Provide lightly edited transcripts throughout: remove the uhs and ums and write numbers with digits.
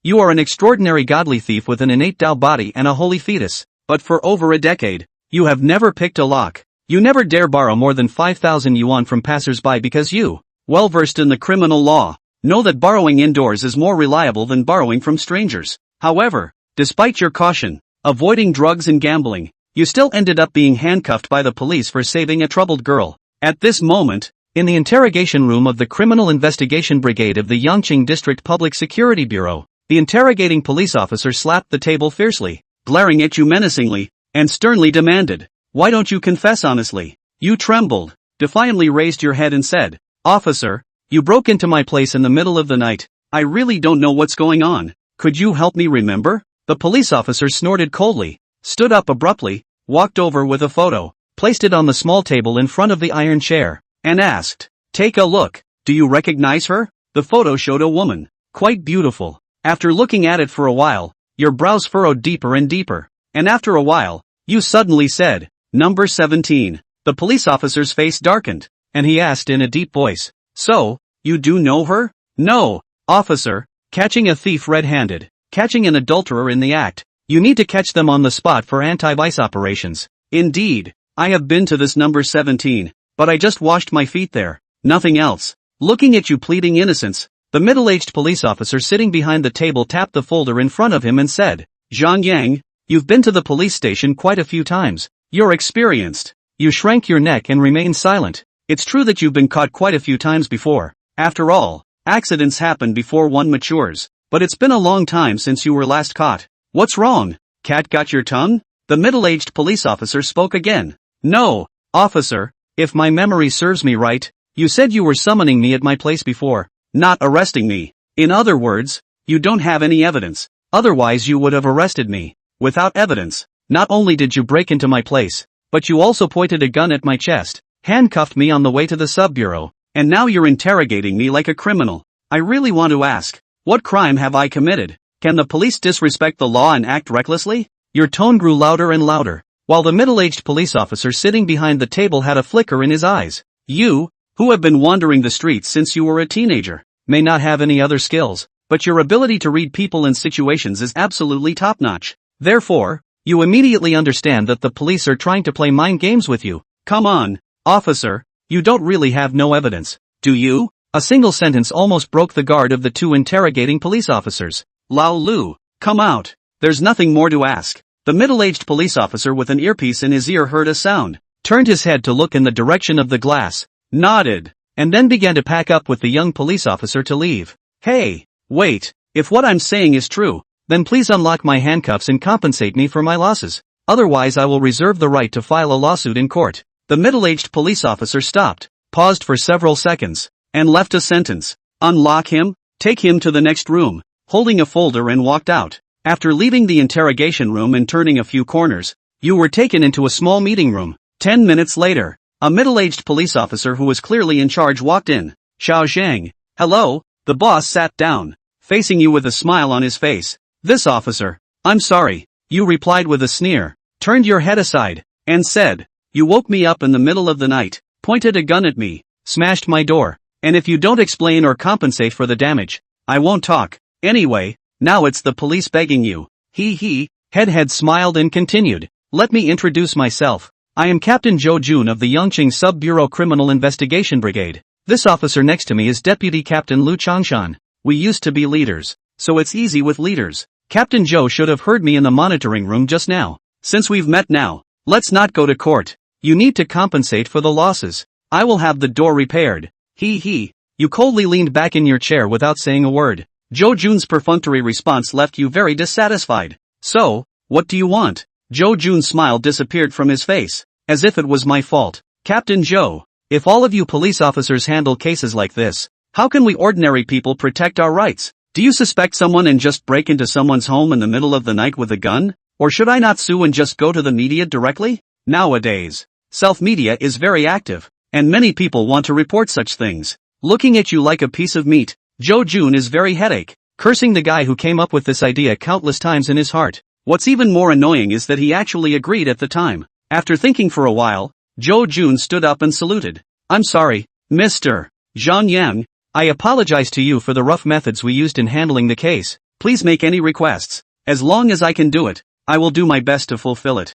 You are an extraordinary godly thief with an innate Tao body and a holy fetus, but for over a decade, you have never picked a lock. You never dare borrow more than 5,000 yuan from passers-by because you, well versed in the criminal law, know that borrowing indoors is more reliable than borrowing from strangers. However, despite your caution, avoiding drugs and gambling, you still ended up being handcuffed by the police for saving a troubled girl. At this moment, in the interrogation room of the Criminal Investigation Brigade of the Yangqing District Public Security Bureau, the interrogating police officer slapped the table fiercely, glaring at you menacingly, and sternly demanded, "Why don't you confess honestly?" You trembled, defiantly raised your head and said, "Officer, you broke into my place in the middle of the night. I really don't know what's going on. Could you help me remember?" The police officer snorted coldly, stood up abruptly, walked over with a photo, placed it on the small table in front of the iron chair, and asked, "Take a look. Do you recognize her?" The photo showed a woman, quite beautiful. After looking at it for a while, your brows furrowed deeper and deeper, and after a while, you suddenly said, "Number 17. The police officer's face darkened, and he asked in a deep voice, "So, you do know her?" "No, officer. Catching a thief red-handed, catching an adulterer in the act, you need to catch them on the spot for anti-vice operations." "Indeed, I have been to this number 17, but I just washed my feet there, nothing else." Looking at you pleading innocence, the middle-aged police officer sitting behind the table tapped the folder in front of him and said, "Zhang Yang, you've been to the police station quite a few times. You're experienced." You shrank your neck and remained silent. It's true that you've been caught quite a few times before. After all, accidents happen before one matures, but it's been a long time since you were last caught. "What's wrong? Cat got your tongue?" The middle-aged police officer spoke again. "No, officer, if my memory serves me right, you said you were summoning me at my place before, not arresting me. In other words, you don't have any evidence, otherwise you would have arrested me. Without evidence, not only did you break into my place, but you also pointed a gun at my chest, handcuffed me on the way to the sub-bureau, and now you're interrogating me like a criminal. I really want to ask, what crime have I committed? Can the police disrespect the law and act recklessly?" Your tone grew louder and louder, while the middle-aged police officer sitting behind the table had a flicker in his eyes. "You, who have been wandering the streets since you were a teenager, may not have any other skills, but your ability to read people and situations is absolutely top-notch. Therefore, you immediately understand that the police are trying to play mind games with you. Come on, officer, you don't really have no evidence, do you?" A single sentence almost broke the guard of the two interrogating police officers. "Lao Lu, come out. There's nothing more to ask." The middle-aged police officer with an earpiece in his ear heard a sound, turned his head to look in the direction of the glass, nodded, and then began to pack up with the young police officer to leave. "Hey, wait, if what I'm saying is true, then please unlock my handcuffs and compensate me for my losses. Otherwise I will reserve the right to file a lawsuit in court." The middle-aged police officer stopped, paused for several seconds, and left a sentence. "Unlock him, take him to the next room," holding a folder and walked out. After leaving the interrogation room and turning a few corners, you were taken into a small meeting room. 10 minutes later, a middle-aged police officer who was clearly in charge walked in. "Xiao Zhang, hello." The boss sat down, facing you with a smile on his face. "This officer, I'm sorry," you replied with a sneer, turned your head aside, and said, "You woke me up in the middle of the night, pointed a gun at me, smashed my door, and if you don't explain or compensate for the damage, I won't talk. Anyway, now it's the police begging you." He. Head smiled and continued, "Let me introduce myself. I am Captain Zhou Jun of the Yangqing Sub-Bureau Criminal Investigation Brigade. This officer next to me is Deputy Captain Lu Changshan. We used to be leaders, so it's easy with leaders. Captain Zhou should have heard me in the monitoring room just now. Since we've met now, let's not go to court. You need to compensate for the losses. I will have the door repaired." He. You coldly leaned back in your chair without saying a word. Zhou Jun's perfunctory response left you very dissatisfied. "So, what do you want?" Zhou Jun's smile disappeared from his face, as if it was my fault. "Captain Zhou, if all of you police officers handle cases like this, how can we ordinary people protect our rights? Do you suspect someone and just break into someone's home in the middle of the night with a gun? Or should I not sue and just go to the media directly? Nowadays, self-media is very active, and many people want to report such things. Looking at you like a piece of meat, Zhou Jun is very headache, cursing the guy who came up with this idea countless times in his heart. What's even more annoying is that he actually agreed at the time. After thinking for a while, Zhou Jun stood up and saluted. "I'm sorry, Mr. Zhang Yang. I apologize to you for the rough methods we used in handling the case. Please make any requests. As long as I can do it, I will do my best to fulfill it.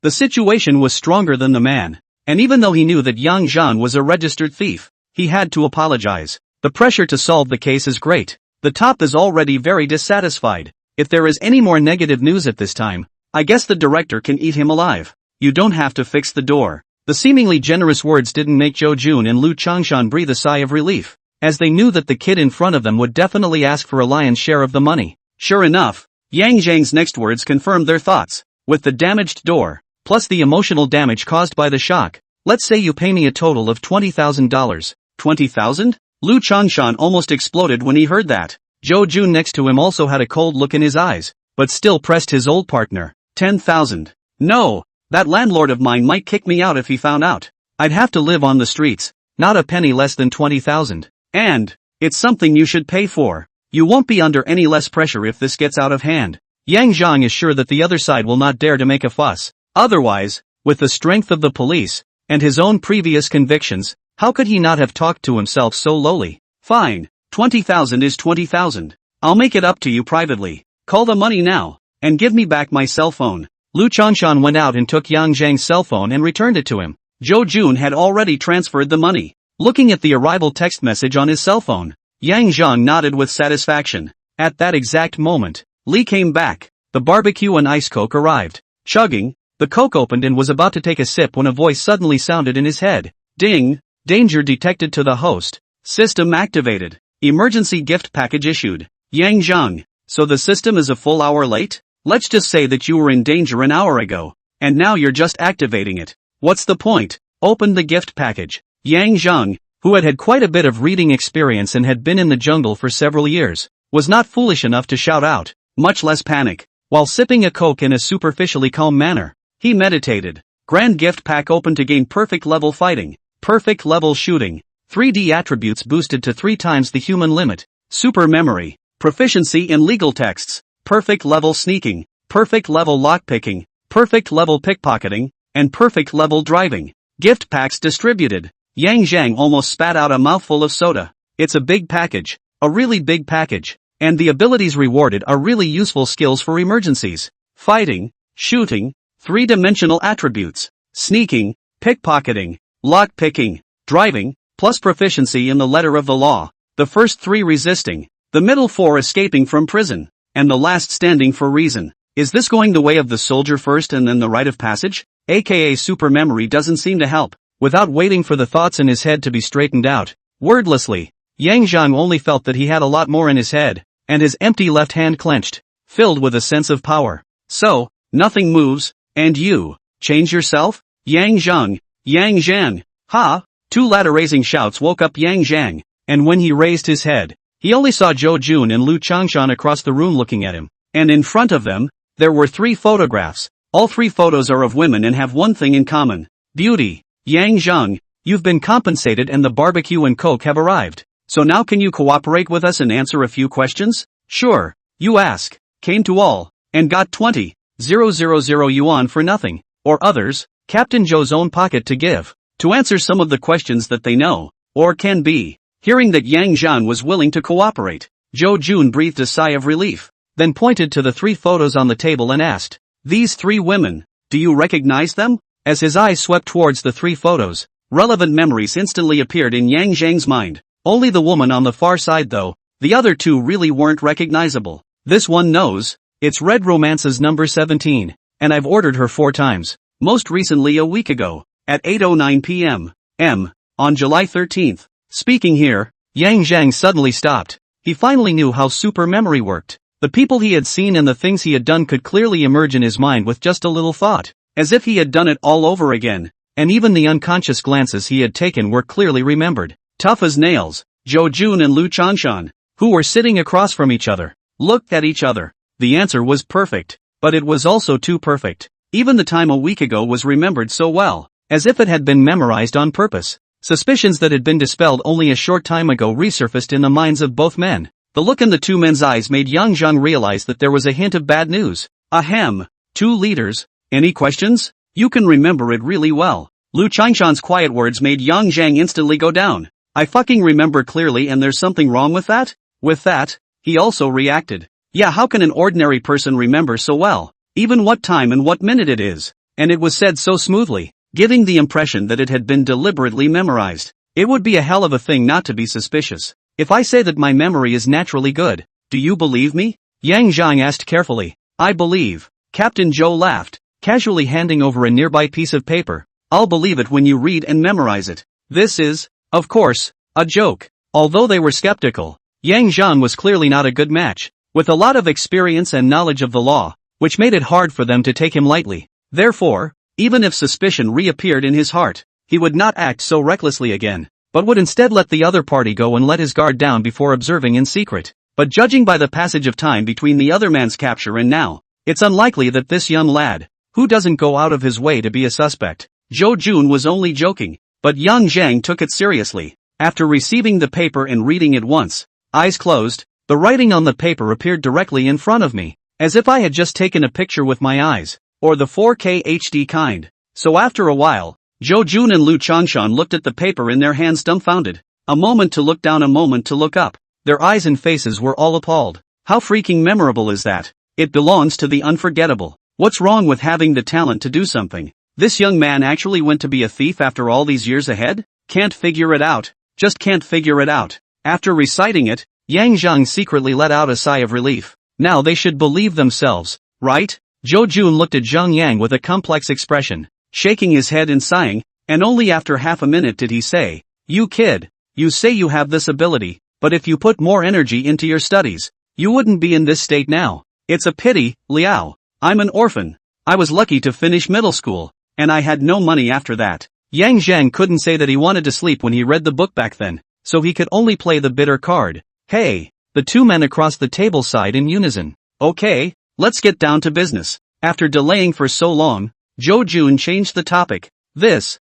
The situation was stronger than the man, and even though he knew that Yang Zhang was a registered thief, he had to apologize. The pressure to solve the case is great. The top is already very dissatisfied. If there is any more negative news at this time, I guess the director can eat him alive. You don't have to fix the door. The seemingly generous words didn't make Zhou Jun and Lu Changshan breathe a sigh of relief, as they knew that the kid in front of them would definitely ask for a lion's share of the money. Sure enough, Yang Zhang's next words confirmed their thoughts. With the damaged door, plus the emotional damage caused by the shock, let's say you pay me a total of $20,000. 20,000? Lu Changshan almost exploded when he heard that. Zhou Jun next to him also had a cold look in his eyes, but still pressed his old partner. 10,000. No, that landlord of mine might kick me out if he found out. I'd have to live on the streets, not a penny less than 20,000. And, it's something you should pay for. You won't be under any less pressure if this gets out of hand. Yang Zhang is sure that the other side will not dare to make a fuss. Otherwise, with the strength of the police, and his own previous convictions, how could he not have talked to himself so lowly? Fine, 20,000 is 20,000. I'll make it up to you privately. Call the money now, and give me back my cell phone. Lu Changshan went out and took Yang Zhang's cell phone and returned it to him. Zhou Jun had already transferred the money. Looking at the arrival text message on his cell phone, Yang Zhang nodded with satisfaction. At that exact moment, Li came back. The barbecue and ice coke arrived. Chugging, the coke opened and was about to take a sip when a voice suddenly sounded in his head. Ding! Danger detected to the host. System activated. Emergency gift package issued. Yang Zhang, so the system is a full hour late? Let's just say that you were in danger an hour ago, and now you're just activating it. What's the point? Open the gift package. Yang Zhang, who had quite a bit of reading experience and had been in the jungle for several years, was not foolish enough to shout out, much less panic. While sipping a coke in a superficially calm manner, he meditated. Grand gift pack open to gain perfect level fighting, perfect level shooting, 3D attributes boosted to 3 times the human limit, super memory, proficiency in legal texts, perfect level sneaking, perfect level lockpicking, perfect level pickpocketing, and perfect level driving. Gift packs distributed. Yang Zhang almost spat out a mouthful of soda. It's a big package, a really big package, and the abilities rewarded are really useful skills for emergencies. Fighting, shooting, 3-dimensional attributes, sneaking, pickpocketing, lockpicking, driving, plus proficiency in the letter of the law, the first 3 resisting, the middle 4 escaping from prison, and the last standing for reason. Is this going the way of the soldier first and then the rite of passage? AKA super memory doesn't seem to help. Without waiting for the thoughts in his head to be straightened out, wordlessly, Yang Zhang only felt that he had a lot more in his head, and his empty left hand clenched, filled with a sense of power. So, nothing moves, and you, change yourself? Yang Zhang, Yang Zhang, ha! 2 ladder-raising shouts woke up Yang Zhang, and when he raised his head, he only saw Zhou Jun and Lu Changshan across the room looking at him, and in front of them, there were 3 photographs. All 3 photos are of women and have one thing in common: beauty. Yang Zhang, you've been compensated and the barbecue and coke have arrived. So now can you cooperate with us and answer a few questions? Sure. You ask. Came to all, and got 20,000 yuan for nothing, or others, Captain Zhou's own pocket to give, to answer some of the questions that they know, or can be. Hearing that Yang Zhang was willing to cooperate, Zhou Jun breathed a sigh of relief, then pointed to the 3 photos on the table and asked, these 3 women, do you recognize them? As his eyes swept towards the 3 photos, relevant memories instantly appeared in Yang Zhang's mind. Only the woman on the far side though, the other 2 really weren't recognizable. This one knows, it's Red Romance's number 17, and I've ordered her 4 times, most recently a week ago, at 8:09 p.m. on July 13th. Speaking here, Yang Zhang suddenly stopped. He finally knew how super memory worked. The people he had seen and the things he had done could clearly emerge in his mind with just a little thought, as if he had done it all over again, and even the unconscious glances he had taken were clearly remembered. Tough as nails, Zhou Jun and Lu Changshan, who were sitting across from each other, looked at each other. The answer was perfect, but it was also too perfect. Even the time a week ago was remembered so well, as if it had been memorized on purpose. Suspicions that had been dispelled only a short time ago resurfaced in the minds of both men. The look in the 2 men's eyes made Yang Zhang realize that there was a hint of bad news. Ahem, 2 leaders, any questions? You can remember it really well. Lu Changshan's quiet words made Yang Zhang instantly go down. I fucking remember clearly and there's something wrong with that? With that, he also reacted. Yeah, how can an ordinary person remember so well, even what time and what minute it is? And it was said so smoothly, giving the impression that it had been deliberately memorized. It would be a hell of a thing not to be suspicious. If I say that my memory is naturally good, do you believe me? Yang Zhang asked carefully. I believe. Captain Zhou laughed, casually handing over a nearby piece of paper. I'll believe it when you read and memorize it. This is, of course, a joke. Although they were skeptical, Yang Zhang was clearly not a good match, with a lot of experience and knowledge of the law, which made it hard for them to take him lightly. Therefore, even if suspicion reappeared in his heart, he would not act so recklessly again, but would instead let the other party go and let his guard down before observing in secret. But judging by the passage of time between the other man's capture and now, it's unlikely that this young lad, who doesn't go out of his way to be a suspect, Zhou Jun, was only joking. But Yang Zhang took it seriously. After receiving the paper and reading it once, eyes closed, the writing on the paper appeared directly in front of me, as if I had just taken a picture with my eyes, or the 4K HD kind. So after a while, Zhou Jun and Lu Changshan looked at the paper in their hands dumbfounded. A moment to look down, a moment to look up. Their eyes and faces were all appalled. How freaking memorable is that? It belongs to the unforgettable. What's wrong with having the talent to do something? This young man actually went to be a thief after all these years ahead? Can't figure it out. Just can't figure it out. After reciting it, Yang Zhang secretly let out a sigh of relief. Now they should believe themselves, right? Zhou Jun looked at Zhang Yang with a complex expression, shaking his head and sighing, and only after half a minute did he say, You kid, you say you have this ability, but if you put more energy into your studies, you wouldn't be in this state now. It's a pity, Liao. I'm an orphan. I was lucky to finish middle school, and I had no money after that. Yang Zhang couldn't say that he wanted to sleep when he read the book back then, so he could only play the bitter card. Hey, the two men across the table sighed in unison. Okay, let's get down to business. After delaying for so long, Zhou Jun changed the topic. This,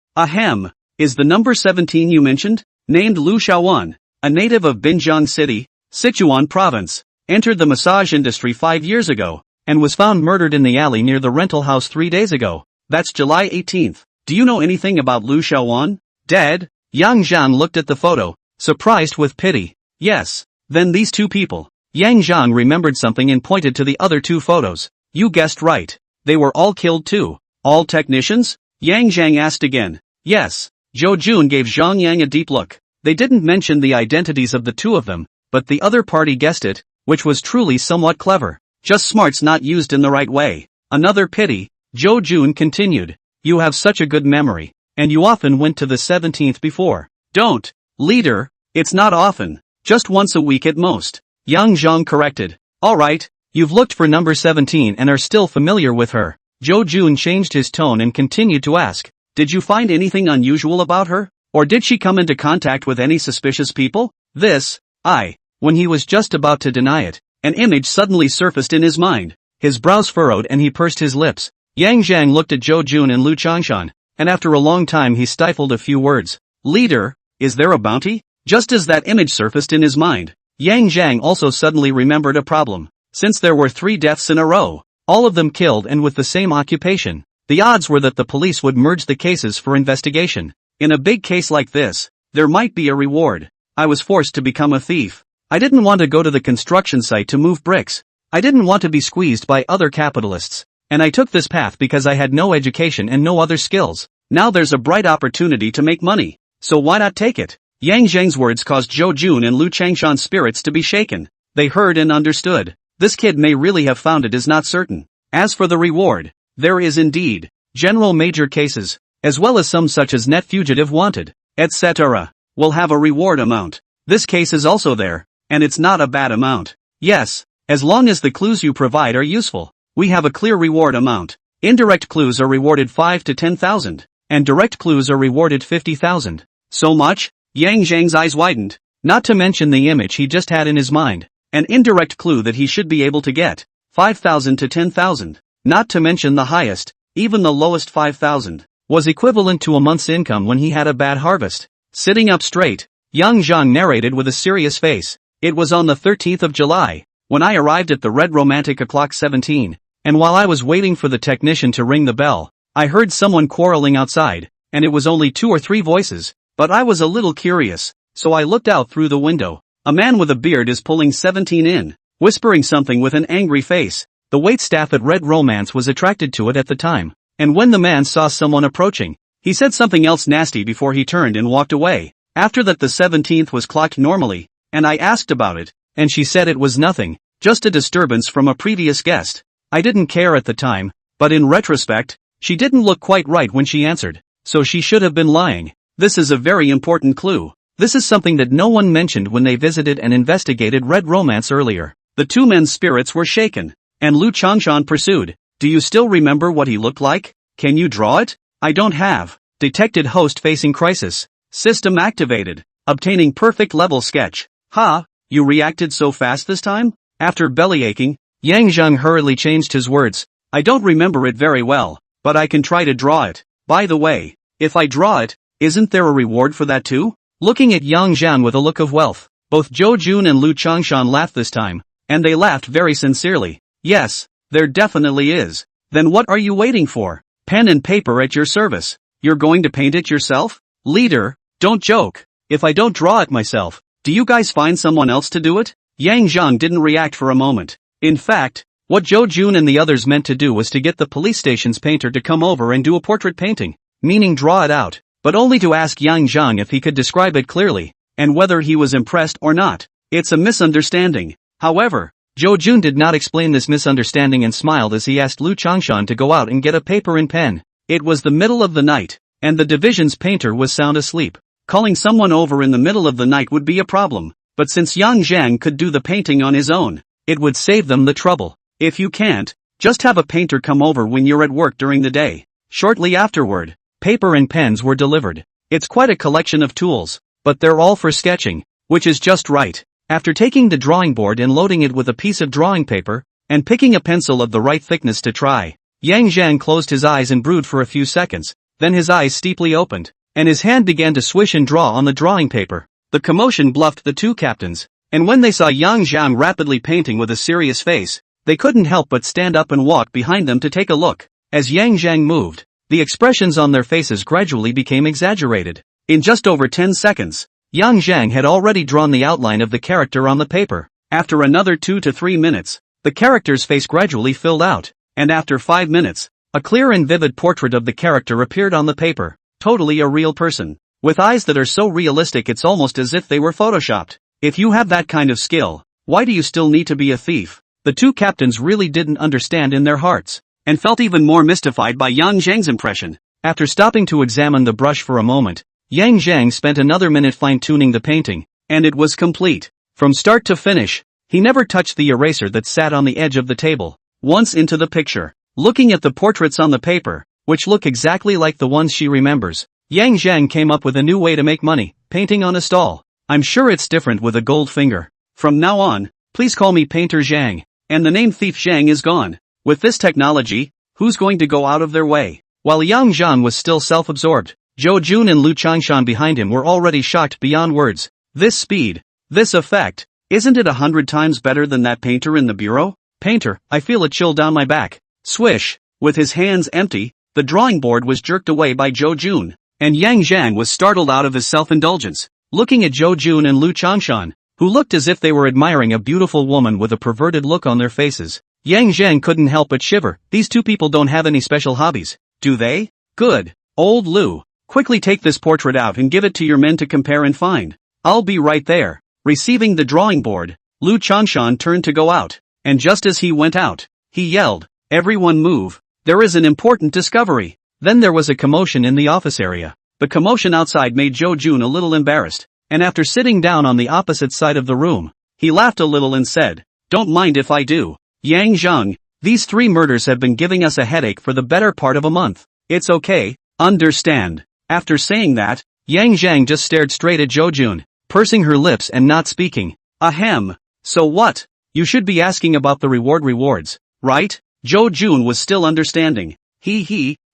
is the number 17 you mentioned? Named Lu Xiaowan, a native of Binjiang City, Sichuan Province, entered the massage industry 5 years ago, and was found murdered in the alley near the rental house 3 days ago. That's July 18th. Do you know anything about Lu Xiaowan? Dead? Yang Zhang looked at the photo, surprised with pity. Yes. Then these two people. Yang Zhang remembered something and pointed to the other two photos. You guessed right. They were all killed too. All technicians? Yang Zhang asked again. Yes. Zhou Jun gave Zhang Yang a deep look. They didn't mention the identities of the two of them, but the other party guessed it, which was truly somewhat clever. Just smarts not used in the right way. Another pity, Zhou Jun continued. You have such a good memory, and you often went to the 17th before. Don't, leader, it's not often, just once a week at most. Yang Zhang corrected. Alright, you've looked for number 17 and are still familiar with her. Zhou Jun changed his tone and continued to ask, did you find anything unusual about her? Or did she come into contact with any suspicious people? When he was just about to deny it, an image suddenly surfaced in his mind. His brows furrowed and he pursed his lips. Yang Zhang looked at Zhou Jun and Lu Changshan, and after a long time he stifled a few words. Leader, is there a bounty? Just as that image surfaced in his mind, Yang Zhang also suddenly remembered a problem. Since there were 3 deaths in a row, all of them killed and with the same occupation, the odds were that the police would merge the cases for investigation. In a big case like this, there might be a reward. I was forced to become a thief. I didn't want to go to the construction site to move bricks. I didn't want to be squeezed by other capitalists. And I took this path because I had no education and no other skills. Now there's a bright opportunity to make money. So why not take it? Yang Zhang's words caused Zhou Jun and Lu Changshan's spirits to be shaken. They heard and understood. This kid may really have found it is not certain. As for the reward, there is indeed general major cases, as well as some such as net fugitive wanted, etc. will have a reward amount. This case is also there, and it's not a bad amount. Yes, as long as the clues you provide are useful. We have a clear reward amount. Indirect clues are rewarded 5 to 10,000, and direct clues are rewarded 50,000. So much? Yang Zhang's eyes widened. Not to mention the image he just had in his mind. An indirect clue that he should be able to get. 5,000 to 10,000. Not to mention the highest, even the lowest 5,000, was equivalent to a month's income when he had a bad harvest. Sitting up straight, Yang Zhang narrated with a serious face. It was on the 13th of July, when I arrived at the Red Romantic o'clock 17. And while I was waiting for the technician to ring the bell, I heard someone quarreling outside, and it was only 2 or 3 voices, but I was a little curious, so I looked out through the window. A man with a beard is pulling 17 in, whispering something with an angry face. The waitstaff at Red Romance was attracted to it at the time, and when the man saw someone approaching, he said something else nasty before he turned and walked away. After that the 17th was clocked normally, and I asked about it, and she said it was nothing, just a disturbance from a previous guest. I didn't care at the time, but in retrospect, she didn't look quite right when she answered, so she should have been lying. This is a very important clue. This is something that no one mentioned when they visited and investigated Red Romance earlier. The two men's spirits were shaken, and Lu Changshan pursued. Do you still remember what he looked like? Can you draw it? I don't have. Detected host facing crisis. System activated. Obtaining perfect level sketch. Ha, you reacted so fast this time? After bellyaching, Yang Zheng hurriedly changed his words. I don't remember it very well, but I can try to draw it. By the way, if I draw it, isn't there a reward for that too? Looking at Yang Zheng with a look of wealth, both Zhou Jun and Lu Changshan laughed this time, and they laughed very sincerely. Yes, there definitely is. Then what are you waiting for? Pen and paper at your service. You're going to paint it yourself? Leader, don't joke. If I don't draw it myself, do you guys find someone else to do it? Yang Zheng didn't react for a moment. In fact, what Zhou Jun and the others meant to do was to get the police station's painter to come over and do a portrait painting, meaning draw it out, but only to ask Yang Zheng if he could describe it clearly, and whether he was impressed or not. It's a misunderstanding. However, Zhou Jun did not explain this misunderstanding and smiled as he asked Lu Changshan to go out and get a paper and pen. It was the middle of the night, and the division's painter was sound asleep. Calling someone over in the middle of the night would be a problem, but since Yang Zheng could do the painting on his own, it would save them the trouble. If you can't, just have a painter come over when you're at work during the day. Shortly afterward, paper and pens were delivered. It's quite a collection of tools, but they're all for sketching, which is just right. After taking the drawing board and loading it with a piece of drawing paper, and picking a pencil of the right thickness to try, Yang Zheng closed his eyes and brooded for a few seconds, then his eyes steeply opened, and his hand began to swish and draw on the drawing paper. The commotion bluffed the two captains, and when they saw Yang Zheng rapidly painting with a serious face, they couldn't help but stand up and walk behind them to take a look. As Yang Zheng moved, the expressions on their faces gradually became exaggerated. In just over 10 seconds, Yang Zheng had already drawn the outline of the character on the paper. After another 2 to 3 minutes, the character's face gradually filled out, and after 5 minutes, a clear and vivid portrait of the character appeared on the paper, totally a real person, with eyes that are so realistic it's almost as if they were photoshopped. If you have that kind of skill, why do you still need to be a thief? The two captains really didn't understand in their hearts, and felt even more mystified by Yang Zheng's impression. After stopping to examine the brush for a moment, Yang Zheng spent another minute fine-tuning the painting, and it was complete. From start to finish, he never touched the eraser that sat on the edge of the table. Once into the picture, looking at the portraits on the paper, which look exactly like the ones she remembers, Yang Zheng came up with a new way to make money, painting on a stall. I'm sure it's different with a gold finger. From now on, please call me Painter Zhang, and the name Thief Zhang is gone. With this technology, who's going to go out of their way? While Yang Zheng was still self-absorbed, Zhou Jun and Lu Changshan behind him were already shocked beyond words. This speed, this effect, isn't it 100 times better than that painter in the bureau? Painter, I feel a chill down my back. Swish, with his hands empty, the drawing board was jerked away by Zhou Jun, and Yang Zheng was startled out of his self-indulgence, looking at Zhou Jun and Lu Changshan, who looked as if they were admiring a beautiful woman with a perverted look on their faces. Yang Zheng couldn't help but shiver. These two people don't have any special hobbies, do they? Good. Old Lu, quickly take this portrait out and give it to your men to compare and find. I'll be right there. Receiving the drawing board, Lu Changshan turned to go out, and just as he went out, he yelled, "Everyone move, there is an important discovery." Then there was a commotion in the office area. The commotion outside made Zhou Jun a little embarrassed, and after sitting down on the opposite side of the room, he laughed a little and said, "Don't mind if I do. Yang Zheng, these 3 murders have been giving us a headache for the better part of a month. It's okay, understand." After saying that, Yang Zheng just stared straight at Zhou Jun, pursing her lips and not speaking. Ahem. So what? You should be asking about the rewards, right? Zhou Jun was still understanding.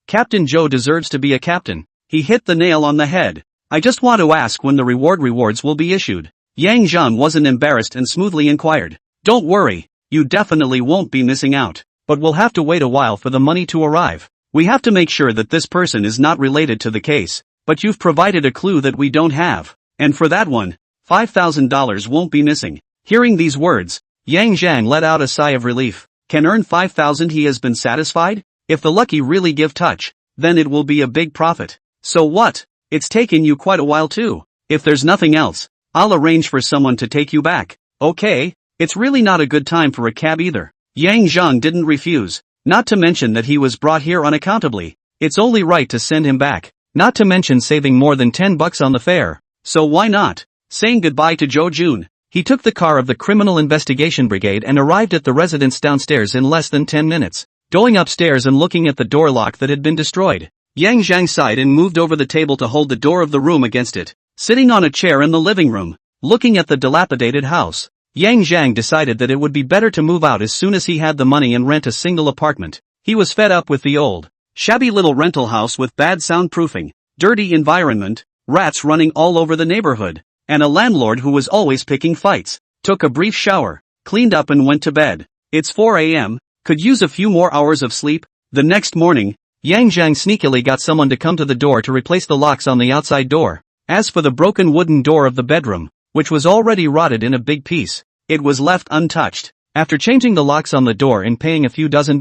Captain Zhou deserves to be a captain. He hit the nail on the head. I just want to ask when the rewards will be issued. Yang Zheng wasn't embarrassed and smoothly inquired. Don't worry, you definitely won't be missing out, but we'll have to wait a while for the money to arrive. We have to make sure that this person is not related to the case, but you've provided a clue that we don't have, and for that one, $5,000 won't be missing. Hearing these words, Yang Zhang let out a sigh of relief. Can earn 5,000, he has been satisfied? If the lucky really give touch, then it will be a big profit. So what? It's taken you quite a while too. If there's nothing else, I'll arrange for someone to take you back. Okay? It's really not a good time for a cab either. Yang Zhang didn't refuse, not to mention that he was brought here unaccountably. It's only right to send him back, not to mention saving more than $10 on the fare. So why not? Saying goodbye to Zhou Jun, he took the car of the Criminal Investigation Brigade and arrived at the residence downstairs in less than 10 minutes. Going upstairs and looking at the door lock that had been destroyed, Yang Zhang sighed and moved over the table to hold the door of the room against it. Sitting on a chair in the living room, looking at the dilapidated house, Yang Zhang decided that it would be better to move out as soon as he had the money and rent a single apartment. He was fed up with the old, shabby little rental house with bad soundproofing, dirty environment, rats running all over the neighborhood, and a landlord who was always picking fights. Took a brief shower, cleaned up and went to bed. It's 4 a.m., could use a few more hours of sleep. The next morning, Yang Zhang sneakily got someone to come to the door to replace the locks on the outside door. As for the broken wooden door of the bedroom, which was already rotted in a big piece, it was left untouched. After changing the locks on the door and paying a few $dozen,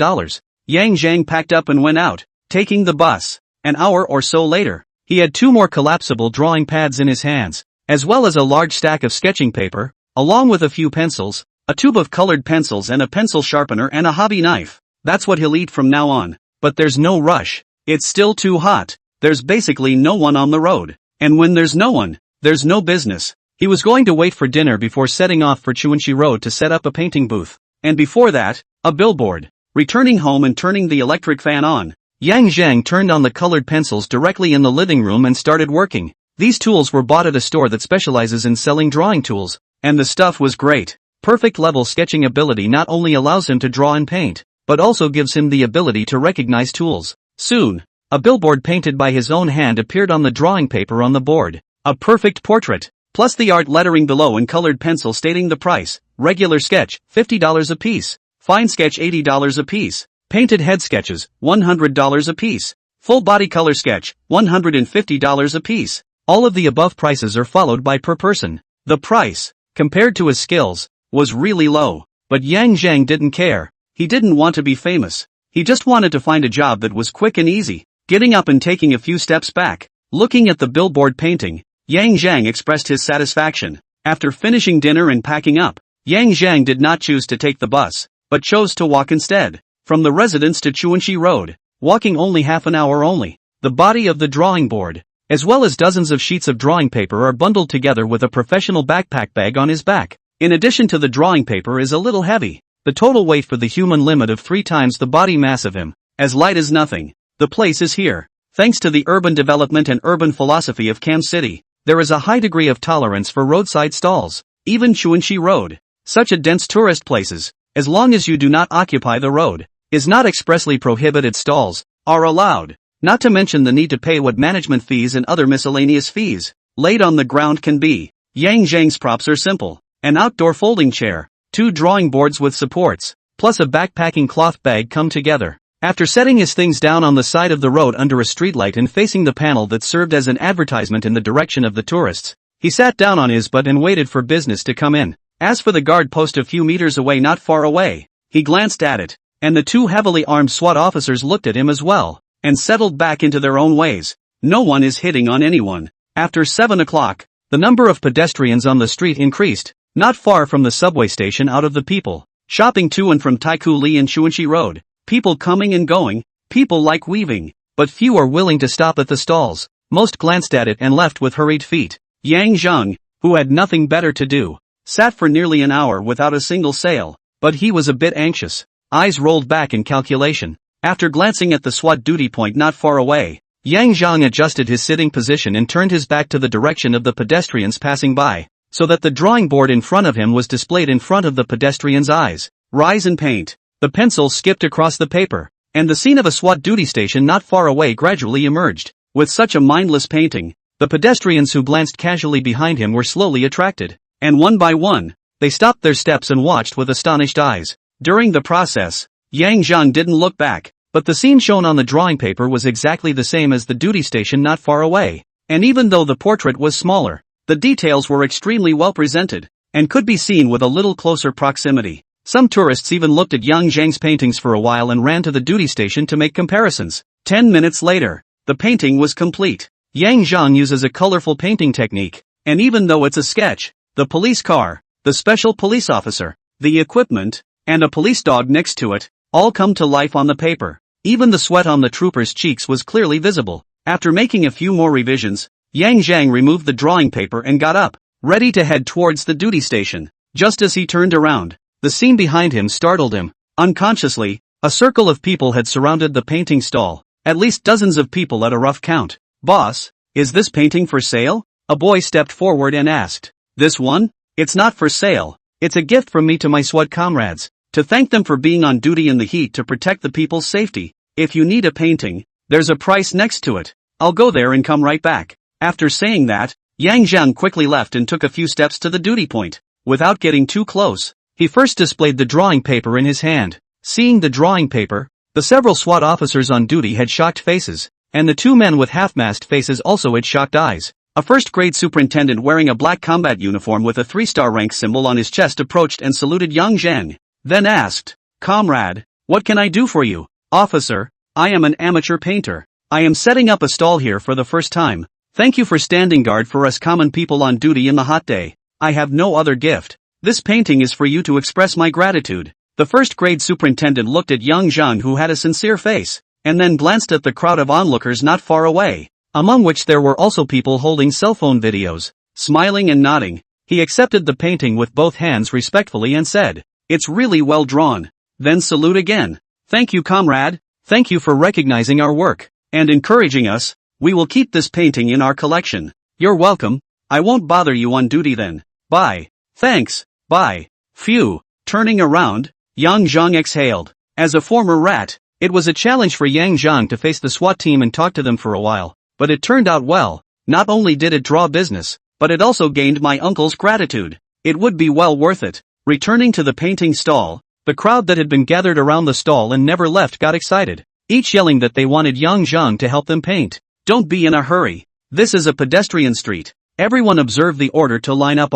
Yang Zhang packed up and went out, taking the bus. An hour or so later, he had 2 more collapsible drawing pads in his hands, as well as a large stack of sketching paper, along with a few pencils, a tube of colored pencils and a pencil sharpener and a hobby knife. That's what he'll eat from now on. But there's no rush. It's still too hot. There's basically no one on the road. And when there's no one, there's no business. He was going to wait for dinner before setting off for Chuanxi Road to set up a painting booth. And before that, a billboard. Returning home and turning the electric fan on, Yang Zhang turned on the colored pencils directly in the living room and started working. These tools were bought at a store that specializes in selling drawing tools, and the stuff was great. Perfect level sketching ability not only allows him to draw and paint, but also gives him the ability to recognize tools. Soon, a billboard painted by his own hand appeared on the drawing paper on the board. A perfect portrait, plus the art lettering below in colored pencil stating the price. Regular sketch, $50 a piece. Fine sketch, $80 a piece. Painted head sketches, $100 a piece. Full body color sketch, $150 a piece. All of the above prices are followed by per person. The price, compared to his skills, was really low. But Yang Zhang didn't care. He didn't want to be famous. He just wanted to find a job that was quick and easy. Getting up and taking a few steps back, looking at the billboard painting, Yang Zhang expressed his satisfaction. After finishing dinner and packing up, Yang Zhang did not choose to take the bus, but chose to walk instead. From the residence to Chuanxi Road, walking only half an hour only. The body of the drawing board, as well as dozens of sheets of drawing paper, are bundled together with a professional backpack bag on his back. In addition to the drawing paper is a little heavy. The total weight for the human limit of 3 times the body mass of him. As light as nothing. The place is here. Thanks to the urban development and urban philosophy of Cam City, there is a high degree of tolerance for roadside stalls. Even Chuanxi Road, such a dense tourist places, as long as you do not occupy the road, is not expressly prohibited, stalls are allowed. Not to mention the need to pay what management fees and other miscellaneous fees laid on the ground can be. Yang Zhang's props are simple. An outdoor folding chair, 2 drawing boards with supports, plus a backpacking cloth bag come together. After setting his things down on the side of the road under a streetlight and facing the panel that served as an advertisement in the direction of the tourists, he sat down on his butt and waited for business to come in. As for the guard post a few meters away, not far away, he glanced at it, and the 2 heavily armed SWAT officers looked at him as well, and settled back into their own ways. No one is hitting on anyone. After 7 o'clock, the number of pedestrians on the street increased. Not far from the subway station, out of the people shopping to and from Taiku Li and Chuanxi Road, people coming and going, people like weaving, but few are willing to stop at the stalls. Most glanced at it and left with hurried feet. Yang Zhang, who had nothing better to do, sat for nearly an hour without a single sale, but he was a bit anxious, eyes rolled back in calculation. After glancing at the SWAT duty point not far away, Yang Zhang adjusted his sitting position and turned his back to the direction of the pedestrians passing by, so that the drawing board in front of him was displayed in front of the pedestrian's eyes. Rise and paint. The pencil skipped across the paper, and the scene of a SWAT duty station not far away gradually emerged. With such a mindless painting, the pedestrians who glanced casually behind him were slowly attracted, and one by one, they stopped their steps and watched with astonished eyes. During the process, Yang Zhang didn't look back, but the scene shown on the drawing paper was exactly the same as the duty station not far away, and even though the portrait was smaller, The details were extremely well presented, and could be seen with a little closer proximity. Some tourists even looked at Yang Zhang's paintings for a while and ran to the duty station to make comparisons. 10 minutes later, the painting was complete. Yang Zhang uses a colorful painting technique, and even though it's a sketch, the police car, the special police officer, the equipment, and a police dog next to it, all come to life on the paper. Even the sweat on the trooper's cheeks was clearly visible. After making a few more revisions, Yang Zhang removed the drawing paper and got up, ready to head towards the duty station. Just as he turned around, the scene behind him startled him. Unconsciously, a circle of people had surrounded the painting stall, at least dozens of people at a rough count. "Boss, is this painting for sale?" A boy stepped forward and asked. "This one? It's not for sale. It's a gift from me to my SWAT comrades, to thank them for being on duty in the heat to protect the people's safety. If you need a painting, there's a price next to it. I'll go there and come right back." After saying that, Yang Zhang quickly left and took a few steps to the duty point. Without getting too close, he first displayed the drawing paper in his hand. Seeing the drawing paper, the several SWAT officers on duty had shocked faces, and the two men with half-masked faces also had shocked eyes. A first-grade superintendent wearing a black combat uniform with a 3-star rank symbol on his chest approached and saluted Yang Zhang, then asked, "Comrade, what can I do for you?" "Officer, I am an amateur painter. I am setting up a stall here for the first time. Thank you for standing guard for us common people on duty in the hot day. I have no other gift. This painting is for you to express my gratitude." The first-grade superintendent looked at Yang Zhang, who had a sincere face, and then glanced at the crowd of onlookers not far away, among which there were also people holding cell phone videos. Smiling and nodding, he accepted the painting with both hands respectfully and said, "It's really well drawn." Then salute again. "Thank you, comrade. Thank you for recognizing our work and encouraging us. We will keep this painting in our collection." "You're welcome. I won't bother you on duty then. Bye." "Thanks, bye." Phew. Turning around, Yang Zhang exhaled. As a former rat, it was a challenge for Yang Zhang to face the SWAT team and talk to them for a while, but it turned out well. Not only did it draw business, but it also gained my uncle's gratitude. It would be well worth it. Returning to the painting stall, the crowd that had been gathered around the stall and never left got excited, each yelling that they wanted Yang Zhang to help them paint. "Don't be in a hurry. This is a pedestrian street." Everyone observed the order to line up.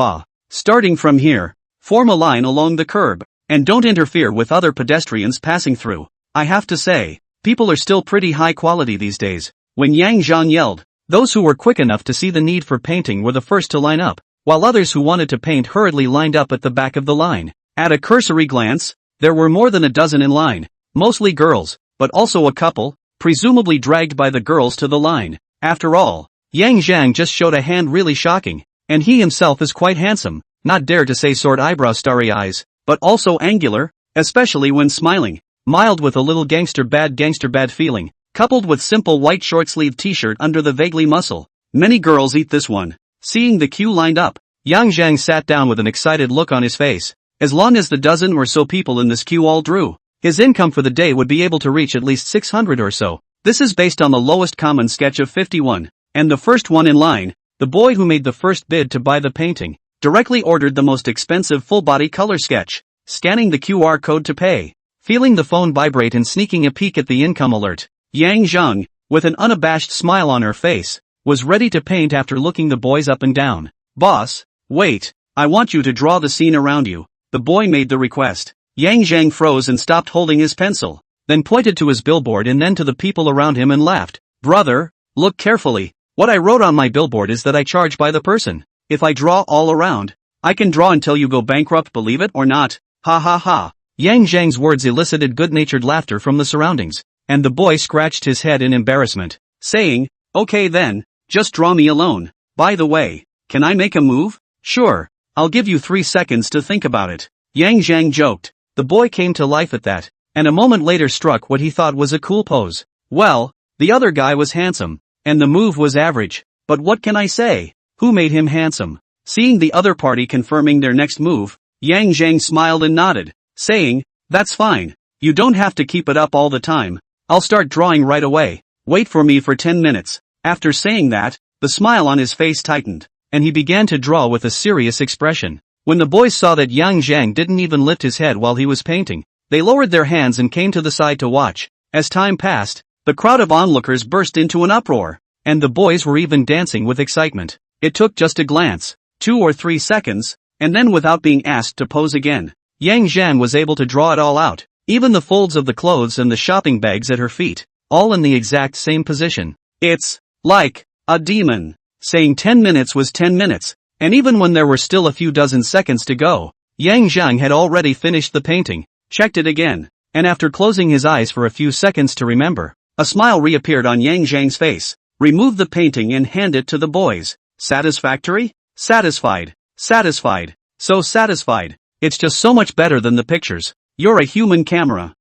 Starting from here, form a line along the curb, and don't interfere with other pedestrians passing through. I have to say, people are still pretty high quality these days. When Yang Zhang yelled, those who were quick enough to see the need for painting were the first to line up, while others who wanted to paint hurriedly lined up at the back of the line. At a cursory glance, there were more than a dozen in line, mostly girls, but also a couple, presumably dragged by the girls to the line. After all, Yang Zhang just showed a hand. Really shocking, and he himself is quite handsome, not dare to say sword eyebrow starry eyes, but also angular, especially when smiling, mild with a little gangster bad feeling, coupled with simple white short-sleeved t-shirt under the vaguely muscle. Many girls eat this one. Seeing the queue lined up, Yang Zhang sat down with an excited look on his face. As long as the dozen or so people in this queue all drew, his income for the day would be able to reach at least 600 or so. This is based on the lowest common sketch of 51, and the first one in line, the boy who made the first bid to buy the painting, directly ordered the most expensive full-body color sketch, scanning the QR code to pay. Feeling the phone vibrate and sneaking a peek at the income alert, Yang Zhang, with an unabashed smile on her face, was ready to paint after looking the boys up and down. "Boss, wait, I want you to draw the scene around you," the boy made the request. Yang Zhang froze and stopped holding his pencil, then pointed to his billboard and then to the people around him and laughed. "Brother, look carefully. What I wrote on my billboard is that I charge by the person. If I draw all around, I can draw until you go bankrupt, believe it or not. Ha ha ha." Yang Zhang's words elicited good-natured laughter from the surroundings, and the boy scratched his head in embarrassment, saying, "Okay then, just draw me alone. By the way, can I make a move?" "Sure, I'll give you 3 seconds to think about it." Yang Zhang joked. The boy came to life at that, and a moment later struck what he thought was a cool pose. Well, the other guy was handsome, and the move was average, but what can I say? Who made him handsome? Seeing the other party confirming their next move, Yang Zhang smiled and nodded, saying, "That's fine. You don't have to keep it up all the time. I'll start drawing right away. Wait for me for 10 minutes. After saying that, the smile on his face tightened, and he began to draw with a serious expression. When the boys saw that Yang Zhang didn't even lift his head while he was painting, they lowered their hands and came to the side to watch. As time passed, the crowd of onlookers burst into an uproar, and the boys were even dancing with excitement. It took just a glance, 2 or 3 seconds, and then without being asked to pose again, Yang Zhang was able to draw it all out, even the folds of the clothes and the shopping bags at her feet, all in the exact same position. It's like a demon. Saying 10 minutes was 10 minutes, and even when there were still a few dozen seconds to go, Yang Zhang had already finished the painting, checked it again, and after closing his eyes for a few seconds to remember, a smile reappeared on Yang Zhang's face, removed the painting and handed it to the boys. Satisfactory? Satisfied. Satisfied. So satisfied. It's just so much better than the pictures. You're a human camera.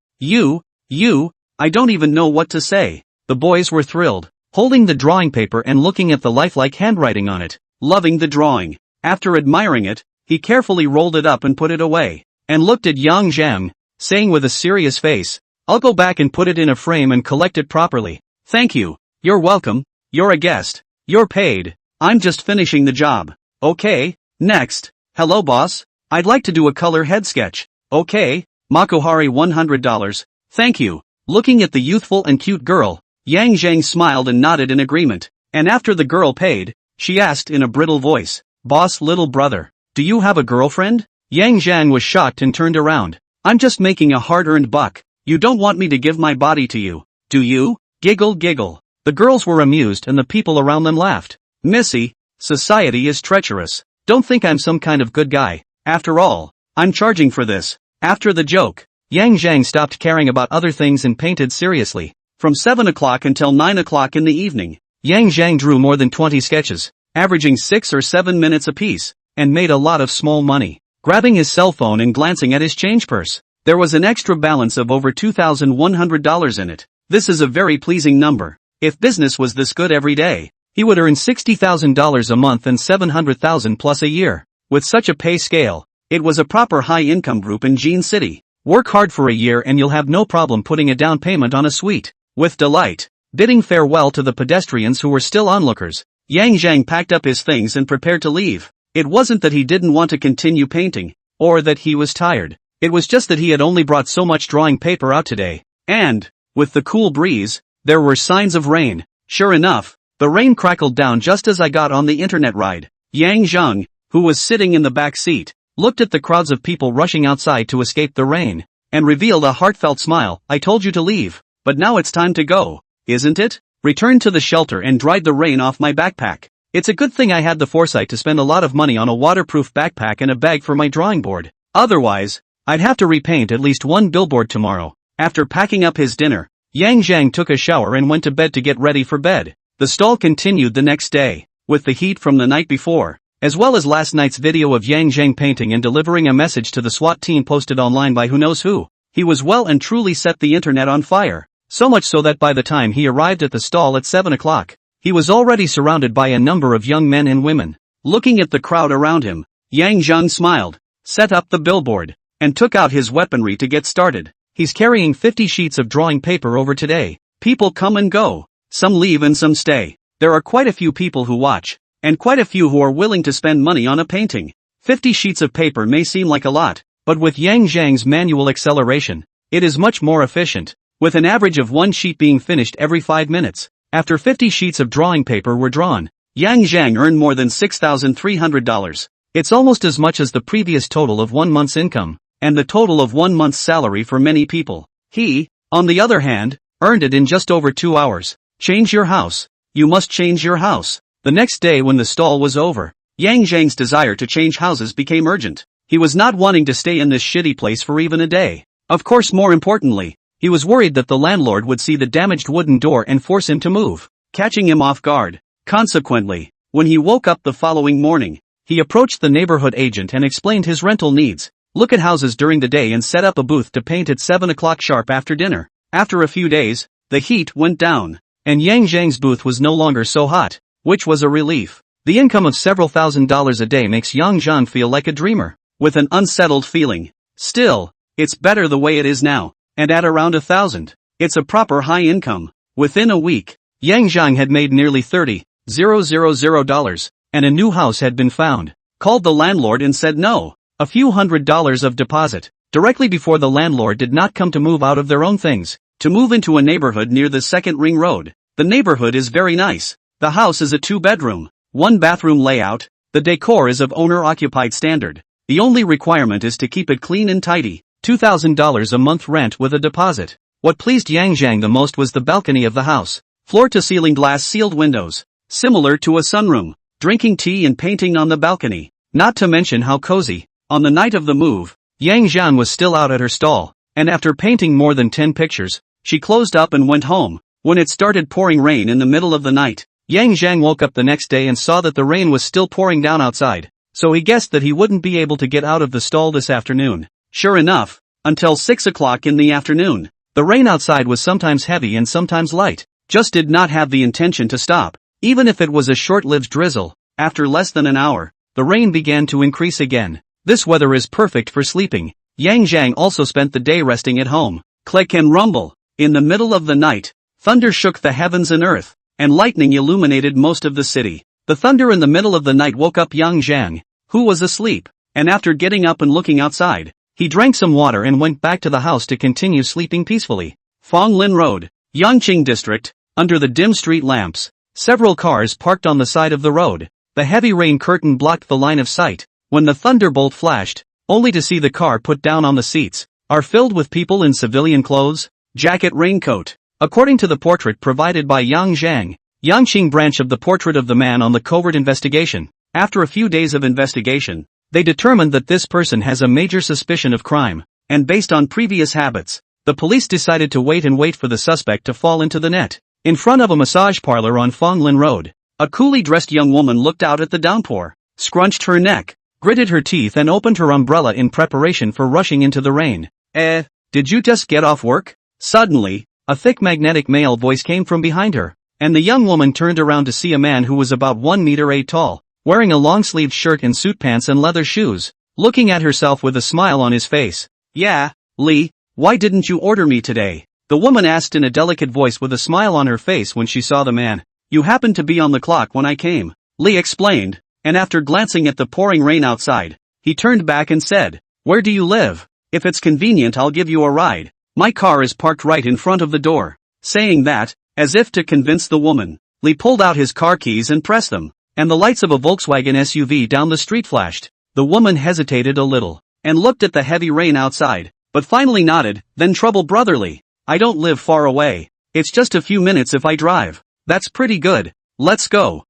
I don't even know what to say. The boys were thrilled, holding the drawing paper and looking at the lifelike handwriting on it, loving the drawing. After admiring it, he carefully rolled it up and put it away, and looked at Yang Zhang, saying with a serious face, "I'll go back and put it in a frame and collect it properly. Thank you. You're welcome. You're a guest. You're paid. I'm just finishing the job. Okay, next. Hello boss. I'd like to do a color head sketch. Okay, Makohari $100. Thank you." Looking at the youthful and cute girl, Yang Zhang smiled and nodded in agreement, and after the girl paid, she asked in a brittle voice, "Boss, little brother, do you have a girlfriend?" Yang Zhang was shocked and turned around. "I'm just making a hard-earned buck. You don't want me to give my body to you, do you?" Giggle giggle. The girls were amused and the people around them laughed. "Missy, society is treacherous. Don't think I'm some kind of good guy. After all, I'm charging for this." After the joke, Yang Zhang stopped caring about other things and painted seriously. From 7 o'clock until 9 o'clock in the evening, Yang Zhang drew more than 20 sketches, averaging 6 or 7 minutes apiece, and made a lot of small money. Grabbing his cell phone and glancing at his change purse, there was an extra balance of over $2,100 in it. This is a very pleasing number. If business was this good every day, he would earn $60,000 a month and $700,000 plus a year. With such a pay scale, it was a proper high-income group in Jean City. Work hard for a year and you'll have no problem putting a down payment on a suite. With delight, bidding farewell to the pedestrians who were still onlookers, Yang Zhang packed up his things and prepared to leave. It wasn't that he didn't want to continue painting, or that he was tired. It was just that he had only brought so much drawing paper out today. And, with the cool breeze, there were signs of rain. Sure enough, the rain crackled down just as I got on the internet ride. Yang Zhang, who was sitting in the back seat, looked at the crowds of people rushing outside to escape the rain, and revealed a heartfelt smile. "I told you to leave, but now it's time to go, isn't it?" Returned to the shelter and dried the rain off my backpack. It's a good thing I had the foresight to spend a lot of money on a waterproof backpack and a bag for my drawing board. Otherwise, I'd have to repaint at least one billboard tomorrow. After packing up his dinner, Yang Zhang took a shower and went to bed to get ready for bed. The stall continued the next day, with the heat from the night before, as well as last night's video of Yang Zhang painting and delivering a message to the SWAT team posted online by who knows who. He was well and truly set the internet on fire, so much so that by the time he arrived at the stall at 7 o'clock, he was already surrounded by a number of young men and women. Looking at the crowd around him, Yang Zhang smiled, set up the billboard, and took out his weaponry to get started. He's carrying 50 sheets of drawing paper over today. People come and go, some leave and some stay. There are quite a few people who watch, and quite a few who are willing to spend money on a painting. 50 sheets of paper may seem like a lot, but with Yang Zhang's manual acceleration, it is much more efficient, with an average of one sheet being finished every 5 minutes. After 50 sheets of drawing paper were drawn, Yang Zhang earned more than $6,300. It's almost as much as the previous total of 1 month's income, and the total of 1 month's salary for many people. He, on the other hand, earned it in just over 2 hours. Change your house. You must change your house. The next day when the stall was over, Yang Zhang's desire to change houses became urgent. He was not wanting to stay in this shitty place for even a day. Of course, more importantly, he was worried that the landlord would see the damaged wooden door and force him to move, catching him off guard. Consequently, when he woke up the following morning, he approached the neighborhood agent and explained his rental needs. Look at houses during the day and set up a booth to paint at 7 o'clock sharp after dinner. After a few days, the heat went down, and Yang Zhang's booth was no longer so hot, which was a relief. The income of several $1,000s a day makes Yang Zhang feel like a dreamer, with an unsettled feeling. Still, it's better the way it is now, and at around $1,000, it's a proper high income. Within a week, Yang Zhang had made nearly $30,000, and a new house had been found. Called the landlord and said no, a few $100s of deposit, directly before the landlord did not come to move out of their own things, to move into a neighborhood near the Second Ring Road. The neighborhood is very nice. The house is a 2-bedroom. 1 bathroom layout. The decor is of owner-occupied standard. The only requirement is to keep it clean and tidy. $2,000 a month rent with a deposit. What pleased Yang Zhang the most was the balcony of the house. Floor-to-ceiling glass sealed windows. Similar to a sunroom. Drinking tea and painting on the balcony. Not to mention how cozy. On the night of the move, Yang Zhang was still out at her stall, and after painting more than 10 pictures, she closed up and went home. When it started pouring rain in the middle of the night, Yang Zhang woke up the next day and saw that the rain was still pouring down outside, so he guessed that he wouldn't be able to get out of the stall this afternoon. Sure enough, until 6 o'clock in the afternoon, the rain outside was sometimes heavy and sometimes light, just did not have the intention to stop. Even if it was a short-lived drizzle, after less than an hour, the rain began to increase again. This weather is perfect for sleeping. Yang Zhang also spent the day resting at home. Click and rumble. In the middle of the night, thunder shook the heavens and earth, and lightning illuminated most of the city. The thunder in the middle of the night woke up Yang Zhang, who was asleep, and after getting up and looking outside, he drank some water and went back to the house to continue sleeping peacefully. Fonglin Road, Yangqing District, under the dim street lamps. Several cars parked on the side of the road. The heavy rain curtain blocked the line of sight. When the thunderbolt flashed, only to see the car put down on the seats, are filled with people in civilian clothes, jacket, raincoat. According to the portrait provided by Yang Zhang, Yangqing branch of the portrait of the man on the covert investigation. After a few days of investigation, they determined that this person has a major suspicion of crime, and based on previous habits, the police decided to wait for the suspect to fall into the net. In front of a massage parlor on Fonglin Road, a coolly dressed young woman looked out at the downpour, scrunched her neck, gritted her teeth and opened her umbrella in preparation for rushing into the rain. Did you just get off work? Suddenly, a thick magnetic male voice came from behind her, and the young woman turned around to see a man who was about 1 meter 8 tall, wearing a long-sleeved shirt and suit pants and leather shoes, looking at herself with a smile on his face. Yeah, Lee, why didn't you order me today? The woman asked in a delicate voice with a smile on her face when she saw the man. You happened to be on the clock when I came, Lee explained, and after glancing at the pouring rain outside, he turned back and said, Where do you live? If it's convenient I'll give you a ride. My car is parked right in front of the door. Saying that, as if to convince the woman, Lee pulled out his car keys and pressed them, and the lights of a Volkswagen SUV down the street flashed. The woman hesitated a little, and looked at the heavy rain outside, but finally nodded, then trouble brotherly. I don't live far away. It's just a few minutes if I drive. That's pretty good. Let's go.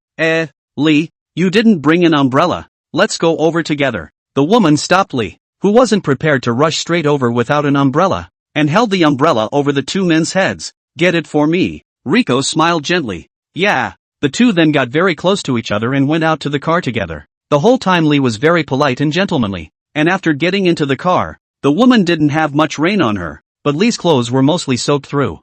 Lee, you didn't bring an umbrella. Let's go over together. The woman stopped Lee, who wasn't prepared to rush straight over without an umbrella, and held the umbrella over the two men's heads. Get it for me. Rico smiled gently. Yeah. The two then got very close to each other and went out to the car together. The whole time Lee was very polite and gentlemanly, and after getting into the car, the woman didn't have much rain on her, but Lee's clothes were mostly soaked through.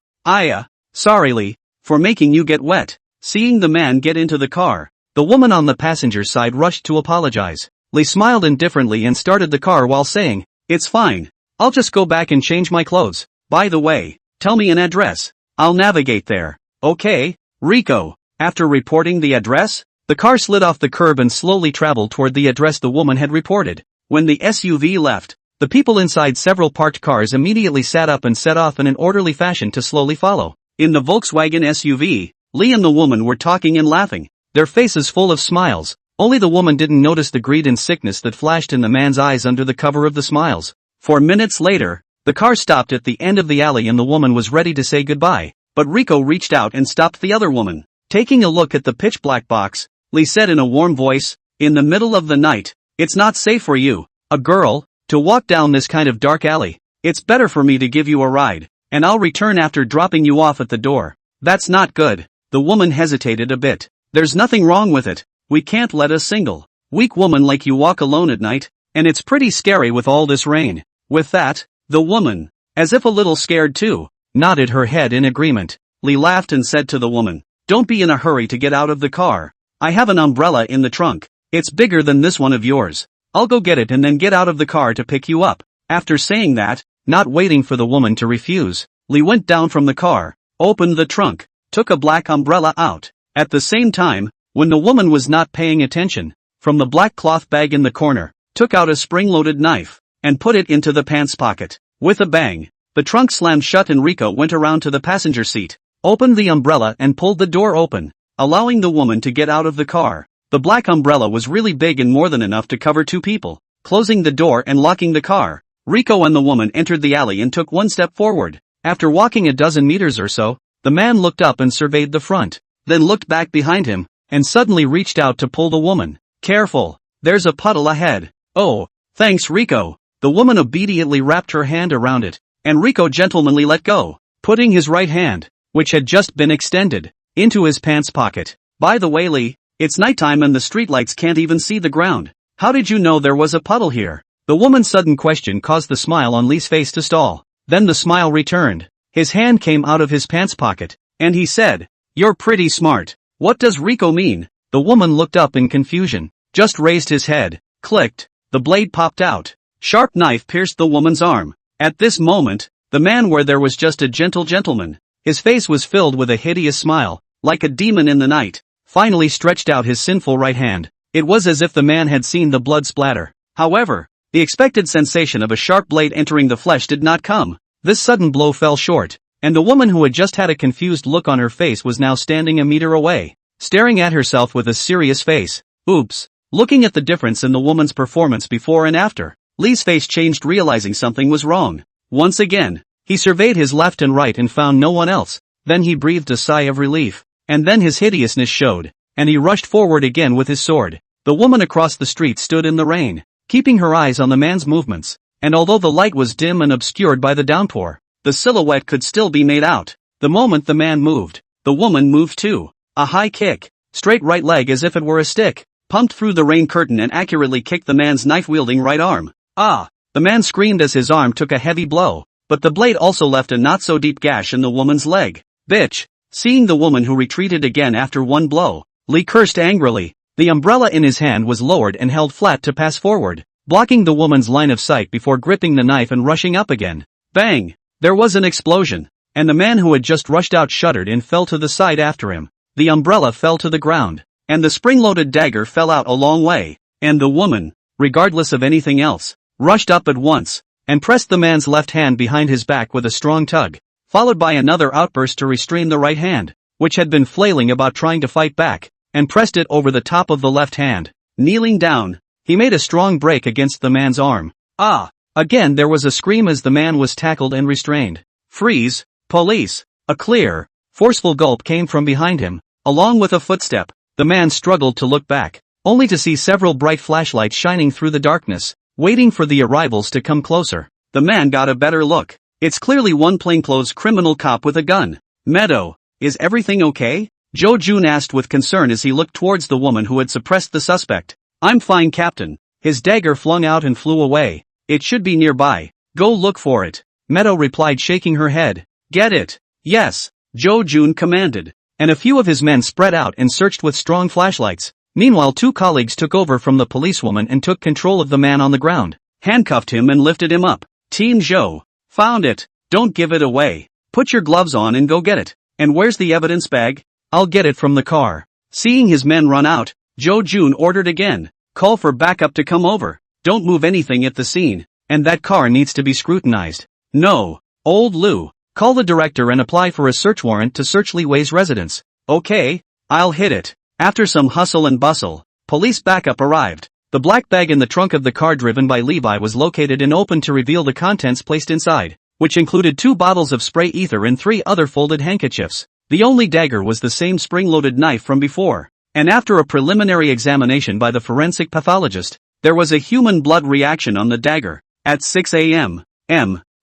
Sorry Lee, for making you get wet. Seeing the man get into the car, the woman on the passenger side rushed to apologize. Lee smiled indifferently and started the car while saying, It's fine. I'll just go back and change my clothes. By the way, tell me an address. I'll navigate there. Okay, Rico. After reporting the address, the car slid off the curb and slowly traveled toward the address the woman had reported. When the SUV left, the people inside several parked cars immediately sat up and set off in an orderly fashion to slowly follow. In the Volkswagen SUV, Lee and the woman were talking and laughing, their faces full of smiles. Only the woman didn't notice the greed and sickness that flashed in the man's eyes under the cover of the smiles. 4 minutes later, the car stopped at the end of the alley and the woman was ready to say goodbye, but Rico reached out and stopped the other woman. Taking a look at the pitch-black box, Lee said in a warm voice, In the middle of the night, it's not safe for you, a girl, to walk down this kind of dark alley. It's better for me to give you a ride, and I'll return after dropping you off at the door. That's not good. The woman hesitated a bit. There's nothing wrong with it. We can't let a single, weak woman like you walk alone at night, and it's pretty scary with all this rain. With that, the woman, as if a little scared too, nodded her head in agreement. Lee laughed and said to the woman, Don't be in a hurry to get out of the car. I have an umbrella in the trunk. It's bigger than this one of yours. I'll go get it and then get out of the car to pick you up. After saying that, not waiting for the woman to refuse, Lee went down from the car, opened the trunk, took a black umbrella out. At the same time, when the woman was not paying attention, from the black cloth bag in the corner, took out a spring-loaded knife, and put it into the pants pocket. With a bang, the trunk slammed shut and Rico went around to the passenger seat, opened the umbrella and pulled the door open, allowing the woman to get out of the car. The black umbrella was really big and more than enough to cover 2 people. Closing the door and locking the car, Rico and the woman entered the alley and took 1 step forward. After walking a dozen meters or so, the man looked up and surveyed the front, then looked back behind him, and suddenly reached out to pull the woman. Careful, there's a puddle ahead. Oh, thanks Rico. The woman obediently wrapped her hand around it, and Rico gentlemanly let go, putting his right hand, which had just been extended, into his pants pocket. By the way Lee, it's nighttime and the streetlights can't even see the ground. How did you know there was a puddle here? The woman's sudden question caused the smile on Lee's face to stall. Then the smile returned. His hand came out of his pants pocket, and he said, "You're pretty smart." What does Rico mean? The woman looked up in confusion, just raised his head, clicked, the blade popped out. Sharp knife pierced the woman's arm. At this moment, the man where there was just a gentle gentleman. His face was filled with a hideous smile, like a demon in the night, finally stretched out his sinful right hand. It was as if the man had seen the blood splatter. However, the expected sensation of a sharp blade entering the flesh did not come. This sudden blow fell short, and the woman who had just had a confused look on her face was now standing a meter away, staring at herself with a serious face. Oops. Looking at the difference in the woman's performance before and after, Lee's face changed, realizing something was wrong. Once again, he surveyed his left and right and found no one else. Then he breathed a sigh of relief, and then his hideousness showed, and he rushed forward again with his sword. The woman across the street stood in the rain, keeping her eyes on the man's movements, and although the light was dim and obscured by the downpour, the silhouette could still be made out. The moment the man moved, the woman moved too. A high kick, straight right leg as if it were a stick, pumped through the rain curtain and accurately kicked the man's knife-wielding right arm. Ah! The man screamed as his arm took a heavy blow, but the blade also left a not-so-deep gash in the woman's leg. Bitch! Seeing the woman who retreated again after one blow, Lee cursed angrily. The umbrella in his hand was lowered and held flat to pass forward, blocking the woman's line of sight before gripping the knife and rushing up again. Bang! There was an explosion, and the man who had just rushed out shuddered and fell to the side after him. The umbrella fell to the ground, and the spring-loaded dagger fell out a long way, and the woman, regardless of anything else, rushed up at once, and pressed the man's left hand behind his back with a strong tug, followed by another outburst to restrain the right hand, which had been flailing about trying to fight back, and pressed it over the top of the left hand. Kneeling down, he made a strong break against the man's arm. Ah! Again there was a scream as the man was tackled and restrained. Freeze! Police! A clear, forceful gulp came from behind him, along with a footstep. The man struggled to look back, only to see several bright flashlights shining through the darkness, waiting for the arrivals to come closer. The man got a better look. It's clearly one plainclothes criminal cop with a gun. Meadow, is everything okay? Joe Jun asked with concern as he looked towards the woman who had suppressed the suspect. I'm fine, Captain. His dagger flung out and flew away. It should be nearby. Go look for it. Meadow replied, shaking her head. Get it? Yes, Joe Jun commanded, and a few of his men spread out and searched with strong flashlights. Meanwhile 2 colleagues took over from the policewoman and took control of the man on the ground, handcuffed him and lifted him up. Team Joe. Found it. Don't give it away. Put your gloves on and go get it. And where's the evidence bag? I'll get it from the car. Seeing his men run out, Joe Jun ordered again. Call for backup to come over. Don't move anything at the scene, and that car needs to be scrutinized. No. Old Lou. Call the director and apply for a search warrant to search Li Wei's residence. Okay, I'll hit it. After some hustle and bustle, police backup arrived. The black bag in the trunk of the car driven by Levi was located and opened to reveal the contents placed inside, which included 2 bottles of spray ether and 3 other folded handkerchiefs. The only dagger was the same spring-loaded knife from before, and after a preliminary examination by the forensic pathologist, there was a human blood reaction on the dagger. At 6 a.m.,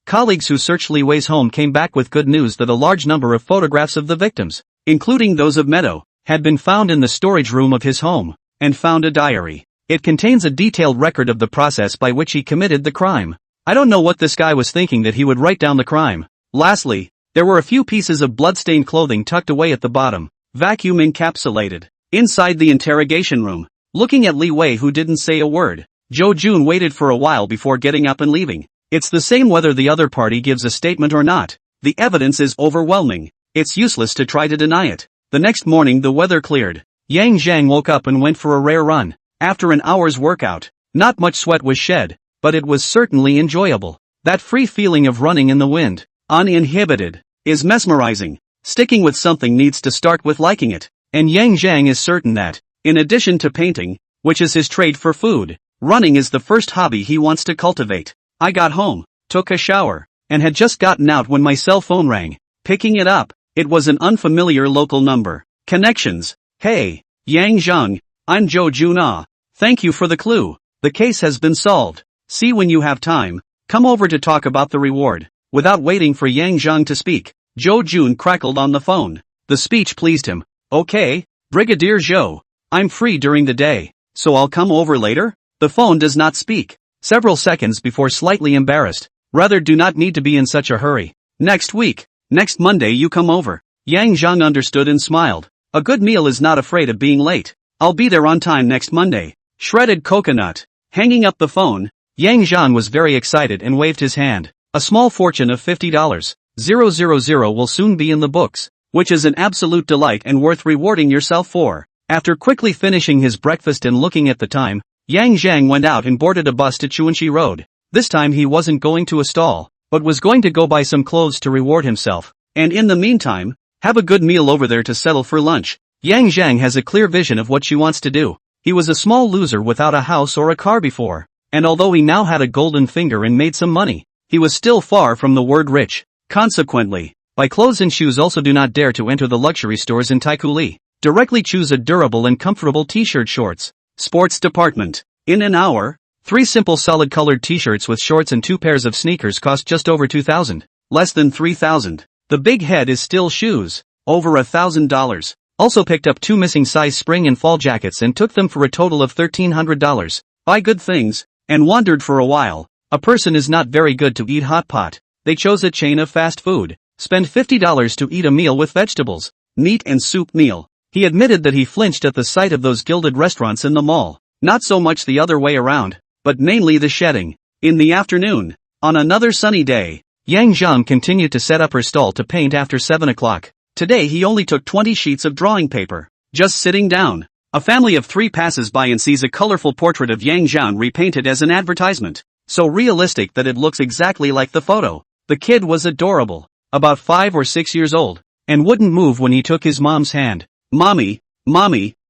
colleagues who searched Li Wei's home came back with good news that a large number of photographs of the victims, including those of Meadow, had been found in the storage room of his home, and found a diary. It contains a detailed record of the process by which he committed the crime. I don't know what this guy was thinking that he would write down the crime. Lastly, there were a few pieces of blood-stained clothing tucked away at the bottom, vacuum encapsulated. Inside the interrogation room, looking at Li Wei who didn't say a word, Joe Jun waited for a while before getting up and leaving. It's the same whether the other party gives a statement or not. The evidence is overwhelming. It's useless to try to deny it. The next morning the weather cleared. Yang Zhang woke up and went for a rare run. After an hour's workout, not much sweat was shed, but it was certainly enjoyable. That free feeling of running in the wind, uninhibited, is mesmerizing. Sticking with something needs to start with liking it, and Yang Zhang is certain that, In addition to painting, which is his trade for food, running is the first hobby he wants to cultivate. I got home, took a shower, and had just gotten out when my cell phone rang. Picking it up, it was an unfamiliar local number. Connections. Hey, Yang Zheng, I'm Zhou Juna. Thank you for the clue. The case has been solved. See when you have time. Come over to talk about the reward. Without waiting for Yang Zheng to speak, Zhou Jun crackled on the phone. The speech pleased him. Okay, Brigadier Zhou. I'm free during the day, so I'll come over later? The phone does not speak. Several seconds before slightly embarrassed. Rather do not need to be in such a hurry. Next week. Next Monday you come over. Yang Zheng understood and smiled. A good meal is not afraid of being late. I'll be there on time next Monday. Shredded coconut. Hanging up the phone, Yang Zheng was very excited and waved his hand. A small fortune of $50,000 will soon be in the books, which is an absolute delight and worth rewarding yourself for. After quickly finishing his breakfast and looking at the time, Yang Zheng went out and boarded a bus to Chuanxi Road. This time he wasn't going to a stall, but was going to go buy some clothes to reward himself, and in the meantime, have a good meal over there to settle for lunch. Yang Zheng has a clear vision of what she wants to do. He was a small loser without a house or a car before, and although he now had a golden finger and made some money, he was still far from the word rich. Consequently, buy clothes and shoes. Also do not dare to enter the luxury stores in Taikuli. Directly choose a durable and comfortable t-shirt shorts. Sports department. In an hour, 3 simple solid colored t-shirts with shorts and 2 pairs of sneakers cost just over $2,000. Less than $3,000. The big head is still shoes. Over $1,000. Also picked up 2 missing size spring and fall jackets and took them for a total of $1,300. Buy good things, and wandered for a while. A person is not very good to eat hot pot. They chose a chain of fast food. Spend $50 to eat a meal with vegetables, meat and soup meal. He admitted that he flinched at the sight of those gilded restaurants in the mall. Not so much the other way around, but mainly the shedding. In the afternoon, on another sunny day, Yang Zheng continued to set up her stall to paint after 7 o'clock. Today he only took 20 sheets of drawing paper. Just sitting down. A family of 3 passes by and sees a colorful portrait of Yang Zheng repainted as an advertisement. So realistic that it looks exactly like the photo. The kid was adorable. About 5 or 6 years old. And wouldn't move when he took his mom's hand. Mommy,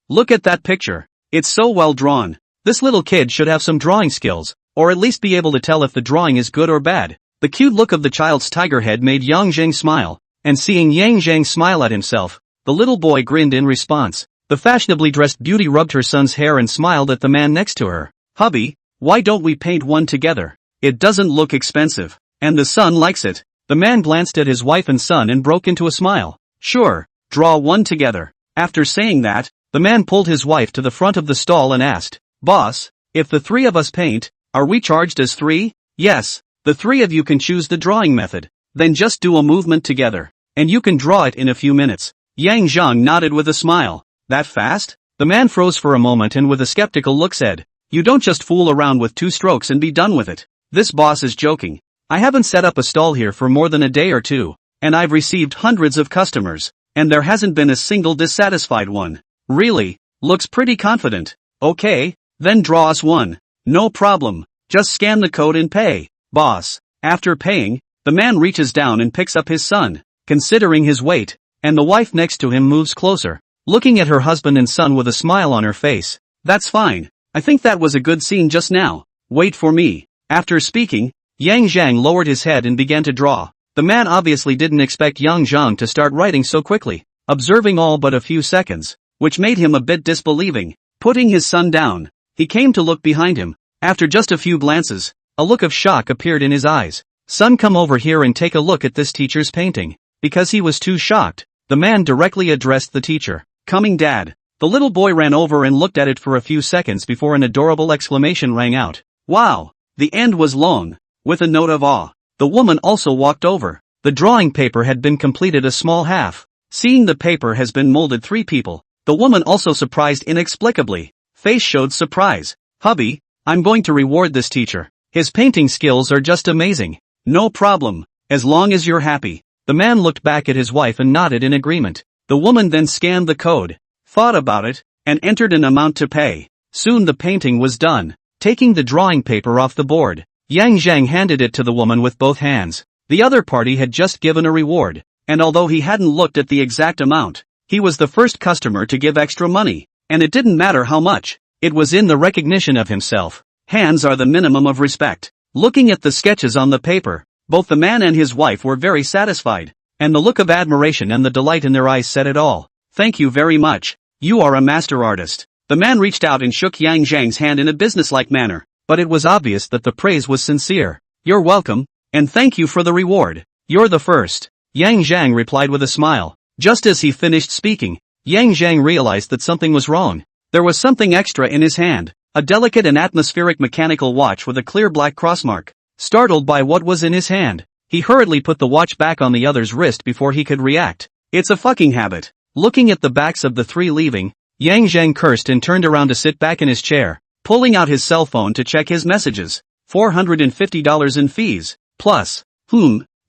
look at that picture. It's so well drawn. This little kid should have some drawing skills, or at least be able to tell if the drawing is good or bad. The cute look of the child's tiger head made Yang Zheng smile, and seeing Yang Zheng smile at himself, the little boy grinned in response. The fashionably dressed beauty rubbed her son's hair and smiled at the man next to her. Hubby, why don't we paint one together? It doesn't look expensive, and the son likes it. The man glanced at his wife and son and broke into a smile. Sure, draw one together. After saying that, the man pulled his wife to the front of the stall and asked, Boss, if the 3 of us paint, are we charged as 3? Yes, the 3 of you can choose the drawing method. Then just do a movement together, and you can draw it in a few minutes. Yang Zheng nodded with a smile. That fast? The man froze for a moment and with a skeptical look said, You don't just fool around with 2 strokes and be done with it. This boss is joking. I haven't set up a stall here for more than a day or 2, and I've received hundreds of customers. And there hasn't been a single dissatisfied one. Really? Looks pretty confident. Okay, then draw us one. No problem. Just scan the code and pay. Boss. After paying, the man reaches down and picks up his son, considering his weight, and the wife next to him moves closer, looking at her husband and son with a smile on her face. That's fine. I think that was a good scene just now. Wait for me. After speaking, Yang Zheng lowered his head and began to draw. The man obviously didn't expect Yang Zheng to start writing so quickly, observing all but a few seconds, which made him a bit disbelieving. Putting his son down, he came to look behind him. After just a few glances, a look of shock appeared in his eyes. Son, come over here and take a look at this teacher's painting. Because he was too shocked, the man directly addressed the teacher. Coming, Dad. The little boy ran over and looked at it for a few seconds before an adorable exclamation rang out. Wow! The end was long. With a note of awe, the woman also walked over. The drawing paper had been completed a small half. Seeing the paper has been molded 3 people, the woman also surprised inexplicably. Face showed surprise. Hubby, I'm going to reward this teacher. His painting skills are just amazing. No problem, as long as you're happy. The man looked back at his wife and nodded in agreement. The woman then scanned the code, thought about it, and entered an amount to pay. Soon the painting was done. Taking the drawing paper off the board, Yang Zheng handed it to the woman with both hands. The other party had just given a reward, and although he hadn't looked at the exact amount, he was the first customer to give extra money. and it didn't matter how much. It was in the recognition of himself. Hands are the minimum of respect. Looking at the sketches on the paper, both the man and his wife were very satisfied, and the look of admiration and the delight in their eyes said it all. Thank you very much. You are a master artist. The man reached out and shook Yang Zhang's hand in a businesslike manner, but it was obvious that the praise was sincere. You're welcome, and thank you for the reward. You're the first. Yang Zhang replied with a smile. Just as he finished speaking, Yang Zhang realized that something was wrong. There was something extra in his hand, a delicate and atmospheric mechanical watch with a clear black crossmark. Startled by what was in his hand, he hurriedly put the watch back on the other's wrist before he could react. It's a fucking habit. Looking at the backs of the three leaving, Yang Zhang cursed and turned around to sit back in his chair, pulling out his cell phone to check his messages. $450 in fees, plus.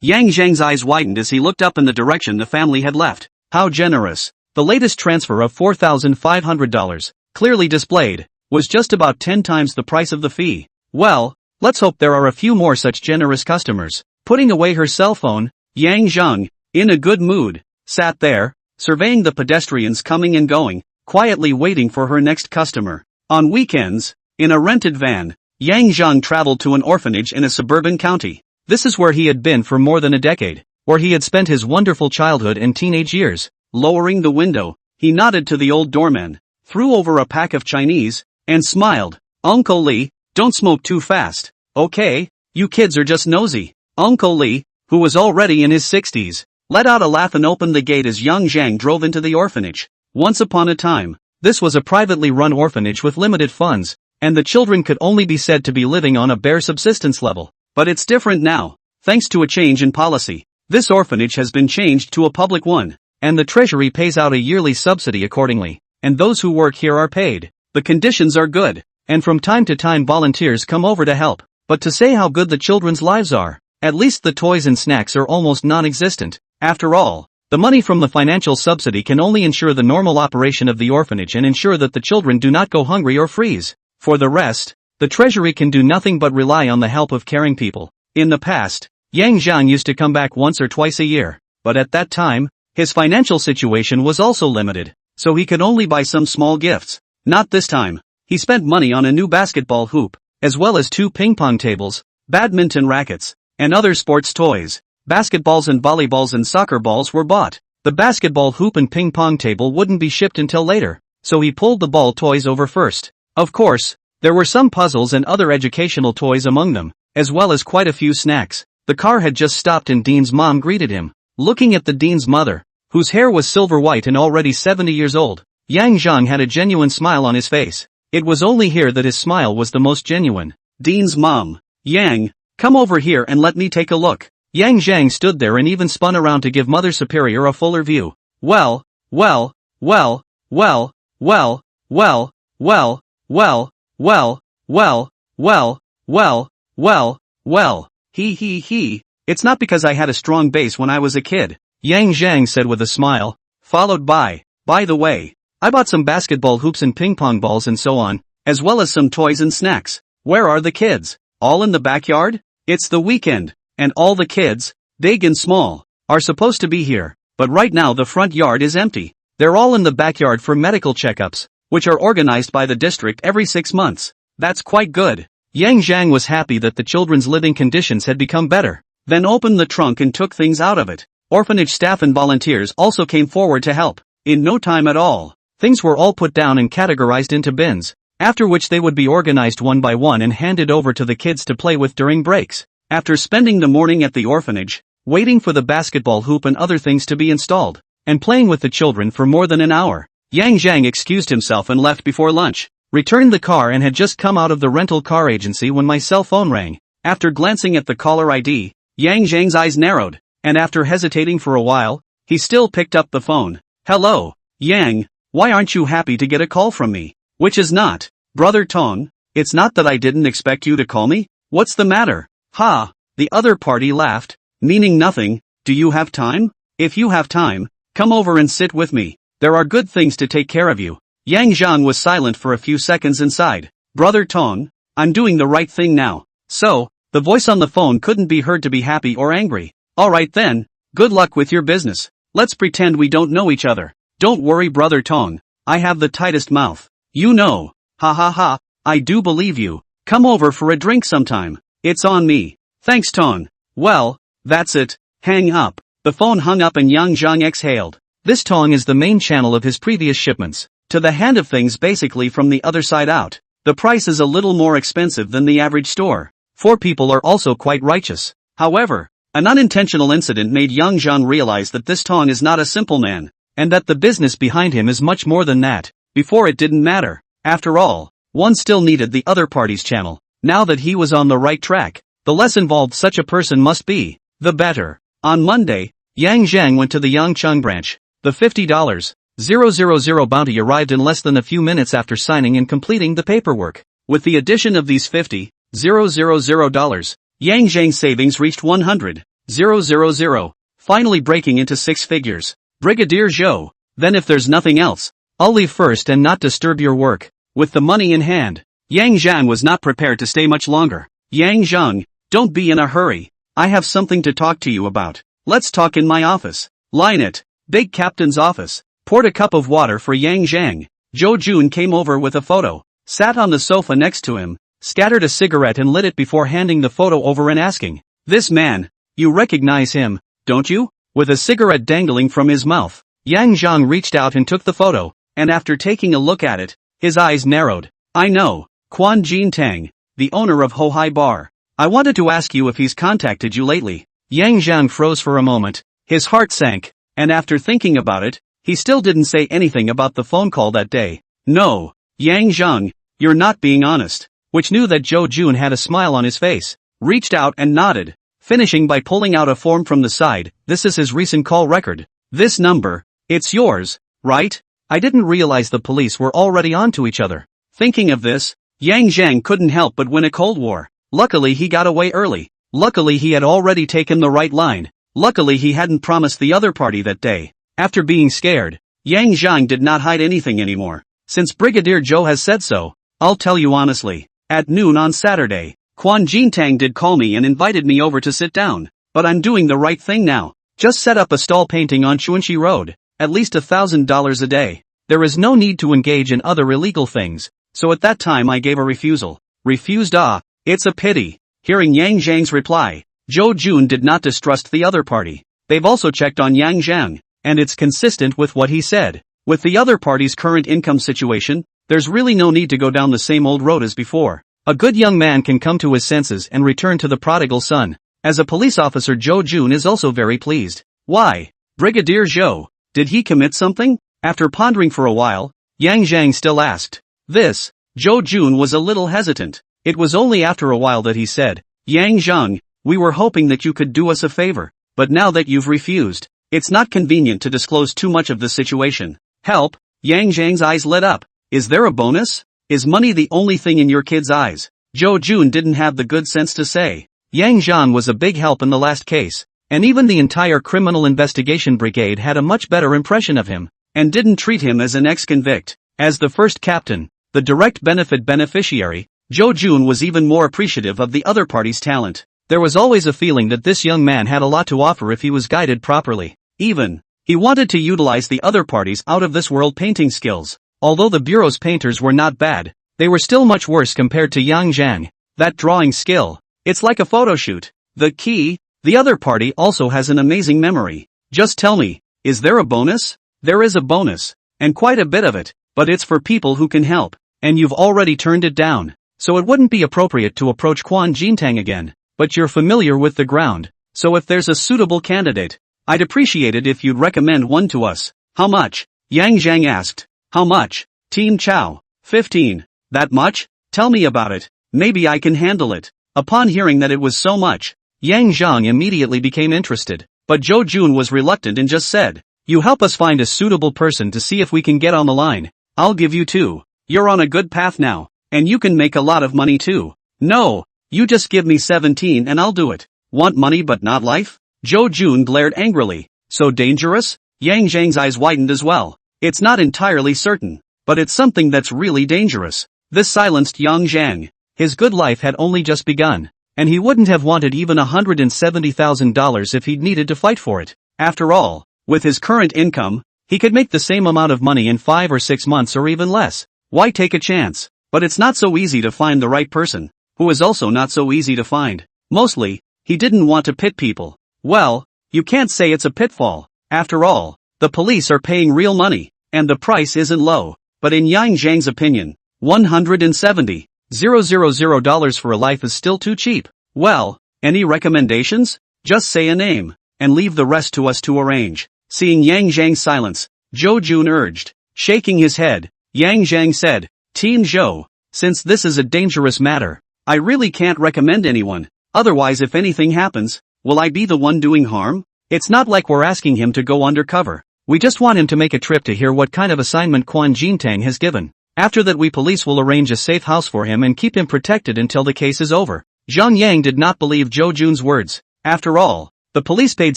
Yang Zhang's eyes widened as he looked up in the direction the family had left. How generous. The latest transfer of $4,500, clearly displayed, was just about 10 times the price of the fee. Well, let's hope there are a few more such generous customers. Putting away her cell phone, Yang Zhang, in a good mood, sat there, surveying the pedestrians coming and going, quietly waiting for her next customer. On weekends, in a rented van, Yang Zhang traveled to an orphanage in a suburban county. This is where he had been for more than a decade, where he had spent his wonderful childhood and teenage years. Lowering the window, he nodded to the old doorman, threw over a pack of Chinese, and smiled. Uncle Lee, don't smoke too fast, okay? You kids are just nosy. Uncle Lee, who was already in his 60s, let out a laugh and opened the gate as Yang Zhang drove into the orphanage. Once upon a time, this was a privately run orphanage with limited funds, and the children could only be said to be living on a bare subsistence level. But it's different now, thanks to a change in policy. This orphanage has been changed to a public one, and the treasury pays out a yearly subsidy accordingly, and those who work here are paid. The conditions are good, and from time to time volunteers come over to help. But to say how good the children's lives are, at least the toys and snacks are almost non-existent. After all, the money from the financial subsidy can only ensure the normal operation of the orphanage and ensure that the children do not go hungry or freeze. For the rest, the treasury can do nothing but rely on the help of caring people. In the past, Yang Zhang used to come back once or twice a year, but at that time, his financial situation was also limited, so he could only buy some small gifts. Not this time. He spent money on a new basketball hoop, as well as 2 ping pong tables, badminton rackets, and other sports toys. Basketballs and volleyballs and soccer balls were bought. The basketball hoop and ping pong table wouldn't be shipped until later, so he pulled the ball toys over first. Of course, there were some puzzles and other educational toys among them, as well as quite a few snacks. The car had just stopped and Dean's mom greeted him. Looking at the Dean's mother, whose hair was silver white and already 70 years old, Yang Zhang had a genuine smile on his face. It was only here that his smile was the most genuine. Dean's mom. Yang, come over here and let me take a look. Yang Zhang stood there and even spun around to give Mother Superior a fuller view. Well, well, well, well, well, well, well, well, well, well, well, well, well, well, he. It's not because I had a strong base when I was a kid, Yang Zhang said with a smile, followed by the way, I bought some basketball hoops and ping pong balls and so on, as well as some toys and snacks. Where are the kids? All in the backyard? It's the weekend, and all the kids, big and small, are supposed to be here, but right now the front yard is empty. They're all in the backyard for medical checkups, which are organized by the district every 6 months. That's quite good. Yang Zhang was happy that the children's living conditions had become better, then opened the trunk and took things out of it. Orphanage staff and volunteers also came forward to help. In no time at all, things were all put down and categorized into bins, after which they would be organized one by one and handed over to the kids to play with during breaks. After spending the morning at the orphanage, waiting for the basketball hoop and other things to be installed, and playing with the children for more than an hour, Yang Zhang excused himself and left before lunch, returned the car and had just come out of the rental car agency when my cell phone rang. After glancing at the caller ID, Yang Zhang's eyes narrowed, and after hesitating for a while, he still picked up the phone. Hello, Yang, why aren't you happy to get a call from me? Which is not, Brother Tong, it's not that I didn't expect you to call me. What's the matter? Ha, the other party laughed, meaning nothing. Do you have time? If you have time, come over and sit with me. There are good things to take care of you. Yang Zhang was silent for a few seconds and sighed. Brother Tong, I'm doing the right thing now. So, the voice on the phone couldn't be heard to be happy or angry. Alright then, good luck with your business. Let's pretend we don't know each other. Don't worry Brother Tong, I have the tightest mouth. You know. Ha ha ha, I do believe you. Come over for a drink sometime. It's on me. Thanks Ton. Well, that's it. Hang up. The phone hung up and Yang Zhang exhaled. This Tong is the main channel of his previous shipments. To the hand of things basically from the other side out. The price is a little more expensive than the average store. 4 people are also quite righteous. However, an unintentional incident made Yang Zhang realize that this Tong is not a simple man, and that the business behind him is much more than that. Before it didn't matter. After all, one still needed the other party's channel. Now that he was on the right track, the less involved such a person must be, the better. On Monday, Yang Zhang went to the Yangcheng branch. The $50,000 bounty arrived in less than a few minutes after signing and completing the paperwork. With the addition of these $50,000, Yang Zhang's savings reached $100,000, finally breaking into 6 figures. Brigadier Zhou, then if there's nothing else, I'll leave first and not disturb your work. With the money in hand, Yang Zhang was not prepared to stay much longer. Yang Zhang, don't be in a hurry. I have something to talk to you about. Let's talk in my office. Line it. Big Captain's office. Poured a cup of water for Yang Zhang. Zhou Jun came over with a photo, sat on the sofa next to him, scattered a cigarette and lit it before handing the photo over and asking, "This man, you recognize him, don't you?" With a cigarette dangling from his mouth, Yang Zhang reached out and took the photo, and after taking a look at it, his eyes narrowed. "I know, Quan Jintang, the owner of Hohai Bar. I wanted to ask you if he's contacted you lately." Yang Zhang froze for a moment, his heart sank, and after thinking about it, he still didn't say anything about the phone call that day. "No, Yang Zhang, you're not being honest." Which knew that Zhou Jun had a smile on his face, reached out and nodded, finishing by pulling out a form from the side. "This is his recent call record. This number, it's yours, right? I didn't realize the police were already onto each other." Thinking of this, Yang Zhang couldn't help but win a Cold War. Luckily he got away early. Luckily he had already taken the right line. Luckily he hadn't promised the other party that day. After being scared, Yang Zhang did not hide anything anymore. "Since Brigadier Zhou has said so, I'll tell you honestly. At noon on Saturday, Quan Jintang did call me and invited me over to sit down. But I'm doing the right thing now. Just set up a stall painting on Chuanxi Road. At least $1,000 a day. There is no need to engage in other illegal things." So at that time I gave a refusal. "Refused? Ah, it's a pity." Hearing Yang Zhang's reply, Zhou Jun did not distrust the other party. They've also checked on Yang Zhang, and it's consistent with what he said. With the other party's current income situation, there's really no need to go down the same old road as before. A good young man can come to his senses and return to the prodigal son. As a police officer, Zhou Jun is also very pleased. "Why, Brigadier Zhou, did he commit something?" After pondering for a while, Yang Zhang still asked. This, Zhou Jun was a little hesitant. It was only after a while that he said, "Yang Zhang, we were hoping that you could do us a favor, but now that you've refused, it's not convenient to disclose too much of the situation." "Help?" Yang Zhang's eyes lit up. "Is there a bonus? Is money the only thing in your kid's eyes?" Zhou Jun didn't have the good sense to say. Yang Zhang was a big help in the last case, and even the entire criminal investigation brigade had a much better impression of him, and didn't treat him as an ex-convict. As the first captain, the direct benefit beneficiary, Zhou Jun was even more appreciative of the other party's talent. There was always a feeling that this young man had a lot to offer if he was guided properly. Even, he wanted to utilize the other party's out-of-this-world painting skills. Although the bureau's painters were not bad, they were still much worse compared to Yang Zhang. That drawing skill, it's like a photo shoot. The key, the other party also has an amazing memory. "Just tell me, is there a bonus?" "There is a bonus, and quite a bit of it, but it's for people who can help, and you've already turned it down. So it wouldn't be appropriate to approach Quan Jintang again, but you're familiar with the ground, so if there's a suitable candidate, I'd appreciate it if you'd recommend one to us." "How much?" Yang Zhang asked. "How much?" Team Chow. 15. "That much? Tell me about it. Maybe I can handle it." Upon hearing that it was so much, Yang Zhang immediately became interested, but Zhou Jun was reluctant and just said, "You help us find a suitable person to see if we can get on the line. I'll give you 2. You're on a good path now, and you can make a lot of money too." "No, you just give me 17 and I'll do it." "Want money but not life?" Zhou Jun glared angrily. "So dangerous?" Yang Zhang's eyes widened as well. "It's not entirely certain, but it's something that's really dangerous." This silenced Yang Zhang. His good life had only just begun, and he wouldn't have wanted even $170,000 if he'd needed to fight for it. After all, with his current income, He could make the same amount of money in 5 or 6 months or even less. Why take a chance? But it's not so easy to find the right person, who is also not so easy to find. Mostly, he didn't want to pit people. Well, you can't say it's a pitfall. After all, the police are paying real money, and the price isn't low. But in Yang Zhang's opinion, $170,000 for a life is still too cheap. Well, any recommendations? Just say a name, and leave the rest to us to arrange. Seeing Yang Zhang's silence, Zhou Jun urged. Shaking his head, Yang Zhang said, Team Zhou, since this is a dangerous matter, I really can't recommend anyone. Otherwise, if anything happens, will I be the one doing harm? It's not like we're asking him to go undercover. We just want him to make a trip to hear what kind of assignment Quan Jintang has given. After that, we police will arrange a safe house for him and keep him protected until the case is over. Zhang Yang did not believe Zhou Jun's words. After all, the police paid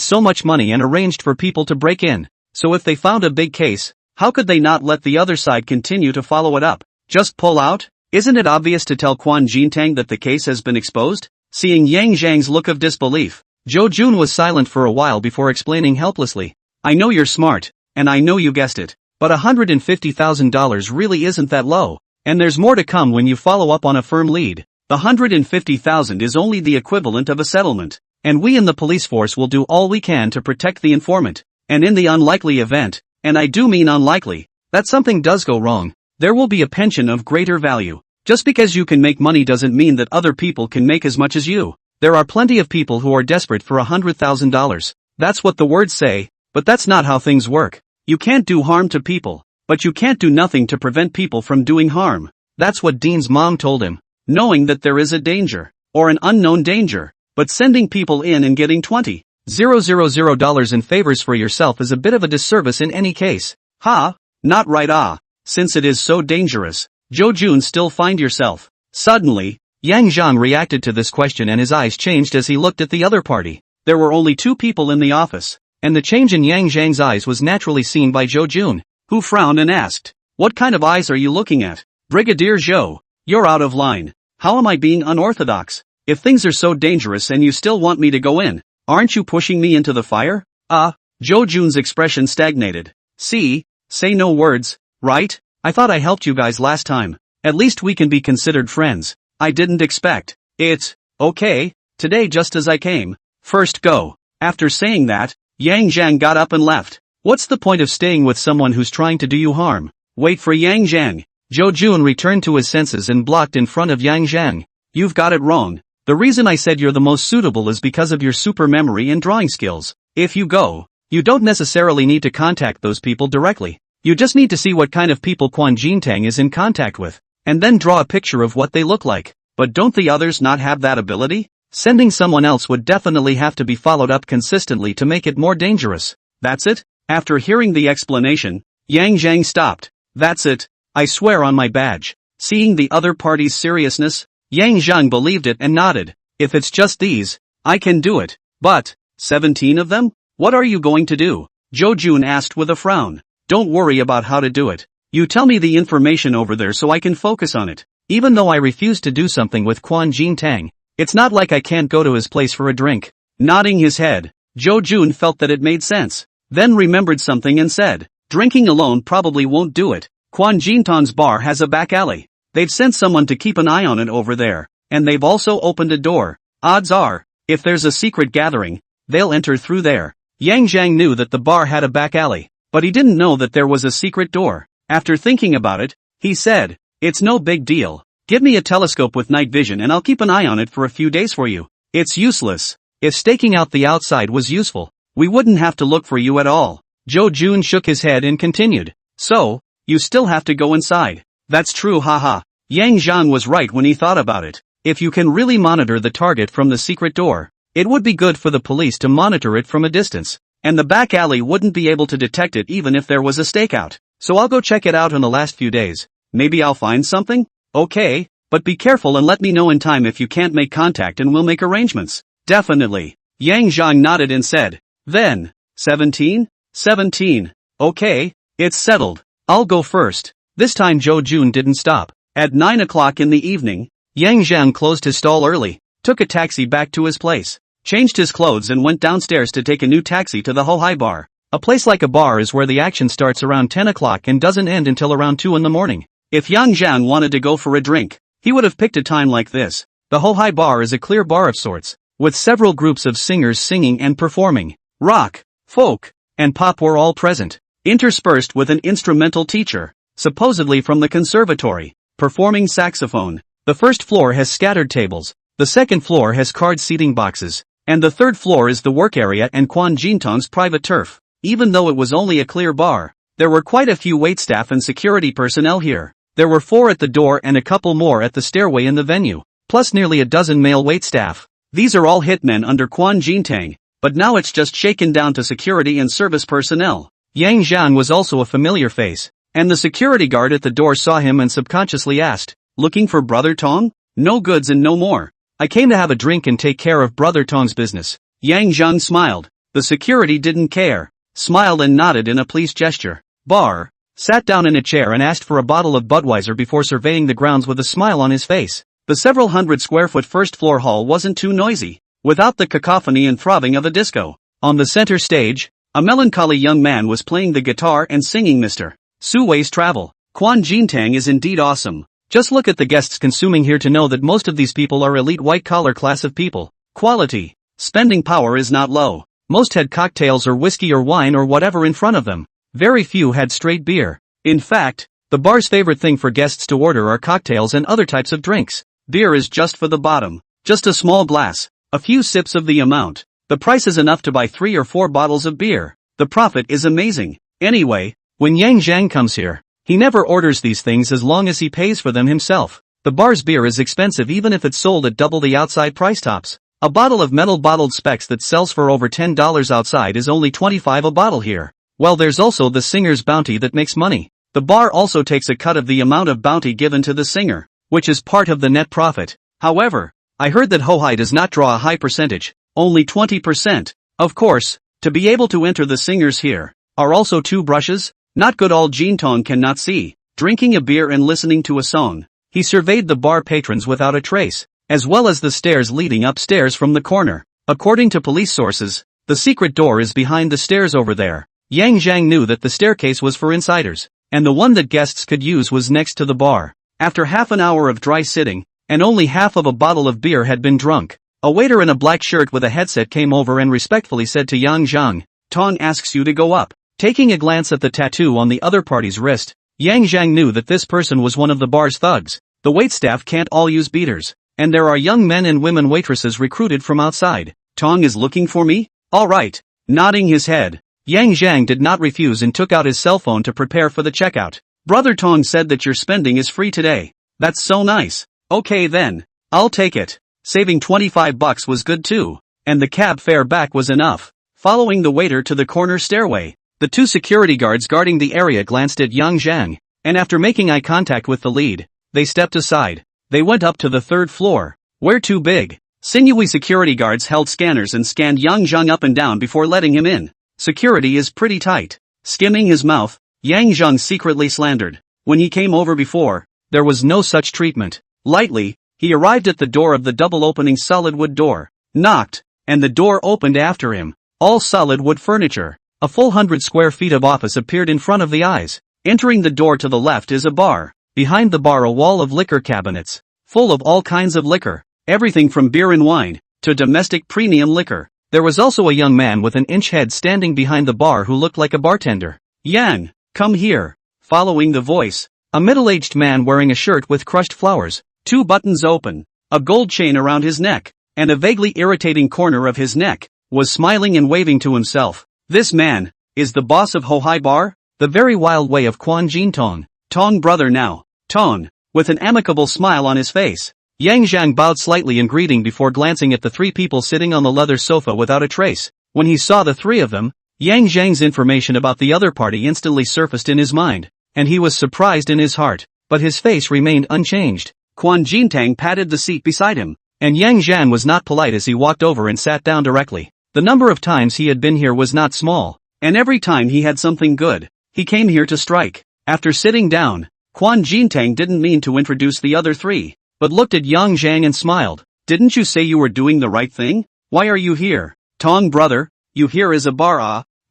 so much money and arranged for people to break in. So if they found a big case, how could they not let the other side continue to follow it up? Just pull out? Isn't it obvious to tell Quan Jintang that the case has been exposed? Seeing Yang Zhang's look of disbelief, Zhou Jun was silent for a while before explaining helplessly. I know you're smart, and I know you guessed it, but $150,000 really isn't that low, and there's more to come when you follow up on a firm lead. The $150,000 is only the equivalent of a settlement, and we in the police force will do all we can to protect the informant, and in the unlikely event, and I do mean unlikely, that something does go wrong, there will be a pension of greater value. Just because you can make money doesn't mean that other people can make as much as you. There are plenty of people who are desperate for $100,000. That's what the words say, but that's not how things work. You can't do harm to people, but you can't do nothing to prevent people from doing harm. That's what Dean's mom told him. Knowing that there is a danger, or an unknown danger, but sending people in and getting $20,000 in favors for yourself is a bit of a disservice in any case. Ha! Not right since it is so dangerous. Zhou Jun still find yourself. Suddenly, Yang Zhang reacted to this question and his eyes changed as he looked at the other party. There were only 2 people in the office, and the change in Yang Zhang's eyes was naturally seen by Zhou Jun, who frowned and asked, What kind of eyes are you looking at? Brigadier Zhou, you're out of line. How am I being unorthodox? If things are so dangerous and you still want me to go in, aren't you pushing me into the fire? Zhou Jun's expression stagnated. See, say no words, right? I thought I helped you guys last time. At least we can be considered friends. I didn't expect it. Okay, today just as I came. First go. After saying that, Yang Zhang got up and left. What's the point of staying with someone who's trying to do you harm? Wait for Yang Zhang. Zhou Jun returned to his senses and blocked in front of Yang Zhang. You've got it wrong. The reason I said you're the most suitable is because of your super memory and drawing skills. If you go, you don't necessarily need to contact those people directly. You just need to see what kind of people Quan Jintang is in contact with, and then draw a picture of what they look like. But don't the others not have that ability? Sending someone else would definitely have to be followed up consistently to make it more dangerous. That's it? After hearing the explanation, Yang Zhang stopped. That's it. I swear on my badge. Seeing the other party's seriousness, Yang Zhang believed it and nodded. If it's just these, I can do it. But, 17 of them? What are you going to do? Zhou Jun asked with a frown. Don't worry about how to do it. You tell me the information over there so I can focus on it. Even though I refuse to do something with Quan Jintang, it's not like I can't go to his place for a drink. Nodding his head, Zhou Jun felt that it made sense. Then remembered something and said, drinking alone probably won't do it. Quan Jintang's bar has a back alley. They've sent someone to keep an eye on it over there, and they've also opened a door. Odds are, if there's a secret gathering, they'll enter through there. Yang Zhang knew that the bar had a back alley, but he didn't know that there was a secret door. After thinking about it, he said, it's no big deal. Give me a telescope with night vision and I'll keep an eye on it for a few days for you. It's useless. If staking out the outside was useful, we wouldn't have to look for you at all. Zhou Jun shook his head and continued. So, you still have to go inside. That's true, haha. Yang Zhang was right when he thought about it. If you can really monitor the target from the secret door, it would be good for the police to monitor it from a distance. And the back alley wouldn't be able to detect it even if there was a stakeout. So I'll go check it out in the last few days. Maybe I'll find something? Okay, but be careful and let me know in time if you can't make contact and we'll make arrangements. Definitely. Yang Zhang nodded and said. Then, 17? 17. Okay, it's settled. I'll go first. This time Zhou Jun didn't stop. At 9 o'clock in the evening, Yang Zhang closed his stall early, took a taxi back to his place, changed his clothes and went downstairs to take a new taxi to the Hohai bar. A place like a bar is where the action starts around 10 o'clock and doesn't end until around 2 in the morning. If Yang Zhang wanted to go for a drink, he would have picked a time like this. The Hohai bar is a clear bar of sorts, with several groups of singers singing and performing. Rock, folk, and pop were all present, interspersed with an instrumental teacher, supposedly from the conservatory, performing saxophone. The first floor has scattered tables, the second floor has card seating boxes, and the third floor is the work area and Quan Jintong's private turf. Even though it was only a clear bar, there were quite a few waitstaff and security personnel here. There were 4 at the door and a couple more at the stairway in the venue, plus nearly a dozen male waitstaff. These are all hitmen under Quan Jintang, but now it's just shaken down to security and service personnel. Yang Zhang was also a familiar face, and the security guard at the door saw him and subconsciously asked, "Looking for Brother Tong?" "No goods and no more. I came to have a drink and take care of Brother Tong's business." Yang Zhang smiled. The security didn't care, smiled and nodded in a pleased gesture. Bar, sat down in a chair and asked for a bottle of Budweiser before surveying the grounds with a smile on his face. The several hundred square foot first floor hall wasn't too noisy, without the cacophony and throbbing of a disco. On the center stage, a melancholy young man was playing the guitar and singing Mr. Su Wei's Travel. Quan Jintang is indeed awesome. Just look at the guests consuming here to know that most of these people are elite white-collar class of people. Quality, spending power is not low. Most had cocktails or whiskey or wine or whatever in front of them. Very few had straight beer. In fact, the bar's favorite thing for guests to order are cocktails and other types of drinks. Beer is just for the bottom. Just a small glass, a few sips of the amount. The price is enough to buy 3 or 4 bottles of beer. The profit is amazing. Anyway, when Yang Zhang comes here, he never orders these things as long as he pays for them himself. The bar's beer is expensive even if it's sold at double the outside price tops. A bottle of metal bottled specs that sells for over $10 outside is only $25 a bottle here. Well, there's also the singer's bounty that makes money. The bar also takes a cut of the amount of bounty given to the singer, which is part of the net profit. However, I heard that Hohai does not draw a high percentage, only 20%. Of course, to be able to enter the singers here, are also 2 brushes. Not good. All Jintong cannot see, drinking a beer and listening to a song. He surveyed the bar patrons without a trace, as well as the stairs leading upstairs from the corner. According to police sources, the secret door is behind the stairs over there. Yang Zhang knew that the staircase was for insiders, and the one that guests could use was next to the bar. After half an hour of dry sitting, and only half of a bottle of beer had been drunk, a waiter in a black shirt with a headset came over and respectfully said to Yang Zhang, "Tong asks you to go up." Taking a glance at the tattoo on the other party's wrist, Yang Zhang knew that this person was one of the bar's thugs. The waitstaff can't all use beaters, and there are young men and women waitresses recruited from outside. "Tong is looking for me? All right." Nodding his head, Yang Zhang did not refuse and took out his cell phone to prepare for the checkout. "Brother Tong said that your spending is free today." "That's so nice." "Okay then, I'll take it." Saving $25 was good too, and the cab fare back was enough. Following the waiter to the corner stairway, the 2 security guards guarding the area glanced at Yang Zhang, and after making eye contact with the lead, they stepped aside. They went up to the 3rd floor, where 2 big, sinewy security guards held scanners and scanned Yang Zhang up and down before letting him in. Security is pretty tight. Skimming his mouth, Yang Zhang secretly slandered. When he came over before, there was no such treatment. Lightly, he arrived at the door of the double-opening solid wood door, knocked, and the door opened after him. All solid wood furniture. A full 100 square feet of office appeared in front of the eyes. Entering the door to the left is a bar. Behind the bar a wall of liquor cabinets, full of all kinds of liquor, everything from beer and wine, to domestic premium liquor. There was also a young man with an inch head standing behind the bar who looked like a bartender. "Yang, come here." Following the voice, a middle-aged man wearing a shirt with crushed flowers, 2 buttons open, a gold chain around his neck, and a vaguely irritating corner of his neck, was smiling and waving to himself. This man is the boss of Hohai Bar, the very wild way of Quan Jintong. "Tong brother now, Tong," with an amicable smile on his face. Yang Zhang bowed slightly in greeting before glancing at the 3 people sitting on the leather sofa without a trace. When he saw the 3 of them, Yang Zhang's information about the other party instantly surfaced in his mind, and he was surprised in his heart, but his face remained unchanged. Quan Jintang patted the seat beside him, and Yang Zhang was not polite as he walked over and sat down directly. The number of times he had been here was not small, and every time he had something good, he came here to strike. After sitting down, Quan Jintang didn't mean to introduce the other 3, but looked at Yang Zhang and smiled. "Didn't you say you were doing the right thing? Why are you here?" "Tong brother, you here is a bar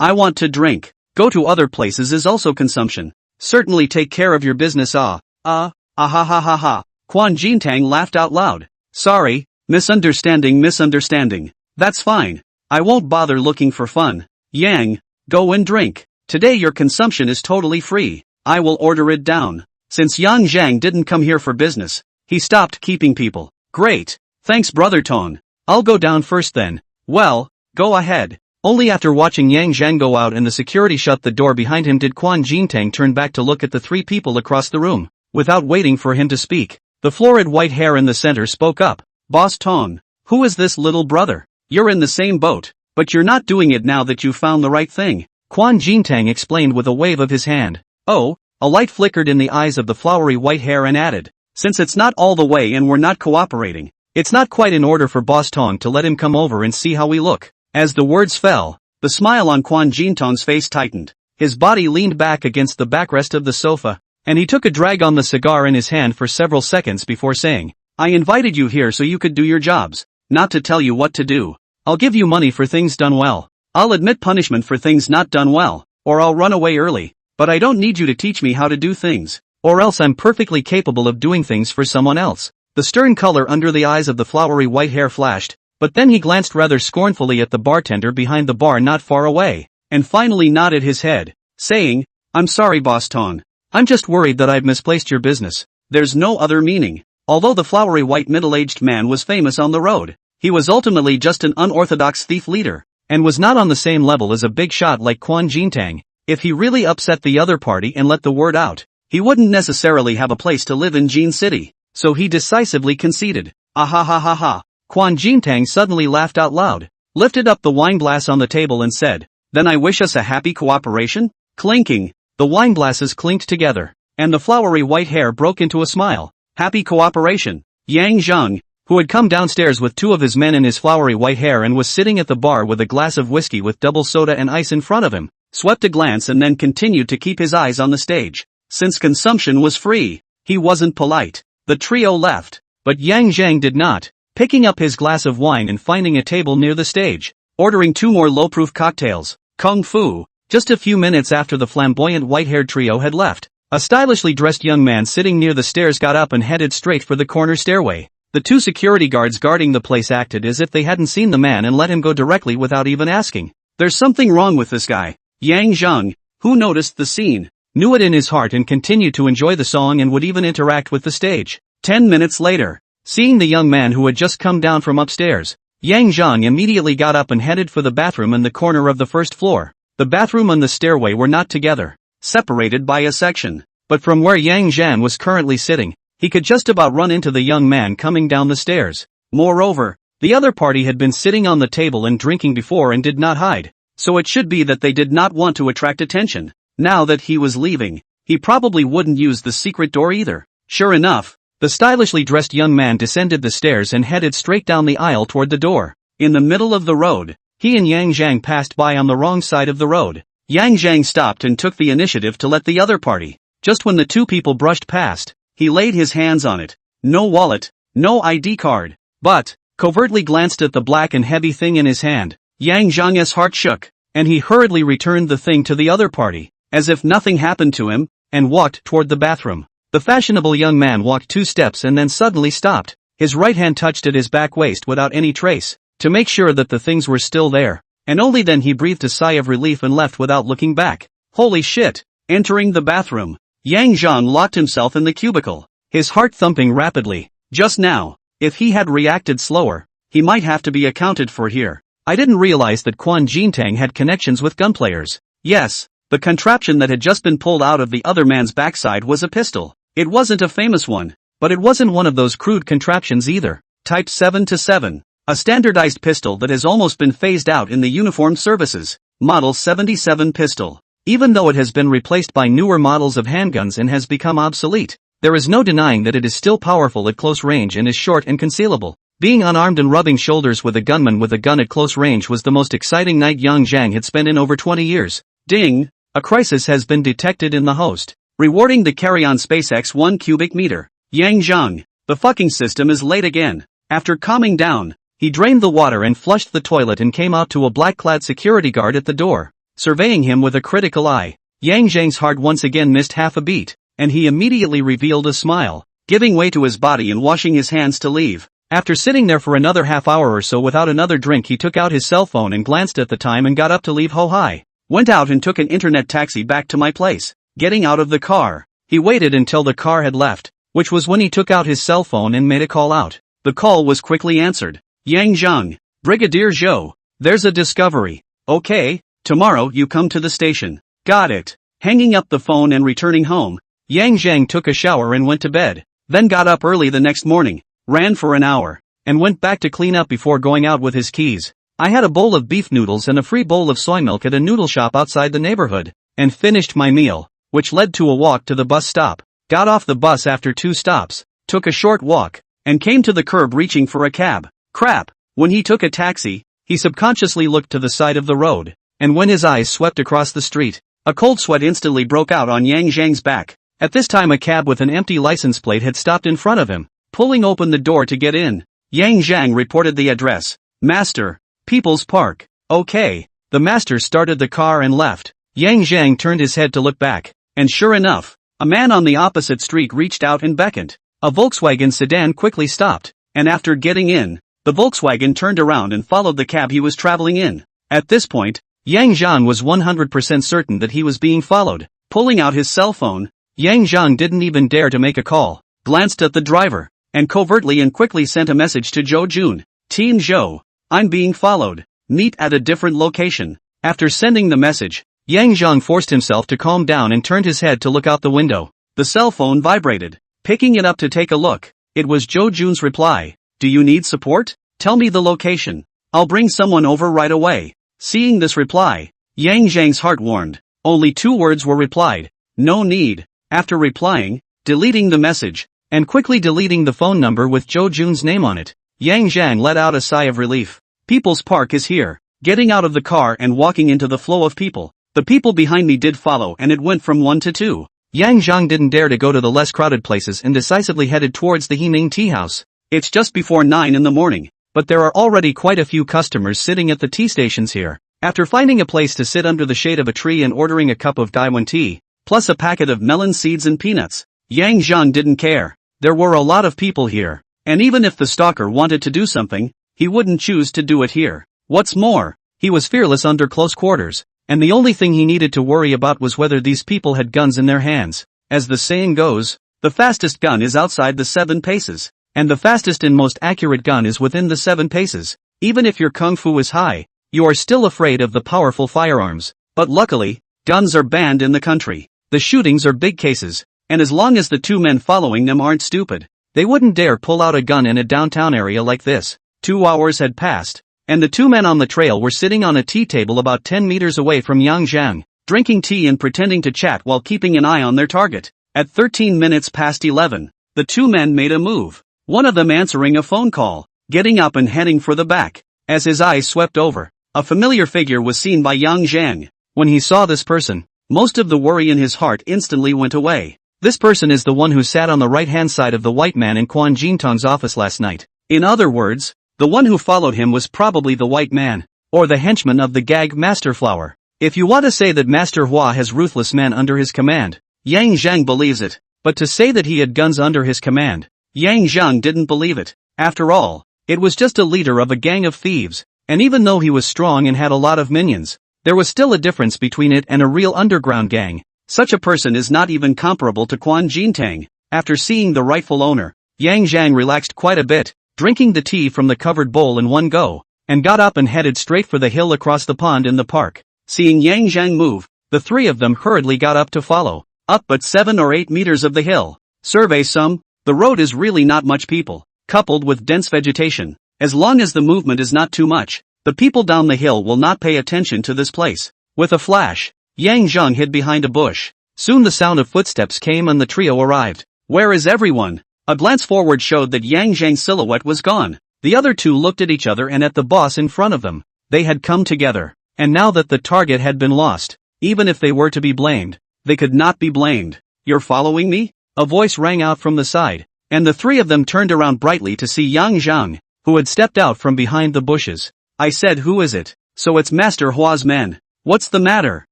I want to drink. Go to other places is also consumption. Certainly take care of your business. Ha ha ha ha. Quan Jintang laughed out loud. Sorry, misunderstanding. That's fine. I won't bother looking for fun. Yang, go and drink. Today your consumption is totally free. I will order it down. Since Yang Zhang didn't come here for business, he stopped keeping people. Great. Thanks brother Tong. I'll go down first then. Well, go ahead. Only after watching Yang Zhang go out and the security shut the door behind him did Quan Jintang turn back to look at the three people across the room. Without waiting for him to speak, the florid white hair in the center spoke up. Boss Tong, who is this little brother? You're in the same boat, but you're not doing it now that you found the right thing. Quan Jintang explained with a wave of his hand. Oh, a light flickered in the eyes of the flowery white hair and added, since it's not all the way and we're not cooperating, it's not quite in order for Boss Tong to let him come over and see how we look. As the words fell, the smile on Quan Jintang's face tightened. His body leaned back against the backrest of the sofa, and he took a drag on the cigar in his hand for several seconds before saying, I invited you here so you could do your jobs, not to tell you what to do. I'll give you money for things done well. I'll admit punishment for things not done well, or I'll run away early, but I don't need you to teach me how to do things, or else I'm perfectly capable of doing things for someone else. The stern color under the eyes of the flowery white hair flashed, but then he glanced rather scornfully at the bartender behind the bar not far away, and finally nodded his head, saying, I'm sorry Boss Tong. I'm just worried that I've misplaced your business. There's no other meaning. Although the flowery white middle-aged man was famous on the road, he was ultimately just an unorthodox thief leader, and was not on the same level as a big shot like Quan Jintang. If he really upset the other party and let the word out, he wouldn't necessarily have a place to live in Jin City, so he decisively conceded. Ah ha ha ha ha. Quan Jintang suddenly laughed out loud, lifted up the wine glass on the table and said, Then I wish us a happy cooperation? Clinking, the wine glasses clinked together, and the flowery white hair broke into a smile. Happy cooperation. Yang Zhang, who had come downstairs with two of his men in his flowery white hair and was sitting at the bar with a glass of whiskey with double soda and ice in front of him, swept a glance and then continued to keep his eyes on the stage. Since consumption was free, he wasn't polite. The trio left, but Yang Zhang did not, picking up his glass of wine and finding a table near the stage, ordering 2 more low-proof cocktails. Kung Fu. Just a few minutes after the flamboyant white-haired trio had left, a stylishly dressed young man sitting near the stairs got up and headed straight for the corner stairway. The 2 security guards guarding the place acted as if they hadn't seen the man and let him go directly without even asking. There's something wrong with this guy. Yang Zhang, who noticed the scene, knew it in his heart and continued to enjoy the song and would even interact with the stage. 10 minutes later, seeing the young man who had just come down from upstairs, Yang Zhang immediately got up and headed for the bathroom in the corner of the first floor. The bathroom and the stairway were not together, separated by a section, but from where Yang Zhang was currently sitting, he could just about run into the young man coming down the stairs. Moreover, the other party had been sitting on the table and drinking before and did not hide, so it should be that they did not want to attract attention. Now that he was leaving, he probably wouldn't use the secret door either. Sure enough, the stylishly dressed young man descended the stairs and headed straight down the aisle toward the door. In the middle of the road, he and Yang Zhang passed by on the wrong side of the road. Yang Zhang stopped and took the initiative to let the other party. Just when the 2 people brushed past, he laid his hands on it. No wallet, no ID card, but, covertly glanced at the black and heavy thing in his hand. Yang Zhang's heart shook, and he hurriedly returned the thing to the other party, as if nothing happened to him, and walked toward the bathroom. The fashionable young man walked 2 steps and then suddenly stopped. His right hand touched at his back waist without any trace, to make sure that the things were still there, and only then he breathed a sigh of relief and left without looking back. Holy shit! Entering the bathroom, Yang Zhang locked himself in the cubicle, his heart thumping rapidly. Just now, if he had reacted slower, he might have to be accounted for here. I didn't realize that Quan Jintang had connections with gunplayers. Yes, the contraption that had just been pulled out of the other man's backside was a pistol. It wasn't a famous one, but it wasn't one of those crude contraptions either. Type 7-7. A standardized pistol that has almost been phased out in the uniformed services. Model 77 pistol. Even though it has been replaced by newer models of handguns and has become obsolete, there is no denying that it is still powerful at close range and is short and concealable. Being unarmed and rubbing shoulders with a gunman with a gun at close range was the most exciting night Yang Zhang had spent in over 20 years. Ding! A crisis has been detected in the host. Rewarding the carry-on SpaceX 1 cubic meter. Yang Zhang, the fucking system is late again. After calming down, he drained the water and flushed the toilet and came out to a black-clad security guard at the door. surveying him with a critical eye. Yang Zhang's heart once again missed half a beat, and he immediately revealed a smile, giving way to his body and washing his hands to leave. After sitting there for another half hour or so without another drink, he took out his cell phone and glanced at the time and got up to leave. Ho-hi. Went out and took an internet taxi back to my place. Getting out of the car, he waited until the car had left, which was when he took out his cell phone and made a call out. The call was quickly answered. Yang Zhang. Brigadier Zhou. There's a discovery. Okay, tomorrow you come to the station. Got it. Hanging up the phone and returning home, Yang Zhang took a shower and went to bed, then got up early the next morning, ran for an hour, and went back to clean up before going out with his keys. I had a bowl of beef noodles and a free bowl of soy milk at a noodle shop outside the neighborhood, and finished my meal, which led to a walk to the bus stop. Got off the bus after 2 stops, took a short walk, and came to the curb reaching for a cab. Crap. When he took a taxi, he subconsciously looked to the side of the road, and when his eyes swept across the street, a cold sweat instantly broke out on Yang Zhang's back. At this time a cab with an empty license plate had stopped in front of him. Pulling open the door to get in, Yang Zhang reported the address. Master, People's Park. Okay. The master started the car and left. Yang Zhang turned his head to look back, and sure enough, a man on the opposite street reached out and beckoned. A Volkswagen sedan quickly stopped, and after getting in, the Volkswagen turned around and followed the cab he was traveling in. At this point, Yang Zhang was 100% certain that he was being followed. Pulling out his cell phone, Yang Zhang didn't even dare to make a call, glanced at the driver, and covertly and quickly sent a message to Zhou Jun. Team Zhou, I'm being followed. Meet at a different location. After sending the message, Yang Zhang forced himself to calm down and turned his head to look out the window. The cell phone vibrated. Picking it up to take a look, it was Zhou Jun's reply. Do you need support? Tell me the location. I'll bring someone over right away. Seeing this reply, Yang Zhang's heart warmed. Only 2 words were replied. No need. After replying, deleting the message, and quickly deleting the phone number with Zhou Jun's name on it, Yang Zhang let out a sigh of relief. People's Park is here. Getting out of the car and walking into the flow of people, the people behind me did follow and it went from 1 to 2. Yang Zhang didn't dare to go to the less crowded places and decisively headed towards the Himing tea house. It's just before 9 in the morning, but there are already quite a few customers sitting at the tea stations here. After finding a place to sit under the shade of a tree and ordering a cup of Daiwan tea, plus a packet of melon seeds and peanuts, Yang Zhang didn't care. There were a lot of people here, and even if the stalker wanted to do something, he wouldn't choose to do it here. What's more, he was fearless under close quarters, and the only thing he needed to worry about was whether these people had guns in their hands. As the saying goes, the fastest gun is outside the 7 paces, and the fastest and most accurate gun is within the 7 paces. Even if your kung fu is high, you are still afraid of the powerful firearms. But luckily, guns are banned in the country. The shootings are big cases, and as long as the 2 men following them aren't stupid, they wouldn't dare pull out a gun in a downtown area like this. 2 hours had passed, and the 2 men on the trail were sitting on a tea table about 10 meters away from Yang Zhang, drinking tea and pretending to chat while keeping an eye on their target. At 13 minutes past 11, the 2 men made a move, one of them answering a phone call, getting up and heading for the back. As his eyes swept over, a familiar figure was seen by Yang Zhang. When he saw this person, most of the worry in his heart instantly went away. This person is the one who sat on the right-hand side of the white man in Quan Jintong's office last night. In other words, the one who followed him was probably the white man, or the henchman of the gag Master Flower. If you want to say that Master Hua has ruthless men under his command, Yang Zhang believes it, but to say that he had guns under his command, Yang Zhang didn't believe it. After all, it was just a leader of a gang of thieves, and even though he was strong and had a lot of minions, there was still a difference between it and a real underground gang. Such a person is not even comparable to Quan Jintang. After seeing the rightful owner, Yang Zhang relaxed quite a bit, drinking the tea from the covered bowl in one go, and got up and headed straight for the hill across the pond in the park. Seeing Yang Zhang move, the 3 of them hurriedly got up to follow. Up but 7 or 8 meters of the hill. Survey some, the road is really not much people, coupled with dense vegetation. As long as the movement is not too much, the people down the hill will not pay attention to this place. With a flash, Yang Zhang hid behind a bush. Soon the sound of footsteps came and the trio arrived. Where is everyone? A glance forward showed that Yang Zhang's silhouette was gone. The other 2 looked at each other and at the boss in front of them. They had come together, and now that the target had been lost, even if they were to be blamed, they could not be blamed. You're following me? A voice rang out from the side, and the 3 of them turned around brightly to see Yang Zhang, who had stepped out from behind the bushes. I said, who is it? So it's Master Hua's men. What's the matter?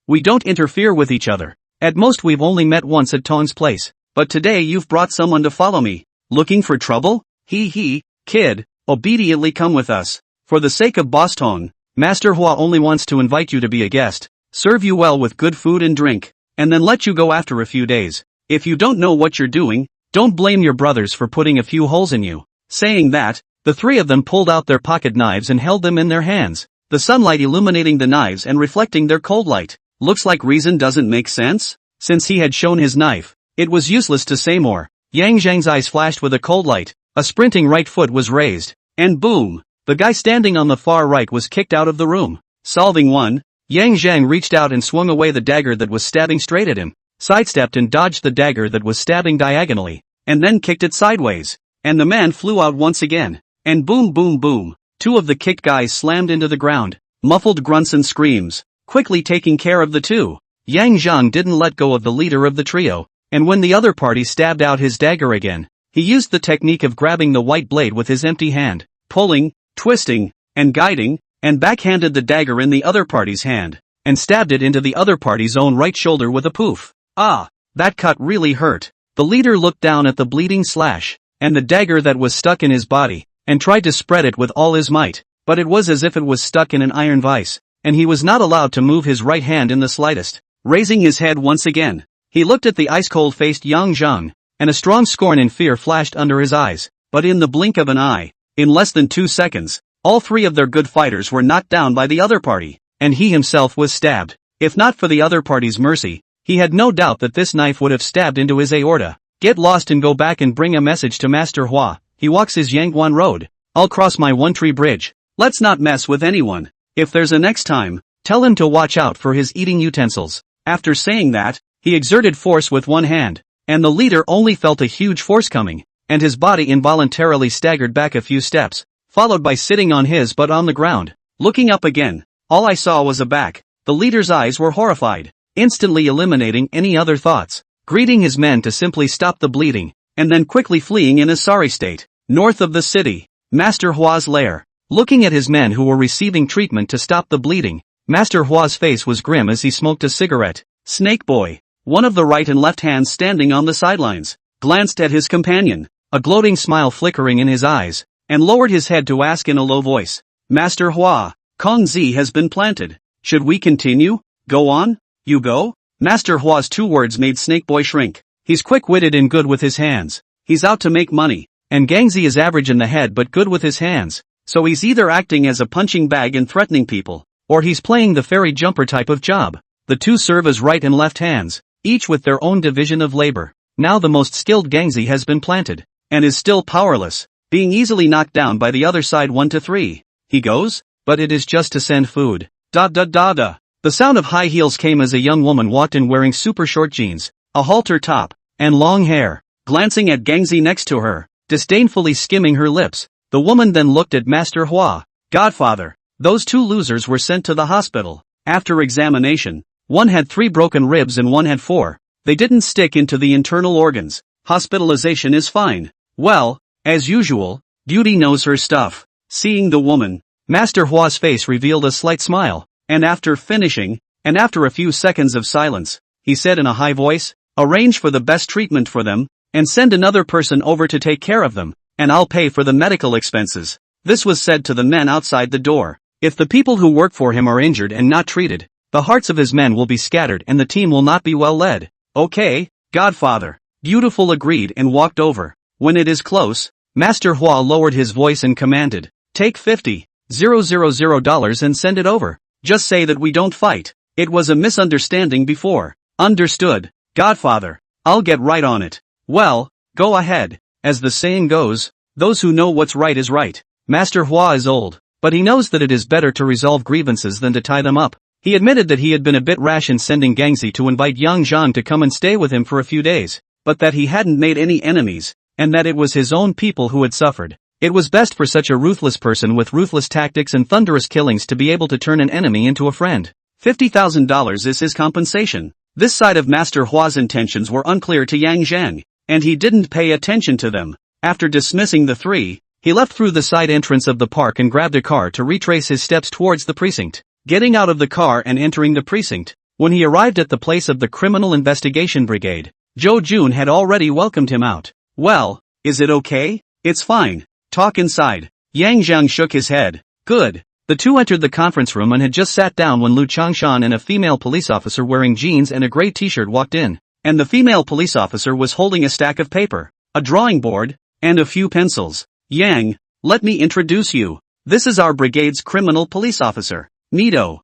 We don't interfere with each other. At most we've only met once at Tong's place, but today you've brought someone to follow me. Looking for trouble? Kid, obediently come with us. For the sake of Boss Tong, Master Hua only wants to invite you to be a guest, serve you well with good food and drink, and then let you go after a few days. If you don't know what you're doing, don't blame your brothers for putting a few holes in you. Saying that, the three of them pulled out their pocket knives and held them in their hands, the sunlight illuminating the knives and reflecting their cold light. Looks like reason doesn't make sense? Since he had shown his knife, it was useless to say more. Yang Zhang's eyes flashed with a cold light, a sprinting right foot was raised, and boom! The guy standing on the far right was kicked out of the room. Solving one, Yang Zhang reached out and swung away the dagger that was stabbing straight at him, sidestepped and dodged the dagger that was stabbing diagonally, and then kicked it sideways. And the man flew out once again, and boom boom boom, two of the kicked guys slammed into the ground, muffled grunts and screams, quickly taking care of the two. Yang Zhang didn't let go of the leader of the trio, and when the other party stabbed out his dagger again, he used the technique of grabbing the white blade with his empty hand, pulling, twisting, and guiding, and backhanded the dagger in the other party's hand, and stabbed it into the other party's own right shoulder with a poof. Ah, that cut really hurt. The leader looked down at the bleeding slash, and the dagger that was stuck in his body, and tried to spread it with all his might, but it was as if it was stuck in an iron vise, and he was not allowed to move his right hand in the slightest. Raising his head once again, he looked at the ice-cold-faced Yang Zhang, and a strong scorn and fear flashed under his eyes, but in the blink of an eye, in less than 2 seconds, all three of their good fighters were knocked down by the other party, and he himself was stabbed. If not for the other party's mercy, he had no doubt that this knife would have stabbed into his aorta. Get lost and go back and bring a message to Master Hua. He walks his Yangguan road. I'll cross my one-tree bridge. Let's not mess with anyone. If there's a next time, tell him to watch out for his eating utensils. After saying that, he exerted force with one hand, and the leader only felt a huge force coming, and his body involuntarily staggered back a few steps, followed by sitting on his butt on the ground. Looking up again, all I saw was a back. The leader's eyes were horrified, instantly eliminating any other thoughts, greeting his men to simply stop the bleeding, and then quickly fleeing in a sorry state. North of the city, Master Hua's lair. Looking at his men who were receiving treatment to stop the bleeding, Master Hua's face was grim as he smoked a cigarette. Snake Boy, one of the right and left hands standing on the sidelines, glanced at his companion, a gloating smile flickering in his eyes, and lowered his head to ask in a low voice, Master Hua, Kong Zi has been planted. Should we continue? Go on? You go? Master Hua's 2 words made Snake Boy shrink. He's quick-witted and good with his hands. He's out to make money. And Gangzi is average in the head but good with his hands. So he's either acting as a punching bag and threatening people, or he's playing the fairy jumper type of job. The two serve as right and left hands, each with their own division of labor. Now the most skilled Gangzi has been planted, and is still powerless, being easily knocked down by the other side 1-3. He goes, but it is just to send food. Da. The sound of high heels came as a young woman walked in wearing super short jeans, a halter top, and long hair. Glancing at Gangzi next to her, disdainfully skimming her lips, the woman then looked at Master Hua. Godfather, those 2 losers were sent to the hospital. After examination, one had 3 broken ribs and one had 4. They didn't stick into the internal organs. Hospitalization is fine. Well, as usual, Beauty knows her stuff. Seeing the woman, Master Hua's face revealed a slight smile, and after finishing, and after a few seconds of silence, he said in a high voice, arrange for the best treatment for them, and send another person over to take care of them, and I'll pay for the medical expenses. This was said to the men outside the door. If the people who work for him are injured and not treated, the hearts of his men will be scattered and the team will not be well led. Okay, Godfather. Beautiful agreed and walked over. When it is close, Master Hua lowered his voice and commanded, take $50,000 and send it over. Just say that we don't fight. It was a misunderstanding before. Understood, Godfather. I'll get right on it. Well, go ahead. As the saying goes, those who know what's right is right. Master Hua is old, but he knows that it is better to resolve grievances than to tie them up. He admitted that he had been a bit rash in sending Gangzi to invite Yang Zhang to come and stay with him for a few days, but that he hadn't made any enemies, and that it was his own people who had suffered. It was best for such a ruthless person with ruthless tactics and thunderous killings to be able to turn an enemy into a friend. $50,000 is his compensation. This side of Master Hua's intentions were unclear to Yang Zhang, and he didn't pay attention to them. After dismissing the 3, he left through the side entrance of the park and grabbed a car to retrace his steps towards the precinct. getting out of the car and entering the precinct. When he arrived at the place of the Criminal Investigation Brigade, Jo Jun had already welcomed him out. Well, is it okay? It's fine. Talk inside. Yang Zhang shook his head. Good. The two entered the conference room and had just sat down when Lu Changshan and a female police officer wearing jeans and a gray t-shirt walked in, and the female police officer was holding a stack of paper, a drawing board, and a few pencils. Yang, let me introduce you. This is our brigade's criminal police officer, Mido.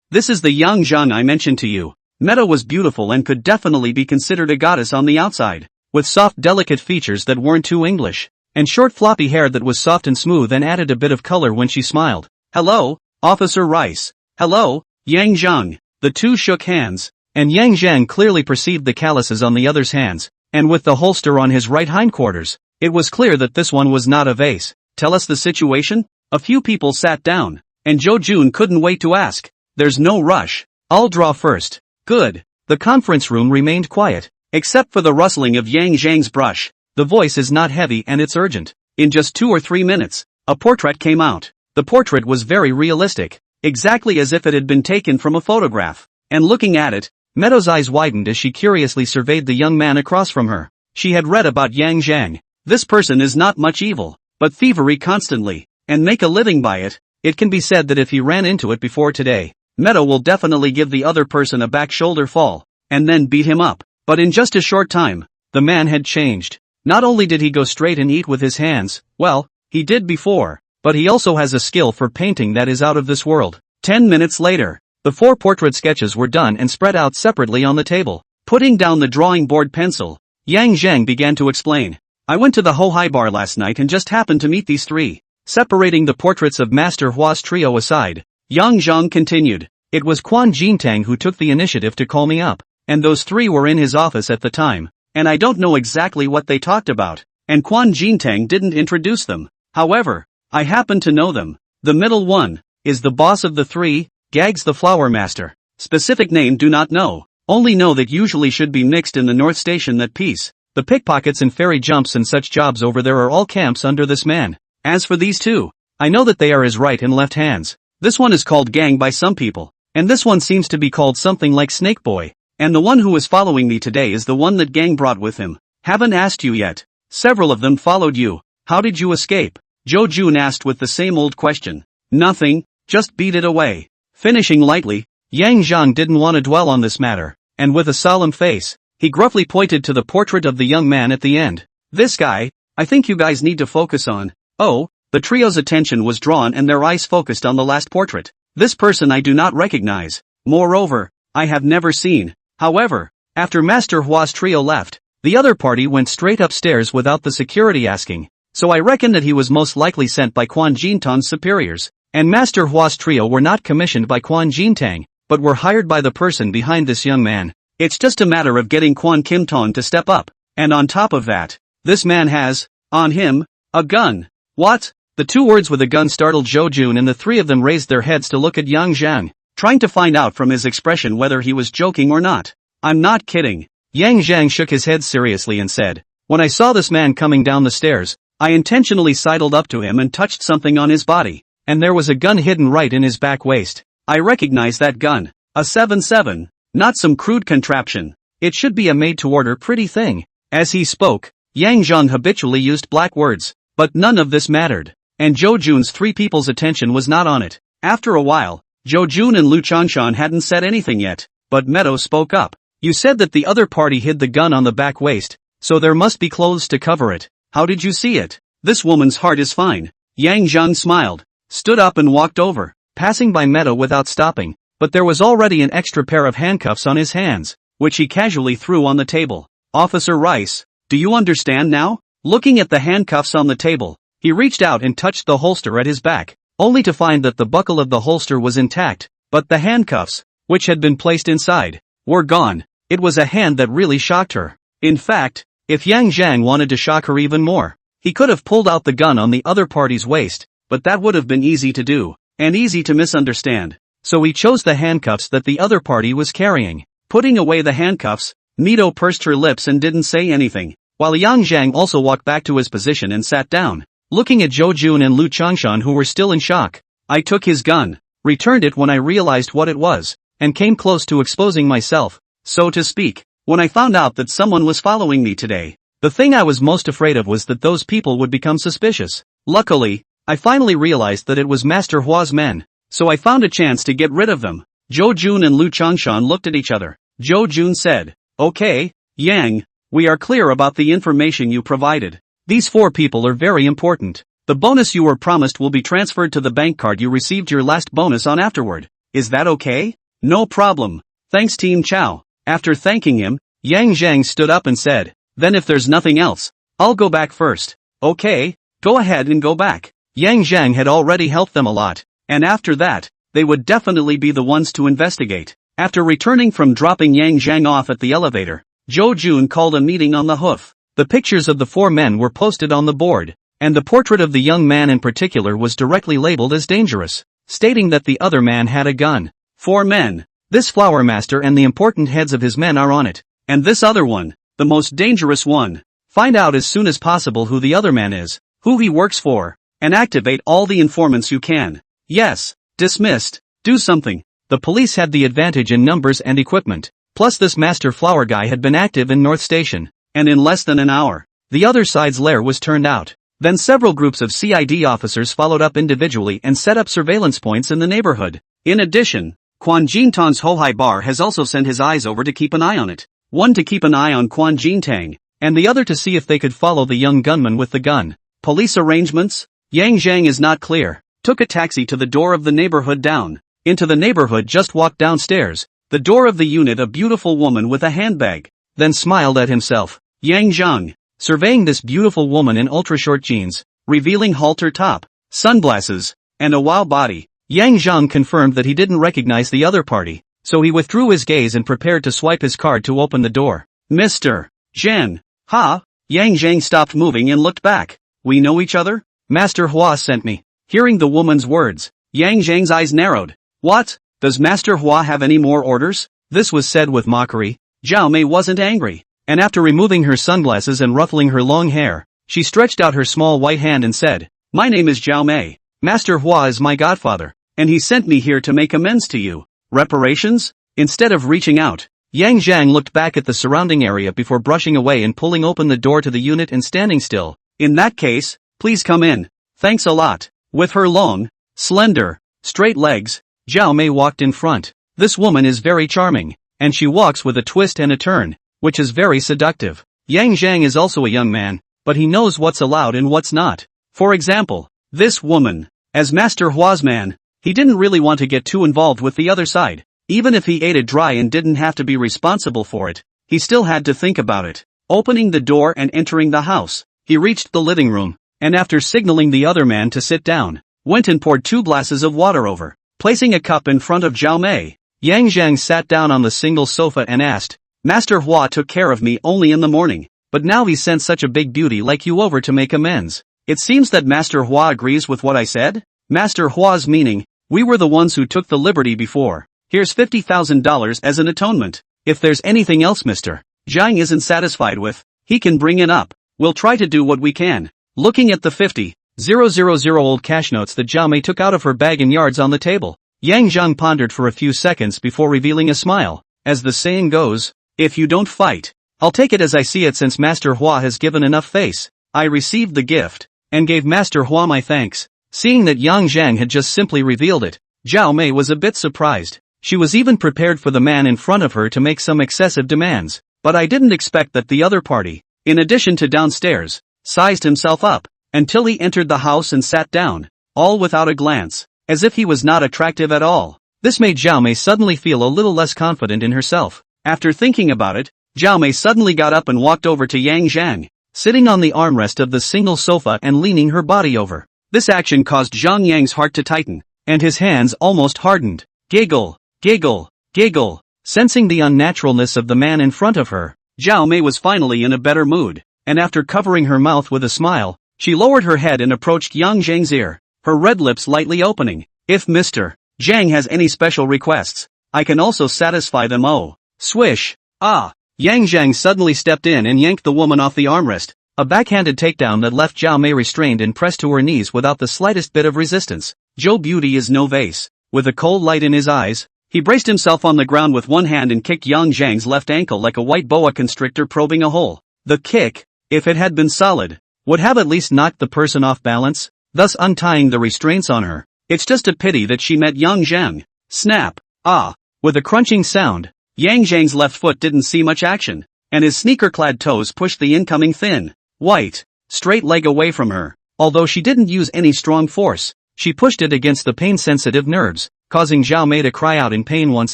This is the Yang Zhang I mentioned to you. Meadow was beautiful and could definitely be considered a goddess on the outside, with soft delicate features that weren't too English, and short floppy hair that was soft and smooth and added a bit of color when she smiled. Hello, Officer Rice. Hello, Yang Zhang. The two shook hands, and Yang Zhang clearly perceived the calluses on the other's hands, and with the holster on his right hindquarters, it was clear that this one was not a vase. Tell us the situation? A few people sat down, and Jo Jun couldn't wait to ask. There's no rush. I'll draw first. Good. The conference room remained quiet, except for the rustling of Yang Zhang's brush. The voice is not heavy and it's urgent. In just 2 or 3 minutes, a portrait came out. The portrait was very realistic, exactly as if it had been taken from a photograph. And looking at it, Meadow's eyes widened as she curiously surveyed the young man across from her. She had read about Yang Zhang. This person is not much evil, but thievery constantly, and make a living by it. It can be said that if he ran into it before today, Meadow will definitely give the other person a back shoulder fall, and then beat him up. But in just a short time, the man had changed. Not only did he go straight and eat with his hands, well, he did before, but he also has a skill for painting that is out of this world. 10 minutes later, the 4 portrait sketches were done and spread out separately on the table. Putting down the drawing board pencil, Yang Zhang began to explain. I went to the Ho-Hai bar last night and just happened to meet these 3. Separating the portraits of Master Hua's trio aside, Yang Zhang continued. It was Quan Jintang who took the initiative to call me up, and those 3 were in his office at the time, and I don't know exactly what they talked about, and Quan Jintang didn't introduce them. However, I happen to know them. The middle one is the boss of the 3, Gags the Flower Master. Specific name do not know, only know that usually should be mixed in the North Station that piece. The pickpockets and ferry jumps and such jobs over there are all camps under this man. As for these 2, I know that they are his right and left hands. This one is called Gang by some people, and this one seems to be called something like Snake Boy, and the one who is following me today is the one that Gang brought with him. Haven't asked you yet. Several of them followed you. How did you escape? Jo Jun asked with the same old question. Nothing, just beat it away. Finishing lightly, Yang Zhang didn't want to dwell on this matter, and with a solemn face, he gruffly pointed to the portrait of the young man at the end. This guy, I think you guys need to focus on. Oh, the trio's attention was drawn and their eyes focused on the last portrait. This person I do not recognize. Moreover, I have never seen. However, after Master Hua's trio left, the other party went straight upstairs without the security asking. So I reckon that he was most likely sent by Quan Jintang's superiors, and Master Hua's trio were not commissioned by Quan Jintang, but were hired by the person behind this young man. It's just a matter of getting Quan Kim Tong to step up, and on top of that, this man has, on him, a gun. What? The 2 words with a gun startled Jo Jun and the 3 of them raised their heads to look at Yang Zhang, trying to find out from his expression whether he was joking or not. I'm not kidding. Yang Zhang shook his head seriously and said, when I saw this man coming down the stairs, I intentionally sidled up to him and touched something on his body, and there was a gun hidden right in his back waist. I recognize that gun. A 7.7, not some crude contraption. It should be a made-to-order pretty thing. As he spoke, Yang Zhang habitually used black words, but none of this mattered, and Jo Jun's 3 people's attention was not on it. After a while, Jo Jun and Lu Changshan hadn't said anything yet, but Meadow spoke up. You said that the other party hid the gun on the back waist, so there must be clothes to cover it. How did you see it? This woman's heart is fine. Yang Zhang smiled, stood up and walked over, passing by Meadow without stopping, but there was already an extra pair of handcuffs on his hands, which he casually threw on the table. Officer Rice, do you understand now? Looking at the handcuffs on the table, he reached out and touched the holster at his back, only to find that the buckle of the holster was intact, but the handcuffs, which had been placed inside, were gone. It was a hand that really shocked her. In fact, if Yang Zhang wanted to shock her even more, he could have pulled out the gun on the other party's waist, but that would have been easy to do, and easy to misunderstand. So he chose the handcuffs that the other party was carrying. Putting away the handcuffs, Mido pursed her lips and didn't say anything, while Yang Zhang also walked back to his position and sat down, looking at Jo Jun and Lu Changshan who were still in shock. I took his gun. returned it when I realized what it was, and came close to exposing myself, so to speak, when I found out that someone was following me today. The thing I was most afraid of was that those people would become suspicious. Luckily, I finally realized that it was Master Hwa's men, so I found a chance to get rid of them. Jo Jun and Lu Changshan looked at each other. Jo Jun said, "Okay, Yang, we are clear about the information you provided. These 4 people are very important. The bonus you were promised will be transferred to the bank card you received your last bonus on afterward. Is that okay?" "No problem. Thanks Team Chow." After thanking him, Yang Zhang stood up and said, "Then if there's nothing else, I'll go back first." "Okay, go ahead and go back." Yang Zhang had already helped them a lot, and after that, they would definitely be the ones to investigate. After returning from dropping Yang Zhang off at the elevator, Jo Jun called a meeting on the hoof. The pictures of the 4 men were posted on the board, and the portrait of the young man in particular was directly labeled as dangerous, stating that the other man had a gun. 4 men. This flower master and the important heads of his men are on it, and this other one, the most dangerous one. Find out as soon as possible who the other man is, who he works for, and activate all the informants you can. Yes, dismissed. Do something. The police had the advantage in numbers and equipment, plus this master flower guy had been active in North Station, and in less than an hour, the other side's lair was turned out. Then several groups of CID officers followed up individually and set up surveillance points in the neighborhood. In addition, Quan Jintan's Hohai Bar has also sent his eyes over to keep an eye on it. One to keep an eye on Quan Jintang, and the other to see if they could follow the young gunman with the gun. Police arrangements? Yang Zhang is not clear. Took a taxi to the door of the neighborhood down. Into the neighborhood just walked downstairs. The door of the unit a beautiful woman with a handbag. Then smiled at himself. Yang Zhang. Surveying this beautiful woman in ultra-short jeans, revealing halter top, sunglasses, and a wow body, Yang Zhang confirmed that he didn't recognize the other party, so he withdrew his gaze and prepared to swipe his card to open the door. "Mr. Zhang." "Ha?" Yang Zhang stopped moving and looked back. "We know each other?" "Master Hwa sent me." Hearing the woman's words, Yang Zhang's eyes narrowed. "What? Does Master Hwa have any more orders?" This was said with mockery. Zhao Mei wasn't angry, and after removing her sunglasses and ruffling her long hair, she stretched out her small white hand and said, "My name is Zhao Mei. Master Hwa is my godfather, and he sent me here to make amends to you." "Reparations?" Instead of reaching out, Yang Zhang looked back at the surrounding area before brushing away and pulling open the door to the unit and standing still. "In that case, please come in. Thanks a lot." With her long, slender, straight legs, Zhao Mei walked in front. This woman is very charming, and she walks with a twist and a turn, which is very seductive. Yang Zhang is also a young man, but he knows what's allowed and what's not. For example, this woman. As Master Hwa's man, he didn't really want to get too involved with the other side. Even if he ate it dry and didn't have to be responsible for it, he still had to think about it. Opening the door and entering the house, he reached the living room, and after signaling the other man to sit down, went and poured 2 glasses of water over, placing a cup in front of Zhao Mei. Yang Zhang sat down on the single sofa and asked, "Master Hwa took care of me only in the morning, but now he sent such a big beauty like you over to make amends. It seems that Master Hwa agrees with what I said?" Master Hwa's meaning, "We were the ones who took the liberty before. Here's $50,000 as an atonement. If there's anything else Mr. Zhang isn't satisfied with, he can bring it up. We'll try to do what we can." Looking at the 50,000 old cash notes that Zhao Mei took out of her bag and yards on the table, Yang Zhang pondered for a few seconds before revealing a smile. As the saying goes, if you don't fight, I'll take it as I see it since Master Hwa has given enough face. I received the gift, and gave Master Hwa my thanks. Seeing that Yang Zhang had just simply revealed it, Zhao Mei was a bit surprised. She was even prepared for the man in front of her to make some excessive demands, but I didn't expect that the other party, in addition to downstairs, sized himself up, until he entered the house and sat down, all without a glance, as if he was not attractive at all. This made Zhao Mei suddenly feel a little less confident in herself. After thinking about it, Zhao Mei suddenly got up and walked over to Yang Zhang, sitting on the armrest of the single sofa and leaning her body over. This action caused Zhang Yang's heart to tighten, and his hands almost hardened. Giggle, giggle, giggle. Sensing the unnaturalness of the man in front of her, Zhao Mei was finally in a better mood, and after covering her mouth with a smile, she lowered her head and approached Yang Zhang's ear, her red lips lightly opening. "If Mr. Zhang has any special requests, I can also satisfy them." Oh, swish. Ah. Yang Zhang suddenly stepped in and yanked the woman off the armrest, a backhanded takedown that left Zhao Mei restrained and pressed to her knees without the slightest bit of resistance. "Zhou beauty is no vase. with a cold light in his eyes. He braced himself on the ground with one hand and kicked Yang Zhang's left ankle like a white boa constrictor probing a hole. The kick, if it had been solid, would have at least knocked the person off balance, thus untying the restraints on her. It's just a pity that she met Yang Zhang. Snap. Ah. With a crunching sound, Yang Zhang's left foot didn't see much action, and his sneaker-clad toes pushed the incoming thin, white, straight leg away from her. Although she didn't use any strong force, she pushed it against the pain-sensitive nerves, causing Zhao Mei to cry out in pain once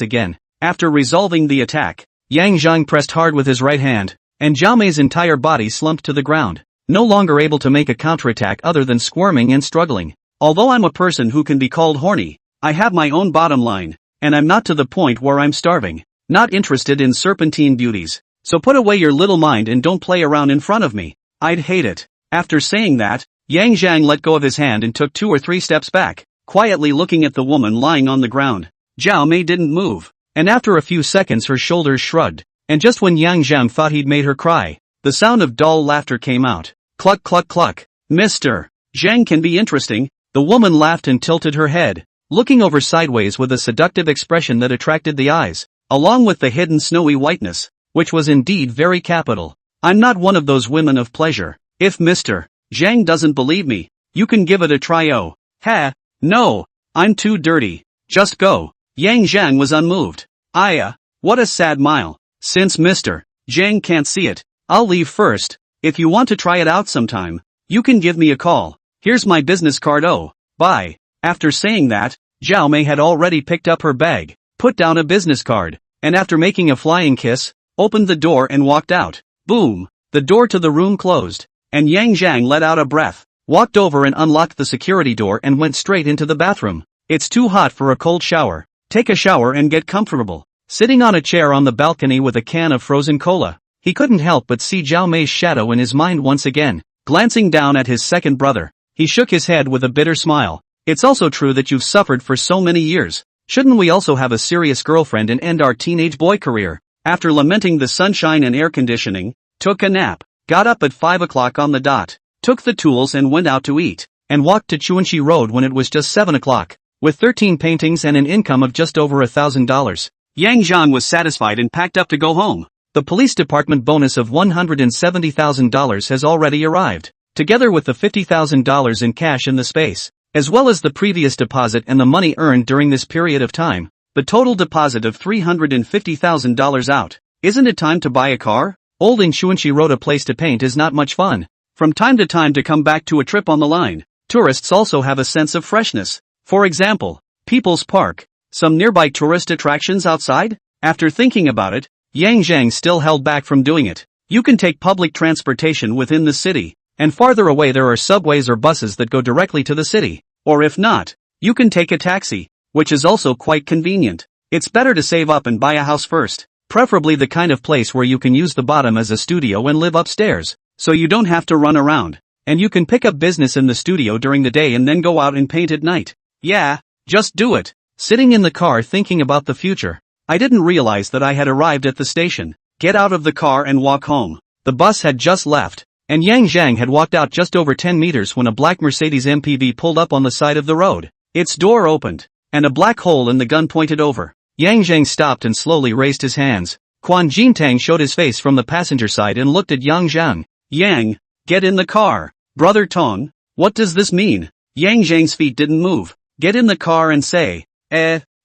again. After resolving the attack, Yang Zhang pressed hard with his right hand, and Zhao Mei's entire body slumped to the ground, no longer able to make a counterattack other than squirming and struggling. Although I'm a person who can be called horny, I have my own bottom line, and I'm not to the point where I'm starving, not interested in serpentine beauties. So put away your little mind and don't play around in front of me. I'd hate it. After saying that, Yang Zhang let go of his hand and took 2 or 3 steps back, quietly looking at the woman lying on the ground. Zhao Mei didn't move, and after a few seconds her shoulders shrugged, and just when Yang Zhang thought he'd made her cry, the sound of dull laughter came out. Cluck cluck cluck. Mr. Zhang can be interesting. The woman laughed and tilted her head, looking over sideways with a seductive expression that attracted the eyes, along with the hidden snowy whiteness, which was indeed very capital. I'm not one of those women of pleasure. If Mr. Zhang doesn't believe me, you can give it a try. Oh. Ha. No. I'm too dirty. Just go. Yang Zhang was unmoved. What a sad mile. Since Mr. Zhang can't see it, I'll leave first. If you want to try it out sometime, you can give me a call. Here's my business card. Oh. Bye. After saying that, Zhao Mei had already picked up her bag, put down a business card, and after making a flying kiss, opened the door and walked out. Boom! The door to the room closed, and Yang Zhang let out a breath, walked over and unlocked the security door and went straight into the bathroom. It's too hot for a cold shower. Take a shower and get comfortable. Sitting on a chair on the balcony with a can of frozen cola, he couldn't help but see Zhao Mei's shadow in his mind once again. Glancing down at his second brother, he shook his head with a bitter smile. It's also true that you've suffered for so many years. Shouldn't we also have a serious girlfriend and end our teenage boy career? After lamenting the sunshine and air conditioning, took a nap, got up at 5 o'clock on the dot, took the tools and went out to eat, and walked to Chuanxi Road when it was just 7 o'clock. With 13 paintings and an income of just over $1,000, Yang Zhang was satisfied and packed up to go home. The police department bonus of $170,000 has already arrived, together with the $50,000 in cash in the space, as well as the previous deposit and the money earned during this period of time. The total deposit of $350,000 out. Isn't it time to buy a car? Old in Chuanxi Road, a place to paint is not much fun. From time to time to come back to a trip on the line, tourists also have a sense of freshness. For example, People's Park. Some nearby tourist attractions outside? After thinking about it, Yang Zhang still held back from doing it. You can take public transportation within the city, and farther away there are subways or buses that go directly to the city. Or if not, you can take a taxi, which is also quite convenient. It's better to save up and buy a house first, preferably the kind of place where you can use the bottom as a studio and live upstairs, so you don't have to run around, and you can pick up business in the studio during the day and then go out and paint at night. Yeah, just do it. Sitting in the car thinking about the future, I didn't realize that I had arrived at the station. Get out of the car and walk home. The bus had just left, and Yang Zhang had walked out just over 10 meters when a black Mercedes MPV pulled up on the side of the road. Its door opened, and a black hole in the gun pointed over. Yang Zhang stopped and slowly raised his hands. Quan Jintang showed his face from the passenger side and looked at Yang Zhang. Yang, get in the car. Brother Tong, what does this mean? Yang Zhang's feet didn't move. Get in the car and say,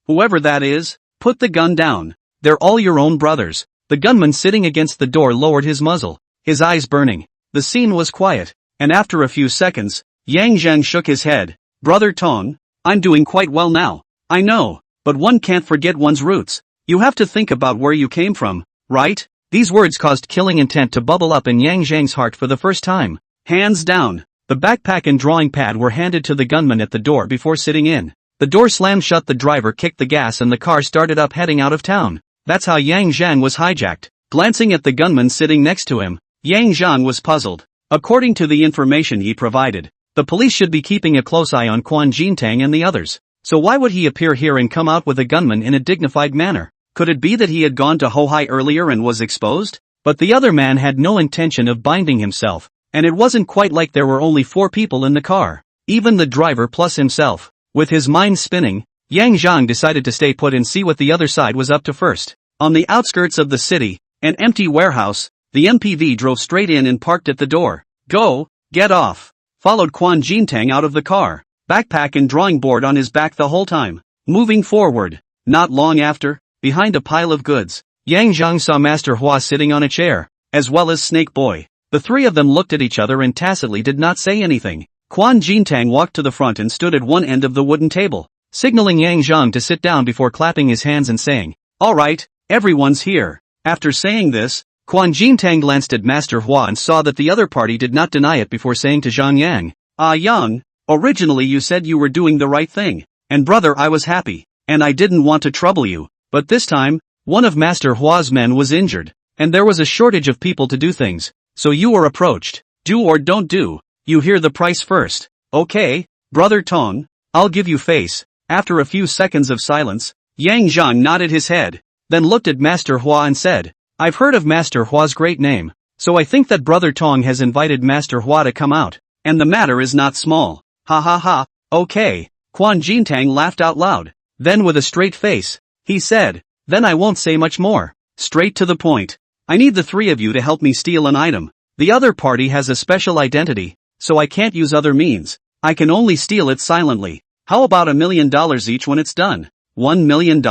whoever that is, put the gun down. They're all your own brothers. The gunman sitting against the door lowered his muzzle, his eyes burning. The scene was quiet, and after a few seconds, Yang Zhang shook his head. Brother Tong, I'm doing quite well now. I know, but one can't forget one's roots. You have to think about where you came from, right? These words caused killing intent to bubble up in Yang Zhang's heart for the first time. Hands down. The backpack and drawing pad were handed to the gunman at the door before sitting in. The door slammed shut, the driver kicked the gas and the car started up heading out of town. That's how Yang Zhang was hijacked. Glancing at the gunman sitting next to him, Yang Zhang was puzzled. According to the information he provided, the police should be keeping a close eye on Quan Jintang and the others. So why would he appear here and come out with a gunman in a dignified manner? Could it be that he had gone to Hohai earlier and was exposed? But the other man had no intention of binding himself, and it wasn't quite like there were only 4 people in the car, even the driver plus himself. With his mind spinning, Yang Zhang decided to stay put and see what the other side was up to first. On the outskirts of the city, an empty warehouse, the MPV drove straight in and parked at the door. Go, get off. Followed Quan Jintang out of the car, backpack and drawing board on his back the whole time. Moving forward. Not long after, behind a pile of goods, Yang Zhang saw Master Hua sitting on a chair, as well as Snake Boy. The three of them looked at each other and tacitly did not say anything. Quan Jintang walked to the front and stood at one end of the wooden table, signaling Yang Zhang to sit down before clapping his hands and saying, "All right, everyone's here." After saying this, Quan Jintang glanced at Master Hua and saw that the other party did not deny it before saying to Zhang Yang, Yang, originally you said you were doing the right thing, and brother I was happy, and I didn't want to trouble you, but this time, one of Master Hua's men was injured, and there was a shortage of people to do things, so you were approached. Do or don't do, you hear the price first. Okay, brother Tong, I'll give you face." After a few seconds of silence, Yang Zhang nodded his head, then looked at Master Hua and said, "I've heard of Master Hua's great name, so I think that brother Tong has invited Master Hua to come out, and the matter is not small." Ha ha ha, okay. Quan Jintang laughed out loud. Then with a straight face, he said, "Then I won't say much more. Straight to the point. I need the three of you to help me steal an item. The other party has a special identity, so I can't use other means. I can only steal it silently. How about $1 million each when it's done?" $1 million?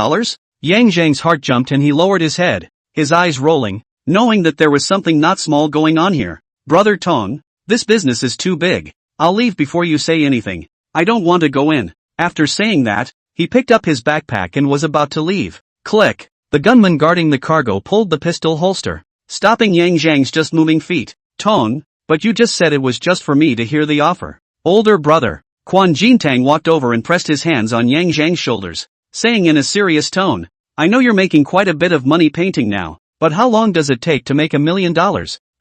Yang Zhang's heart jumped and he lowered his head, his eyes rolling, knowing that there was something not small going on here. "Brother Tong, this business is too big. I'll leave before you say anything. I don't want to go in." After saying that, he picked up his backpack and was about to leave. Click. The gunman guarding the cargo pulled the pistol holster, stopping Yang Zhang's just moving feet. "Tong, but you just said it was just for me to hear the offer." "Older brother." Quan Jintang walked over and pressed his hands on Yang Zhang's shoulders, saying in a serious tone, "I know you're making quite a bit of money painting now, but how long does it take to make $1 million?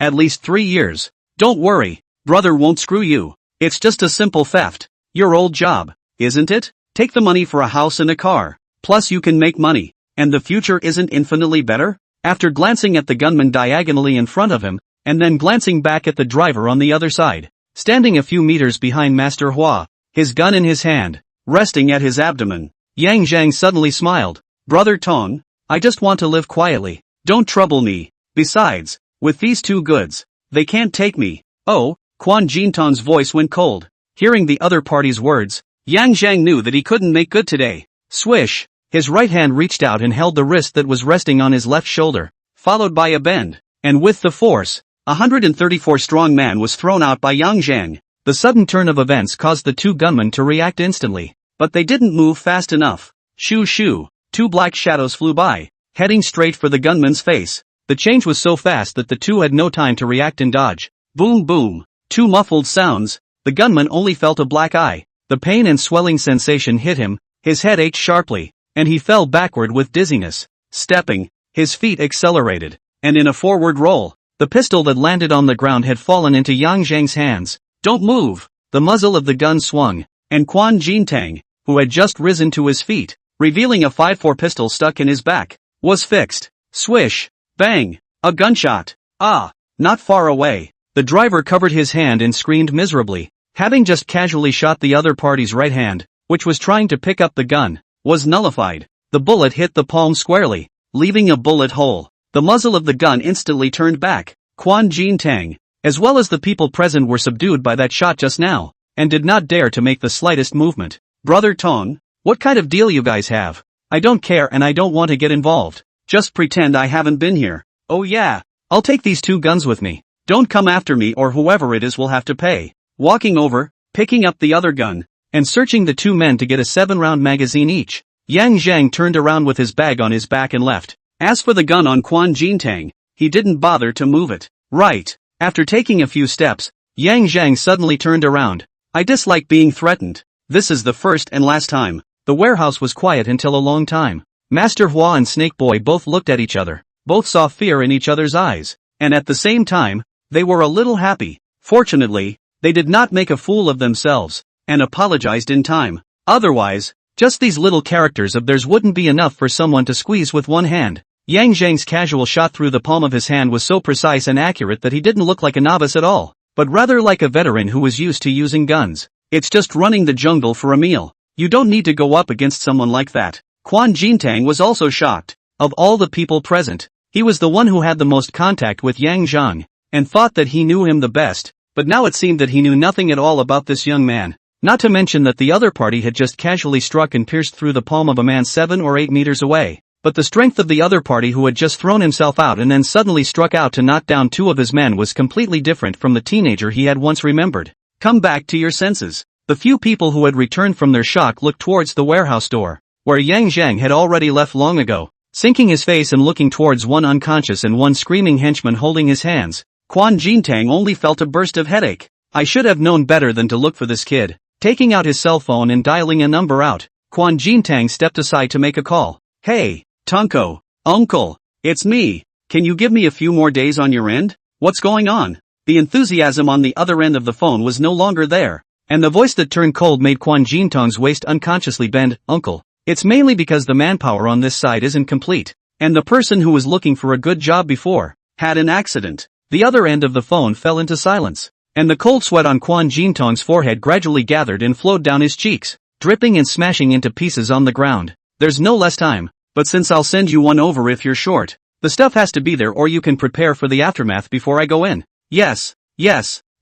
At least 3 years. Don't worry, brother won't screw you. It's just a simple theft. Your old job, isn't it? Take the money for a house and a car. Plus you can make money, and the future isn't infinitely better?" After glancing at the gunman diagonally in front of him, and then glancing back at the driver on the other side, standing a few meters behind Master Hua, his gun in his hand, resting at his abdomen, Yang Zhang suddenly smiled. "Brother Tong, I just want to live quietly. Don't trouble me. Besides, with these two goods, they can't take me." "Oh," Quan Jintang's voice went cold. Hearing the other party's words, Yang Zhang knew that he couldn't make good today. Swish! His right hand reached out and held the wrist that was resting on his left shoulder, followed by a bend, and with the force, 134 strong man was thrown out by Yang Zhang. The sudden turn of events caused the two gunmen to react instantly, but they didn't move fast enough. Shoo shoo! Two black shadows flew by, heading straight for the gunman's face. The change was so fast that the two had no time to react and dodge. Boom boom! Two muffled sounds. The gunman only felt a black eye. The pain and swelling sensation hit him, his head ached sharply, and he fell backward with dizziness. Stepping, his feet accelerated, and in a forward roll, the pistol that landed on the ground had fallen into Yang Zhang's hands. "Don't move!" The muzzle of the gun swung, and Quan Jintang, who had just risen to his feet, revealing a 5.4 pistol stuck in his back, was fixed. Swish! Bang! A gunshot! Ah! Not far away. The driver covered his hand and screamed miserably, having just casually shot the other party's right hand, which was trying to pick up the gun, was nullified. The bullet hit the palm squarely, leaving a bullet hole. The muzzle of the gun instantly turned back. Quan Jintang, as well as the people present, were subdued by that shot just now, and did not dare to make the slightest movement. "Brother Tong, what kind of deal you guys have? I don't care and I don't want to get involved. Just pretend I haven't been here." "Oh yeah, I'll take these two guns with me. Don't come after me or whoever it is will have to pay." Walking over, picking up the other gun, and searching the two men to get a 7-round magazine each, Yang Zhang turned around with his bag on his back and left. As for the gun on Quan Jintang, he didn't bother to move it. Right. After taking a few steps, Yang Zhang suddenly turned around. "I dislike being threatened. This is the first and last time." The warehouse was quiet until a long time. Master Hua and Snake Boy both looked at each other. Both saw fear in each other's eyes, and at the same time, they were a little happy. Fortunately, they did not make a fool of themselves, and apologized in time. Otherwise, just these little characters of theirs wouldn't be enough for someone to squeeze with one hand. Yang Zhang's casual shot through the palm of his hand was so precise and accurate that he didn't look like a novice at all, but rather like a veteran who was used to using guns. It's just running the jungle for a meal. You don't need to go up against someone like that. Quan Jintang was also shocked. Of all the people present, he was the one who had the most contact with Yang Zhang, and thought that he knew him the best, but now it seemed that he knew nothing at all about this young man. Not to mention that the other party had just casually struck and pierced through the palm of a man 7 or 8 meters away. But the strength of the other party who had just thrown himself out and then suddenly struck out to knock down 2 of his men was completely different from the teenager he had once remembered. Come back to your senses. The few people who had returned from their shock looked towards the warehouse door, where Yang Zhang had already left long ago. Sinking his face and looking towards one unconscious and one screaming henchman holding his hands, Quan Jintang only felt a burst of headache. I should have known better than to look for this kid. Taking out his cell phone and dialing a number out, Quan Jintang stepped aside to make a call. Hey, Tonko, uncle, it's me. Can you give me a few more days on your end? What's going on? The enthusiasm on the other end of the phone was no longer there, and the voice that turned cold made Quan Jintang's waist unconsciously bend. Uncle, it's mainly because the manpower on this side isn't complete, and the person who was looking for a good job before had an accident. The other end of the phone fell into silence, and the cold sweat on Quan Jintang's forehead gradually gathered and flowed down his cheeks, dripping and smashing into pieces on the ground. There's no less time. But since I'll send you one over if you're short, the stuff has to be there or you can prepare for the aftermath before I go in. Yes,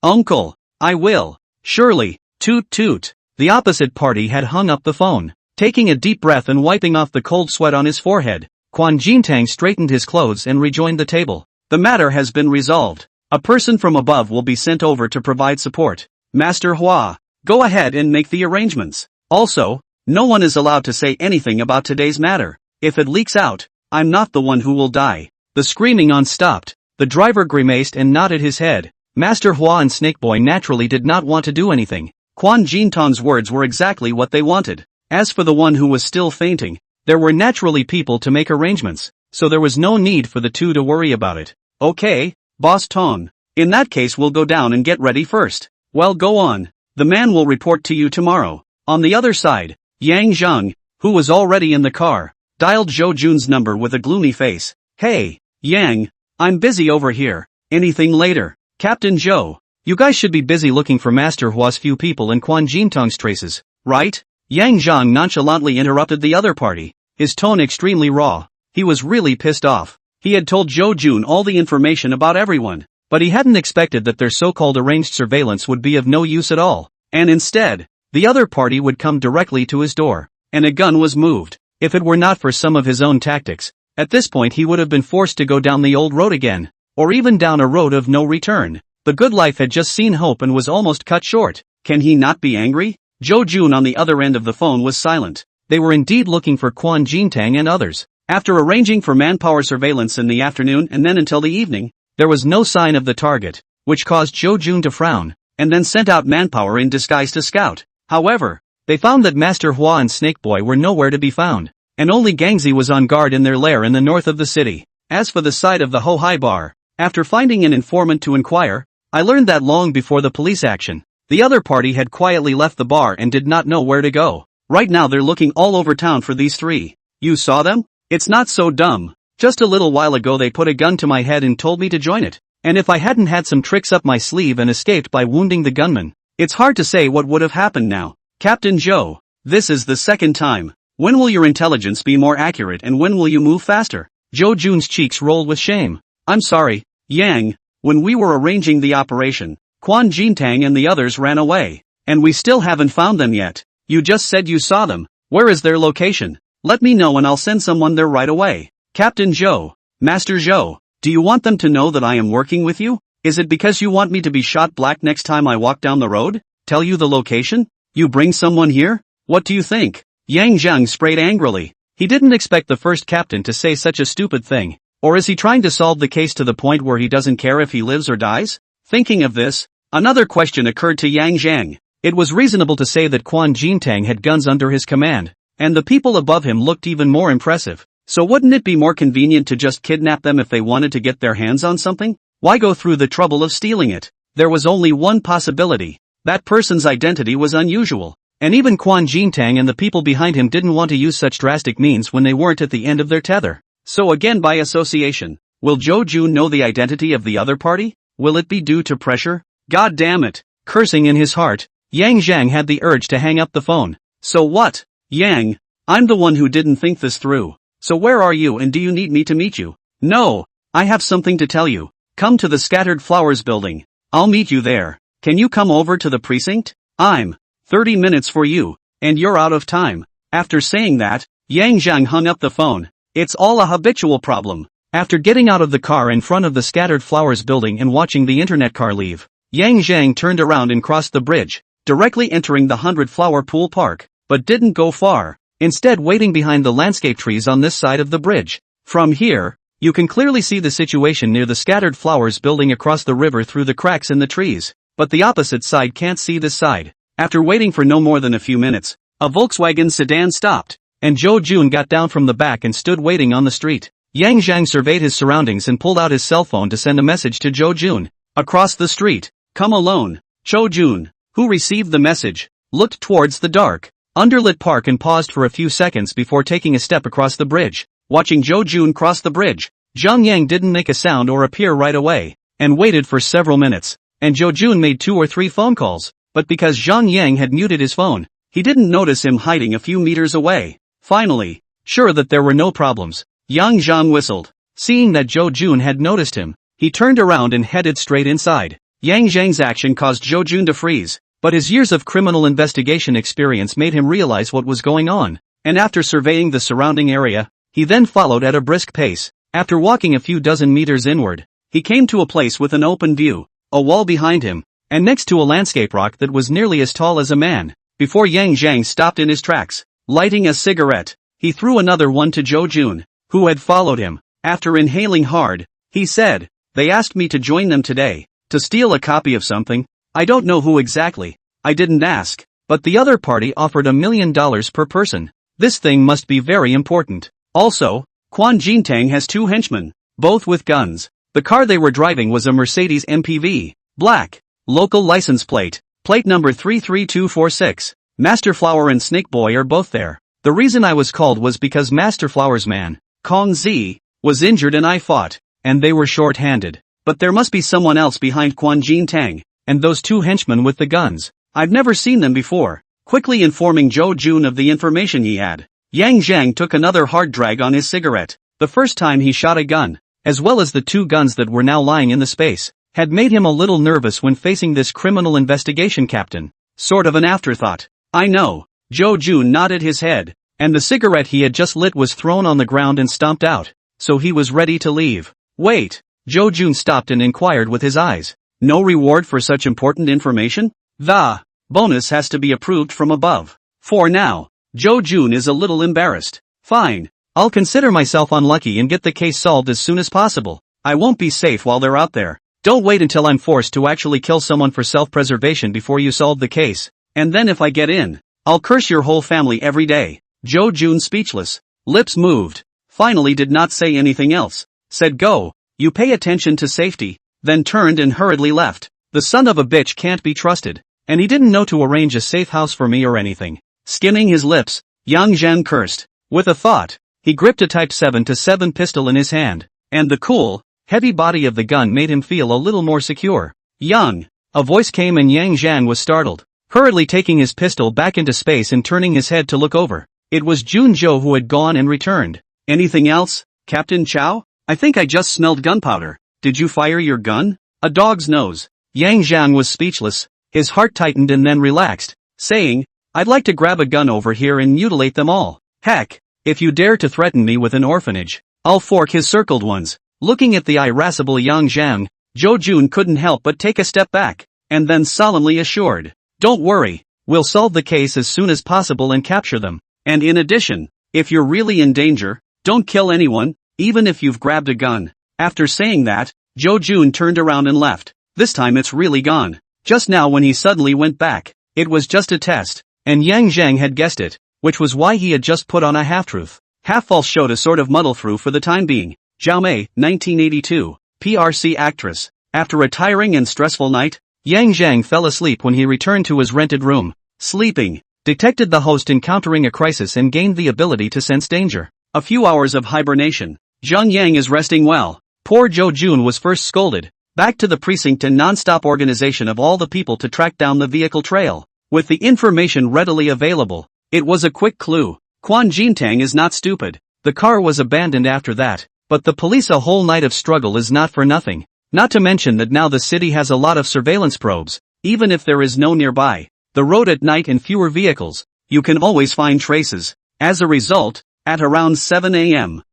uncle, I will. Surely, toot toot. The opposite party had hung up the phone. Taking a deep breath and wiping off the cold sweat on his forehead, Quan Jintang straightened his clothes and rejoined the table. The matter has been resolved. A person from above will be sent over to provide support. Master Hua, go ahead and make the arrangements. Also, no one is allowed to say anything about today's matter. If it leaks out, I'm not the one who will die. The screaming on stopped. The driver grimaced and nodded his head. Master Hua and Snakeboy naturally did not want to do anything. Quan Jintang's words were exactly what they wanted. As for the one who was still fainting, there were naturally people to make arrangements, so there was no need for the two to worry about it. Okay, Boss Tong. In that case we'll go down and get ready first. Well, go on. The man will report to you tomorrow. On the other side, Yang Zhang, who was already in the car, dialed Zhou Jun's number with a gloomy face. Hey, Yang, I'm busy over here. Anything later? Captain Zhou, you guys should be busy looking for Master Hua's few people and Quan Jintang's traces, right? Yang Zhang nonchalantly interrupted the other party, his tone extremely raw. He was really pissed off. He had told Zhou Jun all the information about everyone, but he hadn't expected that their so-called arranged surveillance would be of no use at all. And instead, the other party would come directly to his door, and a gun was moved. If it were not for some of his own tactics, at this point he would have been forced to go down the old road again, or even down a road of no return. The good life had just seen hope and was almost cut short. Can he not be angry? Zhou Jun on the other end of the phone was silent. They were indeed looking for Quan Jintang and others. After arranging for manpower surveillance in the afternoon and then until the evening, there was no sign of the target, which caused Zhou Jun to frown, and then sent out manpower in disguise to scout. However, they found that Master Hua and Snakeboy were nowhere to be found, and only Gangzi was on guard in their lair in the north of the city. As for the side of the Ho Hai Bar, after finding an informant to inquire, I learned that long before the police action, the other party had quietly left the bar and did not know where to go. Right now they're looking all over town for these three. You saw them? It's not so dumb. Just a little while ago they put a gun to my head and told me to join it, and if I hadn't had some tricks up my sleeve and escaped by wounding the gunman, it's hard to say what would have happened now. Captain Zhou, this is the second time. When will your intelligence be more accurate and when will you move faster? Zhou Jun's cheeks rolled with shame. I'm sorry, Yang, when we were arranging the operation, Quan Jintang and the others ran away, and we still haven't found them yet. You just said you saw them. Where is their location? Let me know and I'll send someone there right away. Captain Zhou, Master Zhou, do you want them to know that I am working with you? Is it because you want me to be shot black next time I walk down the road? Tell you the location? You bring someone here? What do you think? Yang Zhang sprayed angrily. He didn't expect the first captain to say such a stupid thing. Or is he trying to solve the case to the point where he doesn't care if he lives or dies? Thinking of this, another question occurred to Yang Zhang. It was reasonable to say that Quan Jintang had guns under his command, and the people above him looked even more impressive. So wouldn't it be more convenient to just kidnap them if they wanted to get their hands on something? Why go through the trouble of stealing it? There was only one possibility. That person's identity was unusual. And even Quan Jintang and the people behind him didn't want to use such drastic means when they weren't at the end of their tether. So again by association, will Zhou Jun know the identity of the other party? Will it be due to pressure? God damn it! Cursing in his heart, Yang Zhang had the urge to hang up the phone. So what? Yang, I'm the one who didn't think this through. So where are you and do you need me to meet you? No, I have something to tell you. Come to the Scattered Flowers building. I'll meet you there. Can you come over to the precinct? I'm 30 minutes for you, and you're out of time. After saying that, Yang Zhang hung up the phone. It's all a habitual problem. After getting out of the car in front of the Scattered Flowers building and watching the internet car leave, Yang Zhang turned around and crossed the bridge, directly entering the 100-flower pool park, but didn't go far, instead waiting behind the landscape trees on this side of the bridge. From here, you can clearly see the situation near the Scattered Flowers building across the river through the cracks in the trees, but the opposite side can't see this side. After waiting for no more than a few minutes, a Volkswagen sedan stopped, and Zhou Jun got down from the back and stood waiting on the street. Yang Zhang surveyed his surroundings and pulled out his cell phone to send a message to Zhou Jun. Across the street, come alone. Zhou Jun, who received the message, looked towards the dark, underlit park and paused for a few seconds before taking a step across the bridge. Watching Zhou Jun cross the bridge, Zhang Yang didn't make a sound or appear right away, and waited for several minutes, and Zhou Jun made 2 or 3 phone calls, but because Zhang Yang had muted his phone, he didn't notice him hiding a few meters away. Finally, sure that there were no problems, Yang Zhang whistled. Seeing that Zhou Jun had noticed him, he turned around and headed straight inside. Yang Zhang's action caused Zhou Jun to freeze, but his years of criminal investigation experience made him realize what was going on, and after surveying the surrounding area, he then followed at a brisk pace. After walking a few dozen meters inward, he came to a place with an open view, a wall behind him, and next to a landscape rock that was nearly as tall as a man. Before Yang Zhang stopped in his tracks, lighting a cigarette, he threw another one to Zhou Jun, who had followed him. After inhaling hard, he said, "They asked me to join them today, to steal a copy of something. I don't know who exactly. I didn't ask, but the other party offered $1 million per person. This thing must be very important. Also, Quan Jintang has 2 henchmen, both with guns. The car they were driving was a Mercedes MPV, black, local license plate, plate number 33246. Master Flower and Snake Boy are both there. The reason I was called was because Master Flower's man, Kong Zi, was injured and I fought, and they were short-handed. But there must be someone else behind Quan Jintang, and those 2 henchmen with the guns. I've never seen them before." Quickly informing Zhou Jun of the information he had, Yang Zhang took another hard drag on his cigarette. The first time he shot a gun, as well as the 2 guns that were now lying in the space, had made him a little nervous when facing this criminal investigation captain. Sort of an afterthought. "I know." Zhou Jun nodded his head, and the cigarette he had just lit was thrown on the ground and stomped out, so he was ready to leave. "Wait." Zhou Jun stopped and inquired with his eyes. "No reward for such important information? The bonus has to be approved from above." For now, Zhou Jun is a little embarrassed. "Fine. I'll consider myself unlucky and get the case solved as soon as possible. I won't be safe while they're out there. Don't wait until I'm forced to actually kill someone for self-preservation before you solve the case. And then if I get in, I'll curse your whole family every day." Zhou Jun, speechless, lips moved, finally did not say anything else, said, "Go, you pay attention to safety," then turned and hurriedly left. The son of a bitch can't be trusted, and he didn't know to arrange a safe house for me or anything. Skinning his lips, Yang Zhang cursed. With a thought, he gripped a Type 7-7 pistol in his hand, and the cool, heavy body of the gun made him feel a little more secure. "Yang!" A voice came and Yang Zhang was startled, hurriedly taking his pistol back into space and turning his head to look over. It was Jun Zhou who had gone and returned. "Anything else, Captain Chow? I think I just smelled gunpowder. Did you fire your gun?" "A dog's nose." Yang Zhang was speechless, his heart tightened and then relaxed, saying, "I'd like to grab a gun over here and mutilate them all. Heck, if you dare to threaten me with an orphanage, I'll fork his circled ones." Looking at the irascible Yang Zhang, Zhou Jun couldn't help but take a step back, and then solemnly assured, "Don't worry, we'll solve the case as soon as possible and capture them. And in addition, if you're really in danger, don't kill anyone, even if you've grabbed a gun." After saying that, Zhou Jun turned around and left. This time it's really gone. Just now when he suddenly went back, it was just a test, and Yang Zhang had guessed it, which was why he had just put on a half-truth. Half-false show to sort of muddle through for the time being. Zhao Mei, 1982, PRC actress. After a tiring and stressful night, Yang Zhang fell asleep when he returned to his rented room. Sleeping, detected the host encountering a crisis and gained the ability to sense danger. A few hours of hibernation. Zhang Yang is resting well. Poor Zhou Jun was first scolded. Back to the precinct and non-stop organization of all the people to track down the vehicle trail. With the information readily available, It was a quick clue. Quan Jintang is not stupid. The car was abandoned after that, but the police a whole night of struggle is not for nothing. Not to mention that now the city has a lot of surveillance probes, even if there is no nearby. The road at night and fewer vehicles, you can always find traces. As a result, at around 7 a.m.,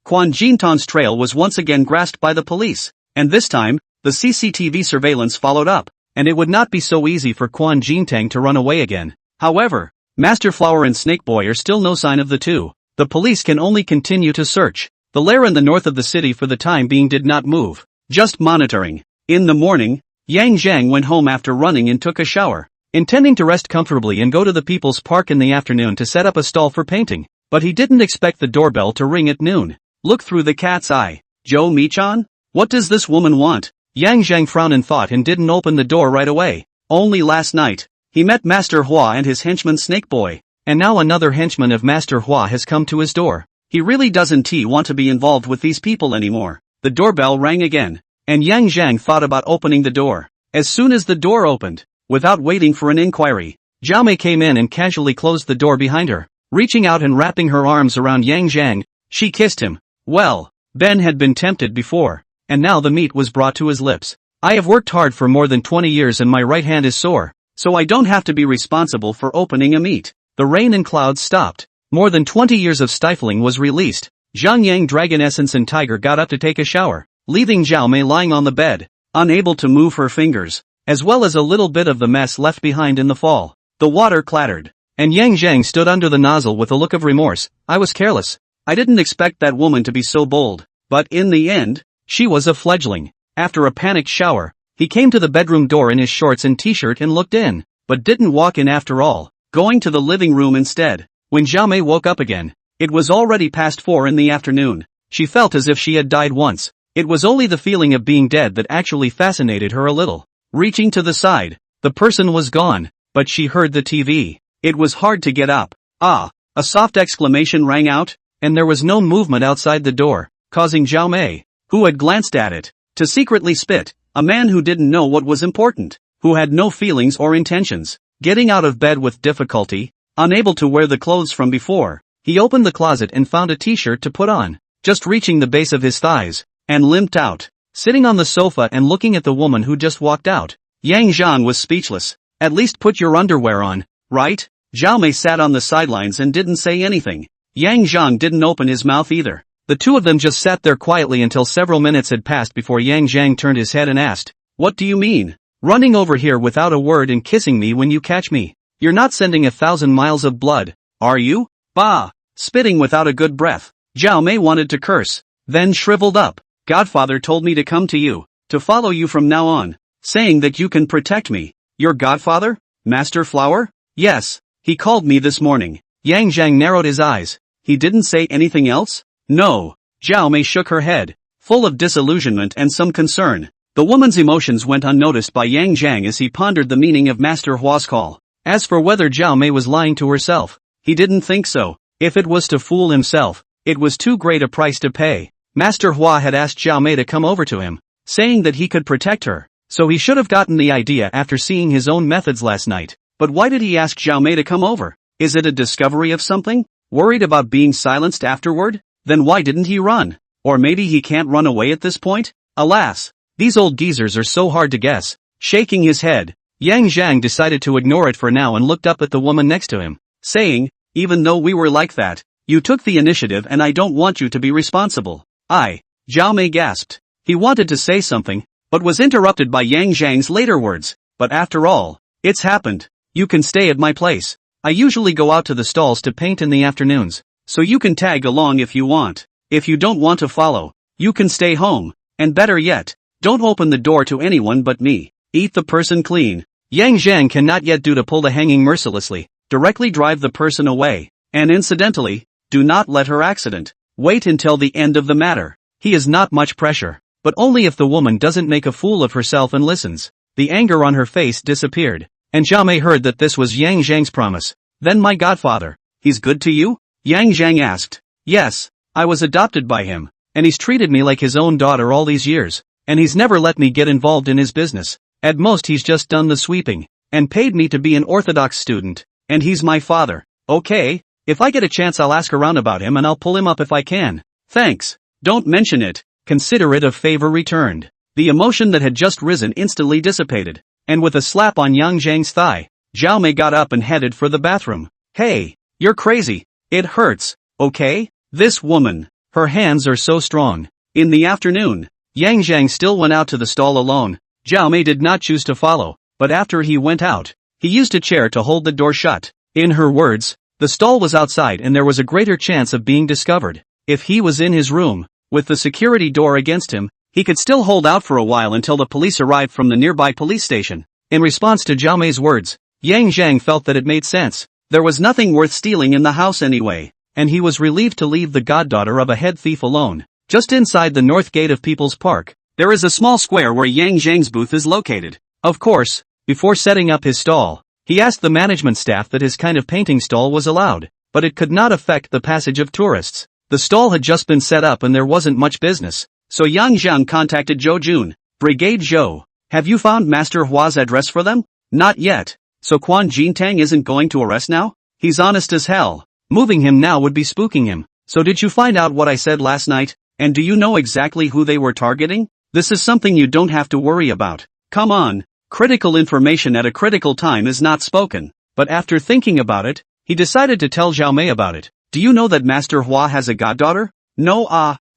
Quan Jintang's trail was once again grasped by the police, and this time, the CCTV surveillance followed up, and it would not be so easy for Quan Jintang to run away again. However, Master Flower and Snake Boy are still no sign of the two. The police can only continue to search. The lair in the north of the city for the time being did not move, just monitoring. In the morning, Yang Zhang went home after running and took a shower, intending to rest comfortably and go to the People's Park in the afternoon to set up a stall for painting, but he didn't expect the doorbell to ring at noon. Look through the cat's eye. Zhou Michan? What does this woman want? Yang Zhang frowned in thought and didn't open the door right away. Only last night, he met Master Hua and his henchman Snake Boy, and now another henchman of Master Hua has come to his door. He really doesn't want to be involved with these people anymore. The doorbell rang again, and Yang Zhang thought about opening the door. As soon as the door opened, without waiting for an inquiry, Zhao Mei came in and casually closed the door behind her. Reaching out and wrapping her arms around Yang Zhang, she kissed him. Well, Ben had been tempted before, and now the meat was brought to his lips. I have worked hard for more than 20 years and my right hand is sore, so I don't have to be responsible for opening a meat. The rain and clouds stopped. More than 20 years of stifling was released. Zhang Yang Dragon Essence and Tiger got up to take a shower, leaving Zhao Mei lying on the bed, unable to move her fingers, as well as a little bit of the mess left behind in the fall. The water clattered, and Yang Zhang stood under the nozzle with a look of remorse. I was careless. I didn't expect that woman to be so bold, but in the end, she was a fledgling. After a panicked shower, he came to the bedroom door in his shorts and t-shirt and looked in, but didn't walk in after all, going to the living room instead. When Zhao Mei woke up again, it was already past 4 in the afternoon. She felt as if she had died once. It was only the feeling of being dead that actually fascinated her a little. Reaching to the side, the person was gone, but she heard the TV. It was hard to get up. Ah! A soft exclamation rang out, and there was no movement outside the door, causing Zhao Mei, who had glanced at it, to secretly spit. A man who didn't know what was important, who had no feelings or intentions. Getting out of bed with difficulty, unable to wear the clothes from before, he opened the closet and found a t-shirt to put on, just reaching the base of his thighs, and limped out. Sitting on the sofa and looking at the woman who just walked out, Yang Zhang was speechless. At least put your underwear on, right? Zhao Mei sat on the sidelines and didn't say anything. Yang Zhang didn't open his mouth either. The two of them just sat there quietly until several minutes had passed before Yang Zhang turned his head and asked, "What do you mean? Running over here without a word and kissing me when you catch me? You're not sending 1,000 miles of blood, are you?" Bah! Spitting without a good breath. Zhao Mei wanted to curse, then shriveled up. "Godfather told me to come to you, to follow you from now on, saying that you can protect me." "Your godfather? Master Flower?" "Yes, he called me this morning." Yang Zhang narrowed his eyes. "He didn't say anything else?" "No." Zhao Mei shook her head, full of disillusionment and some concern. The woman's emotions went unnoticed by Yang Zhang as he pondered the meaning of Master Hua's call. As for whether Zhao Mei was lying to herself, he didn't think so. If it was to fool himself, it was too great a price to pay. Master Hua had asked Zhao Mei to come over to him, saying that he could protect her, so he should have gotten the idea after seeing his own methods last night. But why did he ask Zhao Mei to come over? Is it a discovery of something? Worried about being silenced afterward? Then why didn't he run? Or maybe he can't run away at this point? Alas, these old geezers are so hard to guess. Shaking his head, Yang Zhang decided to ignore it for now and looked up at the woman next to him, saying, "Even though we were like that, you took the initiative and I don't want you to be responsible." Zhao Mei gasped. He wanted to say something, but was interrupted by Yang Zhang's later words. "But after all, it's happened. You can stay at my place. I usually go out to the stalls to paint in the afternoons, so you can tag along if you want. If you don't want to follow, you can stay home, and better yet, don't open the door to anyone but me. Eat the person clean." Yang Zhang cannot yet do to pull the hanging mercilessly, directly drive the person away, and incidentally, do not let her accident. Wait until the end of the matter. He is not much pressure, but only if the woman doesn't make a fool of herself and listens. The anger on her face disappeared, and Zhao Mei heard that this was Yang Zhang's promise. "Then my godfather, he's good to you?" Yang Zhang asked. "Yes, I was adopted by him, and he's treated me like his own daughter all these years, and he's never let me get involved in his business. At most he's just done the sweeping, and paid me to be an Orthodox student, and he's my father." Okay, if I get a chance I'll ask around about him and I'll pull him up if I can. Thanks. Don't mention it. Consider it a favor returned. The emotion that had just risen instantly dissipated, and with a slap on Yang Zhang's thigh, Zhao Mei got up and headed for the bathroom. Hey, you're crazy. It hurts, okay? This woman. Her hands are so strong. In the afternoon, Yang Zhang still went out to the stall alone. Zhao Mei did not choose to follow, but after he went out, he used a chair to hold the door shut. In her words, the stall was outside and there was a greater chance of being discovered. If he was in his room, with the security door against him, he could still hold out for a while until the police arrived from the nearby police station. In response to Zhao Mei's words, Yang Zhang felt that it made sense. There was nothing worth stealing in the house anyway, and he was relieved to leave the goddaughter of a head thief alone. Just inside the north gate of People's Park, there is a small square where Yang Zhang's booth is located. Of course, before setting up his stall, he asked the management staff that his kind of painting stall was allowed, but it could not affect the passage of tourists. The stall had just been set up and there wasn't much business, so Yang Zhang contacted Zhou Jun. Brigade Zhou, have you found Master Hua's address for them? Not yet. So Quan Jintang isn't going to arrest now? He's honest as hell. Moving him now would be spooking him. So did you find out what I said last night? And do you know exactly who they were targeting? This is something you don't have to worry about. Come on. Critical information at a critical time is not spoken. But after thinking about it, he decided to tell Zhao Mei about it. Do you know that Master Hua has a goddaughter? No,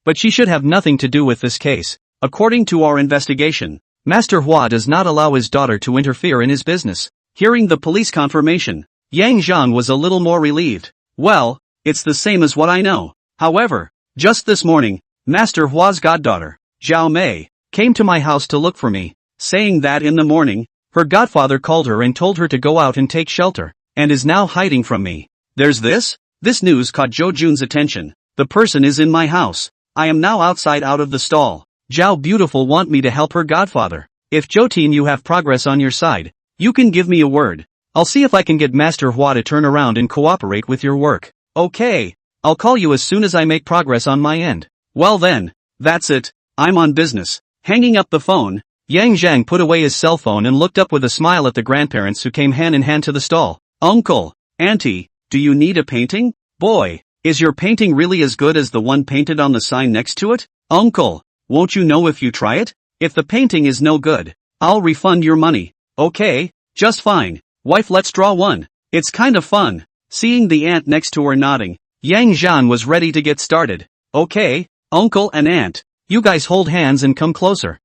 but she should have nothing to do with this case. According to our investigation, Master Hua does not allow his daughter to interfere in his business. Hearing the police confirmation, Yang Zhang was a little more relieved. Well, it's the same as what I know. However, just this morning, Master Hua's goddaughter, Zhao Mei, came to my house to look for me, saying that in the morning, her godfather called her and told her to go out and take shelter, and is now hiding from me. There's this? This news caught Zhou Jun's attention. The person is in my house. I am now outside out of the stall. Zhao Beautiful want me to help her godfather. If Zhou you have progress on your side, you can give me a word. I'll see if I can get Master Hua to turn around and cooperate with your work. Okay. I'll call you as soon as I make progress on my end. Well then, that's it. I'm on business. Hanging up the phone, Yang Zhang put away his cell phone and looked up with a smile at the grandparents who came hand in hand to the stall. Uncle, Auntie, do you need a painting? Boy, is your painting really as good as the one painted on the sign next to it? Uncle, won't you know if you try it? If the painting is no good, I'll refund your money. Okay, just fine. Wife, let's draw one. It's kind of fun. Seeing the aunt next to her nodding, Yang Zhan was ready to get started. Okay, uncle and aunt, you guys hold hands and come closer.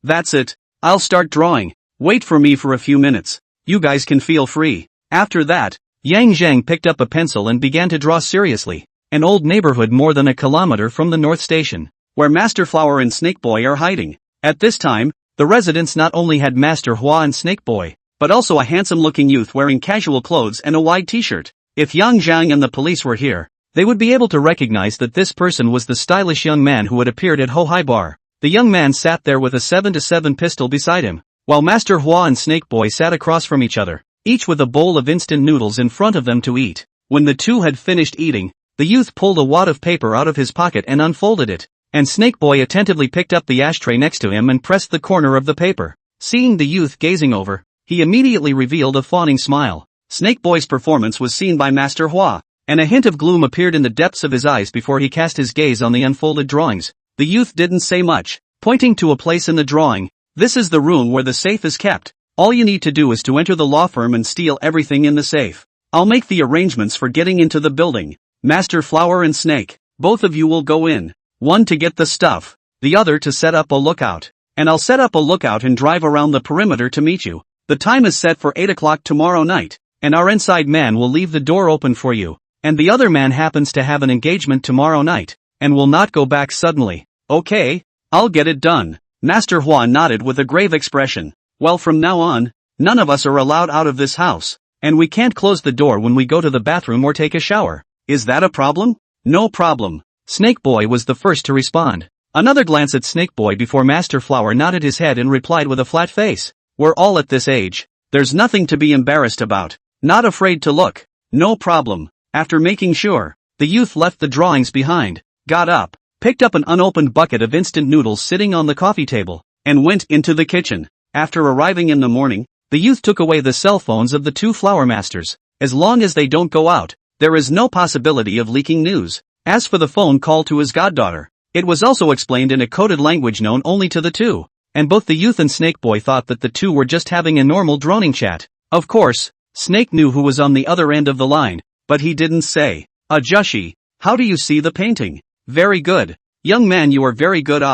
That's it. I'll start drawing. Wait for me for a few minutes. You guys can feel free. After that, Yang Zhang picked up a pencil and began to draw seriously. An old neighborhood more than a kilometer from the North Station, where Master Flower and Snake Boy are hiding. At this time, the residents not only had Master Hua and Snake Boy, but also a handsome-looking youth wearing casual clothes and a wide t-shirt. If Yang Zhang and the police were here, they would be able to recognize that this person was the stylish young man who had appeared at Ho Hai Bar. The young man sat there with a 7-7 pistol beside him, while Master Hua and Snake Boy sat across from each other, each with a bowl of instant noodles in front of them to eat. When the two had finished eating, the youth pulled a wad of paper out of his pocket and unfolded it, and Snake Boy attentively picked up the ashtray next to him and pressed the corner of the paper. Seeing the youth gazing over, he immediately revealed a fawning smile. Snake Boy's performance was seen by Master Hua, and a hint of gloom appeared in the depths of his eyes before he cast his gaze on the unfolded drawings. The youth didn't say much, pointing to a place in the drawing. This is the room where the safe is kept. All you need to do is to enter the law firm and steal everything in the safe. I'll make the arrangements for getting into the building. Master Flower and Snake, both of you will go in. One to get the stuff, the other to set up a lookout. And I'll set up a lookout and drive around the perimeter to meet you. The time is set for 8 o'clock tomorrow night, and our inside man will leave the door open for you. And the other man happens to have an engagement tomorrow night, and will not go back suddenly. Okay, I'll get it done. Master Hua nodded with a grave expression. Well, from now on, none of us are allowed out of this house, and we can't close the door when we go to the bathroom or take a shower. Is that a problem? No problem. Snake Boy was the first to respond. Another glance at Snake Boy before Master Flower nodded his head and replied with a flat face. We're all at this age. There's nothing to be embarrassed about. Not afraid to look. No problem. After making sure, the youth left the drawings behind, got up, picked up an unopened bucket of instant noodles sitting on the coffee table, and went into the kitchen. After arriving in the morning, the youth took away the cell phones of the two flower masters. As long as they don't go out, there is no possibility of leaking news. As for the phone call to his goddaughter, it was also explained in a coded language known only to the two. And both the youth and Snake Boy thought that the two were just having a normal droning chat. Of course, Snake knew who was on the other end of the line, but he didn't say. Ajushi, how do you see the painting? Very good. Young man, you are very good.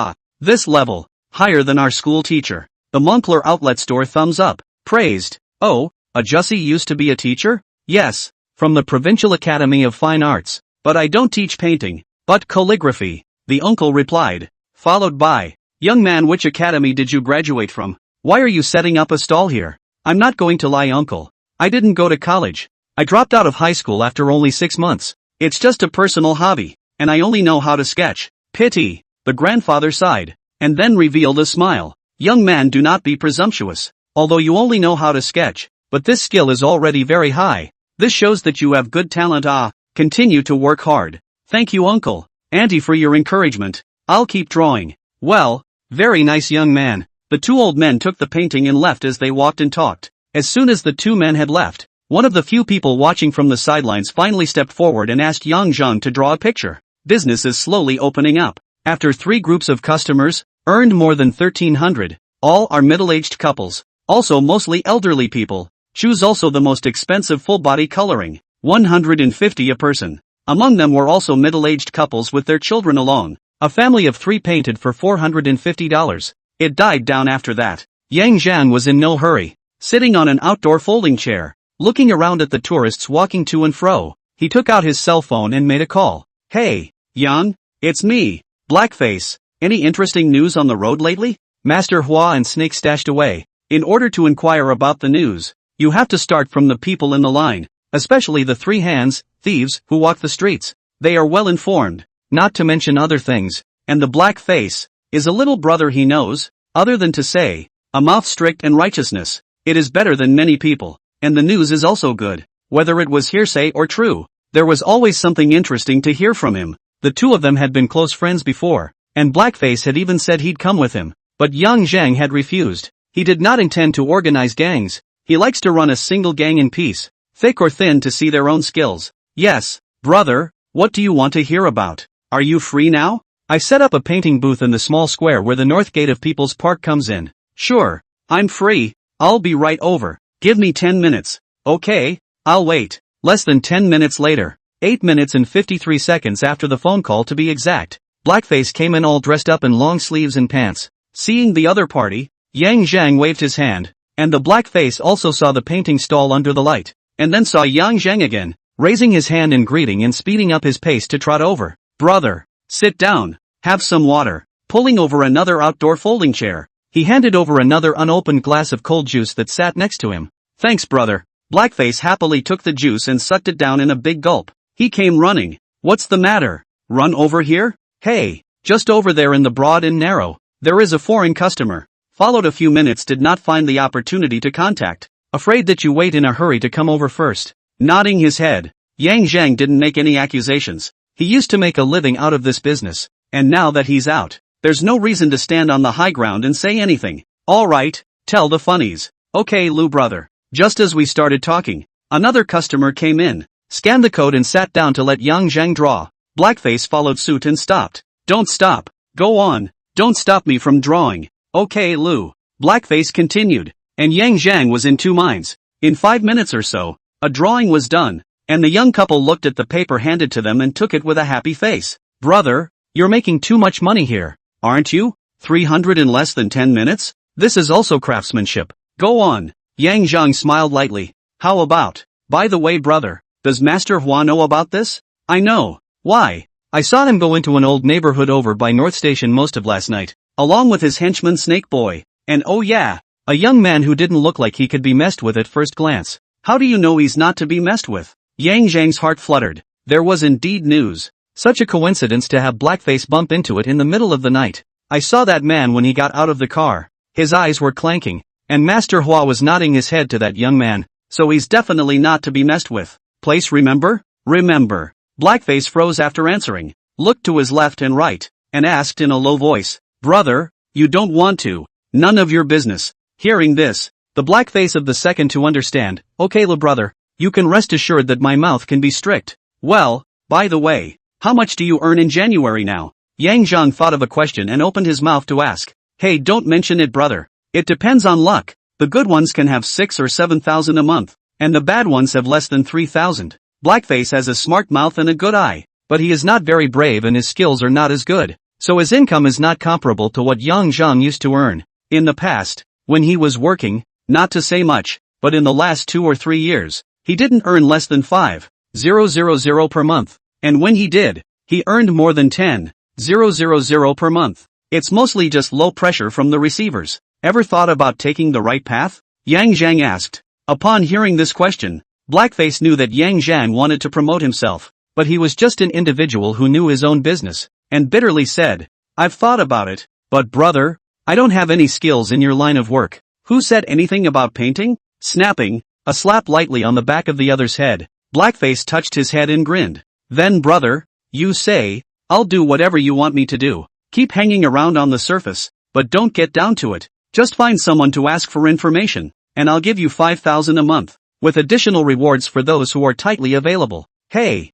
This level, higher than our school teacher. The Moncler outlet store thumbs up, praised. Oh, Ajushi used to be a teacher? Yes, from the Provincial Academy of Fine Arts. But I don't teach painting, but calligraphy, the uncle replied. Followed by, young man, which academy did you graduate from? Why are you setting up a stall here? I'm not going to lie, uncle. I didn't go to college. I dropped out of high school after only 6 months. It's just a personal hobby, and I only know how to sketch. Pity, the grandfather sighed, and then revealed a smile. Young man, do not be presumptuous. Although you only know how to sketch, but this skill is already very high. This shows that you have good talent. Continue to work hard. Thank you, uncle, auntie, for your encouragement. I'll keep drawing. Well, very nice, young man. The two old men took the painting and left as they walked and talked. As soon as the two men had left, one of the few people watching from the sidelines finally stepped forward and asked Yang Zheng to draw a picture. Business is slowly opening up. After 3 groups of customers, earned more than 1,300. All are middle-aged couples, also mostly elderly people. Choose also the most expensive full-body coloring, 150 a person. Among them were also middle-aged couples with their children alone. A family of 3 painted for $450. It died down after that. Yang Zhang was in no hurry, sitting on an outdoor folding chair, looking around at the tourists walking to and fro. He took out his cell phone and made a call. Hey, Yang, it's me, Blackface. Any interesting news on the road lately? Master Hua and Snake stashed away. In order to inquire about the news, you have to start from the people in the line, especially the 3 hands, thieves, who walk the streets. They are well informed, not to mention other things, and the black face is a little brother he knows, other than to say, a mouth strict and righteousness. It is better than many people, and the news is also good. Whether it was hearsay or true, there was always something interesting to hear from him. The two of them had been close friends before, and Blackface had even said he'd come with him, but Yang Zhang had refused. He did not intend to organize gangs. He likes to run a single gang in peace, thick or thin, to see their own skills. Yes, brother, what do you want to hear about? Are you free now? I set up a painting booth in the small square where the north gate of People's Park comes in. Sure, I'm free. I'll be right over. Give me 10 minutes. Okay, I'll wait. Less than 10 minutes later, 8 minutes and 53 seconds after the phone call to be exact, Blackface came in all dressed up in long sleeves and pants. Seeing the other party, Yang Zhang waved his hand, and the Blackface also saw the painting stall under the light, and then saw Yang Zhang again, raising his hand in greeting and speeding up his pace to trot over. Brother, sit down, have some water. Pulling over another outdoor folding chair, he handed over another unopened glass of cold juice that sat next to him. Thanks, brother. Blackface happily took the juice and sucked it down in a big gulp. He came running. What's the matter? Run over here? Hey, just over there in the broad and narrow. There is a foreign customer. Followed a few minutes, did not find the opportunity to contact. Afraid that you wait in a hurry to come over first. Nodding his head, Yang Zhang didn't make any accusations. He used to make a living out of this business, and now that he's out, there's no reason to stand on the high ground and say anything. Alright, tell the funnies. Okay, Lou brother. Just as we started talking, another customer came in, scanned the code and sat down to let Yang Zhang draw. Blackface followed suit and stopped. Don't stop. Go on. Don't stop me from drawing. Okay, Lou. Blackface continued, and Yang Zhang was in 2 minds. In 5 minutes or so, a drawing was done, and the young couple looked at the paper handed to them and took it with a happy face. Brother, you're making too much money here, aren't you? 300 in less than 10 minutes? This is also craftsmanship. Go on. Yang Zhang smiled lightly. How about? By the way, brother, does Master Hua know about this? I know. Why? I saw him go into an old neighborhood over by North Station most of last night, along with his henchman Snake Boy, and oh yeah, a young man who didn't look like he could be messed with at first glance. How do you know he's not to be messed with? Yang Zhang's heart fluttered. There was indeed news. Such a coincidence to have Blackface bump into it in the middle of the night. I saw that man when he got out of the car. His eyes were clanking, and Master Hua was nodding his head to that young man, so he's definitely not to be messed with. Place, remember? Remember. Blackface froze after answering, looked to his left and right, and asked in a low voice, Brother, you don't want to. None of your business. Hearing this, the Blackface of the second to understand, okay, la brother, you can rest assured that my mouth can be strict. Well, by the way, how much do you earn in January now? Yang Zhang thought of a question and opened his mouth to ask. Hey, don't mention it, brother. It depends on luck. The good ones can have 6 or 7,000 a month, and the bad ones have less than 3,000. Blackface has a smart mouth and a good eye, but he is not very brave and his skills are not as good, so his income is not comparable to what Yang Zhang used to earn. In the past, when he was working, not to say much, but in the last 2 or 3 years, he didn't earn less than 5,000 per month, and when he did, he earned more than 10,000 per month. It's mostly just low pressure from the receivers. Ever thought about taking the right path? Yang Zhang asked. Upon hearing this question, Blackface knew that Yang Zhang wanted to promote himself, but he was just an individual who knew his own business, and bitterly said, I've thought about it, but brother, I don't have any skills in your line of work. Who said anything about painting? Snapping a slap lightly on the back of the other's head, Blackface touched his head and grinned. Then brother, you say, I'll do whatever you want me to do. Keep hanging around on the surface, but don't get down to it. Just find someone to ask for information, and I'll give you 5,000 a month, with additional rewards for those who are tightly available. Hey,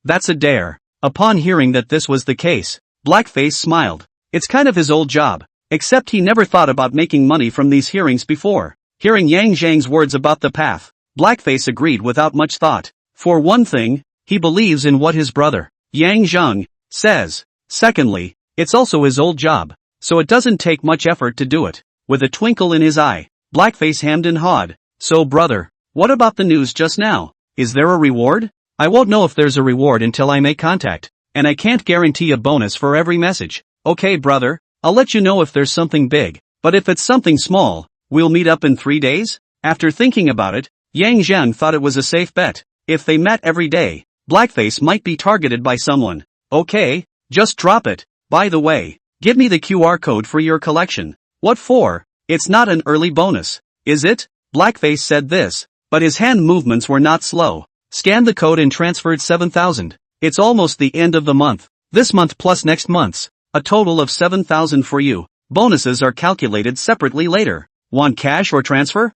that's a dare. Upon hearing that this was the case, Blackface smiled. It's kind of his old job, except he never thought about making money from these hearings before. Hearing Yang Zhang's words about the path, Blackface agreed without much thought. For one thing, he believes in what his brother, Yang Zhang, says. Secondly, it's also his old job, so it doesn't take much effort to do it. With a twinkle in his eye, Blackface hemmed and hawed. So brother, what about the news just now? Is there a reward? I won't know if there's a reward until I make contact, and I can't guarantee a bonus for every message. Okay brother, I'll let you know if there's something big, but if it's something small, we'll meet up in 3 days? After thinking about it, Yang Zhang thought it was a safe bet. If they met every day, Blackface might be targeted by someone. Okay, just drop it. By the way, give me the QR code for your collection. What for? It's not an early bonus, is it? Blackface said this, but his hand movements were not slow. Scanned the code and transferred 7,000. It's almost the end of the month. This month plus next month's. A total of 7,000 for you. Bonuses are calculated separately later. Want cash or transfer?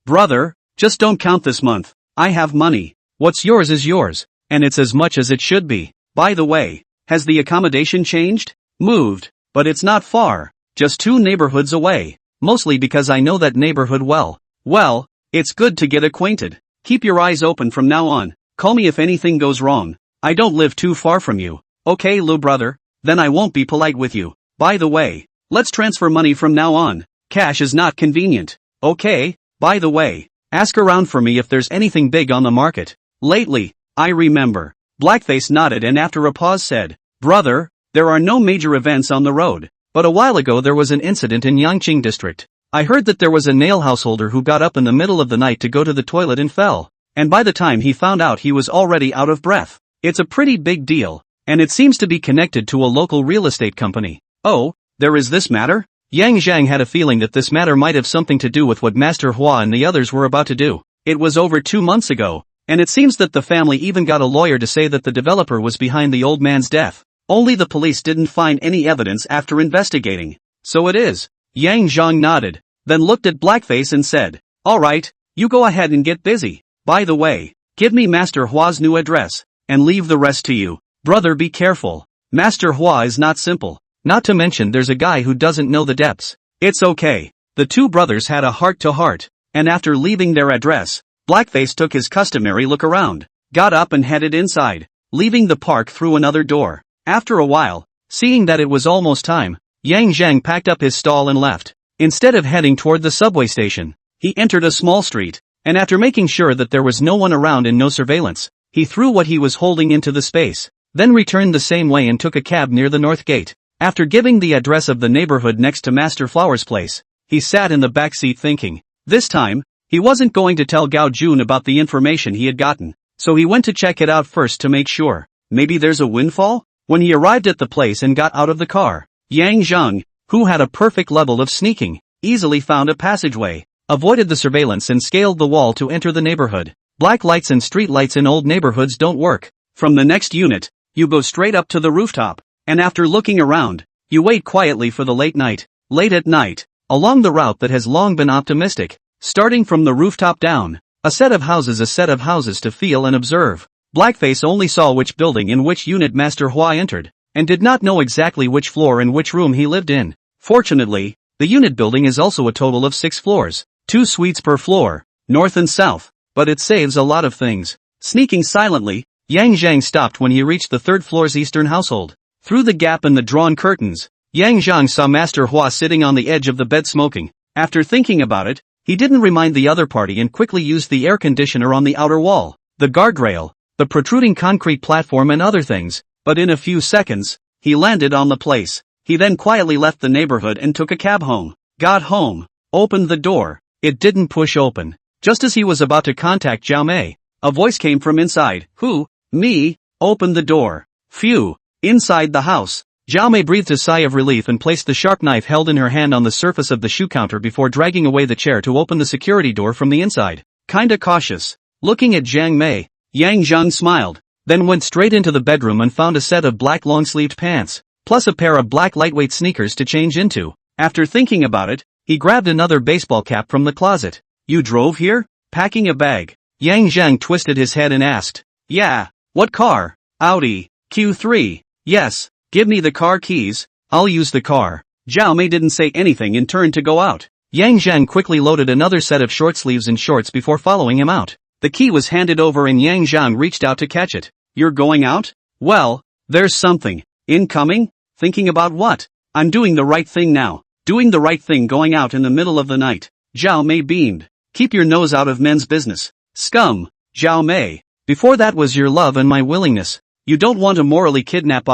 Brother, just don't count this month. I have money. What's yours is yours, and it's as much as it should be. By the way, has the accommodation changed? Moved, but it's not far. Just 2 neighborhoods away. Mostly because I know that neighborhood well. Well, it's good to get acquainted. Keep your eyes open from now on. Call me if anything goes wrong. I don't live too far from you. Okay, Lou brother, then I won't be polite with you. By the way, let's transfer money from now on. Cash is not convenient. Okay, by the way, ask around for me if there's anything big on the market. Lately, I remember. Blackface nodded and after a pause said, Brother, there are no major events on the road, but a while ago there was an incident in Yangqing district. I heard that there was a nail householder who got up in the middle of the night to go to the toilet and fell, and by the time he found out he was already out of breath. It's a pretty big deal, and it seems to be connected to a local real estate company. Oh, there is this matter? Yang Zhang had a feeling that this matter might have something to do with what Master Hua and the others were about to do. It was over 2 months ago, and it seems that the family even got a lawyer to say that the developer was behind the old man's death. Only the police didn't find any evidence after investigating. So it is. Yang Zhang nodded, then looked at Blackface and said, Alright, you go ahead and get busy. By the way, give me Master Hua's new address, and leave the rest to you. Brother, be careful. Master Hua is not simple. Not to mention there's a guy who doesn't know the depths. It's okay. The 2 brothers had a heart-to-heart, and after leaving their address, Blackface took his customary look around, got up and headed inside, leaving the park through another door. After a while, seeing that it was almost time, Yang Zhang packed up his stall and left. Instead of heading toward the subway station, he entered a small street, and after making sure that there was no one around and no surveillance, he threw what he was holding into the space, then returned the same way and took a cab near the north gate. After giving the address of the neighborhood next to Master Flower's place, he sat in the back seat thinking. This time, he wasn't going to tell Gao Jun about the information he had gotten, so he went to check it out first to make sure. Maybe there's a windfall? When he arrived at the place and got out of the car, Yang Zhang, who had a perfect level of sneaking, easily found a passageway, avoided the surveillance and scaled the wall to enter the neighborhood. Black lights and street lights in old neighborhoods don't work. From the next unit, you go straight up to the rooftop, and after looking around, you wait quietly for the late night. Late at night, along the route that has long been optimistic, starting from the rooftop down, A set of houses to feel and observe. Blackface only saw which building in which unit Master Hua entered, and did not know exactly which floor and which room he lived in. Fortunately, the unit building is also a total of 6 floors, 2 suites per floor, north and south, but it saves a lot of things. Sneaking silently, Yang Zhang stopped when he reached the 3rd floor's eastern household. Through the gap in the drawn curtains, Yang Zhang saw Master Hua sitting on the edge of the bed smoking. After thinking about it, he didn't remind the other party and quickly used the air conditioner on the outer wall, the guardrail, the protruding concrete platform and other things, but in a few seconds, he landed on the place. He then quietly left the neighborhood and took a cab home. Got home, opened the door, it didn't push open. Just as he was about to contact Zhao Mei, a voice came from inside. Who? Me? Open the door. Phew. Inside the house, Zhao Mei breathed a sigh of relief and placed the sharp knife held in her hand on the surface of the shoe counter before dragging away the chair to open the security door from the inside. Kinda cautious. Looking at Zhang Mei, Yang Zhang smiled, then went straight into the bedroom and found a set of black long-sleeved pants, plus a pair of black lightweight sneakers to change into. After thinking about it, he grabbed another baseball cap from the closet. You drove here? Packing a bag. Yang Zhang twisted his head and asked. Yeah. What car? Audi Q3. Yes. Give me the car keys, I'll use the car. Zhao Mei didn't say anything and turned to go out. Yang Zhang quickly loaded another set of short sleeves and shorts before following him out. The key was handed over and Yang Zhang reached out to catch it. You're going out? Well, there's something. Incoming? Thinking about what? I'm doing the right thing now. Doing the right thing going out in the middle of the night. Zhao Mei beamed. Keep your nose out of men's business. Scum. Zhao Mei. Before that was your love and my willingness. You don't want to morally kidnap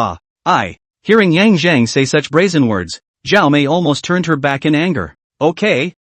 Hearing Yang Zhang say such brazen words, Zhao Mei almost turned her back in anger. Okay,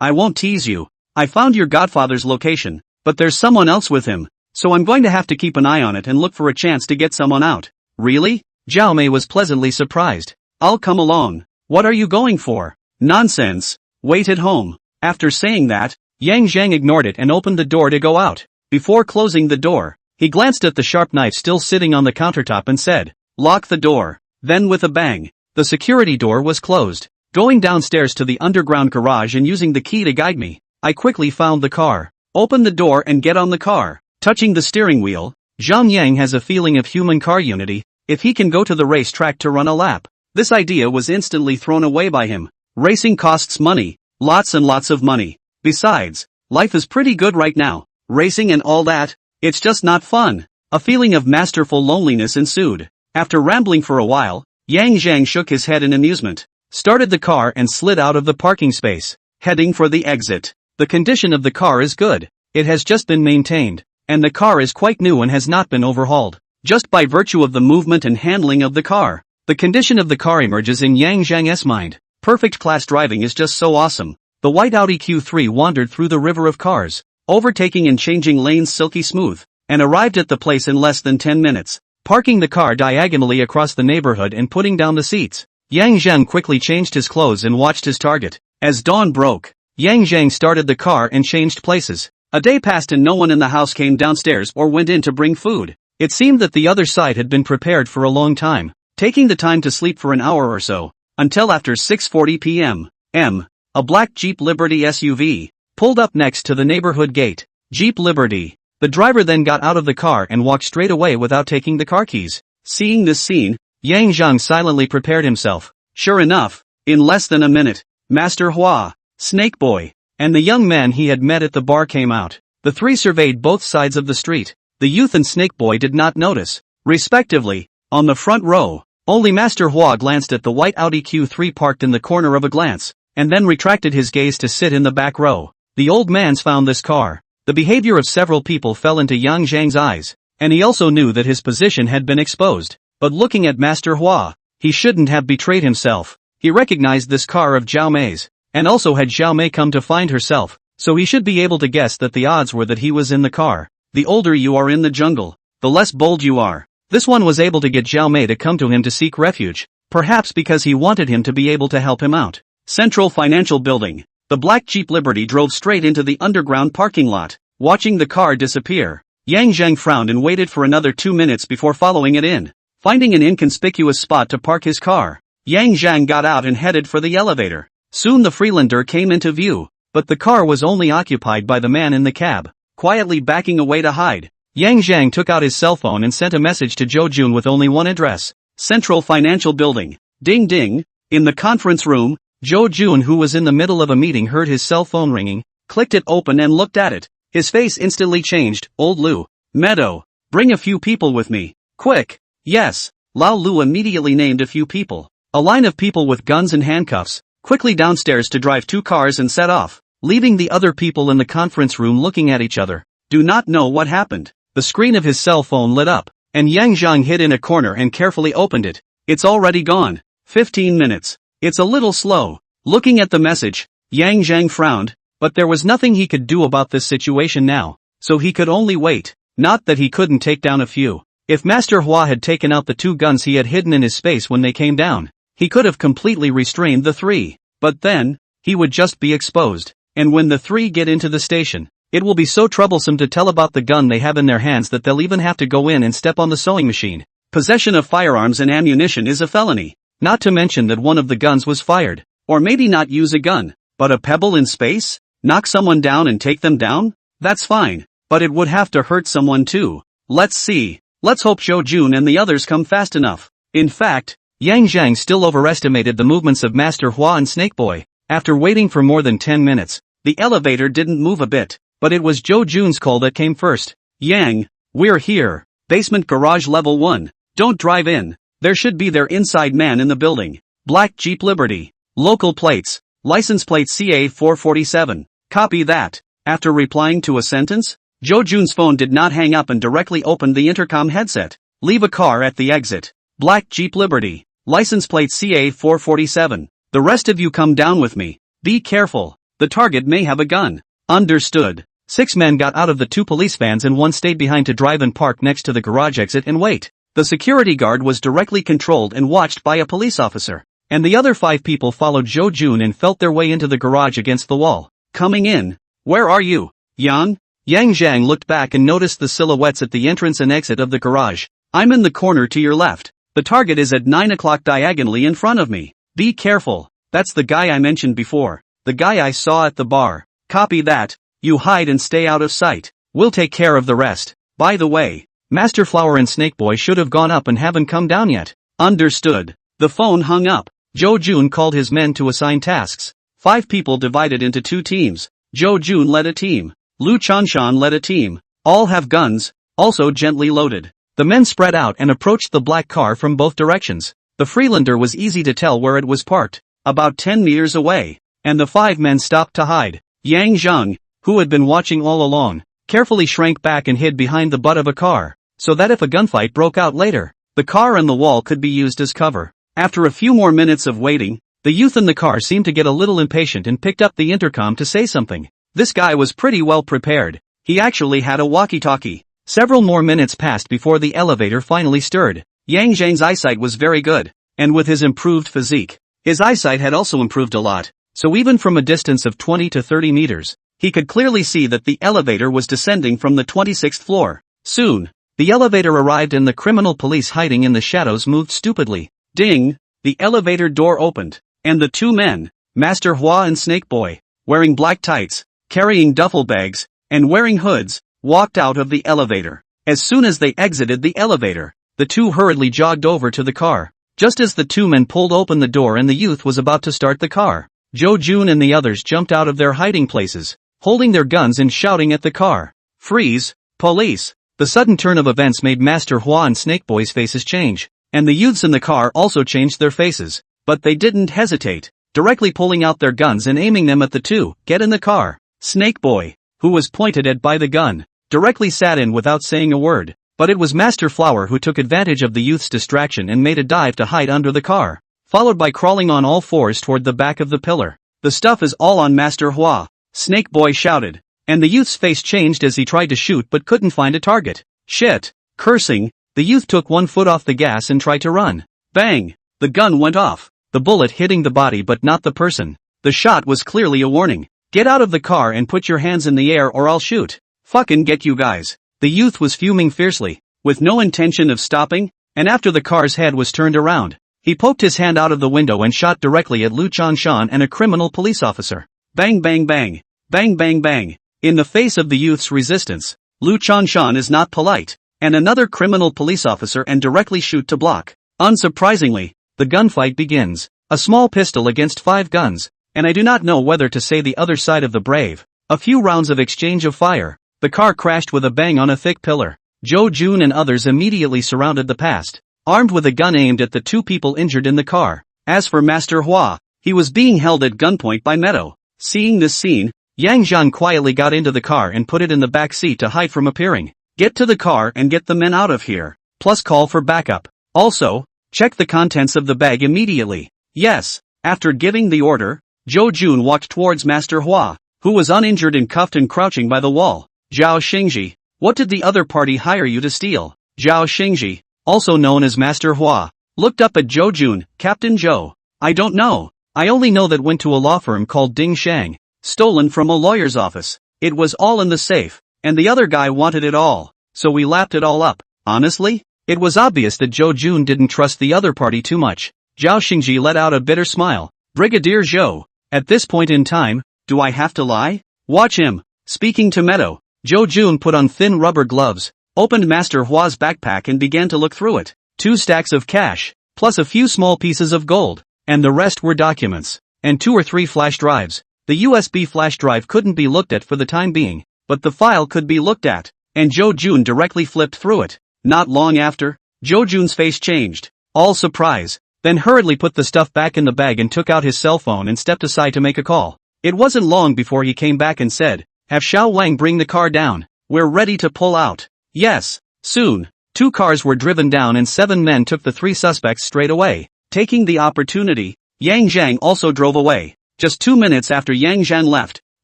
I won't tease you. I found your godfather's location, but there's someone else with him, so I'm going to have to keep an eye on it and look for a chance to get someone out. Really? Zhao Mei was pleasantly surprised. I'll come along. What are you going for? Nonsense. Wait at home. After saying that, Yang Zhang ignored it and opened the door to go out. Before closing the door, he glanced at the sharp knife still sitting on the countertop and said, Lock the door. Then with a bang, the security door was closed. Going downstairs to the underground garage and using the key to guide me, I quickly found the car. Open the door and get on the car. Touching the steering wheel, Zhang Yang has a feeling of human car unity. If he can go to the racetrack to run a lap. This idea was instantly thrown away by him. Racing costs money. Lots and lots of money. Besides, life is pretty good right now. Racing and all that, it's just not fun. A feeling of masterful loneliness ensued. After rambling for a while, Yang Zhang shook his head in amusement, started the car and slid out of the parking space, heading for the exit. The condition of the car is good. It has just been maintained, and the car is quite new and has not been overhauled. Just by virtue of the movement and handling of the car, the condition of the car emerges in Yang Zhang's mind. Perfect class driving is just so awesome. The white Audi Q3 wandered through the river of cars, overtaking and changing lanes silky smooth, and arrived at the place in less than 10 minutes. Parking the car diagonally across the neighborhood and putting down the seats, Yang Zhang quickly changed his clothes and watched his target. As dawn broke, Yang Zhang started the car and changed places. A day passed and no one in the house came downstairs or went in to bring food. It seemed that the other side had been prepared for a long time, taking the time to sleep for an hour or so, until after 6:40 p.m. A black Jeep Liberty SUV pulled up next to the neighborhood gate. Jeep Liberty. The driver then got out of the car and walked straight away without taking the car keys. Seeing this scene, Yang Zhang silently prepared himself. Sure enough, in less than a minute, Master Hua, Snake Boy, and the young man he had met at the bar came out. The three surveyed both sides of the street. The youth and Snake Boy did not notice, respectively, on the front row. Only Master Hua glanced at the white Audi Q3 parked in the corner of a glance, and then retracted his gaze to sit in the back row. The old man's found this car. The behavior of several people fell into Yang Zhang's eyes, and he also knew that his position had been exposed. But looking at Master Hua, he shouldn't have betrayed himself. He recognized this car of Zhao Mei's, and also had Zhao Mei come to find herself, so he should be able to guess that the odds were that he was in the car. The older you are in the jungle, the less bold you are. This one was able to get Zhao Mei to come to him to seek refuge, perhaps because he wanted him to be able to help him out. Central Financial Building. The black Jeep Liberty drove straight into the underground parking lot. Watching the car disappear, Yang Zhang frowned and waited for another 2 minutes before following it in. Finding an inconspicuous spot to park his car, Yang Zhang got out and headed for the elevator. Soon the Freelander came into view. but the car was only occupied by the man in the cab, quietly backing away to hide. Yang Zhang took out his cell phone and sent a message to Zhou Jun with only one address. Central Financial Building. Ding ding. In the conference room, Zhou Jun, who was in the middle of a meeting, heard his cell phone ringing, clicked it open and looked at it. His face instantly changed. Old Lu. Meadow. Bring a few people with me. Quick. Yes. Lao Lu immediately named a few people. A line of people with guns and handcuffs, quickly downstairs to drive 2 cars and set off, leaving the other people in the conference room looking at each other. Do not know what happened. The screen of his cell phone lit up, and Yang Zhang hid in a corner and carefully opened it. It's already gone. 15 minutes. It's a little slow. Looking at the message, Yang Zhang frowned, but there was nothing he could do about this situation now, so he could only wait. Not that he couldn't take down a few. If Master Hua had taken out the 2 guns he had hidden in his space when they came down, he could have completely restrained the 3. But then, he would just be exposed. And when the 3 get into the station, it will be so troublesome to tell about the gun they have in their hands that they'll even have to go in and step on the sewing machine. Possession of firearms and ammunition is a felony. Not to mention that one of the guns was fired. Or maybe not use a gun, but a pebble in space? Knock someone down and take them down? That's fine. But it would have to hurt someone too. Let's see. Let's hope Zhou Jun and the others come fast enough. In fact, Yang Zhang still overestimated the movements of Master Hua and Snake Boy. After waiting for more than 10 minutes, the elevator didn't move a bit, but it was Zhou Jun's call that came first. Yang, we're here. Basement garage level 1. Don't drive in. There should be their inside man in the building. Black Jeep Liberty. Local plates. License plate CA447. Copy that. After replying to a sentence, Zhou Jun's phone did not hang up and directly opened the intercom headset. Leave a car at the exit. Black Jeep Liberty. License plate CA447. The rest of you come down with me. Be careful. The target may have a gun. Understood. 6 men got out of the 2 police vans and 1 stayed behind to drive and park next to the garage exit and wait. The security guard was directly controlled and watched by a police officer. And the other 5 people followed Zhou Jun and felt their way into the garage against the wall. Coming in. Where are you? Yan? Yang Zhang looked back and noticed the silhouettes at the entrance and exit of the garage. I'm in the corner to your left. The target is at 9 o'clock diagonally in front of me. Be careful. That's the guy I mentioned before. The guy I saw at the bar. Copy that. You hide and stay out of sight. We'll take care of the rest. By the way, Master Flower and Snake Boy should have gone up and haven't come down yet. Understood. The phone hung up. Zhou Jun called his men to assign tasks. 5 people divided into 2 teams. Zhou Jun led a team. Lu Chanshan led a team. All have guns, also gently loaded. The men spread out and approached the black car from both directions. The Freelander was easy to tell where it was parked, about 10 meters away, and the 5 men stopped to hide. Yang Zhang, who had been watching all along, carefully shrank back and hid behind the butt of a car, so that if a gunfight broke out later, the car and the wall could be used as cover. After a few more minutes of waiting, the youth in the car seemed to get a little impatient and picked up the intercom to say something. This guy was pretty well prepared. He actually had a walkie-talkie. Several more minutes passed before the elevator finally stirred. Yang Zhang's eyesight was very good, and with his improved physique, his eyesight had also improved a lot, so even from a distance of 20 to 30 meters, he could clearly see that the elevator was descending from the 26th floor. Soon, the elevator arrived and the criminal police hiding in the shadows moved stupidly. Ding! The elevator door opened, and the 2 men, Master Hua and Snake Boy, wearing black tights, carrying duffel bags, and wearing hoods, walked out of the elevator. As soon as they exited the elevator, the 2 hurriedly jogged over to the car. Just as the 2 men pulled open the door and the youth was about to start the car, Zhou Jun and the others jumped out of their hiding places, holding their guns and shouting at the car. Freeze! Police! The sudden turn of events made Master Hua and Snake Boy's faces change, and the youths in the car also changed their faces. But they didn't hesitate, directly pulling out their guns and aiming them at the 2. Get in the car. Snake Boy, who was pointed at by the gun, directly sat in without saying a word. But it was Master Flower who took advantage of the youth's distraction and made a dive to hide under the car, followed by crawling on all 4s toward the back of the pillar. The stuff is all on Master Hua, Snake Boy shouted, and the youth's face changed as he tried to shoot but couldn't find a target. Shit! Cursing, the youth took 1 foot off the gas and tried to run. Bang! The gun went off, the bullet hitting the body but not the person. The shot was clearly a warning. Get out of the car and put your hands in the air or I'll shoot. Fucking get you guys. The youth was fuming fiercely, with no intention of stopping, and after the car's head was turned around, he poked his hand out of the window and shot directly at Lu Chanshan and a criminal police officer. Bang bang bang. Bang bang bang. In the face of the youth's resistance, Lu Chanshan is not polite, and another criminal police officer and directly shoot to block. Unsurprisingly, the gunfight begins. A small pistol against 5 guns, and I do not know whether to say the other side of the brave. A few rounds of exchange of fire. The car crashed with a bang on a thick pillar. Jo Jun and others immediately surrounded the past, armed with a gun aimed at the 2 people injured in the car. As for Master Hua, he was being held at gunpoint by Meadow. Seeing this scene, Yang Zhan quietly got into the car and put it in the back seat to hide from appearing. Get to the car and get the men out of here. Plus call for backup. Also, check the contents of the bag immediately. Yes. After giving the order, Jo Jun walked towards Master Hua, who was uninjured and cuffed and crouching by the wall. Zhao Xingji, what did the other party hire you to steal? Zhao Xingji, also known as Master Hua, looked up at Jo Jun. Captain Zhou, I don't know. I only know that went to a law firm called Ding Shang, stolen from a lawyer's office. It was all in the safe, and the other guy wanted it all, so we lapped it all up. Honestly, it was obvious that Jo Jun didn't trust the other party too much. Zhao Xingji let out a bitter smile. Brigadier Zhou, at this point in time, do I have to lie? Watch him. Speaking to Meadow, Jo Jun put on thin rubber gloves, opened Master Hua's backpack and began to look through it. 2 stacks of cash, plus a few small pieces of gold, and the rest were documents, and 2 or 3 flash drives. The USB flash drive couldn't be looked at for the time being, but the file could be looked at, and Jo Jun directly flipped through it. Not long after, Jo Jun's face changed, all surprise, then hurriedly put the stuff back in the bag and took out his cell phone and stepped aside to make a call. It wasn't long before he came back and said, have Xiao Wang bring the car down, we're ready to pull out. Yes, soon. 2 cars were driven down and 7 men took the 3 suspects straight away. Taking the opportunity, Yang Zhang also drove away. Just 2 minutes after Yang Zhan left,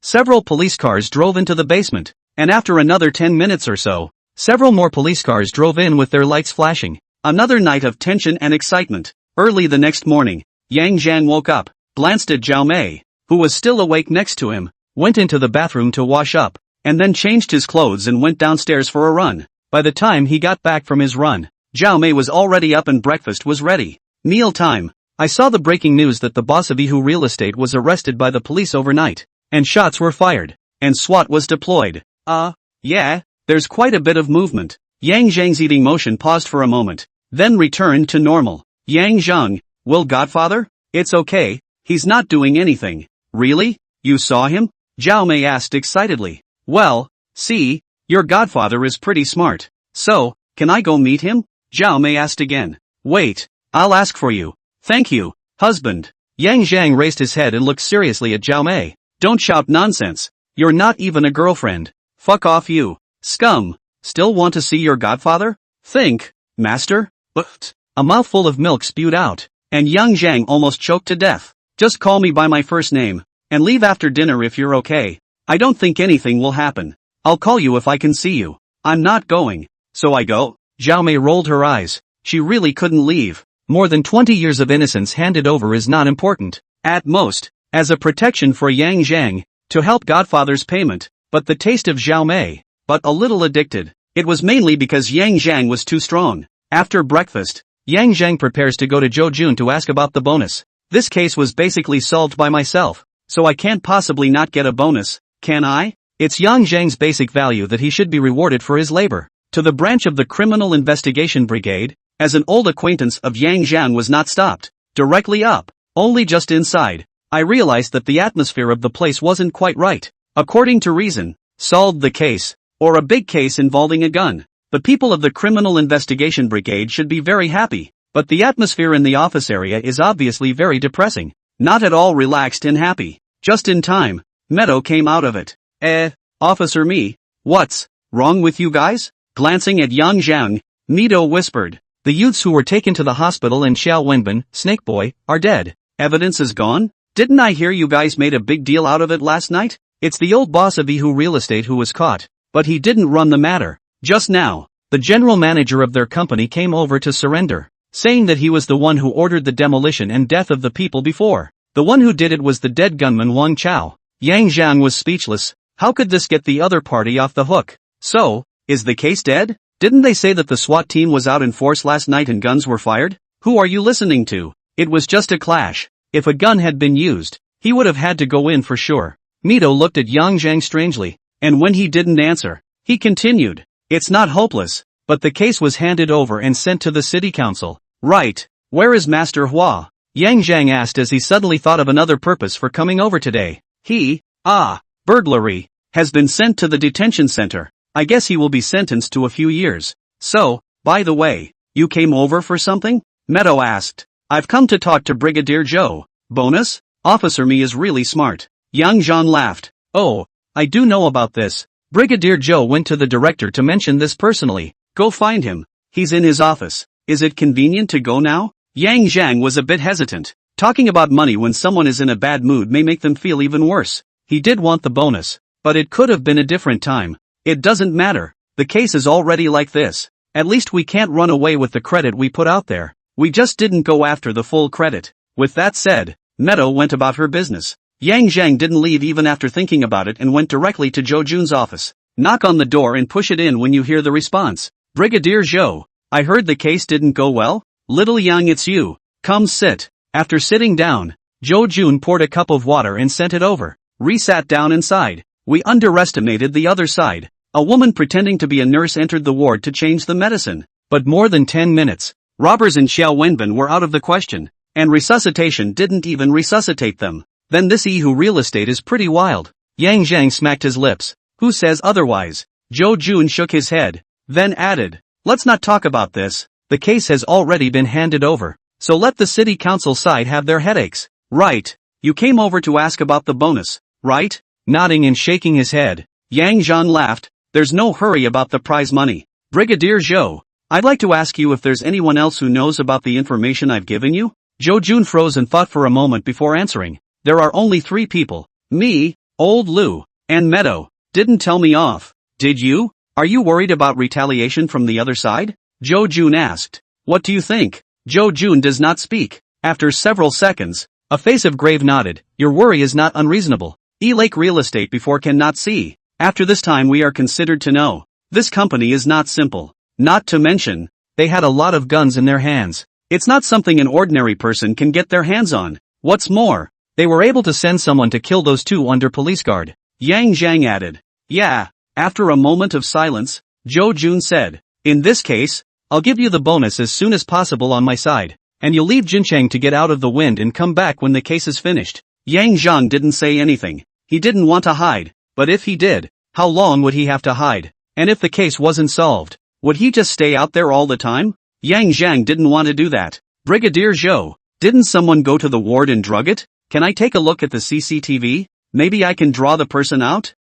several police cars drove into the basement, and after another 10 minutes or so, several more police cars drove in with their lights flashing. Another night of tension and excitement. Early the next morning, Yang Zhan woke up, glanced at Zhao Mei, who was still awake next to him, went into the bathroom to wash up, and then changed his clothes and went downstairs for a run. By the time he got back from his run, Zhao Mei was already up and breakfast was ready. Meal time. I saw the breaking news that the boss of Yihu Real Estate was arrested by the police overnight, and shots were fired, and SWAT was deployed. Yeah, there's quite a bit of movement. Yang Zhang's eating motion paused for a moment, then returned to normal. Yang Zhang, will Godfather? It's okay, he's not doing anything. Really? You saw him? Zhao Mei asked excitedly. Well, see, your Godfather is pretty smart. So, can I go meet him? Zhao Mei asked again. Wait, I'll ask for you. Thank you, husband. Yang Zhang raised his head and looked seriously at Zhao Mei. Don't shout nonsense. You're not even a girlfriend. Fuck off you. Scum. Still want to see your Godfather? Think, master? But a mouthful of milk spewed out, and Yang Zhang almost choked to death. Just call me by my first name, and leave after dinner if you're okay. I don't think anything will happen. I'll call you if I can see you. I'm not going. So I go? Zhao Mei rolled her eyes. She really couldn't leave. More than 20 years of innocence handed over is not important. At most, as a protection for Yang Zhang, to help Godfather's payment, but the taste of Zhao Mei, but a little addicted. It was mainly because Yang Zhang was too strong. After breakfast, Yang Zhang prepares to go to Jo Jun to ask about the bonus. This case was basically solved by myself, so I can't possibly not get a bonus, can I? It's Yang Zhang's basic value that he should be rewarded for his labor. To the branch of the Criminal Investigation Brigade, as an old acquaintance of Yang Zhang was not stopped, directly up, only just inside, I realized that the atmosphere of the place wasn't quite right. According to reason, solved the case, or a big case involving a gun. The people of the Criminal Investigation Brigade should be very happy, but the atmosphere in the office area is obviously very depressing, not at all relaxed and happy. Just in time, Meadow came out of it. Officer Me, what's wrong with you guys? Glancing at Yang Zhang, Meadow whispered. The youths who were taken to the hospital in Xiao Wenbin, Snake Boy, are dead. Evidence is gone? Didn't I hear you guys made a big deal out of it last night? It's the old boss of Yihu Real Estate who was caught, but he didn't run the matter. Just now, the general manager of their company came over to surrender, saying that he was the one who ordered the demolition and death of the people before. The one who did it was the dead gunman Wang Chao. Yang Zhang was speechless. How could this get the other party off the hook? So, is the case dead? Didn't they say that the SWAT team was out in force last night and guns were fired? Who are you listening to? It was just a clash. If a gun had been used, he would have had to go in for sure. Mito looked at Yang Zhang strangely, and when he didn't answer, he continued. It's not hopeless, but the case was handed over and sent to the city council. Right. Where is Master Hua? Yang Zhang asked as he suddenly thought of another purpose for coming over today. Burglary, has been sent to the detention center. I guess he will be sentenced to a few years. So, by the way, you came over for something? Meadow asked. I've come to talk to Brigadier Joe. Bonus? Officer Me is really smart. Yang Zhan laughed. Oh, I do know about this. Brigadier Joe went to the director to mention this personally. Go find him. He's in his office. Is it convenient to go now? Yang Zhang was a bit hesitant. Talking about money when someone is in a bad mood may make them feel even worse. He did want the bonus, but it could have been a different time. It doesn't matter. The case is already like this. At least we can't run away with the credit we put out there. We just didn't go after the full credit. With that said, Meadow went about her business. Yang Zhang didn't leave even after thinking about it and went directly to Zhou Jun's office. Knock on the door and push it in when you hear the response. Brigadier Zhou, I heard the case didn't go well? Little Yang, it's you. Come sit. After sitting down, Zhou Jun poured a cup of water and sent it over. Sat down inside. We underestimated the other side. A woman pretending to be a nurse entered the ward to change the medicine. But more than 10 minutes. Robbers in Xiao Wenbin were out of the question. And resuscitation didn't even resuscitate them. Then this Yihu real estate is pretty wild. Yang Zhang smacked his lips. Who says otherwise? Zhou Jun shook his head. Then added. Let's not talk about this. The case has already been handed over. So let the city council side have their headaches. Right. You came over to ask about the bonus, right? Nodding and shaking his head. Yang Zhan laughed. There's no hurry about the prize money. Brigadier Zhou, I'd like to ask you if there's anyone else who knows about the information I've given you? Zhou Jun froze and thought for a moment before answering. There are only 3 people. Me, Old Lu, and Meadow. Didn't tell me off. Did you? Are you worried about retaliation from the other side? Zhou Jun asked. What do you think? Zhou Jun does not speak. After several seconds, a face of grave nodded. Your worry is not unreasonable. Lake Real Estate before cannot see. After this time we are considered to know. This company is not simple. Not to mention, they had a lot of guns in their hands. It's not something an ordinary person can get their hands on. What's more, they were able to send someone to kill those 2 under police guard. Yang Zhang added. Yeah. After a moment of silence, Zhou Jun said. In this case, I'll give you the bonus as soon as possible on my side. And you'll leave Jincheng to get out of the wind and come back when the case is finished. Yang Zhang didn't say anything. He didn't want to hide. But if he did, how long would he have to hide? And if the case wasn't solved, would he just stay out there all the time? Yang Zhang didn't want to do that. Brigadier Zhou, didn't someone go to the ward and drug it? Can I take a look at the CCTV? Maybe I can draw the person out?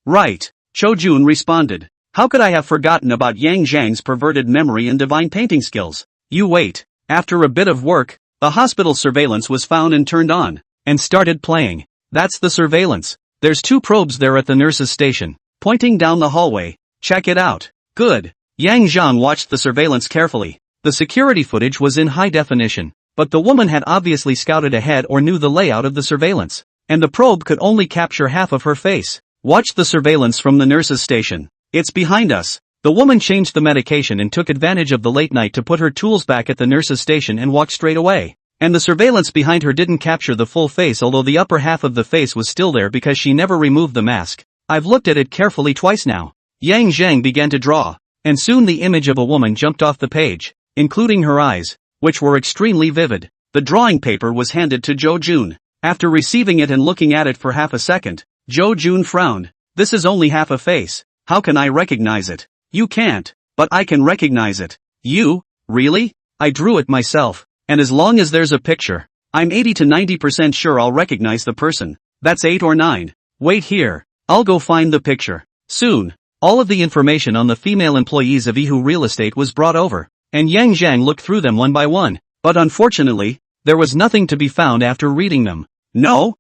Right. Zhou Jun responded. How could I have forgotten about Yang Zhang's perverted memory and divine painting skills? You wait. After a bit of work, the hospital surveillance was found and turned on, and started playing. That's the surveillance. There's 2 probes there at the nurse's station, pointing down the hallway. Check it out. Good. Yang Zhan watched the surveillance carefully. The security footage was in high definition, but the woman had obviously scouted ahead or knew the layout of the surveillance, and the probe could only capture half of her face. Watch the surveillance from the nurse's station. It's behind us. The woman changed the medication and took advantage of the late night to put her tools back at the nurse's station and walked straight away. And the surveillance behind her didn't capture the full face, although the upper half of the face was still there because she never removed the mask. I've looked at it carefully twice now. Yang Zhang began to draw, and soon the image of a woman jumped off the page, including her eyes, which were extremely vivid. The drawing paper was handed to Zhou Jun. After receiving it and looking at it for half a second, Zhou Jun frowned. This is only half a face. How can I recognize it? You can't, but I can recognize it. You? Really? I drew it myself, and as long as there's a picture, I'm 80 to 90% sure I'll recognize the person. That's 8 or 9. Wait here. I'll go find the picture. Soon, all of the information on the female employees of Yihu Real Estate was brought over, and Yang Zhang looked through them one by one, but unfortunately, there was nothing to be found after reading them. No,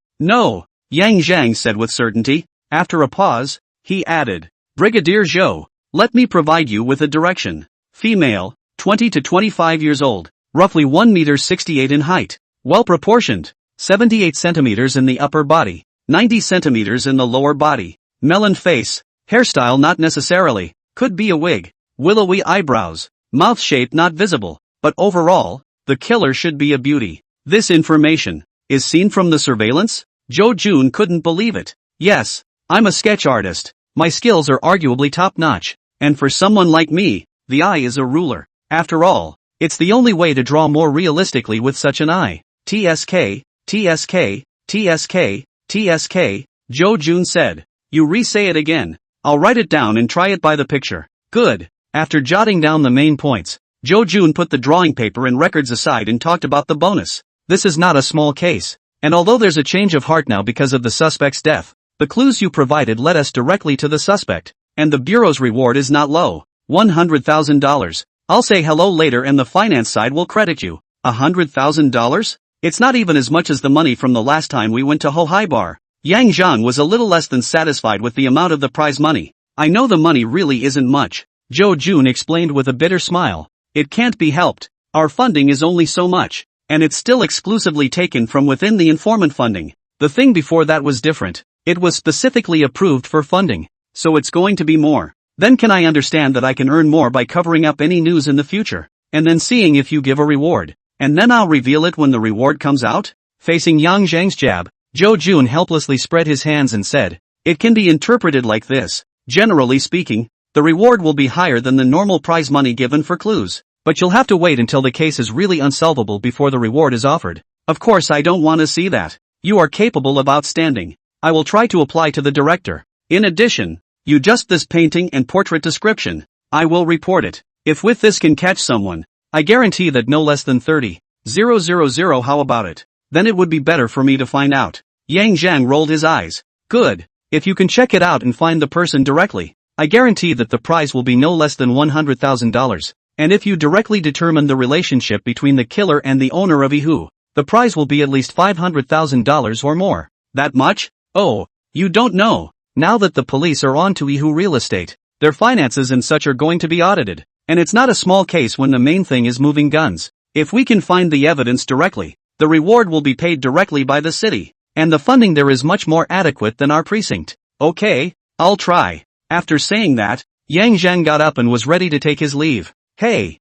Yang Zhang said with certainty. After a pause, he added, Brigadier Zhou, let me provide you with a direction. Female, 20 to 25 years old, roughly 1 meter 68 in height, well proportioned, 78 centimeters in the upper body, 90 centimeters in the lower body, melon face, hairstyle not necessarily, could be a wig, willowy eyebrows, mouth shape not visible, but overall, the killer should be a beauty. This information is seen from the surveillance? Zhou Jun couldn't believe it. Yes, I'm a sketch artist. My skills are arguably top-notch. And for someone like me, the eye is a ruler. After all, it's the only way to draw more realistically with such an eye. TSK, TSK, TSK, TSK, Jo Jun said. You re-say it again. I'll write it down and try it by the picture. Good. After jotting down the main points, Jo Jun put the drawing paper and records aside and talked about the bonus. This is not a small case. And although there's a change of heart now because of the suspect's death, the clues you provided led us directly to the suspect. And the Bureau's reward is not low. $100,000. I'll say hello later and the finance side will credit you. $100,000? It's not even as much as the money from the last time we went to Ho Hai Bar. Yang Zhang was a little less than satisfied with the amount of the prize money. I know the money really isn't much, Jo Jun explained with a bitter smile. It can't be helped. Our funding is only so much. And it's still exclusively taken from within the informant funding. The thing before that was different. It was specifically approved for funding. So it's going to be more. Then can I understand that I can earn more by covering up any news in the future, and then seeing if you give a reward, and then I'll reveal it when the reward comes out? Facing Yang Zhang's jab, Jo Jun helplessly spread his hands and said, it can be interpreted like this. Generally speaking, the reward will be higher than the normal prize money given for clues, but you'll have to wait until the case is really unsolvable before the reward is offered. Of course I don't want to see that. You are capable of outstanding. I will try to apply to the director. In addition, you just this painting and portrait description. I will report it. If with this can catch someone, I guarantee that no less than 30,000. How about it? Then it would be better for me to find out. Yang Zhang rolled his eyes. Good. If you can check it out and find the person directly, I guarantee that the prize will be no less than $100,000. And if you directly determine the relationship between the killer and the owner of Ihu, the prize will be at least $500,000 or more. That much? Oh, you don't know. Now that the police are on to Ihu real estate, their finances and such are going to be audited. And it's not a small case when the main thing is moving guns. If we can find the evidence directly, the reward will be paid directly by the city. And the funding there is much more adequate than our precinct. Okay, I'll try. After saying that, Yang Zhang got up and was ready to take his leave. Hey,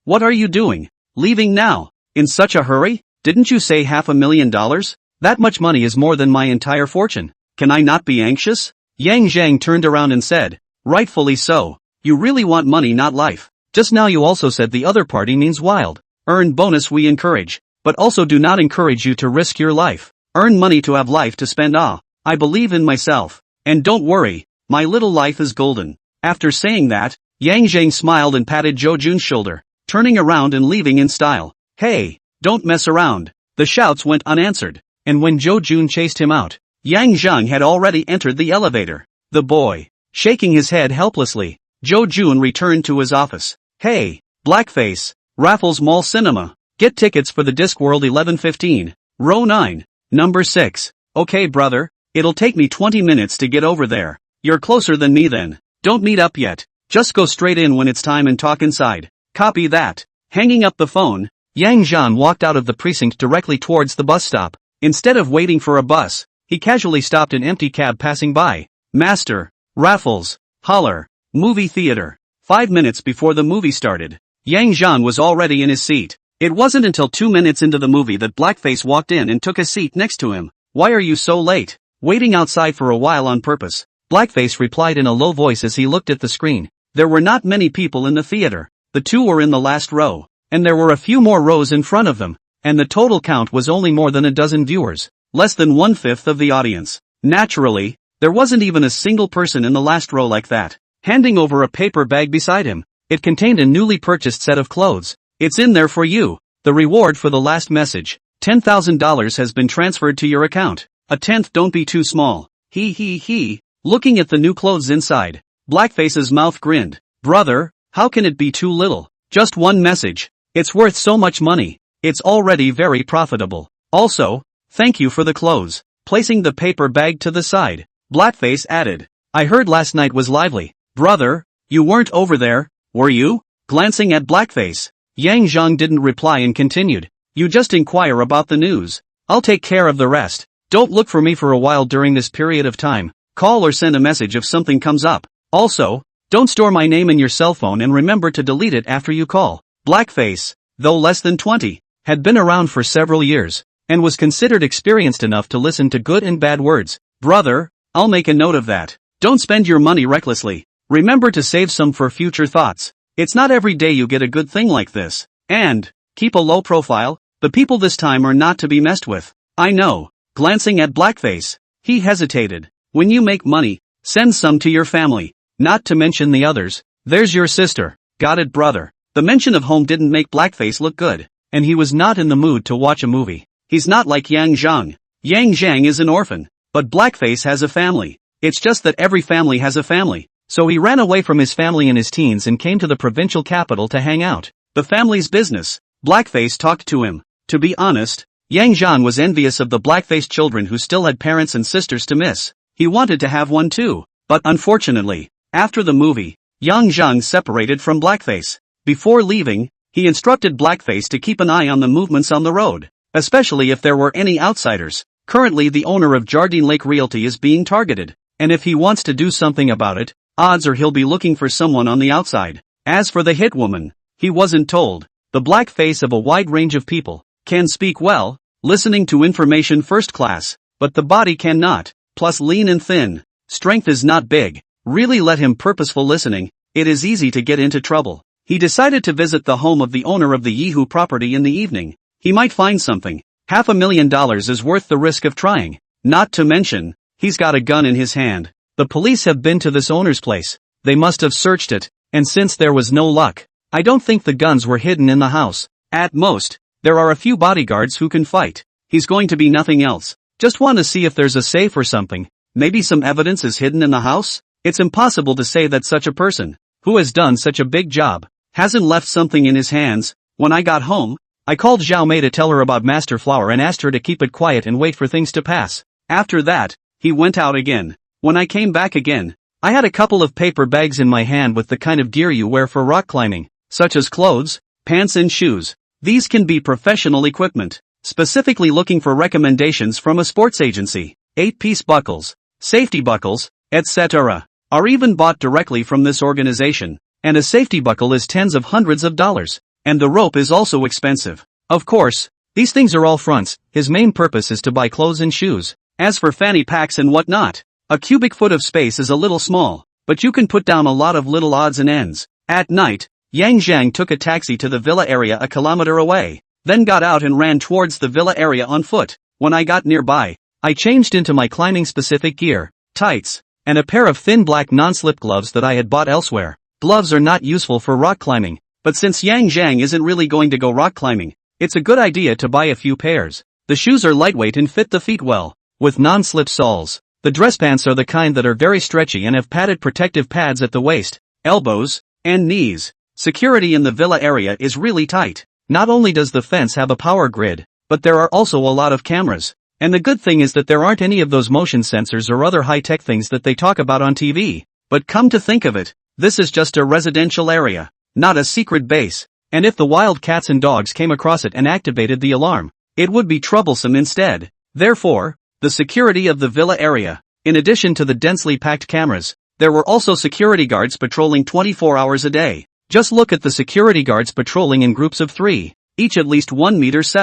what are you doing? Leaving now? In such a hurry? Didn't you say $500,000? That much money is more than my entire fortune. Can I not be anxious? Yang Zhang turned around and said, rightfully so. You really want money, not life. Just now you also said the other party means wild. Earn bonus we encourage, but also do not encourage you to risk your life. Earn money to have life to spend. I believe in myself. And don't worry, my little life is golden. After saying that, Yang Zhang smiled and patted Jo Jun's shoulder, turning around and leaving in style. Hey, don't mess around. The shouts went unanswered, and when Jo Jun chased him out, Yang Zhang had already entered the elevator. The boy, shaking his head helplessly, Jo Jun returned to his office. Hey, Blackface, Raffles Mall Cinema. Get tickets for the Discworld 11:15, row 9, number 6. Okay brother, it'll take me 20 minutes to get over there. You're closer than me then. Don't meet up yet. Just go straight in when it's time and talk inside. Copy that. Hanging up the phone, Yang Zhan walked out of the precinct directly towards the bus stop. Instead of waiting for a bus, he casually stopped an empty cab passing by. Master, Raffles, Holler, movie theater. 5 minutes before the movie started, Yang Zhan was already in his seat. It wasn't until 2 minutes into the movie that Blackface walked in and took a seat next to him. Why are you so late? Waiting outside for a while on purpose, Blackface replied in a low voice as he looked at the screen. There were not many people in the theater. The two were in the last row, and there were a few more rows in front of them, and the total count was only more than a dozen viewers, less than 1/5 of the audience. Naturally, there wasn't even a single person in the last row like that. Handing over a paper bag beside him, it contained a newly purchased set of clothes. It's in there for you. The reward for the last message, $10,000 has been transferred to your account. A tenth don't be too small. He. Looking at the new clothes inside, Blackface's mouth grinned. Brother, how can it be too little? Just one message. It's worth so much money. It's already very profitable. Also, thank you for the clothes. Placing the paper bag to the side, Blackface added, I heard last night was lively. Brother, you weren't over there, were you? Glancing at Blackface, Yang Zhang didn't reply and continued. You just inquire about the news. I'll take care of the rest. Don't look for me for a while during this period of time. Call or send a message if something comes up. Also, don't store my name in your cell phone and remember to delete it after you call. Blackface, though less than 20, had been around for several years, and was considered experienced enough to listen to good and bad words. Brother, I'll make a note of that. Don't spend your money recklessly. Remember to save some for future thoughts. It's not every day you get a good thing like this. And keep a low profile. The people this time are not to be messed with. I know. Glancing at Blackface, he hesitated. When you make money, send some to your family. Not to mention the others. There's your sister. Got it, brother. The mention of home didn't make Blackface look good, and he was not in the mood to watch a movie. He's not like Yang Zhang. Yang Zhang is an orphan, but Blackface has a family. It's just that every family has a family. So he ran away from his family in his teens and came to the provincial capital to hang out. The family's business. Blackface talked to him. To be honest, Yang Zhang was envious of the Blackface children who still had parents and sisters to miss. He wanted to have one too. But unfortunately, after the movie, Yang Zhang separated from Blackface. Before leaving, he instructed Blackface to keep an eye on the movements on the road, especially if there were any outsiders. Currently the owner of Jardine Lake Realty is being targeted, and if he wants to do something about it, odds are he'll be looking for someone on the outside. As for the hit woman, he wasn't told. The Blackface of a wide range of people can speak well, listening to information first class, but the body cannot, plus lean and thin. Strength is not big. Really let him purposeful listening, it is easy to get into trouble. He decided to visit the home of the owner of the Yeehu property in the evening. He might find something. $500,000 is worth the risk of trying. Not to mention, he's got a gun in his hand. The police have been to this owner's place. They must have searched it, and since there was no luck, I don't think the guns were hidden in the house. At most, there are a few bodyguards who can fight. He's going to be nothing else. Just want to see if there's a safe or something. Maybe some evidence is hidden in the house? It's impossible to say that such a person, who has done such a big job, hasn't left something in his hands. When I got home, I called Zhao Mei to tell her about Master Flower and asked her to keep it quiet and wait for things to pass. After that, he went out again. When I came back again, I had a couple of paper bags in my hand with the kind of gear you wear for rock climbing, such as clothes, pants and shoes. These can be professional equipment. Specifically looking for recommendations from a sports agency, 8-piece buckles, safety buckles, etc. are even bought directly from this organization, and a safety buckle is tens of hundreds of dollars, and the rope is also expensive. Of course, these things are all fronts. His main purpose is to buy clothes and shoes. As for fanny packs and whatnot, a cubic foot of space is a little small, but you can put down a lot of little odds and ends. At night, Yang Zhang took a taxi to the villa area a kilometer away, then got out and ran towards the villa area on foot. When I got nearby, I changed into my climbing-specific gear, tights, and a pair of thin black non-slip gloves that I had bought elsewhere. Gloves are not useful for rock climbing, but since Yang Zhang isn't really going to go rock climbing, it's a good idea to buy a few pairs. The shoes are lightweight and fit the feet well, with non-slip soles. The dress pants are the kind that are very stretchy and have padded protective pads at the waist, elbows, and knees. Security in the villa area is really tight. Not only does the fence have a power grid, but there are also a lot of cameras. And the good thing is that there aren't any of those motion sensors or other high-tech things that they talk about on TV. But come to think of it, this is just a residential area, not a secret base. And if the wild cats and dogs came across it and activated the alarm, it would be troublesome instead. Therefore, the security of the villa area, in addition to the densely packed cameras, there were also security guards patrolling 24 hours a day. Just look at the security guards patrolling in groups of 3, each at least 1.7 meters,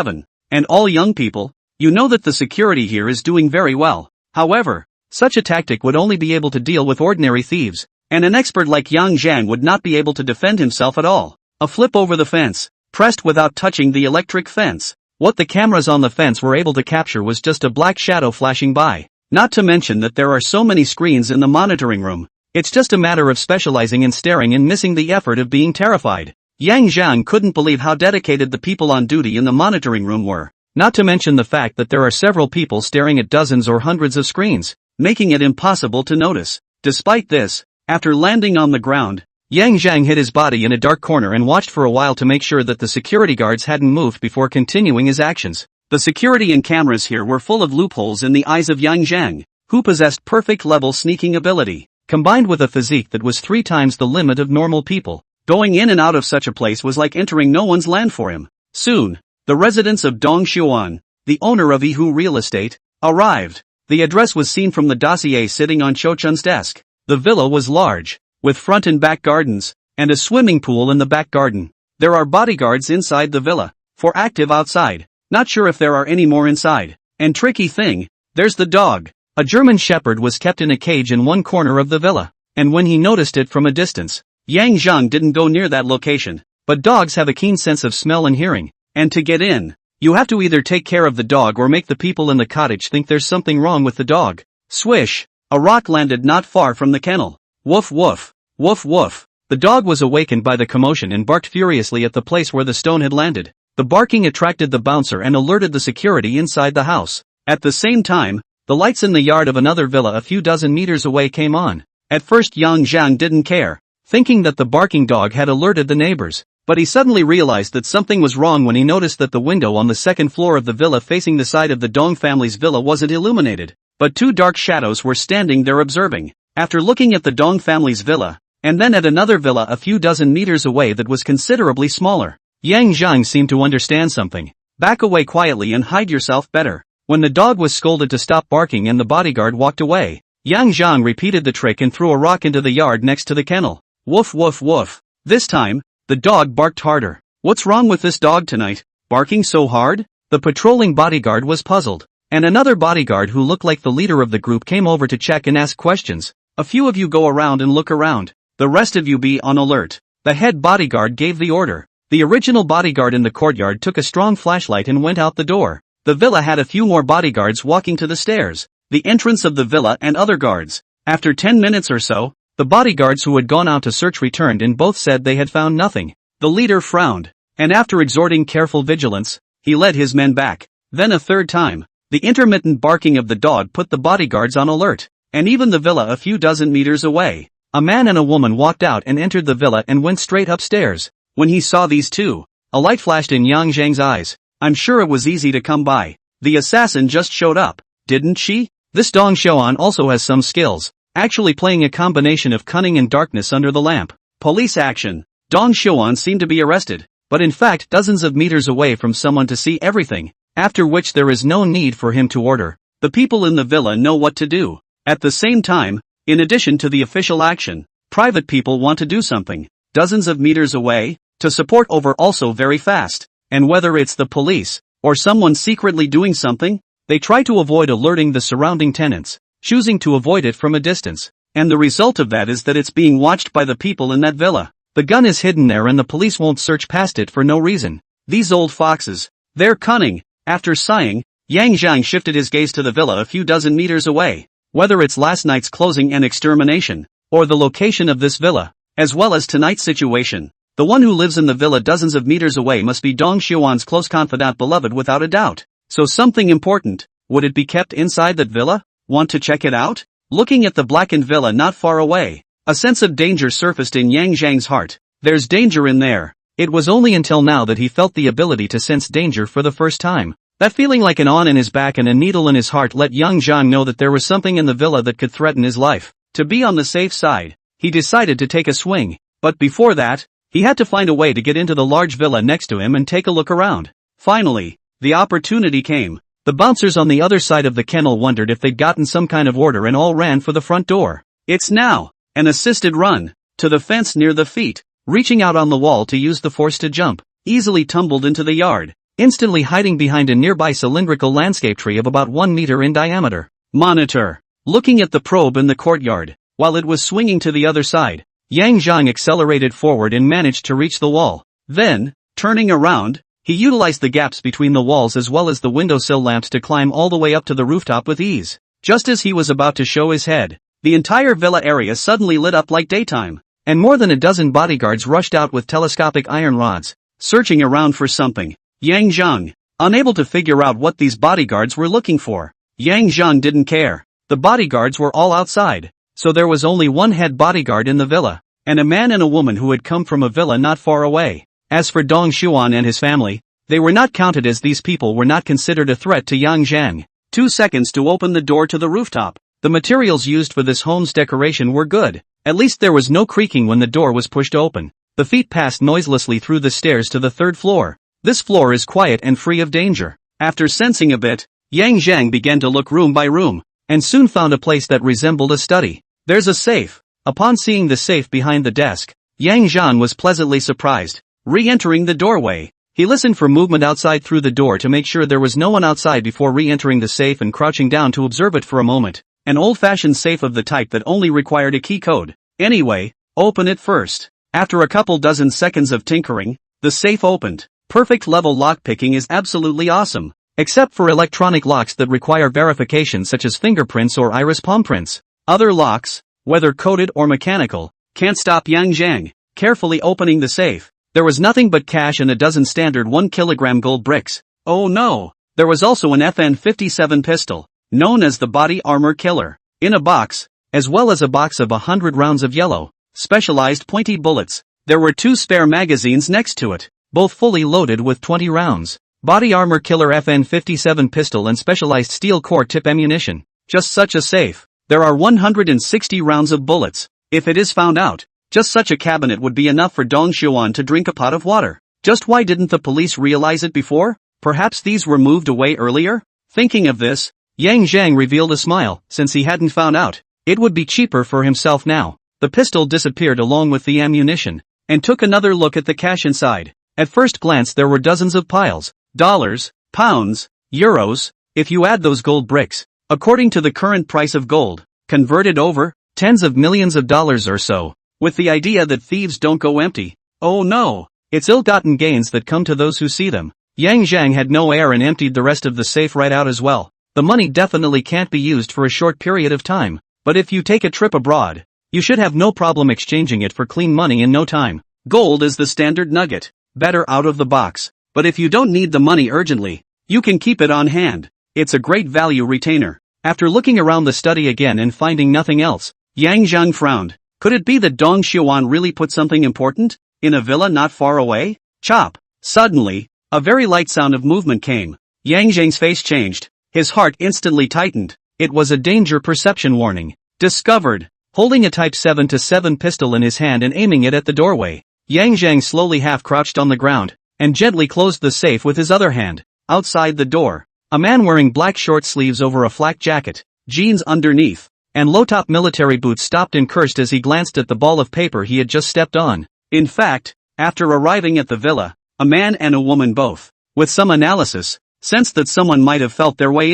and all young people. You know that the security here is doing very well. However, such a tactic would only be able to deal with ordinary thieves, and an expert like Yang Zhang would not be able to defend himself at all. A flip over the fence, pressed without touching the electric fence. What the cameras on the fence were able to capture was just a black shadow flashing by. Not to mention that there are so many screens in the monitoring room. It's just a matter of specializing and staring and missing the effort of being terrified. Yang Zhang couldn't believe how dedicated the people on duty in the monitoring room were. Not to mention the fact that there are several people staring at dozens or hundreds of screens, making it impossible to notice. Despite this, after landing on the ground, Yang Zhang hid his body in a dark corner and watched for a while to make sure that the security guards hadn't moved before continuing his actions. The security and cameras here were full of loopholes in the eyes of Yang Zhang, who possessed perfect level sneaking ability, combined with a physique that was 3 times the limit of normal people. Going in and out of such a place was like entering no one's land for him. Soon, the residents of Dongshuan, the owner of Yihu Real Estate, arrived. The address was seen from the dossier sitting on Cho-chun's desk. The villa was large, with front and back gardens, and a swimming pool in the back garden. There are bodyguards inside the villa, for active outside. Not sure if there are any more inside. And tricky thing, there's the dog. A German shepherd was kept in a cage in one corner of the villa, and when he noticed it from a distance, Yang Zhang didn't go near that location. But dogs have a keen sense of smell and hearing, and to get in, you have to either take care of the dog or make the people in the cottage think there's something wrong with the dog. Swish! A rock landed not far from the kennel. Woof woof! Woof woof! The dog was awakened by the commotion and barked furiously at the place where the stone had landed. The barking attracted the bouncer and alerted the security inside the house. At the same time, the lights in the yard of another villa a few dozen meters away came on. At first Yang Zhang didn't care, thinking that the barking dog had alerted the neighbors. But he suddenly realized that something was wrong when he noticed that the window on the second floor of the villa facing the side of the Dong family's villa wasn't illuminated, but two dark shadows were standing there observing. After looking at the Dong family's villa, and then at another villa a few dozen meters away that was considerably smaller, Yang Zhang seemed to understand something. Back away quietly and hide yourself better. When the dog was scolded to stop barking and the bodyguard walked away, Yang Zhang repeated the trick and threw a rock into the yard next to the kennel. Woof woof woof. This time, the dog barked harder. What's wrong with this dog tonight? Barking so hard? The patrolling bodyguard was puzzled. And another bodyguard who looked like the leader of the group came over to check and ask questions. A few of you go around and look around. The rest of you be on alert. The head bodyguard gave the order. The original bodyguard in the courtyard took a strong flashlight and went out the door. The villa had a few more bodyguards walking to the stairs, the entrance of the villa and other guards. After 10 minutes or so, the bodyguards who had gone out to search returned and both said they had found nothing. The leader frowned, and after exhorting careful vigilance, he led his men back. Then a third time, the intermittent barking of the dog put the bodyguards on alert, and even the villa a few dozen meters away. A man and a woman walked out and entered the villa and went straight upstairs. When he saw these two, a light flashed in Yang Zhang's eyes. I'm sure it was easy to come by. The assassin just showed up, didn't she? This Dong Xiuan also has some skills, actually playing a combination of cunning and darkness under the lamp. Police action. Dong Xiuan seemed to be arrested, but in fact dozens of meters away from someone to see everything, after which there is no need for him to order. The people in the villa know what to do. At the same time, in addition to the official action, private people want to do something, dozens of meters away, to support over also very fast. And whether it's the police, or someone secretly doing something, they try to avoid alerting the surrounding tenants, choosing to avoid it from a distance. And the result of that is that it's being watched by the people in that villa. The gun is hidden there and the police won't search past it for no reason. These old foxes, they're cunning. After sighing, Yang Zhang shifted his gaze to the villa a few dozen meters away. Whether it's last night's closing and extermination, or the location of this villa, as well as tonight's situation, the one who lives in the villa dozens of meters away must be Dong Xiuan's close confidant beloved without a doubt. So something important. Would it be kept inside that villa? Want to check it out? Looking at the blackened villa not far away, a sense of danger surfaced in Yang Zhang's heart. There's danger in there. It was only until now that he felt the ability to sense danger for the first time. That feeling like an awn in his back and a needle in his heart let Yang Zhang know that there was something in the villa that could threaten his life. To be on the safe side, he decided to take a swing. But before that, he had to find a way to get into the large villa next to him and take a look around. Finally, the opportunity came. The bouncers on the other side of the kennel wondered if they'd gotten some kind of order and all ran for the front door. It's now an assisted run to the fence near the feet, reaching out on the wall to use the force to jump, easily tumbled into the yard, instantly hiding behind a nearby cylindrical landscape tree of about 1 meter in diameter. Monitor. Looking at the probe in the courtyard, while it was swinging to the other side, Yang Zhang accelerated forward and managed to reach the wall. Then, turning around, he utilized the gaps between the walls as well as the windowsill lamps to climb all the way up to the rooftop with ease. Just as he was about to show his head, the entire villa area suddenly lit up like daytime, and more than a dozen bodyguards rushed out with telescopic iron rods, searching around for something. Yang Zhang, unable to figure out what these bodyguards were looking for. Yang Zhang didn't care. The bodyguards were all outside, so there was only one head bodyguard in the villa, and a man and a woman who had come from a villa not far away. As for Dong Xiuan and his family, they were not counted as these people were not considered a threat to Yang Zhang. 2 seconds to open the door to the rooftop. The materials used for this home's decoration were good. At least there was no creaking when the door was pushed open. The feet passed noiselessly through the stairs to the 3rd floor. This floor is quiet and free of danger. After sensing a bit, Yang Zhang began to look room by room, and soon found a place that resembled a study. There's a safe. Upon seeing the safe behind the desk, Yang Zhang was pleasantly surprised. Re-entering the doorway, He listened for movement outside through the door to make sure there was no one outside before re-entering the safe and crouching down to observe it for a moment. An old-fashioned safe of the type that only required a key code. Anyway, open it first. After a couple dozen seconds of tinkering, the safe opened. Perfect level lockpicking is absolutely awesome. Except for electronic locks that require verification such as fingerprints or iris palm prints. Other locks, whether coded or mechanical, can't stop Yang Zhang carefully opening the safe. There was nothing but cash and a dozen standard 1 kilogram gold bricks. Oh no! There was also an FN-57 pistol, known as the body armor killer, in a box, as well as a box of 100 rounds of yellow, specialized pointy bullets. There were 2 spare magazines next to it, both fully loaded with 20 rounds. Body armor killer FN-57 pistol and specialized steel core tip ammunition. Just such a safe. There are 160 rounds of bullets. If it is found out, just such a cabinet would be enough for Dong Xuan to drink a pot of water. Just why didn't the police realize it before? Perhaps these were moved away earlier? Thinking of this, Yang Zhang revealed a smile, since he hadn't found out. It would be cheaper for himself now. The pistol disappeared along with the ammunition, and took another look at the cash inside. At first glance there were dozens of piles. Dollars, pounds, euros, if you add those gold bricks. According to the current price of gold, converted over, tens of millions of dollars or so. With the idea that thieves don't go empty. Oh no, it's ill-gotten gains that come to those who see them. Yang Zhang had no air and emptied the rest of the safe right out as well. The money definitely can't be used for a short period of time, but if you take a trip abroad, you should have no problem exchanging it for clean money in no time. Gold is the standard nugget, better out of the box. But if you don't need the money urgently, you can keep it on hand. It's a great value retainer. After looking around the study again and finding nothing else, Yang Zhang frowned. Could it be that Dong Xuan really put something important in a villa not far away? Chop. Suddenly, a very light sound of movement came. Yang Zhang's face changed. His heart instantly tightened. It was a danger perception warning. Discovered. Holding a Type 7-7 pistol in his hand and aiming it at the doorway, Yang Zhang slowly half-crouched on the ground and gently closed the safe with his other hand. Outside the door, a man wearing black short sleeves over a flak jacket, jeans underneath, and low-top military boots stopped and cursed as he glanced at the ball of paper he had just stepped on. In fact, after arriving at the villa, a man and a woman both, with some analysis, sensed that someone might have felt their way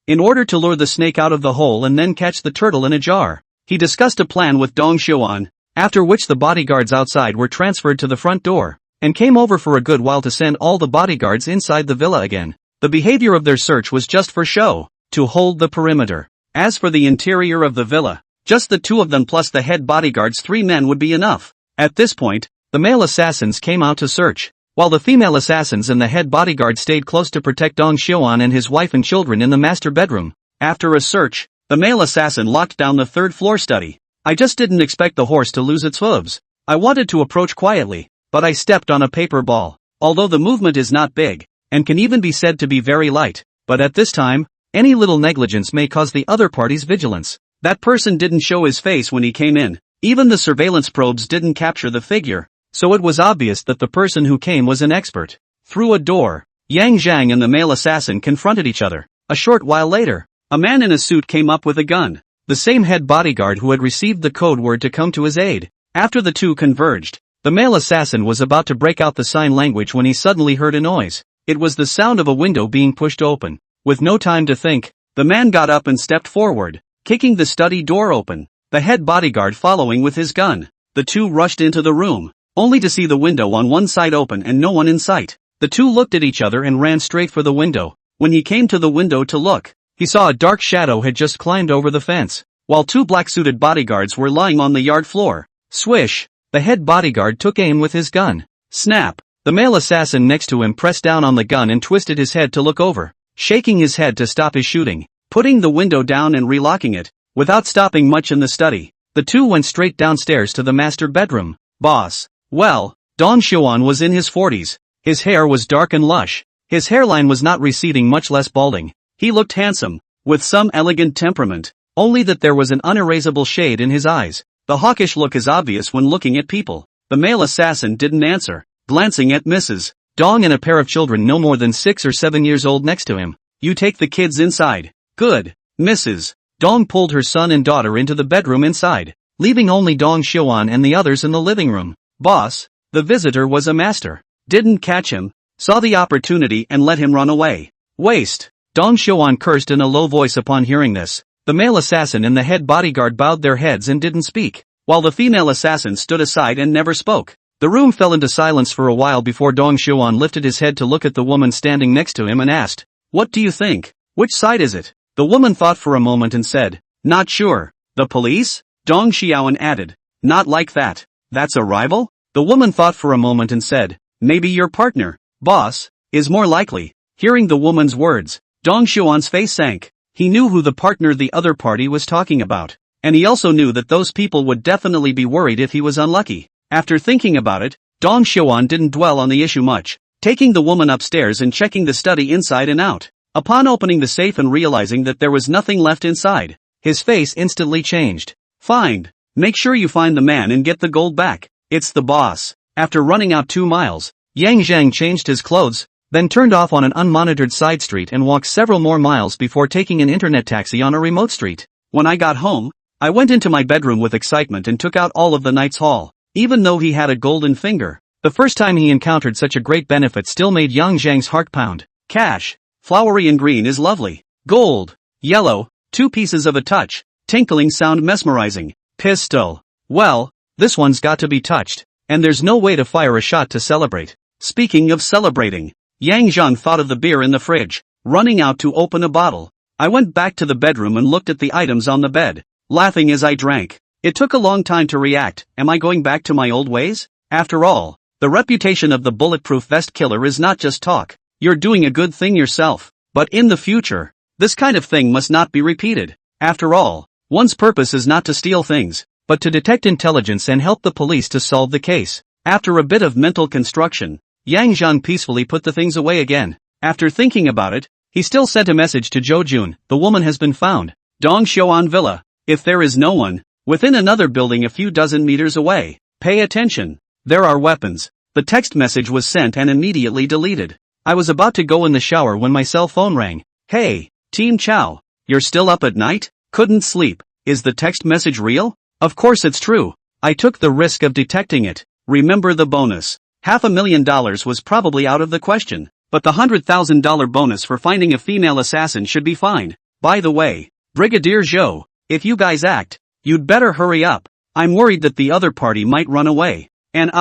in order to lure the snake out of the hole and then catch the turtle in a jar. He discussed a plan with Dong Xuan, after which the bodyguards outside were transferred to the front door, and came over for a good while to send all the bodyguards inside the villa again. The behavior of their search was just for show, to hold the perimeter. As for the interior of the villa, just the 2 of them plus the head bodyguard's 3 men would be enough. At this point, the male assassins came out to search, while the female assassins and the head bodyguard stayed close to protect Dong Xuan and his wife and children in the master bedroom. After a search, the male assassin locked down the 3rd floor study. I just didn't expect the horse to lose its hooves. I wanted to approach quietly, but I stepped on a paper ball. Although the movement is not big, and can even be said to be very light, but at this time, any little negligence may cause the other party's vigilance. That person didn't show his face when he came in. Even the surveillance probes didn't capture the figure, so it was obvious that the person who came was an expert. Through a door, Yang Zhang and the male assassin confronted each other. A short while later, a man in a suit came up with a gun. The same head bodyguard who had received the code word to come to his aid. After the 2 converged, the male assassin was about to break out the sign language when he suddenly heard a noise. It was the sound of a window being pushed open. With no time to think, the man got up and stepped forward, kicking the study door open, the head bodyguard following with his gun. The 2 rushed into the room, only to see the window on one side open and no one in sight. The 2 looked at each other and ran straight for the window. When he came to the window to look, he saw a dark shadow had just climbed over the fence, while 2 black-suited bodyguards were lying on the yard floor. Swish! The head bodyguard took aim with his gun. Snap! The male assassin next to him pressed down on the gun and twisted his head to look over, shaking his head to stop his shooting, putting the window down and relocking it. Without stopping much in the study, the 2 went straight downstairs to the master bedroom. Boss. Well, Dong Xuan was in his 40s. His hair was dark and lush. His hairline was not receding, much less balding. He looked handsome, with some elegant temperament, only that there was an unerasable shade in his eyes. The hawkish look is obvious when looking at people. The male assassin didn't answer, glancing at Mrs. Dong and a pair of children no more than 6 or 7 years old next to him. You take the kids inside. Good. Mrs. Dong pulled her son and daughter into the bedroom inside, leaving only Dong Xuan and the others in the living room. Boss, the visitor was a master. Didn't catch him. saw the opportunity and let him run away. Waste. Dong Xiuan cursed in a low voice upon hearing this. The male assassin and the head bodyguard bowed their heads and didn't speak, while the female assassin stood aside and never spoke. The room fell into silence for a while before Dong Xiuan lifted his head to look at the woman standing next to him and asked, "What do you think? Which side is it?" The woman thought for a moment and said, "Not sure." "The police?" Dong Xiuan added. "Not like that. That's a rival?" The woman thought for a moment and said, "Maybe your partner, boss, is more likely." Hearing the woman's words, Dong Xiuan's face sank. He knew who the partner the other party was talking about, and he also knew that those people would definitely be worried if he was unlucky. After thinking about it, Dong Xiuan didn't dwell on the issue much, taking the woman upstairs and checking the study inside and out. Upon opening the safe and realizing that there was nothing left inside, his face instantly changed. "Fine. Make sure you find the man and get the gold back. It's the boss." After running out 2 miles, Yang Zhang changed his clothes, then turned off on an unmonitored side street and walked several more miles before taking an internet taxi on a remote street. "When I got home, I went into my bedroom with excitement and took out all of the knight's haul, even though he had a golden finger." The first time he encountered such a great benefit still made Yang Zhang's heart pound. Cash, flowery and green is lovely. Gold, yellow, 2 pieces of a touch, tinkling sound mesmerizing. Pistol. Well, this one's got to be touched, and there's no way to fire a shot to celebrate. Speaking of celebrating, Yang Zhang thought of the beer in the fridge, running out to open a bottle. "I went back to the bedroom and looked at the items on the bed, laughing as I drank. It took a long time to react. Am I going back to my old ways? After all, the reputation of the bulletproof vest killer is not just talk. You're doing a good thing yourself. But in the future, this kind of thing must not be repeated. After all, one's purpose is not to steal things, but to detect intelligence and help the police to solve the case." After a bit of mental construction, Yang Zhang peacefully put the things away again. After thinking about it, he still sent a message to Zhou Jun. "The woman has been found. Dong Xiuan Villa. If there is no one, within another building a few dozen meters away, pay attention. There are weapons." The text message was sent and immediately deleted. I was about to go in the shower when my cell phone rang. "Hey, Team Chow. You're still up at night? Couldn't sleep. Is the text message real?" Of course it's true. I took the risk of detecting it. Remember the bonus. $500,000 was probably out of the question, but the $100,000 bonus for finding a female assassin should be fine. By the way, Brigadier Zhou, if you guys act, you'd better hurry up. I'm worried that the other party might run away. And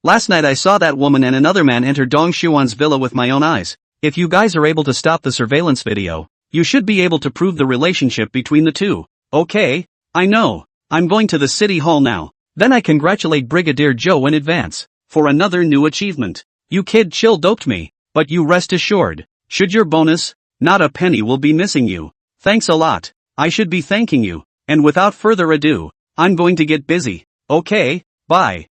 last night I saw that woman and another man enter Dong Xiuan's villa with my own eyes. If you guys are able to stop the surveillance video, you should be able to prove the relationship between the two. Okay, I know. I'm going to the city hall now. Then I congratulate Brigadier Zhou in advance for another new achievement. You kid chill doped me, but you rest assured, should your bonus, not a penny will be missing you. Thanks a lot. I should be thanking you. And without further ado, I'm going to get busy. Okay, bye.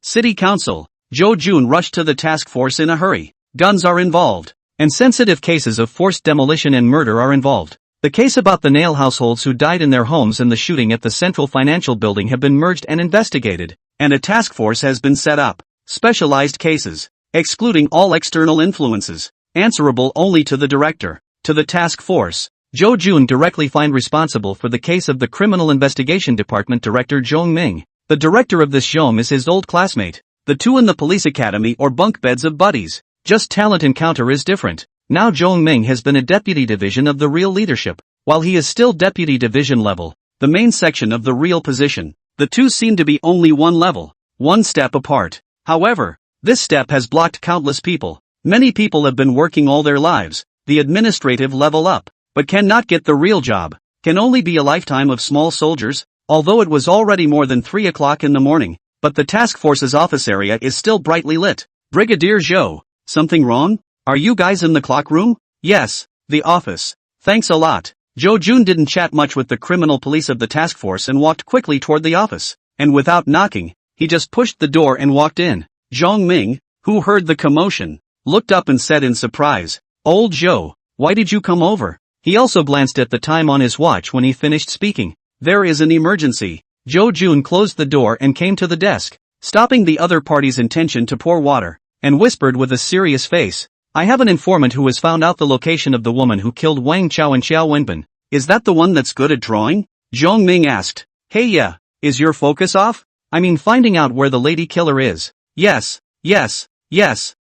City Council. Zhou Jun rushed to the task force in a hurry. Guns are involved, and sensitive cases of forced demolition and murder are involved. The case about the Nail households who died in their homes and the shooting at the Central Financial Building have been merged and investigated, and a task force has been set up. Specialized cases, excluding all external influences, answerable only to the director. To the task force, Zhou Jun directly find responsible for the case of the Criminal Investigation Department Director Zhong Ming. The director of this Zhong is his old classmate. The two in the police academy or bunk beds of buddies. Just talent encounter is different. Now Zhong Ming has been a deputy division of the real leadership, while he is still deputy division level, the main section of the real position. The two seem to be only one level, one step apart. However, this step has blocked countless people. Many people have been working all their lives, the administrative level up, but cannot get the real job. Can only be a lifetime of small soldiers, although it was already more than 3 o'clock in the morning, but the task force's office area is still brightly lit. Brigadier Zhou, something wrong? Are you guys in the clock room? Yes, the office. Thanks a lot. Zhou Jun didn't chat much with the criminal police of the task force and walked quickly toward the office, and without knocking, he just pushed the door and walked in. Zhong Ming, who heard the commotion, looked up and said in surprise, "Old Zhou, why did you come over?" He also glanced at the time on his watch when he finished speaking. "There is an emergency." Zhou Jun closed the door and came to the desk, stopping the other party's intention to pour water, and whispered with a serious face, "I have an informant who has found out the location of the woman who killed Wang Chao and Xiao Wenbin. Is that the one that's good at drawing?" Zhong Ming asked. "Hey yeah, is your focus off? I mean finding out where the lady killer is." Yes.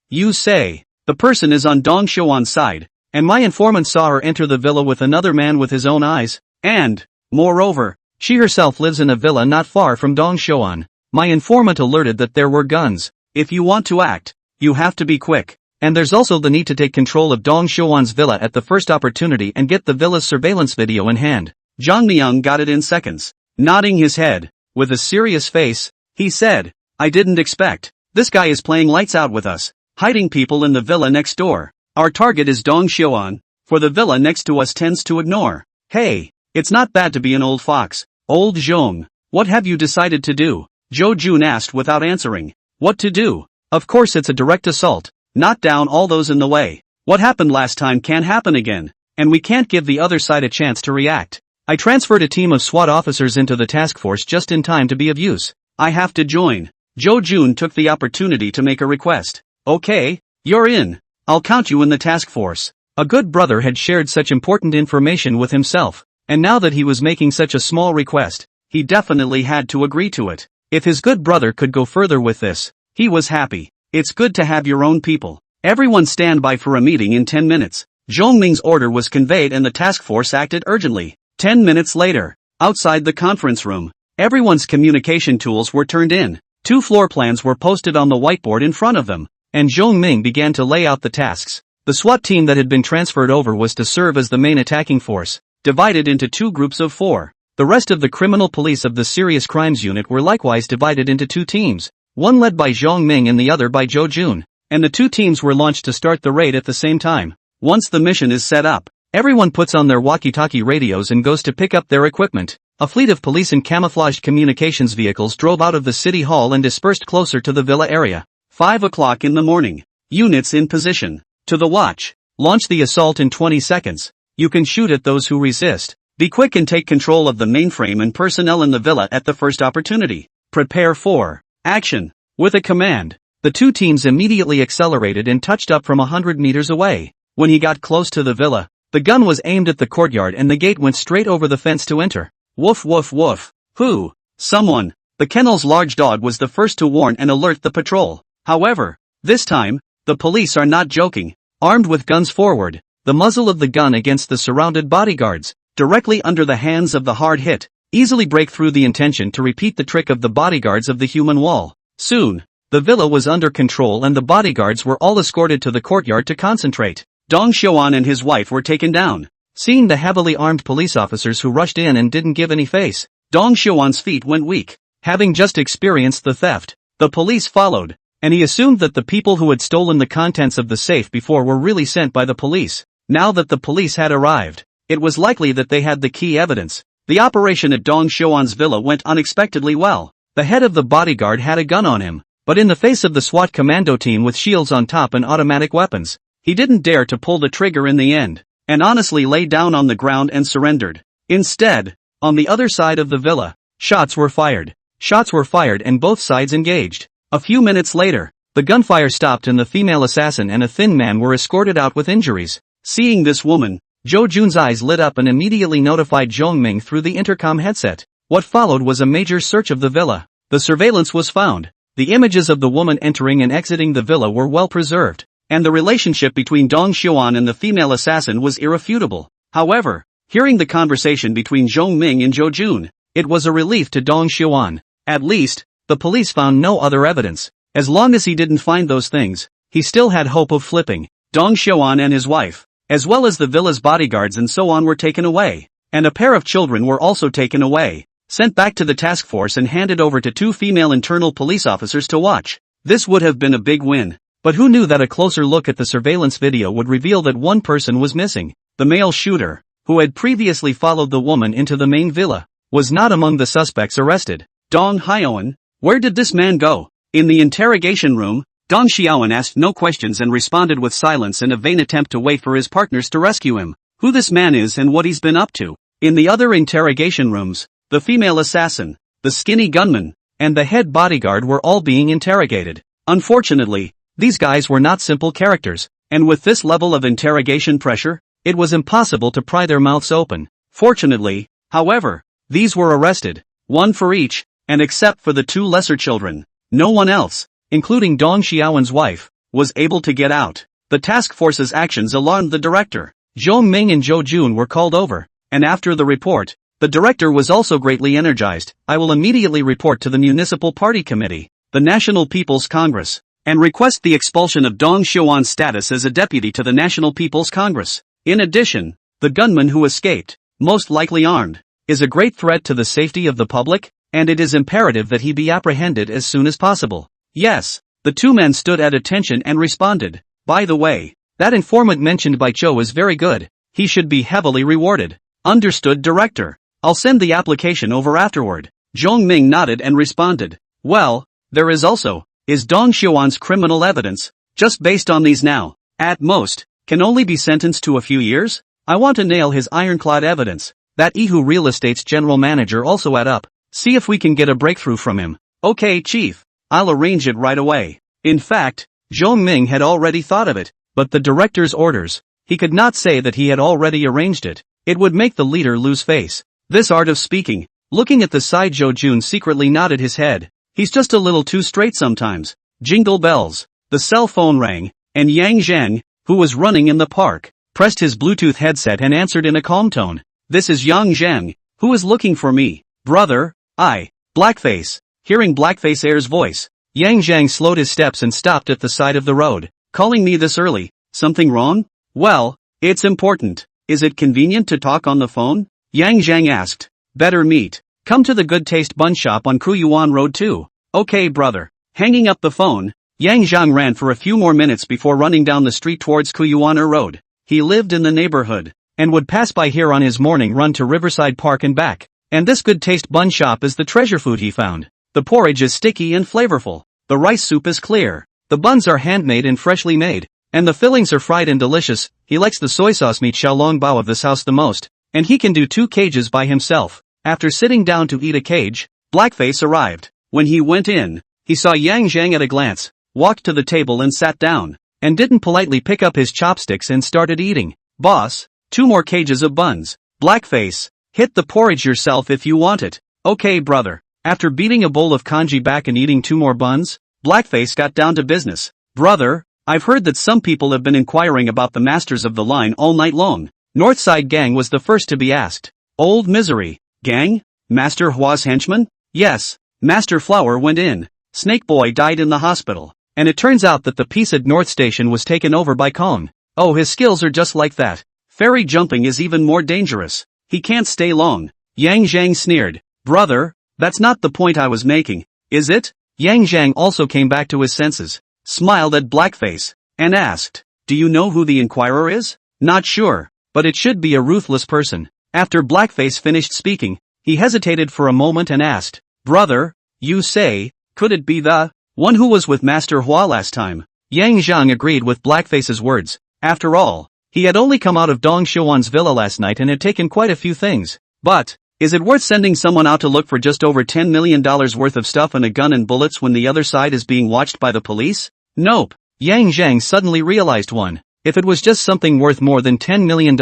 You say. The person is on Dong Xiuan's side, and my informant saw her enter the villa with another man with his own eyes, and, moreover, she herself lives in a villa not far from Dong Xiuan. My informant alerted that there were guns. If you want to act, you have to be quick. And there's also the need to take control of Dong Xiuan's villa at the first opportunity and get the villa's surveillance video in hand. Zhang Miang got it in seconds. Nodding his head, with a serious face, he said, I didn't expect. This guy is playing lights out with us, hiding people in the villa next door. Our target is Dong Xiuan, for the villa next to us tends to ignore. Hey, it's not bad to be an old fox. Old Zhong, what have you decided to do? Zhou Jun asked without answering. What to do? Of course it's a direct assault. Knock down all those in the way. What happened last time can't happen again, and we can't give the other side a chance to react. I transferred a team of SWAT officers into the task force just in time to be of use. I have to join. Zhou Jun took the opportunity to make a request. Okay, you're in. I'll count you in the task force. A good brother had shared such important information with himself, and now that he was making such a small request, he definitely had to agree to it. If his good brother could go further with this, he was happy. It's good to have your own people. Everyone stand by for a meeting in 10 minutes. Zhongming's order was conveyed and the task force acted urgently. 10 minutes later, outside the conference room, everyone's communication tools were turned in. 2 floor plans were posted on the whiteboard in front of them, and Zhongming began to lay out the tasks. The SWAT team that had been transferred over was to serve as the main attacking force, divided into 2 groups of 4. The rest of the criminal police of the serious crimes unit were likewise divided into 2 teams. One led by Zhong Ming and the other by Zhou Jun, and the 2 teams were launched to start the raid at the same time. Once the mission is set up, everyone puts on their walkie-talkie radios and goes to pick up their equipment. A fleet of police and camouflaged communications vehicles drove out of the city hall and dispersed closer to the villa area. 5 o'clock in the morning. Units in position. To the watch. Launch the assault in 20 seconds. You can shoot at those who resist. Be quick and take control of the mainframe and personnel in the villa at the first opportunity. Prepare for action. With a command, the 2 teams immediately accelerated and touched up from 100 meters away. When he got close to the villa, the gun was aimed at the courtyard and the gate went straight over the fence to enter. Woof woof woof. Who? Someone. The kennel's large dog was the first to warn and alert the patrol. However, this time, the police are not joking. Armed with guns forward, the muzzle of the gun against the surrounded bodyguards, directly under the hands of the hard hit, easily break through the intention to repeat the trick of the bodyguards of the human wall. Soon, the villa was under control and the bodyguards were all escorted to the courtyard to concentrate. Dong Xiuan and his wife were taken down. Seeing the heavily armed police officers who rushed in and didn't give any face, Dong Xiuan's feet went weak. Having just experienced the theft, the police followed, and he assumed that the people who had stolen the contents of the safe before were really sent by the police. Now that the police had arrived, it was likely that they had the key evidence. The operation at Dong Xiuan's villa went unexpectedly well. The head of the bodyguard had a gun on him, but in the face of the SWAT commando team with shields on top and automatic weapons, he didn't dare to pull the trigger in the end, and honestly lay down on the ground and surrendered. Instead, on the other side of the villa, shots were fired. Shots were fired and both sides engaged. A few minutes later, the gunfire stopped and the female assassin and a thin man were escorted out with injuries. Seeing this woman, Zhou Jun's eyes lit up and immediately notified Zhongming through the intercom headset. What followed was a major search of the villa. The surveillance was found. The images of the woman entering and exiting the villa were well preserved, and the relationship between Dong Xiuan and the female assassin was irrefutable. However, hearing the conversation between Zhongming and Zhou Jun, it was a relief to Dong Xiuan. At least, the police found no other evidence. As long as he didn't find those things, he still had hope of flipping. Dong Xiuan and his wife, as well as the villa's bodyguards and so on, were taken away, and a pair of children were also taken away, sent back to the task force and handed over to 2 female internal police officers to watch. This would have been a big win, but who knew that a closer look at the surveillance video would reveal that one person was missing. The male shooter, who had previously followed the woman into the main villa, was not among the suspects arrested. Dong Hyoan, where did this man go? In the interrogation room, Dong Xiaoan asked no questions and responded with silence in a vain attempt to wait for his partners to rescue him. Who this man is and what he's been up to. In the other interrogation rooms, the female assassin, the skinny gunman, and the head bodyguard were all being interrogated. Unfortunately, these guys were not simple characters, and with this level of interrogation pressure, it was impossible to pry their mouths open. Fortunately, however, these were arrested, one for each, and except for the 2 lesser children, no one else, including Dong Xiaoan's wife, was able to get out. The task force's actions alarmed the director. Zhong Ming and Zhou Jun were called over, and after the report, the director was also greatly energized. I will immediately report to the Municipal Party Committee, the National People's Congress, and request the expulsion of Dong Xiuan's status as a deputy to the National People's Congress. In addition, the gunman who escaped, most likely armed, is a great threat to the safety of the public, and it is imperative that he be apprehended as soon as possible. Yes, the two men stood at attention and responded. By the way, that informant mentioned by Zhou is very good. He should be heavily rewarded. Understood, director. I'll send the application over afterward. Zhong Ming nodded and responded. Well, there is Dong Xiuan's criminal evidence, just based on these now, at most, can only be sentenced to a few years? I want to nail his ironclad evidence. That Ihu Real Estate's general manager also add up. See if we can get a breakthrough from him. Okay, chief. I'll arrange it right away. In fact, Zhong Ming had already thought of it, but the director's orders, he could not say that he had already arranged it. It would make the leader lose face. This art of speaking. Looking at the side, Zhou Jun secretly nodded his head. He's just a little too straight sometimes. Jingle bells. The cell phone rang, and Yang Zhang, who was running in the park, pressed his Bluetooth headset and answered in a calm tone. This is Yang Zhang. Who is looking for me? Brother, Blackface. Hearing Blackface Air's voice, Yang Zhang slowed his steps and stopped at the side of the road. Calling me this early? Something wrong? Well, it's important. Is it convenient to talk on the phone? Yang Zhang asked. Better meet. Come to the Good Taste Bun Shop on Kuyuan Road 2. Okay, brother. Hanging up the phone, Yang Zhang ran for a few more minutes before running down the street towards Kuyuan Road. He lived in the neighborhood, and would pass by here on his morning run to Riverside Park and back. And this Good Taste Bun Shop is the treasure food he found. The porridge is sticky and flavorful. The rice soup is clear. The buns are handmade and freshly made. And the fillings are fried and delicious. He likes the soy sauce meat xiaolong bao of this house the most. And he can do 2 cages by himself. After sitting down to eat a cage, Blackface arrived. When he went in, he saw Yang Zhang at a glance, walked to the table and sat down, and didn't politely pick up his chopsticks and started eating. Boss, 2 more cages of buns. Blackface, hit the porridge yourself if you want it. Okay, brother. After beating a bowl of kanji back and eating 2 more buns, Blackface got down to business. Brother, I've heard that some people have been inquiring about the masters of the line all night long. Northside Gang was the first to be asked. Old Misery. Gang? Master Hua's henchman? Yes. Master Flower went in. Snake Boy died in the hospital. And it turns out that the piece at North Station was taken over by Kong. Oh, his skills are just like that. Fairy jumping is even more dangerous. He can't stay long. Yang Zhang sneered. Brother, that's not the point I was making, is it? Yang Zhang also came back to his senses, smiled at Blackface, and asked, do you know who the inquirer is? Not sure, but it should be a ruthless person. After Blackface finished speaking, he hesitated for a moment and asked, brother, you say, could it be the one who was with Master Hua last time? Yang Zhang agreed with Blackface's words. After all, he had only come out of Dong Xiuan's villa last night and had taken quite a few things. But, is it worth sending someone out to look for just over $10 million worth of stuff and a gun and bullets when the other side is being watched by the police? Nope. Yang Zhang suddenly realized one. If it was just something worth more than $10 million,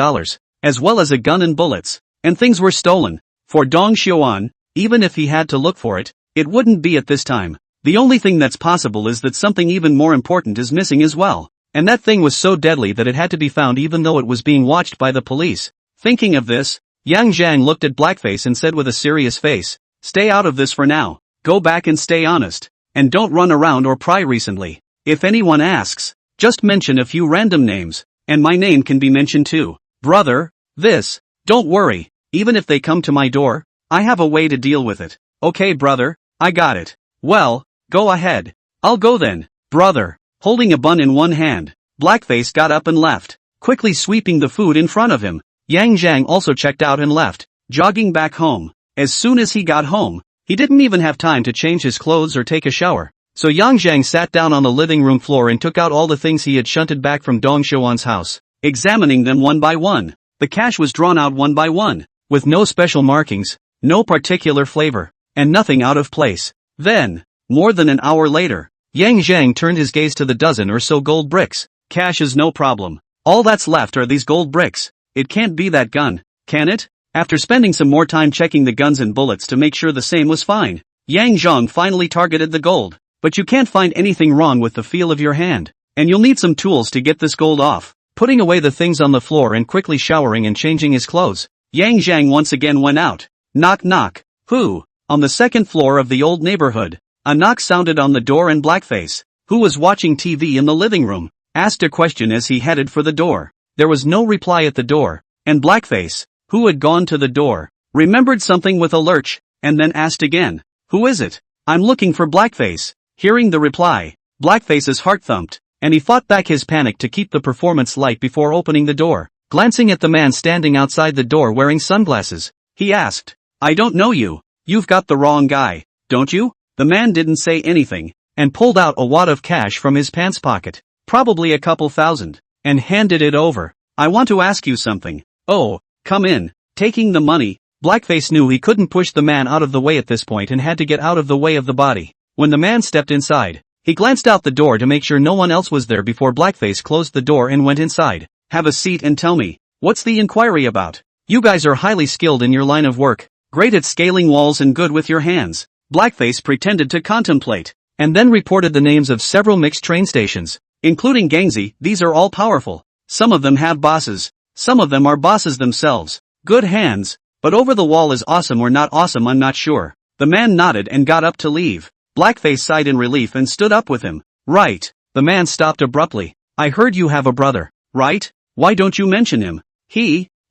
as well as a gun and bullets, and things were stolen, for Dong Xiuan, even if he had to look for it, it wouldn't be at this time. The only thing that's possible is that something even more important is missing as well. And that thing was so deadly that it had to be found even though it was being watched by the police. Thinking of this, Yang Zhang looked at Blackface and said with a serious face, stay out of this for now. Go back and stay honest. And don't run around or pry recently. If anyone asks, just mention a few random names, and my name can be mentioned too. Brother, don't worry, even if they come to my door, I have a way to deal with it. Okay, brother, I got it. Well, go ahead. I'll go then. Brother, holding a bun in one hand, Blackface got up and left, quickly sweeping the food in front of him. Yang Zhang also checked out and left, jogging back home. As soon as he got home, he didn't even have time to change his clothes or take a shower. So Yang Zhang sat down on the living room floor and took out all the things he had shunted back from Dong Xiuan's house, examining them one by one. The cash was drawn out one by one, with no special markings, no particular flavor, and nothing out of place. Then, more than an hour later, Yang Zhang turned his gaze to the dozen or so gold bricks. Cash is no problem. All that's left are these gold bricks. It can't be that gun, can it? After spending some more time checking the guns and bullets to make sure the same was fine, Yang Zhang finally targeted the gold. But you can't find anything wrong with the feel of your hand. And you'll need some tools to get this gold off. Putting away the things on the floor and quickly showering and changing his clothes, Yang Zhang once again went out. Knock knock. Who? On the second floor of the old neighborhood, a knock sounded on the door and Blackface, who was watching TV in the living room, asked a question as he headed for the door. There was no reply at the door, and Blackface, who had gone to the door, remembered something with a lurch, and then asked again, "Who is it?" "I'm looking for Blackface." Hearing the reply, Blackface's heart thumped, and he fought back his panic to keep the performance light before opening the door. Glancing at the man standing outside the door wearing sunglasses, he asked, "I don't know you. You've got the wrong guy, don't you?" The man didn't say anything, and pulled out a wad of cash from his pants pocket, probably a couple thousand, and handed it over. "I want to ask you something." "Oh, come in." Taking the money, Blackface knew he couldn't push the man out of the way at this point and had to get out of the way of the body. When the man stepped inside, he glanced out the door to make sure no one else was there before Blackface closed the door and went inside. "Have a seat and tell me, what's the inquiry about? You guys are highly skilled in your line of work, great at scaling walls and good with your hands." Blackface pretended to contemplate, and then reported the names of several mixed train stations, including Gangzi. "These are all powerful. Some of them have bosses, some of them are bosses themselves. Good hands, but over the wall is awesome or not awesome, I'm not sure." The man nodded and got up to leave. Blackface sighed in relief and stood up with him. "Right." The man stopped abruptly. "I heard you have a brother, right? Why don't you mention him?"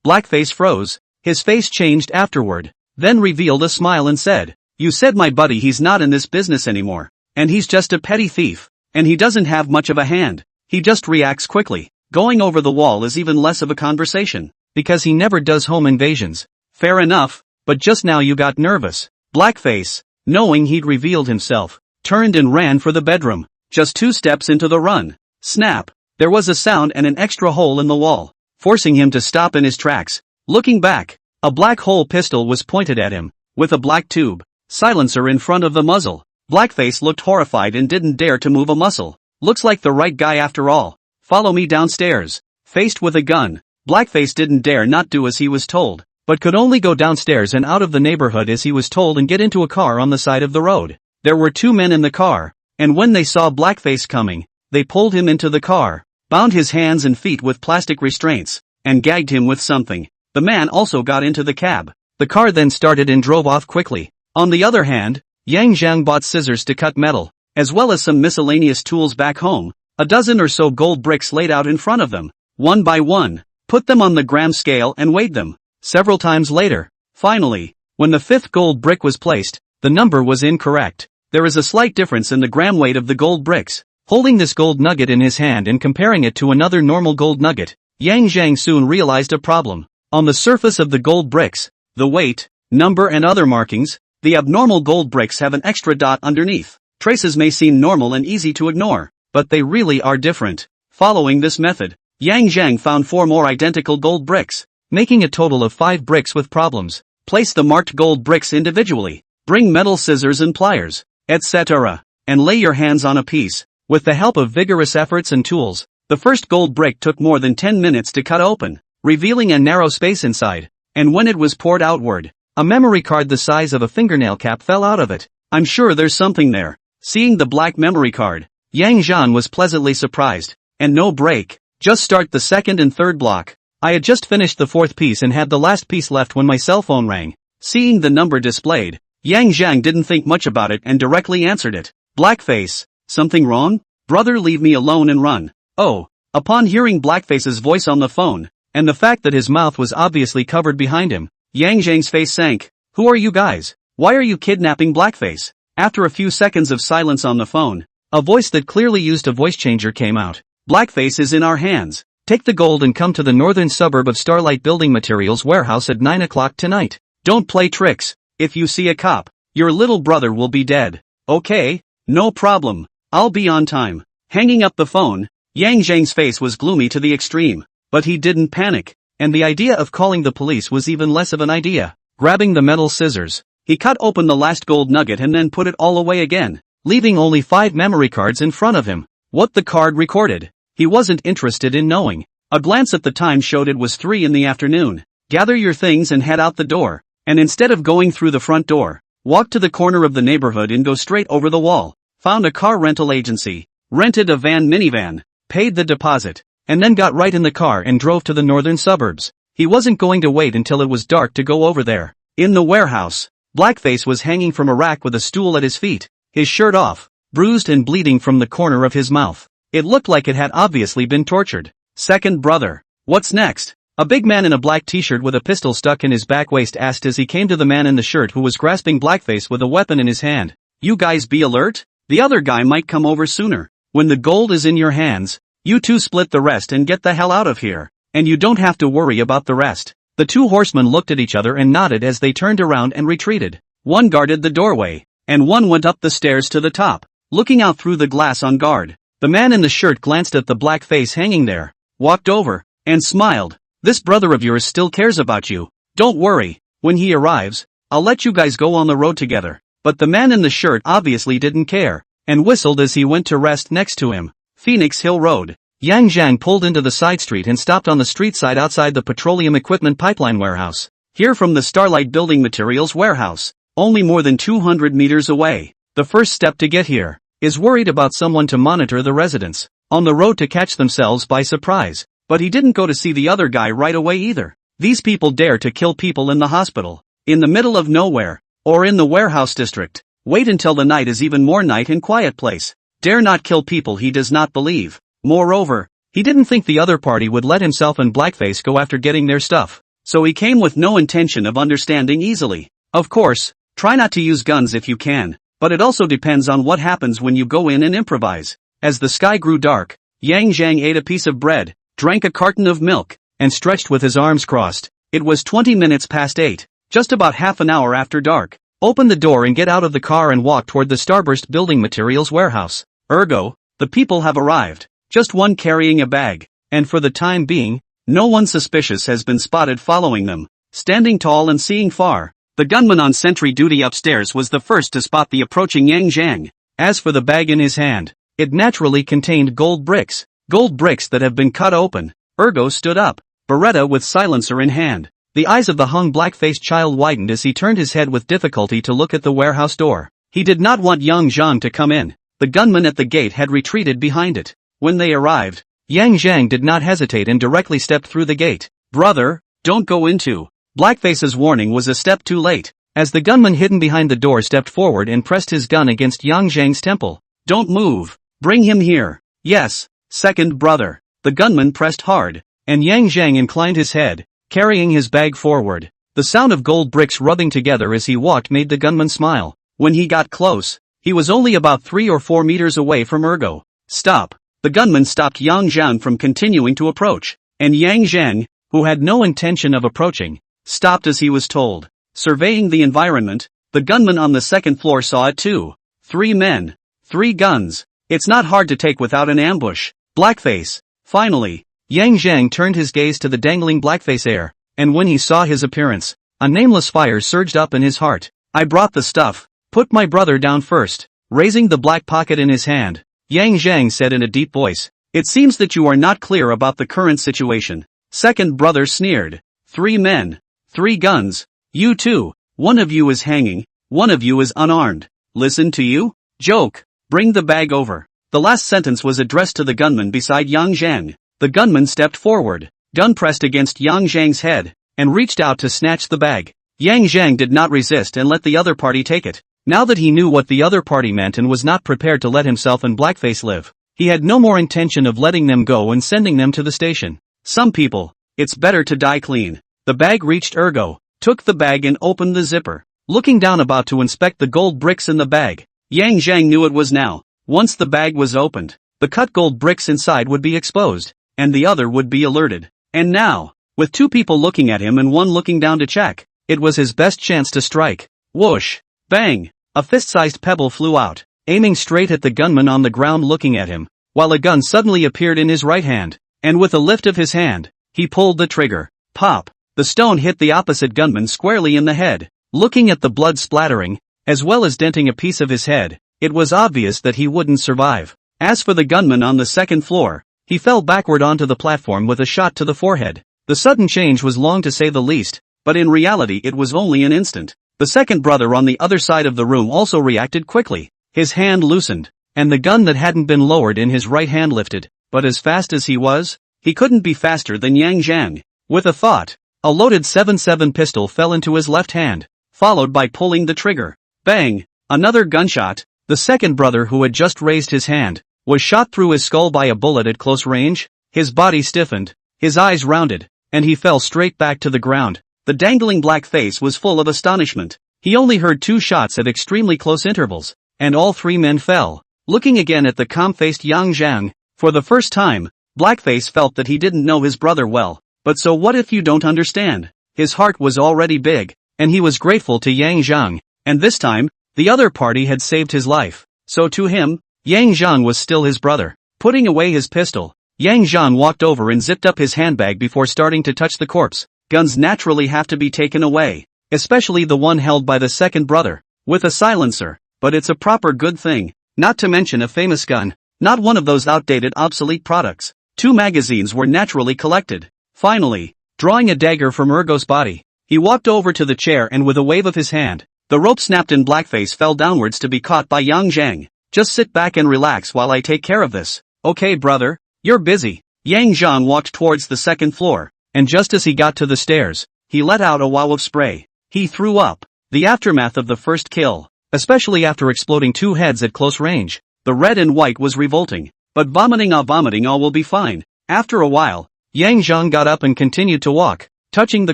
Blackface froze. His face changed afterward, then revealed a smile and said, "You said my buddy, he's not in this business anymore. And he's just a petty thief. And he doesn't have much of a hand. He just reacts quickly. Going over the wall is even less of a conversation, because he never does home invasions." "Fair enough, but just now you got nervous." Blackface, knowing he'd revealed himself, turned and ran for the bedroom. Just 2 steps into the run, snap, there was a sound and an extra hole in the wall, forcing him to stop in his tracks. Looking back, a black hole pistol was pointed at him, with a black tube silencer in front of the muzzle. Blackface looked horrified and didn't dare to move a muscle. "Looks like the right guy after all. Follow me downstairs." Faced with a gun, Blackface didn't dare not do as he was told, but could only go downstairs and out of the neighborhood as he was told and get into a car on the side of the road. There were 2 men in the car, and when they saw Blackface coming, they pulled him into the car, bound his hands and feet with plastic restraints, and gagged him with something. The man also got into the cab. The car then started and drove off quickly. On the other hand, Yang Zhang bought scissors to cut metal, as well as some miscellaneous tools back home. A dozen or so gold bricks laid out in front of them, one by one, put them on the gram scale and weighed them. Several times later, finally, when the 5th gold brick was placed, the number was incorrect. There is a slight difference in the gram weight of the gold bricks. Holding this gold nugget in his hand and comparing it to another normal gold nugget, Yang Zhang soon realized a problem. On the surface of the gold bricks, the weight, number and other markings, the abnormal gold bricks have an extra dot underneath. Traces may seem normal and easy to ignore, but they really are different. Following this method, Yang Zhang found 4 more identical gold bricks, making a total of 5 bricks with problems. Place the marked gold bricks individually, bring metal scissors and pliers, etc., and lay your hands on a piece. With the help of vigorous efforts and tools, the first gold brick took more than 10 minutes to cut open, revealing a narrow space inside, and when it was poured outward, a memory card the size of a fingernail cap fell out of it. "I'm sure there's something there." Seeing the black memory card, Yang Zhan was pleasantly surprised. "And no break. Just start the 2nd and 3rd block." I had just finished the 4th piece and had the last piece left when my cell phone rang. Seeing the number displayed, Yang Zhang didn't think much about it and directly answered it. "Blackface, something wrong? Brother, leave me alone and run." "Oh." Upon hearing Blackface's voice on the phone, and the fact that his mouth was obviously covered behind him, Yang Zhang's face sank. "Who are you guys? Why are you kidnapping Blackface?" After a few seconds of silence on the phone, a voice that clearly used a voice changer came out. "Blackface is in our hands. Take the gold and come to the northern suburb of Starlight Building Materials Warehouse at 9 o'clock tonight. Don't play tricks. If you see a cop, your little brother will be dead." "Okay, no problem. I'll be on time." Hanging up the phone, Yang Zhang's face was gloomy to the extreme, but he didn't panic, and the idea of calling the police was even less of an idea. Grabbing the metal scissors, he cut open the last gold nugget and then put it all away again, leaving only 5 memory cards in front of him. What the card recorded, he wasn't interested in knowing. A glance at the time showed it was 3 in the afternoon. "Gather your things and head out the door, and instead of going through the front door, walk to the corner of the neighborhood and go straight over the wall. Found a car rental agency, rented a minivan, paid the deposit, and then got right in the car and drove to the northern suburbs. He wasn't going to wait until it was dark to go over there. In the warehouse, Blackface was hanging from a rack with a stool at his feet, his shirt off, bruised and bleeding from the corner of his mouth. It looked like it had obviously been tortured. Second brother. What's next? A big man in a black t-shirt with a pistol stuck in his back waist asked as he came to the man in the shirt who was grasping Blackface with a weapon in his hand. You guys be alert? The other guy might come over sooner. When the gold is in your hands, you two split the rest and get the hell out of here. And you don't have to worry about the rest. The two horsemen looked at each other and nodded as they turned around and retreated. One guarded the doorway, and one went up the stairs to the top, looking out through the glass on guard. The man in the shirt glanced at the black face hanging there, walked over, and smiled. This brother of yours still cares about you. Don't worry, when he arrives, I'll let you guys go on the road together. But the man in the shirt obviously didn't care, and whistled as he went to rest next to him. Phoenix Hill Road. Yang Zhang pulled into the side street and stopped on the street side outside the petroleum equipment pipeline warehouse. Here from the Starlight Building Materials warehouse, only more than 200 meters away. The first step to get here is worried about someone to monitor the residents, on the road to catch themselves by surprise. But he didn't go to see the other guy right away either. These people dare to kill people in the hospital, in the middle of nowhere, or in the warehouse district. Wait until the night is even more night and quiet place. Dare not kill people he does not believe. Moreover, he didn't think the other party would let himself and Blackface go after getting their stuff. So he came with no intention of understanding easily. Of course, try not to use guns if you can, but it also depends on what happens when you go in and improvise. As the sky grew dark, Yang Zhang ate a piece of bread, drank a carton of milk, and stretched with his arms crossed. It was 20 minutes past 8, just about half an hour after dark. Open the door and get out of the car and walk toward the Starburst Building Materials warehouse. Ergo, the people have arrived. Just one carrying a bag, and for the time being, no one suspicious has been spotted following them. Standing tall and seeing far, the gunman on sentry duty upstairs was the first to spot the approaching Yang Zhang. As for the bag in his hand, it naturally contained gold bricks that have been cut open. Ergo stood up, Beretta with silencer in hand. The eyes of the hung black-faced child widened as he turned his head with difficulty to look at the warehouse door. He did not want Yang Zhang to come in. The gunman at the gate had retreated behind it. When they arrived, Yang Zhang did not hesitate and directly stepped through the gate. Brother, don't go into. Blackface's warning was a step too late, as the gunman hidden behind the door stepped forward and pressed his gun against Yang Zhang's temple. Don't move. Bring him here. Yes, second brother. The gunman pressed hard, and Yang Zhang inclined his head, carrying his bag forward. The sound of gold bricks rubbing together as he walked made the gunman smile. When he got close, he was only about 3 or 4 meters away from Ergo. Stop. The gunman stopped Yang Zhang from continuing to approach, and Yang Zhang, who had no intention of approaching, stopped as he was told. Surveying the environment, the gunman on the second floor saw it too. 3 men, 3 guns. It's not hard to take without an ambush. Blackface. Finally, Yang Zhang turned his gaze to the dangling Blackface air, and when he saw his appearance, a nameless fire surged up in his heart. I brought the stuff. Put my brother down first. Raising the black pocket in his hand, Yang Zhang said in a deep voice, it seems that you are not clear about the current situation. Second brother sneered. 3 men, 3 guns. You too. One of you is hanging, one of you is unarmed. Listen to you? Joke. Bring the bag over. The last sentence was addressed to the gunman beside Yang Zhang. The gunman stepped forward, gun pressed against Yang Zhang's head, and reached out to snatch the bag. Yang Zhang did not resist and let the other party take it. Now that he knew what the other party meant and was not prepared to let himself and Blackface live, he had no more intention of letting them go and sending them to the station. Some people, it's better to die clean. The bag reached Ergo, took the bag and opened the zipper. Looking down about to inspect the gold bricks in the bag, Yang Zhang knew it was now. Once the bag was opened, the cut gold bricks inside would be exposed, and the other would be alerted. And now, with 2 people looking at him and one looking down to check, it was his best chance to strike. Whoosh! Bang! A fist-sized pebble flew out, aiming straight at the gunman on the ground looking at him, while a gun suddenly appeared in his right hand, and with a lift of his hand, he pulled the trigger. Pop! The stone hit the opposite gunman squarely in the head. Looking at the blood splattering, as well as denting a piece of his head, it was obvious that he wouldn't survive. As for the gunman on the second floor, he fell backward onto the platform with a shot to the forehead. The sudden change was long to say the least, but in reality it was only an instant. The second brother on the other side of the room also reacted quickly. His hand loosened, and the gun that hadn't been lowered in his right hand lifted. but as fast as he was, he couldn't be faster than Yang Zhang. With a thought, a loaded 7.7 pistol fell into his left hand, followed by pulling the trigger. Bang! Another gunshot. The second brother, who had just raised his hand, was shot through his skull by a bullet at close range. His body stiffened, his eyes rounded, and he fell straight back to the ground. The dangling black face was full of astonishment. He only heard 2 shots at extremely close intervals, and all 3 men fell. Looking again at the calm-faced Yang Zhang, for the first time, Blackface felt that he didn't know his brother well. But so what if you don't understand? His heart was already big, and he was grateful to Yang Zhang, and this time, the other party had saved his life. So to him, Yang Zhang was still his brother. Putting away his pistol, Yang Zhang walked over and zipped up his handbag before starting to touch the corpse. Guns naturally have to be taken away, especially the one held by the second brother, with a silencer, but it's a proper good thing, not to mention a famous gun, not one of those outdated obsolete products. 2 magazines were naturally collected. Finally, drawing a dagger from Ergo's body, he walked over to the chair and with a wave of his hand, the rope snapped and Blackface fell downwards to be caught by Yang Zhang. Just sit back and relax while I take care of this. Okay brother, you're busy. Yang Zhang walked towards the second floor, and just as he got to the stairs, he let out a wow of spray. He threw up. The aftermath of the first kill, especially after exploding 2 heads at close range, the red and white was revolting. But vomiting all will be fine. After a while, Yang Zhang got up and continued to walk. Touching the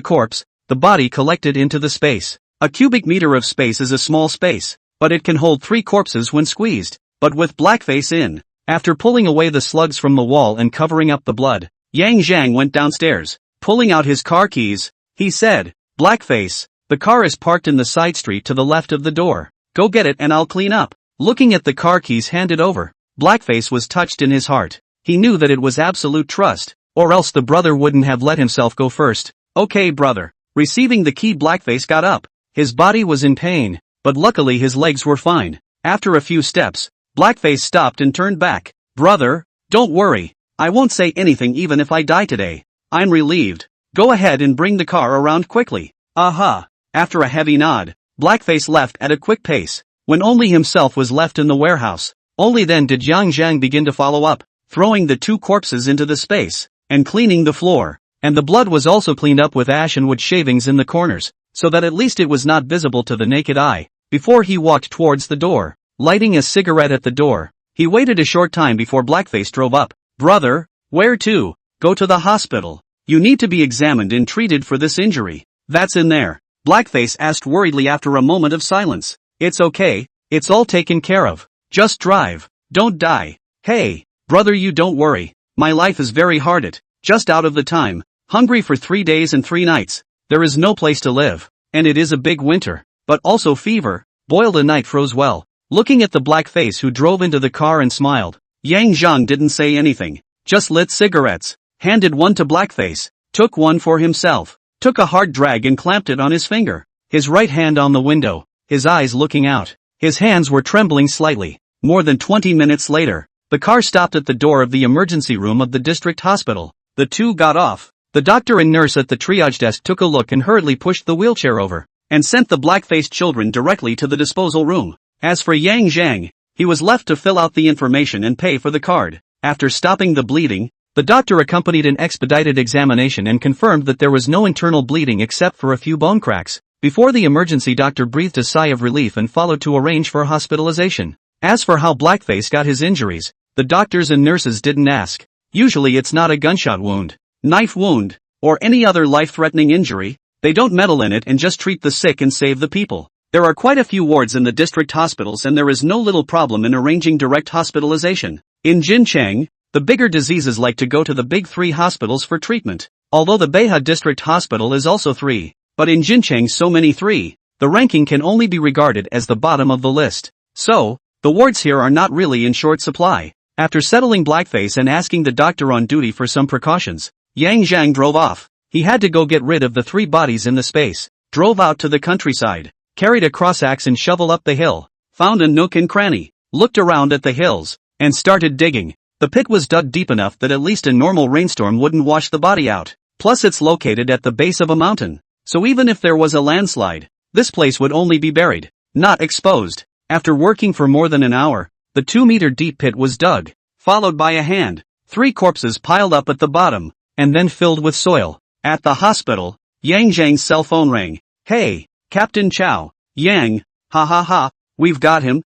corpse, the body collected into the space. A cubic meter of space is a small space, but it can hold 3 corpses when squeezed. But with Blackface in, after pulling away the slugs from the wall and covering up the blood, Yang Zhang went downstairs. Pulling out his car keys, he said, Blackface, the car is parked in the side street to the left of the door. Go get it and I'll clean up. Looking at the car keys handed over, Blackface was touched in his heart. He knew that it was absolute trust, or else the brother wouldn't have let himself go first. Okay brother. Receiving the key, Blackface got up. His body was in pain, but luckily his legs were fine. After a few steps, Blackface stopped and turned back. Brother, don't worry. I won't say anything even if I die today. I'm relieved. Go ahead and bring the car around quickly. Aha. After a heavy nod, Blackface left at a quick pace. When only himself was left in the warehouse, only then did Yang Zhang begin to follow up, throwing the 2 corpses into the space, and cleaning the floor. And the blood was also cleaned up with ash and wood shavings in the corners, so that at least it was not visible to the naked eye. Before he walked towards the door, lighting a cigarette at the door, he waited a short time before Blackface drove up. Brother, where to? Go to the hospital. You need to be examined and treated for this injury. That's in there. Blackface asked worriedly after a moment of silence. It's okay, it's all taken care of. Just drive. Don't die. Hey, brother, you don't worry. My life is very hard just out of the time. Hungry for 3 days and 3 nights. There is no place to live. And it is a big winter. But also fever. Boiled a night froze well. Looking at the Blackface who drove into the car and smiled, Yang Zhang didn't say anything. Just lit cigarettes. Handed one to Blackface. Took one for himself. Took a hard drag and clamped it on his finger. His right hand on the window. His eyes looking out. His hands were trembling slightly. More than 20 minutes later, the car stopped at the door of the emergency room of the district hospital. The 2 got off. The doctor and nurse at the triage desk took a look and hurriedly pushed the wheelchair over, and sent the black-faced children directly to the disposal room. As for Yang Zhang, he was left to fill out the information and pay for the card. After stopping the bleeding, the doctor accompanied an expedited examination and confirmed that there was no internal bleeding except for a few bone cracks. Before the emergency doctor breathed a sigh of relief and followed to arrange for hospitalization. As for how Blackface got his injuries, the doctors and nurses didn't ask. Usually it's not a gunshot wound, knife wound, or any other life-threatening injury. They don't meddle in it and just treat the sick and save the people. There are quite a few wards in the district hospitals and there is no little problem in arranging direct hospitalization. In Jincheng, the bigger diseases like to go to the big 3 hospitals for treatment. Although the Beihai district hospital is also 3, but in Jincheng so many 3, the ranking can only be regarded as the bottom of the list. So, the wards here are not really in short supply. After settling Blackface and asking the doctor on duty for some precautions, Yang Zhang drove off. He had to go get rid of the 3 bodies in the space, drove out to the countryside, carried a cross-axe and shovel up the hill, found a nook and cranny, looked around at the hills, and started digging. The pit was dug deep enough that at least a normal rainstorm wouldn't wash the body out. Plus it's located at the base of a mountain, so even if there was a landslide, this place would only be buried, not exposed. After working for more than an hour, the 2-meter deep pit was dug, followed by a hand. 3 corpses piled up at the bottom, and then filled with soil. At the hospital, Yang Zhang's cell phone rang. "Hey, Captain Chow." "Yang, ha ha ha, we've got him.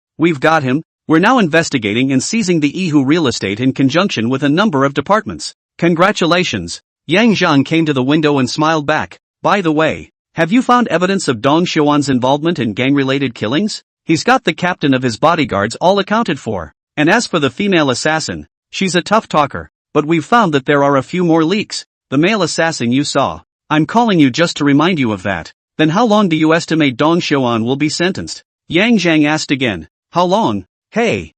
We're now investigating and seizing the Yihu real estate in conjunction with a number of departments." "Congratulations." Yang Zhang came to the window and smiled back. "By the way, have you found evidence of Dong Xuan's involvement in gang-related killings? He's got the captain of his bodyguards all accounted for. And as for the female assassin, she's a tough talker, but we've found that there are a few more leaks. The male assassin you saw. I'm calling you just to remind you of that. Then how long do you estimate Dong Xuan will be sentenced?" Yang Zhang asked again. "How long? Hey,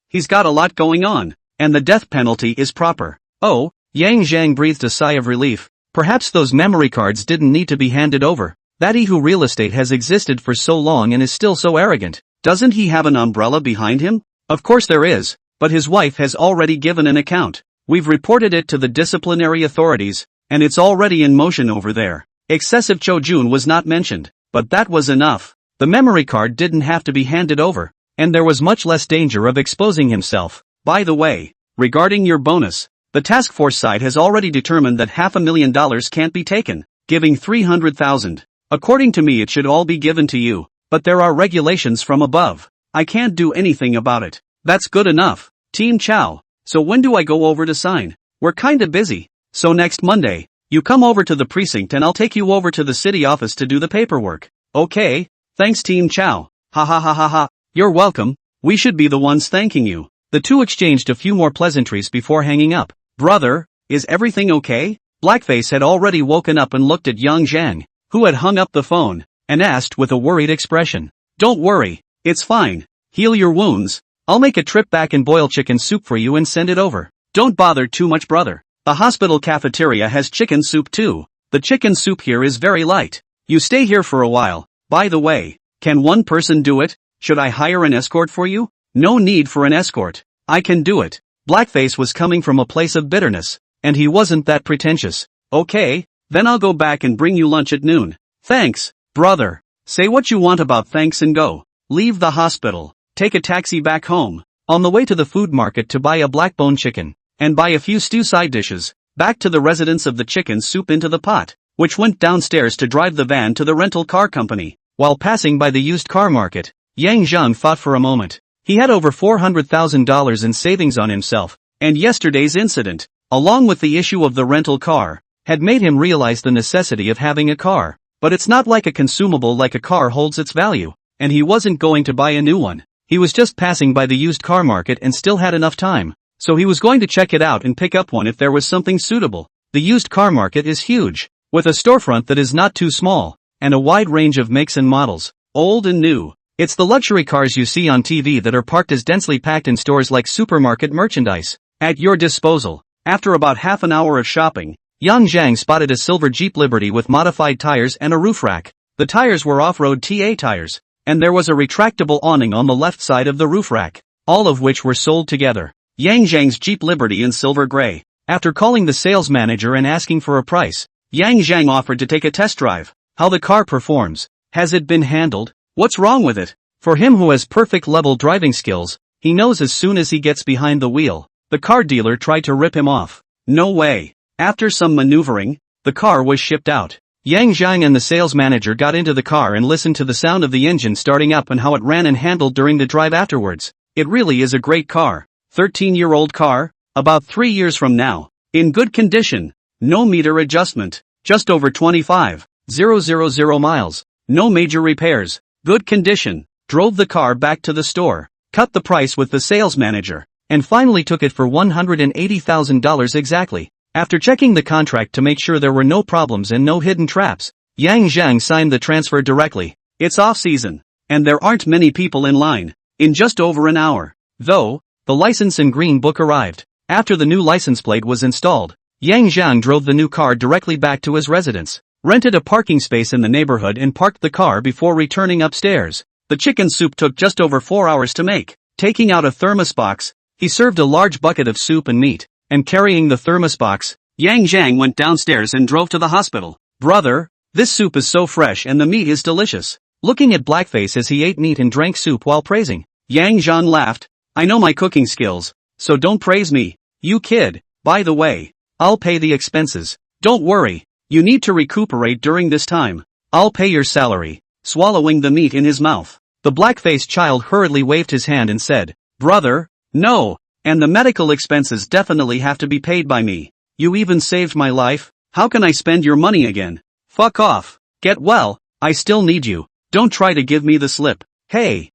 he's got a lot going on, and the death penalty is proper." "Oh," Yang Zhang breathed a sigh of relief. Perhaps those memory cards didn't need to be handed over. That Yihu real estate has existed for so long and is still so arrogant. Doesn't he have an umbrella behind him? Of course there is, but his wife has already given an account. We've reported it to the disciplinary authorities, and it's already in motion over there. Excessive Chojun was not mentioned, but that was enough. The memory card didn't have to be handed over, and there was much less danger of exposing himself. By the way, regarding your bonus, the task force side has already determined that $500,000 can't be taken, giving 300,000. According to me it should all be given to you, but there are regulations from above. I can't do anything about it. That's good enough. Team Chow. So when do I go over to sign? We're kinda busy. So next Monday, you come over to the precinct and I'll take you over to the city office to do the paperwork. Okay, thanks Team Chow. Ha ha ha ha ha. You're welcome. We should be the ones thanking you. The two exchanged a few more pleasantries before hanging up. "Brother, is everything okay?" Blackface had already woken up and looked at Yang Zhang, who had hung up the phone, and asked with a worried expression. "Don't worry, it's fine. Heal your wounds. I'll make a trip back and boil chicken soup for you and send it over. Don't bother too much, brother. The hospital cafeteria has chicken soup too. The chicken soup here is very light. You stay here for a while. By the way, can one person do it? Should I hire an escort for you?" "No need for an escort. I can do it." Blackface was coming from a place of bitterness, and he wasn't that pretentious. "Okay, then I'll go back and bring you lunch at noon." "Thanks, brother. Say what you want about thanks and go. Leave the hospital. Take a taxi back home. On the way to the food market to buy a blackbone chicken, and buy a few stew side dishes. Back to the residence of the chicken soup into the pot, which went downstairs to drive the van to the rental car company. While passing by the used car market, Yang Zhang thought for a moment. He had over $400,000 in savings on himself, and yesterday's incident, along with the issue of the rental car, had made him realize the necessity of having a car. But it's not like a consumable like a car holds its value, and he wasn't going to buy a new one. He was just passing by the used car market and still had enough time, so he was going to check it out and pick up one if there was something suitable. The used car market is huge, with a storefront that is not too small, and a wide range of makes and models, old and new. It's the luxury cars you see on TV that are parked as densely packed in stores like supermarket merchandise, at your disposal. After about half an hour of shopping, Yang Zhang spotted a silver Jeep Liberty with modified tires and a roof rack. The tires were off-road TA tires, and there was a retractable awning on the left side of the roof rack, all of which were sold together. Yang Zhang's Jeep Liberty in silver gray. After calling the sales manager and asking for a price, Yang Zhang offered to take a test drive. How the car performs. Has it been handled? What's wrong with it? For him who has perfect level driving skills, he knows as soon as he gets behind the wheel. The car dealer tried to rip him off. No way. After some maneuvering, the car was shipped out. Yang Zhang and the sales manager got into the car and listened to the sound of the engine starting up and how it ran and handled during the drive afterwards. It really is a great car. 13-year-old car, about 3 years from now. In good condition. No meter adjustment. Just over 25,000 miles. No major repairs. Good condition. Drove the car back to the store. Cut the price with the sales manager. And finally took it for $180,000 exactly. After checking the contract to make sure there were no problems and no hidden traps, Yang Zhang signed the transfer directly. It's off-season, and there aren't many people in line. In just over an hour, though, the license and green book arrived. After the new license plate was installed, Yang Zhang drove the new car directly back to his residence, rented a parking space in the neighborhood and parked the car before returning upstairs. The chicken soup took just over 4 hours to make. Taking out a thermos box, he served a large bucket of soup and meat, and carrying the thermos box, Yang Zhang went downstairs and drove to the hospital. "Brother, this soup is so fresh and the meat is delicious." Looking at Blackface as he ate meat and drank soup while praising, Yang Zhang laughed. "I know my cooking skills, so don't praise me. You kid, by the way, I'll pay the expenses. Don't worry, you need to recuperate during this time. I'll pay your salary. Swallowing the meat in his mouth, the black-faced child hurriedly waved his hand and said, Brother, no, and the medical expenses definitely have to be paid by me. You even saved my life, how can I spend your money again? Fuck off, get well, I still need you, don't try to give me the slip. Hey,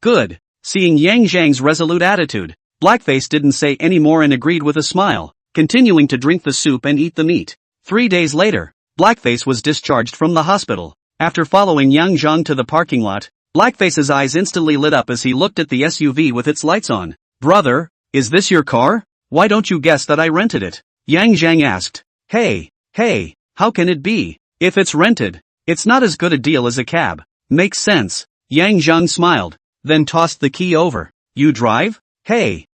good. Seeing Yang Zhang's resolute attitude, Blackface didn't say any more and agreed with a smile, continuing to drink the soup and eat the meat. 3 days later, Blackface was discharged from the hospital. After following Yang Zhang to the parking lot, Blackface's eyes instantly lit up as he looked at the SUV with its lights on. Brother, is this your car? Why don't you guess that I rented it? Yang Zhang asked. Hey, how can it be? If it's rented, it's not as good a deal as a cab. Makes sense. Yang Zhang smiled, then tossed the key over. You drive? Hey,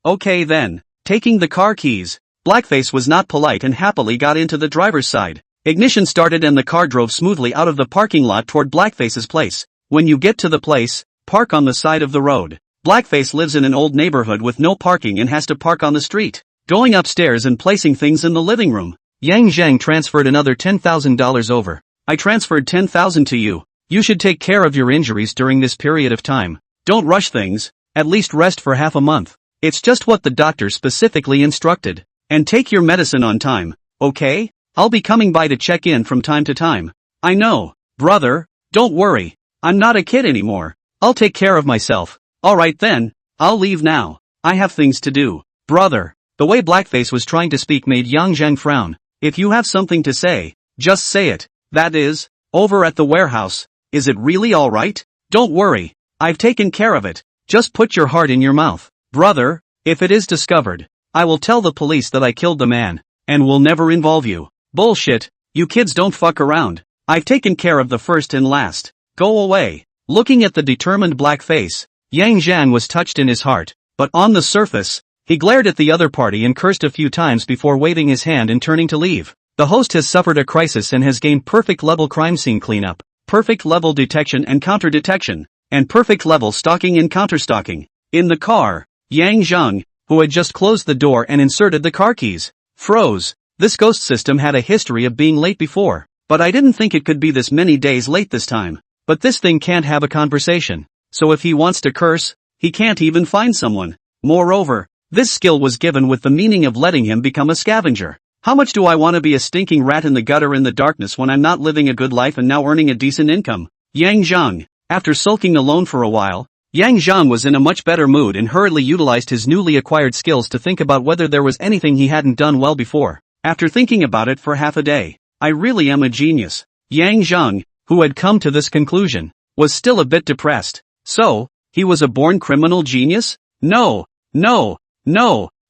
okay then. Taking the car keys, Blackface was not polite and happily got into the driver's side. Ignition started and the car drove smoothly out of the parking lot toward Blackface's place. When you get to the place, park on the side of the road. Blackface lives in an old neighborhood with no parking and has to park on the street. Going upstairs and placing things in the living room. Yang Zhang transferred another $10,000 over. I transferred $10,000 to you. You should take care of your injuries during this period of time. Don't rush things, at least rest for half a month. It's just what the doctor specifically instructed. And take your medicine on time, okay? I'll be coming by to check in from time to time. I know, brother, don't worry. I'm not a kid anymore. I'll take care of myself. Alright then, I'll leave now. I have things to do. Brother. The way Blackface was trying to speak made Yang Zhang frown. If you have something to say, just say it. That is, over at the warehouse. Is it really alright? Don't worry. I've taken care of it. Just put your heart in your mouth. Brother, if it is discovered, I will tell the police that I killed the man, and will never involve you. Bullshit, you kids don't fuck around. I've taken care of the first and last. Go away. Looking at the determined Blackface, Yang Zhang was touched in his heart, but on the surface, he glared at the other party and cursed a few times before waving his hand and turning to leave. The host has suffered a crisis and has gained perfect level crime scene cleanup, perfect level detection and counter-detection, and perfect level stalking and counter-stalking. In the car, Yang Zhang, who had just closed the door and inserted the car keys, froze. This ghost system had a history of being late before, but I didn't think it could be this many days late this time. But this thing can't have a conversation, so if he wants to curse, he can't even find someone. Moreover, this skill was given with the meaning of letting him become a scavenger. How much do I want to be a stinking rat in the gutter in the darkness when I'm not living a good life and now earning a decent income? Yang Zhang. After sulking alone for a while, Yang Zhang was in a much better mood and hurriedly utilized his newly acquired skills to think about whether there was anything he hadn't done well before. After thinking about it for half a day, I really am a genius. Yang Zhang, who had come to this conclusion, was still a bit depressed. So, he was a born criminal genius? No,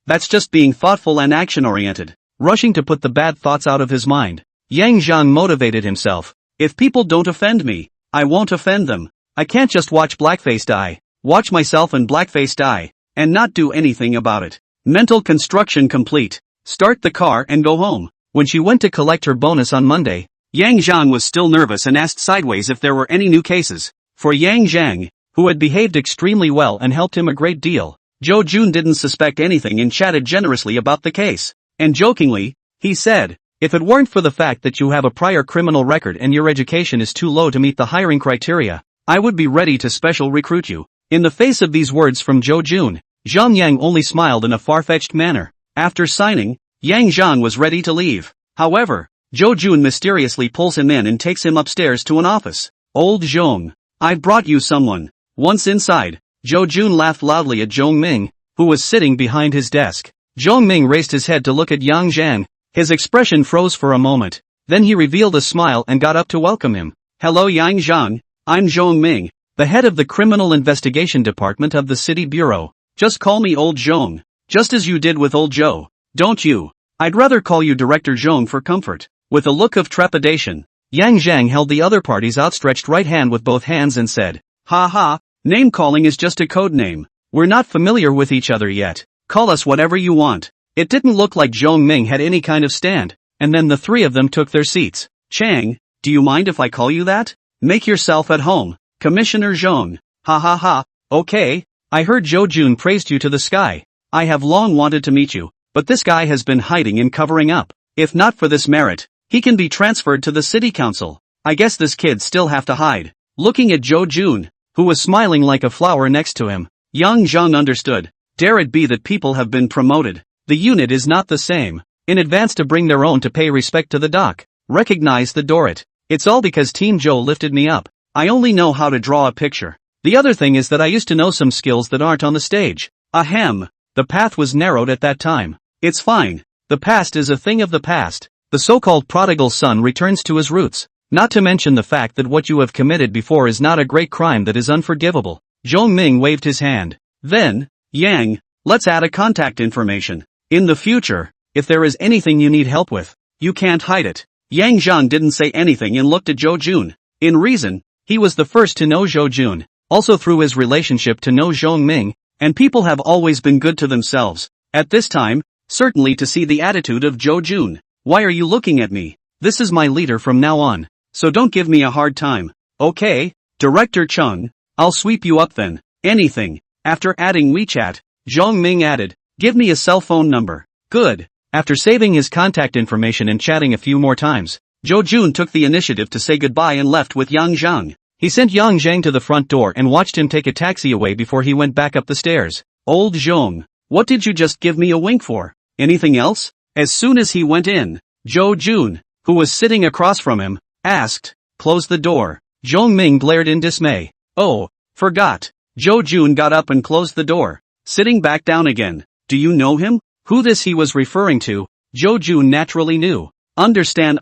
that's just being thoughtful and action-oriented. Rushing to put the bad thoughts out of his mind, Yang Zhang motivated himself. If people don't offend me, I won't offend them. I can't just watch Blackface die, watch myself and Blackface die, and not do anything about it. Mental construction complete. Start the car and go home. When she went to collect her bonus on Monday, Yang Zhang was still nervous and asked sideways if there were any new cases. For Yang Zhang, who had behaved extremely well and helped him a great deal, Zhou Jun didn't suspect anything and chatted generously about the case. And jokingly, he said, if it weren't for the fact that you have a prior criminal record and your education is too low to meet the hiring criteria, I would be ready to special recruit you. In the face of these words from Zhou Jun, Zhang Yang only smiled in a far-fetched manner. After signing, Yang Zhang was ready to leave. However, Zhou Jun mysteriously pulls him in and takes him upstairs to an office. Old Zhong, I've brought you someone. Once inside, Zhou Jun laughed loudly at Zhong Ming, who was sitting behind his desk. Zhong Ming raised his head to look at Yang Zhang. His expression froze for a moment. Then he revealed a smile and got up to welcome him. Hello Yang Zhang, I'm Zhong Ming, the head of the Criminal Investigation Department of the City Bureau. Just call me Old Zhong, just as you did with Old Zhou, don't you? I'd rather call you Director Zhong for comfort. With a look of trepidation, Yang Zhang held the other party's outstretched right hand with both hands and said, Ha ha, name calling is just a code name. We're not familiar with each other yet. Call us whatever you want. It didn't look like Zhong Ming had any kind of stand, and then the three of them took their seats. Chang, do you mind if I call you that? Make yourself at home, Commissioner Zhong. Ha ha ha, okay, I heard Zhou Jun praised you to the sky. I have long wanted to meet you, but this guy has been hiding and covering up. If not for this merit, he can be transferred to the city council. I guess this kid still have to hide. Looking at Jo Jun, who was smiling like a flower next to him, Yang Zheng understood. Dare it be that people have been promoted. The unit is not the same. In advance to bring their own to pay respect to the doc. Recognize the Dorit. It's all because Team Joe lifted me up. I only know how to draw a picture. The other thing is that I used to know some skills that aren't on the stage. Ahem. The path was narrowed at that time. It's fine. The past is a thing of the past. The so-called prodigal son returns to his roots. Not to mention the fact that what you have committed before is not a great crime that is unforgivable. Zhong Ming waved his hand. Then, Yang, let's add a contact information. In the future, if there is anything you need help with, you can't hide it. Yang Zhang didn't say anything and looked at Zhou Jun. In reason, he was the first to know Zhou Jun, also through his relationship to know Zhong Ming, and people have always been good to themselves. At this time, certainly to see the attitude of Zhou Jun. Why are you looking at me? This is my leader from now on. So don't give me a hard time. Okay, Director Chung, I'll sweep you up then. Anything. After adding WeChat, Zhong Ming added, give me a cell phone number. Good. After saving his contact information and chatting a few more times, Zhou Jun took the initiative to say goodbye and left with Yang Zhang. He sent Yang Zhang to the front door and watched him take a taxi away before he went back up the stairs. Old Zhong, what did you just give me a wink for? Anything else? As soon as he went in, Zhou Jun, who was sitting across from him, asked, close the door. Zhong Ming glared in dismay. Oh, forgot. Zhou Jun got up and closed the door, sitting back down again. Do you know him? Who this he was referring to, Zhou Jun naturally knew. Understand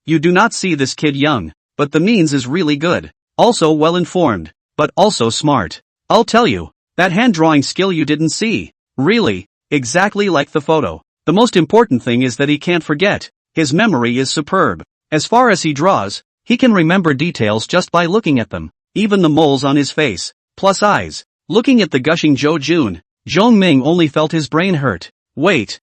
you do not see this kid young, but the means is really good. Also well informed, but also smart. I'll tell you, that hand drawing skill you didn't see. Really, exactly like the photo. The most important thing is that he can't forget. His memory is superb. As far as he draws, he can remember details just by looking at them. Even the moles on his face, plus eyes. Looking at the gushing Zhou Jun, Zhong Ming only felt his brain hurt. Wait.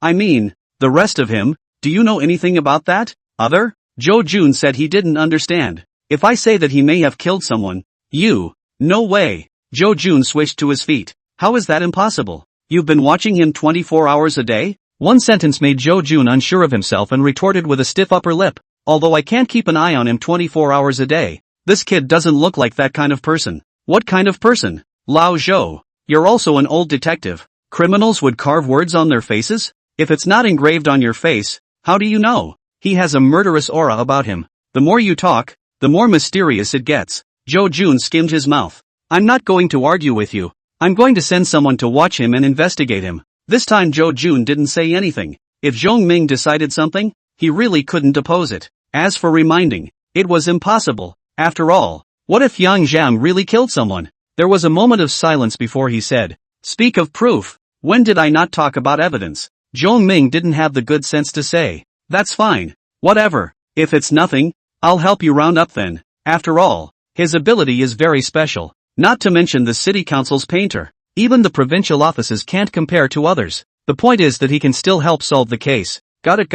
I mean, the rest of him, do you know anything about that? Other? Zhou Jun said he didn't understand. If I say that he may have killed someone, no way. Zhou Jun switched to his feet. How is that impossible? You've been watching him 24 hours a day? One sentence made Zhou Jun unsure of himself and retorted with a stiff upper lip. Although I can't keep an eye on him 24 hours a day, this kid doesn't look like that kind of person. What kind of person? Lao Zhou, you're also an old detective. Criminals would carve words on their faces? If it's not engraved on your face, how do you know? He has a murderous aura about him. The more you talk, the more mysterious it gets. Zhou Jun skimmed his mouth. I'm not going to argue with you. I'm going to send someone to watch him and investigate him. This time Zhou Jun didn't say anything. If Zhong Ming decided something, he really couldn't oppose it. As for reminding, it was impossible. After all, what if Yang Zhang really killed someone? There was a moment of silence before he said, speak of proof. When did I not talk about evidence? Zhong Ming didn't have the good sense to say, that's fine. Whatever. If it's nothing, I'll help you round up then. After all, his ability is very special. Not to mention the city council's painter. Even the provincial offices can't compare to others. The point is that he can still help solve the case. Got it.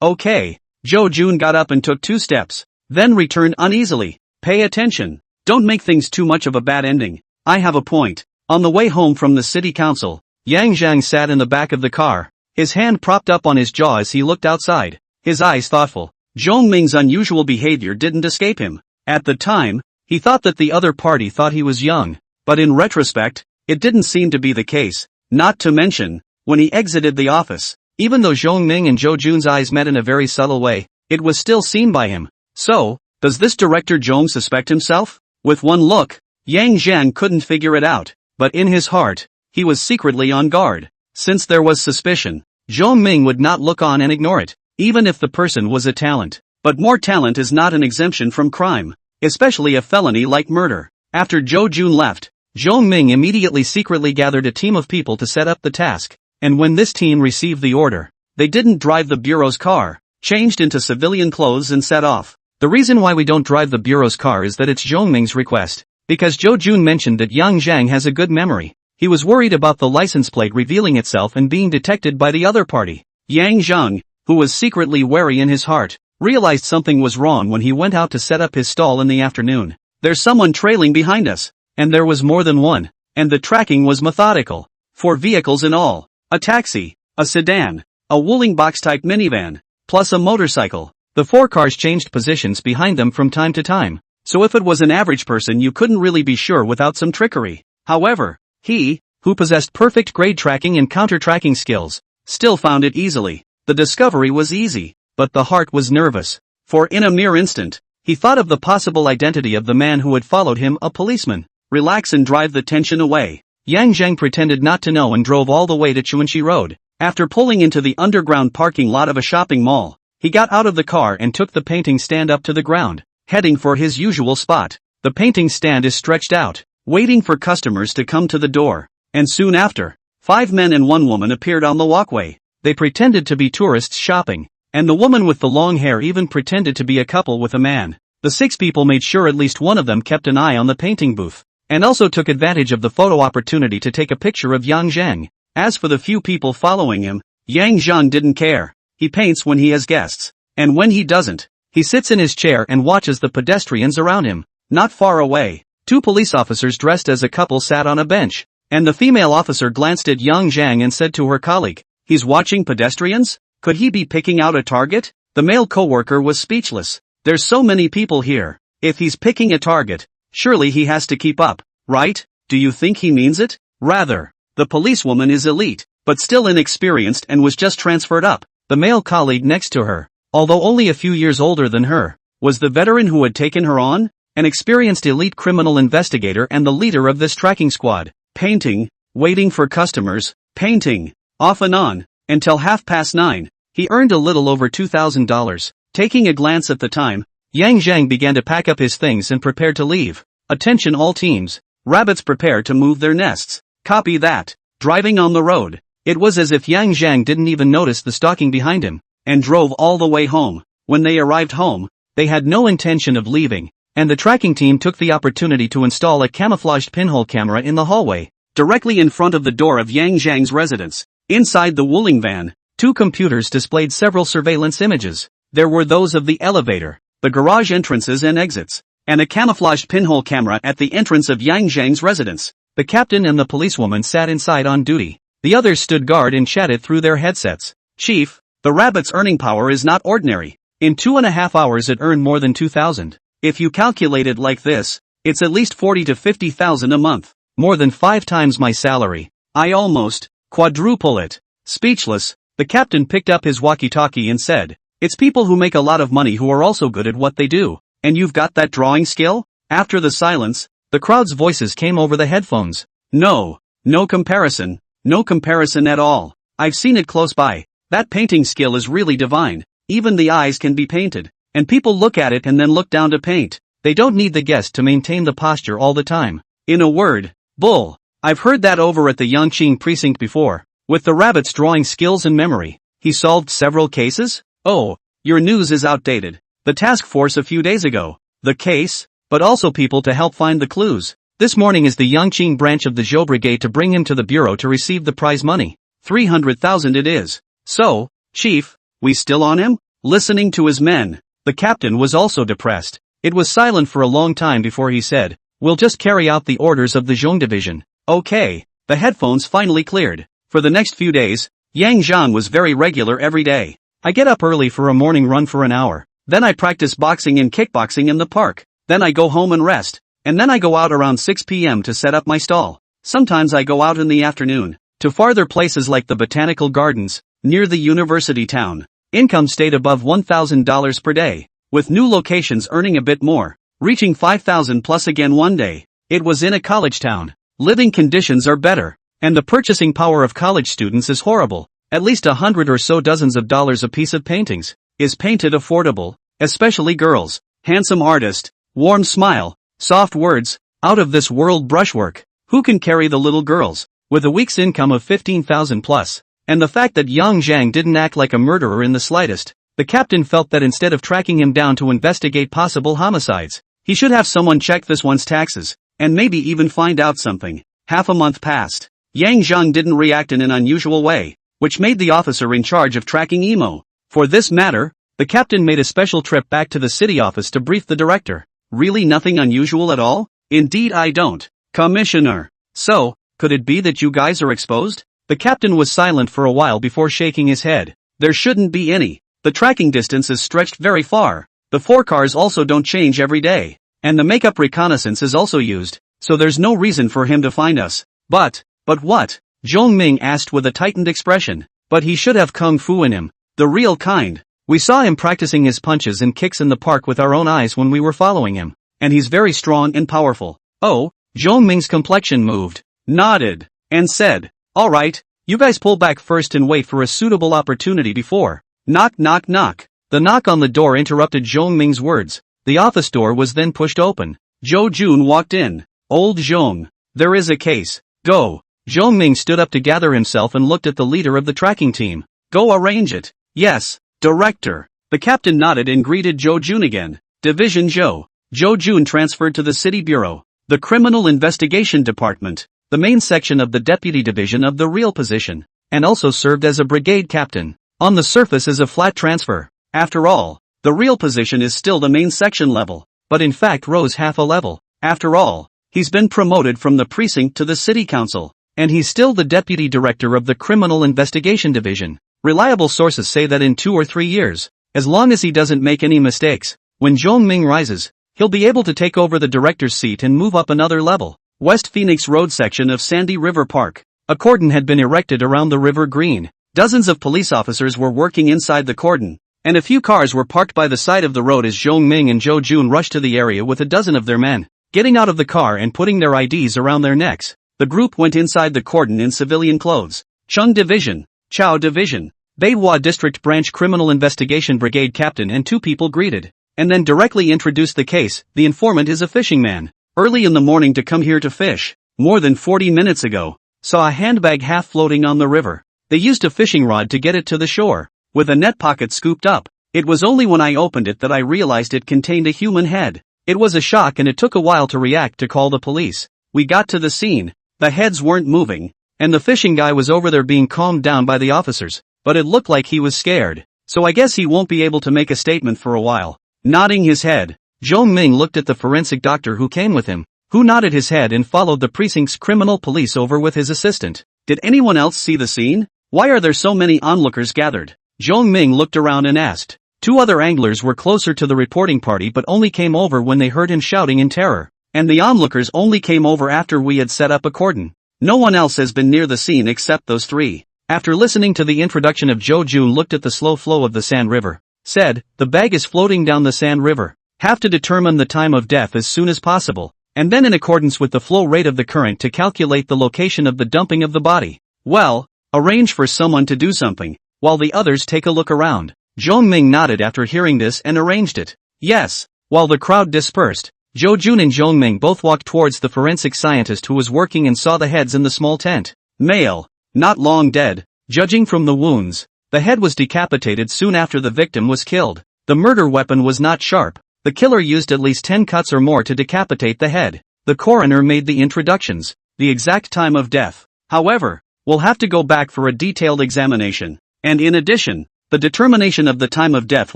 Okay. Zhou Jun got up and took 2 steps, then returned uneasily. Pay attention. Don't make things too much of a bad ending. I have a point. On the way home from the city council, Yang Zhang sat in the back of the car, his hand propped up on his jaw as he looked outside, his eyes thoughtful. Zhong Ming's unusual behavior didn't escape him. At the time, he thought that the other party thought he was young, but in retrospect, it didn't seem to be the case. Not to mention, when he exited the office, even though Zhong Ming and Zhou Jun's eyes met in a very subtle way, it was still seen by him. So, does this director Zhong suspect himself? With one look, Yang Zhang couldn't figure it out, but in his heart, he was secretly on guard. Since there was suspicion, Zhong Ming would not look on and ignore it, even if the person was a talent. But more talent is not an exemption from crime, especially a felony like murder. After Zhou Jun left, Zhong Ming immediately secretly gathered a team of people to set up the task, and when this team received the order, they didn't drive the bureau's car, changed into civilian clothes and set off. The reason why we don't drive the bureau's car is that it's Zhong Ming's request, because Zhou Jun mentioned that Yang Zhang has a good memory. He was worried about the license plate revealing itself and being detected by the other party. Yang Zhang, who was secretly wary in his heart, realized something was wrong when he went out to set up his stall in the afternoon. "There's someone trailing behind us." And there was more than one. And the tracking was methodical. 4 vehicles in all. A taxi, a sedan, a rolling box-type minivan, plus a motorcycle. The 4 cars changed positions behind them from time to time, so if it was an average person you couldn't really be sure without some trickery. However, he, who possessed perfect grade tracking and counter-tracking skills, still found it easily. The discovery was easy, but the heart was nervous. For in a mere instant, he thought of the possible identity of the man who had followed him, a policeman. Relax and drive the tension away. Yang Zheng pretended not to know and drove all the way to Chuanxi Road. After pulling into the underground parking lot of a shopping mall, he got out of the car and took the painting stand up to the ground, heading for his usual spot. The painting stand is stretched out, waiting for customers to come to the door. And soon after, 5 men and 1 woman appeared on the walkway. They pretended to be tourists shopping, and the woman with the long hair even pretended to be a couple with a man. The 6 people made sure at least one of them kept an eye on the painting booth, and also took advantage of the photo opportunity to take a picture of Yang Zheng. As for the few people following him, Yang Zheng didn't care. He paints when he has guests, and when he doesn't, he sits in his chair and watches the pedestrians around him. Not far away, 2 police officers dressed as a couple sat on a bench, and the female officer glanced at Yang Zheng and said to her colleague, "He's watching pedestrians? Could he be picking out a target?" The male co-worker was speechless. "There's so many people here. If he's picking a target, surely he has to keep up, right? Do you think he means it?" Rather, the policewoman is elite, but still inexperienced and was just transferred up. The male colleague next to her, although only a few years older than her, was the veteran who had taken her on, an experienced elite criminal investigator and the leader of this tracking squad. Painting, waiting for customers, painting, off and on, until 9:30. He earned a little over $2,000. Taking a glance at the time, Yang Zheng began to pack up his things and prepared to leave. Attention all teams. Rabbits prepare to move their nests. Copy that. Driving on the road. It was as if Yang Zheng didn't even notice the stalking behind him, and drove all the way home. When they arrived home, they had no intention of leaving, and the tracking team took the opportunity to install a camouflaged pinhole camera in the hallway, directly in front of the door of Yang Zheng's residence. Inside the wooling van, 2 computers displayed several surveillance images. There were those of the elevator, the garage entrances and exits, and a camouflaged pinhole camera at the entrance of Yang Zheng's residence. The captain and the policewoman sat inside on duty. The others stood guard and chatted through their headsets. "Chief, the rabbit's earning power is not ordinary. In 2.5 hours it earned more than 2,000. If you calculate it like this, it's at least 40 to 50,000 a month. More than 5 times my salary. I almost quadruple it." Speechless, the captain picked up his walkie-talkie and said, "It's people who make a lot of money who are also good at what they do. And you've got that drawing skill?" After the silence, the crowd's voices came over the headphones. "No comparison. No comparison at all. I've seen it close by. That painting skill is really divine. Even the eyes can be painted, and people look at it and then look down to paint. They don't need the guest to maintain the posture all the time. In a word, bull. I've heard that over at the Yangqing precinct before. With the rabbit's drawing skills and memory, he solved several cases? Oh, your news is outdated. The task force a few days ago. The case, but also people to help find the clues. This morning is the Yangqing branch of the Zhou Brigade to bring him to the bureau to receive the prize money. 300,000 it is. So, Chief, we still on him?" Listening to his men, the captain was also depressed. It was silent for a long time before he said, "We'll just carry out the orders of the Zhong division." Okay. The headphones finally cleared. For the next few days, Yang Zhang was very regular every day. "I get up early for a morning run for an hour. Then I practice boxing and kickboxing in the park. Then I go home and rest. And then I go out around 6 p.m. to set up my stall. Sometimes I go out in the afternoon, to farther places like the botanical gardens, near the university town. Income stayed above $1,000 per day, with new locations earning a bit more, reaching 5,000 plus again one day. It was in a college town. Living conditions are better, and the purchasing power of college students is horrible. At least 100 or so dozens of dollars a piece of paintings. Is painted affordable, especially girls. Handsome artist, warm smile, soft words, out of this world brushwork. Who can carry the little girls? With a week's income of 15,000 plus, and the fact that Yang Zhang didn't act like a murderer in the slightest, the captain felt that instead of tracking him down to investigate possible homicides, he should have someone check this one's taxes, and maybe even find out something. Half a month passed. Yang Zhang didn't react in an unusual way, which made the officer in charge of tracking Emo For this matter, the captain made a special trip back to the city office to brief the director. Really nothing unusual at all? Indeed I don't, Commissioner. So, could it be that you guys are exposed? The captain was silent for a while before shaking his head. There shouldn't be any. The tracking distance is stretched very far. The 4 cars also don't change every day. And the makeup reconnaissance is also used, so there's no reason for him to find us. But what? Zhong Ming asked with a tightened expression. But he should have kung fu in him. The real kind. We saw him practicing his punches and kicks in the park with our own eyes when we were following him. And he's very strong and powerful. Oh, Zhong Ming's complexion moved, nodded, and said, alright, you guys pull back first and wait for a suitable opportunity before. Knock knock knock. The knock on the door interrupted Zhong Ming's words. The office door was then pushed open. Zhou Jun walked in. Old Zhong. There is a case. Go. Zhong Ming stood up to gather himself and looked at the leader of the tracking team. Go arrange it. Yes, Director. The captain nodded and greeted Zhou Jun again. Division Zhou. Zhou Jun transferred to the City Bureau, the Criminal Investigation Department, the main section of the Deputy Division of the real position, and also served as a brigade captain. On the surface is a flat transfer. After all, the real position is still the main section level, but in fact rose half a level. After all, he's been promoted from the precinct to the city council, and he's still the deputy director of the Criminal Investigation Division. Reliable sources say that in 2 or 3 years, as long as he doesn't make any mistakes, when Zhong Ming rises, he'll be able to take over the director's seat and move up another level. West Phoenix Road section of Sandy River Park. A cordon had been erected around the river green. Dozens of police officers were working inside the cordon, and a few cars were parked by the side of the road as Zhong Ming and Zhou Jun rushed to the area with a dozen of their men. Getting out of the car and putting their IDs around their necks, the group went inside the cordon in civilian clothes. Chung Division, Chao Division, Beihua District Branch Criminal Investigation Brigade Captain and 2 people greeted, and then directly introduced the case. The informant is a fishing man. Early in the morning to come here to fish. More than 40 minutes ago. Saw a handbag half floating on the river. They used a fishing rod to get it to the shore, with a net pocket scooped up. It was only when I opened it that I realized it contained a human head. It was a shock and it took a while to react to call the police. We got to the scene. The heads weren't moving, and the fishing guy was over there being calmed down by the officers, but it looked like he was scared. So I guess he won't be able to make a statement for a while. Nodding his head, Zhong Ming looked at the forensic doctor who came with him, who nodded his head and followed the precinct's criminal police over with his assistant. Did anyone else see the scene? Why are there so many onlookers gathered? Zhong Ming looked around and asked. 2 other anglers were closer to the reporting party but only came over when they heard him shouting in terror. And the onlookers only came over after we had set up a cordon. No one else has been near the scene except those 3. After listening to the introduction of Zhou Jun looked at the slow flow of the Sand River. Said, the bag is floating down the Sand River. Have to determine the time of death as soon as possible, and then in accordance with the flow rate of the current to calculate the location of the dumping of the body. Well, arrange for someone to do something, while the others take a look around. Zhong Ming nodded after hearing this and arranged it. Yes. While the crowd dispersed, Zhou Jun and Zhong Ming both walked towards the forensic scientist who was working and saw the heads in the small tent. Male. Not long dead. Judging from the wounds, the head was decapitated soon after the victim was killed. The murder weapon was not sharp. The killer used at least 10 cuts or more to decapitate the head. The coroner made the introductions. The exact time of death, however, will have to go back for a detailed examination. And in addition, the determination of the time of death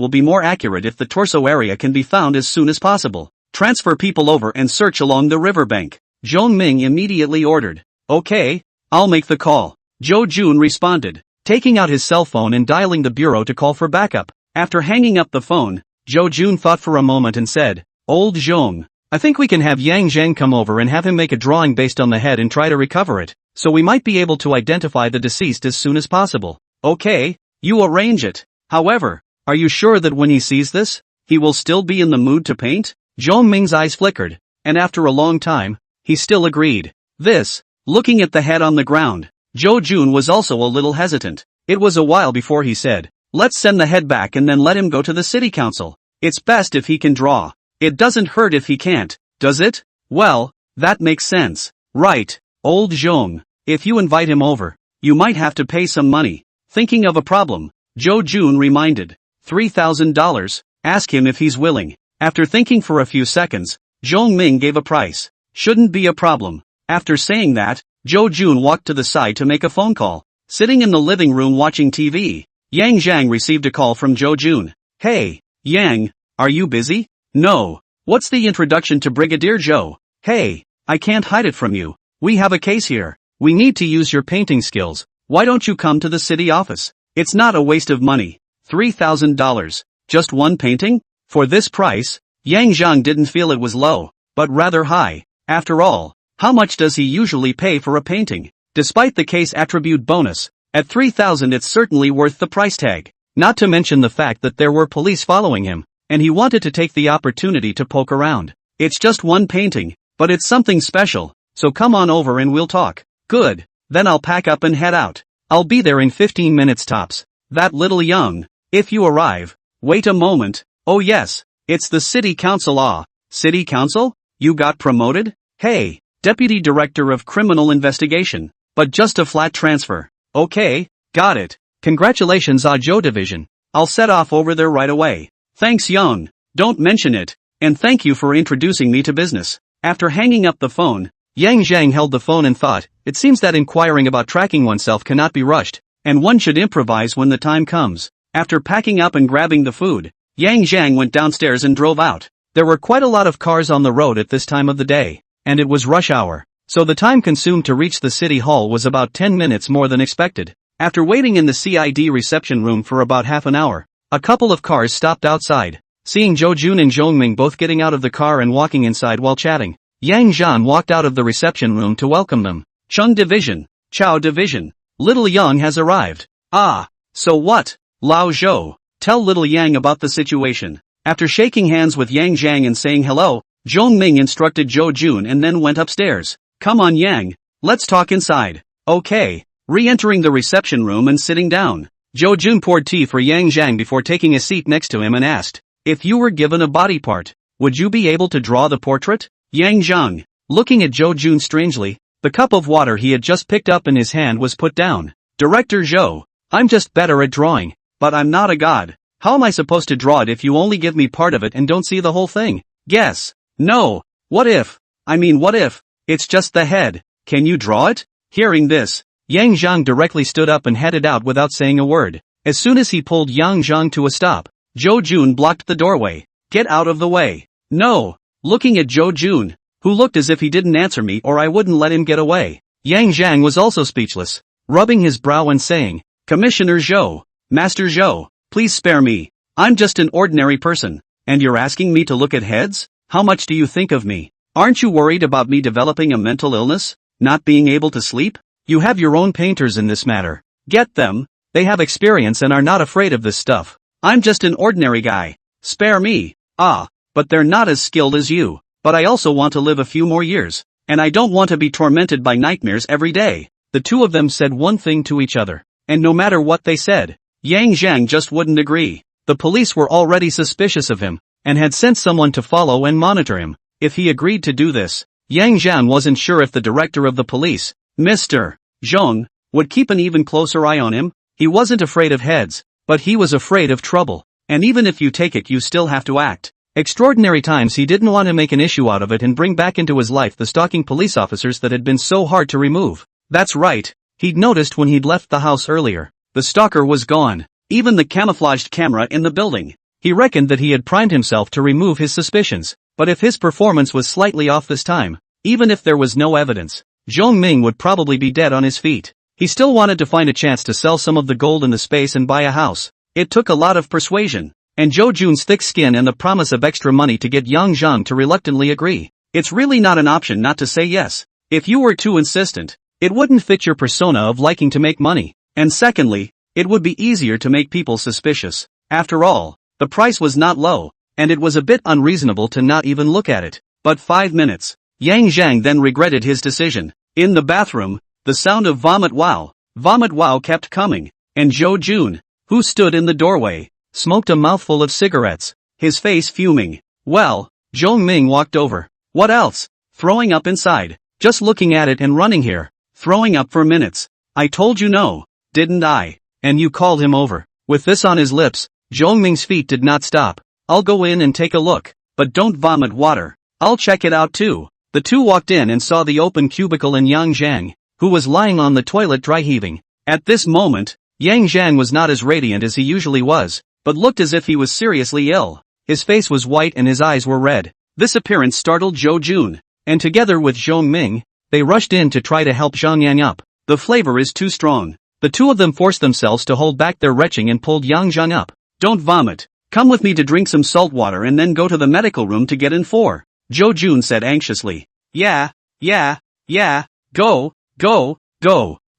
will be more accurate if the torso area can be found as soon as possible. Transfer people over and search along the riverbank. Zhong Ming immediately ordered. Okay, I'll make the call. Zhou Jun responded, taking out his cell phone and dialing the bureau to call for backup. After hanging up the phone, Zhou Jun thought for a moment and said, Old Zhong, I think we can have Yang Zheng come over and have him make a drawing based on the head and try to recover it, so we might be able to identify the deceased as soon as possible. Okay, you arrange it. However, are you sure that when he sees this, he will still be in the mood to paint? Zhong Ming's eyes flickered, and after a long time, he still agreed. This, looking at the head on the ground, Zhou Jun was also a little hesitant. It was a while before he said, let's send the head back and then let him go to the city council. It's best if he can draw. It doesn't hurt if he can't, does it? Well, that makes sense. Right, old Zhong. If you invite him over, you might have to pay some money. Thinking of a problem, Zhou Jun reminded. $3,000, ask him if he's willing. After thinking for a few seconds, Zhong Ming gave a price. Shouldn't be a problem. After saying that, Zhou Jun walked to the side to make a phone call. Sitting in the living room watching TV, Yang Zhang received a call from Zhou Jun. Hey, Yang, are you busy? No. What's the introduction to Brigadier Zhou? Hey, I can't hide it from you. We have a case here. We need to use your painting skills. Why don't you come to the city office? It's not a waste of money. $3,000. Just one painting? For this price? Yang Zhang didn't feel it was low, but rather high. After all, how much does he usually pay for a painting? Despite the case attribute bonus, at 3,000 it's certainly worth the price tag. Not to mention the fact that there were police following him, and he wanted to take the opportunity to poke around. It's just one painting, but it's something special, so come on over and we'll talk. Good, then I'll pack up and head out. I'll be there in 15 minutes tops. That little young. If you arrive. Wait a moment. Oh yes, it's the city council. City council? You got promoted? Hey, Deputy Director of Criminal Investigation. But just a flat transfer. Okay, got it. Congratulations Zhou Division. I'll set off over there right away. Thanks Young. Don't mention it. And thank you for introducing me to business. After hanging up the phone, Yang Zhang held the phone and thought, it seems that inquiring about tracking oneself cannot be rushed, and one should improvise when the time comes. After packing up and grabbing the food, Yang Zhang went downstairs and drove out. There were quite a lot of cars on the road at this time of the day, and it was rush hour, so the time consumed to reach the city hall was about 10 minutes more than expected. After waiting in the CID reception room for about half an hour, a couple of cars stopped outside. Seeing Zhou Jun and Zhongming both getting out of the car and walking inside while chatting, Yang Zhan walked out of the reception room to welcome them. Chung Division, Chao Division, Little Yang has arrived. Ah, so what? Lao Zhou, tell Little Yang about the situation. After shaking hands with Yang Zhang and saying hello, Zhongming instructed Zhou Jun and then went upstairs. Come on Yang, let's talk inside. Okay, re-entering the reception room and sitting down. Zhou Jun poured tea for Yang Zhang before taking a seat next to him and asked, if you were given a body part, would you be able to draw the portrait? Yang Zhang, looking at Zhou Jun strangely, the cup of water he had just picked up in his hand was put down. Director Zhou, I'm just better at drawing, but I'm not a god. How am I supposed to draw it if you only give me part of it and don't see the whole thing? Guess. No. What if? It's just the head. Can you draw it? Hearing this, Yang Zhang directly stood up and headed out without saying a word. As soon as he pulled Yang Zhang to a stop, Zhou Jun blocked the doorway. Get out of the way. No. Looking at Zhou Jun, who looked as if he didn't answer me or I wouldn't let him get away. Yang Zhang was also speechless, rubbing his brow and saying, Commissioner Zhou, Master Zhou, please spare me. I'm just an ordinary person, and you're asking me to look at heads? How much do you think of me? Aren't you worried about me developing a mental illness? Not being able to sleep? You have your own painters in this matter. Get them. They have experience and are not afraid of this stuff. I'm just an ordinary guy. Spare me. But they're not as skilled as you. But I also want to live a few more years, and I don't want to be tormented by nightmares every day. The two of them said one thing to each other, and no matter what they said, Yang Zhang just wouldn't agree. The police were already suspicious of him, and had sent someone to follow and monitor him. If he agreed to do this, Yang Zhan wasn't sure if the director of the police, Mr. Zhong, would keep an even closer eye on him. He wasn't afraid of heads, but he was afraid of trouble, and even if you take it you still have to act. Extraordinary times he didn't want to make an issue out of it and bring back into his life the stalking police officers that had been so hard to remove. That's right, he'd noticed when he'd left the house earlier. The stalker was gone, even the camouflaged camera in the building. He reckoned that he had primed himself to remove his suspicions, but if his performance was slightly off this time, even if there was no evidence, Zhong Ming would probably be dead on his feet. He still wanted to find a chance to sell some of the gold in the space and buy a house. It took a lot of persuasion, and Zhou Jun's thick skin and the promise of extra money to get Yang Zhang to reluctantly agree. It's really not an option not to say yes. If you were too insistent, it wouldn't fit your persona of liking to make money. And secondly, it would be easier to make people suspicious. After all, the price was not low, and it was a bit unreasonable to not even look at it. But 5 minutes. Yang Zhang then regretted his decision. In the bathroom, the sound of vomit wow kept coming, and Zhou Jun, who stood in the doorway, smoked a mouthful of cigarettes, his face fuming. Well, Zhong Ming walked over. What else? Throwing up inside. Just looking at it and running here. Throwing up for minutes. I told you no, didn't I? And you called him over. With this on his lips, Zhong Ming's feet did not stop. I'll go in and take a look, but don't vomit water. I'll check it out too. The two walked in and saw the open cubicle and Yang Zhang, who was lying on the toilet dry heaving. At this moment, Yang Zhang was not as radiant as he usually was, but looked as if he was seriously ill. His face was white and his eyes were red. This appearance startled Zhou Jun, and together with Zhong Ming, they rushed in to try to help Zhang Yang up. The flavor is too strong. The two of them forced themselves to hold back their retching and pulled Yang Zhang up. Don't vomit. Come with me to drink some salt water and then go to the medical room to get in for. Zhou Jun said anxiously. Yeah. Go.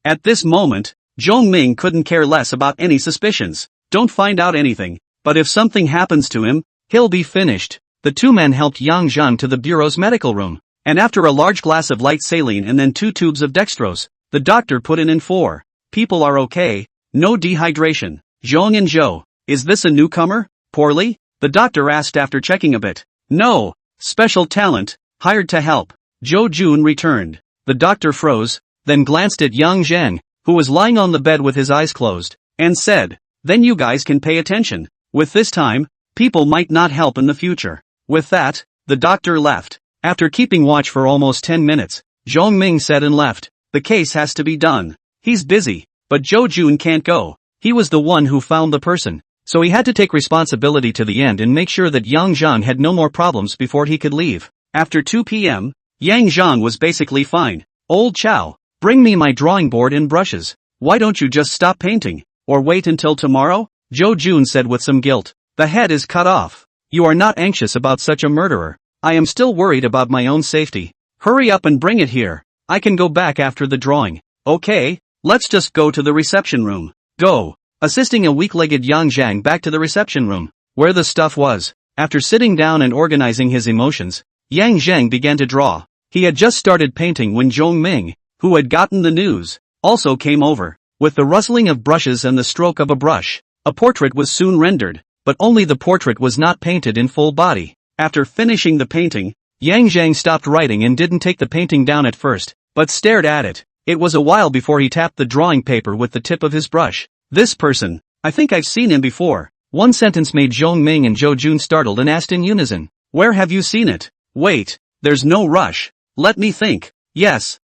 At this moment, Zhong Ming couldn't care less about any suspicions. Don't find out anything, but if something happens to him, he'll be finished. The two men helped Yang Zhang to the bureau's medical room, and after a large glass of light saline and then 2 tubes of dextrose, the doctor put in 4. People are okay, no dehydration. Zhong and Zhou, is this a newcomer? Poorly? The doctor asked after checking a bit. No, special talent, hired to help. Zhou Jun returned. The doctor froze, then glanced at Yang Zhang, who was lying on the bed with his eyes closed, and said, then you guys can pay attention. With this time, people might not help in the future. With that, the doctor left. After keeping watch for almost 10 minutes, Zhong Ming said and left. The case has to be done. He's busy, but Zhou Jun can't go. He was the one who found the person, so he had to take responsibility to the end and make sure that Yang Zhang had no more problems before he could leave. After 2 p.m., Yang Zhang was basically fine. Old Chow, bring me my drawing board and brushes. Why don't you just stop painting, or wait until tomorrow? Zhou Jun said with some guilt. The head is cut off. You are not anxious about such a murderer. I am still worried about my own safety. Hurry up and bring it here. I can go back after the drawing. Okay, let's just go to the reception room. Go. Assisting a weak-legged Yang Zhang back to the reception room, where the stuff was. After sitting down and organizing his emotions, Yang Zhang began to draw. He had just started painting when Zhong Ming, who had gotten the news, also came over. With the rustling of brushes and the stroke of a brush, a portrait was soon rendered. But only the portrait was not painted in full body. After finishing the painting, Yang Zhang stopped writing and didn't take the painting down at first, but stared at it. It was a while before he tapped the drawing paper with the tip of his brush. This person, I think I've seen him before. One sentence made Zhong Ming and Zhou Jun startled and asked in unison. Where have you seen it? Wait, there's no rush. Let me think. Yes,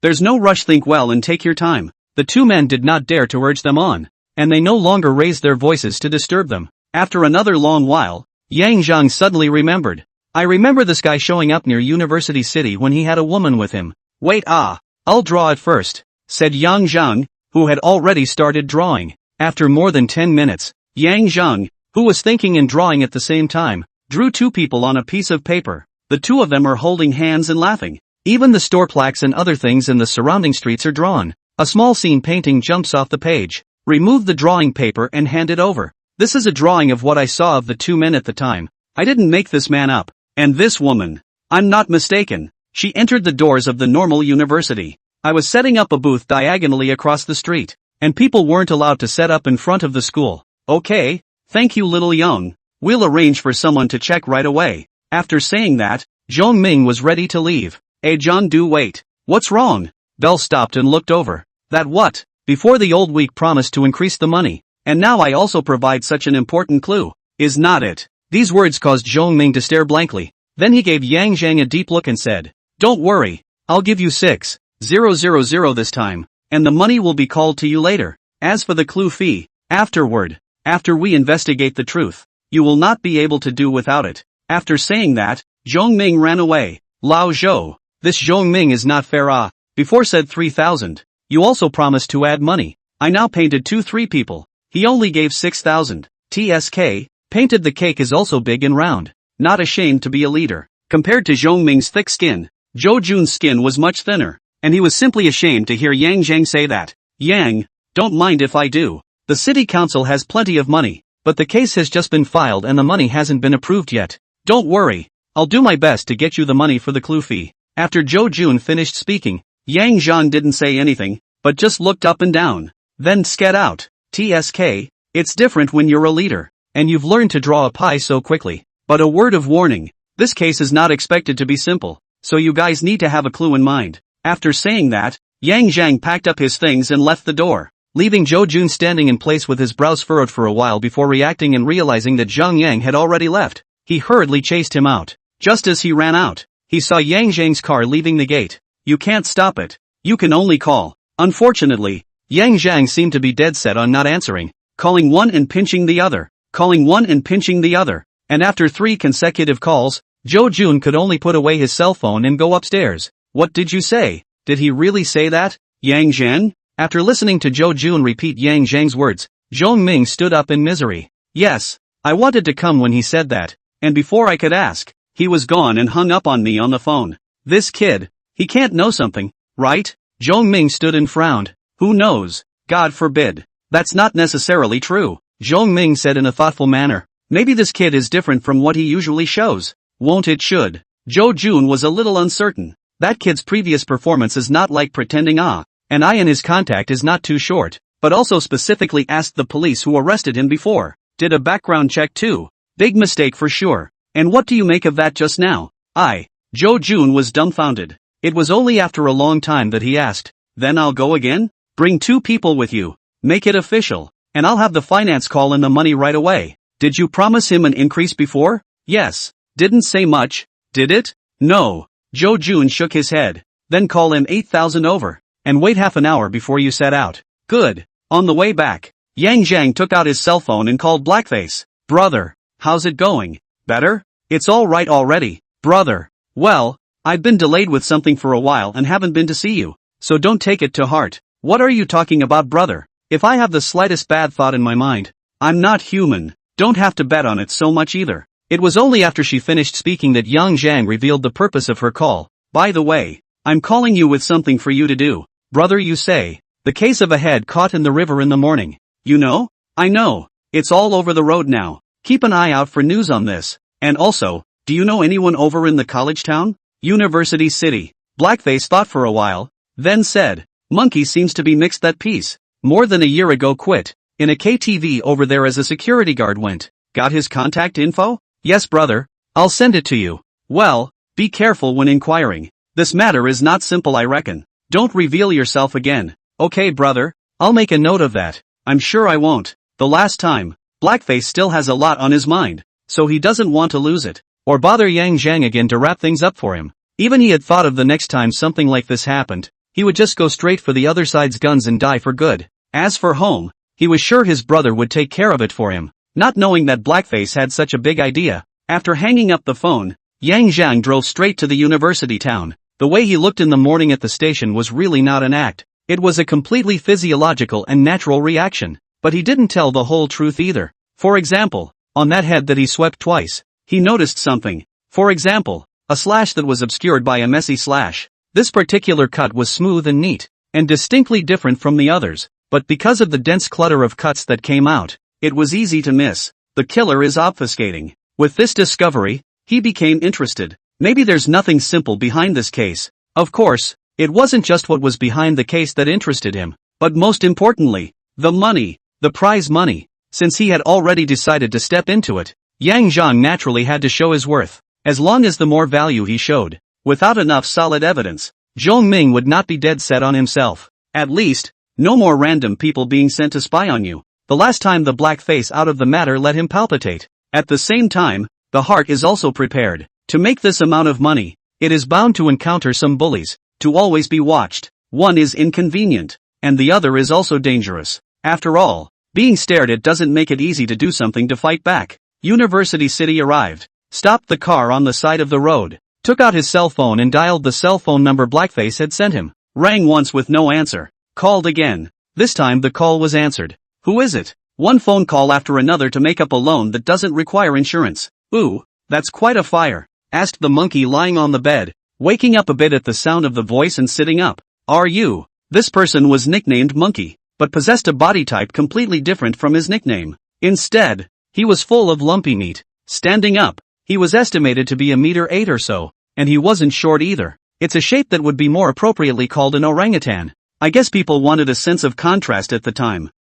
there's no rush. Think well and take your time. The two men did not dare to urge them on, and they no longer raised their voices to disturb them. After another long while, Yang Zhang suddenly remembered. I remember this guy showing up near University City when he had a woman with him. Wait, I'll draw it first, said Yang Zhang, who had already started drawing. After more than 10 minutes, Yang Zhang, who was thinking and drawing at the same time, drew 2 people on a piece of paper. The 2 of them are holding hands and laughing. Even the store plaques and other things in the surrounding streets are drawn. A small scene painting jumps off the page. Remove the drawing paper and hand it over. This is a drawing of what I saw of the 2 men at the time. I didn't make this man up. And this woman. I'm not mistaken. She entered the doors of the normal university. I was setting up a booth diagonally across the street, and people weren't allowed to set up in front of the school. Okay, thank you little Young. We'll arrange for someone to check right away. After saying that, Zhong Ming was ready to leave. Hey John, do wait. What's wrong? Belle stopped and looked over. That what? Before the old week promised to increase the money, and now I also provide such an important clue. Is not it? These words caused Zhong Ming to stare blankly. Then he gave Yang Zhang a deep look and said, don't worry, I'll give you 6,000 this time, and the money will be called to you later. As for the clue fee, after we investigate the truth, you will not be able to do without it. After saying that, Zhong Ming ran away. Lao Zhou, this Zhong Ming is not fair. Before said 3,000. You also promised to add money. I now painted 3 people. He only gave 6,000. TSK, painted the cake is also big and round. Not ashamed to be a leader. Compared to Zhong Ming's thick skin, Zhou Jun's skin was much thinner, and he was simply ashamed to hear Yang Zhang say that. Yang, don't mind if I do. The city council has plenty of money, but the case has just been filed and the money hasn't been approved yet. Don't worry, I'll do my best to get you the money for the clue fee. After Zhou Jun finished speaking, Yang Zhang didn't say anything, but just looked up and down. Then scat out. TSK, it's different when you're a leader, and you've learned to draw a pie so quickly. But a word of warning, this case is not expected to be simple, so you guys need to have a clue in mind. After saying that, Yang Zhang packed up his things and left the door, leaving Zhou Jun standing in place with his brows furrowed for a while before reacting and realizing that Zhang Yang had already left. He hurriedly chased him out. Just as he ran out, he saw Yang Zhang's car leaving the gate. You can't stop it. You can only call. Unfortunately, Yang Zhang seemed to be dead set on not answering, calling one and pinching the other, calling one and pinching the other, and after 3 consecutive calls, Zhou Jun could only put away his cell phone and go upstairs. What did you say? Did he really say that? Yang Zhang? After listening to Zhou Jun repeat Yang Zhang's words, Zhong Ming stood up in misery. Yes, I wanted to come when he said that, and before I could ask, he was gone and hung up on me on the phone. This kid, he can't know something, right? Zhong Ming stood and frowned. Who knows? God forbid. That's not necessarily true, Zhong Ming said in a thoughtful manner. Maybe this kid is different from what he usually shows. Won't it should? Zhou Jun was a little uncertain. That kid's previous performance is not like pretending an eye in his contact is not too short, but also specifically asked the police who arrested him before. Did a background check too. Big mistake for sure. And what do you make of that just now? Zhou Jun was dumbfounded. It was only after a long time that he asked, then I'll go again? Bring 2 people with you. Make it official. And I'll have the finance call in the money right away. Did you promise him an increase before? Yes. Didn't say much, did it? No. Zhou Jun shook his head. Then call him 8,000 over. And wait half an hour before you set out. Good. On the way back, Yang Zhang took out his cell phone and called Blackface. Brother, how's it going? Better? It's all right already, brother. Well, I've been delayed with something for a while and haven't been to see you, so don't take it to heart. What are you talking about, brother? If I have the slightest bad thought in my mind, I'm not human. Don't have to bet on it so much either. It was only after she finished speaking that Yang Zhang revealed the purpose of her call. By the way, I'm calling you with something for you to do. Brother, you say, the case of a head caught in the river in the morning. You know? I know. It's all over the road now. Keep an eye out for news on this. And also, do you know anyone over in the college town? University City. Blackface thought for a while, then said, Monkey seems to be mixed that piece. More than a year ago quit. In a KTV over there as a security guard went. Got his contact info? Yes, brother. I'll send it to you. Well, be careful when inquiring. This matter is not simple, I reckon. Don't reveal yourself again. Okay, brother. I'll make a note of that. I'm sure I won't. The last time, Blackface still has a lot on his mind, so he doesn't want to lose it, or bother Yang Zhang again to wrap things up for him. Even he had thought of the next time something like this happened, he would just go straight for the other side's guns and die for good. As for home, he was sure his brother would take care of it for him, not knowing that Blackface had such a big idea. After hanging up the phone, Yang Zhang drove straight to the university town. The way he looked in the morning at the station was really not an act. It was a completely physiological and natural reaction, but he didn't tell the whole truth either. For example, on that head that he swept twice, he noticed something. For example, a slash that was obscured by a messy slash. This particular cut was smooth and neat, and distinctly different from the others, but because of the dense clutter of cuts that came out, it was easy to miss. The killer is obfuscating. With this discovery, he became interested. Maybe there's nothing simple behind this case. Of course, it wasn't just what was behind the case that interested him, but most importantly, the money, the prize money. Since he had already decided to step into it, Yang Zhang naturally had to show his worth. As long as the more value he showed, without enough solid evidence, Zhong Ming would not be dead set on himself. At least, no more random people being sent to spy on you. The last time the black face out of the matter let him palpitate. At the same time, the heart is also prepared. To make this amount of money, it is bound to encounter some bullies, to always be watched. One is inconvenient, and the other is also dangerous. After all, being stared at doesn't make it easy to do something to fight back. University City arrived, stopped the car on the side of the road, took out his cell phone and dialed the cell phone number Blackface had sent him. Rang once with no answer. Called again. This time the call was answered. Who is it? One phone call after another to make up a loan that doesn't require insurance. Ooh, that's quite a fire, asked the monkey lying on the bed, waking up a bit at the sound of the voice and sitting up. Are you? This person was nicknamed Monkey, but possessed a body type completely different from his nickname. Instead, he was full of lumpy meat. Standing up, he was estimated to be 1.8 meters or so, and he wasn't short either. It's a shape that would be more appropriately called an orangutan. I guess people wanted a sense of contrast at the time.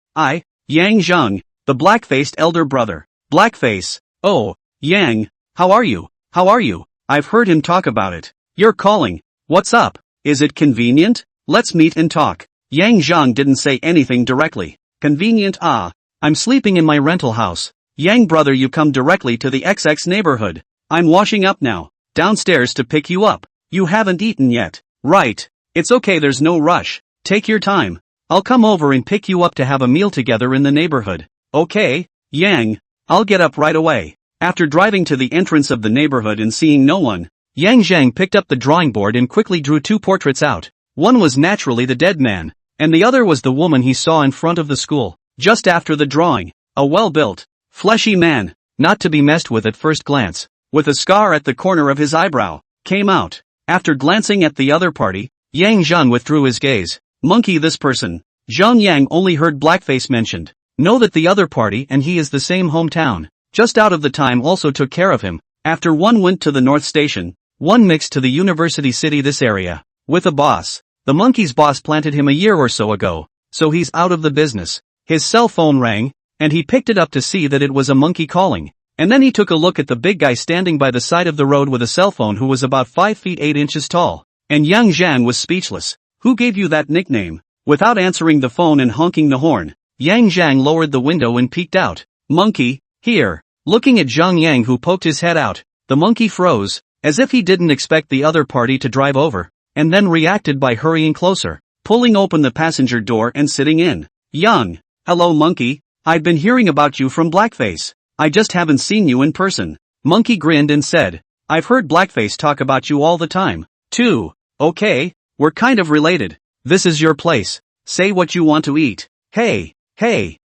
Yang Zhang, the black-faced elder brother. Blackface. Oh, Yang, how are you? How are you? I've heard him talk about it. You're calling. What's up? Is it convenient? Let's meet and talk. Yang Zhang didn't say anything directly. Convenient? I'm sleeping in my rental house. Yang brother, you come directly to the XX neighborhood. I'm washing up now. Downstairs to pick you up. You haven't eaten yet. Right. It's okay, there's no rush. Take your time. I'll come over and pick you up to have a meal together in the neighborhood. Okay, Yang. I'll get up right away. After driving to the entrance of the neighborhood and seeing no one, Yang Zhang picked up the drawing board and quickly drew two portraits out. One was naturally the dead man, and the other was the woman he saw in front of the school. Just after the drawing, a well-built, fleshy man, not to be messed with at first glance, with a scar at the corner of his eyebrow, came out. After glancing at the other party, Yang Zhang withdrew his gaze. Monkey, this person. Zhang Yang only heard blackface mentioned. Know that the other party and he is the same hometown. Just out of the time also took care of him. After one went to the North Station, one mixed to the University City this area. With a boss. The monkey's boss planted him a year or so ago, so he's out of the business. His cell phone rang, and he picked it up to see that it was a monkey calling. And then he took a look at the big guy standing by the side of the road with a cell phone who was about 5 feet 8 inches tall. And Yang Zhang was speechless. Who gave you that nickname? Without answering the phone and honking the horn, Yang Zhang lowered the window and peeked out. Monkey, here. Looking at Zhang Yang who poked his head out, the monkey froze, as if he didn't expect the other party to drive over, and then reacted by hurrying closer, pulling open the passenger door and sitting in. Yang. Hello monkey, I've been hearing about you from Blackface. I just haven't seen you in person. Monkey grinned and said, I've heard Blackface talk about you all the time, too. Okay, we're kind of related. This is your place. Say what you want to eat. Hey,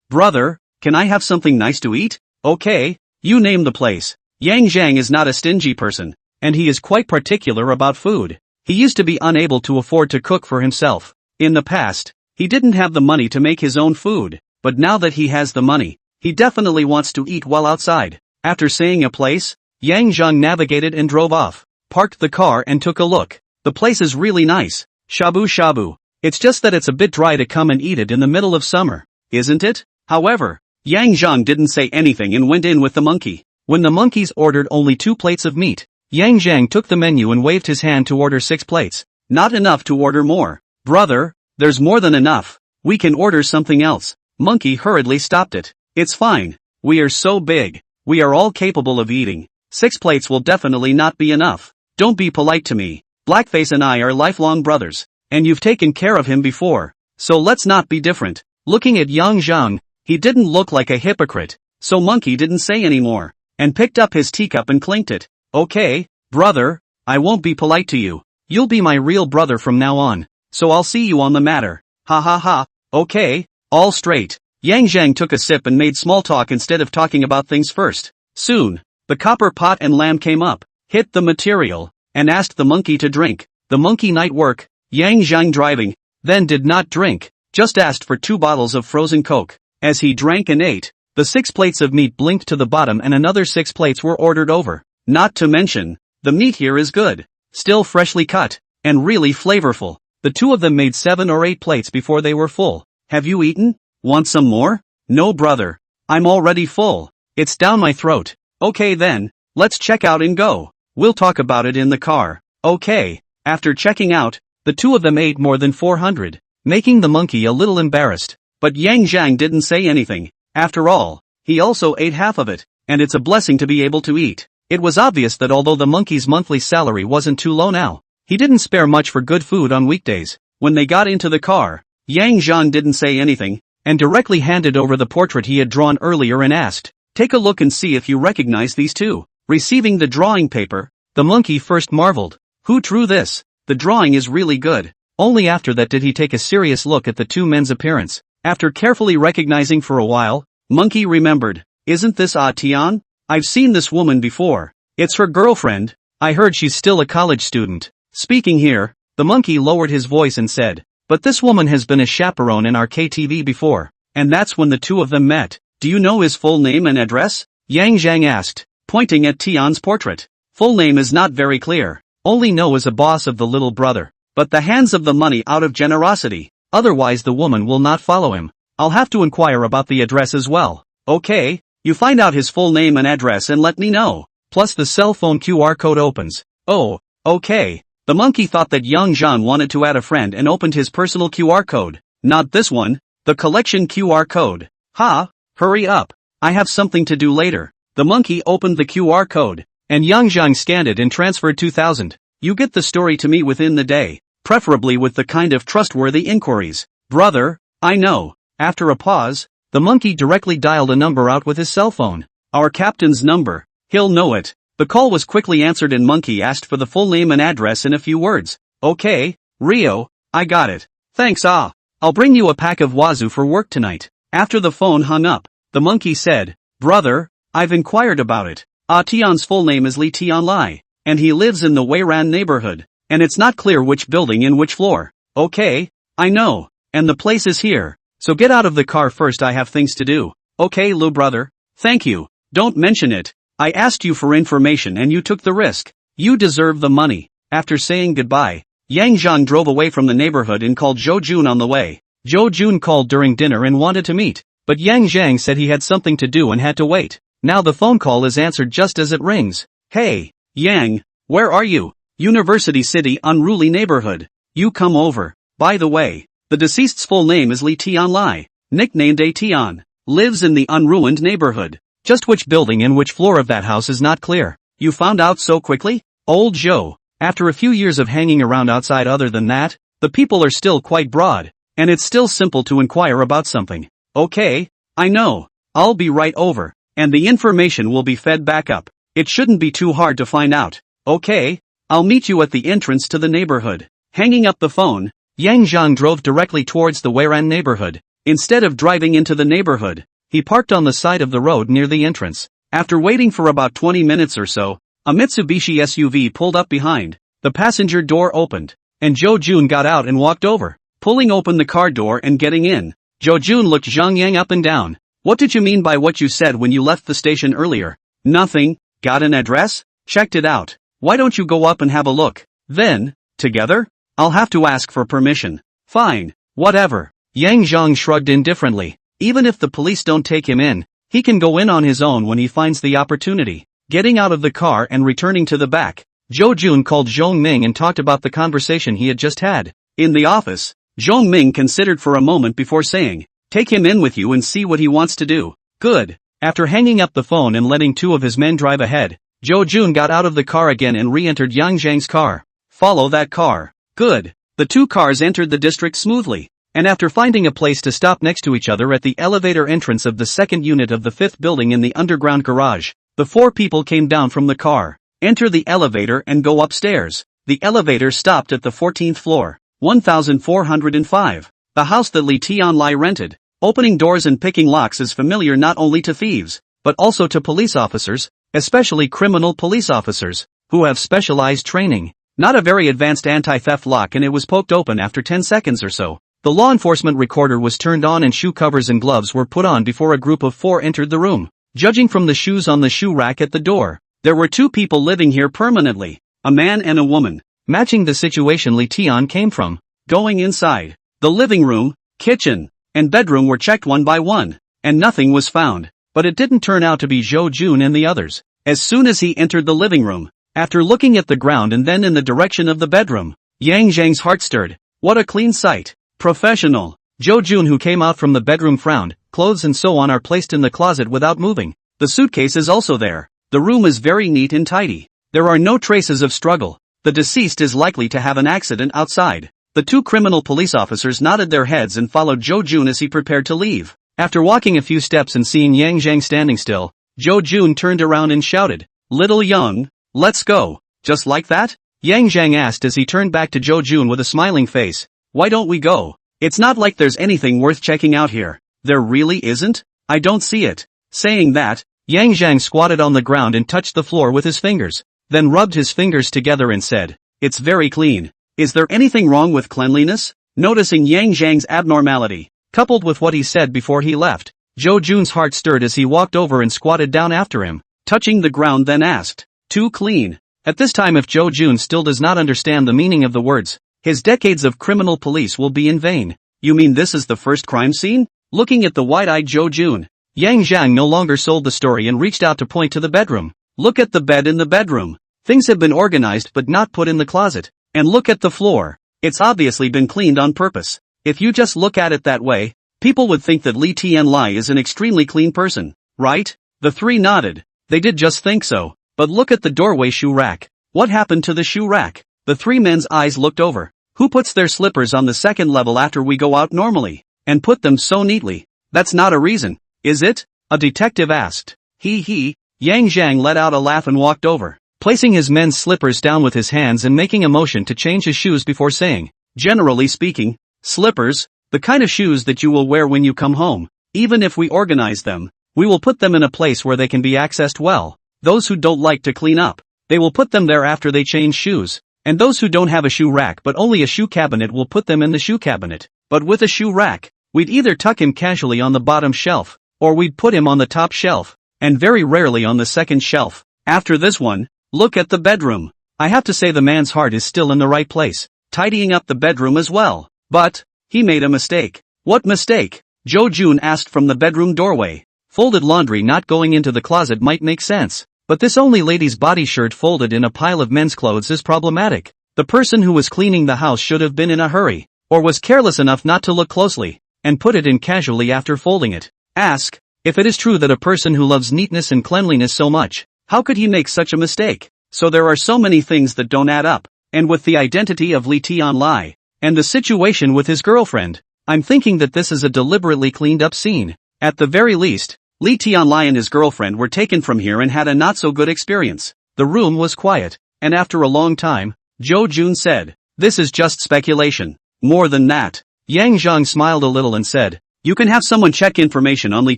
brother, can I have something nice to eat? Okay, you name the place. Yang Zhang is not a stingy person, and he is quite particular about food. He used to be unable to afford to cook for himself. In the past, he didn't have the money to make his own food, but now that he has the money, he definitely wants to eat while outside. After saying a place, Yang Zhang navigated and drove off, parked the car and took a look. The place is really nice. Shabu shabu. It's just that it's a bit dry to come and eat it in the middle of summer, isn't it? However, Yang Zhang didn't say anything and went in with the monkey. When the monkeys ordered only 2 plates of meat, Yang Zhang took the menu and waved his hand to order 6 plates. Not enough to order more. Brother, there's more than enough. We can order something else. Monkey hurriedly stopped it. It's fine. We are so big. We are all capable of eating. 6 plates will definitely not be enough. Don't be polite to me. Blackface and I are lifelong brothers, and you've taken care of him before, so let's not be different. Looking at Yang Zhang, he didn't look like a hypocrite, so Monkey didn't say any more, and picked up his teacup and clinked it. Okay, brother, I won't be polite to you. You'll be my real brother from now on, so I'll see you on the matter. Ha ha ha. Okay, all straight. Yang Zhang took a sip and made small talk instead of talking about things first. Soon, the copper pot and lamb came up, hit the material, and asked the monkey to drink. The monkey night work, Yang Zhang driving, then did not drink, just asked for 2 bottles of frozen Coke. As he drank and ate, the 6 plates of meat blinked to the bottom and another 6 plates were ordered over. Not to mention, the meat here is good, still freshly cut, and really flavorful. The 2 of them made 7 or 8 plates before they were full. Have you eaten? Want some more? No brother. I'm already full. It's down my throat. Okay then, let's check out and go. We'll talk about it in the car. Okay. After checking out, the 2 of them ate more than 400, making the monkey a little embarrassed. But Yang Zhang didn't say anything. After all, he also ate half of it, and it's a blessing to be able to eat. It was obvious that although the monkey's monthly salary wasn't too low now, he didn't spare much for good food on weekdays. When they got into the car, Yang Zhang didn't say anything, and directly handed over the portrait he had drawn earlier and asked, take a look and see if you recognize these 2. Receiving the drawing paper, the monkey first marveled. Who drew this? The drawing is really good. Only after that did he take a serious look at the 2 men's appearance. After carefully recognizing for a while, Monkey remembered. Isn't this Tian? I've seen this woman before. It's her girlfriend. I heard she's still a college student. Speaking here, the monkey lowered his voice and said, but this woman has been a chaperone in our KTV before. And that's when the 2 of them met. Do you know his full name and address? Yang Zhang asked, pointing at Tian's portrait. Full name is not very clear. Only know as a boss of the little brother. But the hands of the money out of generosity. Otherwise the woman will not follow him. I'll have to inquire about the address as well. Okay, you find out his full name and address and let me know. Plus the cell phone QR code opens. Oh, okay. The monkey thought that Yang Zhang wanted to add a friend and opened his personal QR code. Not this one, the collection QR code. Ha, hurry up. I have something to do later. The monkey opened the QR code, and Yang Zhang scanned it and transferred 2,000. You get the story to me within the day, preferably with the kind of trustworthy inquiries. Brother, I know. After a pause, the monkey directly dialed a number out with his cell phone. Our captain's number. He'll know it. The call was quickly answered and Monkey asked for the full name and address in a few words. Okay, Rio, I got it. Thanks I'll bring you a pack of wazoo for work tonight. After the phone hung up, the monkey said, Brother, I've inquired about it. Tion's full name is Lee Tion Lai, and he lives in the Weiran neighborhood, and it's not clear which building in which floor. Okay, I know, and the place is here, so get out of the car first, I have things to do. Okay, Lou brother. Thank you. Don't mention it. I asked you for information and you took the risk. You deserve the money. After saying goodbye, Yang Zhang drove away from the neighborhood and called Zhou Jun on the way. Zhou Jun called during dinner and wanted to meet, but Yang Zhang said he had something to do and had to wait. Now the phone call is answered just as it rings. Hey, Yang, where are you? University City, unruly neighborhood. You come over. By the way, the deceased's full name is Lee Tian Lai, nicknamed A Tian, lives in the unruined neighborhood. Just which building and which floor of that house is not clear. You found out so quickly? Old Joe. After a few years of hanging around outside, other than that, the people are still quite broad, and it's still simple to inquire about something. Okay, I know. I'll be right over, and the information will be fed back up. It shouldn't be too hard to find out. Okay, I'll meet you at the entrance to the neighborhood. Hanging up the phone, Yang Zhang drove directly towards the Weiran neighborhood. Instead of driving into the neighborhood, he parked on the side of the road near the entrance. After waiting for about 20 minutes or so, a Mitsubishi SUV pulled up behind. The passenger door opened, and Zhou Jun got out and walked over, pulling open the car door and getting in. Zhou Jun looked Zhang Yang up and down. What did you mean by what you said when you left the station earlier? Nothing. Got an address? Checked it out. Why don't you go up and have a look? Then, together? I'll have to ask for permission. Fine, whatever. Yang Zhang shrugged indifferently. Even if the police don't take him in, he can go in on his own when he finds the opportunity. Getting out of the car and returning to the back, Zhou Jun called Zhong Ming and talked about the conversation he had just had. In the office, Zhong Ming considered for a moment before saying, take him in with you and see what he wants to do. Good. After hanging up the phone and letting two of his men drive ahead, Zhou Jun got out of the car again and re-entered Yang Zhang's car. Follow that car. Good. The two cars entered the district smoothly, and after finding a place to stop next to each other at the elevator entrance of the second unit of the fifth building in the underground garage, the four people came down from the car, enter the elevator and go upstairs. The elevator stopped at the 14th floor, 1405, the house that Lee Tian Lai rented. Opening doors and picking locks is familiar not only to thieves, but also to police officers, especially criminal police officers, who have specialized training. Not a very advanced anti-theft lock, and it was poked open after 10 seconds or so. The law enforcement recorder was turned on and shoe covers and gloves were put on before a group of four entered the room. Judging from the shoes on the shoe rack at the door, there were two people living here permanently, a man and a woman, matching the situation Lee Tian came from. Going inside, the living room, kitchen, and bedroom were checked one by one, and nothing was found. But it didn't turn out to be Zhou Jun and the others. As soon as he entered the living room, after looking at the ground and then in the direction of the bedroom, Yang Zhang's heart stirred. What a clean sight. Professional. Zhou Jun, who came out from the bedroom, frowned. Clothes and so on are placed in the closet without moving. The suitcase is also there. The room is very neat and tidy. There are no traces of struggle. The deceased is likely to have an accident outside. The two criminal police officers nodded their heads and followed Zhou Jun as he prepared to leave. After walking a few steps and seeing Yang Zhang standing still, Zhou Jun turned around and shouted, Little Yang, let's go. Just like that? Yang Zhang asked as he turned back to Zhou Jun with a smiling face. Why don't we go? It's not like there's anything worth checking out here. There really isn't? I don't see it. Saying that, Yang Zhang squatted on the ground and touched the floor with his fingers, then rubbed his fingers together and said, It's very clean. Is there anything wrong with cleanliness? Noticing Yang Zhang's abnormality, coupled with what he said before he left, Zhou Jun's heart stirred as he walked over and squatted down after him, touching the ground, then asked, Too clean? At this time, if Zhou Jun still does not understand the meaning of the words, his decades of criminal police will be in vain. You mean this is the first crime scene? Looking at the wide-eyed Zhou Jun, Yang Zhang no longer sold the story and reached out to point to the bedroom. Look at the bed in the bedroom. Things have been organized but not put in the closet. And look at the floor. It's obviously been cleaned on purpose. If you just look at it that way, people would think that Lee Tian Lai is an extremely clean person, right? The three nodded. They did just think so. But look at the doorway shoe rack. What happened to the shoe rack? The three men's eyes looked over. Who puts their slippers on the second level after we go out normally? and put them so neatly. That's not a reason, is it? A detective asked. He. Yang Zhang let out a laugh and walked over, placing his men's slippers down with his hands and making a motion to change his shoes before saying, generally speaking, slippers, the kind of shoes that you will wear when you come home. Even if we organize them, we will put them in a place where they can be accessed well. Those who don't like to clean up, they will put them there after they change shoes. And those who don't have a shoe rack but only a shoe cabinet will put them in the shoe cabinet. But with a shoe rack, we'd either tuck him casually on the bottom shelf, or we'd put him on the top shelf, and very rarely on the second shelf. After this one, look at the bedroom. I have to say the man's heart is still in the right place, tidying up the bedroom as well. But he made a mistake. What mistake? Jo Jun asked from the bedroom doorway. Folded laundry not going into the closet might make sense, but this only lady's body shirt folded in a pile of men's clothes is problematic. The person who was cleaning the house should have been in a hurry, or was careless enough not to look closely, and put it in casually after folding it. Ask, if it is true that a person who loves neatness and cleanliness so much, how could he make such a mistake? So there are so many things that don't add up, and with the identity of Li Tianlai, and the situation with his girlfriend, I'm thinking that this is a deliberately cleaned up scene. At the very least, Li Tianlai and his girlfriend were taken from here and had a not so good experience. The room was quiet, and after a long time, Jo Jun said, this is just speculation. More than that. Yang Zhang smiled a little and said, you can have someone check information on Li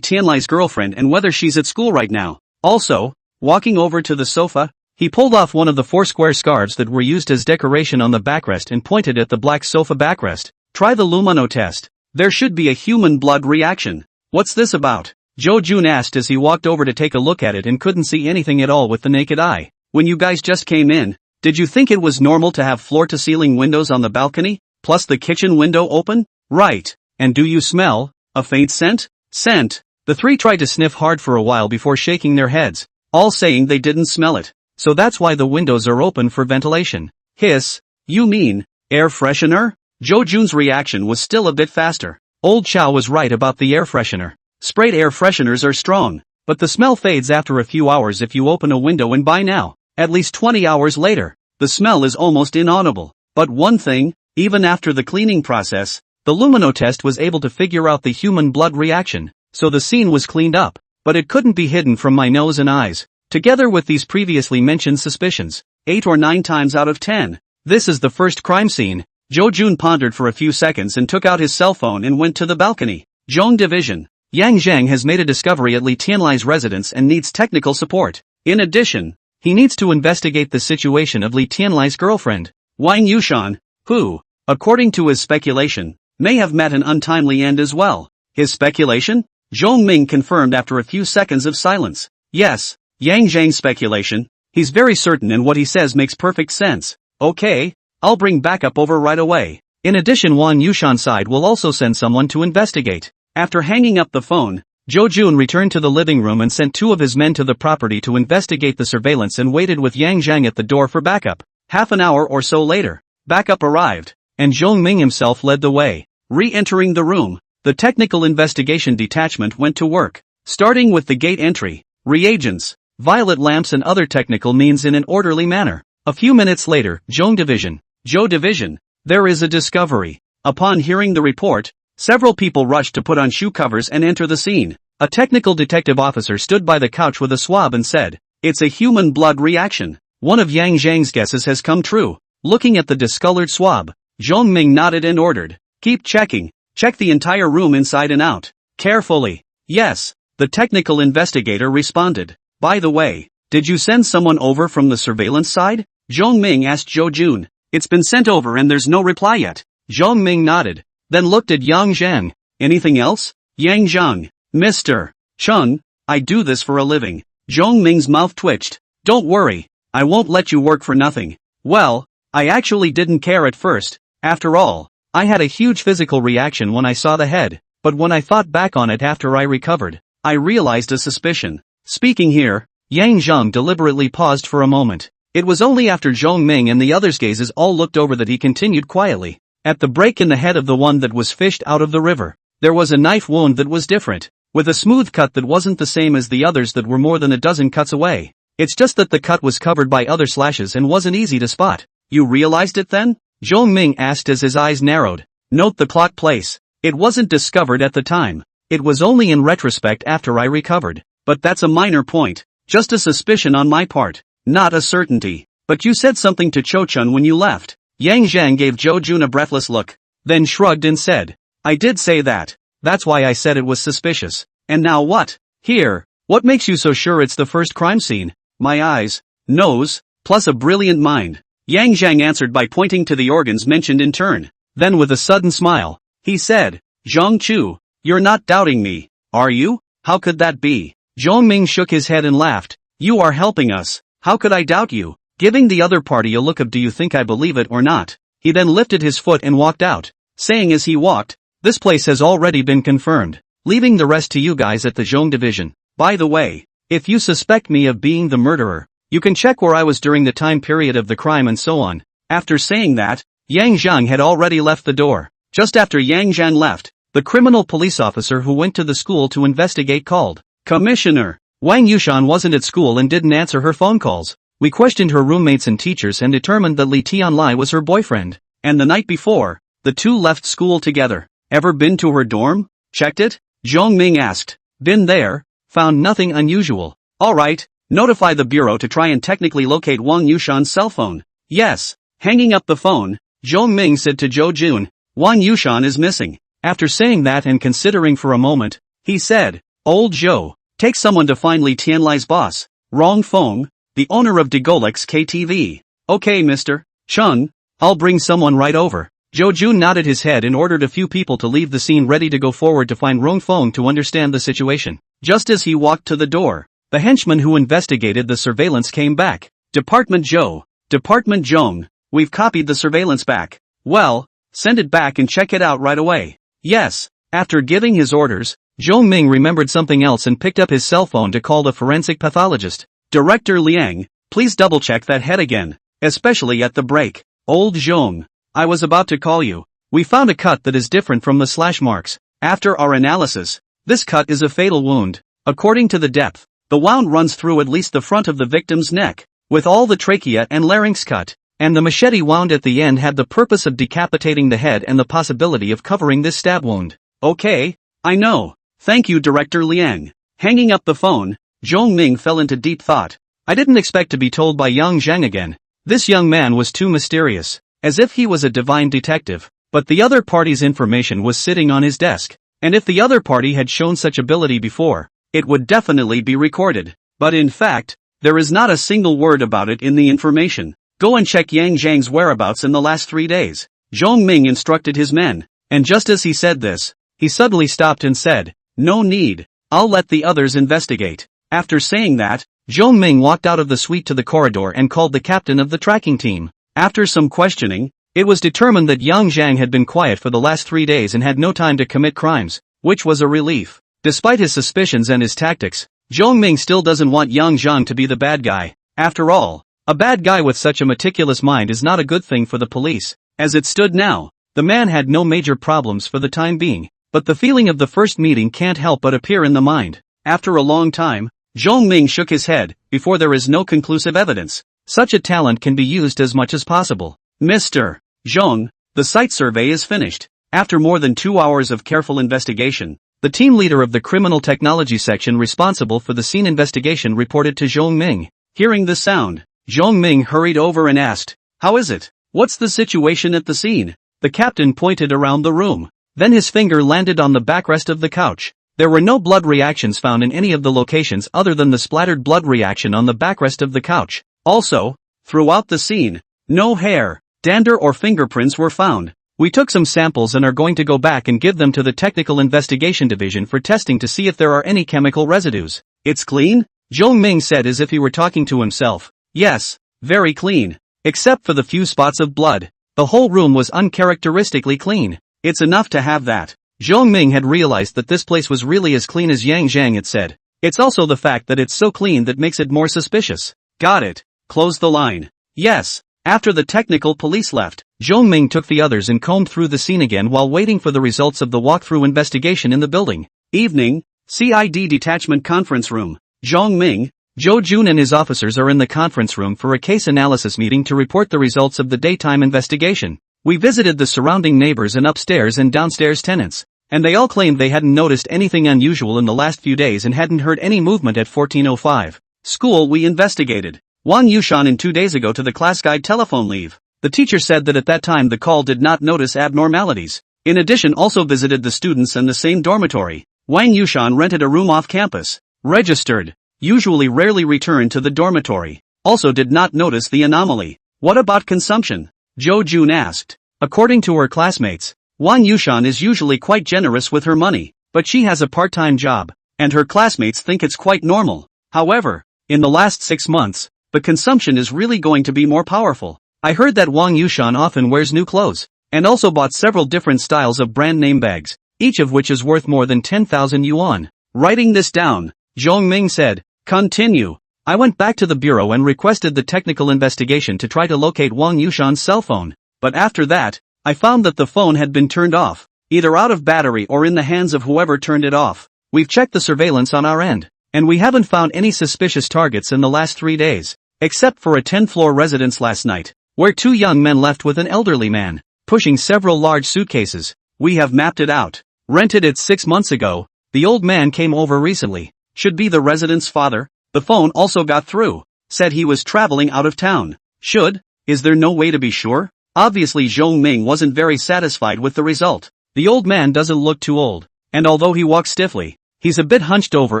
Tianlai's girlfriend and whether she's at school right now. Also, walking over to the sofa, he pulled off one of the 4 square scarves that were used as decoration on the backrest and pointed at the black sofa backrest. Try the Lumino test. There should be a human blood reaction. What's this about? Jo Jun asked as he walked over to take a look at it and couldn't see anything at all with the naked eye. When you guys just came in, did you think it was normal to have floor-to-ceiling windows on the balcony, plus the kitchen window open? Right. And do you smell a faint scent? Scent. The 3 tried to sniff hard for a while before shaking their heads, all saying they didn't smell it. So that's why the windows are open for ventilation. Hiss. You mean air freshener? Jo Jun's reaction was still a bit faster. Old Chow was right about the air freshener. Sprayed air fresheners are strong, but the smell fades after a few hours if you open a window and by now, at least 20 hours later, the smell is almost inaudible. But one thing, even after the cleaning process, the Lumino test was able to figure out the human blood reaction, so the scene was cleaned up, but it couldn't be hidden from my nose and eyes. Together with these previously mentioned suspicions, 8 or 9 times out of 10, this is the first crime scene. Jo Jun pondered for a few seconds and took out his cell phone and went to the balcony. Zhong Division. Yang Zhang has made a discovery at Li Tianlai's residence and needs technical support. In addition, he needs to investigate the situation of Li Tianlai's girlfriend, Wang Yushan, who, according to his speculation, may have met an untimely end as well. His speculation? Zhong Ming confirmed after a few seconds of silence. Yes, Yang Zhang's speculation. He's very certain and what he says makes perfect sense. Okay. I'll bring backup over right away. In addition, Wang Yushan's side will also send someone to investigate. After hanging up the phone, Jo Jun returned to the living room and sent 2 of his men to the property to investigate the surveillance and waited with Yang Zhang at the door for backup. Half an hour or so later, backup arrived, and Zhong Ming himself led the way. Re-entering the room, the technical investigation detachment went to work, starting with the gate entry, reagents, violet lamps and other technical means in an orderly manner. A few minutes later, Zhong Division. Jo Division, there is a discovery. Upon hearing the report, several people rushed to put on shoe covers and enter the scene. A technical detective officer stood by the couch with a swab and said, it's a human blood reaction. One of Yang Zhang's guesses has come true. Looking at the discolored swab, Zhong Ming nodded and ordered, keep checking. Check the entire room inside and out. Carefully. Yes, the technical investigator responded. By the way, did you send someone over from the surveillance side? Zhong Ming asked Jo Jun. It's been sent over and there's no reply yet. Zhong Ming nodded, then looked at Yang Zhang. Anything else? Yang Zhang. Mr. Chung, I do this for a living. Zhong Ming's mouth twitched. Don't worry, I won't let you work for nothing. Well, I actually didn't care at first. After all, I had a huge physical reaction when I saw the head, but when I thought back on it after I recovered, I realized a suspicion. Speaking here, Yang Zhang deliberately paused for a moment. It was only after Zhong Ming and the others' gazes all looked over that he continued quietly. At the break in the head of the one that was fished out of the river, there was a knife wound that was different, with a smooth cut that wasn't the same as the others that were more than a dozen cuts away. It's just that the cut was covered by other slashes and wasn't easy to spot. You realized it then? Zhong Ming asked as his eyes narrowed. Note the clock place. It wasn't discovered at the time. It was only in retrospect after I recovered. But that's a minor point. Just a suspicion on my part. Not a certainty. But you said something to Cho-chun when you left. Yang Zhang gave Jo Jun a breathless look. Then shrugged and said, I did say that. That's why I said it was suspicious. And now what? Here. What makes you so sure it's the first crime scene? My eyes, nose, plus a brilliant mind. Yang Zhang answered by pointing to the organs mentioned in turn. Then with a sudden smile, he said, Zhang Chu, you're not doubting me, are you? How could that be? Zhong Ming shook his head and laughed. You are helping us. How could I doubt you? Giving the other party a look of do you think I believe it or not? He then lifted his foot and walked out, saying as he walked, this place has already been confirmed, leaving the rest to you guys at the Zhong division. By the way, if you suspect me of being the murderer, you can check where I was during the time period of the crime and so on. After saying that, Yang Zhang had already left the door. Just after Yang Zhang left, the criminal police officer who went to the school to investigate called. Commissioner, Wang Yushan wasn't at school and didn't answer her phone calls. We questioned her roommates and teachers and determined that Li Tianlai was her boyfriend. And the night before, the two left school together. Ever been to her dorm? Checked it? Zhong Ming asked. Been there, found nothing unusual. Alright, notify the bureau to try and technically locate Wang Yushan's cell phone. Yes. Hanging up the phone, Zhong Ming said to Jo Jun, Wang Yushan is missing. After saying that and considering for a moment, he said, Old Zhou, take someone to find Li Tianlai's boss, Rong Feng, the owner of Degolix KTV. Okay Mr. Chung, I'll bring someone right over. Jo Jun nodded his head and ordered a few people to leave the scene ready to go forward to find Rong Feng to understand the situation. Just as he walked to the door, the henchman who investigated the surveillance came back. Department Zhou, Department Zhong, we've copied the surveillance back. Well, send it back and check it out right away. Yes. After giving his orders, Zhong Ming remembered something else and picked up his cell phone to call the forensic pathologist. Director Liang, please double-check that head again, especially at the break. Old Zhong, I was about to call you. We found a cut that is different from the slash marks. After our analysis, this cut is a fatal wound. According to the depth, the wound runs through at least the front of the victim's neck, with all the trachea and larynx cut, and the machete wound at the end had the purpose of decapitating the head and the possibility of covering this stab wound. Okay, I know. Thank you Director Liang. Hanging up the phone, Zhong Ming fell into deep thought. I didn't expect to be told by Yang Zhang again. This young man was too mysterious, as if he was a divine detective. But the other party's information was sitting on his desk, and if the other party had shown such ability before, it would definitely be recorded. But in fact, there is not a single word about it in the information. Go and check Yang Zhang's whereabouts in the last 3 days. Zhong Ming instructed his men, and just as he said this, he suddenly stopped and said, no need, I'll let the others investigate. After saying that, Zhong Ming walked out of the suite to the corridor and called the captain of the tracking team. After some questioning, it was determined that Yang Zhang had been quiet for the last 3 days and had no time to commit crimes, which was a relief. Despite his suspicions and his tactics, Zhong Ming still doesn't want Yang Zhang to be the bad guy. After all, a bad guy with such a meticulous mind is not a good thing for the police. As it stood now, the man had no major problems for the time being, but the feeling of the first meeting can't help but appear in the mind. After a long time, Zhong Ming shook his head. Before there is no conclusive evidence, such a talent can be used as much as possible. Mr. Zhong, the site survey is finished. After more than 2 hours of careful investigation, the team leader of the criminal technology section responsible for the scene investigation reported to Zhong Ming. Hearing the sound, Zhong Ming hurried over and asked, how is it? What's the situation at the scene? The captain pointed around the room. Then his finger landed on the backrest of the couch. There were no blood reactions found in any of the locations other than the splattered blood reaction on the backrest of the couch. Also, throughout the scene, no hair, dander or fingerprints were found. We took some samples and are going to go back and give them to the Technical Investigation Division for testing to see if there are any chemical residues. It's clean? Zhong Ming said as if he were talking to himself. Yes, very clean. Except for the few spots of blood. The whole room was uncharacteristically clean. It's enough to have that. Zhong Ming had realized that this place was really as clean as Yang Zhang had said. It's also the fact that it's so clean that makes it more suspicious. Got it. Close the line. Yes. After the technical police left, Zhong Ming took the others and combed through the scene again while waiting for the results of the walkthrough investigation in the building. Evening, CID Detachment Conference Room. Zhong Ming, Jo Jun and his officers are in the conference room for a case analysis meeting to report the results of the daytime investigation. We visited the surrounding neighbors and upstairs and downstairs tenants, and they all claimed they hadn't noticed anything unusual in the last few days and hadn't heard any movement at 1405. School. We investigated Wang Yushan in 2 days ago to the class guide telephone leave. The teacher said that at that time the call did not notice abnormalities. In addition, also visited the students in the same dormitory. Wang Yushan rented a room off campus. Registered. Usually rarely returned to the dormitory. Also did not notice the anomaly. What about consumption? Jo Jun asked. According to her classmates, Wang Yushan is usually quite generous with her money, but she has a part-time job, and her classmates think it's quite normal. However, in the last 6 months, the consumption is really going to be more powerful. I heard that Wang Yushan often wears new clothes, and also bought several different styles of brand name bags, each of which is worth more than 10,000 yuan. Writing this down, Zhong Ming said, continue. I went back to the bureau and requested the technical investigation to try to locate Wang Yushan's cell phone, but after that, I found that the phone had been turned off, either out of battery or in the hands of whoever turned it off. We've checked the surveillance on our end, and we haven't found any suspicious targets in the last 3 days, except for a 10th-floor residence last night, where 2 young men left with an elderly man, pushing several large suitcases. We have mapped it out. Rented it 6 months ago. The old man came over recently. Should be the resident's father. The phone also got through. Said he was traveling out of town. Should? Is there no way to be sure? Obviously Zhong Ming wasn't very satisfied with the result. The old man doesn't look too old, and although he walks stiffly, he's a bit hunched over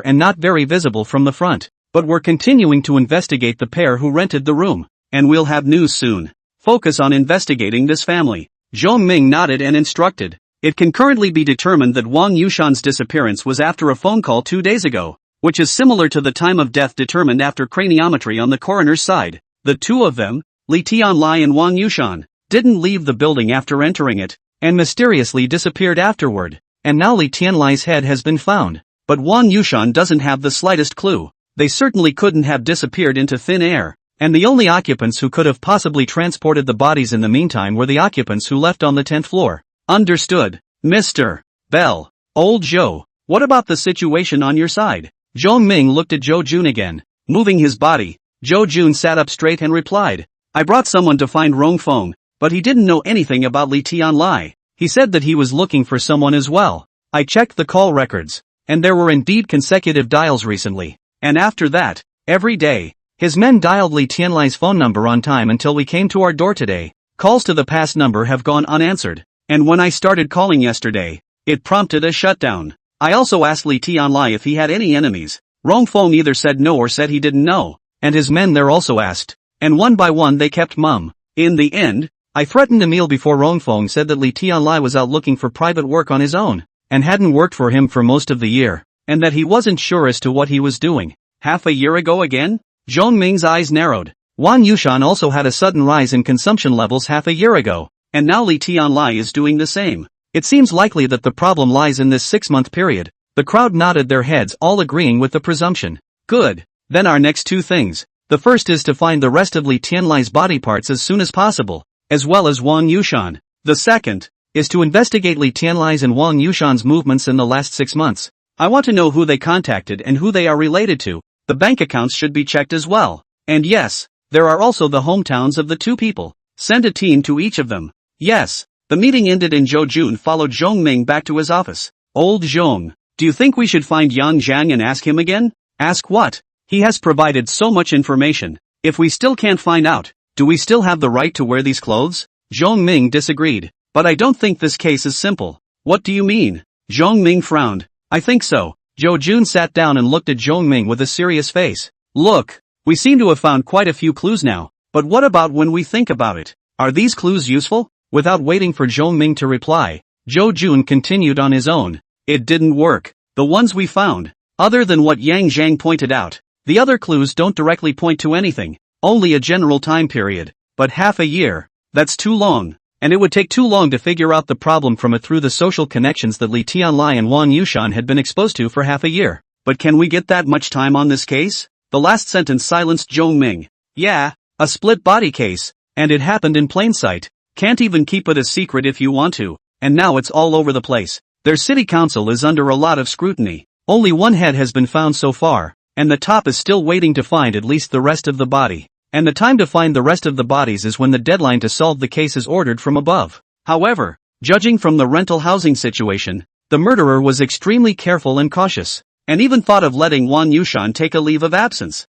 and not very visible from the front. But we're continuing to investigate the pair who rented the room, and we'll have news soon. Focus on investigating this family. Zhong Ming nodded and instructed. It can currently be determined that Wang Yushan's disappearance was after a phone call 2 days ago, which is similar to the time of death determined after craniometry on the coroner's side. The two of them, Li Tianlai and Wang Yushan, didn't leave the building after entering it, and mysteriously disappeared afterward, and now Li Tianlai's head has been found, but Wang Yushan doesn't have the slightest clue. They certainly couldn't have disappeared into thin air, and the only occupants who could have possibly transported the bodies in the meantime were the occupants who left on the 10th floor. Understood. Mr. Bell. Old Joe, what about the situation on your side? Zhong Ming looked at Jo Jun again. Moving his body, Jo Jun sat up straight and replied, I brought someone to find Rong Feng, but he didn't know anything about Li Tianlai. He said that he was looking for someone as well. I checked the call records, and there were indeed consecutive dials recently, and after that, every day, his men dialed Li Tianlai's phone number on time until we came to our door today. Calls to the past number have gone unanswered, and when I started calling yesterday, it prompted a shutdown. I also asked Li Tianlai if he had any enemies. Rong Feng either said no or said he didn't know, and his men there also asked, and one by one they kept mum. In the end, I threatened Emil before Rong Feng said that Li Tianlai was out looking for private work on his own, and hadn't worked for him for most of the year, and that he wasn't sure as to what he was doing. Half a year ago again? Zhong Ming's eyes narrowed. Wang Yushan also had a sudden rise in consumption levels half a year ago, and now Li Tianlai is doing the same. It seems likely that the problem lies in this 6-month period. The crowd nodded their heads, all agreeing with the presumption. Good. Then our next 2 things. The first is to find the rest of Li Tianlai's body parts as soon as possible, as well as Wang Yushan. The second is to investigate Li Tianlai's and Wang Yushan's movements in the last 6 months. I want to know who they contacted and who they are related to. The bank accounts should be checked as well. And yes, there are also the hometowns of the 2 people. Send a team to each of them. Yes. The meeting ended and Jo Jun followed Zhong Ming back to his office. Old Zhong, do you think we should find Yang Zhang and ask him again? Ask what? He has provided so much information. If we still can't find out, do we still have the right to wear these clothes? Zhong Ming disagreed. But I don't think this case is simple. What do you mean? Zhong Ming frowned. I think so. Jo Jun sat down and looked at Zhong Ming with a serious face. Look, we seem to have found quite a few clues now, but what about when we think about it? Are these clues useful? Without waiting for Zhong Ming to reply, Jo Jun continued on his own. It didn't work. The ones we found, other than what Yang Zhang pointed out, the other clues don't directly point to anything, only a general time period. But half a year, that's too long, and it would take too long to figure out the problem from it through the social connections that Li Tianlai and Wang Yushan had been exposed to for half a year. But can we get that much time on this case? The last sentence silenced Zhong Ming. Yeah, a split body case, and it happened in plain sight. Can't even keep it a secret if you want to, and now it's all over the place. Their city council is under a lot of scrutiny. Only one head has been found so far, and the top is still waiting to find at least the rest of the body. and the time to find the rest of the bodies is when the deadline to solve the case is ordered from above. However, judging from the rental housing situation, the murderer was extremely careful and cautious, and even thought of letting Wang Yushan take a leave of absence.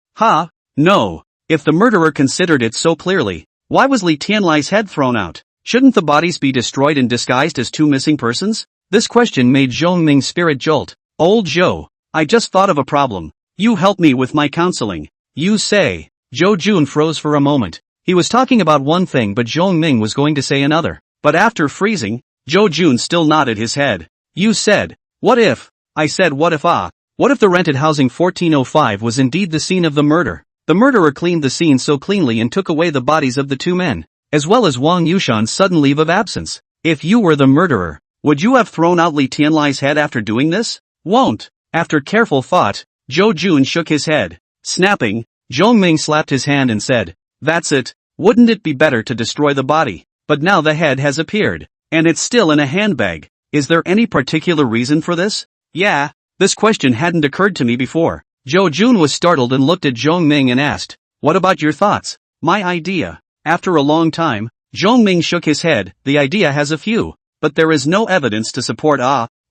No. If the murderer considered it so clearly, why was Li Tianlai's head thrown out? Shouldn't the bodies be destroyed and disguised as two missing persons? This question made Zhong Ming's spirit jolt. Old Zhou, I just thought of a problem. You help me with my counseling. You say. Zhou Jun froze for a moment. He was talking about one thing but Zhong Ming was going to say another. But after freezing, Zhou Jun still nodded his head. You said, what if? I said what if What if the rented housing 1405 was indeed the scene of the murder? The murderer cleaned the scene so cleanly and took away the bodies of the two men, as well as Wang Yushan's sudden leave of absence. If you were the murderer, would you have thrown out Li Tianlai's head after doing this? Won't. After careful thought, Zhou Jun shook his head. Snapping, Zhong Ming slapped his hand and said, that's it. Wouldn't it be better to destroy the body? But now the head has appeared, and it's still in a handbag. Is there any particular reason for this? Yeah, this question hadn't occurred to me before. Zhou Jun was startled and looked at Zhong Ming and asked, what about your thoughts? My idea. After a long time, Zhong Ming shook his head. The idea has a few, but there is no evidence to support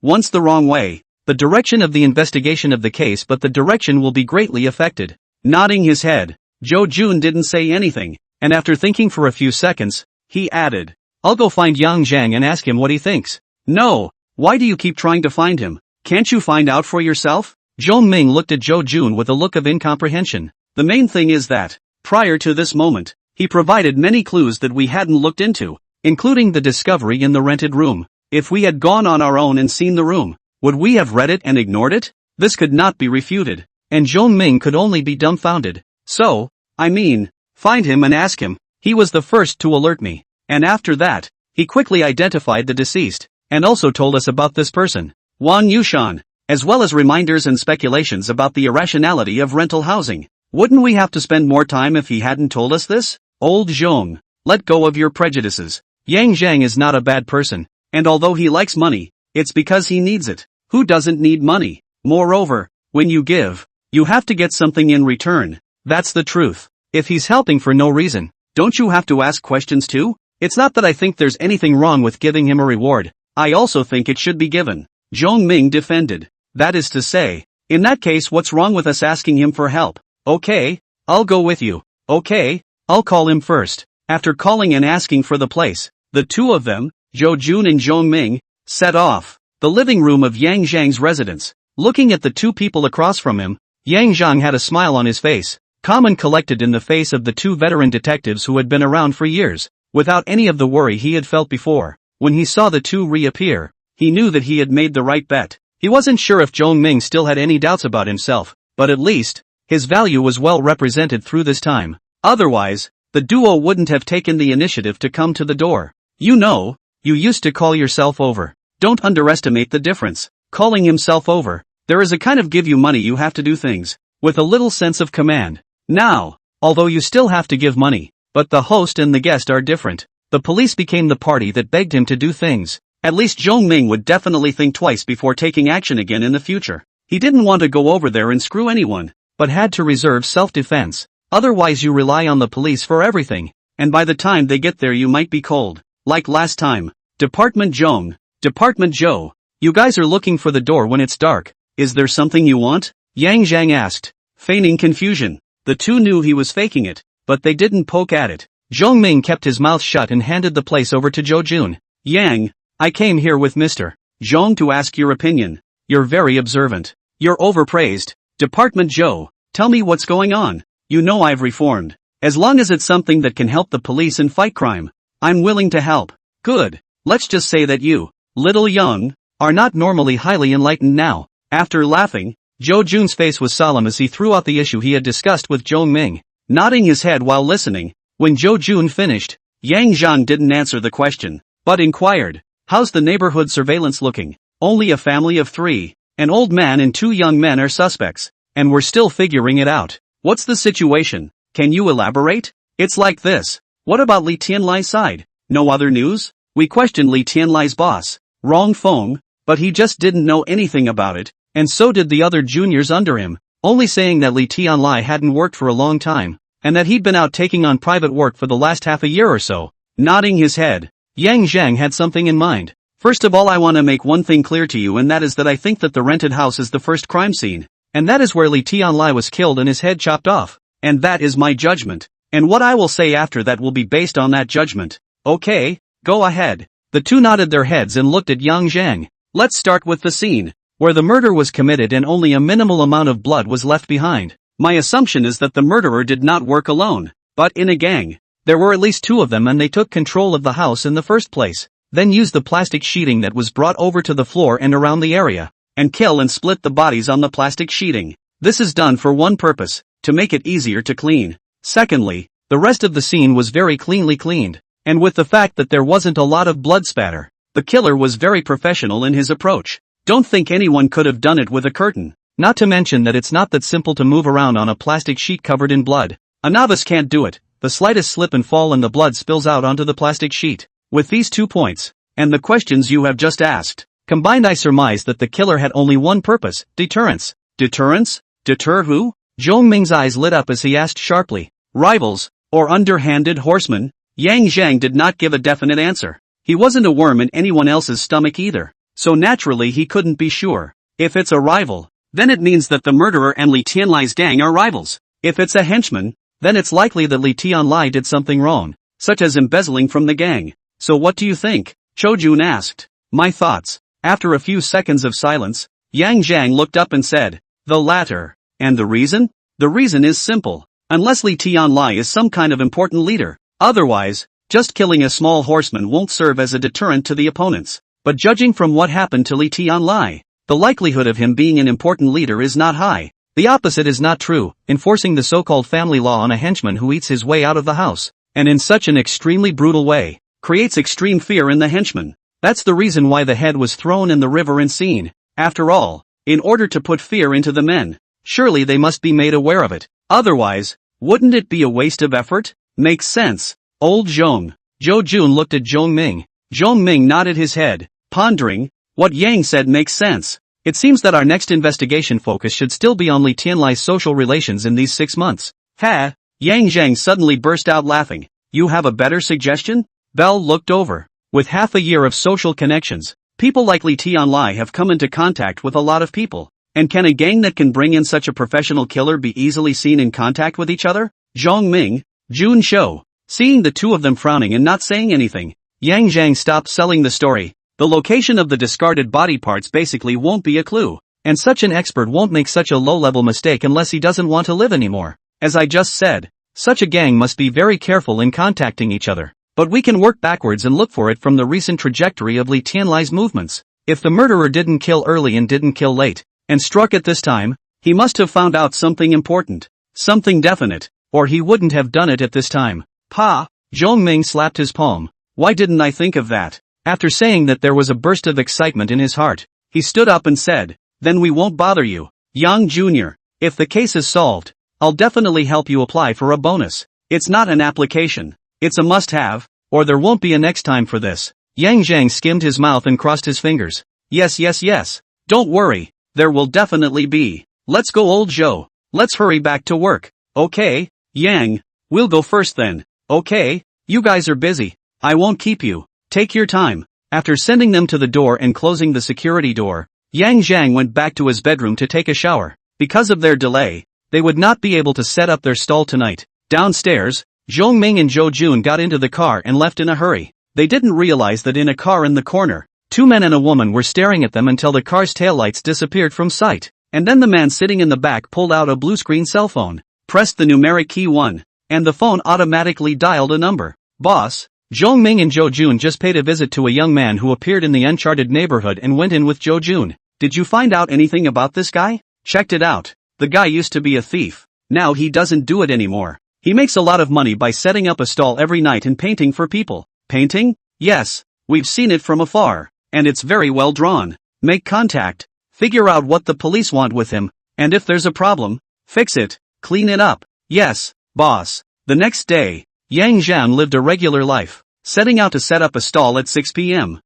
once the wrong way. The direction of the investigation of the case, but the direction will be greatly affected. Nodding his head, Zhou Jun didn't say anything, and after thinking for a few seconds, he added, I'll go find Yang Zhang and ask him what he thinks. No, why do you keep trying to find him? Can't you find out for yourself? Zhong Ming looked at Zhou Jun with a look of incomprehension. The main thing is that, prior to this moment, he provided many clues that we hadn't looked into, including the discovery in the rented room. If we had gone on our own and seen the room, would we have read it and ignored it? This could not be refuted, and Zhong Ming could only be dumbfounded. So, find him and ask him. He was the first to alert me, and after that, he quickly identified the deceased, and also told us about this person, Wang Yushan, as well as reminders and speculations about the irrationality of rental housing. Wouldn't we have to spend more time if he hadn't told us this? Old Zhong, let go of your prejudices. Yang Zhang is not a bad person, and although he likes money, it's because he needs it. Who doesn't need money? Moreover, when you give, you have to get something in return. That's the truth. If he's helping for no reason, don't you have to ask questions too? It's not that I think there's anything wrong with giving him a reward. I also think it should be given. Zhong Ming defended. That is to say, in that case, what's wrong with us asking him for help? Okay, I'll go with you. Okay, I'll call him first. After calling and asking for the place, the two of them, Zhou Jun and Zhong Ming, set off. The living room of Yang Zhang's residence. Looking at the two people across from him, Yang Zhang had a smile on his face, calm and collected in the face of the two veteran detectives who had been around for years, without any of the worry he had felt before. When he saw the two reappear, he knew that he had made the right bet. He wasn't sure if Zhong Ming still had any doubts about himself, but at least, his value was well represented through this time. Otherwise, the duo wouldn't have taken the initiative to come to the door. You know, you used to call yourself over. Don't underestimate the difference. Calling himself over, there is a kind of give you money, you have to do things, with a little sense of command. Now, although you still have to give money, but the host and the guest are different. The police became the party that begged him to do things. At least Zhong Ming would definitely think twice before taking action again in the future. He didn't want to go over there and screw anyone, but had to reserve self-defense. Otherwise you rely on the police for everything, and by the time they get there you might be cold. Like last time. Department Zhong, Department Zhou, you guys are looking for the door when it's dark. Is there something you want? Yang Zhang asked, feigning confusion. The two knew he was faking it, but they didn't poke at it. Zhong Ming kept his mouth shut and handed the place over to Zhou Jun. Yang, I came here with Mr. Zhong to ask your opinion. You're very observant. You're overpraised. Department Zhou, tell me what's going on. You know I've reformed. As long as it's something that can help the police and fight crime, I'm willing to help. Good. Let's just say that you, little young, are not normally highly enlightened now. After laughing, Zhou Jun's face was solemn as he threw out the issue he had discussed with Zhong Ming, nodding his head while listening. When Zhou Jun finished, Yang Zhang didn't answer the question, but inquired, how's the neighborhood surveillance looking? Only a family of 3, an old man and 2 young men are suspects, and we're still figuring it out. What's the situation? Can you elaborate? It's like this. What about Li Tianlai's side? No other news? We questioned Li Tianlai's boss, Rong Feng, but he just didn't know anything about it, and so did the other juniors under him, only saying that Li Tianlai hadn't worked for a long time. and that he'd been out taking on private work for the last half a year or so. Nodding his head, Yang Zhang had something in mind. First of all, I want to make one thing clear to you, and that is that I think that the rented house is the first crime scene. And that is where Li Tianlai was killed and his head chopped off. And that is my judgment. And what I will say after that will be based on that judgment. Okay, go ahead. The two nodded their heads and looked at Yang Zhang. Let's start with the scene where the murder was committed and only a minimal amount of blood was left behind. My assumption is that the murderer did not work alone, but in a gang. There were at least two of them, and they took control of the house in the first place, then used the plastic sheeting that was brought over to the floor and around the area, and kill and split the bodies on the plastic sheeting. This is done for one purpose, to make it easier to clean. Secondly, the rest of the scene was very cleanly cleaned, and with the fact that there wasn't a lot of blood spatter, the killer was very professional in his approach. Don't think anyone could have done it with a curtain. Not to mention that it's not that simple to move around on a plastic sheet covered in blood. A novice can't do it. The slightest slip and fall and the blood spills out onto the plastic sheet. With these 2 points, and the questions you have just asked, combined, I surmise that the killer had only one purpose: deterrence. Deterrence? Deter who? Zhong Ming's eyes lit up as he asked sharply. Rivals, or underhanded horsemen? Yang Zhang did not give a definite answer. He wasn't a worm in anyone else's stomach either, so naturally he couldn't be sure. If it's a rival, then it means that the murderer and Li Tianlai's gang are rivals. If it's a henchman, then it's likely that Li Tianlai did something wrong, such as embezzling from the gang. So what do you think? Cho Jun asked. My thoughts. After a few seconds of silence, Yang Zhang looked up and said, the latter. And the reason? The reason is simple. Unless Li Tianlai is some kind of important leader. Otherwise, just killing a small horseman won't serve as a deterrent to the opponents. But judging from what happened to Li Tianlai, the likelihood of him being an important leader is not high. The opposite is not true, enforcing the so-called family law on a henchman who eats his way out of the house, and in such an extremely brutal way, creates extreme fear in the henchman. That's the reason why the head was thrown in the river and seen. After all, in order to put fear into the men, surely they must be made aware of it. Otherwise, wouldn't it be a waste of effort? Makes sense. Old Zhong. Zhou Jun looked at Zhong Ming. Zhong Ming nodded his head, pondering. What Yang said makes sense. It seems that our next investigation focus should still be on Li Tianlai's social relations in these 6 months. Ha! Yang Zhang suddenly burst out laughing. You have a better suggestion? Bell looked over. With half a year of social connections, people like Li Tianlai have come into contact with a lot of people. And can a gang that can bring in such a professional killer be easily seen in contact with each other? Zhong Ming, Jun Shou. Seeing the two of them frowning and not saying anything, Yang Zhang stopped selling the story. The location of the discarded body parts basically won't be a clue, and such an expert won't make such a low-level mistake unless he doesn't want to live anymore. As I just said, such a gang must be very careful in contacting each other. But we can work backwards and look for it from the recent trajectory of Li Tianlai's movements. If the murderer didn't kill early and didn't kill late, and struck at this time, he must have found out something important, something definite, or he wouldn't have done it at this time. Pa! Zhong Ming slapped his palm. Why didn't I think of that? After saying that, there was a burst of excitement in his heart. He stood up and said, then we won't bother you, Yang Jr. If the case is solved, I'll definitely help you apply for a bonus. It's not an application. It's a must-have, or there won't be a next time for this. Yang Zhang skimmed his mouth and crossed his fingers. Yes. Don't worry, there will definitely be. Let's go, old Zhou. Let's hurry back to work. Okay, Yang, we'll go first then. Okay, you guys are busy. I won't keep you. Take your time. After sending them to the door and closing the security door, Yang Zhang went back to his bedroom to take a shower. Because of their delay, they would not be able to set up their stall tonight. Downstairs, Zhong Ming and Zhou Jun got into the car and left in a hurry. They didn't realize that in a car in the corner, 2 men and a woman were staring at them until the car's taillights disappeared from sight. And then the man sitting in the back pulled out a blue screen cell phone, pressed the numeric key 1, and the phone automatically dialed a number. Boss, Zhong Ming and Zhou Jun just paid a visit to a young man who appeared in the uncharted neighborhood and went in with Zhou Jun. Did you find out anything about this guy? Checked it out. The guy used to be a thief. Now he doesn't do it anymore. He makes a lot of money by setting up a stall every night and painting for people. Painting? Yes, we've seen it from afar. And it's very well drawn. Make contact. Figure out what the police want with him. And if there's a problem, fix it. Clean it up. Yes, boss. The next day, Yang Zhang lived a regular life, setting out to set up a stall at 6 p.m.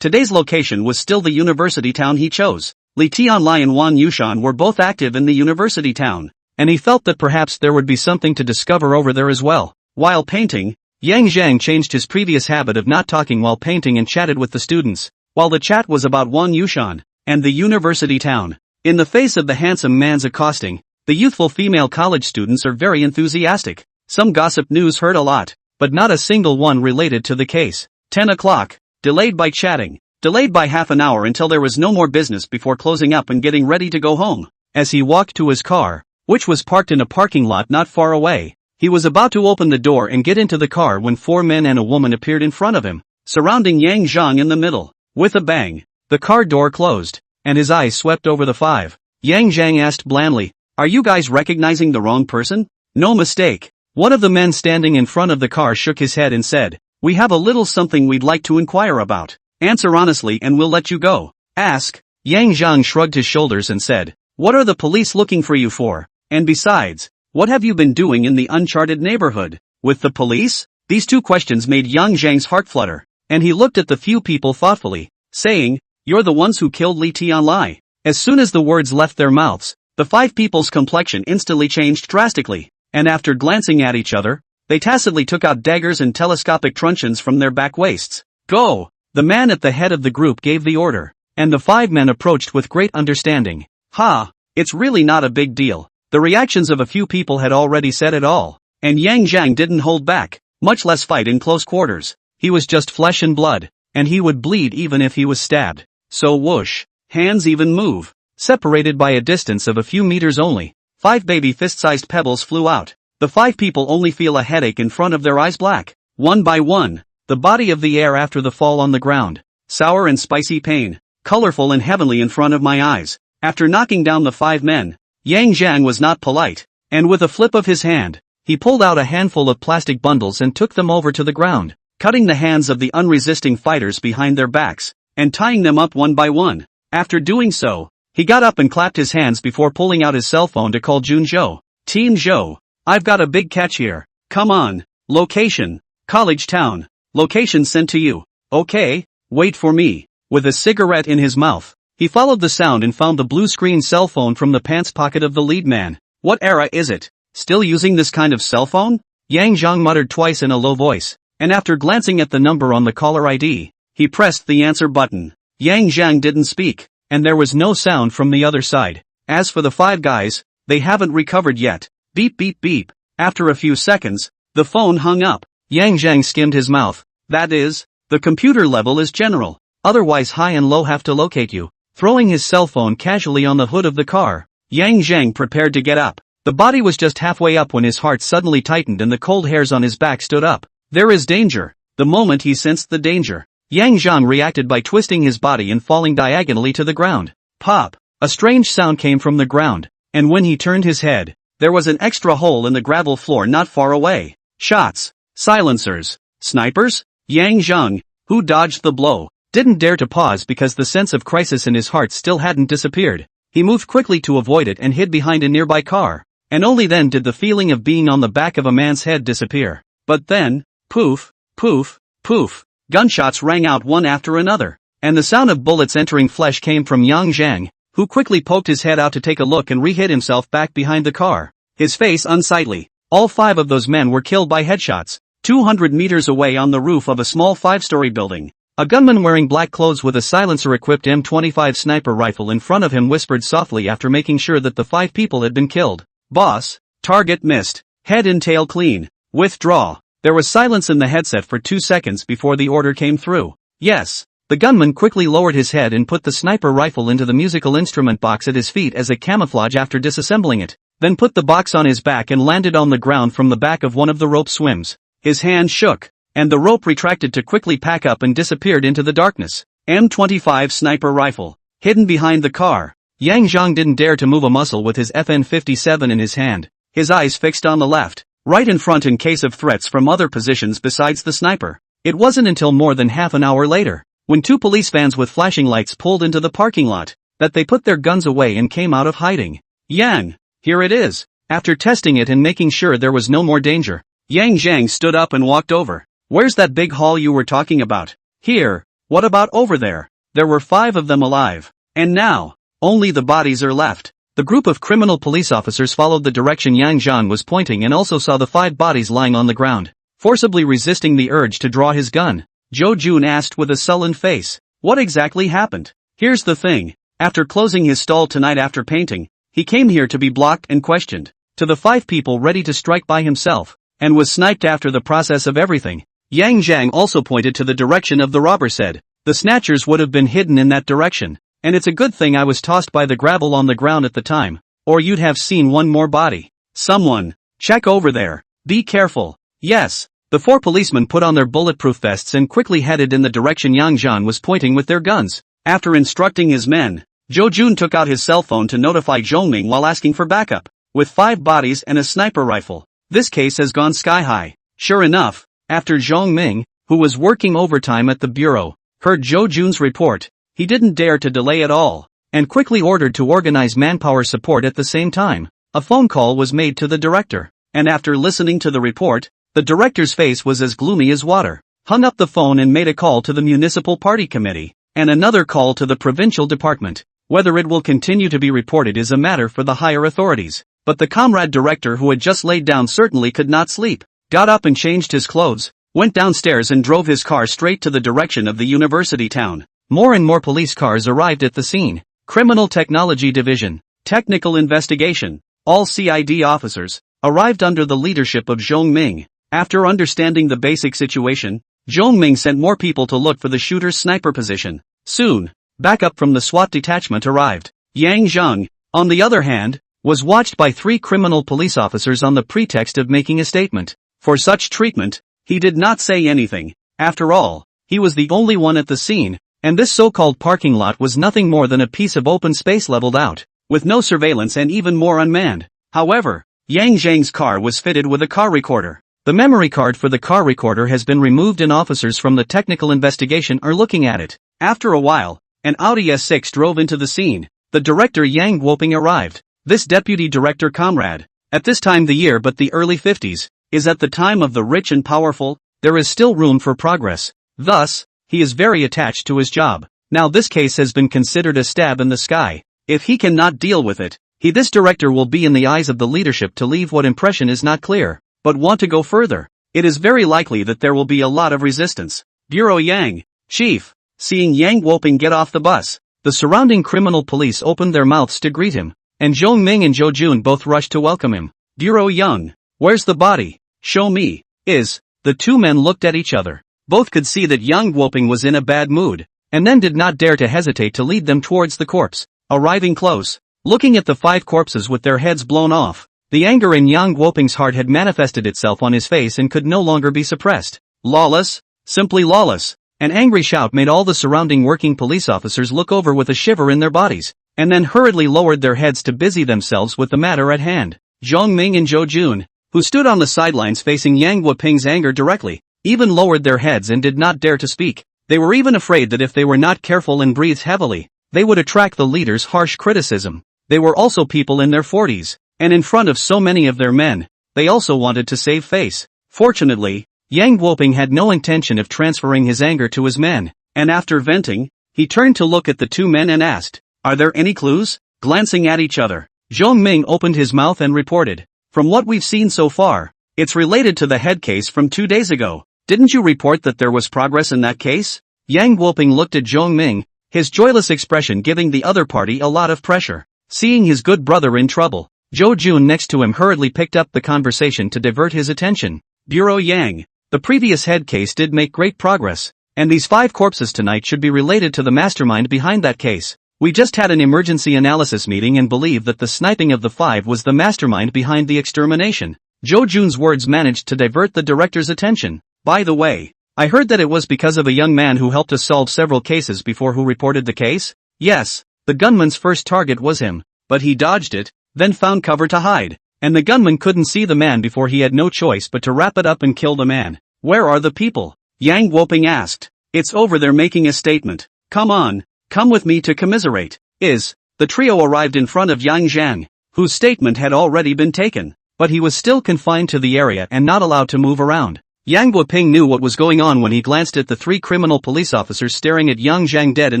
Today's location was still the university town he chose. Li Tianlai and Wan Yushan were both active in the university town. and he felt that perhaps there would be something to discover over there as well. While painting, Yang Zhang changed his previous habit of not talking while painting and chatted with the students, while the chat was about Wan Yushan and the university town. In the face of the handsome man's accosting, the youthful female college students are very enthusiastic. Some gossip news heard a lot, but not a single one related to the case. 10 o'clock, delayed by chatting, delayed by half an hour until there was no more business before closing up and getting ready to go home. As he walked to his car, which was parked in a parking lot not far away, he was about to open the door and get into the car when 4 men and a woman appeared in front of him, surrounding Yang Zhang in the middle. With a bang, the car door closed, and his eyes swept over the 5. Yang Zhang asked blandly, "Are you guys recognizing the wrong person?" "No mistake." One of the men standing in front of the car shook his head and said, "We have a little something we'd like to inquire about. Answer honestly and we'll let you go." "Ask." Yang Zhang shrugged his shoulders and said, "What are the police looking for you for? And besides, what have you been doing in the uncharted neighborhood? With the police?" These two questions made Yang Zhang's heart flutter, and he looked at the few people thoughtfully, saying, "You're the ones who killed Li Tianlai." As soon as the words left their mouths, the 5 people's complexion instantly changed drastically, and after glancing at each other, they tacitly took out daggers and telescopic truncheons from their back waists. "Go!" The man at the head of the group gave the order, and the 5 men approached with great understanding. "Ha! It's really not a big deal." The reactions of a few people had already said it all, and Yang Zhang didn't hold back, much less fight in close quarters. He was just flesh and blood, and he would bleed even if he was stabbed. So whoosh, hands even move. Separated by a distance of a few meters only, 5 baby fist-sized pebbles flew out. The 5 people only feel a headache in front of their eyes black. One by one, the body of the air after the fall on the ground. Sour and spicy pain, colorful and heavenly in front of my eyes. After knocking down the 5 men, Yang Zhang was not polite, and with a flip of his hand, he pulled out a handful of plastic bundles and took them over to the ground, cutting the hands of the unresisting fighters behind their backs, and tying them up one by one. After doing so, he got up and clapped his hands before pulling out his cell phone to call Jun Zhou. "Team Zhou, I've got a big catch here. Come on. Location, college town. Location sent to you. Okay, wait for me." With a cigarette in his mouth, he followed the sound and found the blue screen cell phone from the pants pocket of the lead man. "What era is it? Still using this kind of cell phone?" Yang Zhang muttered twice in a low voice, and after glancing at the number on the caller ID, he pressed the answer button. Yang Zhang didn't speak, and there was no sound from the other side. As for the 5 guys, they haven't recovered yet. Beep beep beep. After a few seconds, the phone hung up. Yang Zhang skimmed his mouth. "That is, the computer level is general. Otherwise high and low have to locate you." Throwing his cell phone casually on the hood of the car, Yang Zhang prepared to get up. The body was just halfway up when his heart suddenly tightened and the cold hairs on his back stood up. There is danger. The moment he sensed the danger, Yang Zhang reacted by twisting his body and falling diagonally to the ground. Pop! A strange sound came from the ground, and when he turned his head, there was an extra hole in the gravel floor not far away. Shots, silencers, snipers? Yang Zhang, who dodged the blow, didn't dare to pause because the sense of crisis in his heart still hadn't disappeared. He moved quickly to avoid it and hid behind a nearby car, and only then did the feeling of being on the back of a man's head disappear. But then, poof, poof, poof, gunshots rang out one after another, and the sound of bullets entering flesh came from Yang Zhang, who quickly poked his head out to take a look and re-hid himself back behind the car, his face unsightly. All 5 of those men were killed by headshots. 200 meters away on the roof of a small 5-story building, a gunman wearing black clothes with a silencer-equipped M25 sniper rifle in front of him whispered softly after making sure that the 5 people had been killed. "Boss, target missed. Head and tail clean. Withdraw." There was silence in the headset for 2 seconds before the order came through. "Yes." The gunman quickly lowered his head and put the sniper rifle into the musical instrument box at his feet as a camouflage after disassembling it, then put the box on his back and landed on the ground from the back of one of the rope swims. His hand shook, and the rope retracted to quickly pack up and disappeared into the darkness. M25 sniper rifle, hidden behind the car. Yang Zhang didn't dare to move a muscle with his FN-57 in his hand, his eyes fixed on the left, right in front in case of threats from other positions besides the sniper. It wasn't until more than half an hour later, when 2 police vans with flashing lights pulled into the parking lot, that they put their guns away and came out of hiding. "Yang, here it is." After testing it and making sure there was no more danger, Yang Zhang stood up and walked over. "Where's that big hall you were talking about?" "Here." "What about over there?" "There were 5 of them alive. And now, only the bodies are left." The group of criminal police officers followed the direction Yang Zhang was pointing and also saw the 5 bodies lying on the ground. Forcibly resisting the urge to draw his gun, Jo Jun asked with a sullen face, "What exactly happened?" "Here's the thing. After closing his stall tonight after painting, he came here to be blocked and questioned. To the 5 people ready to strike by himself, and was sniped after the process of everything." Yang Zhang also pointed to the direction of the robber said, "The snatchers would have been hidden in that direction. And it's a good thing I was tossed by the gravel on the ground at the time, or you'd have seen one more body. Someone, check over there. Be careful." "Yes." The 4 policemen put on their bulletproof vests and quickly headed in the direction Yang Zhan was pointing with their guns. After instructing his men, Jo Jun took out his cell phone to notify Zhongming while asking for backup. With 5 bodies and a sniper rifle, this case has gone sky high. Sure enough, after Zhongming, who was working overtime at the bureau, heard Jo Jun's report, he didn't dare to delay at all, and quickly ordered to organize manpower support at the same time. A phone call was made to the director, and after listening to the report, the director's face was as gloomy as water. Hung up the phone and made a call to the municipal party committee, and another call to the provincial department. Whether it will continue to be reported is a matter for the higher authorities, but the comrade director who had just laid down certainly could not sleep. Got up and changed his clothes, went downstairs and drove his car straight to the direction of the university town. More and more police cars arrived at the scene. Criminal Technology Division, Technical Investigation, all CID officers, arrived under the leadership of Zhongming. After understanding the basic situation, Zhongming sent more people to look for the shooter's sniper position. Soon, backup from the SWAT detachment arrived. Yang Zhang, on the other hand, was watched by 3 criminal police officers on the pretext of making a statement. For such treatment, he did not say anything. After all, he was the only one at the scene, and this so-called parking lot was nothing more than a piece of open space leveled out, with no surveillance and even more unmanned. However, Yang Zhang's car was fitted with a car recorder. The memory card for the car recorder has been removed and officers from the technical investigation are looking at it. After a while, an Audi S6 drove into the scene. The director Yang Woping arrived. This deputy director comrade, at this time the year but the early 50s, is at the time of the rich and powerful. There is still room for progress. Thus, he is very attached to his job. Now this case has been considered a stab in the sky. If he cannot deal with it, this director will be in the eyes of the leadership to leave what impression is not clear, but want to go further. It is very likely that there will be a lot of resistance. Bureau Yang, Chief. Seeing Yang Woping get off the bus, the surrounding criminal police opened their mouths to greet him, and Zhongming and Jo Jun both rushed to welcome him. Bureau Yang, where's the body? Show me. The 2 men looked at each other. Both could see that Yang Woping was in a bad mood, and then did not dare to hesitate to lead them towards the corpse. Arriving close, looking at the 5 corpses with their heads blown off, the anger in Yang Woping's heart had manifested itself on his face and could no longer be suppressed. Lawless, simply lawless. An angry shout made all the surrounding working police officers look over with a shiver in their bodies, and then hurriedly lowered their heads to busy themselves with the matter at hand. Zhongming and Jo Jun, who stood on the sidelines facing Yang Woping's anger directly, even lowered their heads and did not dare to speak. They were even afraid that if they were not careful and breathed heavily, they would attract the leader's harsh criticism. They were also people in their 40s, and in front of so many of their men, they also wanted to save face. Fortunately, Yang Woping had no intention of transferring his anger to his men, and after venting, he turned to look at the 2 men and asked, "Are there any clues?" Glancing at each other, Zhongming opened his mouth and reported, "From what we've seen so far, it's related to the head case from 2 days ago. Didn't you report that there was progress in that case?" Yang Woping looked at Zhongming, his joyless expression giving the other party a lot of pressure. Seeing his good brother in trouble, Jo Jun next to him hurriedly picked up the conversation to divert his attention. Bureau Yang, the previous head case did make great progress, and these 5 corpses tonight should be related to the mastermind behind that case. We just had an emergency analysis meeting and believe that the sniping of the 5 was the mastermind behind the extermination. Jo Jun's words managed to divert the director's attention. By the way, I heard that it was because of a young man who helped us solve several cases before who reported the case? Yes, the gunman's first target was him, but he dodged it, then found cover to hide, and the gunman couldn't see the man before he had no choice but to wrap it up and kill the man. Where are the people? Yang Woping asked. It's over there making a statement. Come on, come with me to commiserate. The trio arrived in front of Yang Zhang, whose statement had already been taken, but he was still confined to the area and not allowed to move around. Yang Woping knew what was going on when he glanced at the 3 criminal police officers staring at Yang Zhang dead in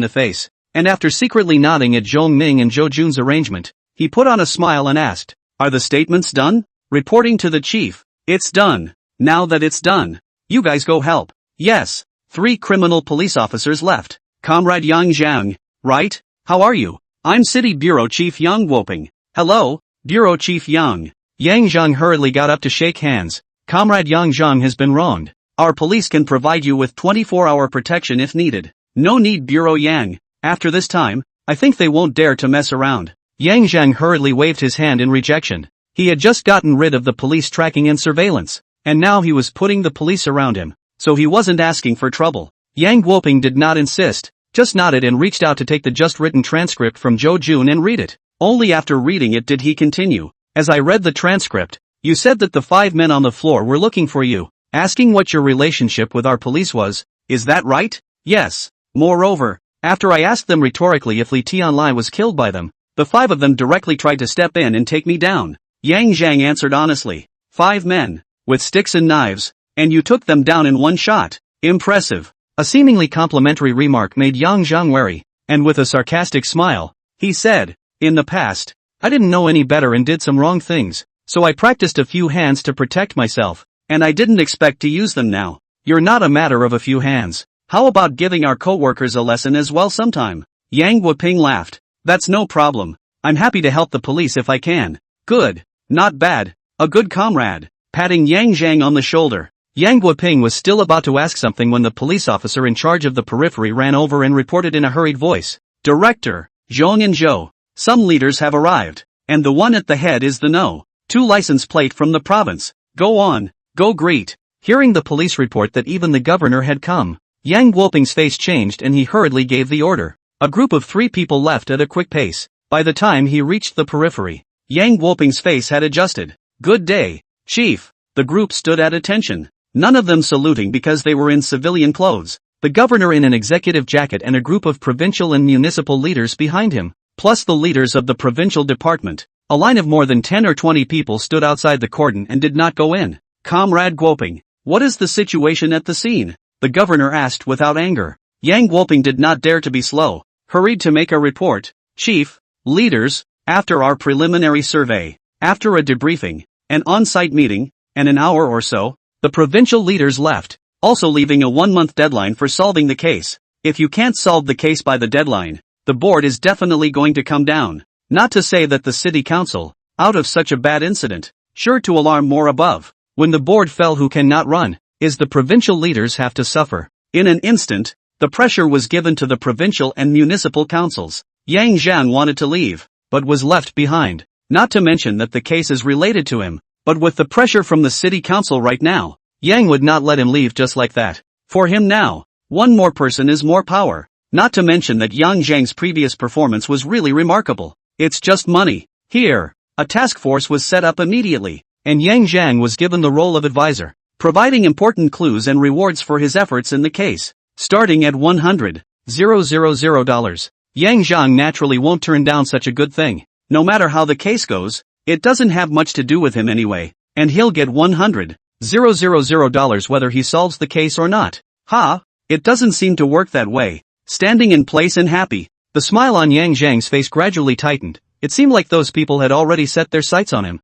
the face, and after secretly nodding at Zhongming and Jo Jun's arrangement, He put on a smile and asked, "Are the statements done?" Reporting to the chief, "It's done. Now that it's done, you guys go help." Yes. 3 criminal police officers left. "Comrade Yang Zhang, right? How are you?" "I'm City Bureau Chief Yang Woping." "Hello, Bureau Chief Yang." Yang Zhang hurriedly got up to shake hands. "Comrade Yang Zhang has been wronged. Our police can provide you with 24-hour protection if needed." "No need, Bureau Yang. After this time, I think they won't dare to mess around." Yang Zhang hurriedly waved his hand in rejection. He had just gotten rid of the police tracking and surveillance, and now he was putting the police around him, so he wasn't asking for trouble. Yang Guoping did not insist, just nodded and reached out to take the just-written transcript from Zhou Jun and read it. Only after reading it did he continue. "As I read the transcript, you said that the 5 men on the floor were looking for you, asking what your relationship with our police was. Is that right?" "Yes. Moreover, after I asked them rhetorically if Li Tianlai was killed by them, the 5 of them directly tried to step in and take me down." Yang Zhang answered honestly. 5 men, with sticks and knives, and you took them down in one shot. Impressive. A seemingly complimentary remark made Yang Zhang wary, and with a sarcastic smile, he said, "In the past, I didn't know any better and did some wrong things, so I practiced a few hands to protect myself, and I didn't expect to use them now. You're not a matter of a few hands. How about giving our co-workers a lesson as well sometime?" Yang Guoping laughed. "That's no problem. I'm happy to help the police if I can." "Good. Not bad. A good comrade." Patting Yang Zhang on the shoulder, Yang Guoping was still about to ask something when the police officer in charge of the periphery ran over and reported in a hurried voice, "Director, Zhong and Zhou, some leaders have arrived, and the one at the head is the No. 2 license plate from the province. Go on, go greet." Hearing the police report that even the governor had come, Yang Guoping's face changed and he hurriedly gave the order. A group of 3 people left at a quick pace. By the time he reached the periphery, Yang Guoping's face had adjusted. "Good day, Chief." The group stood at attention, none of them saluting because they were in civilian clothes. The governor in an executive jacket and a group of provincial and municipal leaders behind him, plus the leaders of the provincial department. A line of more than 10 or 20 people stood outside the cordon and did not go in. "Comrade Guoping, what is the situation at the scene?" the governor asked without anger. Yang Guoping did not dare to be slow, hurried to make a report. "Chief, leaders, after our preliminary survey, after a debriefing, an on-site meeting, and an hour or so, the provincial leaders left, also leaving a 1-month deadline for solving the case. If you can't solve the case by the deadline, the board is definitely going to come down. Not to say that the city council, out of such a bad incident, sure to alarm more above. When the board fell, who cannot run, is the provincial leaders have to suffer." In an instant, the pressure was given to the provincial and municipal councils. Yang Zhang wanted to leave, but was left behind. Not to mention that the case is related to him. But with the pressure from the city council right now, Yang would not let him leave just like that. For him now, one more person is more power. Not to mention that Yang Zhang's previous performance was really remarkable. It's just money. Here, a task force was set up immediately, and Yang Zhang was given the role of advisor, providing important clues and rewards for his efforts in the case. Starting at $100,000. Yang Zhang naturally won't turn down such a good thing. No matter how the case goes, it doesn't have much to do with him anyway, and he'll get $100,000 whether he solves the case or not. Ha! It doesn't seem to work that way. Standing in place and happy, the smile on Yang Zhang's face gradually tightened. It seemed like those people had already set their sights on him.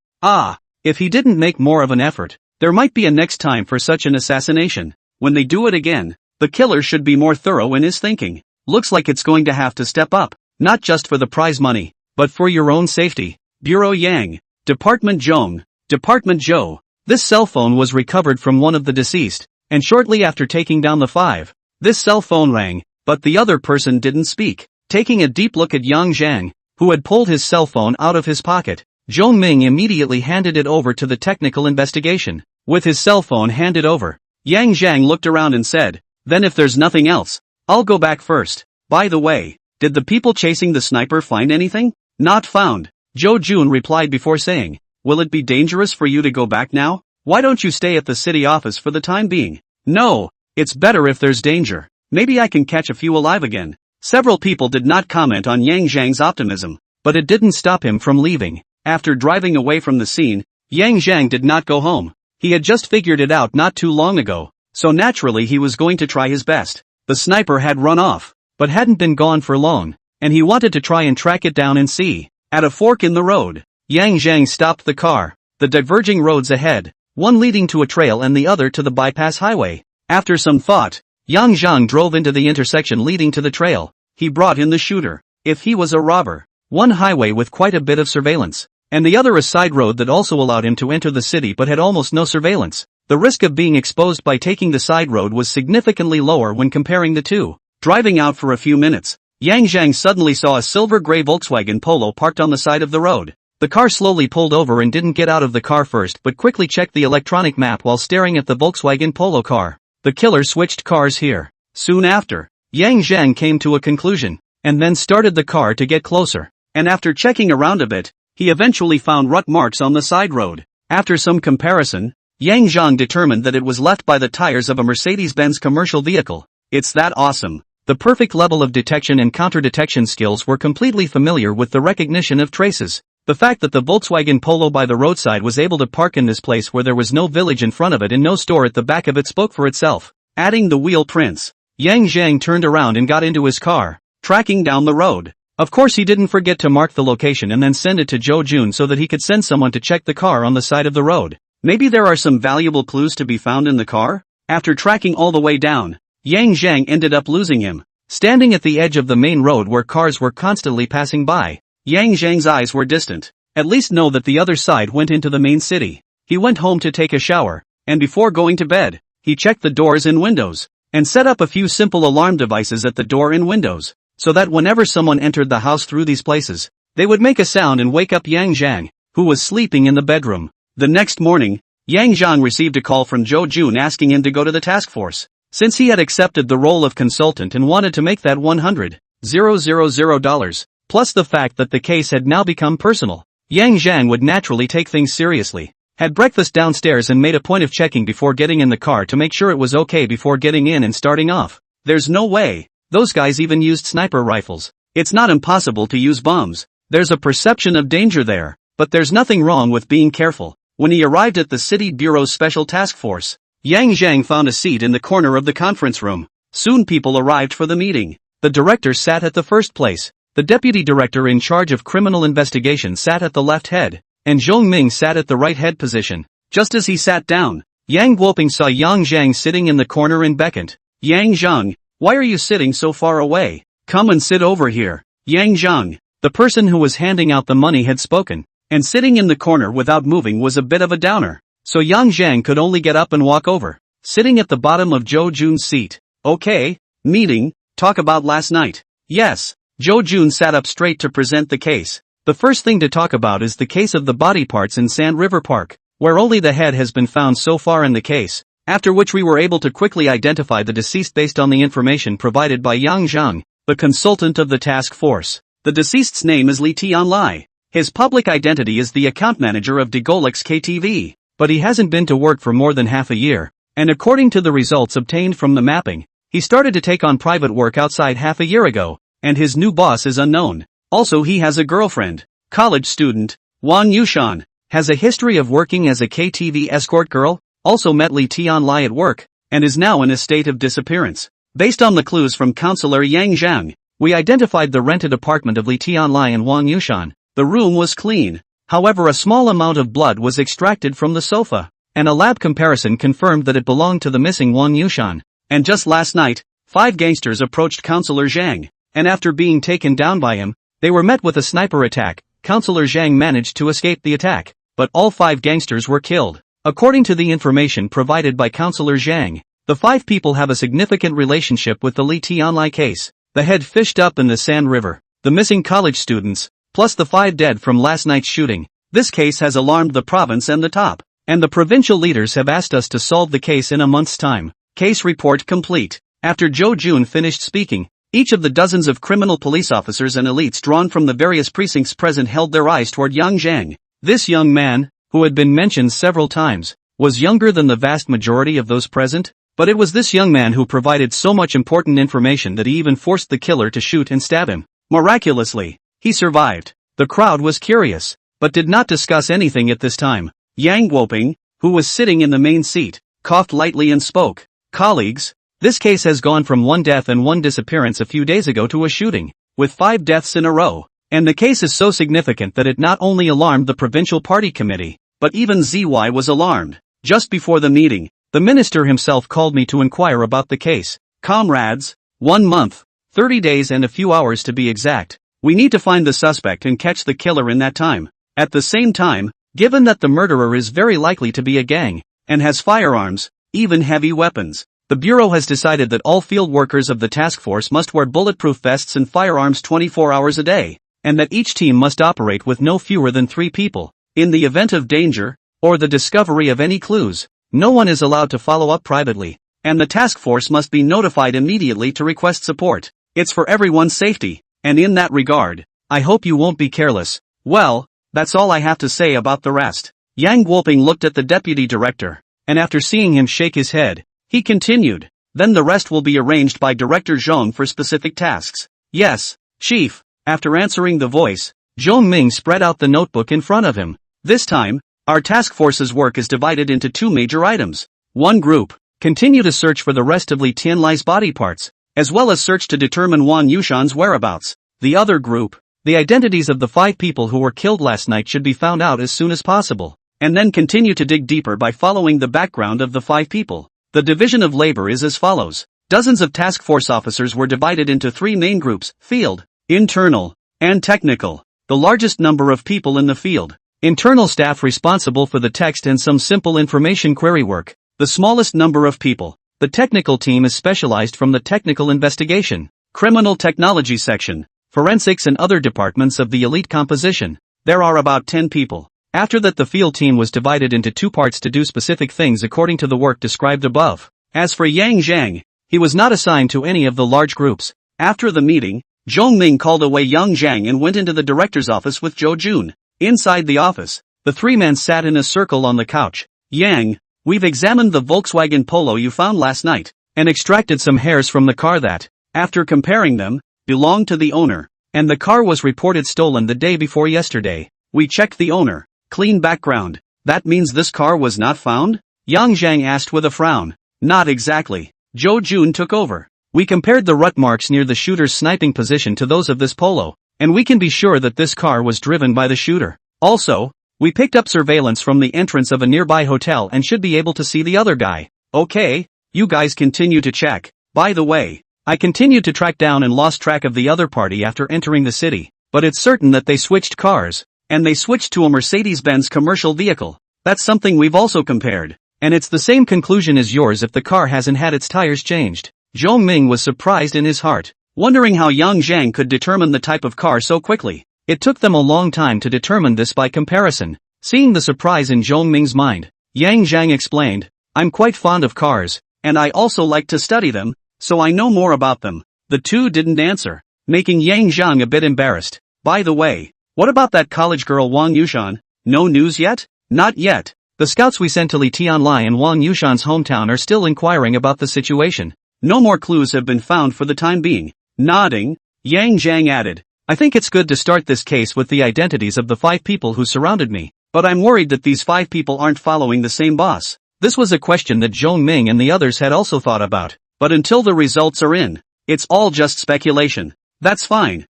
If he didn't make more of an effort, there might be a next time for such an assassination. When they do it again, the killer should be more thorough in his thinking. Looks like it's going to have to step up, not just for the prize money, but for your own safety. Bureau Yang, Department Zhong, Department Zhou. This cell phone was recovered from one of the deceased, and shortly after taking down the 5, this cell phone rang, but the other person didn't speak. Taking a deep look at Yang Zhang, who had pulled his cell phone out of his pocket, Zhong Ming immediately handed it over to the technical investigation. With his cell phone handed over, Yang Zhang looked around and said, "Then if there's nothing else, I'll go back first. By the way, did the people chasing the sniper find anything?" "Not found," Zhou Jun replied before saying, "Will it be dangerous for you to go back now? Why don't you stay at the city office for the time being?" "No, it's better if there's danger. Maybe I can catch a few alive again." Several people did not comment on Yang Zhang's optimism, but it didn't stop him from leaving. After driving away from the scene, Yang Zhang did not go home. He had just figured it out not too long ago, so naturally he was going to try his best. The sniper had run off, but hadn't been gone for long, and he wanted to try and track it down and see. At a fork in the road, Yang Zhang stopped the car. The diverging roads ahead, one leading to a trail and the other to the bypass highway. After some thought, Yang Zhang drove into the intersection leading to the trail. He brought in the shooter. If he was a robber, one highway with quite a bit of surveillance, and the other a side road that also allowed him to enter the city but had almost no surveillance. The risk of being exposed by taking the side road was significantly lower when comparing the two. Driving out for a few minutes, Yang Zhang suddenly saw a silver-gray Volkswagen Polo parked on the side of the road. The car slowly pulled over and didn't get out of the car first but quickly checked the electronic map while staring at the Volkswagen Polo car. The killer switched cars here. Soon after, Yang Zhang came to a conclusion, and then started the car to get closer. And after checking around a bit, he eventually found rut marks on the side road. After some comparison, Yang Zhang determined that it was left by the tires of a Mercedes-Benz commercial vehicle. It's that awesome. The perfect level of detection and counter-detection skills were completely familiar with the recognition of traces. The fact that the Volkswagen Polo by the roadside was able to park in this place where there was no village in front of it and no store at the back of it spoke for itself. Adding the wheel prints, Yang Zhang turned around and got into his car, tracking down the road. Of course he didn't forget to mark the location and then send it to Zhou Jun so that he could send someone to check the car on the side of the road. Maybe there are some valuable clues to be found in the car? After tracking all the way down, Yang Zhang ended up losing him. Standing at the edge of the main road where cars were constantly passing by, Yang Zhang's eyes were distant. At least know that the other side went into the main city. He went home to take a shower, and before going to bed, he checked the doors and windows, and set up a few simple alarm devices at the door and windows, so that whenever someone entered the house through these places, they would make a sound and wake up Yang Zhang, who was sleeping in the bedroom. The next morning, Yang Zhang received a call from Zhou Jun asking him to go to the task force, since he had accepted the role of consultant and wanted to make that $100,000. Plus the fact that the case had now become personal. Yang Zhang would naturally take things seriously. Had breakfast downstairs and made a point of checking before getting in the car to make sure it was okay before getting in and starting off. There's no way. Those guys even used sniper rifles. It's not impossible to use bombs. There's a perception of danger there, but there's nothing wrong with being careful. When he arrived at the City Bureau's Special Task Force, Yang Zhang found a seat in the corner of the conference room. Soon people arrived for the meeting. The director sat at the first place. The deputy director in charge of criminal investigation sat at the left head, and Zhong Ming sat at the right head position. Just as he sat down, Yang Guoping saw Yang Zhang sitting in the corner and beckoned. Yang Zhang, why are you sitting so far away? Come and sit over here. Yang Zhang, the person who was handing out the money had spoken, and sitting in the corner without moving was a bit of a downer. So Yang Zhang could only get up and walk over, sitting at the bottom of Zhou Jun's seat. Okay, meeting, talk about last night. Yes. Zhou Jun sat up straight to present the case. The first thing to talk about is the case of the body parts in Sand River Park, where only the head has been found so far in the case, after which we were able to quickly identify the deceased based on the information provided by Yang Zhang, the consultant of the task force. The deceased's name is Li Tianlai. His public identity is the account manager of Degolix KTV, but he hasn't been to work for more than half a year, and according to the results obtained from the mapping, he started to take on private work outside half a year ago. And his new boss is unknown. Also he has a girlfriend, college student, Wang Yushan, has a history of working as a KTV escort girl, also met Li Tianlai at work, and is now in a state of disappearance. Based on the clues from Counselor Yang Zhang, we identified the rented apartment of Li Tianlai and Wang Yushan. The room was clean. However, a small amount of blood was extracted from the sofa, and a lab comparison confirmed that it belonged to the missing Wang Yushan. And just last night, 5 gangsters approached Counselor Zhang. And after being taken down by him, they were met with a sniper attack. Counselor Zhang managed to escape the attack, but all 5 gangsters were killed. According to the information provided by Counselor Zhang, the 5 people have a significant relationship with the Li Tianlai case. The head fished up in the Sand River, the missing college students, plus the 5 dead from last night's shooting. This case has alarmed the province and the top, and the provincial leaders have asked us to solve the case in a month's time. Case report complete. After Zhou Jun finished speaking, each of the dozens of criminal police officers and elites drawn from the various precincts present held their eyes toward Yang Zhang. This young man, who had been mentioned several times, was younger than the vast majority of those present, but it was this young man who provided so much important information that he even forced the killer to shoot and stab him. Miraculously, he survived. The crowd was curious, but did not discuss anything at this time. Yang Guoping, who was sitting in the main seat, coughed lightly and spoke. Colleagues, this case has gone from 1 death and 1 disappearance a few days ago to a shooting, with 5 deaths in a row, And the case is so significant that it not only alarmed the provincial party committee, but even ZY was alarmed. Just before the meeting, the minister himself called me to inquire about the case. Comrades, 1 month, 30 days and a few hours to be exact. We need to find the suspect and catch the killer in that time. At the same time, given that the murderer is very likely to be a gang, and has firearms, even heavy weapons, the Bureau has decided that all field workers of the task force must wear bulletproof vests and firearms 24 hours a day, and that each team must operate with no fewer than 3 people. In the event of danger, or the discovery of any clues, no one is allowed to follow up privately, and the task force must be notified immediately to request support. It's for everyone's safety, and in that regard, I hope you won't be careless. Well, that's all I have to say about the rest. Yang Guoping looked at the deputy director, and after seeing him shake his head, he continued, then the rest will be arranged by Director Zhong for specific tasks. Yes, Chief. After answering the voice, Zhong Ming spread out the notebook in front of him. This time, our task force's work is divided into 2 major items. One group, continue to search for the rest of Li Tianlai's body parts, as well as search to determine Wang Yushan's whereabouts. The other group, the identities of the 5 people who were killed last night should be found out as soon as possible, and then continue to dig deeper by following the background of the 5 people. The division of labor is as follows. Dozens of task force officers were divided into 3 main groups: field, internal, and technical. The largest number of people in the field. Internal staff responsible for the text and some simple information query work. The smallest number of people. The technical team is specialized from the technical investigation, criminal technology section, forensics and other departments of the elite composition. There are about 10 people. After that, the field team was divided into 2 parts to do specific things according to the work described above. As for Yang Zhang, he was not assigned to any of the large groups. After the meeting, Zhong Ming called away Yang Zhang and went into the director's office with Zhou Jun. Inside the office, the 3 men sat in a circle on the couch. Yang, we've examined the Volkswagen Polo you found last night, and extracted some hairs from the car that, after comparing them, belonged to the owner, and the car was reported stolen the day before yesterday. We checked the owner. Clean background. That means this car was not found? Yang Zhang asked with a frown. Not exactly. Zhou Jun took over. We compared the rut marks near the shooter's sniping position to those of this Polo, and we can be sure that this car was driven by the shooter. Also, we picked up surveillance from the entrance of a nearby hotel and should be able to see the other guy. Okay, you guys continue to check. By the way, I continued to track down and lost track of the other party after entering the city, but it's certain that they switched cars, and they switched to a Mercedes-Benz commercial vehicle. That's something we've also compared, and it's the same conclusion as yours if the car hasn't had its tires changed. Zhong Ming was surprised in his heart, wondering how Yang Zhang could determine the type of car so quickly. It took them a long time to determine this by comparison. Seeing the surprise in Zhong Ming's mind, Yang Zhang explained, I'm quite fond of cars, and I also like to study them, so I know more about them. The 2 didn't answer, making Yang Zhang a bit embarrassed. By the way, what about that college girl Wang Yushan? No news yet? Not yet. The scouts we sent to Li Tianlai and Wang Yushan's hometown are still inquiring about the situation. No more clues have been found for the time being. Nodding, Yang Zhang added, I think it's good to start this case with the identities of the 5 people who surrounded me, but I'm worried that these 5 people aren't following the same boss. This was a question that Zhong Ming and the others had also thought about, but until the results are in, it's all just speculation. That's fine.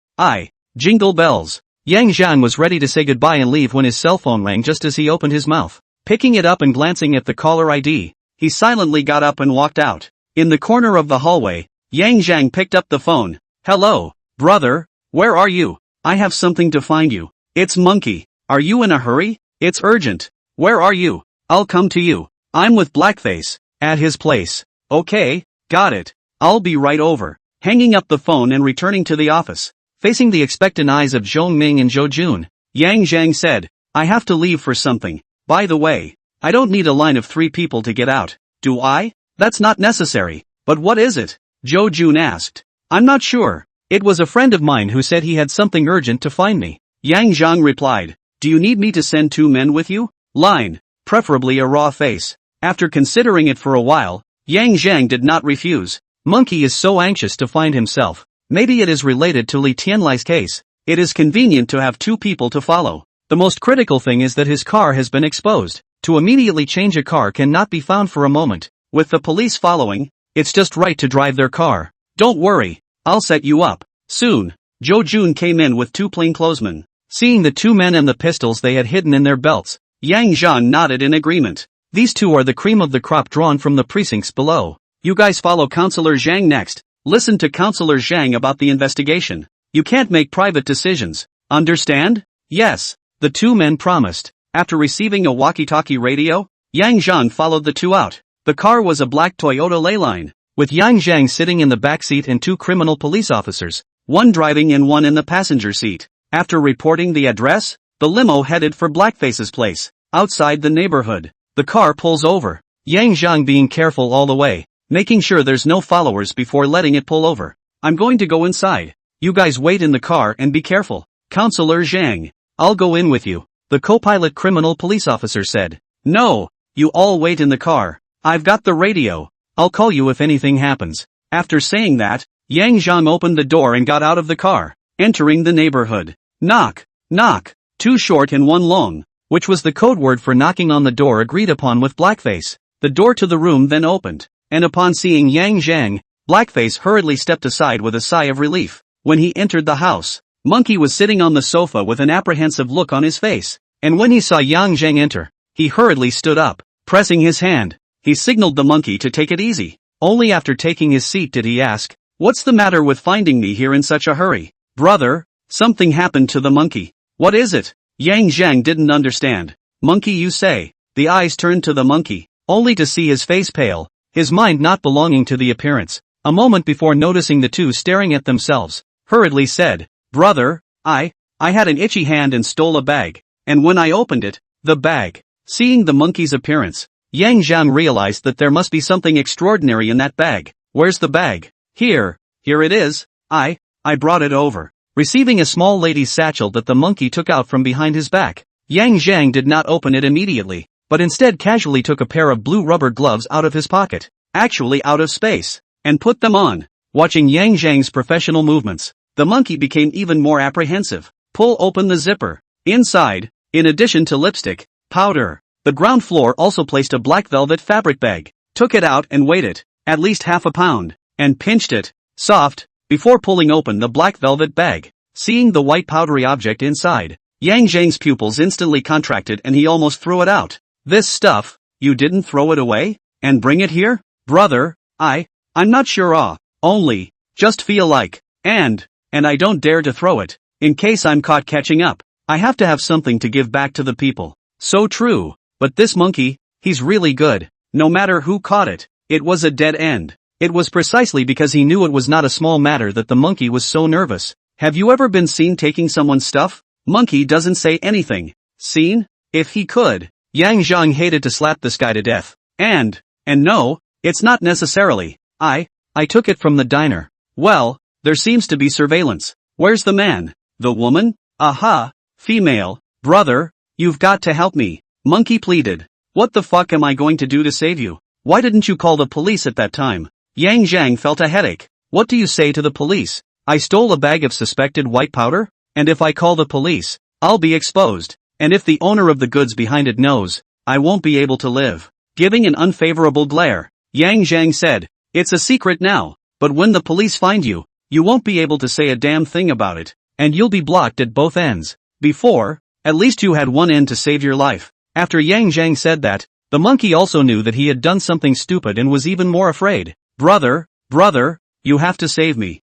Jingle bells. Yang Zhang was ready to say goodbye and leave when his cell phone rang just as he opened his mouth. Picking it up and glancing at the caller ID, he silently got up and walked out. In the corner of the hallway, Yang Zhang picked up the phone. Hello, brother, where are you? I have something to find you. It's Monkey. Are you in a hurry? It's urgent. Where are you? I'll come to you. I'm with Blackface. At his place. Okay, got it. I'll be right over. Hanging up the phone and returning to the office. Facing the expectant eyes of Zhong Ming and Zhou Jun, Yang Zhang said, I have to leave for something. By the way, I don't need a line of 3 people to get out, do I? That's not necessary. But what is it? Zhou Jun asked. I'm not sure. It was a friend of mine who said he had something urgent to find me. Yang Zhang replied, do you need me to send 2 men with you? Line, preferably a raw face. After considering it for a while, Yang Zhang did not refuse. Monkey is so anxious to find himself. Maybe it is related to Li Tianlai's case. It is convenient to have 2 people to follow. The most critical thing is that his car has been exposed. To immediately change a car cannot be found for a moment. With the police following, it's just right to drive their car. Don't worry, I'll set you up. Soon. Jo Jun came in with two plainclothesmen. Seeing the two men and the pistols they had hidden in their belts, Yang Zhang nodded in agreement. These two are the cream of the crop drawn from the precincts below. You guys follow Counselor Zhang next. Listen to Counselor Zhang about the investigation. You can't make private decisions. Understand? Yes. The two men promised. After receiving a walkie-talkie radio, Yang Zhang followed the two out. The car was a black Toyota Leyline, with Yang Zhang sitting in the back seat and two criminal police officers, one driving and one in the passenger seat. After reporting the address, the limo headed for Blackface's place. Outside the neighborhood, the car pulls over. Yang Zhang being careful all the way, making sure there's no followers before letting it pull over. I'm going to go inside. You guys wait in the car and be careful. Counselor Zhang, I'll go in with you, the co-pilot criminal police officer said. No, you all wait in the car. I've got the radio. I'll call you if anything happens. After saying that, Yang Zhang opened the door and got out of the car, entering the neighborhood. Knock, knock, two short and one long, which was the code word for knocking on the door agreed upon with Blackface. The door to the room then opened, and upon seeing Yang Zhang, Blackface hurriedly stepped aside with a sigh of relief. When he entered the house, Monkey was sitting on the sofa with an apprehensive look on his face, and when he saw Yang Zhang enter, he hurriedly stood up, pressing his hand. He signaled the monkey to take it easy. Only after taking his seat did he ask, "What's the matter with finding me here in such a hurry?" "Brother, something happened to the monkey." "What is it?" Yang Zhang didn't understand. "Monkey, you say?" The eyes turned to the monkey, only to see his face pale, his mind not belonging to the appearance. A moment before noticing the two staring at themselves, hurriedly said, "Brother, I had an itchy hand and stole a bag, and when I opened it, the bag." Seeing the monkey's appearance, Yang Zhang realized that there must be something extraordinary in that bag. "Where's the bag?" Here it is. I brought it over." Receiving a small lady's satchel that the monkey took out from behind his back, Yang Zhang did not open it immediately, but instead casually took a pair of blue rubber gloves out of his pocket, actually out of space, and put them on. Watching Yang Zhang's professional movements, the monkey became even more apprehensive. Pull open the zipper. Inside, in addition to lipstick, powder, the ground floor also placed a black velvet fabric bag, took it out and weighed it, at least half a pound, and pinched it, soft, before pulling open the black velvet bag. Seeing the white powdery object inside, Yang Zhang's pupils instantly contracted and he almost threw it out. "This stuff, you didn't throw it away? And bring it here?" "Brother, I'm not sure only, just feel like, and I don't dare to throw it, in case I'm caught catching up. I have to have something to give back to the people." "So true, but this monkey, he's really good. No matter who caught it, it was a dead end." It was precisely because he knew it was not a small matter that the monkey was so nervous. "Have you ever been seen taking someone's stuff?" Monkey doesn't say anything. "Seen? If he could." Yang Zhang hated to slap this guy to death. And no, it's not necessarily. I took it from the diner." "Well, there seems to be surveillance. Where's the man?" "The woman? Aha, female." "Brother, you've got to help me," Monkey pleaded. "What the fuck am I going to do to save you? Why didn't you call the police at that time?" Yang Zhang felt a headache. "What do you say to the police? I stole a bag of suspected white powder? And if I call the police, I'll be exposed. And if the owner of the goods behind it knows, I won't be able to live." Giving an unfavorable glare, Yang Zhang said, "It's a secret now, but when the police find you, you won't be able to say a damn thing about it, and you'll be blocked at both ends. Before, at least you had one end to save your life." After Yang Zhang said that, the monkey also knew that he had done something stupid and was even more afraid. Brother, you have to save me.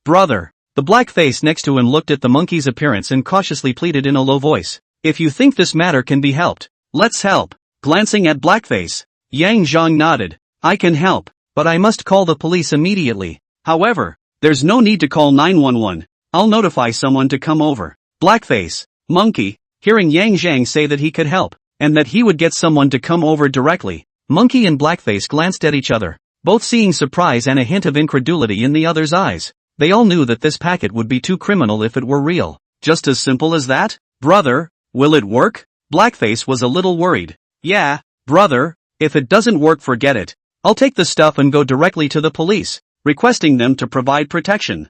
Brother." The black face next to him looked at the monkey's appearance and cautiously pleaded in a low voice, "If you think this matter can be helped, let's help." Glancing at Blackface, Yang Zhang nodded. "I can help, but I must call the police immediately. However, there's no need to call 911, I'll notify someone to come over." Blackface, Monkey, hearing Yang Zhang say that he could help, and that he would get someone to come over directly, Monkey and Blackface glanced at each other, both seeing surprise and a hint of incredulity in the other's eyes. They all knew that this packet would be too criminal if it were real. Just as simple as that? "Brother, will it work?" Blackface was a little worried. "Yeah, brother, if it doesn't work, forget it. I'll take the stuff and go directly to the police, requesting them to provide protection.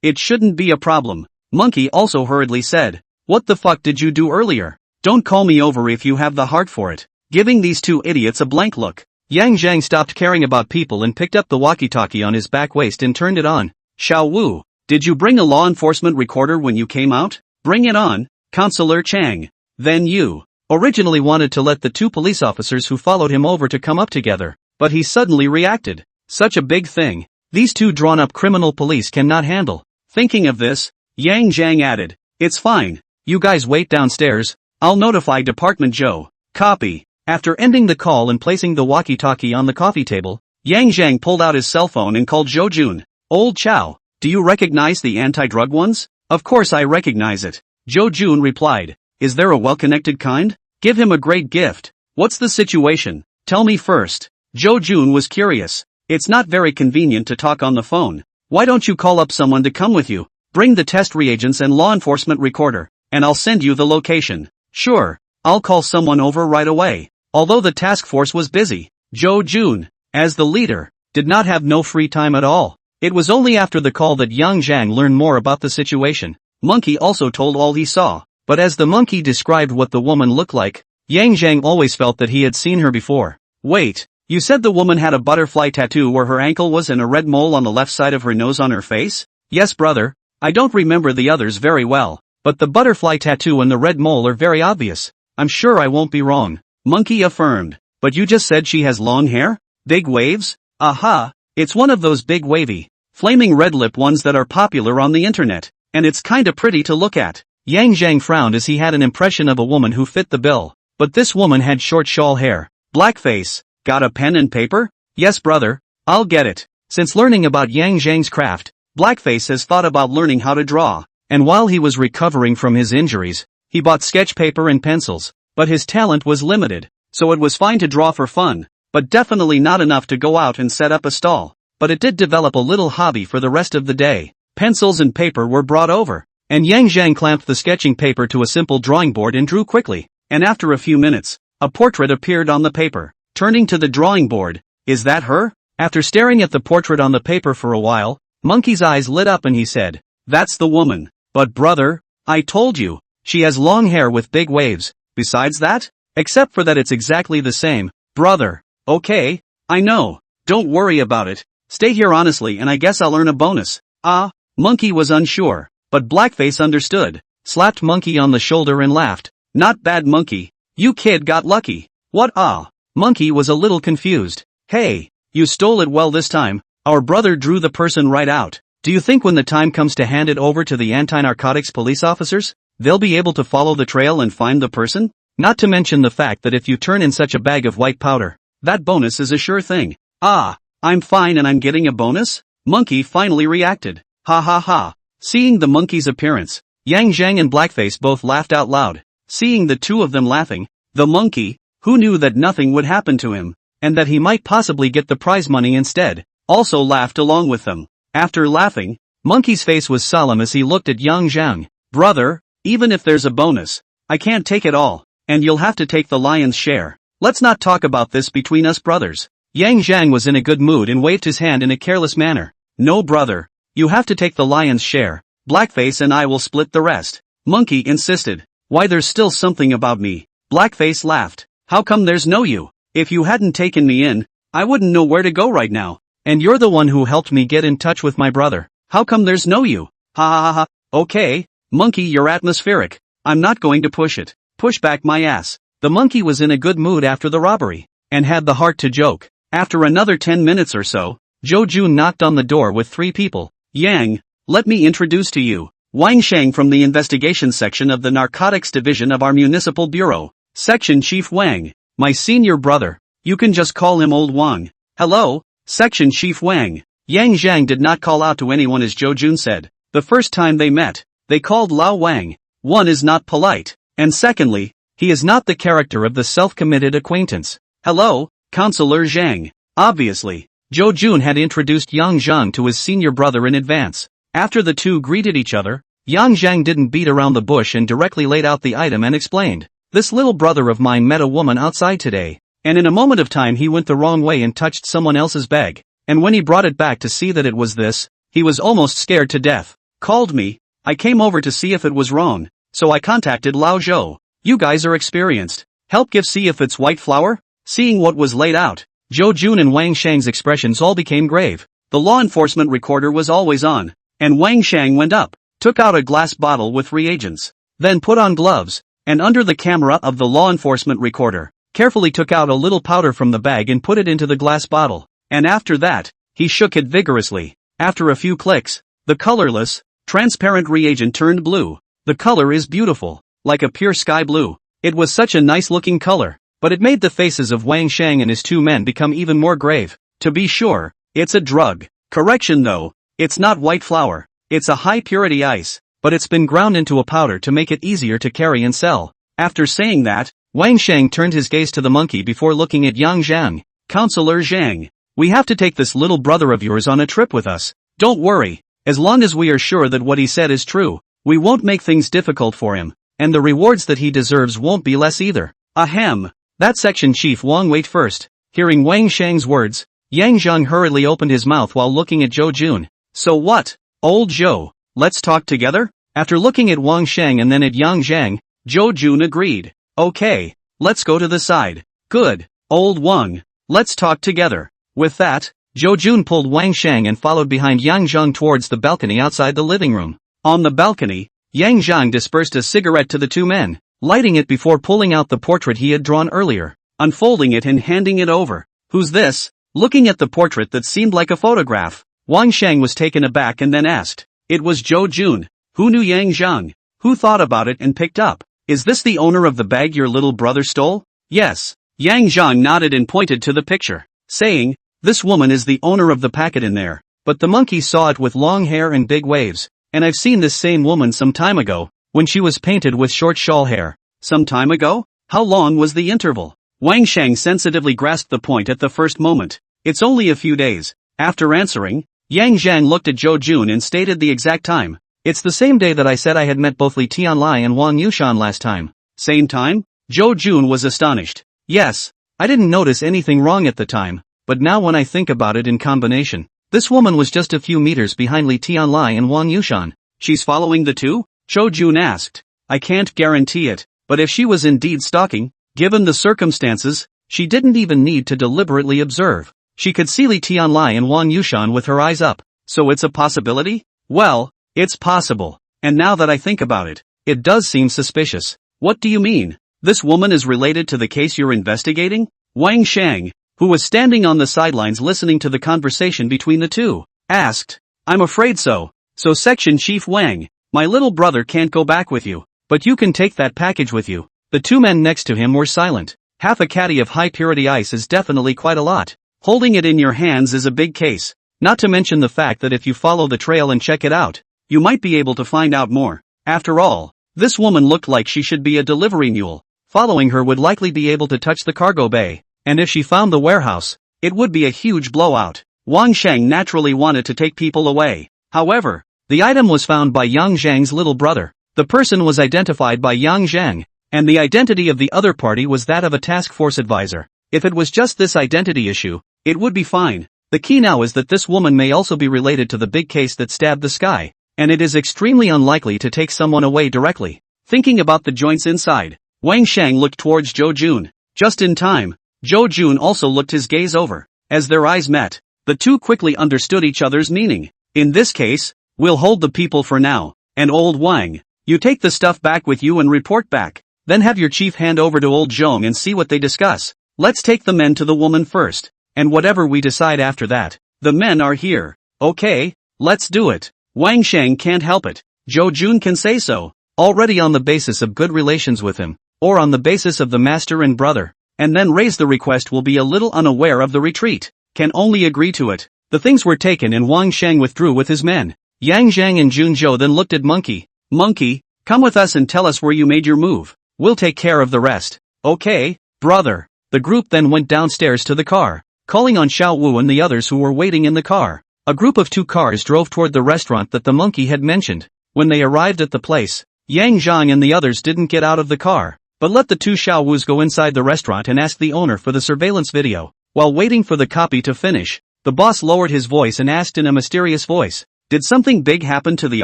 It shouldn't be a problem." Monkey also hurriedly said, "What the fuck did you do earlier? Don't call me over if you have the heart for it." Giving these two idiots a blank look, Yang Zhang stopped caring about people and picked up the walkie-talkie on his back waist and turned it on. "Xiao Wu, Did you bring a law enforcement recorder when you came out? Bring it on, Counselor Chang. Then you originally wanted to let the two police officers who followed him over to come up together, but he suddenly reacted. Such a big thing. These two drawn-up criminal police cannot handle. Thinking of this, Yang Zhang added, "It's fine. You guys wait downstairs. I'll notify Department Joe." Copy. After ending the call and placing the walkie-talkie on the coffee table, Yang Zhang pulled out his cell phone and called Zhou Jun. "Old Chow, do you recognize the anti-drug ones?" "Of course I recognize it," Zhou Jun replied. "Is there a well-connected kind? Give him a great gift." "What's the situation? Tell me first." Zhou Jun was curious. "It's not very convenient to talk on the phone. Why don't you call up someone to come with you? Bring the test reagents and law enforcement recorder, and I'll send you the location." "Sure, I'll call someone over right away." Although the task force was busy, Zhou Jun, as the leader, did not have no free time at all. It was only after the call that Yang Zhang learned more about the situation. Monkey also told all he saw, but as the monkey described what the woman looked like, Yang Zhang always felt that he had seen her before. "Wait, you said the woman had a butterfly tattoo where her ankle was and a red mole on the left side of her nose on her face?" "Yes, brother. I don't remember the others very well, but the butterfly tattoo and the red mole are very obvious. I'm sure I won't be wrong," Monkey affirmed. "But you just said she has long hair? Big waves?" "Aha, it's one of those big wavy, flaming red lip ones that are popular on the internet, and it's kinda pretty to look at." Yang Zhang frowned as he had an impression of a woman who fit the bill, but this woman had short shawl hair. Blackface, got a pen and paper? "Yes, brother, I'll get it." Since learning about Yang Zhang's craft, Blackface has thought about learning how to draw, and while he was recovering from his injuries, he bought sketch paper and pencils, but his talent was limited, so it was fine to draw for fun, but definitely not enough to go out and set up a stall. But it did develop a little hobby for the rest of the day. Pencils and paper were brought over, and Yang Zhang clamped the sketching paper to a simple drawing board and drew quickly, and after a few minutes, a portrait appeared on the paper. Turning to the drawing board, "Is that her?" After staring at the portrait on the paper for a while, Monkey's eyes lit up and he said, "That's the woman." "But brother, I told you, she has long hair with big waves. Besides that? Except for that it's exactly the same." "Brother, okay, I know, don't worry about it. Stay here honestly and I guess I'll earn a bonus." "Ah," Monkey was unsure, but Blackface understood, slapped Monkey on the shoulder and laughed. "Not bad, Monkey. You kid got lucky." "What? Ah?" Monkey was a little confused. "Hey, you stole it well this time. Our brother drew the person right out. Do you think when the time comes to hand it over to the anti-narcotics police officers, they'll be able to follow the trail and find the person? Not to mention the fact that if you turn in such a bag of white powder, that bonus is a sure thing." "Ah, I'm fine and I'm getting a bonus?" Monkey finally reacted. "Ha ha ha." Seeing the monkey's appearance, Yang Zhang and Blackface both laughed out loud. Seeing the two of them laughing, the monkey, who knew that nothing would happen to him, and that he might possibly get the prize money instead, also laughed along with them. After laughing, Monkey's face was solemn as he looked at Yang Zhang. "Brother, even if there's a bonus, I can't take it all, and you'll have to take the lion's share. Let's not talk about this between us brothers." Yang Zhang was in a good mood and waved his hand in a careless manner. "No, brother, you have to take the lion's share. Blackface and I will split the rest." Monkey insisted. "Why, there's still something about me." Blackface laughed. "How come there's no you? If you hadn't taken me in, I wouldn't know where to go right now. And you're the one who helped me get in touch with my brother. How come there's no you?" "Ha ha ha ha. Okay, Monkey, you're atmospheric. I'm not going to push it. Push back my ass." The monkey was in a good mood after the robbery, and had the heart to joke. After another 10 minutes or so, Zhou Jun knocked on the door with 3 people. "Yang, let me introduce to you, Wang Sheng from the investigation section of the narcotics division of our municipal bureau. Section Chief Wang, my senior brother. You can just call him Old Wang." "Hello, Section Chief Wang." Yang Zhang did not call out to anyone as Zhou Jun said. The first time they met, they called Lao Wang. One is not polite, and secondly, he is not the character of the self-committed acquaintance. "Hello, Counselor Zhang." Obviously, Zhou Jun had introduced Yang Zhang to his senior brother in advance. After the two greeted each other, Yang Zhang didn't beat around the bush and directly laid out the item and explained, "This little brother of mine met a woman outside today, and in a moment of time he went the wrong way and touched someone else's bag, and when he brought it back to see that it was this, he was almost scared to death. Called me, I came over to see if it was wrong, so I contacted Lao Zhou. You guys are experienced. Help give see if it's white flour?" Seeing what was laid out, Zhou Jun and Wang Sheng's expressions all became grave. The law enforcement recorder was always on, and Wang Shang went up, took out a glass bottle with reagents, then put on gloves, and under the camera of the law enforcement recorder, carefully took out a little powder from the bag and put it into the glass bottle, and after that, he shook it vigorously. After a few clicks, the colorless, transparent reagent turned blue. The color is beautiful, like a pure sky blue. It was such a nice looking color, but it made the faces of Wang Shang and his two men become even more grave. To be sure, it's a drug. Correction though, it's not white flour, it's a high purity ice, but it's been ground into a powder to make it easier to carry and sell. After saying that, Wang Shang turned his gaze to the monkey before looking at Yang Zhang. Counselor Zhang, we have to take this little brother of yours on a trip with us. Don't worry, as long as we are sure that what he said is true, we won't make things difficult for him, and the rewards that he deserves won't be less either. Ahem. That section chief Wang wait first. Hearing Wang Shang's words, Yang Zhang hurriedly opened his mouth while looking at Zhou Jun. So what? Old Zhou, let's talk together? After looking at Wang Shang and then at Yang Zhang, Zhou Jun agreed. Okay, let's go to the side. Good, old Wang, let's talk together. With that, Zhou Jun pulled Wang Shang and followed behind Yang Zhang towards the balcony outside the living room. On the balcony, Yang Zhang dispersed a cigarette to the two men, lighting it before pulling out the portrait he had drawn earlier, unfolding it and handing it over. Who's this? Looking at the portrait that seemed like a photograph, Wang Shang was taken aback and then asked. It was Zhou Jun. Who knew Yang Zhang? Who thought about it and picked up? Is this the owner of the bag your little brother stole? Yes. Yang Zhang nodded and pointed to the picture, saying, this woman is the owner of the packet in there. But the monkey saw it with long hair and big waves, and I've seen this same woman some time ago, when she was painted with short shawl hair. Some time ago? How long was the interval? Wang Shang sensitively grasped the point at the first moment. It's only a few days. After answering, Yang Zhang looked at Zhou Jun and stated the exact time. It's the same day that I said I had met both Li Tianlai and Wang Yushan last time. Same time? Zhou Jun was astonished. Yes, I didn't notice anything wrong at the time, but now when I think about it in combination, this woman was just a few meters behind Li Tianlai and Wang Yushan. She's following the two? Zhou Jun asked. I can't guarantee it, but if she was indeed stalking, given the circumstances, she didn't even need to deliberately observe. She could see Li Tianlai and Wang Yushan with her eyes up. So it's a possibility? Well, it's possible. And now that I think about it, it does seem suspicious. What do you mean? This woman is related to the case you're investigating? Wang Shang, who was standing on the sidelines listening to the conversation between the two, asked. I'm afraid so. So Section Chief Wang, my little brother can't go back with you, but you can take that package with you. The two men next to him were silent. Half a caddy of high purity ice is definitely quite a lot. Holding it in your hands is a big case, not to mention the fact that if you follow the trail and check it out, you might be able to find out more. After all, this woman looked like she should be a delivery mule. Following her would likely be able to touch the cargo bay, and if she found the warehouse, it would be a huge blowout. Wang Shang naturally wanted to take people away. However, the item was found by Yang Zhang's little brother. The person was identified by Yang Zhang, and the identity of the other party was that of a task force advisor. If it was just this identity issue, it would be fine. The key now is that this woman may also be related to the big case that stabbed the sky, and it is extremely unlikely to take someone away directly. Thinking about the joints inside, Wang Shang looked towards Zhou Jun. Just in time, Zhou Jun also looked his gaze over. As their eyes met, the two quickly understood each other's meaning. In this case, we'll hold the people for now, and old Wang, you take the stuff back with you and report back. Then have your chief hand over to old Zhong and see what they discuss. Let's take the men to the woman first, and whatever we decide after that. The men are here. Okay, let's do it. Wang Shang can't help it. Zhou Jun can say so, already on the basis of good relations with him, or on the basis of the master and brother, and then raise the request will be a little unaware of the retreat, can only agree to it. The things were taken and Wang Shang withdrew with his men. Yang Zhang and Jun Zhou then looked at Monkey. Monkey, come with us and tell us where you made your move. We'll take care of the rest. Okay, brother. The group then went downstairs to the car, calling on Xiao Wu and the others who were waiting in the car. A group of 2 cars drove toward the restaurant that the monkey had mentioned. When they arrived at the place, Yang Zhang and the others didn't get out of the car, but let the 2 Xiao Wus go inside the restaurant and ask the owner for the surveillance video. While waiting for the copy to finish, the boss lowered his voice and asked in a mysterious voice, "Did something big happen to the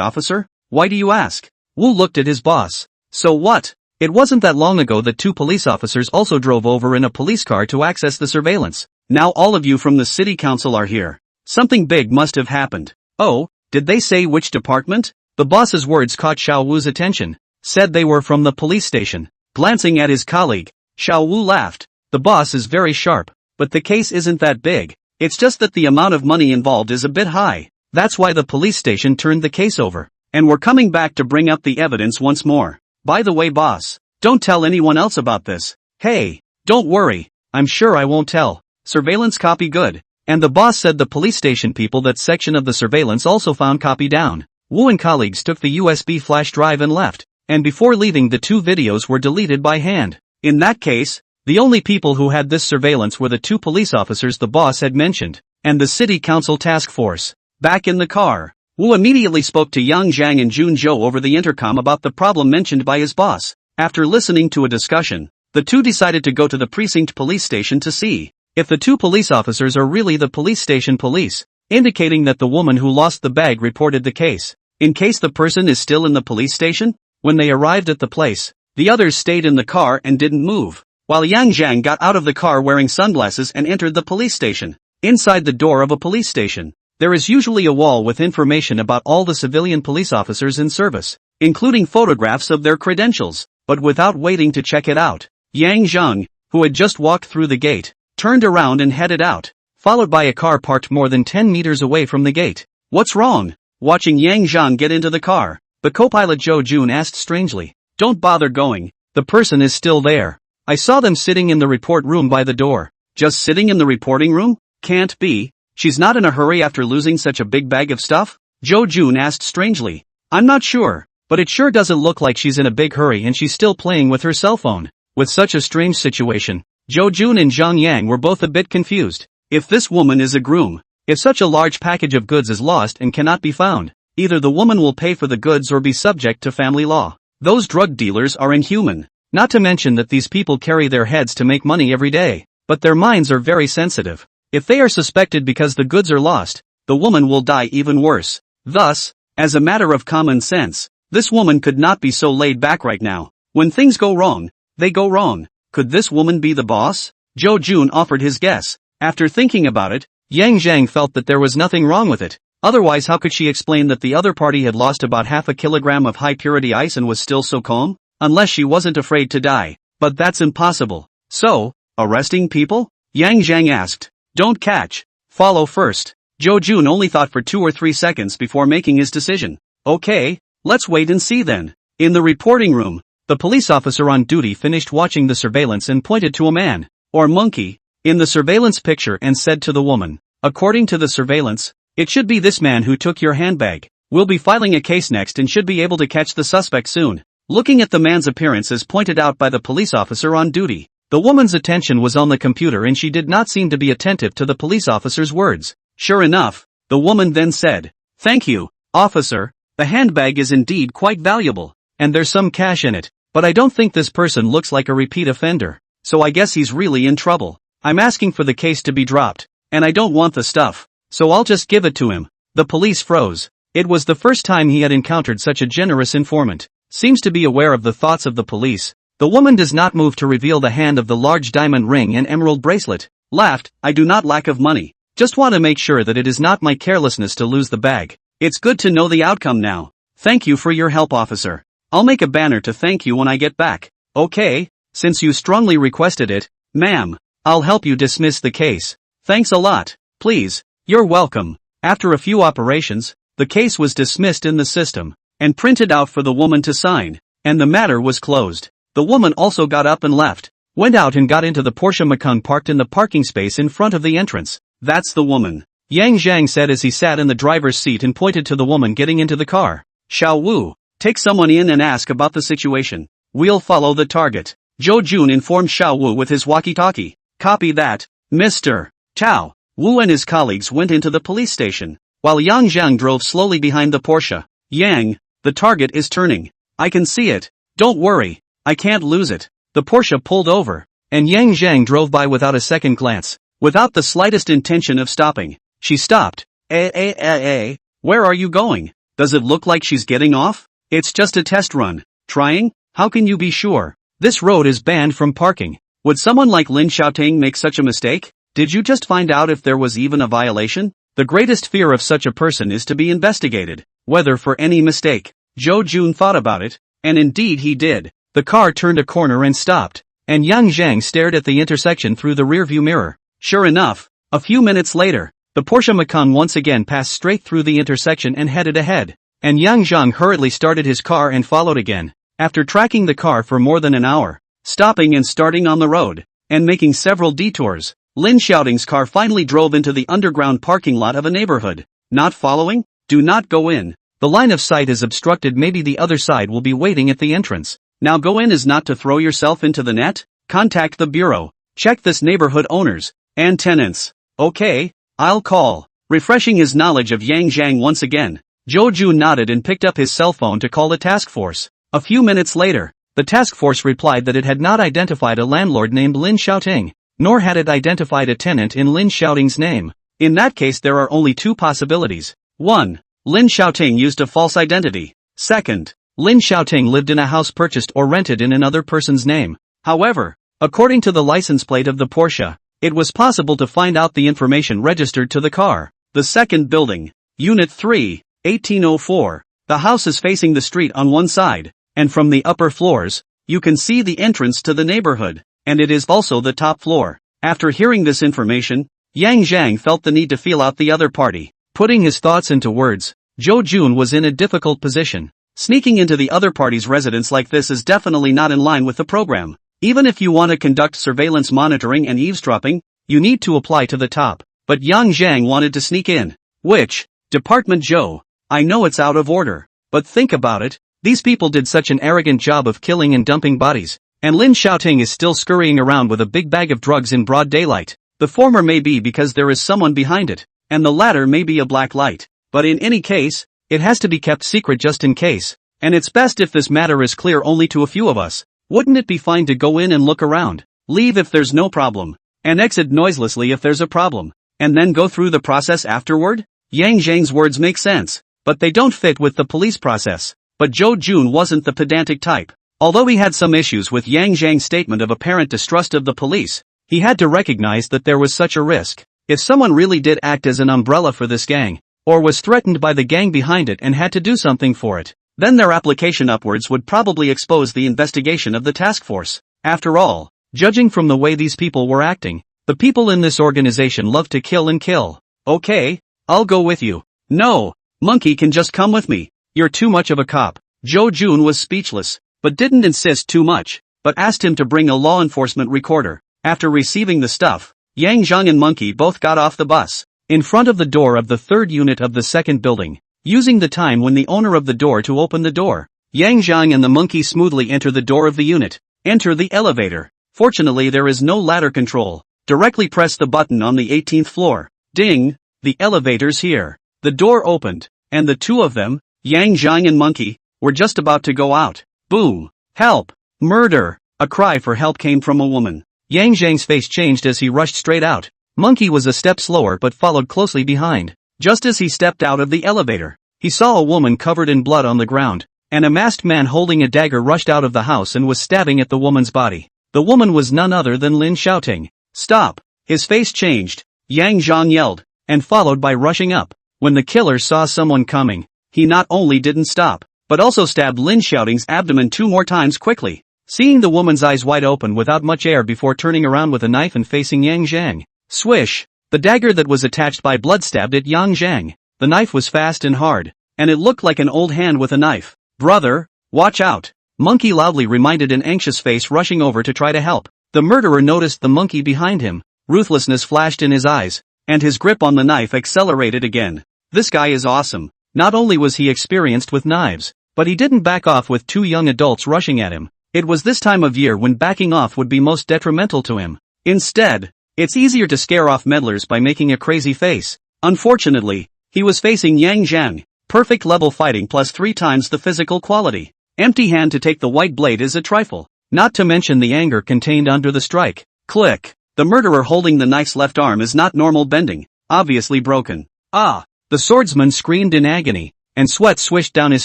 officer? Why do you ask?" Wu looked at his boss. So what? It wasn't that long ago that 2 police officers also drove over in a police car to access the surveillance. Now all of you from the city council are here. Something big must have happened. Oh, Did they say which department? The boss's words caught Xiao Wu's attention. Said they were from the police station. Glancing at his colleague, Xiao Wu laughed. The boss is very sharp, but the case isn't that big. It's just that the amount of money involved is a bit high. That's why the police station turned the case over. And we're coming back to bring up the evidence once more. By the way, boss, don't tell anyone else about this. Hey, don't worry, I'm sure I won't tell. Surveillance copy good. And the boss said the police station people that section of the surveillance also found copy down. Wu and colleagues took the USB flash drive and left. And before leaving, the 2 videos were deleted by hand. In that case, the only people who had this surveillance were the 2 police officers the boss had mentioned, and the city council task force. Back in the car, Wu immediately spoke to Yang Zhang and Jun Zhou over the intercom about the problem mentioned by his boss. After listening to a discussion, the 2 decided to go to the precinct police station to see if the 2 police officers are really the police station police, indicating that the woman who lost the bag reported the case. In case the person is still in the police station? When they arrived at the place, the others stayed in the car and didn't move, while Yang Zhang got out of the car wearing sunglasses and entered the police station. Inside the door of a police station, there is usually a wall with information about all the civilian police officers in service, including photographs of their credentials. But without waiting to check it out, Yang Zhang, who had just walked through the gate, turned around and headed out, followed by a car parked more than 10 meters away from the gate. What's wrong? Watching Yang Zhang get into the car, the co-pilot Zhou Jun asked strangely. Don't bother going, the person is still there. I saw them sitting in the report room by the door. Just sitting in the reporting room? Can't be. She's not in a hurry after losing such a big bag of stuff? Zhou Jun asked strangely. I'm not sure, but it sure doesn't look like she's in a big hurry and she's still playing with her cell phone. With such a strange situation, Zhou Jun and Zhang Yang were both a bit confused. If this woman is a groom, if such a large package of goods is lost and cannot be found, either the woman will pay for the goods or be subject to family law. Those drug dealers are inhuman. Not to mention that these people carry their heads to make money every day, but their minds are very sensitive. If they are suspected because the goods are lost, the woman will die even worse. Thus, as a matter of common sense, this woman could not be so laid back right now. When things go wrong, they go wrong. Could this woman be the boss? Zhou Jun offered his guess. After thinking about it, Yang Zhang felt that there was nothing wrong with it. Otherwise, how could she explain that the other party had lost about half a kilogram of high-purity ice and was still so calm? Unless she wasn't afraid to die. But that's impossible. So, arresting people? Yang Zhang asked. Don't catch. Follow first. Zhou Jun only thought for 2 or 3 seconds before making his decision. Okay, let's wait and see then. In the reporting room, the police officer on duty finished watching the surveillance and pointed to a man, or monkey, in the surveillance picture and said to the woman, according to the surveillance, it should be this man who took your handbag. We'll be filing a case next and should be able to catch the suspect soon. Looking at the man's appearance as pointed out by the police officer on duty, the woman's attention was on the computer and she did not seem to be attentive to the police officer's words. Sure enough, the woman then said, thank you, officer, the handbag is indeed quite valuable, and there's some cash in it, but I don't think this person looks like a repeat offender, so I guess he's really in trouble. I'm asking for the case to be dropped, and I don't want the stuff, so I'll just give it to him. The police froze. It was the first time he had encountered such a generous informant. Seems to be aware of the thoughts of the police. The woman does not move to reveal the hand of the large diamond ring and emerald bracelet. Laughed, I do not lack of money. Just want to make sure that it is not my carelessness to lose the bag. It's good to know the outcome now. Thank you for your help, officer. I'll make a banner to thank you when I get back. Okay, since you strongly requested it, ma'am, I'll help you dismiss the case. Thanks a lot. Please, you're welcome. After a few operations, the case was dismissed in the system, and printed out for the woman to sign, and the matter was closed. The woman also got up and left, went out and got into the Porsche Macan parked in the parking space in front of the entrance. That's the woman, Yang Zhang said as he sat in the driver's seat and pointed to the woman getting into the car. Xiao Wu, take someone in and ask about the situation. We'll follow the target. Zhou Jun informed Xiao Wu with his walkie-talkie. Copy that, Mr. Tao. Wu and his colleagues went into the police station, while Yang Zhang drove slowly behind the Porsche. Yang, the target is turning. I can see it. Don't worry, I can't lose it. The Porsche pulled over, and Yang Zhang drove by without a second glance, without the slightest intention of stopping. She stopped. Where are you going? Does it look like she's getting off? It's just a test run. Trying? How can you be sure? This road is banned from parking. Would someone like Lin Xiaotang make such a mistake? Did you just find out if there was even a violation? The greatest fear of such a person is to be investigated, whether for any mistake. Jo Jun thought about it, and indeed he did. The car turned a corner and stopped, and Yang Zhang stared at the intersection through the rearview mirror. Sure enough, a few minutes later, the Porsche Macan once again passed straight through the intersection and headed ahead, and Yang Zhang hurriedly started his car and followed again. After tracking the car for more than an hour, stopping and starting on the road, and making several detours, Lin Xiaoting's car finally drove into the underground parking lot of a neighborhood. Not following? Do not go in. The line of sight is obstructed. Maybe the other side will be waiting at the entrance. Now go in is not to throw yourself into the net. Contact the bureau. Check this neighborhood owners and tenants. Okay, I'll call. Refreshing his knowledge of Yang Zhang once again, Zhou Jun nodded and picked up his cell phone to call the task force. A few minutes later, the task force replied that it had not identified a landlord named Lin Xiaoting, nor had it identified a tenant in Lin Xiaoting's name. In that case there are only two possibilities. 1. Lin Xiaoting used a false identity. 2. Lin Xiaoting lived in a house purchased or rented in another person's name. However, according to the license plate of the Porsche, it was possible to find out the information registered to the car. The second building, Unit 3, 1804. The house is facing the street on one side, and from the upper floors, you can see the entrance to the neighborhood, and it is also the top floor. After hearing this information, Yang Zhang felt the need to feel out the other party. Putting his thoughts into words, Zhou Jun was in a difficult position. Sneaking into the other party's residence like this is definitely not in line with the program. Even if you want to conduct surveillance monitoring and eavesdropping, you need to apply to the top. But Yang Zhang wanted to sneak in. Which? Department Zhou. I know it's out of order, but think about it. These people did such an arrogant job of killing and dumping bodies, and Lin Xiaoting is still scurrying around with a big bag of drugs in broad daylight. The former may be because there is someone behind it, and the latter may be a black light. But in any case, it has to be kept secret just in case, and it's best if this matter is clear only to a few of us. Wouldn't it be fine to go in and look around, leave if there's no problem, and exit noiselessly if there's a problem, and then go through the process afterward? Yang Zhang's words make sense, but they don't fit with the police process. But Zhou Jun wasn't the pedantic type. Although he had some issues with Yang Zhang's statement of apparent distrust of the police, he had to recognize that there was such a risk. If someone really did act as an umbrella for this gang, or was threatened by the gang behind it and had to do something for it, then their application upwards would probably expose the investigation of the task force. After all, judging from the way these people were acting, the people in this organization love to kill and kill. Okay, I'll go with you. No, Monkey can just come with me. You're too much of a cop. Zhou Jun was speechless, but didn't insist too much, but asked him to bring a law enforcement recorder. After receiving the stuff, Yang Zhang and Monkey both got off the bus, in front of the door of the third unit of the second building, using the time when the owner of the door to open the door. Yang Zhang and the Monkey smoothly enter the door of the unit, enter the elevator. Fortunately there is no ladder control. Directly press the button on the 18th floor. Ding! The elevator's here. The door opened, and the two of them, Yang Zhang and Monkey, were just about to go out. Boom! Help! Murder! A cry for help came from a woman. Yang Zhang's face changed as he rushed straight out. Monkey was a step slower but followed closely behind. Just as he stepped out of the elevator, he saw a woman covered in blood on the ground, and a masked man holding a dagger rushed out of the house and was stabbing at the woman's body. The woman was none other than Lin Xiaoting. Stop! His face changed. Yang Zhang yelled, and followed by rushing up. When the killer saw someone coming, he not only didn't stop, but also stabbed Lin Xiaoting's abdomen 2 more times quickly. Seeing the woman's eyes wide open without much air before turning around with a knife and facing Yang Zhang. Swish! The dagger that was attached by blood stabbed at Yang Zhang. The knife was fast and hard, and it looked like an old hand with a knife. Brother, watch out! Monkey loudly reminded an anxious face rushing over to try to help. The murderer noticed the monkey behind him. Ruthlessness flashed in his eyes, and his grip on the knife accelerated again. This guy is awesome. Not only was he experienced with knives, but he didn't back off with 2 young adults rushing at him. It was this time of year when backing off would be most detrimental to him. Instead, it's easier to scare off meddlers by making a crazy face. Unfortunately, he was facing Yang Zhang. Perfect level fighting plus 3 times the physical quality. Empty hand to take the white blade is a trifle. Not to mention the anger contained under the strike. Click. The murderer holding the knife's left arm is not normal bending, obviously broken. Ah! The swordsman screamed in agony, and sweat swished down his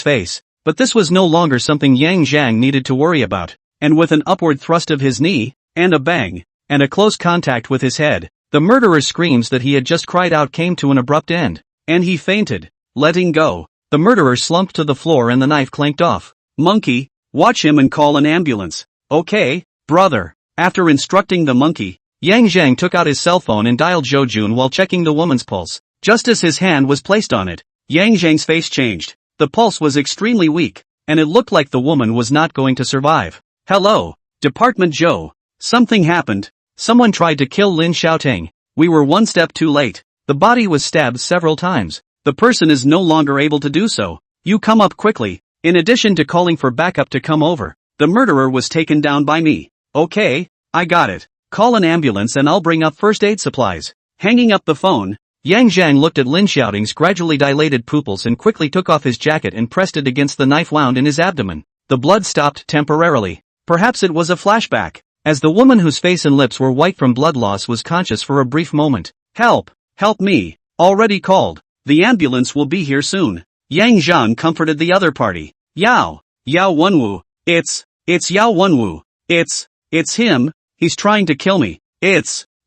face. But this was no longer something Yang Zhang needed to worry about, and with an upward thrust of his knee, and a bang, and a close contact with his head, The murderer's screams that he had just cried out came to an abrupt end, and he fainted. Letting go, the murderer slumped to the floor and the knife clanked off. Monkey, watch him and call an ambulance. Okay, brother. After instructing the monkey, Yang Zhang took out his cell phone and dialed Zhou Jun while checking the woman's pulse. Just as his hand was placed on it, Yang Zhang's face changed. The pulse was extremely weak, and it looked like the woman was not going to survive. Hello, Department Zhou. Something happened. Someone tried to kill Lin Xiaoting. We were one step too late. The body was stabbed several times. The person is no longer able to do so. You come up quickly. In addition to calling for backup to come over, the murderer was taken down by me. Okay, I got it. Call an ambulance and I'll bring up first aid supplies. Hanging up the phone, Yang Zhang looked at Lin Xiaoting's gradually dilated pupils and quickly took off his jacket and pressed it against the knife wound in his abdomen. The blood stopped temporarily. Perhaps it was a flashback, as the woman whose face and lips were white from blood loss was conscious for a brief moment. Help! Help me! Already called. The ambulance will be here soon. Yang Zhang comforted the other party. Yao Wenwu. It's Yao Wenwu. It's him. He's trying to kill me.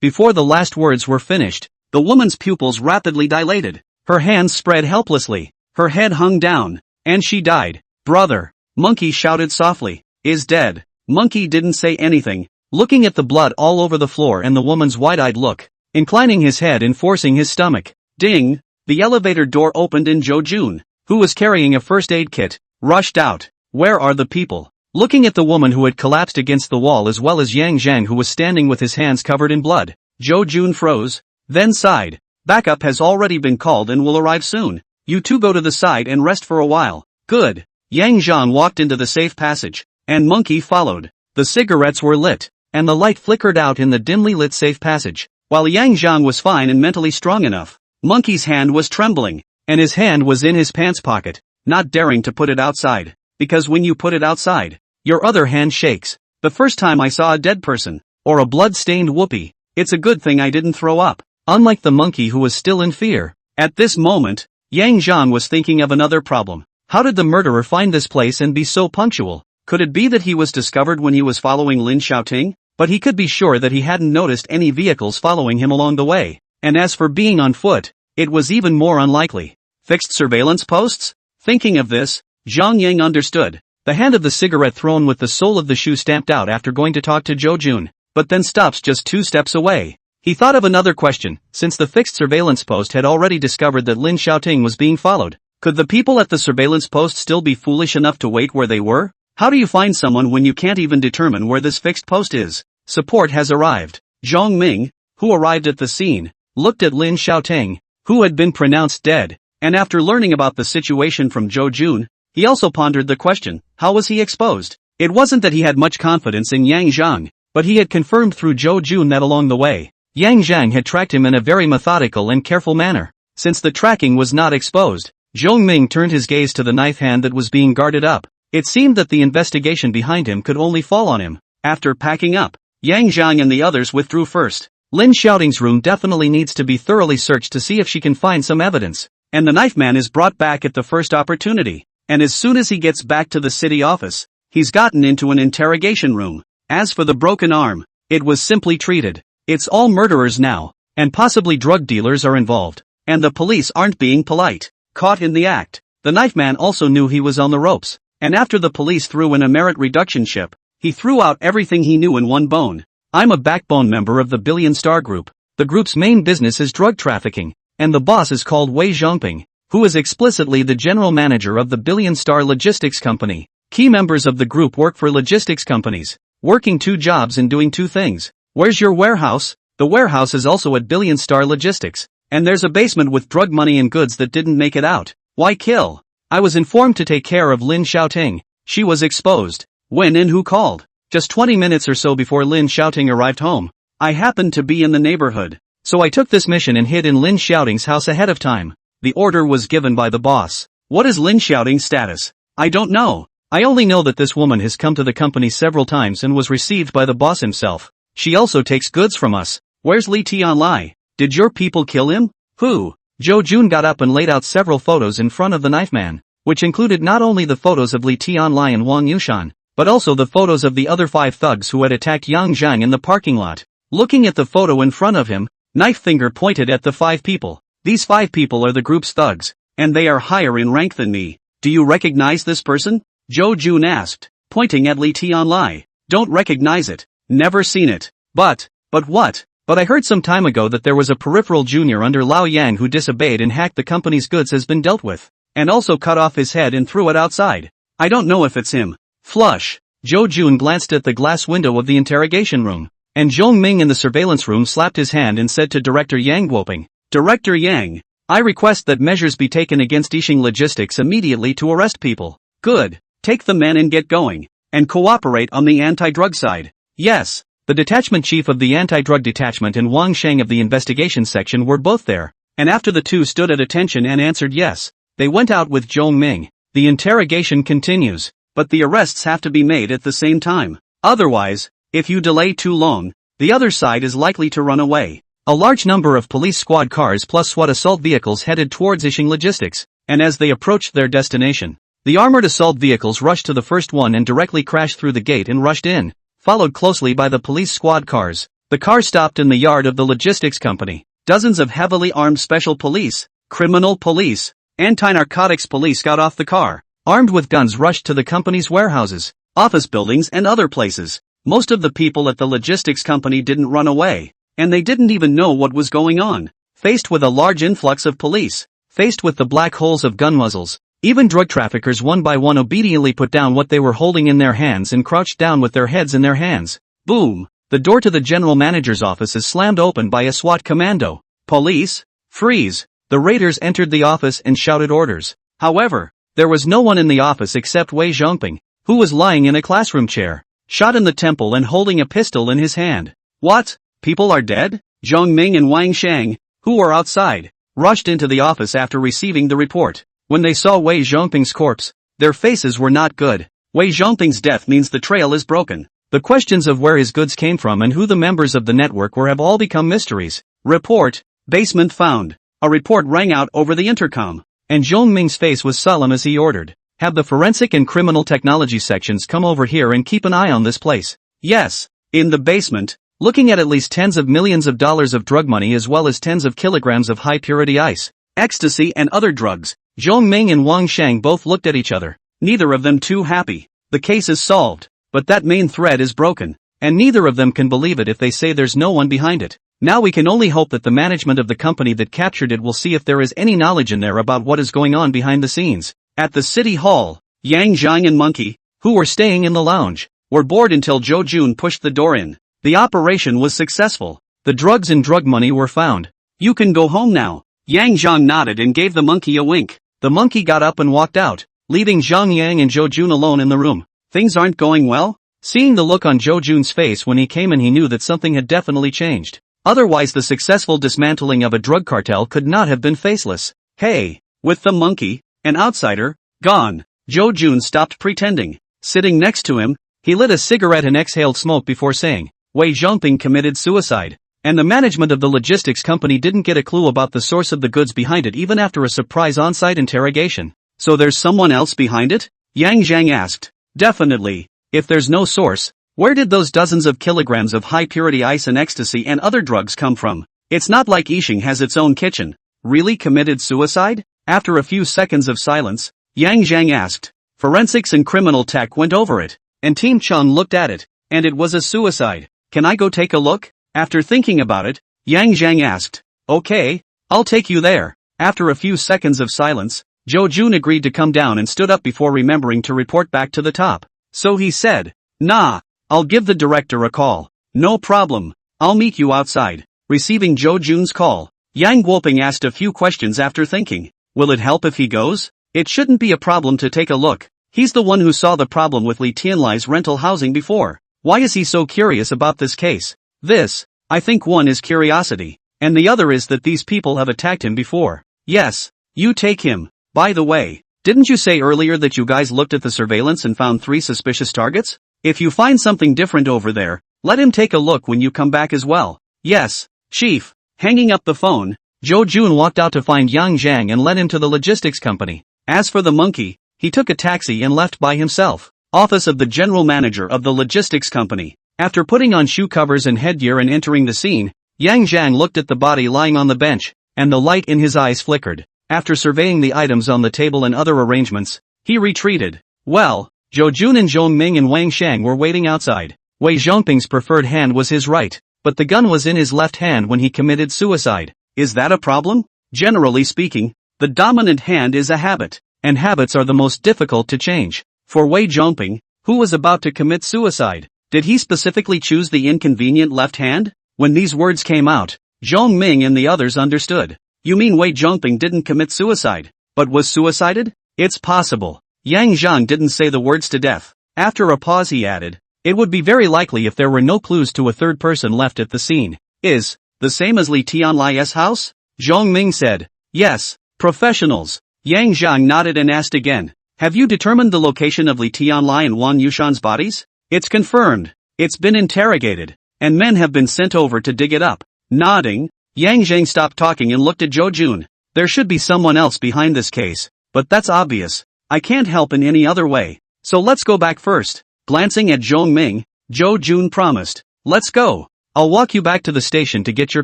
Before the last words were finished, the woman's pupils rapidly dilated. Her hands spread helplessly. Her head hung down, and she died. Brother, Monkey shouted softly, is dead. Monkey didn't say anything, looking at the blood all over the floor and the woman's wide-eyed look, inclining his head and forcing his stomach. Ding! The elevator door opened and Zhou Jun, who was carrying a first aid kit, rushed out. Where are the people? Looking at the woman who had collapsed against the wall as well as Yang Zhang who was standing with his hands covered in blood, Zhou Jun froze, then sighed. Backup has already been called and will arrive soon. You two go to the side and rest for a while. Good. Yang Zhang walked into the safe passage, and Monkey followed. The cigarettes were lit, and the light flickered out in the dimly lit safe passage. While Yang Zhang was fine and mentally strong enough, Monkey's hand was trembling, and his hand was in his pants pocket, not daring to put it outside, because when you put it outside, your other hand shakes. The first time I saw a dead person, or a blood-stained whoopee, it's a good thing I didn't throw up. Unlike the monkey who was still in fear. At this moment, Yang Zhang was thinking of another problem. How did the murderer find this place and be so punctual? Could it be that he was discovered when he was following Lin Xiaoting? But he could be sure that he hadn't noticed any vehicles following him along the way. And as for being on foot, it was even more unlikely. Fixed surveillance posts? Thinking of this, Zhang Yang understood. The hand of the cigarette thrown with the sole of the shoe stamped out after going to talk to Zhou Jun, but then stops just 2 steps away. He thought of another question. Since the fixed surveillance post had already discovered that Lin Xiaoting was being followed, could the people at the surveillance post still be foolish enough to wait where they were? How do you find someone when you can't even determine where this fixed post is? Support has arrived. Zhong Ming, who arrived at the scene, looked at Lin Xiaoting, who had been pronounced dead, and after learning about the situation from Zhou Jun, he also pondered the question, how was he exposed? It wasn't that he had much confidence in Yang Zhang, but he had confirmed through Zhou Jun that along the way, Yang Zhang had tracked him in a very methodical and careful manner. Since the tracking was not exposed, Zhong Ming turned his gaze to the knife hand that was being guarded up. It seemed that the investigation behind him could only fall on him. After packing up, Yang Zhang and the others withdrew first. Lin Xiaoting's room definitely needs to be thoroughly searched to see if she can find some evidence. And the knife man is brought back at the first opportunity. And as soon as he gets back to the city office, he's gotten into an interrogation room. As for the broken arm, it was simply treated. It's all murderers now, and possibly drug dealers are involved. And the police aren't being polite. Caught in the act. The knife man also knew he was on the ropes. And after the police threw in a merit reduction chip, he threw out everything he knew in one bone. I'm a backbone member of the Billion Star Group. The group's main business is drug trafficking, and the boss is called Wei Zhongping, who is explicitly the general manager of the Billion Star Logistics Company. Key members of the group work for logistics companies, working 2 jobs and doing 2 things. Where's your warehouse? The warehouse is also at Billion Star Logistics, and there's a basement with drug money and goods that didn't make it out. Why kill? I was informed to take care of Lin Xiaoting. She was exposed. When and who called? Just 20 minutes or so before Lin Xiaoting arrived home. I happened to be in the neighborhood, so I took this mission and hid in Lin Xiaoting's house ahead of time. The order was given by the boss. What is Lin Xiaoting's status? I don't know. I only know that this woman has come to the company several times and was received by the boss himself. She also takes goods from us. Where's Li Tianlai? Did your people kill him? Who? Zhou Jun got up and laid out several photos in front of the knife man, which included not only the photos of Li Tianlai and Wang Yushan, but also the photos of the other 5 thugs who had attacked Yang Zhang in the parking lot. Looking at the photo in front of him, Knife finger pointed at the 5 people. These 5 people are the group's thugs, and they are higher in rank than me. Do you recognize this person? Jo Jun asked, pointing at Li Tianlai. Don't recognize it. Never seen it. But what? But I heard some time ago that there was a peripheral junior under Lao Yang who disobeyed and hacked the company's goods has been dealt with. And also cut off his head and threw it outside. I don't know if it's him. Flush. Jo Jun glanced at the glass window of the interrogation room. And Zhong Ming in the surveillance room slapped his hand and said to Director Yang Guoping, Director Yang, I request that measures be taken against Yixing Logistics immediately to arrest people. Good. Take the men and get going. And cooperate on the anti-drug side. Yes. The detachment chief of the anti-drug detachment and Wang Sheng of the investigation section were both there. And after the two stood at attention and answered yes, they went out with Zhong Ming. The interrogation continues. But the arrests have to be made at the same time. Otherwise, if you delay too long, the other side is likely to run away. A large number of police squad cars plus SWAT assault vehicles headed towards Yixing Logistics, and as they approached their destination, the armored assault vehicles rushed to the first one and directly crashed through the gate and rushed in, followed closely by the police squad cars. The car stopped in the yard of the logistics company. Dozens of heavily armed special police, criminal police, anti-narcotics police got off the car, armed with guns rushed to the company's warehouses, office buildings and other places. Most of the people at the logistics company didn't run away, and they didn't even know what was going on. Faced with a large influx of police, faced with the black holes of gun muzzles, even drug traffickers one by one obediently put down what they were holding in their hands and crouched down with their heads in their hands. Boom! The door to the general manager's office is slammed open by a SWAT commando. Police, freeze! The raiders entered the office and shouted orders. However, there was no one in the office except Wei Zhongping, who was lying in a classroom chair, shot in the temple and holding a pistol in his hand. What? People are dead? Zhong Ming and Wang Sheng, who were outside, rushed into the office after receiving the report. When they saw Wei Zhongping's corpse, their faces were not good. Wei Zhongping's death means the trail is broken. The questions of where his goods came from and who the members of the network were have all become mysteries. Report, basement found. A report rang out over the intercom, and Zhong Ming's face was solemn as he ordered, have the forensic and criminal technology sections come over here and keep an eye on this place. Yes, in the basement, looking at least tens of millions of dollars of drug money as well as tens of kilograms of high-purity ice, ecstasy and other drugs. Zhong Ming and Wang Sheng both looked at each other, neither of them too happy. The case is solved, but that main thread is broken, and neither of them can believe it if they say there's no one behind it. Now we can only hope that the management of the company that captured it will see if there is any knowledge in there about what is going on behind the scenes. At the city hall, Yang Zhang and Monkey, who were staying in the lounge, were bored until Jo Jun pushed the door in. The operation was successful. The drugs and drug money were found. You can go home now. Yang Zhang nodded and gave the monkey a wink. The monkey got up and walked out, leaving Zhang Yang and Jo Jun alone in the room. Things aren't going well? Seeing the look on Jo Jun's face when he came in, he knew that something had definitely changed. Otherwise the successful dismantling of a drug cartel could not have been faceless. Hey, with the monkey, an outsider, gone. Jo Jun stopped pretending. Sitting next to him, he lit a cigarette and exhaled smoke before saying, Wei Zhongping committed suicide. And the management of the logistics company didn't get a clue about the source of the goods behind it even after a surprise on-site interrogation. So there's someone else behind it? Yang Zhang asked. Definitely. If there's no source, where did those dozens of kilograms of high-purity ice and ecstasy and other drugs come from? It's not like Yixing has its own kitchen. Really committed suicide? After a few seconds of silence, Yang Zhang asked. Forensics and criminal tech went over it, and Team Chung looked at it, and it was a suicide. Can I go take a look? After thinking about it, Yang Zhang asked. Okay, I'll take you there. After a few seconds of silence, Jo Jun agreed to come down and stood up before remembering to report back to the top. So he said, Nah, I'll give the director a call. No problem, I'll meet you outside. Receiving Jo Jun's call, Yang Guoping asked a few questions after thinking. Will it help if he goes? It shouldn't be a problem to take a look. He's the one who saw the problem with Li Tianlai's rental housing before. Why is he so curious about this case? This, I think one is curiosity, and the other is that these people have attacked him before. Yes, you take him. By the way, didn't you say earlier that you guys looked at the surveillance and found 3 suspicious targets? If you find something different over there, let him take a look when you come back as well. Yes, Chief. Hanging up the phone, Jo Jun walked out to find Yang Zhang and led him to the logistics company. As for the monkey, he took a taxi and left by himself. Office of the general manager of the logistics company. After putting on shoe covers and headgear and entering the scene, Yang Zhang looked at the body lying on the bench, and the light in his eyes flickered. After surveying the items on the table and other arrangements, he retreated. Well, Zhou Jun and Zhong Ming and Wang Shang were waiting outside. Wei Zhongping's preferred hand was his right, but the gun was in his left hand when he committed suicide. Is that a problem? Generally speaking, the dominant hand is a habit, and habits are the most difficult to change. For Wei Zhongping, who was about to commit suicide, did he specifically choose the inconvenient left hand? When these words came out, Zhong Ming and the others understood. You mean Wei Zhongping didn't commit suicide, but was suicided? It's possible. Yang Zhang didn't say the words to death. After a pause he added, it would be very likely if there were no clues to a third person left at the scene. Is the same as Li Tianlai's house? Zhong Ming said, yes, professionals. Yang Zhang nodded and asked again, have you determined the location of Li Tianlai and Wang Yushan's bodies? It's confirmed. It's been interrogated, and men have been sent over to dig it up. Nodding, Yang Zhang stopped talking and looked at Zhou Jun. There should be someone else behind this case, but that's obvious. I can't help in any other way, so let's go back first. Glancing at Zhong Ming, Zhou Jun promised, let's go. I'll walk you back to the station to get your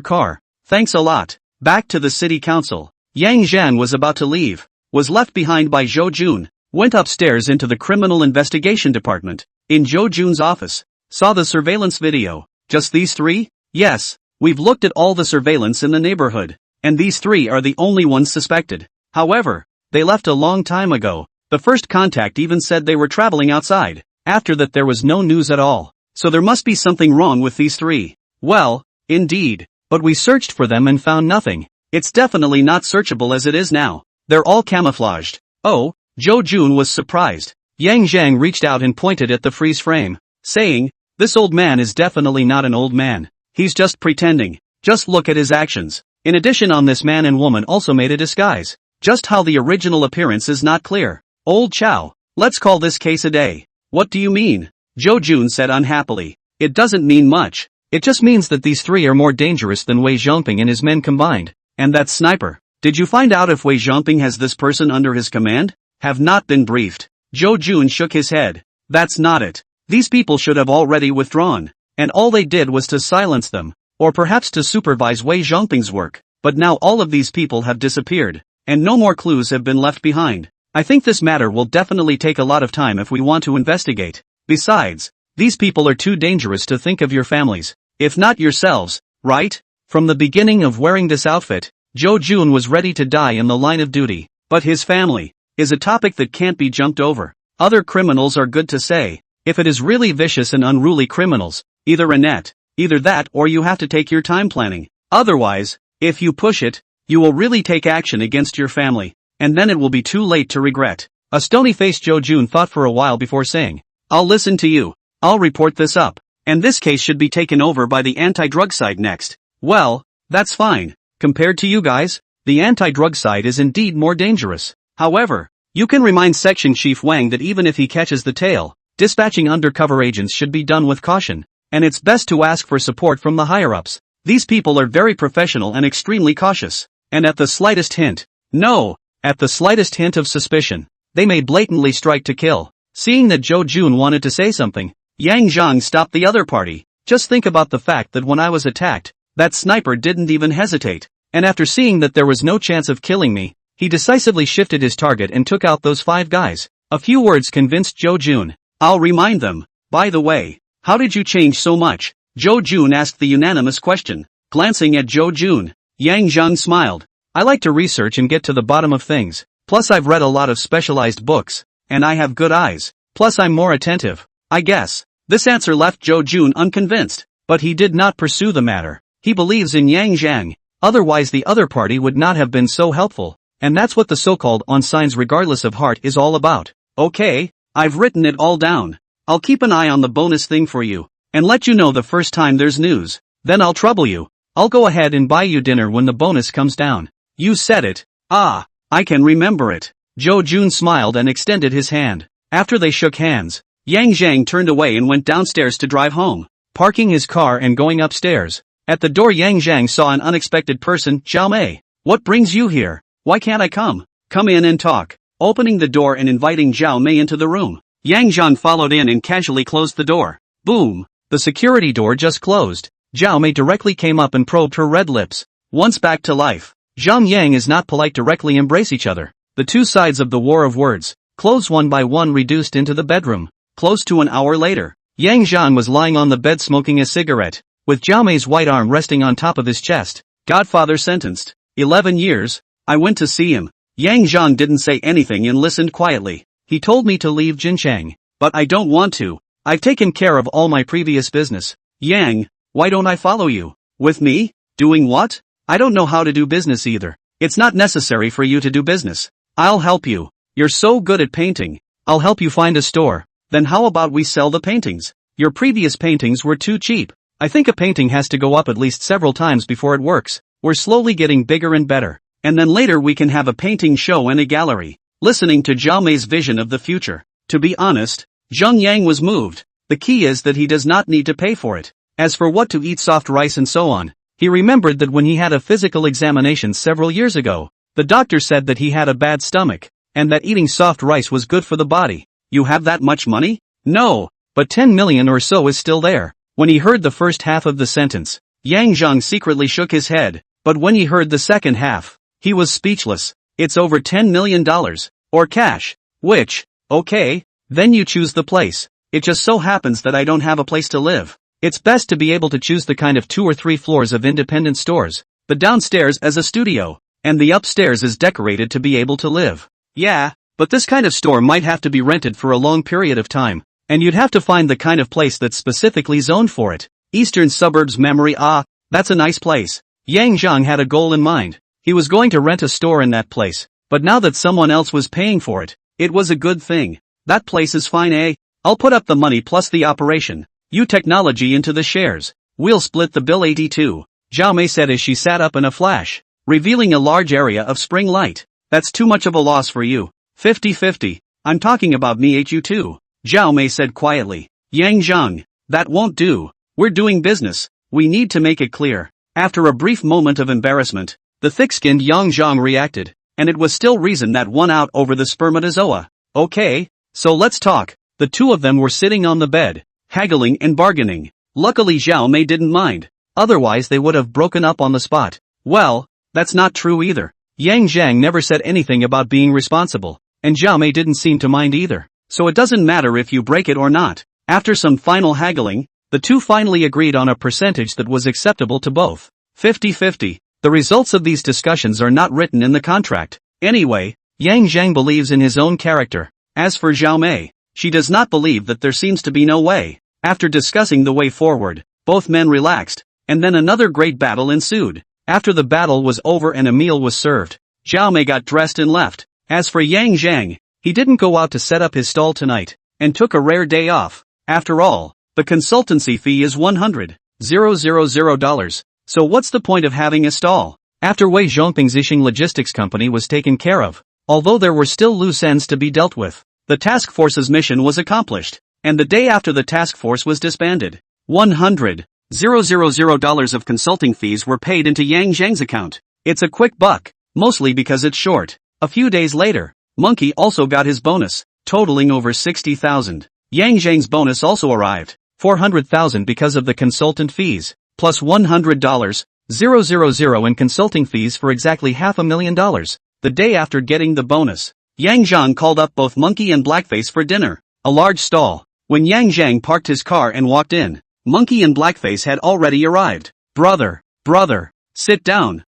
car. Thanks a lot. Back to the city council. Yang Zhang was about to leave, was left behind by Zhou Jun, went upstairs into the criminal investigation department. In Zhou Jun's office, saw the surveillance video. Just these three? Yes, we've looked at all the surveillance in the neighborhood, and these three are the only ones suspected. However, they left a long time ago. The first contact even said they were traveling outside. After that there was no news at all. So there must be something wrong with these three. Well, indeed, but we searched for them and found nothing. It's definitely not searchable as it is now. They're all camouflaged. Oh, Zhou Jun was surprised. Yang Zhang reached out and pointed at the freeze frame, saying, this old man is definitely not an old man. He's just pretending. Just look at his actions. In addition on this man and woman also made a disguise. Just how the original appearance is not clear. Old Chow, let's call this case a day. What do you mean? Zhou Jun said unhappily. It doesn't mean much. It just means that these three are more dangerous than Wei Zhongping and his men combined. And that sniper. Did you find out if Wei Zhongping has this person under his command? Have not been briefed. Zhou Jun shook his head. That's not it. These people should have already withdrawn. And all they did was to silence them. Or perhaps to supervise Wei Zhongping's work. But now all of these people have disappeared. And no more clues have been left behind. I think this matter will definitely take a lot of time if we want to investigate. Besides, these people are too dangerous to think of your families, if not yourselves, right? From the beginning of wearing this outfit, Zhou Jun was ready to die in the line of duty. But his family is a topic that can't be jumped over. Other criminals are good to say. If it is really vicious and unruly criminals, either Annette, either that or you have to take your time planning. Otherwise, if you push it, you will really take action against your family. And then it will be too late to regret. A stony-faced Zhou Jun thought for a while before saying, I'll listen to you. I'll report this up. And this case should be taken over by the anti-drug side next. Well, that's fine. Compared to you guys, the anti-drug side is indeed more dangerous. However, you can remind Section Chief Wang that even if he catches the tail, dispatching undercover agents should be done with caution. And it's best to ask for support from the higher-ups. These people are very professional and extremely cautious. And at the slightest hint, at the slightest hint of suspicion, they may blatantly strike to kill. Seeing that Zhou Jun wanted to say something, Yang Zhang stopped the other party. Just think about the fact that when I was attacked, that sniper didn't even hesitate. And after seeing that there was no chance of killing me, he decisively shifted his target and took out those 5 guys. A few words convinced Zhou Jun. I'll remind them. By the way, how did you change so much? Zhou Jun asked the unanimous question. Glancing at Zhou Jun, Yang Zhang smiled. I like to research and get to the bottom of things. Plus I've read a lot of specialized books. And I have good eyes. Plus I'm more attentive. I guess. This answer left Zhou Jun unconvinced. But he did not pursue the matter. He believes in Yang Zhang. Otherwise the other party would not have been so helpful. And that's what the so-called on signs regardless of heart is all about. Okay, I've written it all down. I'll keep an eye on the bonus thing for you. And let you know the first time there's news. Then I'll trouble you. I'll go ahead and buy you dinner when the bonus comes down. You said it. Ah, I can remember it. Zhou Jun smiled and extended his hand. After they shook hands, Yang Zhang turned away and went downstairs to drive home, parking his car and going upstairs. At the door Yang Zhang saw an unexpected person. Zhao Mei, what brings you here? Why can't I come? Come in and talk. Opening the door and inviting Zhao Mei into the room, Yang Zhang followed in and casually closed the door. Boom! The security door just closed. Zhao Mei directly came up and probed her red lips. Once back to life. Zhang Yang is not polite directly embrace each other. The two sides of the war of words. Clothes one by one reduced into the bedroom. Close to an hour later. Yang Zhang was lying on the bed smoking a cigarette, with Zhao Mei's white arm resting on top of his chest. Godfather sentenced. 11 years. I went to see him. Yang Zhang didn't say anything and listened quietly. He told me to leave Jinchang. But I don't want to. I've taken care of all my previous business. Yang, why don't I follow you? With me? Doing what? I don't know how to do business either. It's not necessary for you to do business. I'll help you. You're so good at painting. I'll help you find a store. Then how about we sell the paintings? Your previous paintings were too cheap. I think a painting has to go up at least several times before it works. We're slowly getting bigger and better. And then later we can have a painting show and a gallery. Listening to Zhao Mei's vision of the future. To be honest, Zhang Yang was moved. The key is that he does not need to pay for it. As for what to eat, soft rice and so on, he remembered that when he had a physical examination several years ago, the doctor said that he had a bad stomach, and that eating soft rice was good for the body. You have that much money? No, but 10 million or so is still there. When he heard the first half of the sentence, Yang Zhang secretly shook his head, but when he heard the second half, he was speechless. It's over $10 million, or cash. Which? Okay, then you choose the place. It just so happens that I don't have a place to live. It's best to be able to choose the kind of 2 or 3 floors of independent stores. The downstairs as a studio, and the upstairs is decorated to be able to live. Yeah, but this kind of store might have to be rented for a long period of time, and you'd have to find the kind of place that's specifically zoned for it. Eastern suburbs memory. That's a nice place. Yang Zhang had a goal in mind. He was going to rent a store in that place, but now that someone else was paying for it, it was a good thing. That place is fine, eh? I'll put up the money plus the operation. You technology into the shares. We'll split the bill 82. Zhao Mei said as she sat up in a flash, revealing a large area of spring light. That's too much of a loss for you. 50-50. I'm talking about me you too. Zhao Mei said quietly. Yang Zhang, that won't do. We're doing business. We need to make it clear. After a brief moment of embarrassment, the thick-skinned Yang Zhang reacted, and it was still reason that won out over the spermatozoa. Okay, so let's talk. The two of them were sitting on the bed, haggling and bargaining. Luckily Zhao Mei didn't mind. Otherwise they would have broken up on the spot. Well, that's not true either. Yang Zhang never said anything about being responsible, and Zhao Mei didn't seem to mind either. So it doesn't matter if you break it or not. After some final haggling, the two finally agreed on a percentage that was acceptable to both. 50-50. The results of these discussions are not written in the contract. Anyway, Yang Zhang believes in his own character. As for Zhao Mei, she does not believe that there seems to be no way. After discussing the way forward, both men relaxed, and then another great battle ensued. After the battle was over and a meal was served, Zhao Mei got dressed and left. As for Yang Zhang, he didn't go out to set up his stall tonight, and took a rare day off. After all, the consultancy fee is $100,000. So what's the point of having a stall? After Wei Zhongping's Yixing Logistics Company was taken care of, although there were still loose ends to be dealt with, the task force's mission was accomplished, and the day after the task force was disbanded, $100,000 of consulting fees were paid into Yang Zhang's account. It's a quick buck, mostly because it's short. A few days later, Monkey also got his bonus, totaling over 60,000. Yang Zhang's bonus also arrived, 400,000 because of the consultant fees, plus $100,000 in consulting fees for exactly $500,000. The day after getting the bonus, Yang Zhang called up both Monkey and Blackface for dinner, a large stall. When Yang Zhang parked his car and walked in, Monkey and Blackface had already arrived. Brother, sit down.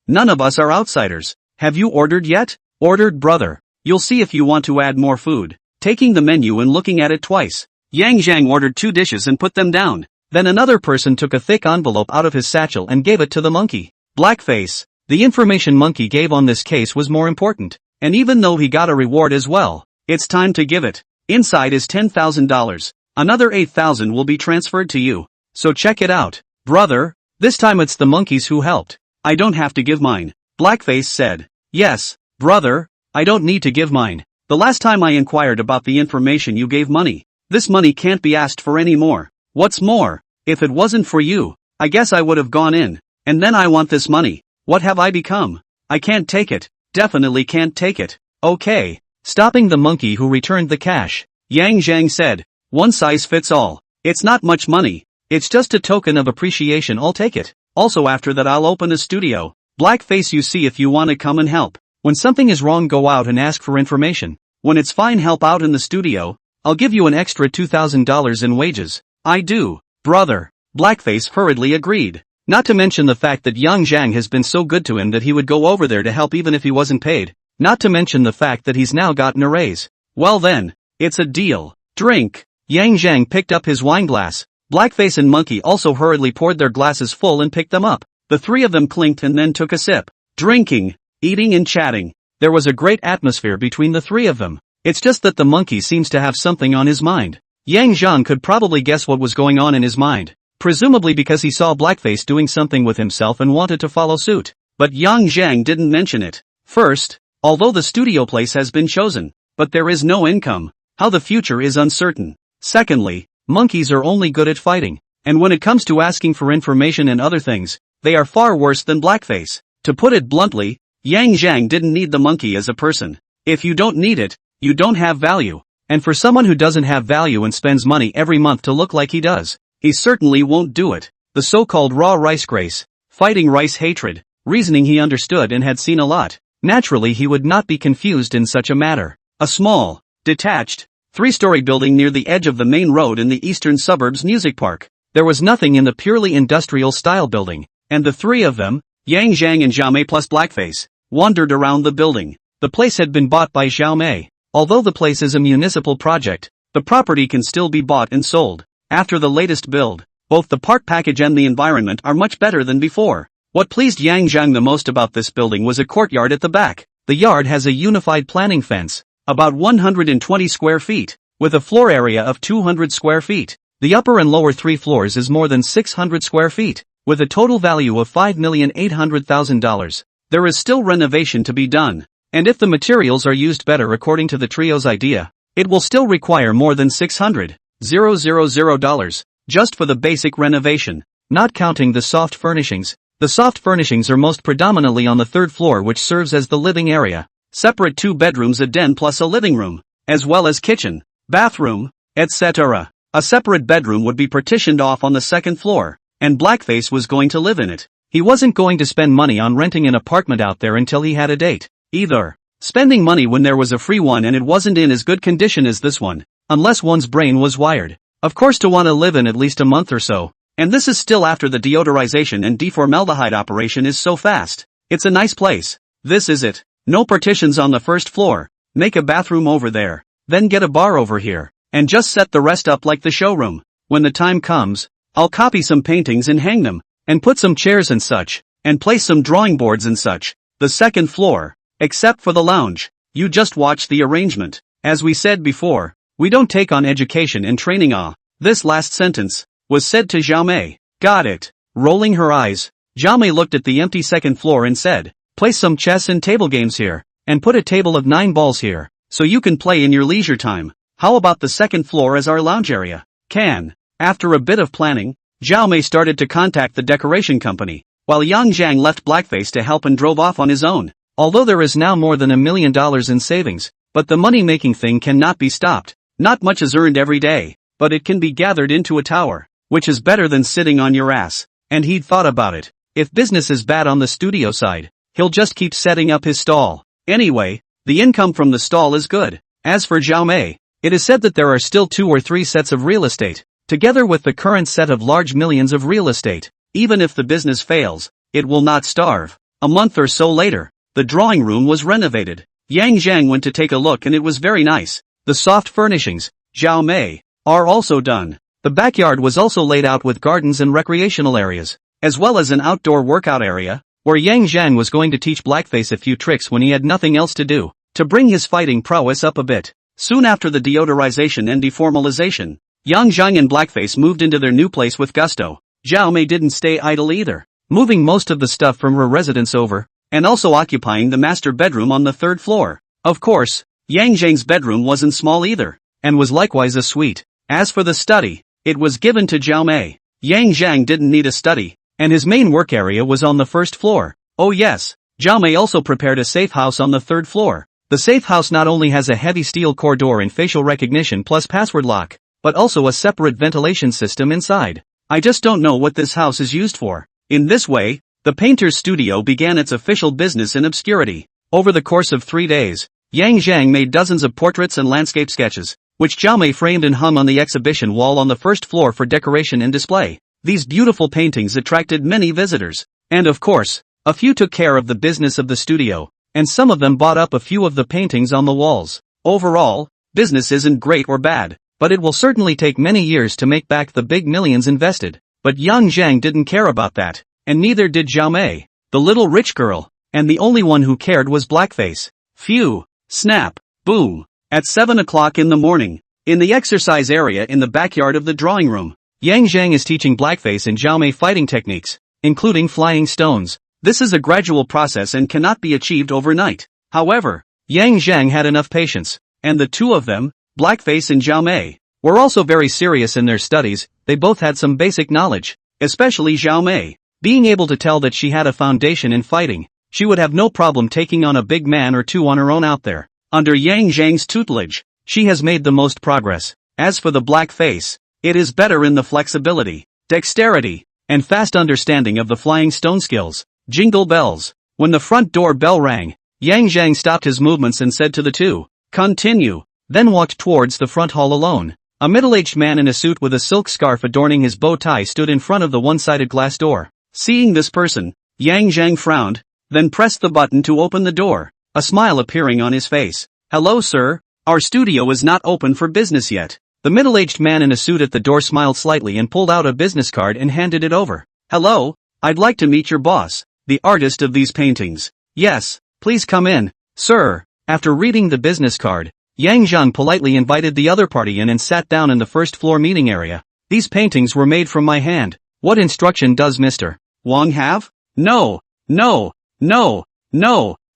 None of us are outsiders. Have you ordered yet? Ordered, brother. You'll see if you want to add more food. Taking the menu and looking at it twice, Yang Zhang ordered 2 dishes and put them down. Then another person took a thick envelope out of his satchel and gave it to the monkey. Blackface. The information Monkey gave on this case was more important, and even though he got a reward as well, it's time to give it. Inside is $10,000. Another 8,000 will be transferred to you. So check it out. Brother, this time it's the monkeys who helped. I don't have to give mine. Blackface said. Yes, brother, I don't need to give mine. The last time I inquired about the information you gave money. This money can't be asked for anymore. What's more, if it wasn't for you, I guess I would have gone in. And then I want this money. What have I become? I can't take it. Definitely can't take it. Okay. Stopping the monkey who returned the cash, Yang Zhang said, one size fits all. It's not much money, It's just a token of appreciation, I'll take it. Also after that I'll open a studio. Blackface, you see, if you wanna come and help. When something is wrong, go out and ask for information. When it's fine, help out in the studio. I'll give you an extra $2,000 in wages. I do, brother. Blackface hurriedly agreed. Not to mention the fact that Yang Zhang has been so good to him that he would go over there to help even if he wasn't paid. Not to mention the fact that he's now gotten a raise. Well then, it's a deal. Drink. Yang Zhang picked up his wine glass. Blackface and Monkey also hurriedly poured their glasses full and picked them up. The three of them clinked and then took a sip. Drinking, eating and chatting. There was a great atmosphere between the three of them. It's just that the monkey seems to have something on his mind. Yang Zhang could probably guess what was going on in his mind. Presumably because he saw Blackface doing something with himself and wanted to follow suit. But Yang Zhang didn't mention it. First, although the studio place has been chosen, but there is no income. How the future is uncertain. Secondly, monkeys are only good at fighting, and when it comes to asking for information and other things, they are far worse than Blackface. To put it bluntly, Yang Zhang didn't need the monkey as a person. If you don't need it, you don't have value. And for someone who doesn't have value and spends money every month to look like he does, he certainly won't do it. The so-called raw rice grace, fighting rice hatred, reasoning he understood and had seen a lot. Naturally he would not be confused in such a matter. A small, detached, three-story building near the edge of the main road in the eastern suburbs music park. There was nothing in the purely industrial-style building, and the three of them, Yang Zhang and Xiao Mei plus Blackface, wandered around the building. The place had been bought by Xiao Mei. Although the place is a municipal project, the property can still be bought and sold. After the latest build, both the park package and the environment are much better than before. What pleased Yang Zhang the most about this building was a courtyard at the back. The yard has a unified planning fence, about 120 square feet, with a floor area of 200 square feet. The upper and lower three floors is more than 600 square feet, with a total value of $5,800,000. There is still renovation to be done. And if the materials are used better according to the trio's idea, it will still require more than $600,000 just for the basic renovation, not counting the soft furnishings. The soft furnishings are most predominantly on the third floor, which serves as the living area. Separate 2 bedrooms, a den plus a living room, as well as kitchen, bathroom, etc. A separate bedroom would be partitioned off on the second floor, and Blackface was going to live in it. He wasn't going to spend money on renting an apartment out there until he had a date. Either spending money when there was a free one and it wasn't in as good condition as this one, unless one's brain was wired, of course, to want to live in at least a month or so, and this is still after the deodorization and deformaldehyde operation is so fast. It's a nice place. This is it. No partitions on the first floor, make a bathroom over there, then get a bar over here, and just set the rest up like the showroom. When the time comes, I'll copy some paintings and hang them, and put some chairs and such, and place some drawing boards and such. The second floor, except for the lounge, you just watch the arrangement. As we said before, we don't take on education and training. This last sentence was said to Xiao Mei. Got it. Rolling her eyes, Xiao Mei looked at the empty second floor and said, place some chess and table games here, and put a table of 9 balls here, so you can play in your leisure time. How about the second floor as our lounge area? Can. After a bit of planning, Xiao Mei started to contact the decoration company, while Yang Zhang left Blackface to help and drove off on his own. Although there is now more than $1 million in savings, but the money-making thing cannot be stopped. Not much is earned every day, but it can be gathered into a tower, which is better than sitting on your ass. And he'd thought about it. If business is bad on the studio side, he'll just keep setting up his stall. Anyway, the income from the stall is good. As for Xiao Mei, it is said that there are still 2 or 3 sets of real estate, together with the current set of large millions of real estate. Even if the business fails, it will not starve. A month or so later, the drawing room was renovated. Yang Zhang went to take a look and it was very nice. The soft furnishings, Xiao Mei, are also done. The backyard was also laid out with gardens and recreational areas, as well as an outdoor workout area, where Yang Zhang was going to teach Blackface a few tricks when he had nothing else to do, to bring his fighting prowess up a bit. Soon after the deodorization and deformalization, Yang Zhang and Blackface moved into their new place with gusto. Xiao Mei didn't stay idle either, moving most of the stuff from her residence over, and also occupying the master bedroom on the 3rd floor. Of course, Yang Zhang's bedroom wasn't small either, and was likewise a suite. As for the study, it was given to Xiao Mei. Yang Zhang didn't need a study, and his main work area was on the 1st floor. Oh yes, Xiao Mei also prepared a safe house on the 3rd floor. The safe house not only has a heavy steel core door and facial recognition plus password lock, but also a separate ventilation system inside. I just don't know what this house is used for. In this way, the painter's studio began its official business in obscurity. Over the course of 3 days, Yang Zhang made dozens of portraits and landscape sketches, which Zhao Mei framed and hung on the exhibition wall on the first floor for decoration and display. These beautiful paintings attracted many visitors. And of course, a few took care of the business of the studio, and some of them bought up a few of the paintings on the walls. Overall, business isn't great or bad, but it will certainly take many years to make back the big millions invested. But Yang Zhang didn't care about that, and neither did Zhao Mei, the little rich girl, and the only one who cared was Blackface. Phew, snap, boom. At 7 o'clock in the morning, in the exercise area in the backyard of the drawing room, Yang Zhang is teaching Blackface and Zhao Mei fighting techniques, including flying stones. This is a gradual process and cannot be achieved overnight. However, Yang Zhang had enough patience, and the two of them, Blackface and Zhao Mei, were also very serious in their studies. They both had some basic knowledge, especially Zhao Mei, being able to tell that she had a foundation in fighting. She would have no problem taking on a big man or two on her own out there. Under Yang Zhang's tutelage, she has made the most progress. As for the Blackface, it is better in the flexibility, dexterity, and fast understanding of the flying stone skills. Jingle bells. When the front door bell rang, Yang Zhang stopped his movements and said to the two, "Continue," then walked towards the front hall alone. A middle-aged man in a suit with a silk scarf adorning his bow tie stood in front of the one-sided glass door. Seeing this person, Yang Zhang frowned, then pressed the button to open the door, a smile appearing on his face. "Hello sir, our studio is not open for business yet." The middle-aged man in a suit at the door smiled slightly and pulled out a business card and handed it over. "Hello, I'd like to meet your boss, the artist of these paintings." "Yes, please come in, sir." After reading the business card, Yang Zhang politely invited the other party in and sat down in the first floor meeting area. "These paintings were made from my hand. What instruction does Mr. Wang have?" No,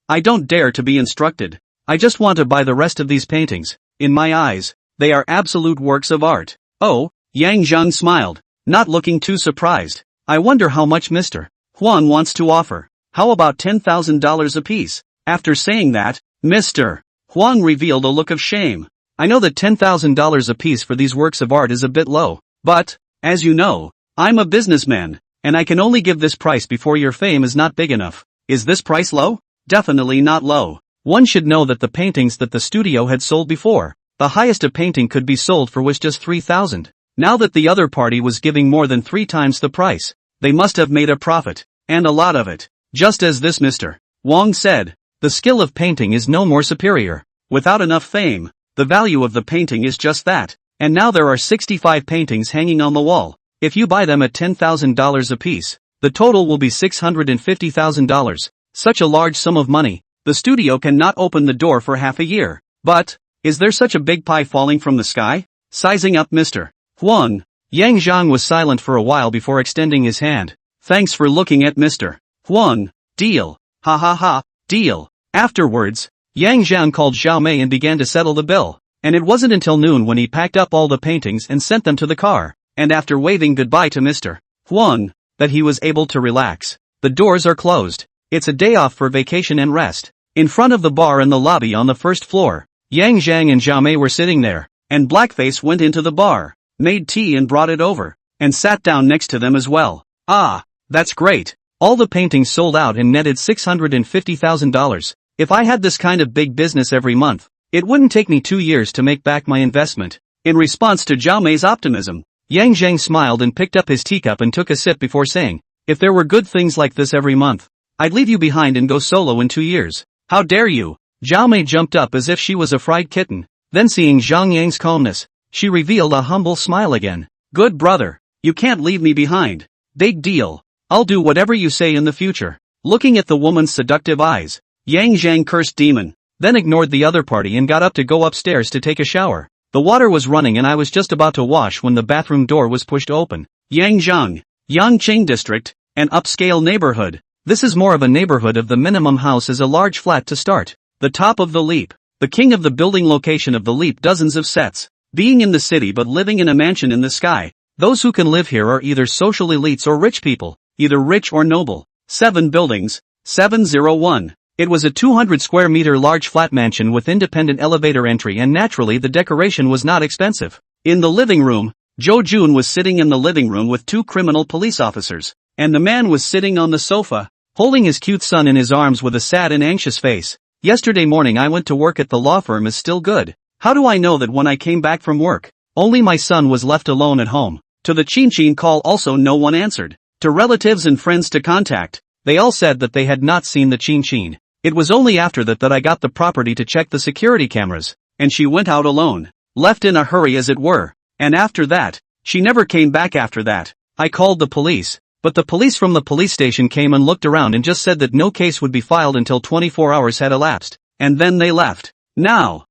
I don't dare to be instructed. I just want to buy the rest of these paintings. In my eyes, they are absolute works of art." "Oh," Yang Zhang smiled, not looking too surprised. "I wonder how much Mr. Huang wants to offer. How about $10,000 apiece?" After saying that, Mr. Huang revealed a look of shame. "I know that $10,000 apiece for these works of art is a bit low, but, as you know, I'm a businessman, and I can only give this price before your fame is not big enough." "Is this price low?" "Definitely not low. One should know that the paintings that the studio had sold before, the highest a painting could be sold for was just 3,000. Now that the other party was giving more than 3 times the price, they must have made a profit, and a lot of it." Just as this Mr. Wang said, the skill of painting is no more superior. Without enough fame, the value of the painting is just that. And now there are 65 paintings hanging on the wall. If you buy them at $10,000 apiece, the total will be $650,000. Such a large sum of money, the studio cannot open the door for half a year. But, is there such a big pie falling from the sky? Sizing up Mr. Huang, Yang Zhang was silent for a while before extending his hand. "Thanks for looking at Mr. Huang. Deal. Ha ha ha, deal." Afterwards, Yang Zhang called Zhao Mei and began to settle the bill. And it wasn't until noon when he packed up all the paintings and sent them to the car. And after waving goodbye to Mr. Huang, that he was able to relax. The doors are closed. It's a day off for vacation and rest. In front of the bar in the lobby on the first floor, Yang Zhang and Zhao Mei were sitting there, and Blackface went into the bar, made tea and brought it over, and sat down next to them as well. "Ah, that's great. All the paintings sold out and netted $650,000. If I had this kind of big business every month, it wouldn't take me 2 years to make back my investment." In response to Zhao Mei's optimism, Yang Zhang smiled and picked up his teacup and took a sip before saying, "If there were good things like this every month, I'd leave you behind and go solo in 2 years. How dare you?" Zhao Mei jumped up as if she was a fried kitten. Then seeing Zhang Yang's calmness, she revealed a humble smile again. "Good brother, you can't leave me behind. Big deal. I'll do whatever you say in the future." Looking at the woman's seductive eyes, Yang Zhang cursed demon, then ignored the other party and got up to go upstairs to take a shower. The water was running and I was just about to wash when the bathroom door was pushed open. Yangzhang, Yangqing District, an upscale neighborhood. This is more of a neighborhood of the minimum house is a large flat to start. The top of the leap. The king of the building location of the leap dozens of sets. Being in the city but living in a mansion in the sky. Those who can live here are either social elites or rich people, either rich or noble. 7 buildings, 701. It was a 200 square meter large flat mansion with independent elevator entry and naturally the decoration was not expensive. In the living room, Jo Jun was sitting in the living room with two criminal police officers, and the man was sitting on the sofa, holding his cute son in his arms with a sad and anxious face. Yesterday morning I went to work at the law firm is still good. How do I know that when I came back from work, only my son was left alone at home? To the Chin call also no one answered. To relatives and friends to contact, they all said that they had not seen the Chin. It was only after that I got the property to check the security cameras, and she went out alone, left in a hurry as it were, and after that, she never came back after that. I called the police, but the police from the police station came and looked around and just said that no case would be filed until 24 hours had elapsed, and then they left. Now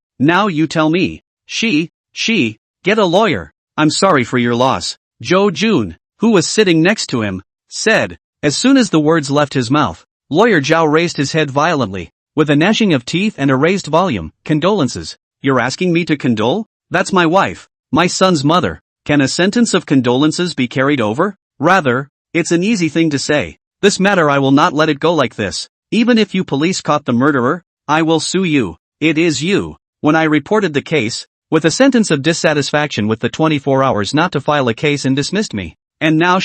you tell me. She, get a lawyer. I'm sorry for your loss. Jo Jun, who was sitting next to him, said. As soon as the words left his mouth, Lawyer Zhao raised his head violently, with a gnashing of teeth and a raised volume. Condolences. You're asking me to condole? That's my wife, my son's mother. Can a sentence of condolences be carried over? Rather, it's an easy thing to say. This matter I will not let it go like this. Even if you police caught the murderer, I will sue you. It is you. When I reported the case, with a sentence of dissatisfaction with the 24 hours not to file a case and dismissed me. And now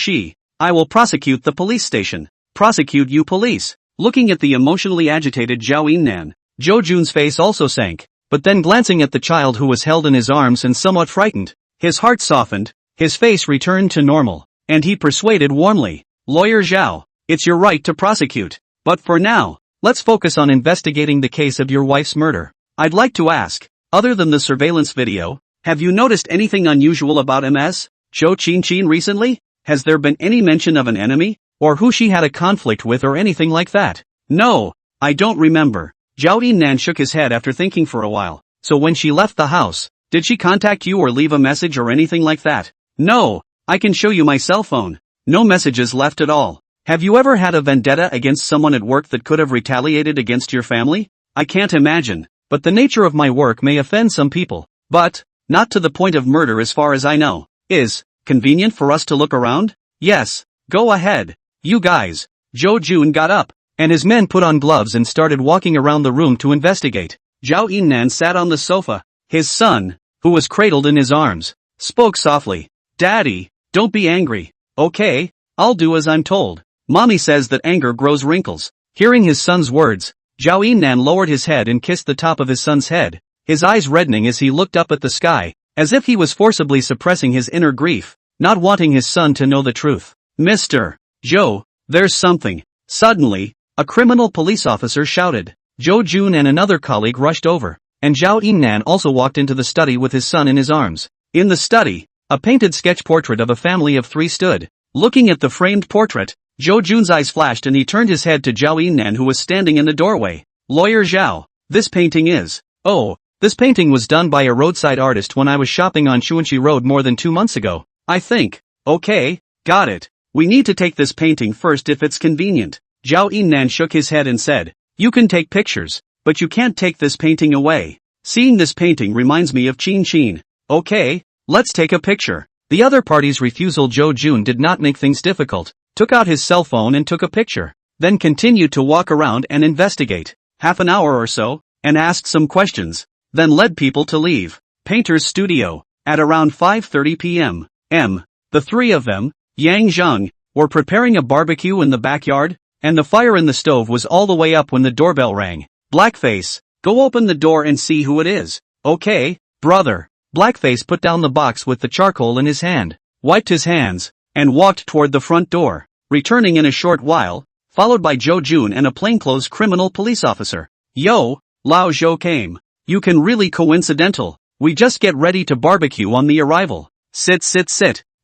I will prosecute the police station. Prosecute you police. Looking at the emotionally agitated Zhao Yinnan, Jo Jun's face also sank, but then glancing at the child who was held in his arms and somewhat frightened, his heart softened, his face returned to normal, and he persuaded warmly, Lawyer Zhao, it's your right to prosecute. But for now, let's focus on investigating the case of your wife's murder. I'd like to ask, other than the surveillance video, have you noticed anything unusual about Ms. Jo Chin recently? Has there been any mention of an enemy, or who she had a conflict with or anything like that? No, I don't remember. Zhao Yinnan shook his head after thinking for a while. So when she left the house, did she contact you or leave a message or anything like that? No, I can show you my cell phone. No messages left at all. Have you ever had a vendetta against someone at work that could have retaliated against your family? I can't imagine, but the nature of my work may offend some people. But, not to the point of murder as far as I know. Is convenient for us to look around? Yes, go ahead. You guys. Jo Jun got up, and his men put on gloves and started walking around the room to investigate. Zhao Yinnan sat on the sofa. His son, who was cradled in his arms, spoke softly. Daddy, don't be angry. Okay, I'll do as I'm told. Mommy says that anger grows wrinkles. Hearing his son's words, Zhao Yinnan lowered his head and kissed the top of his son's head, his eyes reddening as he looked up at the sky, as if he was forcibly suppressing his inner grief, not wanting his son to know the truth. Mr. Zhou, there's something. Suddenly, a criminal police officer shouted. Jo Jun and another colleague rushed over, and Zhao Yinnan also walked into the study with his son in his arms. In the study, a painted sketch portrait of a family of three stood. Looking at the framed portrait, Jo Jun's eyes flashed and he turned his head to Zhao Yinnan who was standing in the doorway. Lawyer Zhao, this painting is... Oh, this painting was done by a roadside artist when I was shopping on Xuanxi Road more than 2 months ago, I think. Okay, got it. We need to take this painting first if it's convenient. Zhao Yinnan shook his head and said, you can take pictures, but you can't take this painting away. Seeing this painting reminds me of Chin. Okay, let's take a picture. The other party's refusal. Jo Jun did not make things difficult, took out his cell phone and took a picture, then continued to walk around and investigate, half an hour or so, and asked some questions, then led people to leave Painter's studio. At around 5:30 p.m., the three of them, Yang Zheng, were preparing a barbecue in the backyard, and the fire in the stove was all the way up when the doorbell rang. Blackface, go open the door and see who it is. Okay, brother. Blackface put down the box with the charcoal in his hand, wiped his hands, and walked toward the front door, returning in a short while, followed by Jo Jun and a plainclothes criminal police officer. Yo, Lao Zhou came. You can really coincidental. We just get ready to barbecue on the arrival. Sit.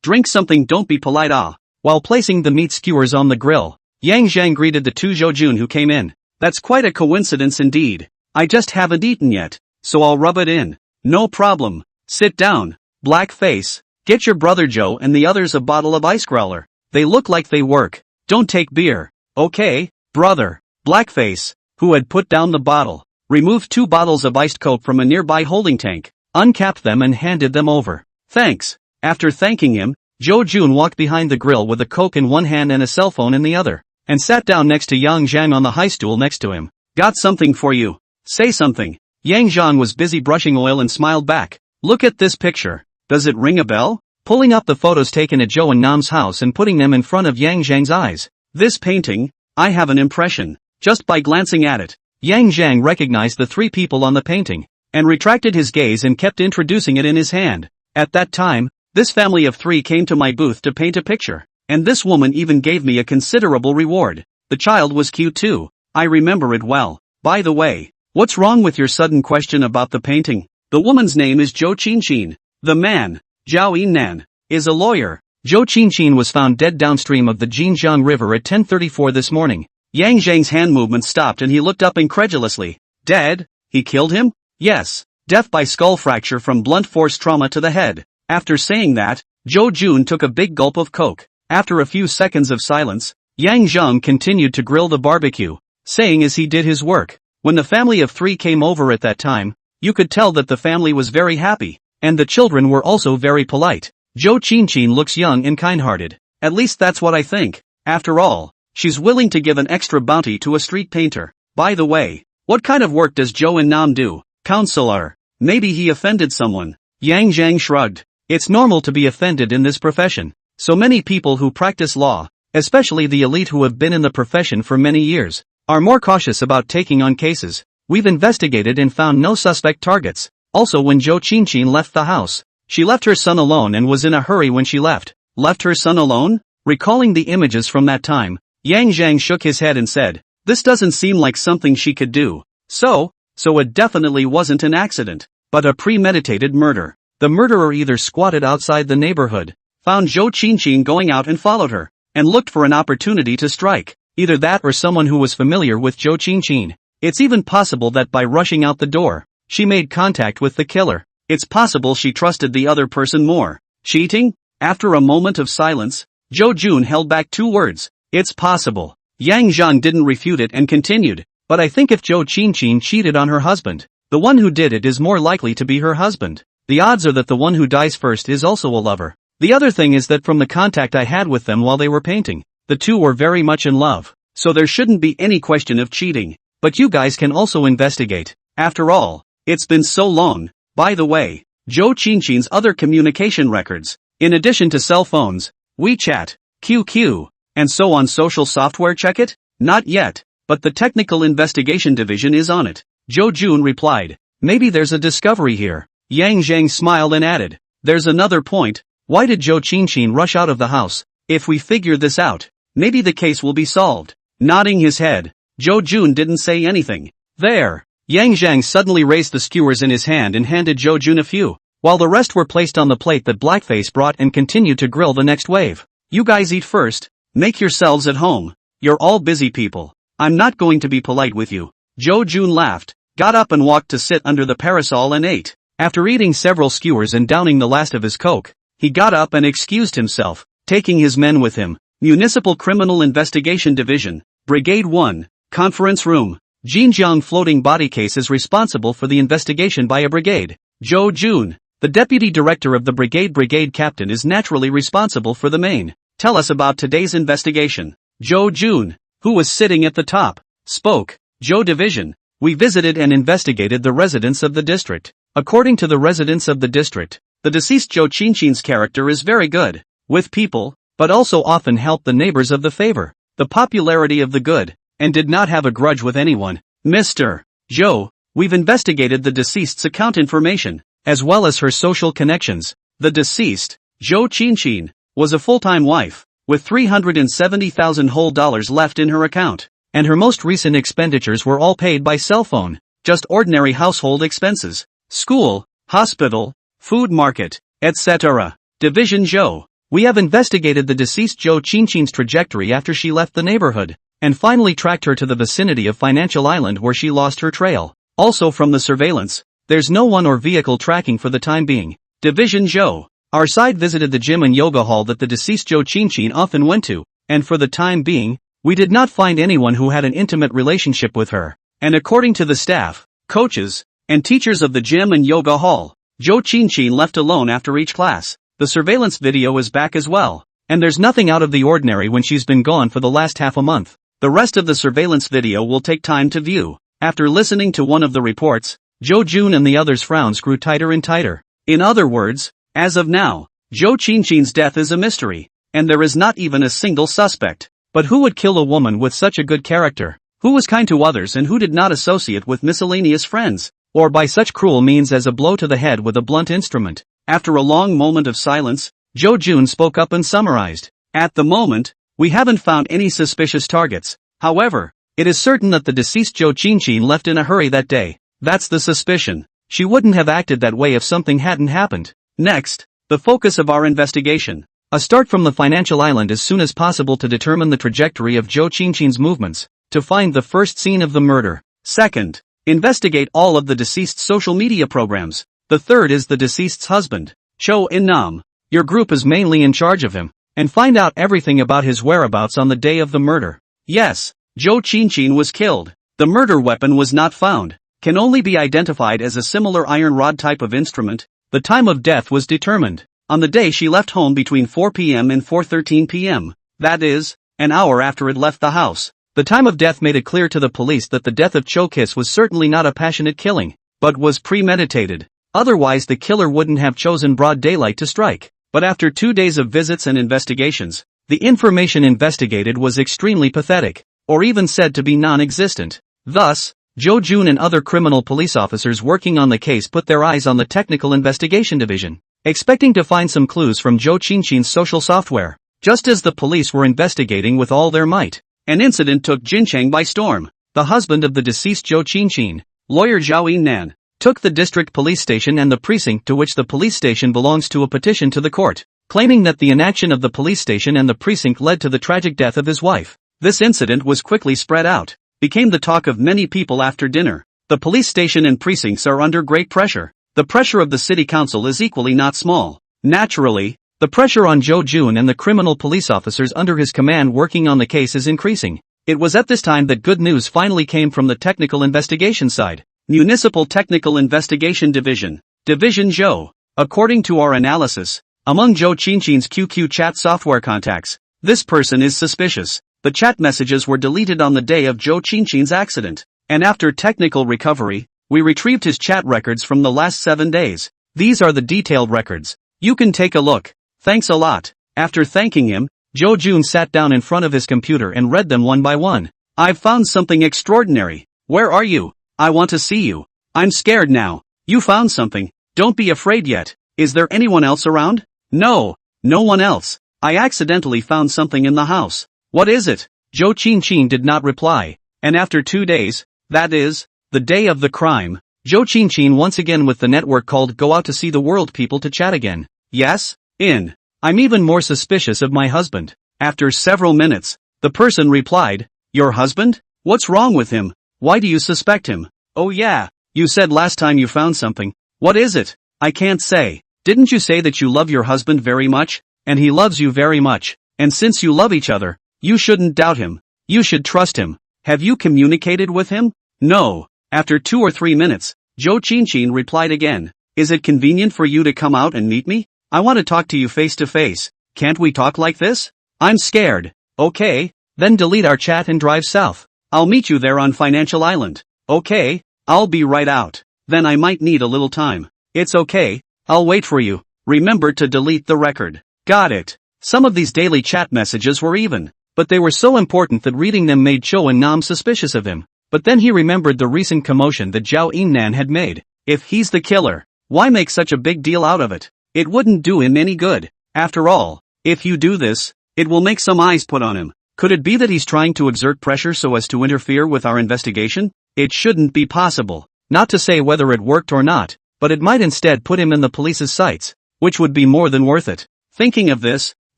Drink something, don't be polite. While placing the meat skewers on the grill, Yang Zhang greeted the two Jo Jun who came in. That's quite a coincidence indeed. I just haven't eaten yet, so I'll rub it in. No problem. Sit down. Blackface, get your brother Joe and the others a bottle of ice growler. They look like they work. Don't take beer. Okay, brother. Blackface, who had put down the bottle, removed 2 bottles of iced Coke from a nearby holding tank, uncapped them and handed them over. Thanks. After thanking him, Jo Jun walked behind the grill with a Coke in one hand and a cell phone in the other, and sat down next to Yang Zhang on the high stool next to him. Got something for you. Say something. Yang Zhang was busy brushing oil and smiled back. Look at this picture. Does it ring a bell? pulling up the photos taken at Zhou and Nam's house and putting them in front of Yang Zhang's eyes. This painting, I have an impression, just by glancing at it. Yang Zhang recognized the three people on the painting, and retracted his gaze and kept introducing it in his hand. At that time, this family of three came to my booth to paint a picture, and this woman even gave me a considerable reward. The child was cute too, I remember it well. By the way, what's wrong with your sudden question about the painting? The woman's name is Zhou Qinchin. The man, Zhao Yinnan, is a lawyer. Zhou Qinchin was found dead downstream of the Jinjiang River at 10:34 this morning. Yang Zhang's hand movement stopped and he looked up incredulously. Dead? He killed him? Yes. Death by skull fracture from blunt force trauma to the head. After saying that, Zhou Jun took a big gulp of coke. After a few seconds of silence, Yang Zhang continued to grill the barbecue, saying as he did his work. When the family of three came over at that time, you could tell that the family was very happy, and the children were also very polite. Zhou Qinchin looks young and kind-hearted. At least that's what I think. After all, she's willing to give an extra bounty to a street painter. By the way, what kind of work does Zhou and Nam do? Counselor. Maybe he offended someone. Yang Zhang shrugged. It's normal to be offended in this profession. So many people who practice law, especially the elite who have been in the profession for many years, are more cautious about taking on cases. We've investigated and found no suspect targets. Also, when Zhou Qinchin left the house, she left her son alone and was in a hurry when she left. Left her son alone? Recalling the images from that time, Yang Zhang shook his head and said, this doesn't seem like something she could do. So it definitely wasn't an accident, but a premeditated murder. The murderer either squatted outside the neighborhood, found Zhou Qinchin going out and followed her, and looked for an opportunity to strike. Either that or someone who was familiar with Zhou Qinchin. It's even possible that by rushing out the door, she made contact with the killer. It's possible she trusted the other person more. Cheating? After a moment of silence, Zhou Jun held back two words. It's possible. Yang Zhang didn't refute it and continued, but I think if Zhou Qinchin cheated on her husband, the one who did it is more likely to be her husband. The odds are that the one who dies first is also a lover. The other thing is that from the contact I had with them while they were painting, the two were very much in love. So there shouldn't be any question of cheating. But you guys can also investigate. After all, it's been so long. By the way, Zhou Qinchin's other communication records, in addition to cell phones, WeChat, QQ, and so on social software, check it? Not yet, but the technical investigation division is on it. Zhou Jun replied. Maybe there's a discovery here. Yang Zhang smiled and added. There's another point. Why did Zhou Qinchin rush out of the house? If we figure this out, maybe the case will be solved. Nodding his head, Zhou Jun didn't say anything. There. Yang Zhang suddenly raised the skewers in his hand and handed Zhou Jun a few, while the rest were placed on the plate that Blackface brought and continued to grill the next wave. You guys eat first. Make yourselves at home. You're all busy people. I'm not going to be polite with you. Zhou Jun laughed, got up and walked to sit under the parasol and ate. After eating several skewers and downing the last of his coke, he got up and excused himself, taking his men with him. Municipal Criminal Investigation Division, Brigade 1, Conference Room. Jinjiang floating body case is responsible for the investigation by a brigade. Zhou Jun, the deputy director of the brigade captain, is naturally responsible for the main. Tell us about today's investigation. Zhou Jun, who was sitting at the top, spoke. Zhou Division, we visited and investigated the residents of the district. According to the residents of the district, the deceased Zhou Qinchin's character is very good, with people, but also often helped the neighbors of the favor, the popularity of the good, and did not have a grudge with anyone. Mr. Zhou, we've investigated the deceased's account information, as well as her social connections. The deceased, Zhou Qinchin, was a full-time wife, with $370,000 whole left in her account, and her most recent expenditures were all paid by cell phone, just ordinary household expenses, school, hospital, food market, etc. Division Zhou, we have investigated the deceased Zhou Qinchin's trajectory after she left the neighborhood, and finally tracked her to the vicinity of Financial Island where she lost her trail. Also from the surveillance, there's no one or vehicle tracking for the time being. Division Zhou, our side visited the gym and yoga hall that the deceased Zhou Qinchin often went to, and for the time being, we did not find anyone who had an intimate relationship with her. And according to the staff, coaches, and teachers of the gym and yoga hall, Zhou Qinchin left alone after each class. The surveillance video is back as well, and there's nothing out of the ordinary when she's been gone for the last half a month. The rest of the surveillance video will take time to view. After listening to one of the reports, Zhou Jun and the others' frowns grew tighter and tighter. In other words, as of now, Zhou Qinchin's death is a mystery, and there is not even a single suspect. But who would kill a woman with such a good character? Who was kind to others and who did not associate with miscellaneous friends? Or by such cruel means as a blow to the head with a blunt instrument? After a long moment of silence, Zhou Jun spoke up and summarized. At the moment, we haven't found any suspicious targets. However, it is certain that the deceased Zhou Qinchin left in a hurry that day. That's the suspicion. She wouldn't have acted that way if something hadn't happened. Next, the focus of our investigation. A start from the financial island as soon as possible to determine the trajectory of Zhou Qinchin's movements, to find the first scene of the murder. Second, investigate all of the deceased's social media programs. The third is the deceased's husband, Cho In-nam. Your group is mainly in charge of him, and find out everything about his whereabouts on the day of the murder. Yes, Zhou Qinchin was killed. The murder weapon was not found. Can only be identified as a similar iron rod type of instrument. The time of death was determined on the day she left home between 4 p.m. and 4:13 p.m. That is, an hour after it left the house. The time of death made it clear to the police that the death of Cho Kiss was certainly not a passionate killing, but was premeditated. Otherwise the killer wouldn't have chosen broad daylight to strike. But after 2 days of visits and investigations, the information investigated was extremely pathetic, or even said to be non-existent. Thus, Zhou Jun and other criminal police officers working on the case put their eyes on the Technical Investigation Division, expecting to find some clues from Zhou Qinchin's social software. Just as the police were investigating with all their might, an incident took Jincheng by storm. The husband of the deceased Zhou Qinchin, lawyer Zhao Yinnan, took the district police station and the precinct to which the police station belongs to a petition to the court, claiming that the inaction of the police station and the precinct led to the tragic death of his wife. This incident was quickly spread out, became the talk of many people after dinner. The police station and precincts are under great pressure. The pressure of the city council is equally not small. Naturally, the pressure on Zhou Jun and the criminal police officers under his command working on the case is increasing. It was at this time that good news finally came from the technical investigation side. Municipal Technical Investigation Division, Division Zhou. According to our analysis, among Zhou Qinchin's QQ chat software contacts, this person is suspicious. The chat messages were deleted on the day of Zhou Qinchin's accident, and after technical recovery, we retrieved his chat records from the last 7 days. These are the detailed records. You can take a look. Thanks a lot. After thanking him, Zhou Jun sat down in front of his computer and read them one by one. I've found something extraordinary. Where are you? I want to see you. I'm scared now. You found something. Don't be afraid yet. Is there anyone else around? No, no one else. I accidentally found something in the house. What is it? Zhou Qinchin did not reply. And after 2 days, that is, the day of the crime, Zhou Qinchin once again with the network called Go Out to See the World people to chat again. Yes? I'm even more suspicious of my husband. After several minutes, the person replied, Your husband? What's wrong with him? Why do you suspect him? Oh yeah, you said last time you found something. What is it? I can't say. Didn't you say that you love your husband very much? And he loves you very much. And since you love each other, you shouldn't doubt him. You should trust him. Have you communicated with him? No. After 2 or 3 minutes, Zhou Qinchin replied again. Is it convenient for you to come out and meet me? I want to talk to you face to face. Can't we talk like this? I'm scared. Okay, then delete our chat and drive south. I'll meet you there on Financial Island. Okay, I'll be right out. Then I might need a little time. It's okay, I'll wait for you. Remember to delete the record. Got it. Some of these daily chat messages were even, but they were so important that reading them made Cho In-nam suspicious of him. But then he remembered the recent commotion that Zhao Yinnan had made. If he's the killer, why make such a big deal out of it? It wouldn't do him any good. After all, if you do this, it will make some eyes put on him. Could it be that he's trying to exert pressure so as to interfere with our investigation? It shouldn't be possible. Not to say whether it worked or not, but it might instead put him in the police's sights, which would be more than worth it. Thinking of this,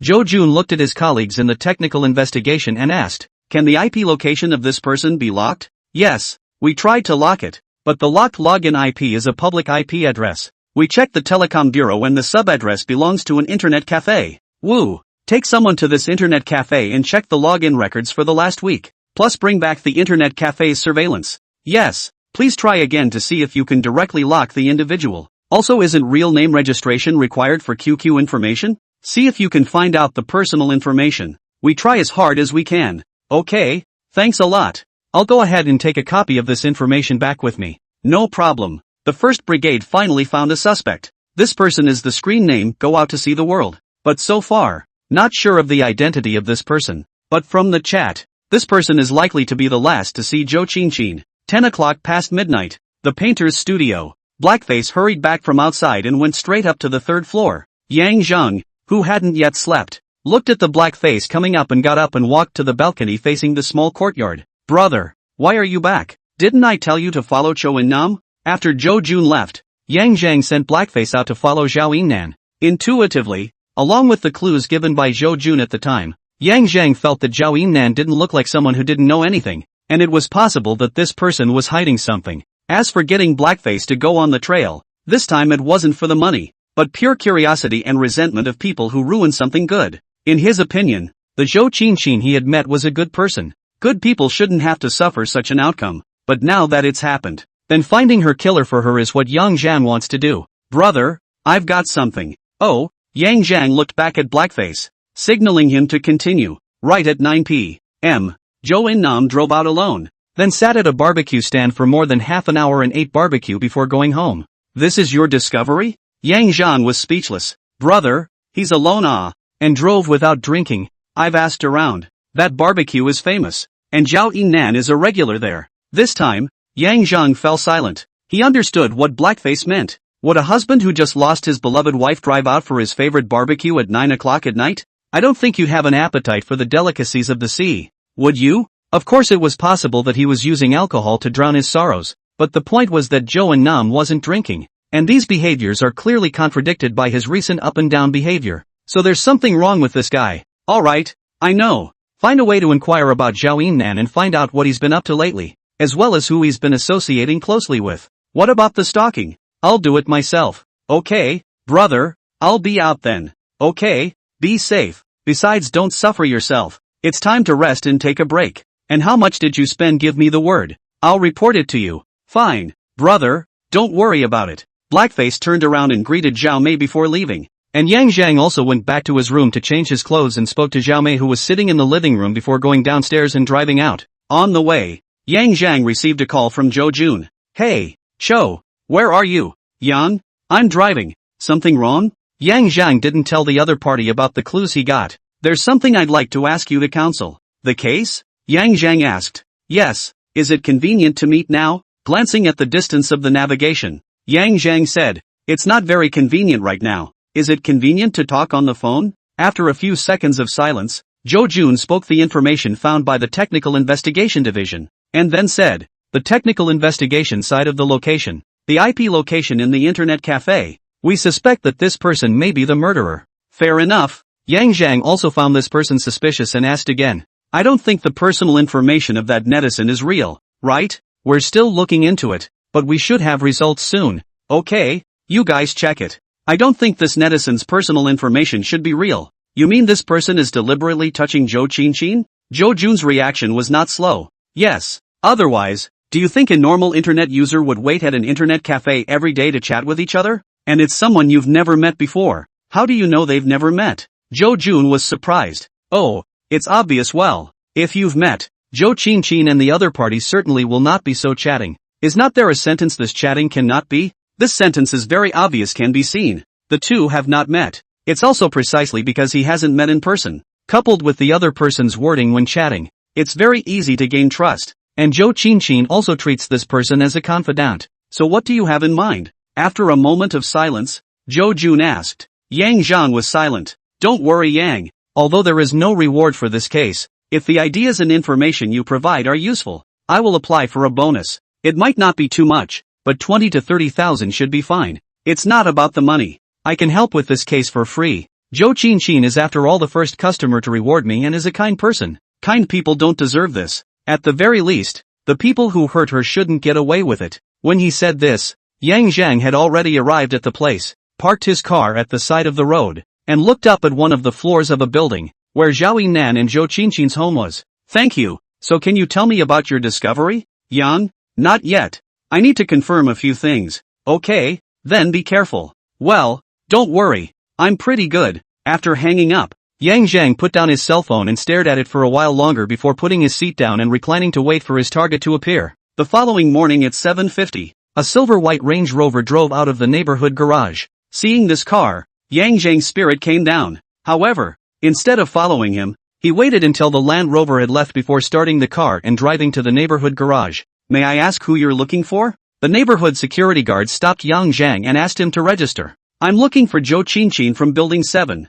Zhou Jun looked at his colleagues in the technical investigation and asked, Can the IP location of this person be locked? Yes, we tried to lock it, but the locked login IP is a public IP address. We checked the telecom bureau and the sub-address belongs to an internet cafe. Woo! Take someone to this internet cafe and check the login records for the last week, plus bring back the internet cafe's surveillance. Yes, please try again to see if you can directly lock the individual. Also, isn't real name registration required for QQ information? See if you can find out the personal information. We try as hard as we can. Okay, thanks a lot. I'll go ahead and take a copy of this information back with me. No problem. The 1st Brigade finally found a suspect. This person is the screen name Go Out to See the World. But so far, not sure of the identity of this person. But from the chat, this person is likely to be the last to see Zhou Qinchin. 10 o'clock past midnight. The painter's studio. Blackface hurried back from outside and went straight up to the third floor. Yang Zheng, who hadn't yet slept, looked at the blackface coming up and got up and walked to the balcony facing the small courtyard. Brother, why are you back? Didn't I tell you to follow Chou In-nam? After Zhou Jun left, Yang Zheng sent Blackface out to follow Zhao Yingnan. Intuitively, along with the clues given by Zhou Jun at the time, Yang Zheng felt that Zhao Yingnan didn't look like someone who didn't know anything, and it was possible that this person was hiding something. As for getting Blackface to go on the trail, this time it wasn't for the money, but pure curiosity and resentment of people who ruin something good. In his opinion, the Zhou Qinchin he had met was a good person. Good people shouldn't have to suffer such an outcome, but now that it's happened, then finding her killer for her is what Yang Zhang wants to do. Brother, I've got something. Oh, Yang Zhang looked back at Blackface, signaling him to continue. Right at 9 p.m., Zhou In-nam drove out alone, then sat at a barbecue stand for more than half an hour and ate barbecue before going home. This is your discovery? Yang Zhang was speechless. Brother, he's alone and drove without drinking. I've asked around. That barbecue is famous, and Zhao Yingnan is a regular there. This time, Yang Zhang fell silent. He understood what Blackface meant. Would a husband who just lost his beloved wife drive out for his favorite barbecue at 9 o'clock at night? I don't think you'd have an appetite for the delicacies of the sea. Would you? Of course it was possible that he was using alcohol to drown his sorrows, but the point was that Zhou In-nam wasn't drinking, and these behaviors are clearly contradicted by his recent up and down behavior. So there's something wrong with this guy. Alright, I know. Find a way to inquire about Zhao Yingnan and find out what he's been up to lately, as well as who he's been associating closely with. What about the stalking? I'll do it myself. Okay, brother, I'll be out then. Okay, be safe. Besides, don't suffer yourself. It's time to rest and take a break. And how much did you spend? Give me the word. I'll report it to you. Fine, brother, don't worry about it. Blackface turned around and greeted Zhao Mei before leaving. And Yang Zhang also went back to his room to change his clothes and spoke to Zhao Mei, who was sitting in the living room before going downstairs and driving out. On the way, Yang Zhang received a call from Zhou Jun. Hey, Cho, where are you? Yang, I'm driving. Something wrong? Yang Zhang didn't tell the other party about the clues he got. There's something I'd like to ask you to counsel. The case? Yang Zhang asked. Yes, is it convenient to meet now? Glancing at the distance of the navigation, Yang Zhang said, it's not very convenient right now. Is it convenient to talk on the phone? After a few seconds of silence, Zhou Jun spoke the information found by the Technical Investigation Division, and then said, the Technical Investigation side of the location, the IP location in the internet cafe. We suspect that this person may be the murderer. Fair enough. Yang Zhang also found this person suspicious and asked again. I don't think the personal information of that netizen is real, right? We're still looking into it, but we should have results soon. Okay, you guys check it. I don't think this netizen's personal information should be real. You mean this person is deliberately touching Zhou Qinchin? Zhou Jun's reaction was not slow. Yes. Otherwise, do you think a normal internet user would wait at an internet cafe every day to chat with each other? And it's someone you've never met before. How do you know they've never met? Zhou Jun was surprised. Oh, it's obvious. Well, if you've met, Zhou Qinchin and the other parties certainly will not be so chatting. Is not there a sentence this chatting cannot be? This sentence is very obvious, can be seen. The two have not met. It's also precisely because he hasn't met in person, coupled with the other person's wording when chatting. It's very easy to gain trust. And Zhou Qinchin also treats this person as a confidant. So what do you have in mind? After a moment of silence, Zhou Jun asked. Yang Zhang was silent. Don't worry, Yang. Although there is no reward for this case, if the ideas and information you provide are useful, I will apply for a bonus. It might not be too much, but 20 to 30,000 should be fine. It's not about the money. I can help with this case for free. Zhou Qinchin is after all the first customer to reward me and is a kind person. Kind people don't deserve this. At the very least, the people who hurt her shouldn't get away with it. When he said this, Yang Zhang had already arrived at the place, parked his car at the side of the road, and looked up at one of the floors of a building, where Zhao Yingnan and Zhou Qinchin's home was. Thank you. So can you tell me about your discovery? Yang? Not yet. I need to confirm a few things. Okay, then be careful. Well, don't worry. I'm pretty good. After hanging up, Yang Zhang put down his cell phone and stared at it for a while longer before putting his seat down and reclining to wait for his target to appear. The following morning at 7:50, a silver-white Range Rover drove out of the neighborhood garage. Seeing this car, Yang Zhang's spirit came down. However, instead of following him, he waited until the Land Rover had left before starting the car and driving to the neighborhood garage. May I ask who you're looking for? The neighborhood security guard stopped Yang Zhang and asked him to register. I'm looking for Zhou Qinchin from building 7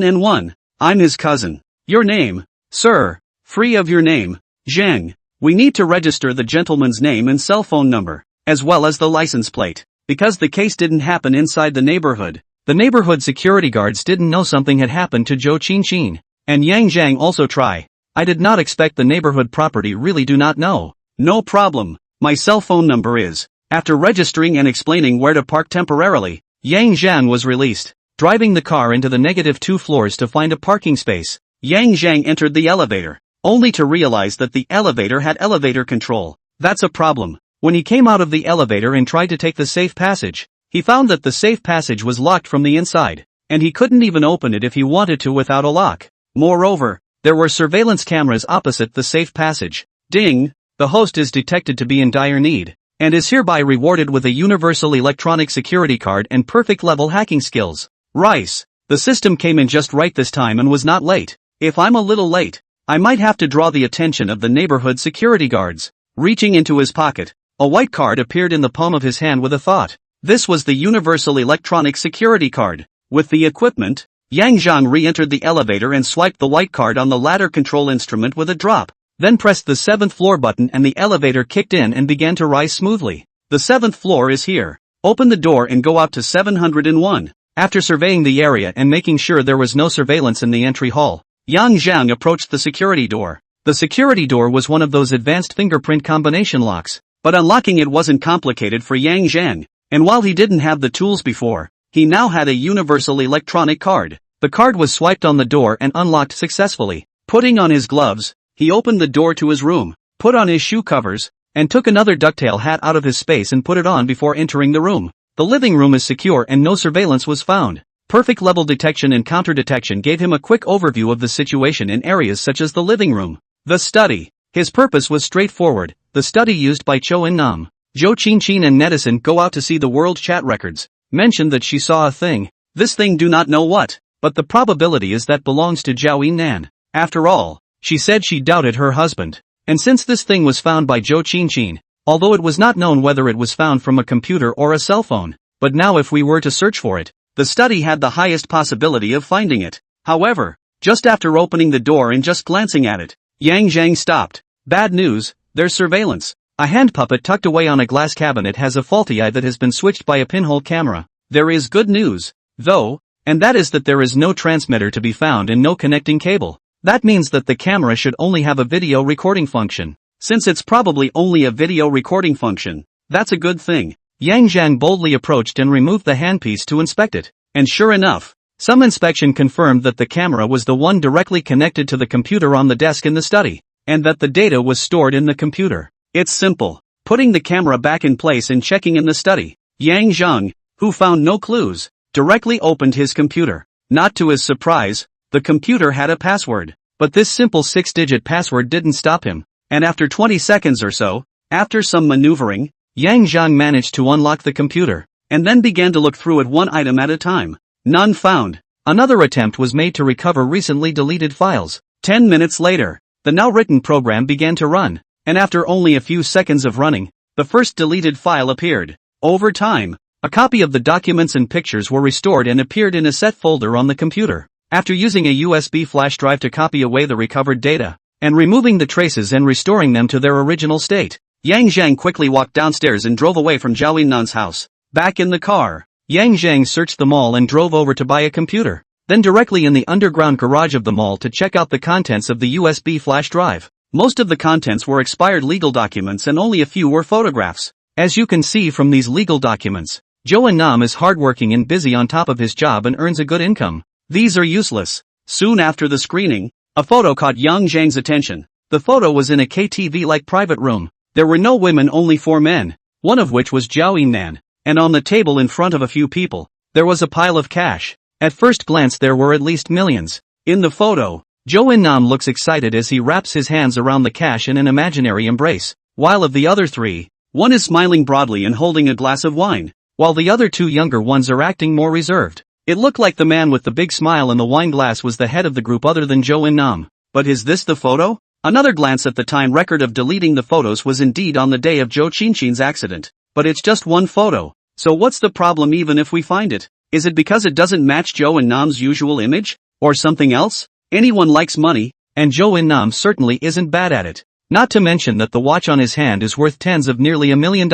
and 1. I'm his cousin. Your name? Sir. Free of your name. Zhang. We need to register the gentleman's name and cell phone number, as well as the license plate. Because the case didn't happen inside the neighborhood security guards didn't know something had happened to Zhou Qinchin. And Yang Zhang also try. I did not expect the neighborhood property really do not know. No problem. My cell phone number is. After registering and explaining where to park temporarily, Yang Zhang was released. Driving the car into the -2 floors to find a parking space, Yang Zhang entered the elevator, only to realize that the elevator had elevator control. That's a problem. When he came out of the elevator and tried to take the safe passage, he found that the safe passage was locked from the inside, and he couldn't even open it if he wanted to without a lock. Moreover, there were surveillance cameras opposite the safe passage. Ding! The host is detected to be in dire need, and is hereby rewarded with a universal electronic security card and perfect level hacking skills. Rice. The system came in just right this time and was not late. If I'm a little late, I might have to draw the attention of the neighborhood security guards. Reaching into his pocket, a white card appeared in the palm of his hand with a thought. This was the universal electronic security card. With the equipment, Yang Zhang re-entered the elevator and swiped the white card on the ladder control instrument with a drop. Then pressed the 7th floor button and the elevator kicked in and began to rise smoothly. The 7th floor is here. Open the door and go out to 701. After surveying the area and making sure there was no surveillance in the entry hall, Yang Zhang approached the security door. The security door was one of those advanced fingerprint combination locks, but unlocking it wasn't complicated for Yang Zhang, and while he didn't have the tools before, he now had a universal electronic card. The card was swiped on the door and unlocked successfully. Putting on his gloves, he opened the door to his room, put on his shoe covers, and took another ducktail hat out of his space and put it on before entering the room. The living room is secure and no surveillance was found. Perfect level detection and counter detection gave him a quick overview of the situation in areas such as the living room. The study. His purpose was straightforward, the study used by Cho In-nam. Zhou Qinchin and Netizen go out to see the world chat records, mentioned that she saw a thing. This thing do not know what, but the probability is that belongs to Zhao Yinan. After all, she said she doubted her husband. And since this thing was found by Zhou Qinchin, although it was not known whether it was found from a computer or a cell phone, but now if we were to search for it, the study had the highest possibility of finding it. However, just after opening the door and just glancing at it, Yang Zhang stopped. Bad news, there's surveillance. A hand puppet tucked away on a glass cabinet has a faulty eye that has been switched by a pinhole camera. There is good news, though, and that is that there is no transmitter to be found and no connecting cable. That means that the camera should only have a video recording function. Since it's probably only a video recording function, that's a good thing. Yang Zhang boldly approached and removed the handpiece to inspect it. And sure enough, some inspection confirmed that the camera was the one directly connected to the computer on the desk in the study, and that the data was stored in the computer. It's simple. Putting the camera back in place and checking in the study. Yang Zhang, who found no clues, directly opened his computer. Not to his surprise, the computer had a password. But this simple 6-digit password didn't stop him. And after 20 seconds or so, after some maneuvering, Yang Zhang managed to unlock the computer, and then began to look through it one item at a time. None found. Another attempt was made to recover recently deleted files. 10 minutes later, the now written program began to run, and after only a few seconds of running, the first deleted file appeared. Over time, a copy of the documents and pictures were restored and appeared in a set folder on the computer. After using a USB flash drive to copy away the recovered data, and removing the traces and restoring them to their original state, Yang Zhang quickly walked downstairs and drove away from Zhao Yinnan's house. Back in the car, Yang Zhang searched the mall and drove over to buy a computer, then directly in the underground garage of the mall to check out the contents of the USB flash drive. Most of the contents were expired legal documents and only a few were photographs. As you can see from these legal documents, Zhou In-nam is hardworking and busy on top of his job and earns a good income. These are useless. Soon after the screening, a photo caught Yang Zhang's attention. The photo was in a KTV-like private room. There were no women, only 4 men, one of which was Zhao Yinnan, and on the table in front of a few people, there was a pile of cash. At first glance there were at least millions. In the photo, Zhou In-nam looks excited as he wraps his hands around the cash in an imaginary embrace, while of the other 3, one is smiling broadly and holding a glass of wine. while the other two younger ones are acting more reserved. It looked like the man with the big smile and the wine glass was the head of the group other than Jo In-nam. But is this the photo? Another glance at the time record of deleting the photos was indeed on the day of Jo Chinchin's accident. But it's just one photo. So what's the problem even if we find it? Is it because it doesn't match Jo In-nam's usual image? Or something else? Anyone likes money, and Jo In-nam certainly isn't bad at it. Not to mention that the watch on his hand is worth tens of nearly $1 million.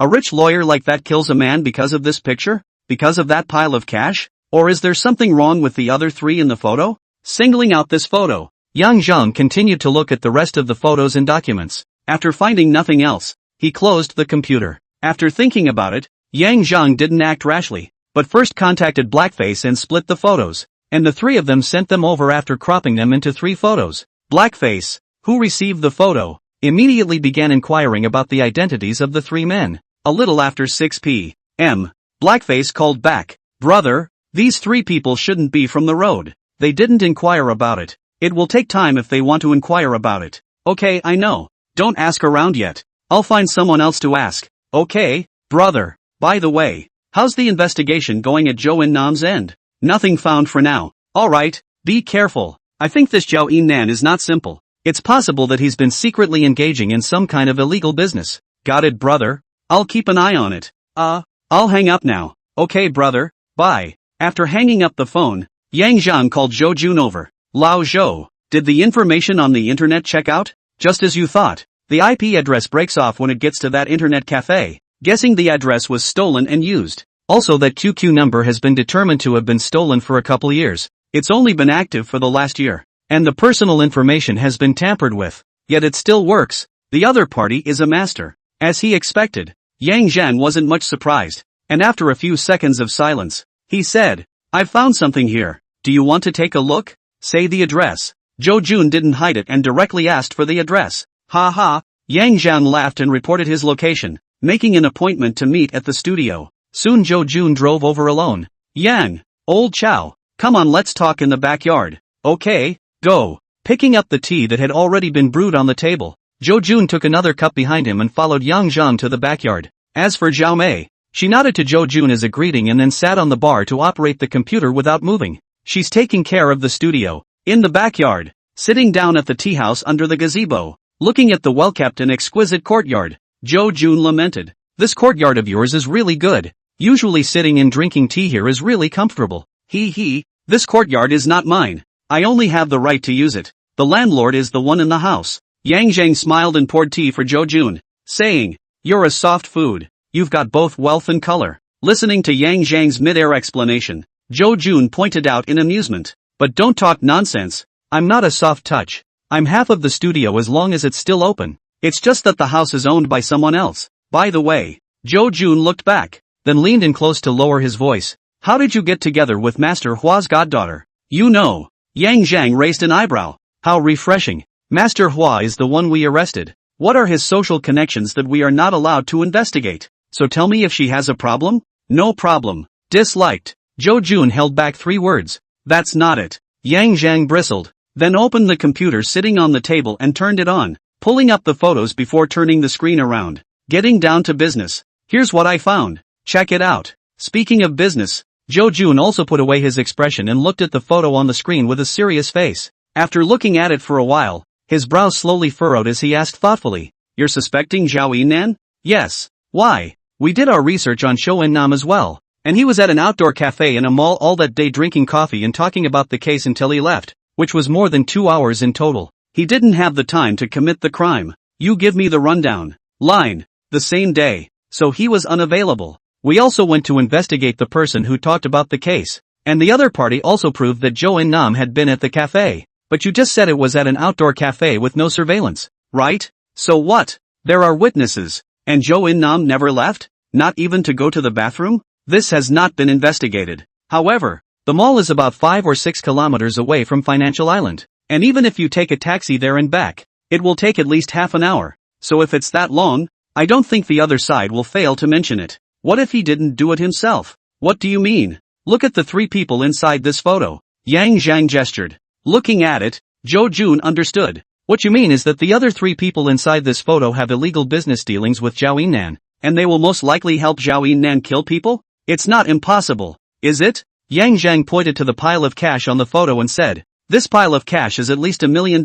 A rich lawyer like that kills a man because of this picture? Because of that pile of cash? Or is there something wrong with the other three in the photo? Singling out this photo, Yang Zhang continued to look at the rest of the photos and documents. After finding nothing else, he closed the computer. After thinking about it, Yang Zhang didn't act rashly, but first contacted Blackface and split the photos, and the three of them sent them over after cropping them into 3 photos. Blackface, who received the photo, immediately began inquiring about the identities of the 3 men. A little after 6 p.m., Blackface called back, "Brother, these 3 people shouldn't be from the road. They didn't inquire about it. It will take time if they want to inquire about it." "Okay, I know. Don't ask around yet. I'll find someone else to ask." "Okay, brother. By the way, how's the investigation going at Jo In-nam's end?" "Nothing found for now." "Alright, be careful. I think this Zhao In-nan is not simple. It's possible that he's been secretly engaging in some kind of illegal business." "Got it, brother. I'll keep an eye on it." I'll hang up now." "Okay, brother, bye." After hanging up the phone, Yang Zhang called Zhou Jun over. "Lao Zhou, did the information on the internet check out?" "Just as you thought. The IP address breaks off when it gets to that internet cafe. Guessing the address was stolen and used. Also that QQ number has been determined to have been stolen for a couple years. It's only been active for the last year. And the personal information has been tampered with. Yet it still works. The other party is a master." As he expected, Yang Zhan wasn't much surprised, and after a few seconds of silence, he said, "I've found something here. Do you want to take a look?" "Say the address." Zhou Jun didn't hide it and directly asked for the address. "Ha ha." Yang Zhan laughed and reported his location, making an appointment to meet at the studio. Soon Zhou Jun drove over alone. "Yang, old Chow, come on, let's talk in the backyard." "Okay, go." Picking up the tea that had already been brewed on the table, Zhou Jun took another cup behind him and followed Yang Zhang to the backyard. As for Zhao Mei, she nodded to Zhou Jun as a greeting and then sat on the bar to operate the computer without moving. She's taking care of the studio. In the backyard, sitting down at the tea house under the gazebo, looking at the well-kept and exquisite courtyard, Zhou Jun lamented. "This courtyard of yours is really good. Usually sitting and drinking tea here is really comfortable." He, "This courtyard is not mine. I only have the right to use it. The landlord is the one in the house." Yang Zhang smiled and poured tea for Zhou Jun, saying, "You're a soft food. You've got both wealth and color." Listening to Yang Zhang's mid-air explanation, Zhou Jun pointed out in amusement, "But don't talk nonsense. I'm not a soft touch. I'm half of the studio as long as it's still open. It's just that the house is owned by someone else." By the way, Zhou Jun looked back, then leaned in close to lower his voice. "How did you get together with Master Hua's goddaughter?" "You know." Yang Zhang raised an eyebrow. "How refreshing. Master Hua is the one we arrested. What are his social connections that we are not allowed to investigate? So tell me if she has a problem?" "No problem. Disliked." Zhou Jun held back 3 words. "That's not it." Yang Zhang bristled, then opened the computer sitting on the table and turned it on, pulling up the photos before turning the screen around. "Getting down to business. Here's what I found. Check it out." Speaking of business, Zhou Jun also put away his expression and looked at the photo on the screen with a serious face. After looking at it for a while, his brows slowly furrowed as he asked thoughtfully, "You're suspecting Zhao In-nan?" "Yes." "Why?" "We did our research on Zhou In-nam as well, and he was at an outdoor cafe in a mall all that day drinking coffee and talking about the case until he left, which was more than 2 hours in total. He didn't have the time to commit the crime. You give me the rundown." Line. "The same day. So he was unavailable. We also went to investigate the person who talked about the case, and the other party also proved that Zhou In-nam had been at the cafe. But you just said it was at an outdoor cafe with no surveillance, right? So what? There are witnesses. And Zhou In-nam never left? Not even to go to the bathroom? This has not been investigated. However, the mall is about 5 or 6 kilometers away from Financial Island. And even if you take a taxi there and back, it will take at least half an hour. So if it's that long, I don't think the other side will fail to mention it. What if he didn't do it himself?" "What do you mean?" "Look at the 3 people inside this photo." Yang Zhang gestured. Looking at it, Zhou Jun understood. "What you mean is that the other 3 people inside this photo have illegal business dealings with Zhao In-nan, and they will most likely help Zhao Yinnan kill people? It's not impossible, is it? Yang Zhang pointed to the pile of cash on the photo and said, "This pile of cash is at least $1 million.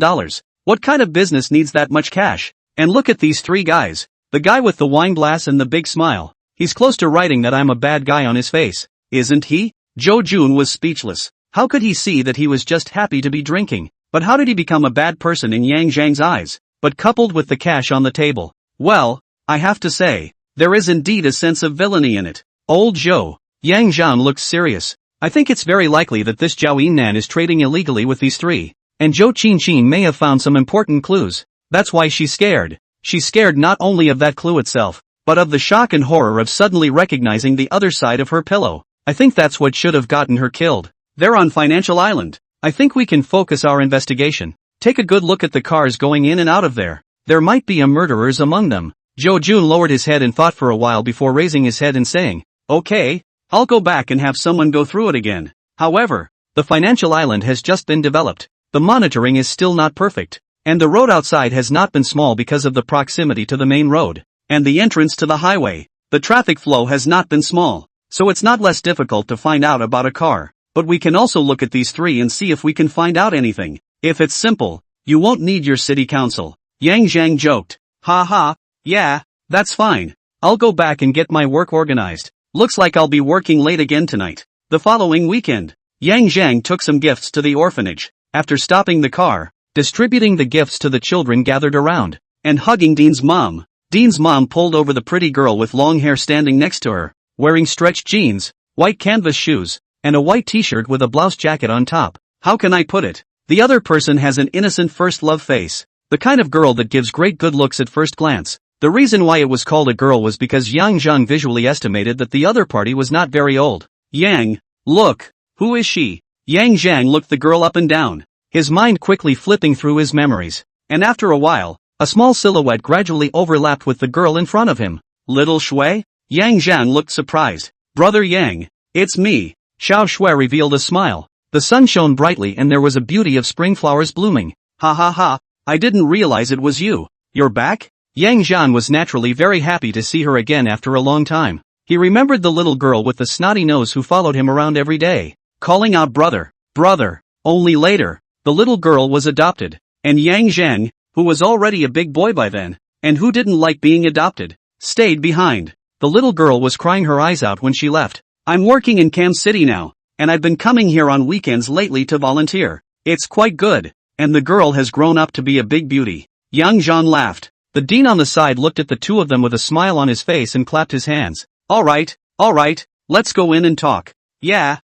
What kind of business needs that much cash? And look at these three guys. The guy with the wine glass and the big smile. He's close to writing that I'm a bad guy on his face, isn't he?" Zhou Jun was speechless. How could he see that he was just happy to be drinking? But how did he become a bad person in Yang Zhang's eyes? But coupled with the cash on the table, well, I have to say, there is indeed a sense of villainy in it. Old Zhou. Yang Zhang looked serious. I think it's very likely that this Zhao Yinnan is trading illegally with these three. And Zhou Qinqin may have found some important clues. That's why she's scared. She's scared not only of that clue itself, but of the shock and horror of suddenly recognizing the other side of her pillow. I think that's what should have gotten her killed. They're on Financial Island. I think we can focus our investigation. Take a good look at the cars going in and out of there. There might be murderers among them. Zhou Jun lowered his head and thought for a while before raising his head and saying, "Okay, I'll go back and have someone go through it again." However, the Financial Island has just been developed. The monitoring is still not perfect. And the road outside has not been small because of the proximity to the main road. And the entrance to the highway. The traffic flow has not been small. So it's not less difficult to find out about a car. But we can also look at these three and see if we can find out anything. If it's simple, you won't need your city council. Yang Zhang joked. Ha ha, yeah, that's fine. I'll go back and get my work organized. Looks like I'll be working late again tonight. The following weekend, Yang Zhang took some gifts to the orphanage. After stopping the car, distributing the gifts to the children gathered around, and hugging Dean's mom. Dean's mom pulled over the pretty girl with long hair standing next to her, wearing stretched jeans, white canvas shoes, and a white t-shirt with a blouse jacket on top. How can I put it? The other person has an innocent first love face. The kind of girl that gives great good looks at first glance. The reason why it was called a girl was because Yang Zhang visually estimated that the other party was not very old. Yang, look, who is she? Yang Zhang looked the girl up and down, his mind quickly flipping through his memories. And after a while, a small silhouette gradually overlapped with the girl in front of him. Little Shui? Yang Zhang looked surprised. Brother Yang, it's me. Xiao Shui revealed a smile. The sun shone brightly and there was a beauty of spring flowers blooming. Ha ha ha, I didn't realize it was you. You're back? Yang Zhan was naturally very happy to see her again after a long time. He remembered the little girl with the snotty nose who followed him around every day, calling out brother, brother. Only later, the little girl was adopted. And Yang Zhang, who was already a big boy by then, and who didn't like being adopted, stayed behind. The little girl was crying her eyes out when she left. I'm working in Cam City now, and I've been coming here on weekends lately to volunteer. It's quite good, and the girl has grown up to be a big beauty. Yang Zhan laughed. The dean on the side looked at the two of them with a smile on his face and clapped his hands. Alright, let's go in and talk. Yeah,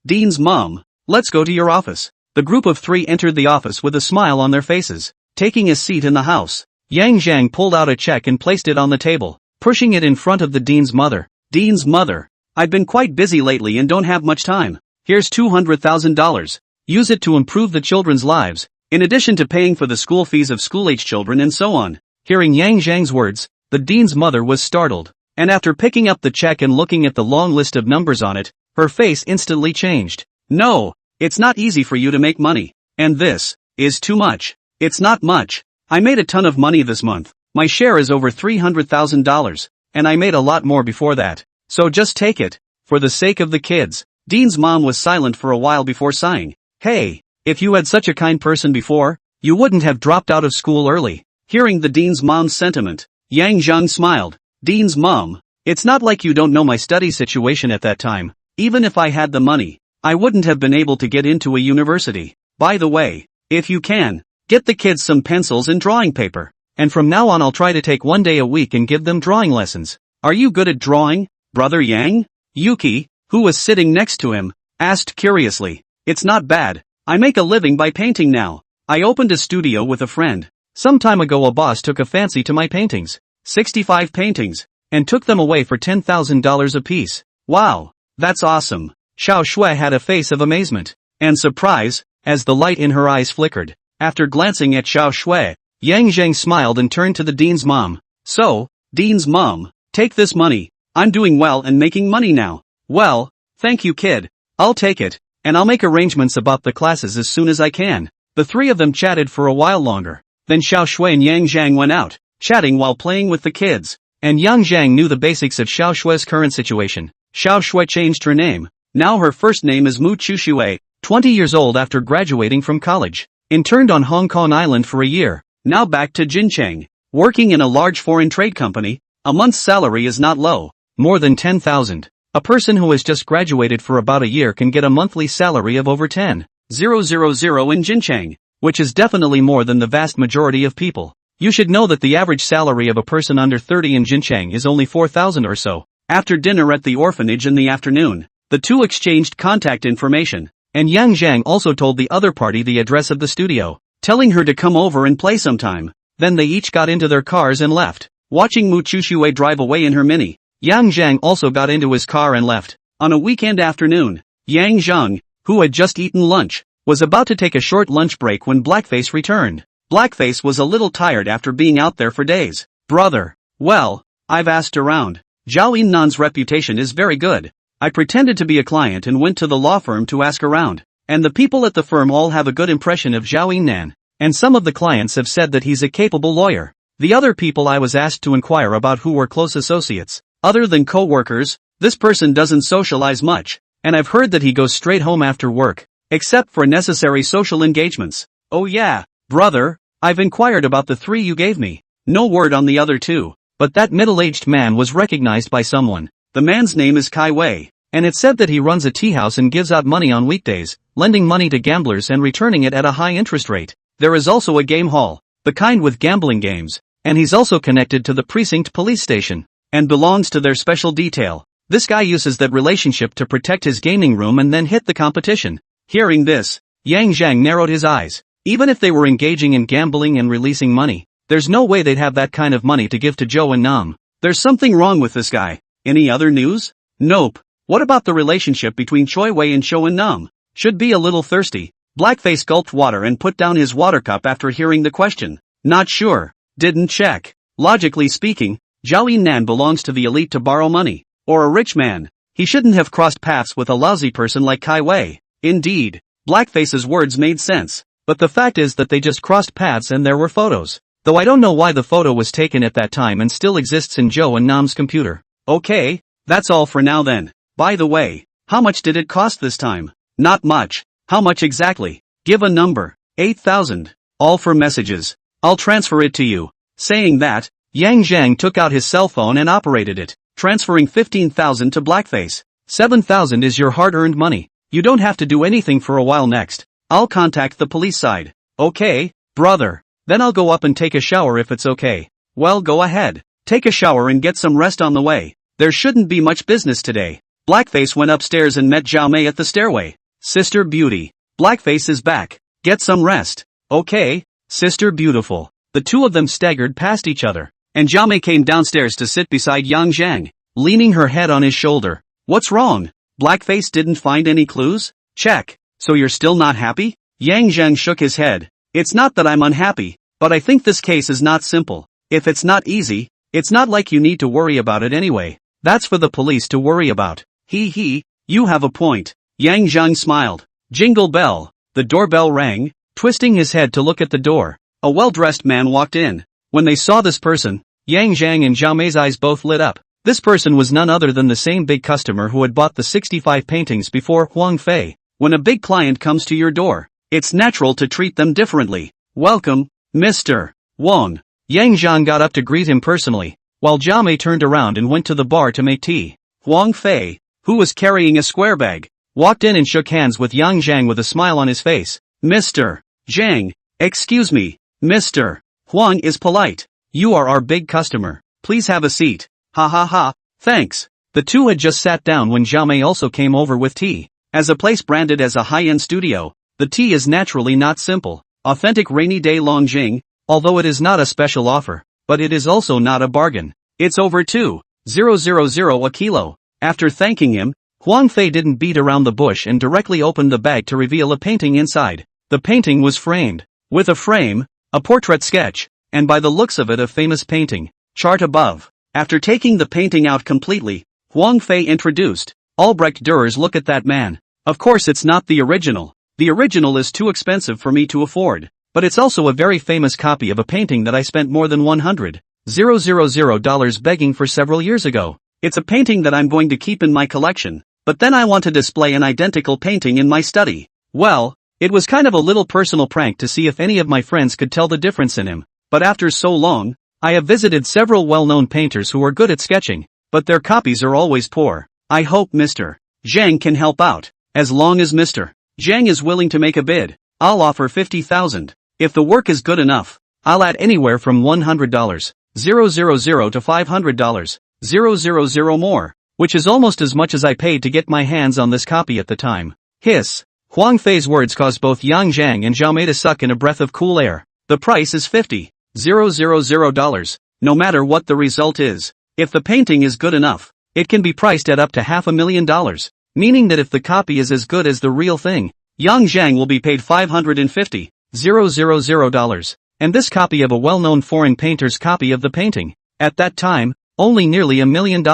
Dean's mom, let's go to your office. The group of three entered the office with a smile on their faces, taking a seat in the house. Yang Zhang pulled out a check and placed it on the table, pushing it in front of the dean's mother. Dean's mother, I've been quite busy lately and don't have much time. Here's $200,000. Use it to improve the children's lives, in addition to paying for the school fees of school-age children and so on. Hearing Yang Zhang's words, the dean's mother was startled, and after picking up the check and looking at the long list of numbers on it, her face instantly changed. No, it's not easy for you to make money, and this is too much. It's not much. I made a ton of money this month. My share is over $300,000, and I made a lot more before that. So just take it, for the sake of the kids. Dean's mom was silent for a while before sighing. Hey, if you had such a kind person before, you wouldn't have dropped out of school early. Hearing the dean's mom's sentiment, Yang Zhang smiled. Dean's mom, it's not like you don't know my study situation at that time. Even if I had the money, I wouldn't have been able to get into a university. By the way, if you can, get the kids some pencils and drawing paper. And from now on I'll try to take one day a week and give them drawing lessons. Are you good at drawing, Brother Yang? Yuki, who was sitting next to him, asked curiously. It's not bad. I make a living by painting now. I opened a studio with a friend. Some time ago a boss took a fancy to my paintings. 65 paintings. And took them away for $10,000 apiece. Wow, that's awesome. Xiao Shui had a face of amazement and surprise, as the light in her eyes flickered. After glancing at Xiao Shui, Yang Zhang smiled and turned to the dean's mom. So, dean's mom, take this money. I'm doing well and making money now. Well, thank you kid. I'll take it, and I'll make arrangements about the classes as soon as I can. The three of them chatted for a while longer. Then Xiao Shui and Yang Zhang went out, chatting while playing with the kids. And Yang Zhang knew the basics of Xiao Shue's current situation. Xiao Shue changed her name. Now her first name is Mu Chuxue, 20 years old after graduating from college. Interned on Hong Kong Island for a year. Now back to Jincheng. Working in a large foreign trade company. A month's salary is not low. More than 10,000. A person who has just graduated for about a year can get a monthly salary of over 10,000 in Jincheng, which is definitely more than the vast majority of people. You should know that the average salary of a person under 30 in Jincheng is only 4,000 or so. After dinner at the orphanage in the afternoon, the two exchanged contact information, and Yang Zhang also told the other party the address of the studio, telling her to come over and play sometime. Then they each got into their cars and left. Watching Mu Chuxue drive away in her Mini, Yang Zhang also got into his car and left. On a weekend afternoon, Yang Zhang, who had just eaten lunch, was about to take a short lunch break when Blackface returned. Blackface was a little tired after being out there for days. Brother, well, I've asked around. Zhao Yinnan's reputation is very good. I pretended to be a client and went to the law firm to ask around. And the people at the firm all have a good impression of Zhao Yinnan. And some of the clients have said that he's a capable lawyer. The other people I was asked to inquire about who were close associates. Other than co-workers, this person doesn't socialize much. And I've heard that he goes straight home after work. Except for necessary social engagements. Oh yeah, brother, I've inquired about the 3 you gave me. No word on the other 2. But that middle-aged man was recognized by someone. The man's name is Kai Wei. And it said that he runs a tea house and gives out money on weekdays, lending money to gamblers and returning it at a high interest rate. There is also a game hall, the kind with gambling games. And he's also connected to the precinct police station. And belongs to their special detail. This guy uses that relationship to protect his gaming room and then hit the competition. Hearing this, Yang Zhang narrowed his eyes. Even if they were engaging in gambling and releasing money, there's no way they'd have that kind of money to give to Zhou and Nam. There's something wrong with this guy. Any other news? Nope. What about the relationship between Choi Wei and Zhou and Nam? Should be a little thirsty. Blackface gulped water and put down his water cup after hearing the question. Not sure. Didn't check. Logically speaking, Zhao Yinnan belongs to the elite to borrow money. Or a rich man. He shouldn't have crossed paths with a lousy person like Kai Wei. Indeed, Blackface's words made sense. But the fact is that they just crossed paths and there were photos. Though I don't know why the photo was taken at that time and still exists in Zhou and Nam's computer. Okay, that's all for now then. By the way, how much did it cost this time? Not much. How much exactly? Give a number. 8,000. All for messages. I'll transfer it to you. Saying that, Yang Zhang took out his cell phone and operated it, transferring 15,000 to Blackface. 7,000 is your hard-earned money. You don't have to do anything for a while next. I'll contact the police side. Okay, brother. Then I'll go up and take a shower if it's okay. Well, go ahead. Take a shower and get some rest on the way. There shouldn't be much business today. Blackface went upstairs and met Zhao Mei at the stairway. Sister Beauty. Blackface is back. Get some rest. Okay, Sister Beautiful. The two of them staggered past each other. And Zhao Mei came downstairs to sit beside Yang Zhang, leaning her head on his shoulder. What's wrong? Blackface didn't find any clues? Check. So you're still not happy? Yang Zhang shook his head. It's not that I'm unhappy, but I think this case is not simple. If it's not easy, it's not like you need to worry about it anyway. That's for the police to worry about. You have a point. Yang Zhang smiled. Jingle bell. The doorbell rang. Twisting his head to look at the door, a well-dressed man walked in. When they saw this person, Yang Zhang and Zhao Mei's eyes both lit up. This person was none other than the same big customer who had bought the 65 paintings before, Huang Fei. When a big client comes to your door, it's natural to treat them differently. Welcome, Mr. Wang. Yang Zhang got up to greet him personally, while Zhao Mei turned around and went to the bar to make tea. Huang Fei, who was carrying a square bag, walked in and shook hands with Yang Zhang with a smile on his face. Mr. Zhang, excuse me, Mr. Huang is polite. You are our big customer. Please have a seat. Ha ha ha, thanks. The two had just sat down when Zhao Mei also came over with tea. As a place branded as a high-end studio, the tea is naturally not simple. Authentic rainy day Longjing, although it is not a special offer, but it is also not a bargain. It's over 2,000 a kilo. After thanking him, Huang Fei didn't beat around the bush and directly opened the bag to reveal a painting inside. The painting was framed. With a frame, a portrait sketch, and by the looks of it a famous painting. Chart above. After taking the painting out completely, Huang Fei introduced. Albrecht Dürer's look at that man. Of course it's not the original. The original is too expensive for me to afford. But it's also a very famous copy of a painting that I spent more than 100 $000 begging for several years ago. It's a painting that I'm going to keep in my collection, but then I want to display an identical painting in my study. Well, it was kind of a little personal prank to see if any of my friends could tell the difference in him, but after so long, I have visited several well-known painters who are good at sketching, but their copies are always poor. I hope Mr. Zhang can help out. As long as Mr. Zhang is willing to make a bid, I'll offer $50,000. If the work is good enough, I'll add anywhere from $100, $000 to $500, $000 more, which is almost as much as I paid to get my hands on this copy at the time. Hiss. Huang Fei's words caused both Yang Zhang and Zhao Mei to suck in a breath of cool air. The price is $50,000, no matter what the result is. If the painting is good enough, it can be priced at up to $500,000, meaning that if the copy is as good as the real thing, Yang Zhang will be paid $550,000, and this copy of a well-known foreign painter's copy of the painting, at that time, only nearly $1 million.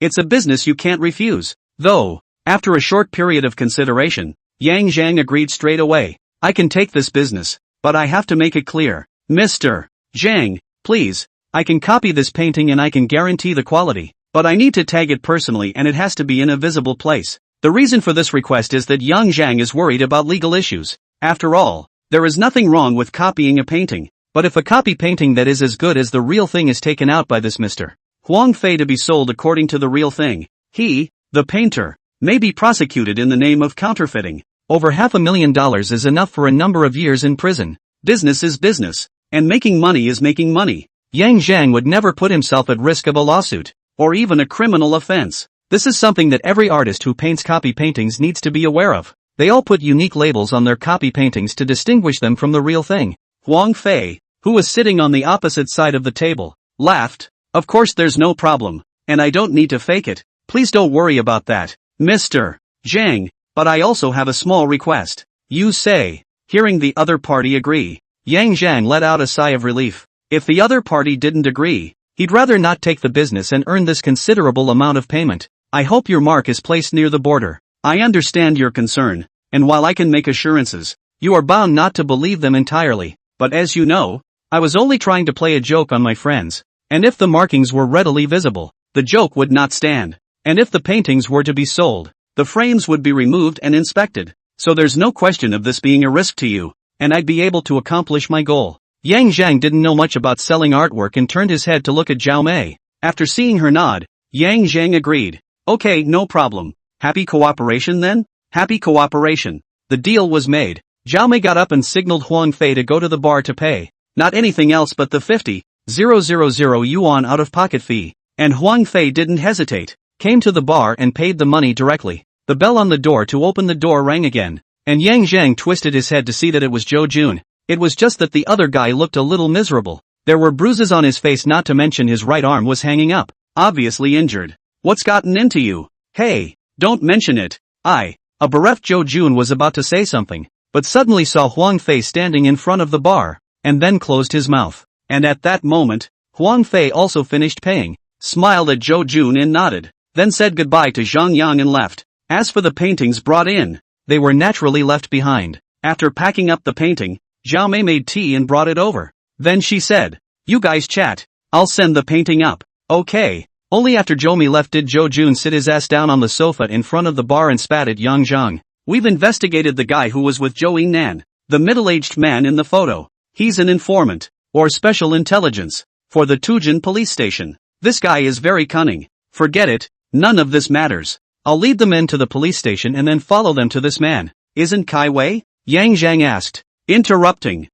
It's a business you can't refuse. Though, after a short period of consideration, Yang Zhang agreed straight away. I can take this business, but I have to make it clear. Mr. Zhang, please, I can copy this painting and I can guarantee the quality, but I need to tag it personally and it has to be in a visible place. The reason for this request is that Yang Zhang is worried about legal issues. After all, there is nothing wrong with copying a painting, but if a copy painting that is as good as the real thing is taken out by this Mr. Huang Fei to be sold according to the real thing, he, the painter, may be prosecuted in the name of counterfeiting. Over $500,000 is enough for a number of years in prison. Business is business, and making money is making money. Yang Zhang would never put himself at risk of a lawsuit, or even a criminal offense. This is something that every artist who paints copy paintings needs to be aware of. They all put unique labels on their copy paintings to distinguish them from the real thing. Huang Fei, who was sitting on the opposite side of the table, laughed. Of course there's no problem, and I don't need to fake it. Please don't worry about that, Mr. Zhang, but I also have a small request. You say. Hearing the other party agree, Yang Zhang let out a sigh of relief. If the other party didn't agree, he'd rather not take the business and earn this considerable amount of payment. I hope your mark is placed near the border. I understand your concern, and while I can make assurances, you are bound not to believe them entirely, but as you know, I was only trying to play a joke on my friends, and if the markings were readily visible, the joke would not stand, and if the paintings were to be sold, the frames would be removed and inspected, so there's no question of this being a risk to you, and I'd be able to accomplish my goal. Yang Zhang didn't know much about selling artwork and turned his head to look at Zhao Mei. After seeing her nod, Yang Zhang agreed. Okay, no problem. Happy cooperation then? Happy cooperation. The deal was made. Zhao Mei got up and signaled Huang Fei to go to the bar to pay. Not anything else but the 50,000 yuan out-of-pocket fee. And Huang Fei didn't hesitate. Came to the bar and paid the money directly. The bell on the door to open the door rang again. And Yang Zhang twisted his head to see that it was Zhou Jun. It was just that the other guy looked a little miserable. There were bruises on his face, not to mention his right arm was hanging up. Obviously injured. What's gotten into you? Hey, don't mention it. A bereft Zhou Jun was about to say something, but suddenly saw Huang Fei standing in front of the bar, and then closed his mouth. And at that moment, Huang Fei also finished paying, smiled at Zhou Jun and nodded, then said goodbye to Zhang Yang and left. As for the paintings brought in, they were naturally left behind. After packing up the painting, Zhao Mei made tea and brought it over. Then she said, you guys chat. I'll send the painting up. Okay. Only after Zhou Mei left did Zhou Jun sit his ass down on the sofa in front of the bar and spat at Yang Zhang. We've investigated the guy who was with Zhou Yingnan, the middle-aged man in the photo. He's an informant, or special intelligence, for the Tujin police station. This guy is very cunning. Forget it, none of this matters. I'll lead the men to the police station and then follow them to this man. Isn't Kai Wei? Yang Zhang asked. Interrupting.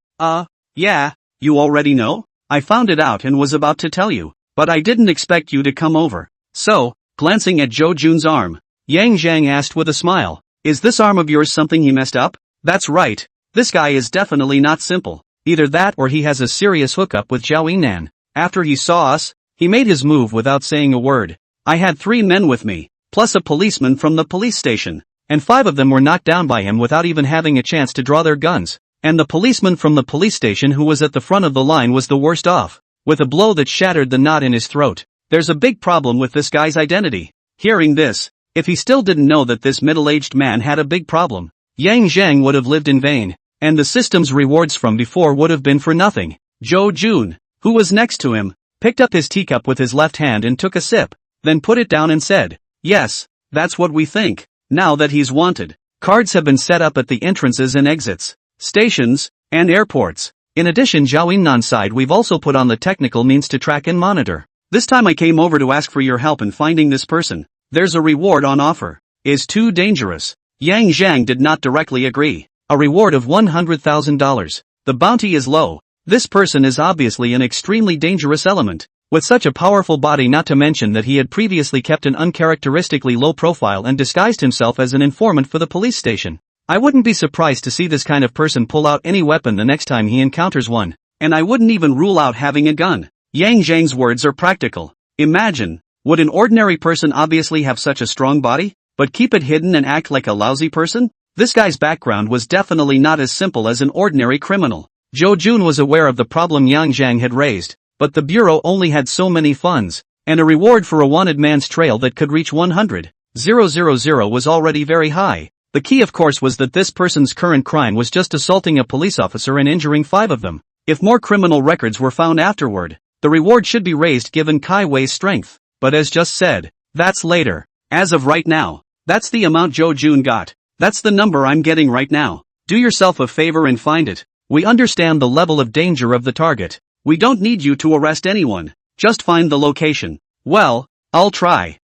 Yeah, you already know? I found it out and was about to tell you, but I didn't expect you to come over. So, glancing at Zhou Jun's arm, Yang Zhang asked with a smile, is this arm of yours something he messed up? That's right. This guy is definitely not simple. Either that or he has a serious hookup with Zhao Yingnan. After he saw us, he made his move without saying a word. I had 3 men with me, plus a policeman from the police station, and 5 of them were knocked down by him without even having a chance to draw their guns. And the policeman from the police station who was at the front of the line was the worst off, with a blow that shattered the knot in his throat. There's a big problem with this guy's identity. Hearing this, if he still didn't know that this middle-aged man had a big problem, Yang Zhang would have lived in vain, and the system's rewards from before would have been for nothing. Zhou Jun, who was next to him, picked up his teacup with his left hand and took a sip, then put it down and said, "Yes, that's what we think. Now that he's wanted, cards have been set up at the entrances and exits, stations, and airports. In addition, Zhao Yinnan's side, we've also put on the technical means to track and monitor. This time I came over to ask for your help in finding this person. There's a reward on offer." Is too dangerous. Yang Zhang did not directly agree. A reward of $100,000. The bounty is low. This person is obviously an extremely dangerous element, with such a powerful body, not to mention that he had previously kept an uncharacteristically low profile and disguised himself as an informant for the police station. I wouldn't be surprised to see this kind of person pull out any weapon the next time he encounters one, and I wouldn't even rule out having a gun. Yang Zhang's words are practical. Imagine, would an ordinary person obviously have such a strong body, but keep it hidden and act like a lousy person? This guy's background was definitely not as simple as an ordinary criminal. Zhou Jun was aware of the problem Yang Zhang had raised, but the bureau only had so many funds, and a reward for a wanted man's trail that could reach 100,000 was already very high. The key, of course, was that this person's current crime was just assaulting a police officer and injuring 5 of them. If more criminal records were found afterward, the reward should be raised given Kai Wei's strength. But as just said, that's later. As of right now, that's the amount Zhou Jun got. That's the number I'm getting right now. Do yourself a favor and find it. We understand the level of danger of the target. We don't need you to arrest anyone. Just find the location. Well, I'll try.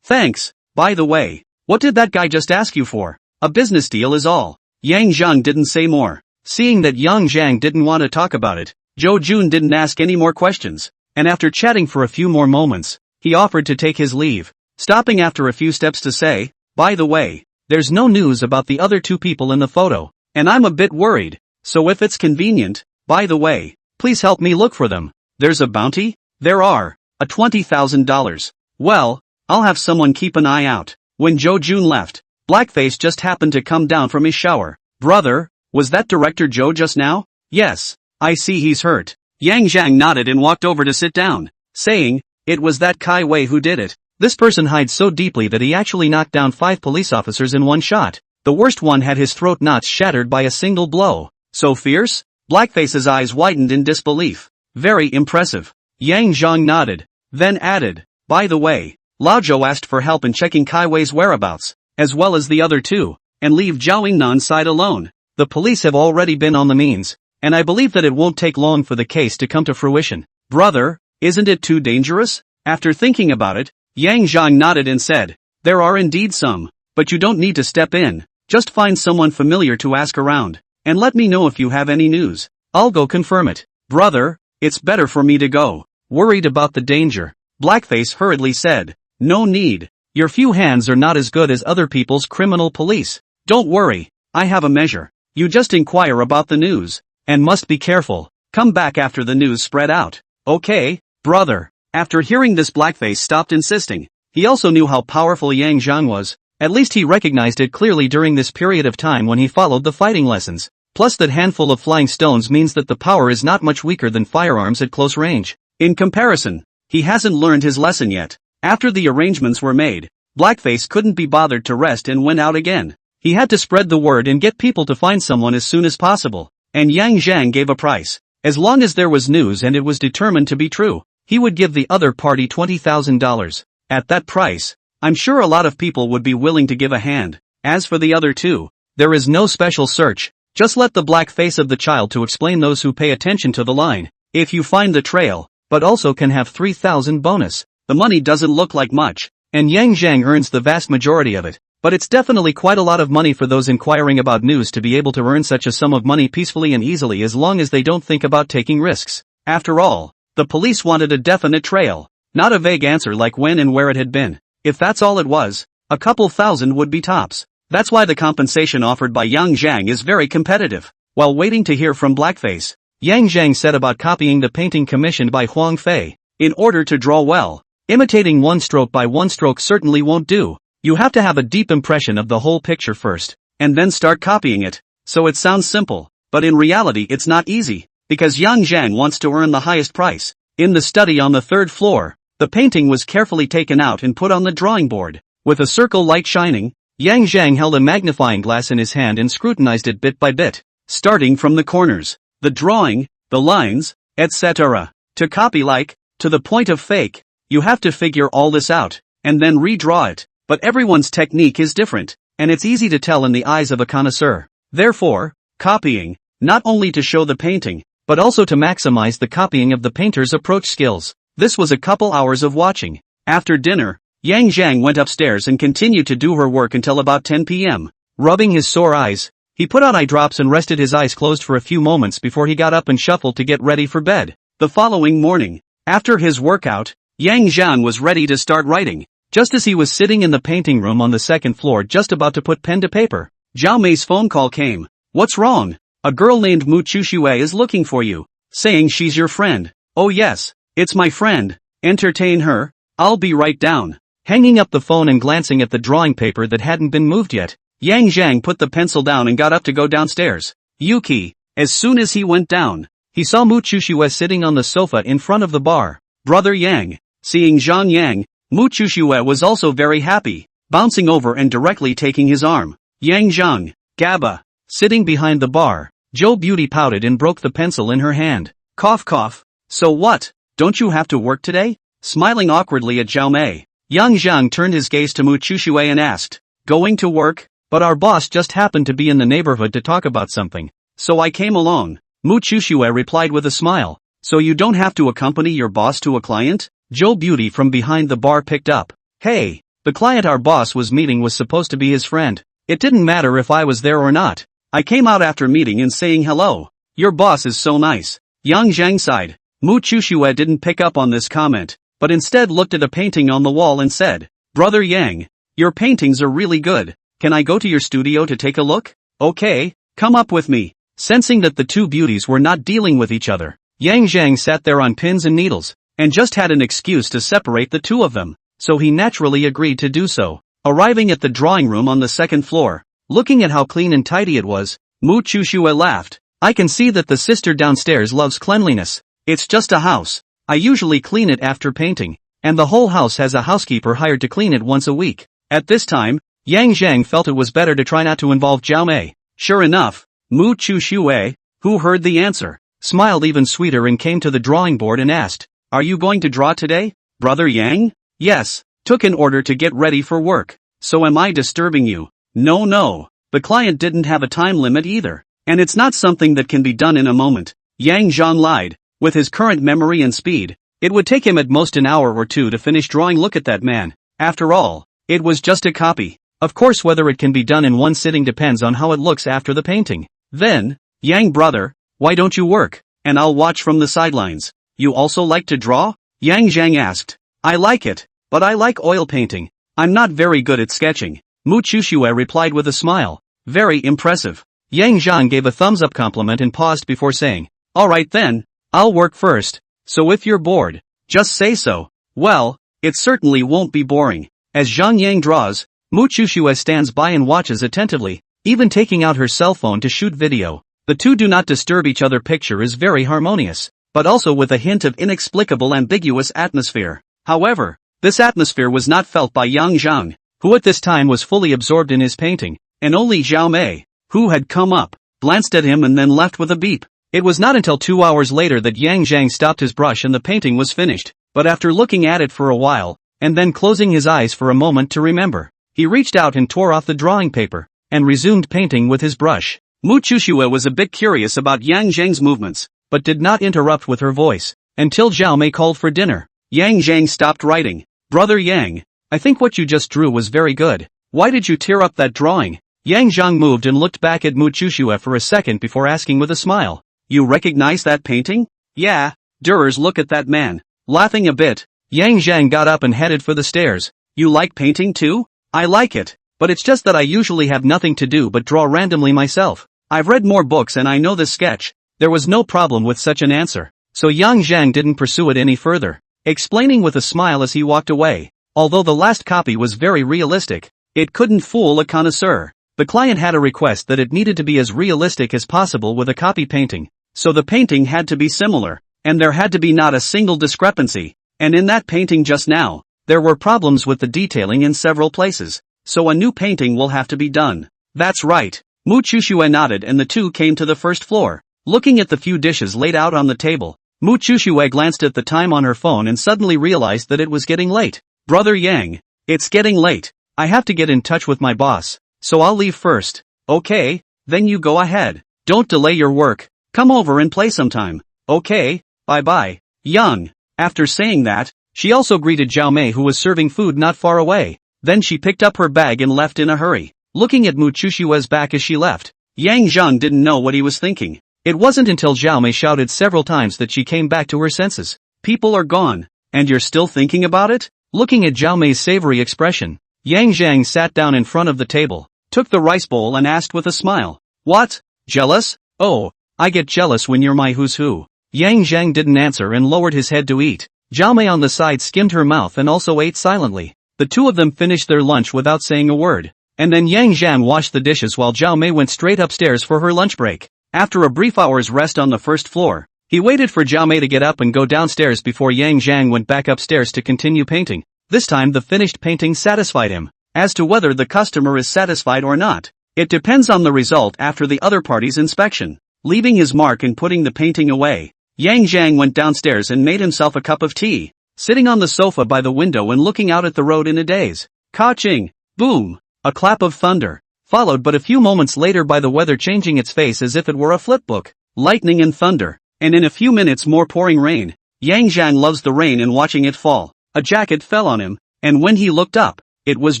Thanks. By the way, what did that guy just ask you for? A business deal is all. Yang Zhang didn't say more. Seeing that Yang Zhang didn't want to talk about it, Zhou Jun didn't ask any more questions, and after chatting for a few more moments, he offered to take his leave, stopping after a few steps to say, "By the way, there's no news about the other 2 people in the photo, and I'm a bit worried, so if it's convenient, by the way, please help me look for them." There's a bounty? There are. A $20,000. Well, I'll have someone keep an eye out. When Zhou Jun left, Blackface just happened to come down from his shower. "Brother, was that Director Zhou just now?" "Yes. I see he's hurt." Yang Zhang nodded and walked over to sit down, saying, "It was that Kai Wei who did it." This person hides so deeply that he actually knocked down 5 police officers in one shot. The worst one had his throat knots shattered by a single blow. So fierce? Blackface's eyes widened in disbelief. Very impressive. Yang Zhang nodded, then added, "By the way, Lao Zhou asked for help in checking Kai Wei's whereabouts, as well as the other 2, and leave Zhao Yinnan's side alone. The police have already been on the means, and I believe that it won't take long for the case to come to fruition." "Brother, isn't it too dangerous?" After thinking about it, Yang Zhang nodded and said, "There are indeed some, but you don't need to step in. Just find someone familiar to ask around, and let me know if you have any news. I'll go confirm it." "Brother, it's better for me to go." Worried about the danger, Blackface hurriedly said, "No need. Your few hands are not as good as other people's criminal police. Don't worry, I have a measure. You just inquire about the news, and must be careful. Come back after the news spread out." "Okay, brother." After hearing this, Blackface stopped insisting. He also knew how powerful Yang Zhang was. At least he recognized it clearly during this period of time when he followed the fighting lessons. Plus that handful of flying stones means that the power is not much weaker than firearms at close range. In comparison, he hasn't learned his lesson yet. After the arrangements were made, Blackface couldn't be bothered to rest and went out again. He had to spread the word and get people to find someone as soon as possible. And Yang Zhang gave a price. As long as there was news and it was determined to be true, he would give the other party $20,000. At that price, I'm sure a lot of people would be willing to give a hand. As for the other 2, there is no special search. Just let the black face of the child to explain those who pay attention to the line. If you find the trail, but also can have 3,000 bonus. The money doesn't look like much, and Yang Zhang earns the vast majority of it. But it's definitely quite a lot of money for those inquiring about news to be able to earn such a sum of money peacefully and easily as long as they don't think about taking risks. After all, the police wanted a definite trail, not a vague answer like when and where it had been. If that's all it was, a couple thousand would be tops. That's why the compensation offered by Yang Zhang is very competitive. While waiting to hear from Blackface, Yang Zhang set about copying the painting commissioned by Huang Fei. In order to draw well, imitating one stroke by one stroke certainly won't do. You have to have a deep impression of the whole picture first, and then start copying it. So it sounds simple, but in reality it's not easy, because Yang Zhang wants to earn the highest price. In the study on the 3rd floor, the painting was carefully taken out and put on the drawing board. With a circle light shining, Yang Zhang held a magnifying glass in his hand and scrutinized it bit by bit, starting from the corners, the drawing, the lines, etc. To copy like to the point of fake. You have to figure all this out, and then redraw it. But everyone's technique is different, and it's easy to tell in the eyes of a connoisseur. Therefore, copying, not only to show the painting, but also to maximize the copying of the painter's approach skills. This was a couple hours of watching. After dinner, Yang Zhang went upstairs and continued to do her work until about 10 p.m. Rubbing his sore eyes, he put on eye drops and rested his eyes closed for a few moments before he got up and shuffled to get ready for bed. The following morning, after his workout, Yang Zhang was ready to start writing. Just as he was sitting in the painting room on the second floor just about to put pen to paper, Zhao Mei's phone call came. What's wrong? A girl named Mu Chuxue is looking for you, saying she's your friend. Oh yes, it's my friend. Entertain her, I'll be right down. Hanging up the phone and glancing at the drawing paper that hadn't been moved yet, Yang Zhang put the pencil down and got up to go downstairs. Yuki, as soon as he went down, he saw Mu Chuxue sitting on the sofa in front of the bar. Brother Yang. Seeing Zhang Yang, Mu Chuxue was also very happy, bouncing over and directly taking his arm. Yang Zhang, Gaba. Sitting behind the bar, Zhou Beauty pouted and broke the pencil in her hand. Cough cough. So what? Don't you have to work today? Smiling awkwardly at Zhao Mei, Yang Zhang turned his gaze to Mu Chuxue and asked, going to work? But our boss just happened to be in the neighborhood to talk about something, so I came along. Mu Chuxue replied with a smile. So you don't have to accompany your boss to a client? Zhou Beauty from behind the bar picked up. Hey, the client our boss was meeting was supposed to be his friend. It didn't matter if I was there or not. I came out after meeting and saying hello. Your boss is so nice. Yang Zhang sighed. Mu Chuxue didn't pick up on this comment, but instead looked at a painting on the wall and said, Brother Yang, your paintings are really good. Can I go to your studio to take a look? Okay, come up with me. Sensing that the two beauties were not dealing with each other, Yang Zhang sat there on pins and needles, and just had an excuse to separate the two of them, so he naturally agreed to do so. Arriving at the drawing room on the second floor, looking at how clean and tidy it was, Mu Chuxue laughed. I can see that the sister downstairs loves cleanliness. It's just a house. I usually clean it after painting, and the whole house has a housekeeper hired to clean it once a week. At this time, Yang Zhang felt it was better to try not to involve Zhao Mei. Sure enough, Mu Chuxue, who heard the answer, smiled even sweeter and came to the drawing board and asked, Are you going to draw today, Brother Yang? Yes, took an order to get ready for work. So am I disturbing you? No. The client didn't have a time limit either, and it's not something that can be done in a moment. Yang Zhang lied. With his current memory and speed, it would take him at most an hour or two to finish drawing. Look at that man. After all, it was just a copy. Of course, whether it can be done in one sitting depends on how it looks after the painting. Then, Yang brother, why don't you work, and I'll watch from the sidelines. You also like to draw? Yang Zhang asked. I like it, but I like oil painting. I'm not very good at sketching. Mu Chuxue replied with a smile. Very impressive. Yang Zhang gave a thumbs up compliment and paused before saying, Alright then, I'll work first. So if you're bored, just say so. Well, it certainly won't be boring. As Zhang Yang draws, Mu Chuxue stands by and watches attentively, even taking out her cell phone to shoot video. The two do not disturb each other picture is very harmonious, but also with a hint of inexplicable ambiguous atmosphere. However, this atmosphere was not felt by Yang Zhang, who at this time was fully absorbed in his painting, and only Zhao Mei, who had come up, glanced at him and then left with a beep. It was not until 2 hours later that Yang Zhang stopped his brush and the painting was finished, but after looking at it for a while, and then closing his eyes for a moment to remember, he reached out and tore off the drawing paper, and resumed painting with his brush. Mu Chuxue was a bit curious about Yang Zhang's movements, but did not interrupt with her voice, until Zhao Mei called for dinner. Yang Zhang stopped writing. Brother Yang, I think what you just drew was very good. Why did you tear up that drawing? Yang Zhang moved and looked back at Mu Chuxue for a second before asking with a smile. You recognize that painting? Yeah, Durers, look at that man. Laughing a bit, Yang Zhang got up and headed for the stairs. You like painting too? I like it, but it's just that I usually have nothing to do but draw randomly myself. I've read more books and I know this sketch. There was no problem with such an answer, so Yang Zhang didn't pursue it any further, explaining with a smile as he walked away. Although the last copy was very realistic, it couldn't fool a connoisseur. The client had a request that it needed to be as realistic as possible with a copy painting, so the painting had to be similar, and there had to be not a single discrepancy. And in that painting just now, there were problems with the detailing in several places, so a new painting will have to be done. That's right. Mu Chuxue nodded and the two came to the first floor. Looking at the few dishes laid out on the table, Mu Chushue glanced at the time on her phone and suddenly realized that it was getting late. Brother Yang, it's getting late. I have to get in touch with my boss, so I'll leave first. Okay, then you go ahead. Don't delay your work. Come over and play sometime. Okay, bye-bye. Young. After saying that, she also greeted Zhao Mei, who was serving food not far away. Then she picked up her bag and left in a hurry. Looking at Mu Chushue's back as she left, Yang Zhang didn't know what he was thinking. It wasn't until Zhao Mei shouted several times that she came back to her senses. People are gone, and you're still thinking about it? Looking at Zhao Mei's savory expression, Yang Zhang sat down in front of the table, took the rice bowl and asked with a smile, "What? Jealous? Oh, I get jealous when you're my who's who." Yang Zhang didn't answer and lowered his head to eat. Zhao Mei on the side skimmed her mouth and also ate silently. The two of them finished their lunch without saying a word. And then Yang Zhang washed the dishes while Zhao Mei went straight upstairs for her lunch break. After a brief hour's rest on the first floor, he waited for Zhao Mei to get up and go downstairs before Yang Zhang went back upstairs to continue painting. This time the finished painting satisfied him. As to whether the customer is satisfied or not, it depends on the result after the other party's inspection. Leaving his mark and putting the painting away, Yang Zhang went downstairs and made himself a cup of tea. Sitting on the sofa by the window and looking out at the road in a daze. Ka-ching! Boom! A clap of thunder, followed but a few moments later by the weather changing its face as if it were a flipbook. Lightning and thunder, and in a few minutes more pouring rain. Yang Zhang loves the rain and watching it fall. A jacket fell on him, and when he looked up, it was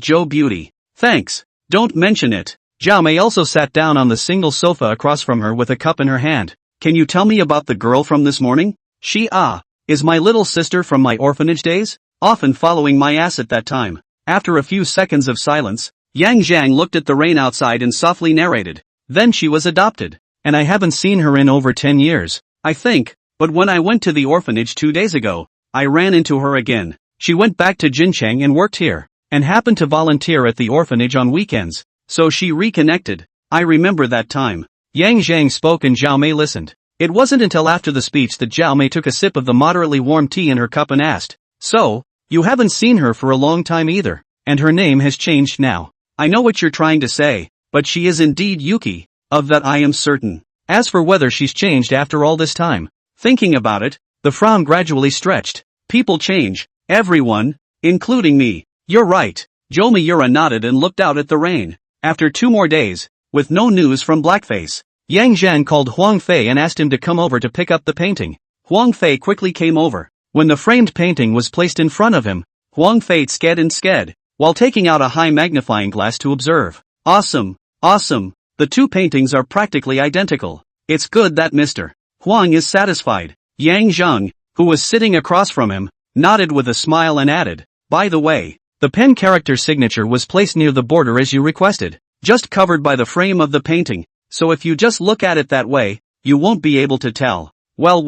Joe Beauty. Thanks, don't mention it. Zhao Mei also sat down on the single sofa across from her with a cup in her hand. Can you tell me about the girl from this morning? She is my little sister from my orphanage days, often following my ass at that time. After a few seconds of silence, Yang Zhang looked at the rain outside and softly narrated. Then she was adopted, and I haven't seen her in over 10 years, I think, but when I went to the orphanage 2 days ago, I ran into her again. She went back to Jincheng and worked here, and happened to volunteer at the orphanage on weekends, so she reconnected. I remember that time. Yang Zhang spoke and Zhao Mei listened. It wasn't until after the speech that Zhao Mei took a sip of the moderately warm tea in her cup and asked, "So, you haven't seen her for a long time either, and her name has changed now. I know what you're trying to say, but she is indeed Yuki, of that I am certain. As for whether she's changed after all this time, thinking about it, the frown gradually stretched. People change, everyone, including me. You're right." Zhou Miura nodded and looked out at the rain. After 2 more days, with no news from Blackface, Yang Zhang called Huang Fei and asked him to come over to pick up the painting. Huang Fei quickly came over. When the framed painting was placed in front of him, Huang Fei sked, while taking out a high magnifying glass to observe. Awesome, awesome, the two paintings are practically identical. It's good that Mr. Huang is satisfied. Yang Zhang, who was sitting across from him, nodded with a smile and added, "By the way, the pen character signature was placed near the border as you requested, just covered by the frame of the painting, so if you just look at it that way, you won't be able to tell." Well,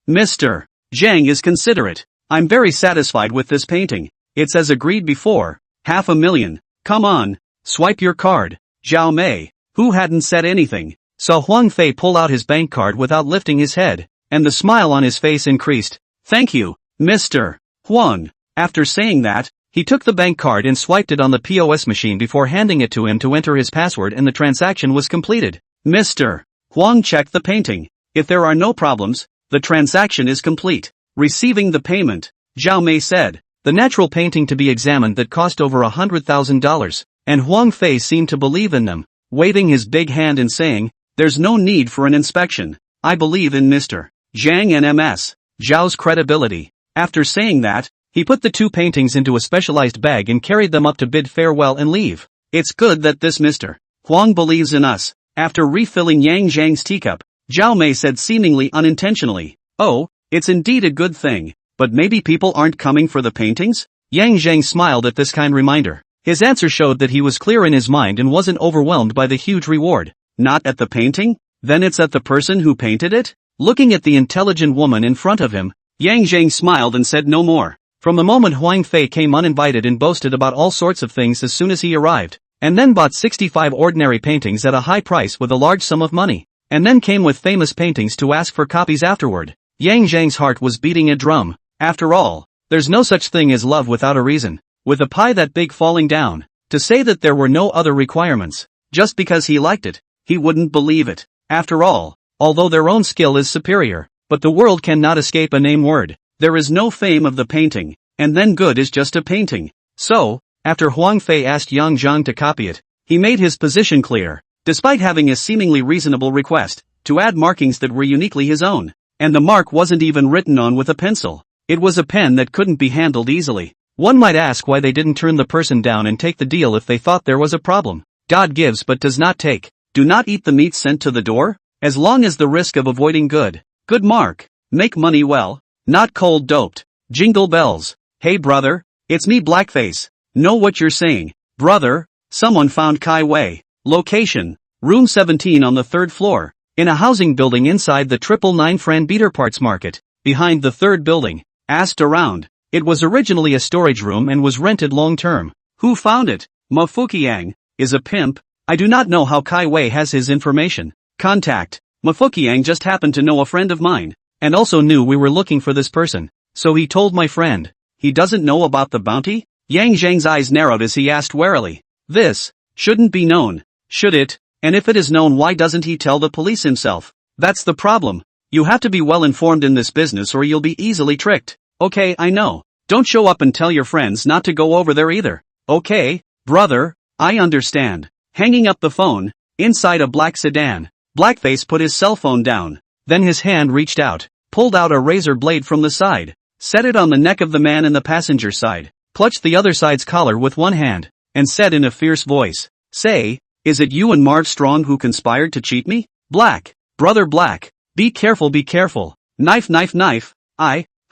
Mr. Zhang is considerate. I'm very satisfied with this painting. It's as agreed before, 500,000. Come on, swipe your card. Zhao Mei, who hadn't said anything, saw Huang Fei pull out his bank card without lifting his head, and the smile on his face increased. "Thank you, Mr. Huang." After saying that, he took the bank card and swiped it on the POS machine before handing it to him to enter his password, and the transaction was completed. Mr. Huang checked the painting. If there are no problems, the transaction is complete. Receiving the payment, Zhao Mei said, the natural painting to be examined that cost over $100,000, and Huang Fei seemed to believe in them, waving his big hand and saying, "There's no need for an inspection. I believe in Mr. Zhang and Ms. Zhao's credibility." After saying that, he put the two paintings into a specialized bag and carried them up to bid farewell and leave. "It's good that this Mr. Huang believes in us." After refilling Yang Zhang's teacup, Zhao Mei said seemingly unintentionally, "Oh, it's indeed a good thing, but maybe people aren't coming for the paintings?" Yang Zhang smiled at this kind reminder. His answer showed that he was clear in his mind and wasn't overwhelmed by the huge reward. Not at the painting? Then it's at the person who painted it? Looking at the intelligent woman in front of him, Yang Zhang smiled and said no more. From the moment Huang Fei came uninvited and boasted about all sorts of things as soon as he arrived, and then bought 65 ordinary paintings at a high price with a large sum of money, and then came with famous paintings to ask for copies afterward, Yang Zhang's heart was beating a drum. After all, there's no such thing as love without a reason. With a pie that big falling down, to say that there were no other requirements, just because he liked it, he wouldn't believe it. After all, although their own skill is superior, but the world cannot escape a name word. There is no fame of the painting, and then good is just a painting. So, after Huang Fei asked Yang Zhang to copy it, he made his position clear, despite having a seemingly reasonable request, to add markings that were uniquely his own. And the mark wasn't even written on with a pencil. It was a pen that couldn't be handled easily. One might ask why they didn't turn the person down and take the deal if they thought there was a problem. God gives but does not take. Do not eat the meat sent to the door, as long as the risk of avoiding good mark. Make money well, not cold doped. Jingle bells. Hey brother, it's me Blackface. Know what you're saying, brother? Someone found Kai Wei. Location, room 17 on the 3rd floor. In a housing building inside the 999 Fran Beater Parts Market, behind the 3rd building. Asked around. It was originally a storage room and was rented long-term. Who found it? Ma Fuqiang is a pimp. I do not know how Kai Wei has his information. Contact. Ma Fuqiang just happened to know a friend of mine, and also knew we were looking for this person. So he told my friend. He doesn't know about the bounty? Yang Zhang's eyes narrowed as he asked warily. This shouldn't be known, should it? And if it is known, why doesn't he tell the police himself? That's the problem. You have to be well informed in this business or you'll be easily tricked. Okay, I know. Don't show up and tell your friends not to go over there either. Okay, brother, I understand. Hanging up the phone, inside a black sedan, Blackface put his cell phone down. Then his hand reached out, pulled out a razor blade from the side, set it on the neck of the man in the passenger side, clutched the other side's collar with one hand, and said in a fierce voice, "Say, is it you and Marv Strong who conspired to cheat me? Black, brother Black, be careful, be careful. Knife, knife, knife.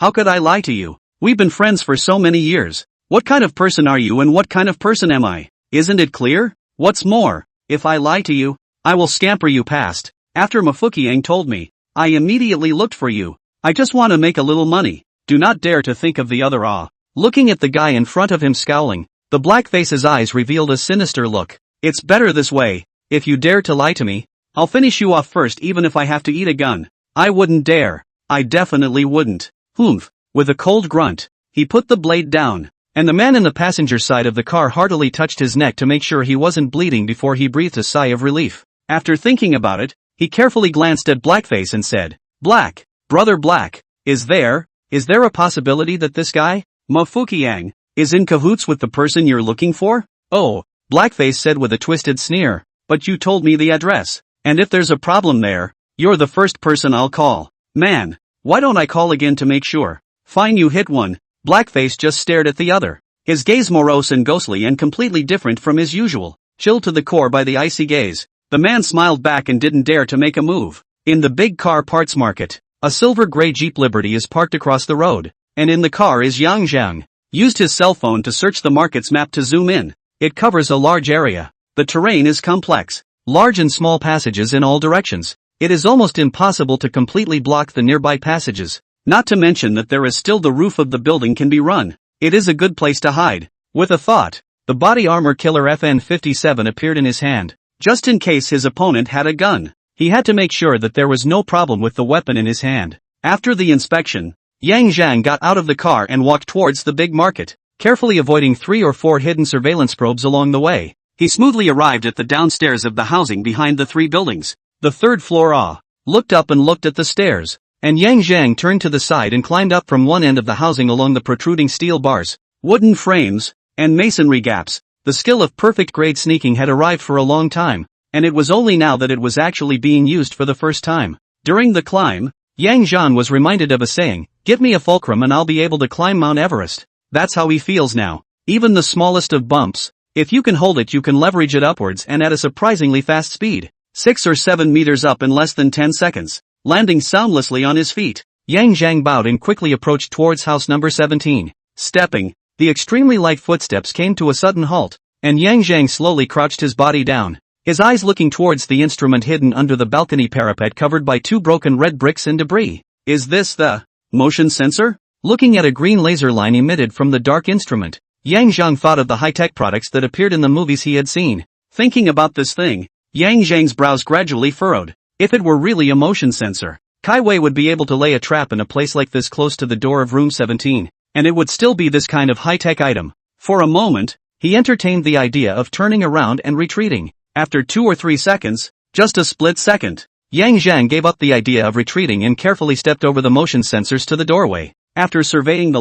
How could I lie to you? We've been friends for so many years. What kind of person are you and what kind of person am I? Isn't it clear? What's more, if I lie to you, I will scamper you past." After Ma Fuqiang told me, I immediately looked for you. I just want to make a little money. Do not dare to think of the other. Looking at the guy in front of him scowling, the Blackface's eyes revealed a sinister look. It's better this way. If you dare to lie to me, I'll finish you off first even if I have to eat a gun. I wouldn't dare. I definitely wouldn't. Humph. With a cold grunt, he put the blade down, and the man in the passenger side of the car heartily touched his neck to make sure he wasn't bleeding before he breathed a sigh of relief. After thinking about it, he carefully glanced at Blackface and said, "Black, brother Black, is there a possibility that this guy, Ma Fuqiang, is in cahoots with the person you're looking for?" "Oh," Blackface said with a twisted sneer, "but you told me the address, and if there's a problem there, you're the first person I'll call. Man, why don't I call again to make sure?" "Fine, you hit one." Blackface just stared at the other, his gaze morose and ghostly and completely different from his usual, chilled to the core by the icy gaze. The man smiled back and didn't dare to make a move. In the big car parts market, a silver gray Jeep Liberty is parked across the road, and in the car is Yang Zhang. Used his cell phone to search the market's map to zoom in. It covers a large area. The terrain is complex, large and small passages in all directions. It is almost impossible to completely block the nearby passages. Not to mention that there is still the roof of the building can be run. It is a good place to hide. With a thought, the body armor killer FN-57 appeared in his hand, just in case his opponent had a gun. He had to make sure that there was no problem with the weapon in his hand. After the inspection, Yang Zhang got out of the car and walked towards the big market, carefully avoiding 3 or 4 hidden surveillance probes along the way. He smoothly arrived at the downstairs of the housing behind the 3 buildings. The 3rd floor. Looked up and looked at the stairs, and Yang Zhang turned to the side and climbed up from one end of the housing along the protruding steel bars, wooden frames, and masonry gaps. The skill of perfect grade sneaking had arrived for a long time, and it was only now that it was actually being used for the first time. During the climb, Yang Zhang was reminded of a saying, "Give me a fulcrum and I'll be able to climb Mount Everest." That's how he feels now. Even the smallest of bumps, if you can hold it, you can leverage it upwards and at a surprisingly fast speed. 6 or 7 meters up in less than 10 seconds. Landing soundlessly on his feet, Yang Zhang bowed and quickly approached towards house number 17. Stepping, the extremely light footsteps came to a sudden halt, and Yang Zhang slowly crouched his body down, his eyes looking towards the instrument hidden under the balcony parapet covered by 2 broken red bricks and debris. Is this the motion sensor? Looking at a green laser line emitted from the dark instrument, Yang Zhang thought of the high-tech products that appeared in the movies he had seen. Thinking about this thing, Yang Zhang's brows gradually furrowed. If it were really a motion sensor, Kai Wei would be able to lay a trap in a place like this close to the door of room 17, and it would still be this kind of high-tech item. For a moment, he entertained the idea of turning around and retreating. After 2 or 3 seconds, just a split second, Yang Zhang gave up the idea of retreating and carefully stepped over the motion sensors to the doorway. After surveying the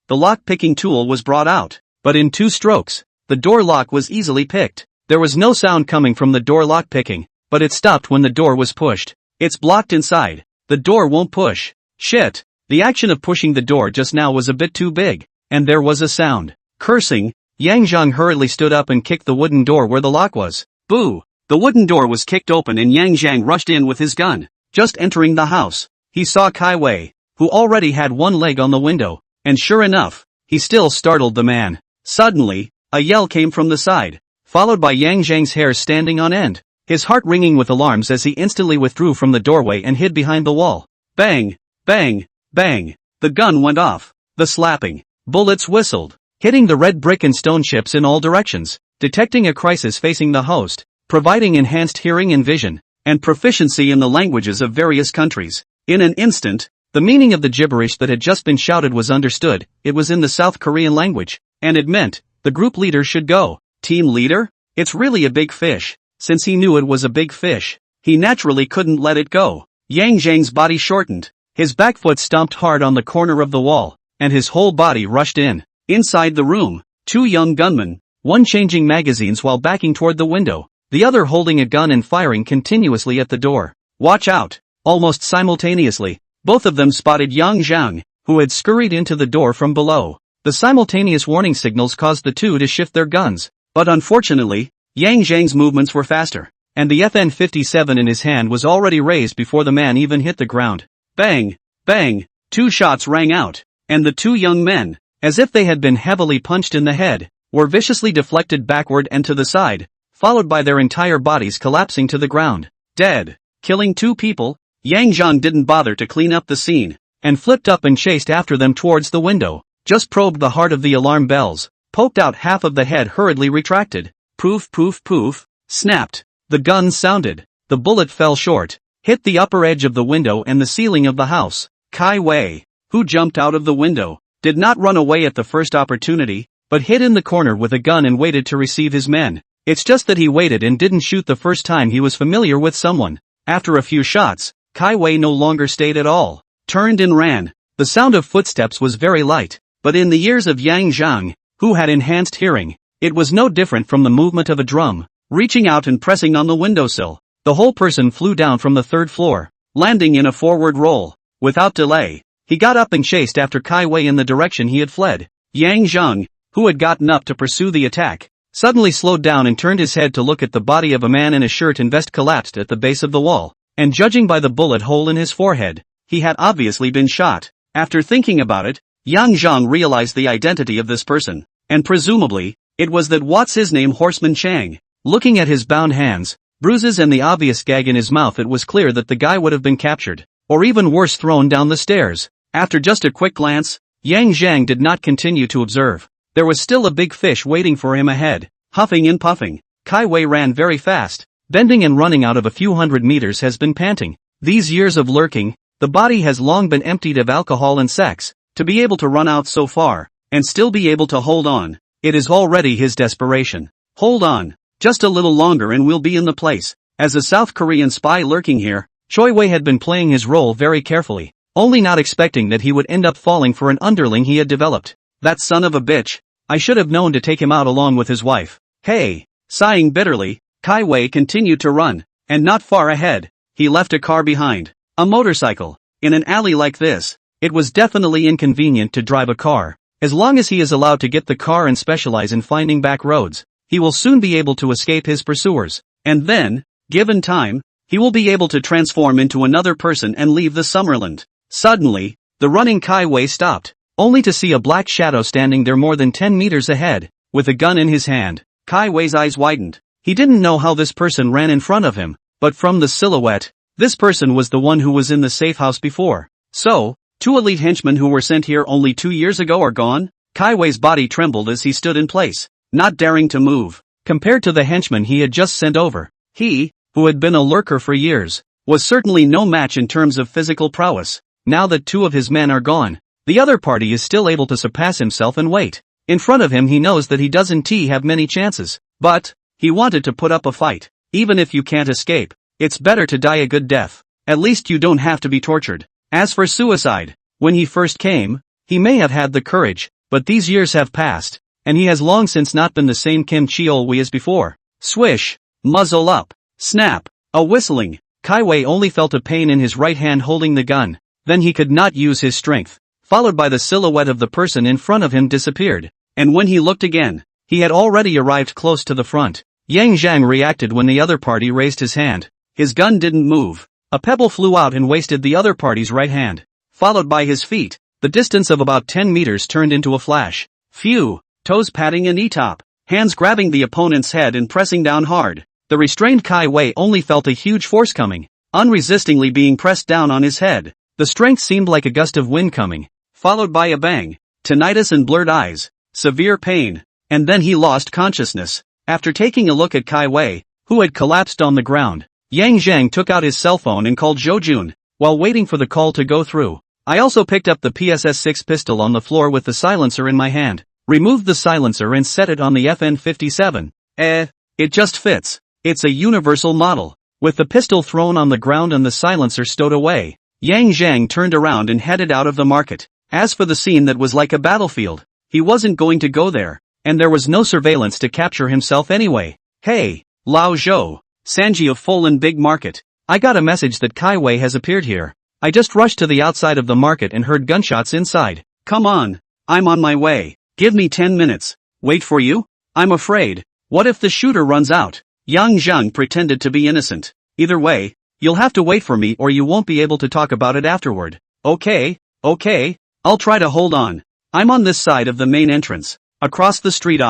lock-picking tool was brought out. But in 2 strokes, the door lock was easily picked. There was no sound coming from the door lock picking, but it stopped when the door was pushed. It's blocked inside. The door won't push. Shit. The action of pushing the door just now was a bit too big, and there was a sound. Cursing, Yang Zhang hurriedly stood up and kicked the wooden door where the lock was. Boo! The wooden door was kicked open and Yang Zhang rushed in with his gun. Just entering the house, he saw Kai Wei, who already had one leg on the window, and sure enough, he still startled the man. Suddenly, a yell came from the side, followed by Yang Zhang's hair standing on end, his heart ringing with alarms as he instantly withdrew from the doorway and hid behind the wall. Bang! Bang! Bang! The gun went off. The slapping bullets whistled, hitting the red brick and stone chips in all directions, detecting a crisis facing the host, providing enhanced hearing and vision, and proficiency in the languages of various countries. In an instant, the meaning of the gibberish that had just been shouted was understood. It was in the South Korean language, and it meant, the group leader should go. Team leader? It's really a big fish. Since he knew it was a big fish, he naturally couldn't let it go. Yang Zhang's body shortened, his back foot stomped hard on the corner of the wall, and his whole body rushed in. Inside the room, 2 young gunmen, one changing magazines while backing toward the window, the other holding a gun and firing continuously at the door. Watch out! Almost simultaneously, both of them spotted Yang Zhang, who had scurried into the door from below. The simultaneous warning signals caused the 2 to shift their guns, but unfortunately, Yang Zhang's movements were faster, and the FN-57 in his hand was already raised before the man even hit the ground. Bang! Bang! 2 shots rang out, and the 2 young men, as if they had been heavily punched in the head, were viciously deflected backward and to the side, followed by their entire bodies collapsing to the ground. Dead. Killing 2 people, Yang Zhang didn't bother to clean up the scene, and flipped up and chased after them towards the window. Just probed the heart of the alarm bells, poked out half of the head hurriedly retracted. Poof poof poof, snapped. The gun sounded. The bullet fell short, hit the upper edge of the window and the ceiling of the house. Kai Wei, who jumped out of the window, did not run away at the first opportunity, but hid in the corner with a gun and waited to receive his men. It's just that he waited and didn't shoot the first time he was familiar with someone. After a few shots, Kai Wei no longer stayed at all, turned and ran. The sound of footsteps was very light, but in the ears of Yang Zhang, who had enhanced hearing, it was no different from the movement of a drum. Reaching out and pressing on the windowsill, the whole person flew down from the 3rd floor, landing in a forward roll. Without delay, he got up and chased after Kai Wei in the direction he had fled. Yang Zhang, who had gotten up to pursue the attack, suddenly slowed down and turned his head to look at the body of a man in a shirt and vest collapsed at the base of the wall, and judging by the bullet hole in his forehead, he had obviously been shot. After thinking about it, Yang Zhang realized the identity of this person, and presumably, it was that what's-his-name Horseman Chang. Looking at his bound hands, bruises and the obvious gag in his mouth, it was clear that the guy would have been captured, or even worse, thrown down the stairs. After just a quick glance, Yang Zhang did not continue to observe. There was still a big fish waiting for him ahead. Huffing and puffing, Kai Wei ran very fast. Bending and running out of a few hundred meters, has been panting. These years of lurking, the body has long been emptied of alcohol and sex. To be able to run out so far, and still be able to hold on, it is already his desperation. Hold on. Just a little longer and we'll be in the place. As a South Korean spy lurking here, Choi Wei had been playing his role very carefully, only not expecting that he would end up falling for an underling he had developed. That son of a bitch. I should have known to take him out along with his wife. Hey! Sighing bitterly, Kai Wei continued to run, and not far ahead, he left a car behind. A motorcycle. In an alley like this, it was definitely inconvenient to drive a car. As long as he is allowed to get the car and specialize in finding back roads, he will soon be able to escape his pursuers, and then, given time, he will be able to transform into another person and leave the Summerland. Suddenly, the running Kai Wei stopped, only to see a black shadow standing there more than 10 meters ahead, with a gun in his hand. Kai Wei's eyes widened. He didn't know how this person ran in front of him, but from the silhouette, this person was the one who was in the safe house before. So, 2 elite henchmen who were sent here only 2 years ago are gone? Kai Wei's body trembled as he stood in place, not daring to move. Compared to the henchmen he had just sent over, he, who had been a lurker for years, was certainly no match in terms of physical prowess. Now that 2 of his men are gone, the other party is still able to surpass himself and wait. In front of him he knows that he doesn't have many chances, but he wanted to put up a fight. Even if you can't escape, It's better to die a good death. At least you don't have to be tortured. As for suicide, when he first came, he may have had the courage, but these years have passed, and he has long since not been the same Kim Cheol-wee as before. Swish, muzzle up, snap, a whistling. Kai Wei only felt a pain in his right hand holding the gun, then he could not use his strength, followed by the silhouette of the person in front of him disappeared, and when he looked again, he had already arrived close to the front. Yang Zhang reacted when the other party raised his hand. His gun didn't move. A pebble flew out and wasted the other party's right hand. Followed by his feet, the distance of about 10 meters turned into a flash. Phew, toes patting a knee top, hands grabbing the opponent's head and pressing down hard. The restrained Kai Wei only felt a huge force coming, unresistingly being pressed down on his head. The strength seemed like a gust of wind coming, followed by a bang, tinnitus and blurred eyes, severe pain, and then he lost consciousness. After taking a look at Kai Wei, who had collapsed on the ground, Yang Zhang took out his cell phone and called Zhou Jun. While waiting for the call to go through, I also picked up the PSS-6 pistol on the floor with the silencer in my hand, removed the silencer and set it on the FN-57. It just fits. It's a universal model. With the pistol thrown on the ground and the silencer stowed away, Yang Zhang turned around and headed out of the market. As for the scene that was like a battlefield, he wasn't going to go there, and there was no surveillance to capture himself anyway. Hey, Lao Zhou, Sanji of Folan Big Market. I got a message that Kai Wei has appeared here. I just rushed to the outside of the market and heard gunshots inside. Come on, I'm on my way. Give me 10 minutes. Wait for you? I'm afraid. What if the shooter runs out? Yang Zhang pretended to be innocent. Either way, you'll have to wait for me or you won't be able to talk about it afterward. Okay, I'll try to hold on. I'm on this side of the main entrance. Across the street.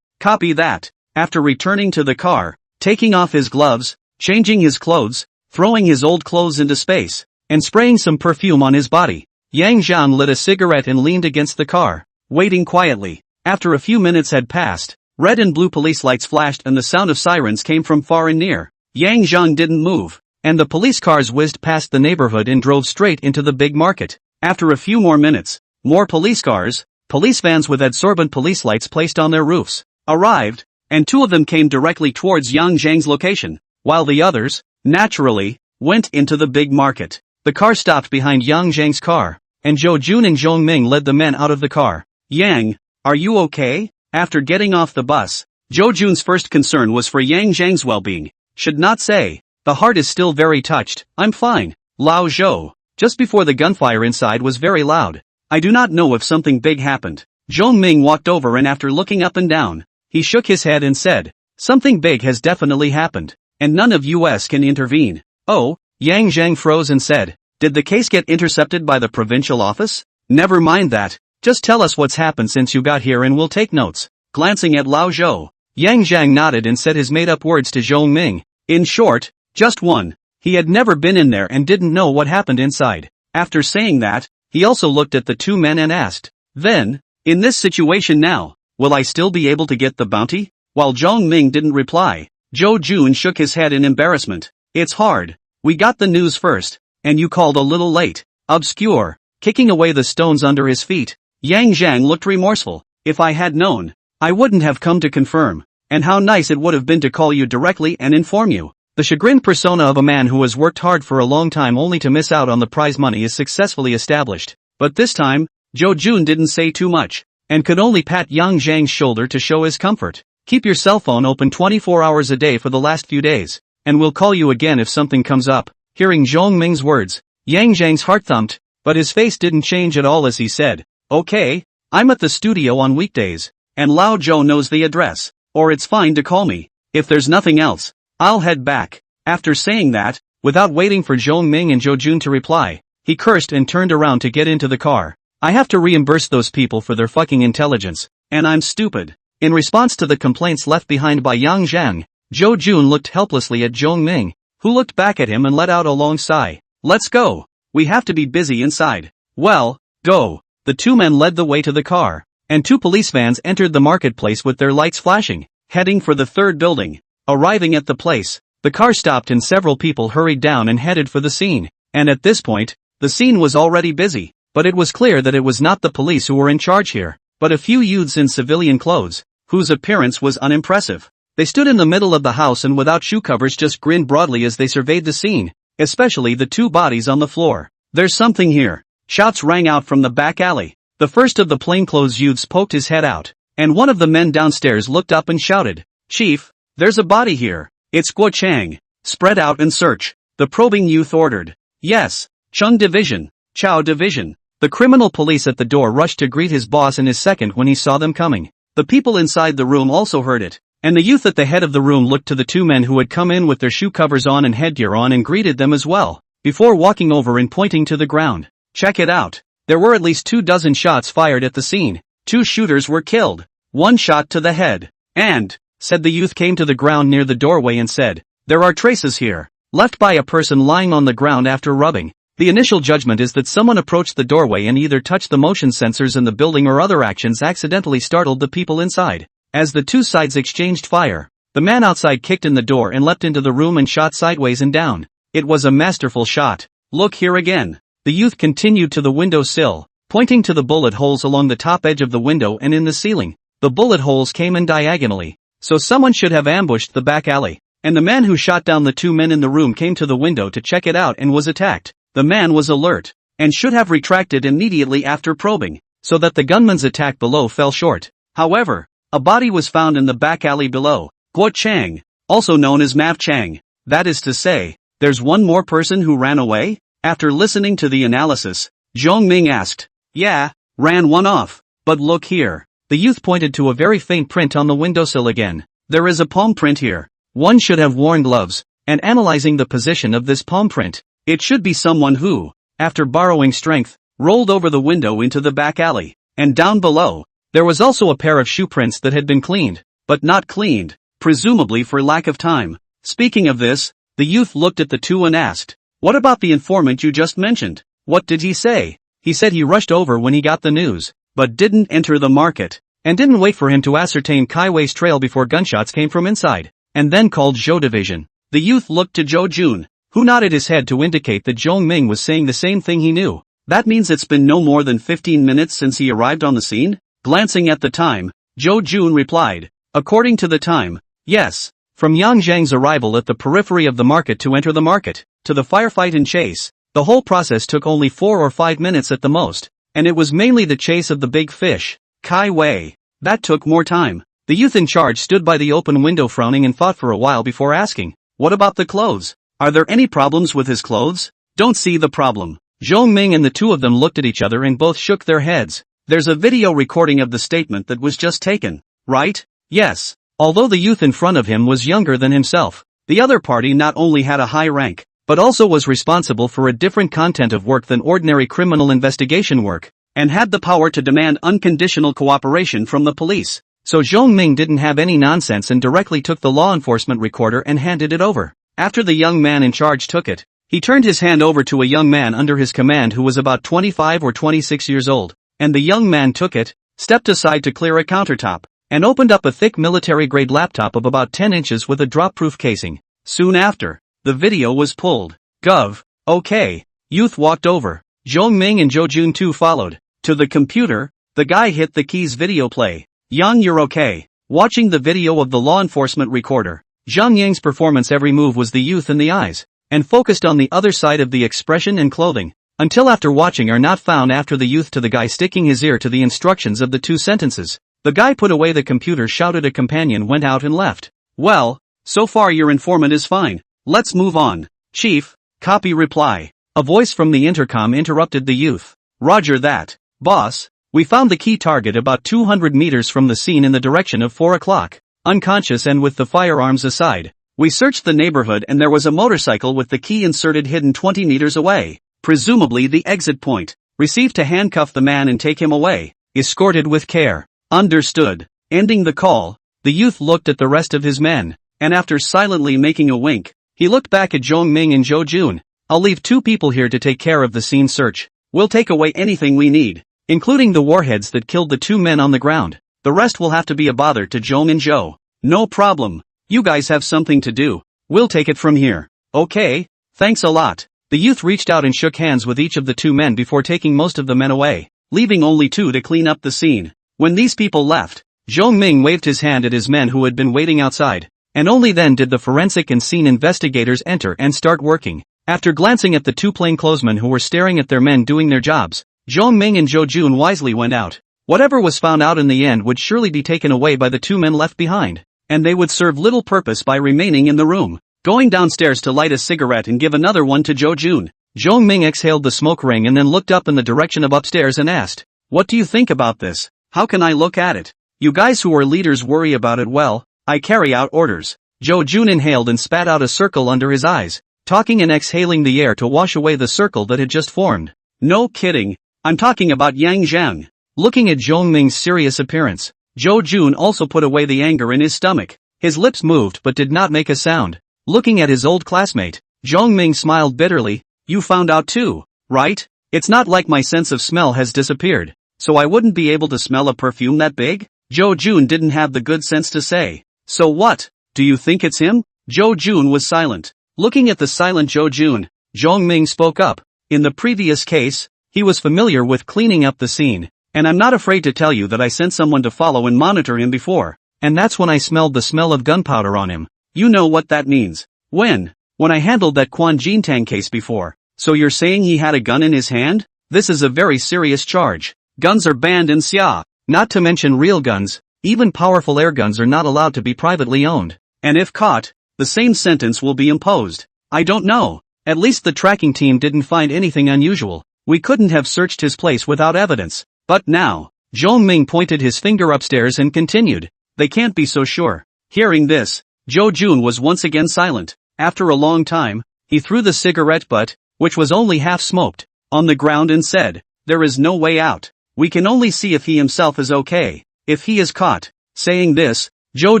Copy that. After returning to the car, taking off his gloves, changing his clothes, throwing his old clothes into space, and spraying some perfume on his body, Yang Zhang lit a cigarette and leaned against the car, waiting quietly. After a few minutes had passed, red and blue police lights flashed and the sound of sirens came from far and near. Yang Zhang didn't move, and the police cars whizzed past the neighborhood and drove straight into the big market. After a few more minutes, more police cars, police vans with adsorbent police lights placed on their roofs, arrived, and 2 of them came directly towards Yang Zhang's location, while the others, naturally, went into the big market. The car stopped behind Yang Zhang's car, and Zhou Jun and Zhong Ming led the men out of the car. Yang, are you okay? After getting off the bus, Zhou Jun's first concern was for Yang Zhang's well-being. Should not say, the heart is still very touched. I'm fine. Lao Zhou. Just before the gunfire inside was very loud. I do not know if something big happened. Zhong Ming walked over and after looking up and down, he shook his head and said, something big has definitely happened, and none of us can intervene. Oh, Yang Zhang froze and said, did the case get intercepted by the provincial office? Never mind that, just tell us what's happened since you got here and we'll take notes. Glancing at Lao Zhou, Yang Zhang nodded and said his made-up words to Zhong Ming. In short, just one. He had never been in there and didn't know what happened inside. After saying that, he also looked at the 2 men and asked, then, in this situation now, will I still be able to get the bounty? While Zhong Ming didn't reply, Zhou Jun shook his head in embarrassment. It's hard. We got the news first, and you called a little late. Obscure. Kicking away the stones under his feet, Yang Zhang looked remorseful. If I had known, I wouldn't have come to confirm. And how nice it would have been to call you directly and inform you. The chagrined persona of a man who has worked hard for a long time only to miss out on the prize money is successfully established. But this time, Zhou Jun didn't say too much, and could only pat Yang Zhang's shoulder to show his comfort. Keep your cell phone open 24 hours a day for the last few days, and we'll call you again if something comes up. Hearing Zhong Ming's words, Yang Zhang's heart thumped, but his face didn't change at all as he said, okay, I'm at the studio on weekdays, and Lao Zhou knows the address, or it's fine to call me. If there's nothing else, I'll head back. After saying that, without waiting for Zhong Ming and Zhou Jun to reply, he cursed and turned around to get into the car. I have to reimburse those people for their fucking intelligence, and I'm stupid. In response to the complaints left behind by Yang Zhang, Zhou Jun looked helplessly at Zhong Ming, who looked back at him and let out a long sigh. Let's go. We have to be busy inside. Well, go. The 2 men led the way to the car, and 2 police vans entered the marketplace with their lights flashing, heading for the 3rd building. Arriving at the place, the car stopped and several people hurried down and headed for the scene. And at this point, the scene was already busy, but it was clear that it was not the police who were in charge here, but a few youths in civilian clothes, whose appearance was unimpressive. They stood in the middle of the house and without shoe covers just grinned broadly as they surveyed the scene, especially the two bodies on the floor. There's something here. Shouts rang out from the back alley. The first of the plainclothes youths poked his head out, and one of the men downstairs looked up and shouted, "Chief, there's a body here. It's Guo Chang. Spread out and search." The probing youth ordered. "Yes, Chung Division, Chow Division." The criminal police at the door rushed to greet his boss and his second when he saw them coming. The people inside the room also heard it, and the youth at the head of the room looked to the two men who had come in with their shoe covers on and headgear on and greeted them as well, before walking over and pointing to the ground. "Check it out. There were at least 24 shots fired at the scene. 2 shooters were killed. 1 shot to the head. And," said the youth, came to the ground near the doorway and said, "there are traces here, left by a person lying on the ground after rubbing." The initial judgment is that someone approached the doorway and either touched the motion sensors in the building or other actions accidentally startled the people inside. As the two sides exchanged fire, the man outside kicked in the door and leapt into the room and shot sideways and down. It was a masterful shot. "Look here again." The youth continued to the window sill, pointing to the bullet holes along the top edge of the window and in the ceiling. The bullet holes came in diagonally, so someone should have ambushed the back alley. And the man who shot down the two men in the room came to the window to check it out and was attacked. The man was alert, and should have retracted immediately after probing, so that the gunman's attack below fell short. However, a body was found in the back alley below. Guo Chang, also known as Mav Chang. That is to say, there's one more person who ran away? After listening to the analysis, Zhong Ming asked, "Yeah, ran one off. But look here." The youth pointed to a very faint print on the windowsill again. "There is a palm print here. One should have worn gloves." And analyzing the position of this palm print, it should be someone who, after borrowing strength, rolled over the window into the back alley. And down below, there was also a pair of shoe prints that had been cleaned, but not cleaned, presumably for lack of time. Speaking of this, the youth looked at the two and asked, "What about the informant you just mentioned? What did he say?" "He said he rushed over when he got the news, but didn't enter the market, and didn't wait for him to ascertain Kai Wei's trail before gunshots came from inside, and then called Zhou Division." The youth looked to Zhou Jun, who nodded his head to indicate that Zhong Ming was saying the same thing he knew. "That means it's been no more than 15 minutes since he arrived on the scene?" Glancing at the time, Zhou Jun replied, "According to the time, yes. From Yang Zhang's arrival at the periphery of the market to enter the market, to the firefight and chase, the whole process took only 4 or 5 minutes at the most, and it was mainly the chase of the big fish, Kai Wei. That took more time." The youth in charge stood by the open window frowning and thought for a while before asking, "What about the clothes? Are there any problems with his clothes?" "Don't see the problem." Zhong Ming and the two of them looked at each other and both shook their heads. "There's a video recording of the statement that was just taken, right?" "Yes." Although the youth in front of him was younger than himself, the other party not only had a high rank, but also was responsible for a different content of work than ordinary criminal investigation work, and had the power to demand unconditional cooperation from the police. So Zhong Ming didn't have any nonsense and directly took the law enforcement recorder and handed it over. After the young man in charge took it, he turned his hand over to a young man under his command who was about 25 or 26 years old, and the young man took it, stepped aside to clear a countertop, and opened up a thick military-grade laptop of about 10 inches with a drop-proof casing. Soon after, the video was pulled. "Gov. Okay." Youth walked over. Zhong Ming and Zhou Jun too followed. To the computer, the guy hit the keys video play. "Yang, you're okay." Watching the video of the law enforcement recorder, Zhang Yang's performance every move was the youth in the eyes, and focused on the other side of the expression and clothing, until after watching are not found after the youth to the guy sticking his ear to the instructions of the 2 sentences. The guy put away the computer, shouted a companion, went out and left. "Well, so far your informant is fine. Let's move on." "Chief, copy reply." A voice from the intercom interrupted the youth. "Roger that, boss. We found the key target about 200 meters from the scene in the direction of 4 o'clock. Unconscious and with the firearms aside. We searched the neighborhood and there was a motorcycle with the key inserted hidden 20 meters away. Presumably the exit point. Received to handcuff the man and take him away. Escorted with care." "Understood." Ending the call, the youth looked at the rest of his men, and after silently making a wink, he looked back at Zhong Ming and Zhou Jun. "I'll leave 2 people here to take care of the scene search. We'll take away anything we need, including the warheads that killed the 2 men on the ground. The rest will have to be a bother to Zhong and Zhou." "No problem. You guys have something to do. We'll take it from here." "Okay, thanks a lot." The youth reached out and shook hands with each of the 2 men before taking most of the men away, leaving only 2 to clean up the scene. When these people left, Zhong Ming waved his hand at his men who had been waiting outside, and only then did the forensic and scene investigators enter and start working. After glancing at the two plainclothesmen who were staring at their men doing their jobs, Zhong Ming and Zhou Jun wisely went out. Whatever was found out in the end would surely be taken away by the two men left behind, and they would serve little purpose by remaining in the room. Going downstairs to light a cigarette and give another one to Zhou Jun, Zhong Ming exhaled the smoke ring and then looked up in the direction of upstairs and asked, "What do you think about this? How can I look at it? You guys who are leaders worry about it well, I carry out orders." Zhou Jun inhaled and spat out a circle under his eyes, talking and exhaling the air to wash away the circle that had just formed. "No kidding, I'm talking about Yang Zhang." Looking at Zhong Ming's serious appearance, Zhou Jun also put away the anger in his stomach. His lips moved but did not make a sound. Looking at his old classmate, Zhong Ming smiled bitterly. "You found out too, right? It's not like my sense of smell has disappeared, so I wouldn't be able to smell a perfume that big?" Zhou Jun didn't have the good sense to say, "So what? Do you think it's him?" Zhou Jun was silent. Looking at the silent Zhou Jun, Zhong Ming spoke up. "In the previous case, he was familiar with cleaning up the scene, and I'm not afraid to tell you that I sent someone to follow and monitor him before, and that's when I smelled the smell of gunpowder on him. You know what that means. When I handled that Quan Jintang case before. So you're saying he had a gun in his hand? This is a very serious charge. Guns are banned in Xia, not to mention real guns. Even powerful air guns are not allowed to be privately owned. And if caught, the same sentence will be imposed. I don't know. At least the tracking team didn't find anything unusual. We couldn't have searched his place without evidence. But now," Zhong Ming pointed his finger upstairs and continued, "they can't be so sure." Hearing this, Zhou Jun was once again silent. After a long time, he threw the cigarette butt, which was only half smoked, on the ground and said, "There is no way out. We can only see if he himself is okay. If he is caught." Saying this, Zhou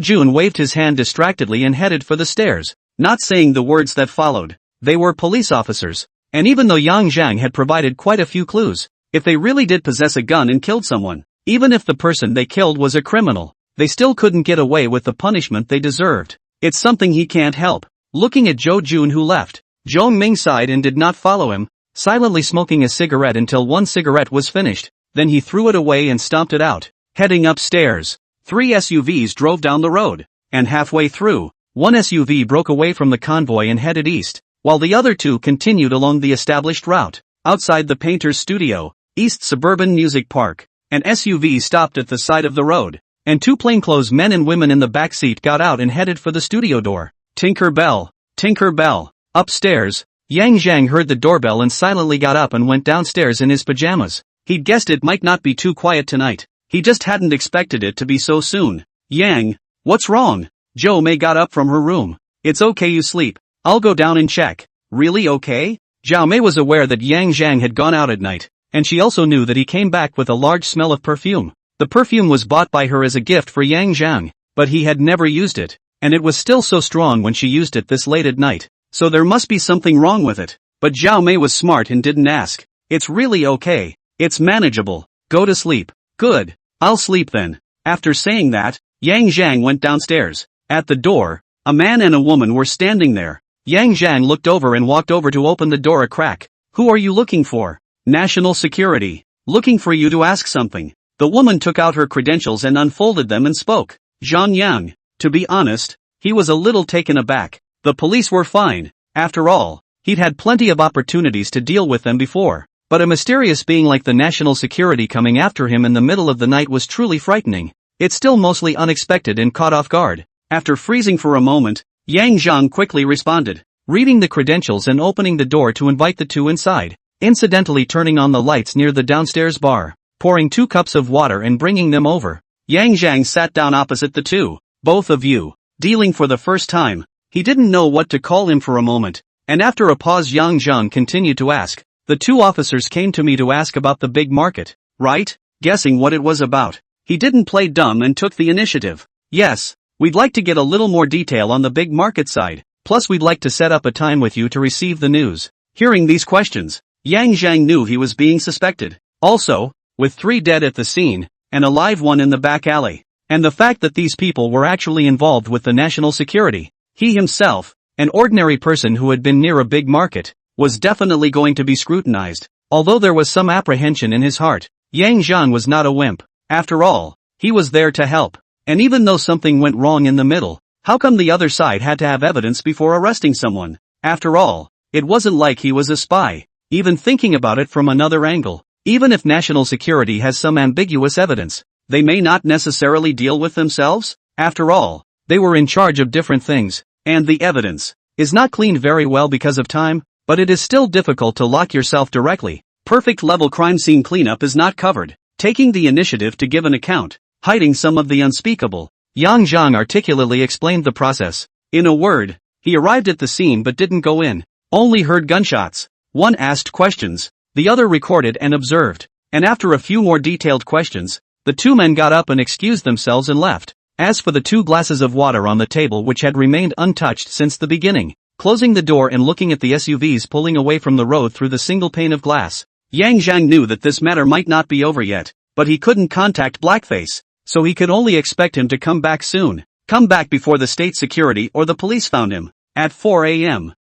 Jun waved his hand distractedly and headed for the stairs, not saying the words that followed. They were police officers, and even though Yang Zhang had provided quite a few clues, if they really did possess a gun and killed someone, even if the person they killed was a criminal, they still couldn't get away with the punishment they deserved. It's something he can't help. Looking at Zhou Jun who left, Zhong Ming sighed and did not follow him, silently smoking a cigarette until one cigarette was finished, then he threw it away and stomped it out. Heading upstairs, 3 SUVs drove down the road, and halfway through, one SUV broke away from the convoy and headed east, while the other two continued along the established route. Outside the painter's studio, East Suburban Music Park, an SUV stopped at the side of the road, and 2 plainclothes men and women in the back seat got out and headed for the studio door. Tinker bell, tinker bell. Upstairs, Yang Zhang heard the doorbell and silently got up and went downstairs in his pajamas. He'd guessed it might not be too quiet tonight. He just hadn't expected it to be so soon. "Yang, what's wrong?" Zhou Mei got up from her room. "It's okay, you sleep. I'll go down and check." "Really okay?" Zhou Mei was aware that Yang Zhang had gone out at night, and she also knew that he came back with a large smell of perfume. The perfume was bought by her as a gift for Yang Zhang, but he had never used it, and it was still so strong when she used it this late at night. So there must be something wrong with it. But Zhao Mei was smart and didn't ask. "It's really okay. It's manageable. Go to sleep." "Good. I'll sleep then." After saying that, Yang Zhang went downstairs. At the door, a man and a woman were standing there. Yang Zhang looked over and walked over to open the door a crack. "Who are you looking for?" "National Security. Looking for you to ask something." The woman took out her credentials and unfolded them and spoke. Zhang Yang. To be honest, he was a little taken aback. The police were fine. After all, he'd had plenty of opportunities to deal with them before. But a mysterious being like the National Security coming after him in the middle of the night was truly frightening. It's still mostly unexpected and caught off guard. After freezing for a moment, Yang Zhang quickly responded, reading the credentials and opening the door to invite the two inside, incidentally turning on the lights near the downstairs bar, pouring 2 cups of water and bringing them over. Yang Zhang sat down opposite the two. "Both of you, dealing for the first time." He didn't know what to call him for a moment, and after a pause Yang Zhang continued to ask, "The 2 officers came to me to ask about the big market, right?" Guessing what it was about, he didn't play dumb and took the initiative. "Yes, we'd like to get a little more detail on the big market side, plus we'd like to set up a time with you to receive the news." Hearing these questions, Yang Zhang knew he was being suspected. Also, with 3 dead at the scene, and a live one in the back alley, and the fact that these people were actually involved with the national security, he himself, an ordinary person who had been near a big market, was definitely going to be scrutinized. Although there was some apprehension in his heart, Yang Zhang was not a wimp. After all, He was there to help. And even though something went wrong in the middle, how come the other side had to have evidence before arresting someone? After all, it wasn't like he was a spy. Even thinking about it from another angle, even if national security has some ambiguous evidence, they may not necessarily deal with themselves. After all, they were in charge of different things, and the evidence is not cleaned very well because of time, but it is still difficult to lock yourself directly. Perfect level crime scene cleanup is not covered. Taking the initiative to give an account, hiding some of the unspeakable. Yang Zhang articulately explained the process. In a word, he arrived at the scene but didn't go in. Only heard gunshots. One asked questions, the other recorded and observed. And after a few more detailed questions, the two men got up and excused themselves and left. As for the 2 glasses of water on the table which had remained untouched since the beginning, closing the door and looking at the SUVs pulling away from the road through the single pane of glass, Yang Zhang knew that this matter might not be over yet, but he couldn't contact Blackface, so he could only expect him to come back soon. Come back before the state security or the police found him. At 4 a.m.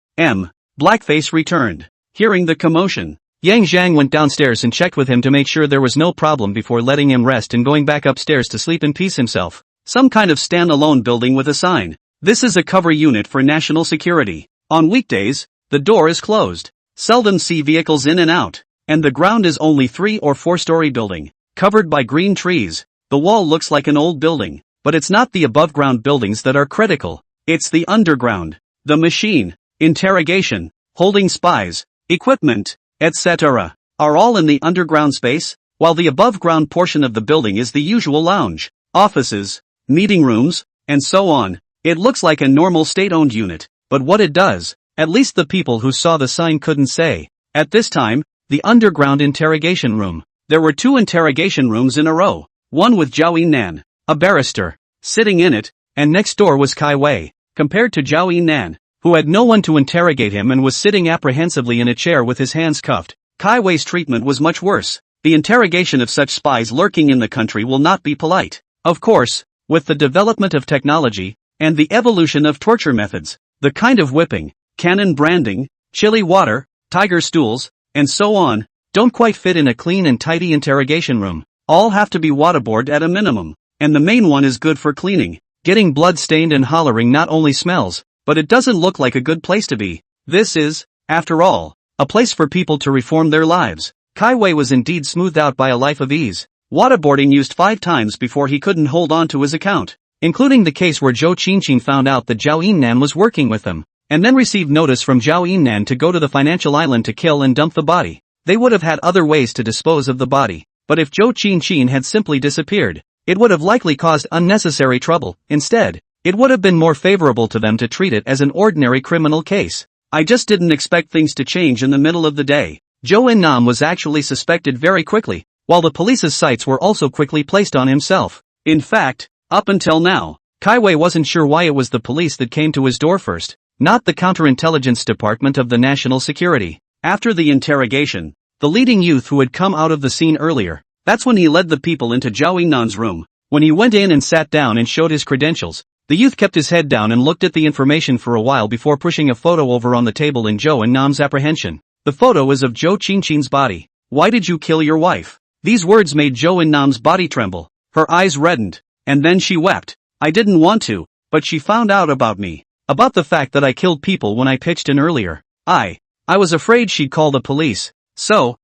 Blackface returned. Hearing the commotion, Yang Zhang went downstairs and checked with him to make sure there was no problem before letting him rest and going back upstairs to sleep in peace himself. Some kind of stand-alone building with a sign. This is a cover unit for national security. On weekdays, the door is closed. Seldom see vehicles in and out. And the ground is only 3 or 4-story building, covered by green trees. The wall looks like an old building, but it's not the above-ground buildings that are critical. It's the underground. The machine, interrogation, holding spies, equipment, etc. are all in the underground space, while the above-ground portion of the building is the usual lounge, offices, meeting rooms, and so on. It looks like a normal state-owned unit, but what it does, at least the people who saw the sign couldn't say. At this time, the underground interrogation room. There were 2 interrogation rooms in a row, one with Zhao Yinan, a barrister, sitting in it, and next door was Kai Wei. Compared to Zhao Yinan, who had no one to interrogate him and was sitting apprehensively in a chair with his hands cuffed, Kai Wei's treatment was much worse. The interrogation of such spies lurking in the country will not be polite. Of course, with the development of technology, and the evolution of torture methods, the kind of whipping, cannon branding, chili water, tiger stools, and so on, don't quite fit in a clean and tidy interrogation room. All have to be waterboarded at a minimum, and the main one is good for cleaning. Getting blood-stained and hollering not only smells, but it doesn't look like a good place to be. This is, after all, a place for people to reform their lives. Kai Wei was indeed smoothed out by a life of ease. Waterboarding used 5 times before he couldn't hold on to his account, including the case where Zhou Qinqin found out that Zhao Yinan was working with them, and then received notice from Zhao Yinan to go to the financial island to kill and dump the body. They would have had other ways to dispose of the body, but if Zhou Qinqin had simply disappeared, it would have likely caused unnecessary trouble. Instead, it would have been more favorable to them to treat it as an ordinary criminal case. I just didn't expect things to change in the middle of the day. Zhou Yinan was actually suspected very quickly, while the police's sights were also quickly placed on himself. In fact, up until now, Kai Wei wasn't sure why it was the police that came to his door first, not the counterintelligence department of the national security. After the interrogation, the leading youth who had come out of the scene earlier, that's when he led the people into Zhao Yinan's room. When he went in and sat down and showed his credentials, the youth kept his head down and looked at the information for a while before pushing a photo over on the table in Zhou Yinan's apprehension. The photo is of Zhou Qinqin's body. Why did you kill your wife? These words made Zhou Yinan's body tremble. Her eyes reddened, and then she wept. I didn't want to, but she found out about me. About the fact that I killed people when I pitched in earlier. I was afraid she'd call the police. So,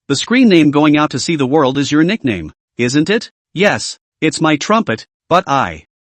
the screen name going out to see the world is your nickname, isn't it? Yes, it's my trumpet, but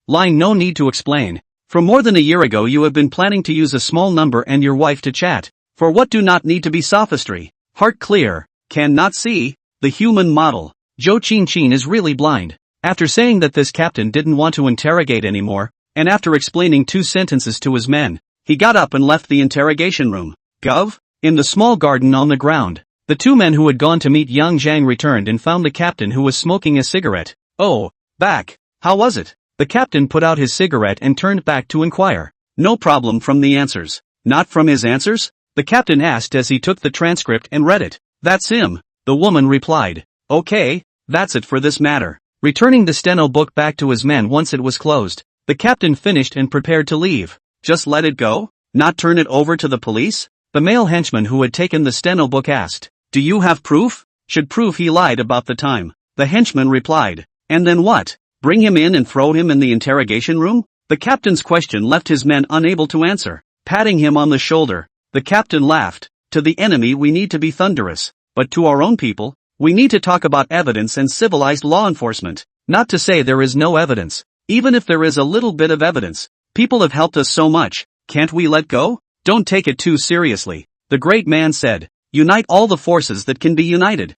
line no need to explain. From more than a year ago you have been planning to use a small number and your wife to chat. For what do not need to be sophistry. Heart clear, can not see, the human model. Zhou Qinqin is really blind. After saying that this captain didn't want to interrogate anymore, and after explaining 2 sentences to his men, he got up and left the interrogation room. Gov? In the small garden on the ground, the 2 men who had gone to meet Yang Zhang returned and found the captain who was smoking a cigarette. Oh, back. How was it? The captain put out his cigarette and turned back to inquire. No problem from the answers. Not from his answers? The captain asked as he took the transcript and read it. That's him, the woman replied. Okay, that's it for this matter. Returning the steno book back to his men once it was closed, the captain finished and prepared to leave. Just let it go? Not turn it over to the police? The male henchman who had taken the steno book asked. Do you have proof? Should prove he lied about the time. The henchman replied. And then what? Bring him in and throw him in the interrogation room? The captain's question left his men unable to answer. Patting him on the shoulder, the captain laughed. To the enemy we need to be thunderous, but to our own people, we need to talk about evidence and civilized law enforcement. Not to say there is no evidence. Even if there is a little bit of evidence, people have helped us so much, can't we let go? Don't take it too seriously, the great man said. Unite all the forces that can be united.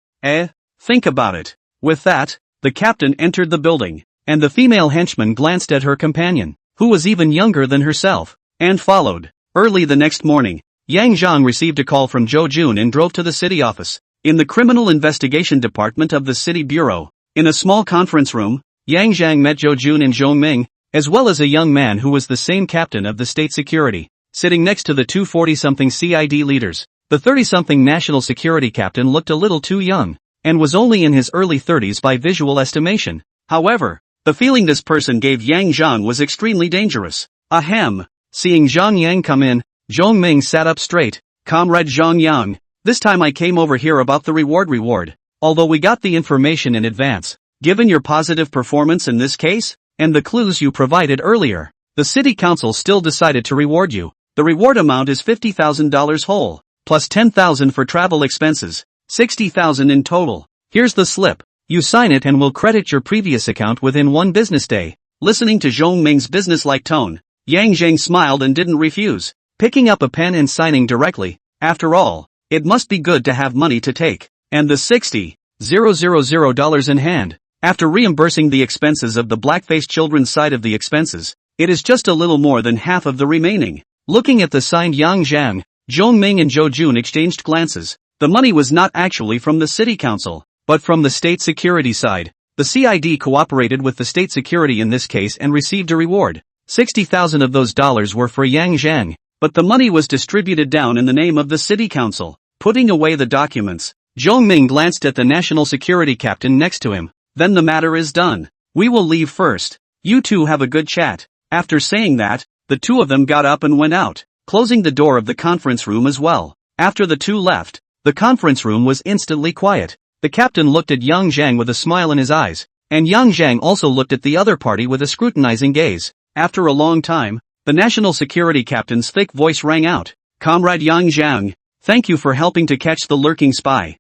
Think about it. With that, the captain entered the building, and the female henchman glanced at her companion, who was even younger than herself, and followed. Early the next morning, Yang Zhang received a call from Zhou Jun and drove to the city office. In the Criminal Investigation Department of the City Bureau, in a small conference room, Yang Zhang met Zhou Jun and Zhong Ming, as well as a young man who was the same captain of the state security, sitting next to the two 40-something CID leaders. The 30-something national security captain looked a little too young, and was only in his early 30s by visual estimation. However, the feeling this person gave Yang Zhang was extremely dangerous. Ahem. Seeing Zhang Yang come in, Zhong Ming sat up straight. Comrade Zhang Yang, this time I came over here about the reward. Although we got the information in advance, given your positive performance in this case, and the clues you provided earlier, the city council still decided to reward you. The reward amount is $50,000 whole, plus $10,000 for travel expenses, $60,000 in total. Here's the slip. You sign it and we'll credit your previous account within 1 business day. Listening to Zhong Ming's businesslike tone, Yang Zhang smiled and didn't refuse, picking up a pen and signing directly. After all, it must be good to have money to take. And the $60,000 in hand. After reimbursing the expenses of the black-faced children's side of the expenses, it is just a little more than half of the remaining. Looking at the signed Yang Zhang, Zhong Ming and Zhou Jun exchanged glances. The money was not actually from the city council, but from the state security side. The CID cooperated with the state security in this case and received a reward. 60,000 of those dollars were for Yang Zhang, but the money was distributed down in the name of the city council. Putting away the documents, Zhong Ming glanced at the national security captain next to him. Then the matter is done. We will leave first. You two have a good chat. After saying that, the two of them got up and went out, closing the door of the conference room as well. After the two left, the conference room was instantly quiet. The captain looked at Yang Zhang with a smile in his eyes, and Yang Zhang also looked at the other party with a scrutinizing gaze. After a long time, the national security captain's thick voice rang out. Comrade Yang Zhang, thank you for helping to catch the lurking spy.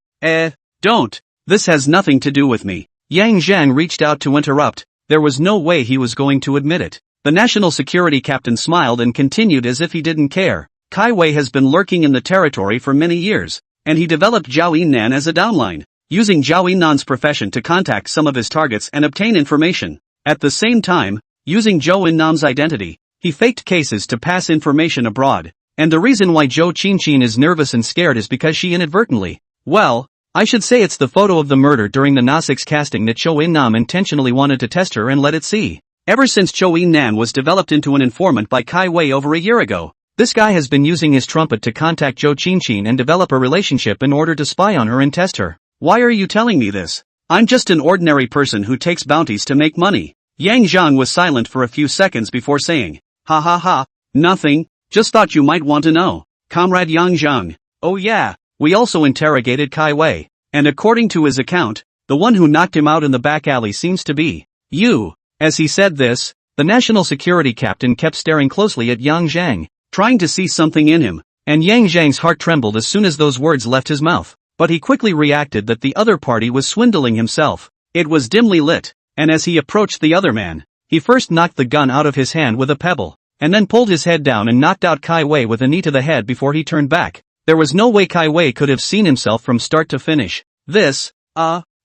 Don't. This has nothing to do with me. Yang Zhang reached out to interrupt. There was no way he was going to admit it. The national security captain smiled and continued as if he didn't care. Kai Wei has been lurking in the territory for many years, and he developed Zhao Yinnan as a downline, using Zhao Yinnan's profession to contact some of his targets and obtain information. At the same time, using Zhou Yinnan's identity, he faked cases to pass information abroad. And the reason why Zhou Qinchin is nervous and scared is because she inadvertently, well, I should say it's the photo of the murder during the Na6 casting that Zhou Yinnam intentionally wanted to test her and let it see. Ever since Zhou Yinnan was developed into an informant by Kai Wei over a year ago, this guy has been using his trumpet to contact Zhou Qinchin and develop a relationship in order to spy on her and test her. Why are you telling me this? I'm just an ordinary person who takes bounties to make money. Yang Zhang was silent for a few seconds before saying, ha ha ha, nothing, just thought you might want to know. Comrade Yang Zhang, oh yeah, we also interrogated Kai Wei, and according to his account, the one who knocked him out in the back alley seems to be you. As he said this, the national security captain kept staring closely at Yang Zhang, trying to see something in him, and Yang Zhang's heart trembled as soon as those words left his mouth. But he quickly reacted that the other party was swindling himself. It was dimly lit, and as he approached the other man, he first knocked the gun out of his hand with a pebble, and then pulled his head down and knocked out Kai Wei with a knee to the head before he turned back. There was no way Kai Wei could have seen himself from start to finish.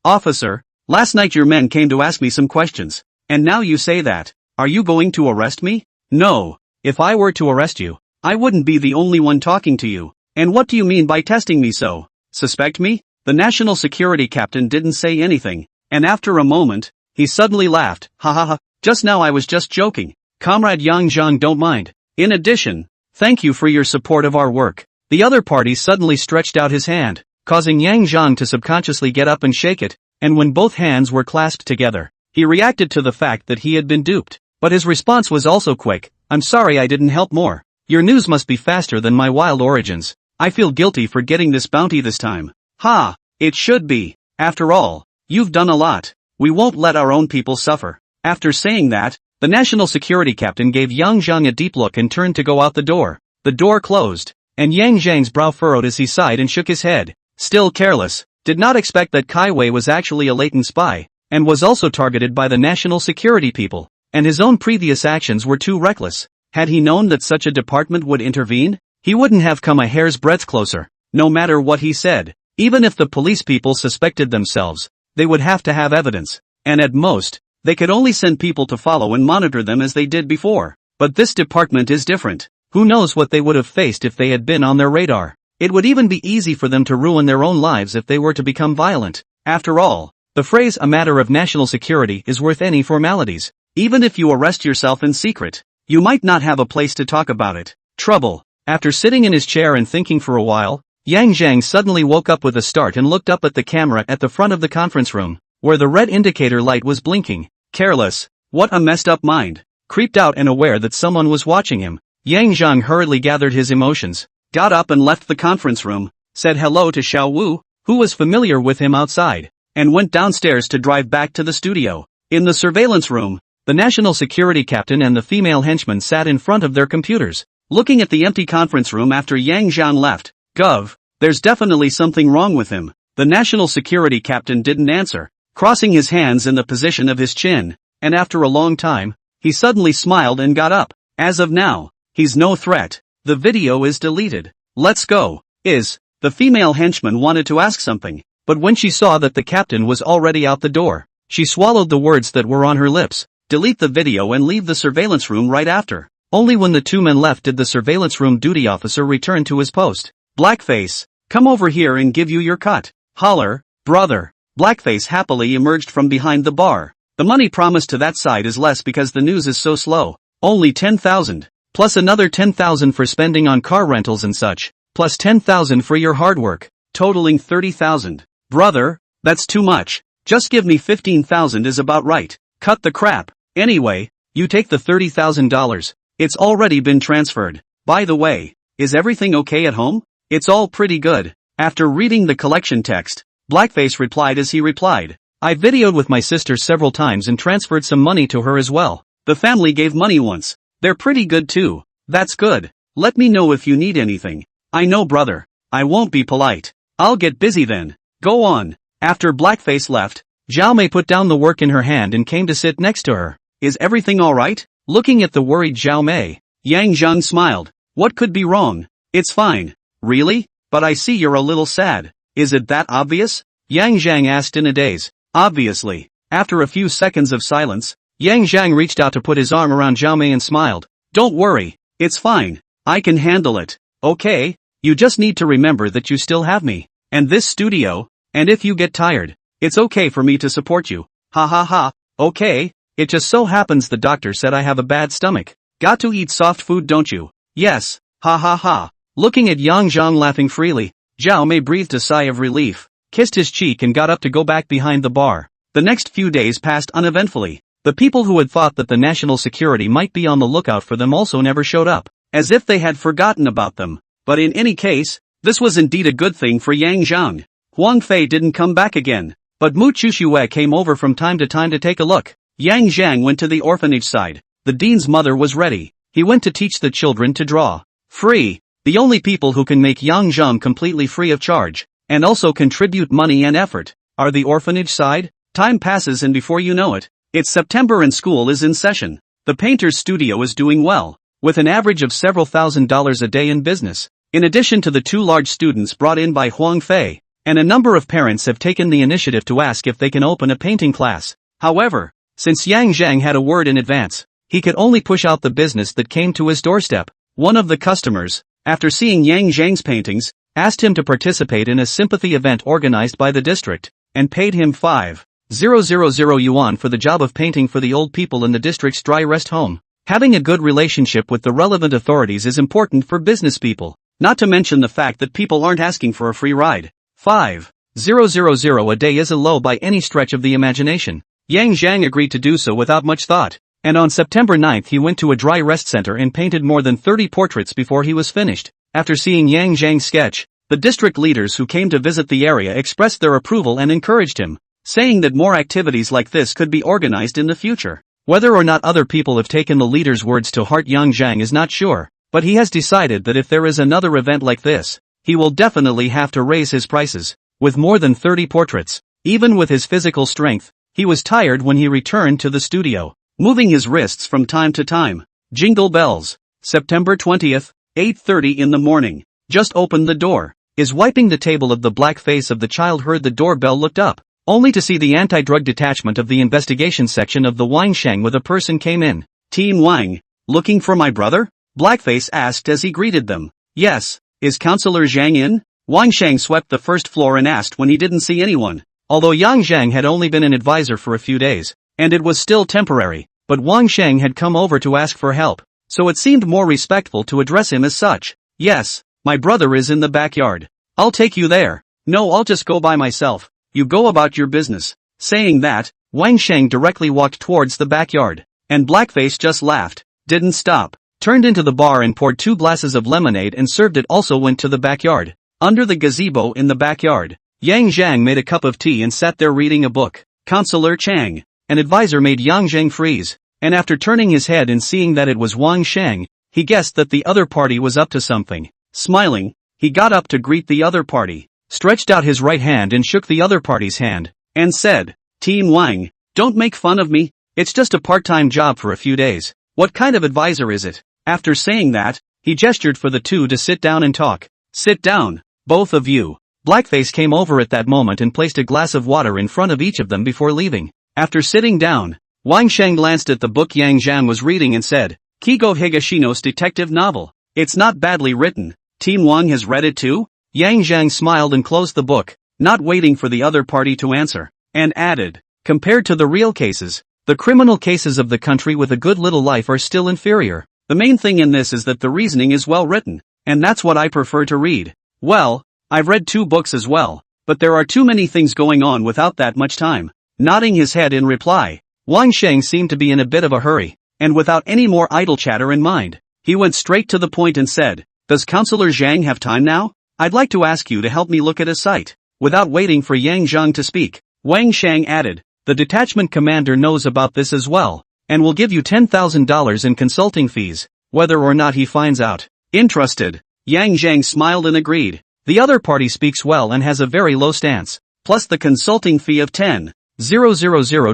Officer, last night your men came to ask me some questions, and now you say that. Are you going to arrest me? No. If I were to arrest you, I wouldn't be the only one talking to you. And what do you mean by testing me so? Suspect me? The national security captain didn't say anything, and after a moment, he suddenly laughed. Ha ha ha, just now I was just joking. Comrade Yang Zhang, don't mind. In addition, thank you for your support of our work. The other party suddenly stretched out his hand, causing Yang Zhang to subconsciously get up and shake it, and when both hands were clasped together, he reacted to the fact that he had been duped. But his response was also quick. I'm sorry I didn't help more. Your news must be faster than my wild origins. I feel guilty for getting this bounty this time. Ha! It should be. After all, you've done a lot. We won't let our own people suffer. After saying that, the national security captain gave Yang Zhang a deep look and turned to go out the door. The door closed, and Yang Zhang's brow furrowed as he sighed and shook his head. Still careless, did not expect that Kai Wei was actually a latent spy, and was also targeted by the national security people, and his own previous actions were too reckless. Had he known that such a department would intervene, he wouldn't have come a hair's breadth closer, no matter what he said. Even if the police people suspected themselves, they would have to have evidence, and at most, they could only send people to follow and monitor them as they did before. But this department is different. Who knows what they would have faced if they had been on their radar. It would even be easy for them to ruin their own lives if they were to become violent. After all, the phrase "a matter of national security" is worth any formalities. Even if you arrest yourself in secret, you might not have a place to talk about it. Trouble. After sitting in his chair and thinking for a while, Yang Zhang suddenly woke up with a start and looked up at the camera at the front of the conference room, where the red indicator light was blinking. Careless. What a messed up mind. Creeped out and aware that someone was watching him, Yang Zhang hurriedly gathered his emotions, got up and left the conference room, said hello to Xiao Wu, who was familiar with him outside, and went downstairs to drive back to the studio. In the surveillance room, the national security captain and the female henchman sat in front of their computers, looking at the empty conference room after Yang Zhang left. Gov, there's definitely something wrong with him. The national security captain didn't answer, crossing his hands in the position of his chin, and after a long time, he suddenly smiled and got up. As of now, he's no threat. The video is deleted. Let's go. The female henchman wanted to ask something, but when she saw that the captain was already out the door, she swallowed the words that were on her lips. Delete the video and leave the surveillance room right after. Only when the two men left did the surveillance room duty officer return to his post. Blackface, come over here and give you your cut. Holler, brother. Blackface happily emerged from behind the bar. The money promised to that side is less because the news is so slow. Only 10,000. Plus another 10,000 for spending on car rentals and such. Plus 10,000 for your hard work. Totaling 30,000. Brother, that's too much. Just give me 15,000 is about right. Cut the crap. Anyway, you take the $30,000. It's already been transferred. By the way, is everything okay at home? It's all pretty good. After reading the collection text, Blackface replied as he replied, I videoed with my sister several times and transferred some money to her as well. The family gave money once. They're pretty good too. That's good. Let me know if you need anything. I know, brother. I won't be polite. I'll get busy then. Go on. After Blackface left, Zhao Mei put down the work in her hand and came to sit next to her. Is everything alright? Looking at the worried Zhao Mei, Yang Zhang smiled. What could be wrong? It's fine. Really? But I see you're a little sad. Is it that obvious? Yang Zhang asked in a daze. Obviously. After a few seconds of silence, Yang Zhang reached out to put his arm around Zhao Mei and smiled. Don't worry. It's fine. I can handle it. Okay? You just need to remember that you still have me. And this studio. And if you get tired, it's okay for me to support you. Ha ha ha. Okay? It just so happens the doctor said I have a bad stomach. Got to eat soft food, don't you? Yes. Ha ha ha. Looking at Yang Zhang laughing freely, Zhao Mei breathed a sigh of relief, kissed his cheek and got up to go back behind the bar. The next few days passed uneventfully. The people who had thought that the national security might be on the lookout for them also never showed up, as if they had forgotten about them. But in any case, this was indeed a good thing for Yang Zhang. Huang Fei didn't come back again, but Mu Chuxue came over from time to take a look. Yang Zhang went to the orphanage side. The dean's mother was ready. He went to teach the children to draw. Free. The only people who can make Yang Zhang completely free of charge, and also contribute money and effort, are the orphanage side. Time passes and before you know it, it's September and school is in session. The painter's studio is doing well, with an average of several $1,000s a day in business. In addition to the two large students brought in by Huang Fei, and a number of parents have taken the initiative to ask if they can open a painting class. However, since Yang Zhang had a word in advance, he could only push out the business that came to his doorstep. One of the customers, after seeing Yang Zhang's paintings, asked him to participate in a sympathy event organized by the district, and paid him 5,000 yuan for the job of painting for the old people in the district's dry rest home. Having a good relationship with the relevant authorities is important for business people, not to mention the fact that people aren't asking for a free ride. 5,000 a day isn't low by any stretch of the imagination. Yang Zhang agreed to do so without much thought, and on September 9th he went to a dry rest center and painted more than 30 portraits before he was finished. After seeing Yang Zhang's sketch, the district leaders who came to visit the area expressed their approval and encouraged him. saying that more activities like this could be organized in the future. Whether or not other people have taken the leader's words to heart, Yang Zhang is not sure, but he has decided that if there is another event like this, he will definitely have to raise his prices. With more than 30 portraits, even with his physical strength, he was tired when he returned to the studio, moving his wrists from time to time. Jingle bells. September 20th, 8:30 in the morning. Just opened the door. Is wiping the table of the black face of the child, heard the doorbell, looked up, only to see the anti-drug detachment of the investigation section of the Wang Sheng with a person came in. Team Wang, looking for my brother? Blackface asked as he greeted them. Yes, is Counselor Zhang in? Wang Sheng swept the first floor and asked when he didn't see anyone. Although Yang Zhang had only been an advisor for a few days, and it was still temporary, but Wang Sheng had come over to ask for help, so it seemed more respectful to address him as such. Yes, my brother is in the backyard. I'll take you there. No, I'll just go by myself. You go about your business. Saying that, Wang Sheng directly walked towards the backyard, and Blackface just laughed, didn't stop, turned into the bar and poured 2 glasses of lemonade and served it. Also went to the backyard. Under the gazebo in the backyard, Yang Zhang made a cup of tea and sat there reading a book. Counselor Chang, an advisor, made Yang Zhang freeze, and after turning his head and seeing that it was Wang Sheng, he guessed that the other party was up to something. Smiling, he got up to greet the other party, stretched out his right hand and shook the other party's hand, and said, Team Wang, don't make fun of me, it's just a part-time job for a few days. What kind of advisor is it? After saying that, he gestured for the two to sit down and talk. Sit down, both of you. Blackface came over at that moment and placed a glass of water in front of each of them before leaving. After sitting down, Wang Sheng glanced at the book Yang Zhang was reading and said, Kigo Higashino's detective novel. It's not badly written. Team Wang has read it too? Yang Zhang smiled and closed the book, not waiting for the other party to answer, and added, compared to the real cases, the criminal cases of the country with a good little life are still inferior. The main thing in this is that the reasoning is well written, and that's what I prefer to read. Well, I've read 2 books as well, but there are too many things going on without that much time. Nodding his head in reply, Wang Sheng seemed to be in a bit of a hurry, and without any more idle chatter in mind, he went straight to the point and said, Does Counselor Zhang have time now? I'd like to ask you to help me look at a site. Without waiting for Yang Zhang to speak, Wang Sheng added, The detachment commander knows about this as well, and will give you $10,000 in consulting fees, whether or not he finds out. Interested? Yang Zhang smiled and agreed. The other party speaks well and has a very low stance, plus the consulting fee of 10,000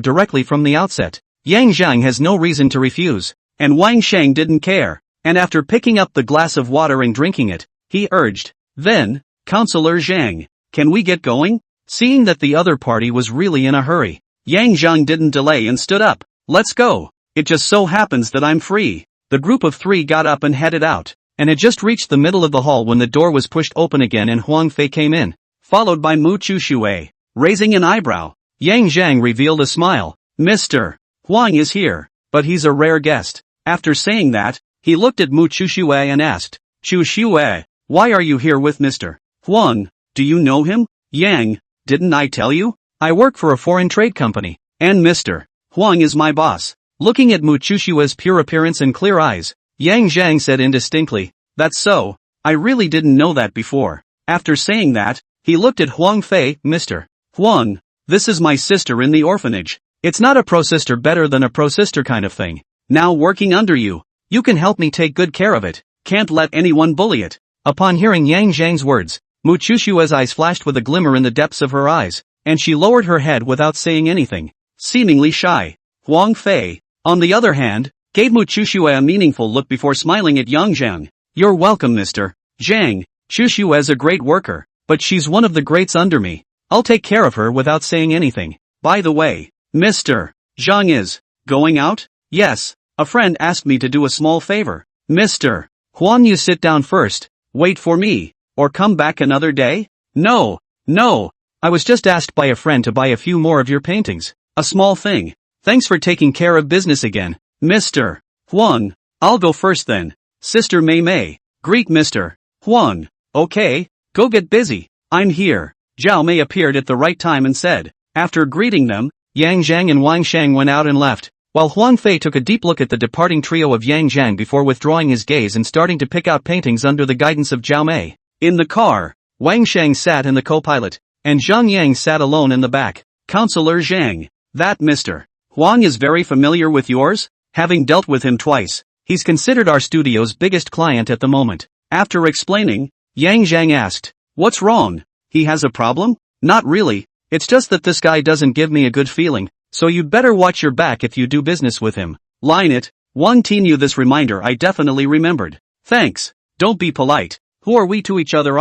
directly from the outset. Yang Zhang has no reason to refuse, and Wang Sheng didn't care, and after picking up the glass of water and drinking it, he urged, Then, Counselor Zhang, can we get going? Seeing that the other party was really in a hurry, Yang Zhang didn't delay and stood up. Let's go. It just so happens that I'm free. The group of 3 got up and headed out, and had just reached the middle of the hall when the door was pushed open again and Huang Fei came in, followed by Mu Chuxue. Raising an eyebrow, Yang Zhang revealed a smile. Mr. Huang is here, but he's a rare guest. After saying that, he looked at Mu Chuxue and asked, Chuxue, why are you here with Mr. Huang? Do you know him? Yang, didn't I tell you? I work for a foreign trade company, and Mr. Huang is my boss. Looking at Mu Chuxue's pure appearance and clear eyes, Yang Zhang said indistinctly, That's so, I really didn't know that before. After saying that, he looked at Huang Fei. Mr. Huang, this is my sister in the orphanage. It's not a pro-sister better than a pro-sister kind of thing. Now working under you, you can help me take good care of it. Can't let anyone bully it. Upon hearing Yang Zhang's words, Mu Chushua's eyes flashed with a glimmer in the depths of her eyes, and she lowered her head without saying anything, seemingly shy. Huang Fei, on the other hand, gave Mu Chuxue a meaningful look before smiling at Yang Zhang. You're welcome, Mr. Zhang. Chushue's a great worker, but she's one of the greats under me. I'll take care of her without saying anything. By the way, Mr. Zhang is going out? Yes, a friend asked me to do a small favor. Mr. Huang, you sit down first, wait for me, or come back another day? No, I was just asked by a friend to buy a few more of your paintings. A small thing. Thanks for taking care of business again. Mr. Huang, I'll go first then. Sister Mei Mei, greet Mr. Huang. Okay, go get busy. I'm here. Zhao Mei appeared at the right time and said. After greeting them, Yang Zhang and Wang Sheng went out and left, while Huang Fei took a deep look at the departing trio of Yang Zhang before withdrawing his gaze and starting to pick out paintings under the guidance of Zhao Mei. In the car, Wang Sheng sat in the co-pilot, and Zhang Yang sat alone in the back. Counselor Zhang. That Mr. Huang is very familiar with yours? Having dealt with him twice, he's considered our studio's biggest client at the moment. After explaining, Yang Zhang asked, "What's wrong? He has a problem?" "Not really, it's just that this guy doesn't give me a good feeling, so you'd better watch your back if you do business with him." Line it. Wang Tinyu, this reminder I definitely remembered. Thanks. Don't be polite. Who are we to each other?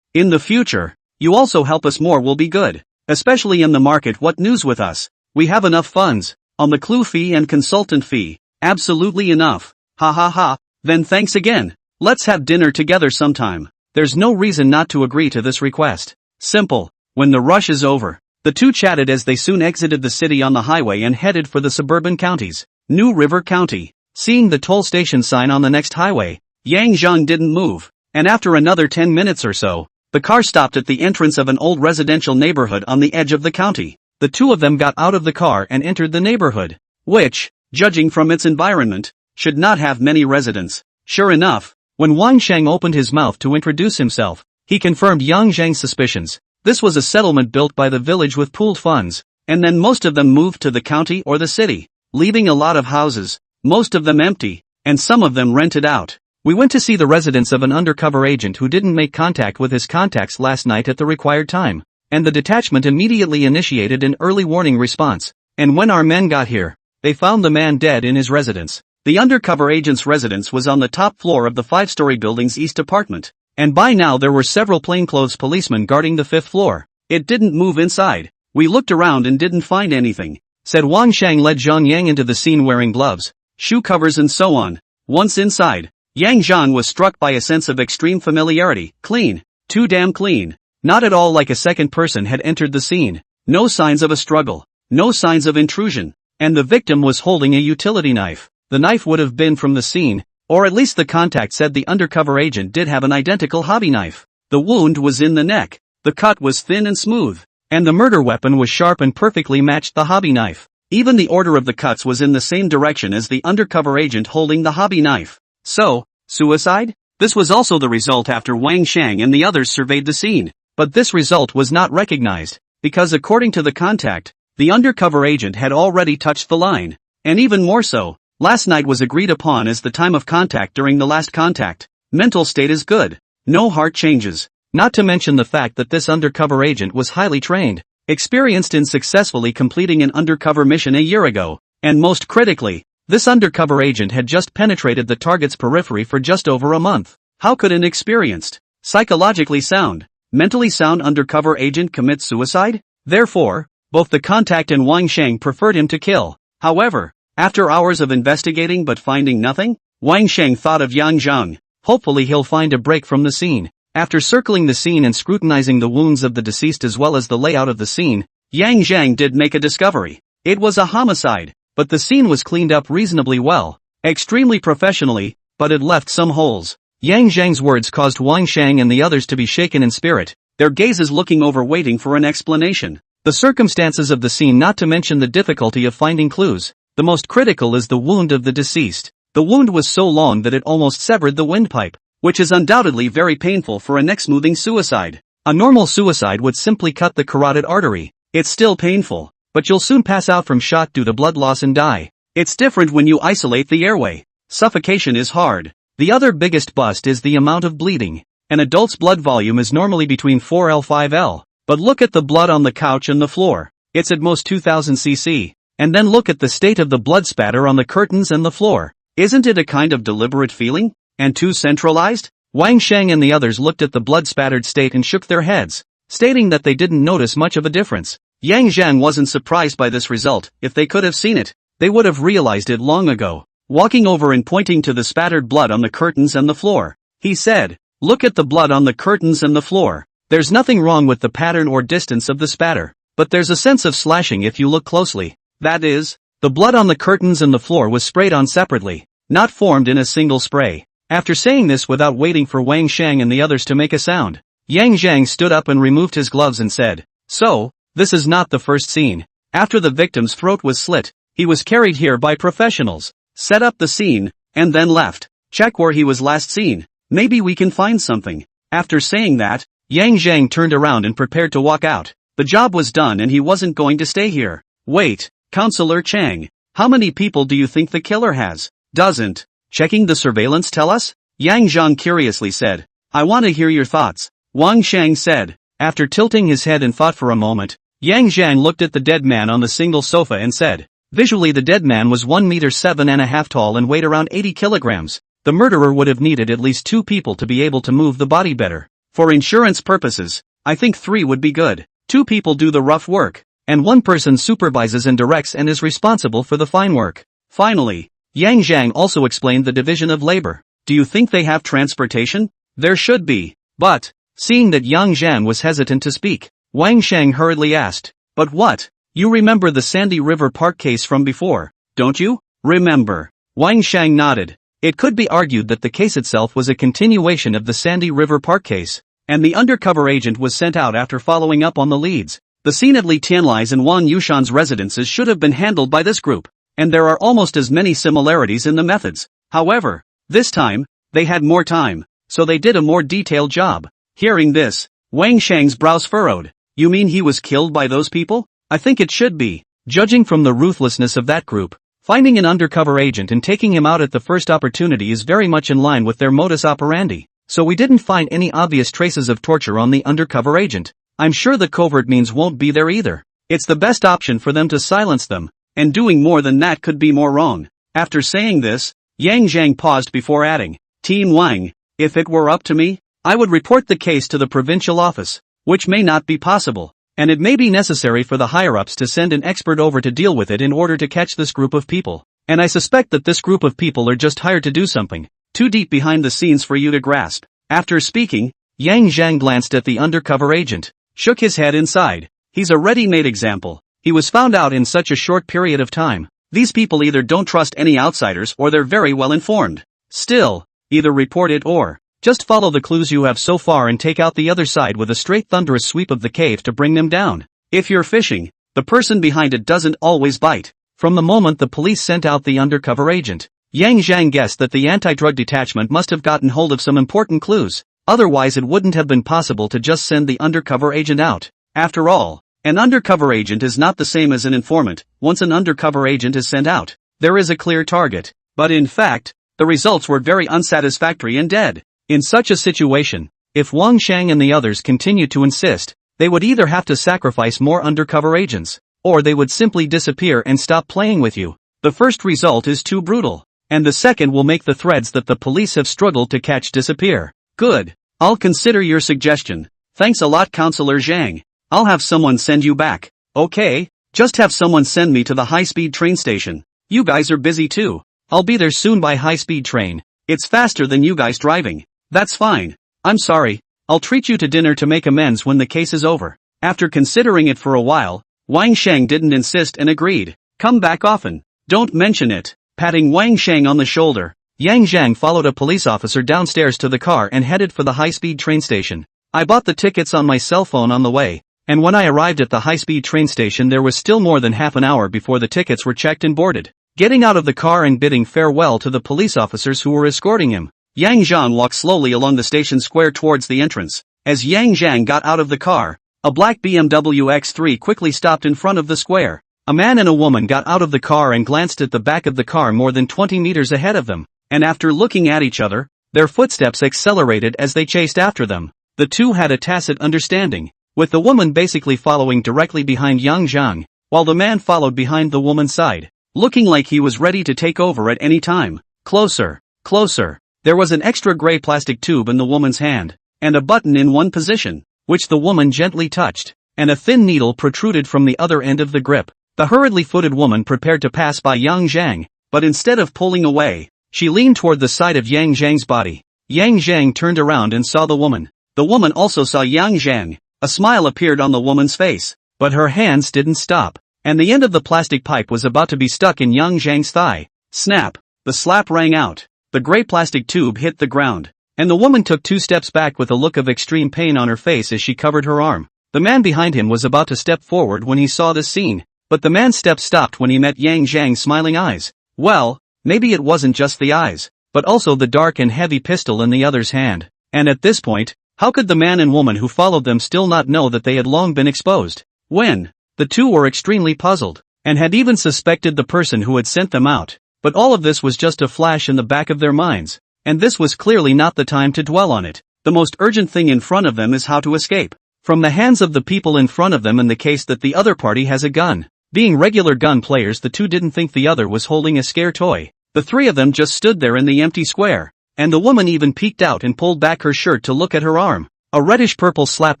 In the future, you also help us more will be good. Especially in the market. What news with us? We have enough funds, on the clue fee and consultant fee. Absolutely enough. Ha ha ha, then thanks again. Let's have dinner together sometime. There's no reason not to agree to this request. Simple. When the rush is over, the two chatted as they soon exited the city on the highway and headed for the suburban counties. New River County. Seeing the toll station sign on the next highway, Yang Zhang didn't move, and after another 10 minutes or so, the car stopped at the entrance of an old residential neighborhood on the edge of the county. The two of them got out of the car and entered the neighborhood, which, judging from its environment, should not have many residents. Sure enough, when Wang Sheng opened his mouth to introduce himself, he confirmed Yang Zhang's suspicions. This was a settlement built by the village with pooled funds, and then most of them moved to the county or the city, leaving a lot of houses, most of them empty, and some of them rented out. We went to see the residence of an undercover agent who didn't make contact with his contacts last night at the required time, and the detachment immediately initiated an early warning response, and when our men got here, they found the man dead in his residence. The undercover agent's residence was on the top floor of the 5-story building's east apartment, and by now there were several plainclothes policemen guarding the 5th floor. It didn't move inside. We looked around and didn't find anything, said Wang Shang. Led Zhang Yang into the scene wearing gloves, shoe covers and so on. Once inside, Yang Zhang was struck by a sense of extreme familiarity. Clean. Too damn clean. Not at all like a second person had entered the scene. No signs of a struggle. No signs of intrusion. And the victim was holding a utility knife. The knife would have been from the scene, or at least the contact said the undercover agent did have an identical hobby knife. The wound was in the neck. The cut was thin and smooth, and the murder weapon was sharp and perfectly matched the hobby knife. Even the order of the cuts was in the same direction as the undercover agent holding the hobby knife. So, suicide? This was also the result after Wang Shang and the others surveyed the scene. But this result was not recognized, because according to the contact, the undercover agent had already touched the line. And even more so, last night was agreed upon as the time of contact during the last contact. Mental state is good. No heart changes. Not to mention the fact that this undercover agent was highly trained, experienced in successfully completing an undercover mission a year ago, and most critically, this undercover agent had just penetrated the target's periphery for just over a month. How could an experienced, psychologically sound, mentally sound undercover agent commit suicide? Therefore, both the contact and Wang Shang preferred him to kill. However, after hours of investigating but finding nothing, Wang Sheng thought of Yang Zhang. Hopefully he'll find a break from the scene. After circling the scene and scrutinizing the wounds of the deceased as well as the layout of the scene, Yang Zhang did make a discovery. It was a homicide, but the scene was cleaned up reasonably well, extremely professionally, but it left some holes. Yang Zhang's words caused Wang Shang and the others to be shaken in spirit, their gazes looking over waiting for an explanation. The circumstances of the scene, not to mention the difficulty of finding clues. The most critical is the wound of the deceased. The wound was so long that it almost severed the windpipe, which is undoubtedly very painful for a neck-smoothing suicide. A normal suicide would simply cut the carotid artery. It's still painful, but you'll soon pass out from shock due to blood loss and die. It's different when you isolate the airway. Suffocation is hard. The other biggest bust is the amount of bleeding. An adult's blood volume is normally between 4L-5L, but look at the blood on the couch and the floor. It's at most 2000 cc. And then look at the state of the blood spatter on the curtains and the floor. Isn't it a kind of deliberate feeling? And too centralized? Wang Sheng and the others looked at the blood-spattered state and shook their heads, stating that they didn't notice much of a difference. Yang Zhang wasn't surprised by this result. If they could have seen it, they would have realized it long ago. Walking over and pointing to the spattered blood on the curtains and the floor, he said, "Look at the blood on the curtains and the floor. There's nothing wrong with the pattern or distance of the spatter, but there's a sense of slashing if you look closely. That is, the blood on the curtains and the floor was sprayed on separately, not formed in a single spray." After saying this without waiting for Wang Shang and the others to make a sound, Yang Zhang stood up and removed his gloves and said, "So, this is not the first scene. After the victim's throat was slit, he was carried here by professionals, set up the scene, and then left. Check where he was last seen. Maybe we can find something." After saying that, Yang Zhang turned around and prepared to walk out. The job was done and he wasn't going to stay here. Wait, Counselor Chang. How many people do you think the killer has? Doesn't checking the surveillance tell us? Yang Zhang curiously said. I want to hear your thoughts. Wang Shang said. After tilting his head and thought for a moment, Yang Zhang looked at the dead man on the single sofa and said, visually the dead man was 1 meter 7.5 tall and weighed around 80 kilograms. The murderer would have needed at least 2 people to be able to move the body better. For insurance purposes, I think 3 would be good. 2 people do the rough work, and 1 person supervises and directs and is responsible for the fine work. Finally, Yang Zhang also explained the division of labor. Do you think they have transportation? There should be. But, seeing that Yang Zhang was hesitant to speak, Wang Shang hurriedly asked, but what? You remember the Sandy River Park case from before, don't you? Remember. Wang Shang nodded. It could be argued that the case itself was a continuation of the Sandy River Park case, and the undercover agent was sent out after following up on the leads. The scene at Li Tianlai's and Wan Yushan's residences should have been handled by this group, and there are almost as many similarities in the methods. However, this time, they had more time, so they did a more detailed job. Hearing this, Wang Shang's brows furrowed. You mean he was killed by those people? I think it should be. Judging from the ruthlessness of that group, finding an undercover agent and taking him out at the first opportunity is very much in line with their modus operandi. So we didn't find any obvious traces of torture on the undercover agent. I'm sure the covert means won't be there either. It's the best option for them to silence them, and doing more than that could be more wrong. After saying this, Yang Zhang paused before adding, Team Wang, if it were up to me, I would report the case to the provincial office, which may not be possible, and it may be necessary for the higher-ups to send an expert over to deal with it in order to catch this group of people. And I suspect that this group of people are just hired to do something too deep behind the scenes for you to grasp. After speaking, Yang Zhang glanced at the undercover agent, shook his head and sighed. He's a ready-made example. He was found out in such a short period of time. These people either don't trust any outsiders or they're very well informed. Still, either report it or just follow the clues you have so far and take out the other side with a straight thunderous sweep of the cave to bring them down. If you're fishing, the person behind it doesn't always bite. From the moment the police sent out the undercover agent, Yang Zhang guessed that the anti-drug detachment must have gotten hold of some important clues, otherwise it wouldn't have been possible to just send the undercover agent out. After all, an undercover agent is not the same as an informant. Once an undercover agent is sent out, there is a clear target. But in fact, the results were very unsatisfactory and dead. In such a situation, if Wang Shang and the others continued to insist, they would either have to sacrifice more undercover agents, or they would simply disappear and stop playing with you. The first result is too brutal, and the second will make the threads that the police have struggled to catch disappear. Good. I'll consider your suggestion. Thanks a lot, Counselor Zhang. I'll have someone send you back. Okay, just have someone send me to the high-speed train station. You guys are busy too. I'll be there soon by high-speed train. It's faster than you guys driving. That's fine. I'm sorry. I'll treat you to dinner to make amends when the case is over. After considering it for a while, Wang Shang didn't insist and agreed. Come back often. Don't mention it. Patting Wang Shang on the shoulder, Yang Zhang followed a police officer downstairs to the car and headed for the high-speed train station. I bought the tickets on my cell phone on the way, and when I arrived at the high-speed train station there was still more than half an hour before the tickets were checked and boarded. Getting out of the car and bidding farewell to the police officers who were escorting him, Yang Zhang walked slowly along the station square towards the entrance. As Yang Zhang got out of the car, a black BMW X3 quickly stopped in front of the square. A man and a woman got out of the car and glanced at the back of the car more than 20 meters ahead of them, and after looking at each other, their footsteps accelerated as they chased after them. The two had a tacit understanding, with the woman basically following directly behind Yang Zhang, while the man followed behind the woman's side, looking like he was ready to take over at any time. Closer, closer. There was an extra gray plastic tube in the woman's hand, and a button in one position, which the woman gently touched, and a thin needle protruded from the other end of the grip. The hurriedly footed woman prepared to pass by Yang Zhang, but instead of pulling away, she leaned toward the side of Yang Zhang's body. Yang Zhang turned around and saw the woman. The woman also saw Yang Zhang. A smile appeared on the woman's face, but her hands didn't stop, and the end of the plastic pipe was about to be stuck in Yang Zhang's thigh. Snap! The slap rang out. The gray plastic tube hit the ground, and the woman took 2 steps back with a look of extreme pain on her face as she covered her arm. The man behind him was about to step forward when he saw this scene, but the man's step stopped when he met Yang Zhang's smiling eyes. Well, maybe it wasn't just the eyes, but also the dark and heavy pistol in the other's hand. And at this point, how could the man and woman who followed them still not know that they had long been exposed? When? The two were extremely puzzled, and had even suspected the person who had sent them out. But all of this was just a flash in the back of their minds, and this was clearly not the time to dwell on it. The most urgent thing in front of them is how to escape from the hands of the people in front of them in the case that the other party has a gun. Being regular gun players, the two didn't think the other was holding a scare toy. The three of them just stood there in the empty square, and the woman even peeked out and pulled back her shirt to look at her arm, a reddish-purple slap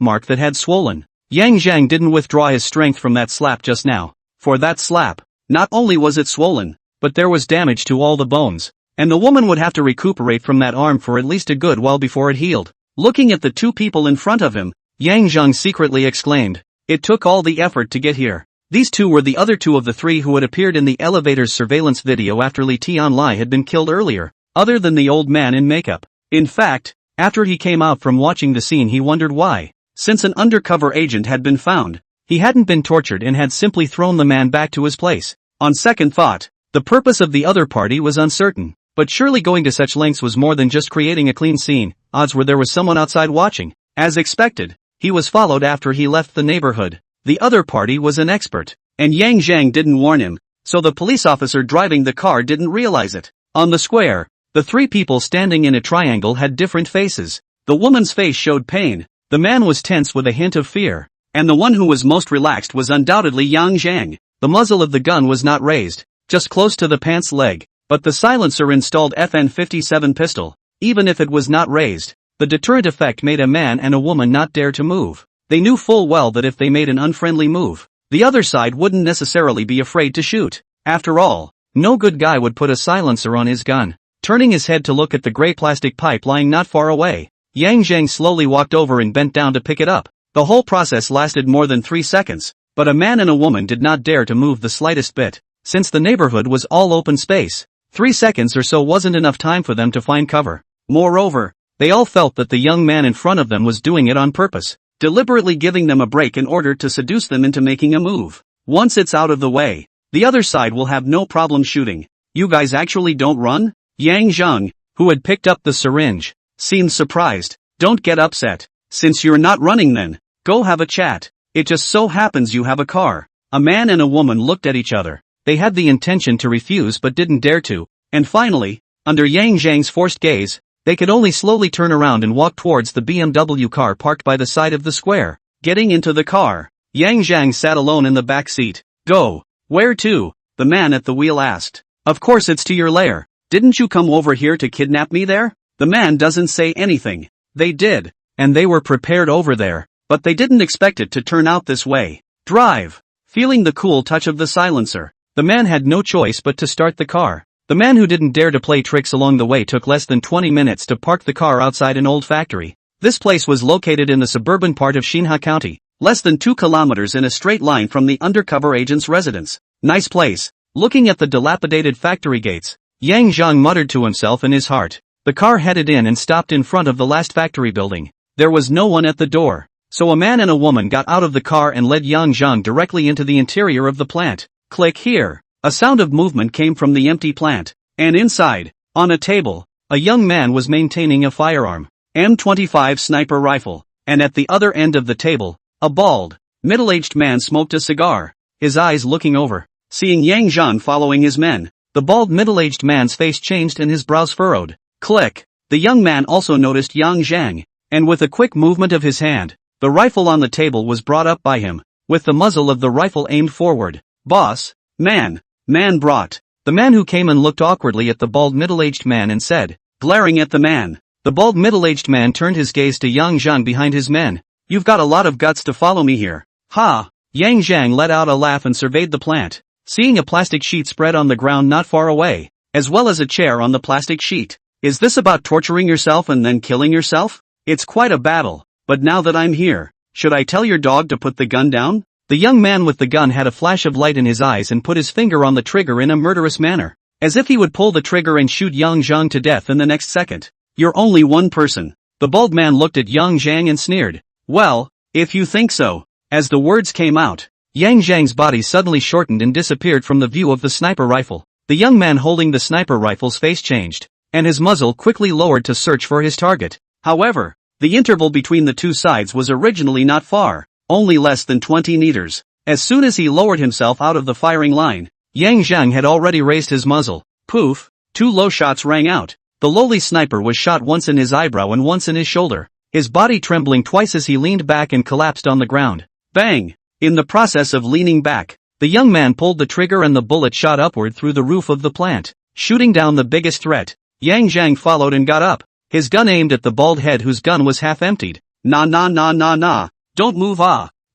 mark that had swollen. Yang Zhang didn't withdraw his strength from that slap just now. For that slap, not only was it swollen, but there was damage to all the bones, and the woman would have to recuperate from that arm for at least a good while before it healed. Looking at the two people in front of him, Yang Zhang secretly exclaimed, "It took all the effort to get here." These two were the other two of the three who had appeared in the elevator's surveillance video after Li Tianlai had been killed earlier, other than the old man in makeup. In fact, after he came out from watching the scene, he wondered why, since an undercover agent had been found, he hadn't been tortured and had simply thrown the man back to his place. On second thought, the purpose of the other party was uncertain, but surely going to such lengths was more than just creating a clean scene. Odds were there was someone outside watching. As expected, he was followed after he left the neighborhood. The other party was an expert, and Yang Zhang didn't warn him, so the police officer driving the car didn't realize it. On the square, the three people standing in a triangle had different faces. The woman's face showed pain, the man was tense with a hint of fear, and the one who was most relaxed was undoubtedly Yang Zhang. The muzzle of the gun was not raised, just close to the pants leg, but the silencer installed FN-57 pistol. Even if it was not raised, the deterrent effect made a man and a woman not dare to move. They knew full well that if they made an unfriendly move, the other side wouldn't necessarily be afraid to shoot. After all, no good guy would put a silencer on his gun. Turning his head to look at the gray plastic pipe lying not far away, Yang Zhang slowly walked over and bent down to pick it up. The whole process lasted more than 3 seconds, but a man and a woman did not dare to move the slightest bit. Since the neighborhood was all open space, 3 seconds or so wasn't enough time for them to find cover. Moreover, they all felt that the young man in front of them was doing it on purpose, deliberately giving them a break in order to seduce them into making a move. Once it's out of the way, the other side will have no problem shooting. "You guys actually don't run?" Yang Zhang, who had picked up the syringe, seemed surprised. "Don't get upset. Since you're not running then, go have a chat. It just so happens you have a car." A man and a woman looked at each other. They had the intention to refuse but didn't dare to, and finally, under Yang Zhang's forced gaze, they could only slowly turn around and walk towards the BMW car parked by the side of the square. Getting into the car, Yang Zhang sat alone in the back seat. "Go. Where to?" the man at the wheel asked. "Of course it's to your lair. Didn't you come over here to kidnap me there?" The man doesn't say anything. They did, and they were prepared over there, but they didn't expect it to turn out this way. "Drive." Feeling the cool touch of the silencer, the man had no choice but to start the car. The man who didn't dare to play tricks along the way took less than 20 minutes to park the car outside an old factory. This place was located in the suburban part of Xinhua County, less than 2 kilometers in a straight line from the undercover agent's residence. Nice place. Looking at the dilapidated factory gates, Yang Zhang muttered to himself in his heart. The car headed in and stopped in front of the last factory building. There was no one at the door, so a man and a woman got out of the car and led Yang Zhang directly into the interior of the plant. Click here. A sound of movement came from the empty plant, and inside, on a table, a young man was maintaining a firearm, M25 sniper rifle, and at the other end of the table, a bald, middle-aged man smoked a cigar, his eyes looking over. Seeing Yang Zhang following his men, the bald middle-aged man's face changed and his brows furrowed. Click. The young man also noticed Yang Zhang, and with a quick movement of his hand, the rifle on the table was brought up by him, with the muzzle of the rifle aimed forward. "Boss, man brought." The man who came and looked awkwardly at the bald middle-aged man and said, glaring at the man. The bald middle-aged man turned his gaze to Yang Zhang behind his men. "You've got a lot of guts to follow me here." "Ha!" Yang Zhang let out a laugh and surveyed the plant, seeing a plastic sheet spread on the ground not far away, as well as a chair on the plastic sheet. "Is this about torturing yourself and then killing yourself? It's quite a battle, but now that I'm here, should I tell your dog to put the gun down?" The young man with the gun had a flash of light in his eyes and put his finger on the trigger in a murderous manner, as if he would pull the trigger and shoot Yang Zhang to death in the next second. "You're only one person." The bald man looked at Yang Zhang and sneered. "Well, if you think so." As the words came out, Yang Zhang's body suddenly shortened and disappeared from the view of the sniper rifle. The young man holding the sniper rifle's face changed, and his muzzle quickly lowered to search for his target. However, the interval between the two sides was originally not far, only less than 20 meters. As soon as he lowered himself out of the firing line, Yang Zhang had already raised his muzzle. Poof, 2 low shots rang out. The lowly sniper was shot once in his eyebrow and once in his shoulder, his body trembling twice as he leaned back and collapsed on the ground. Bang! In the process of leaning back, the young man pulled the trigger and the bullet shot upward through the roof of the plant, shooting down the biggest threat. Yang Zhang followed and got up, his gun aimed at the bald head whose gun was half emptied. Nah, don't move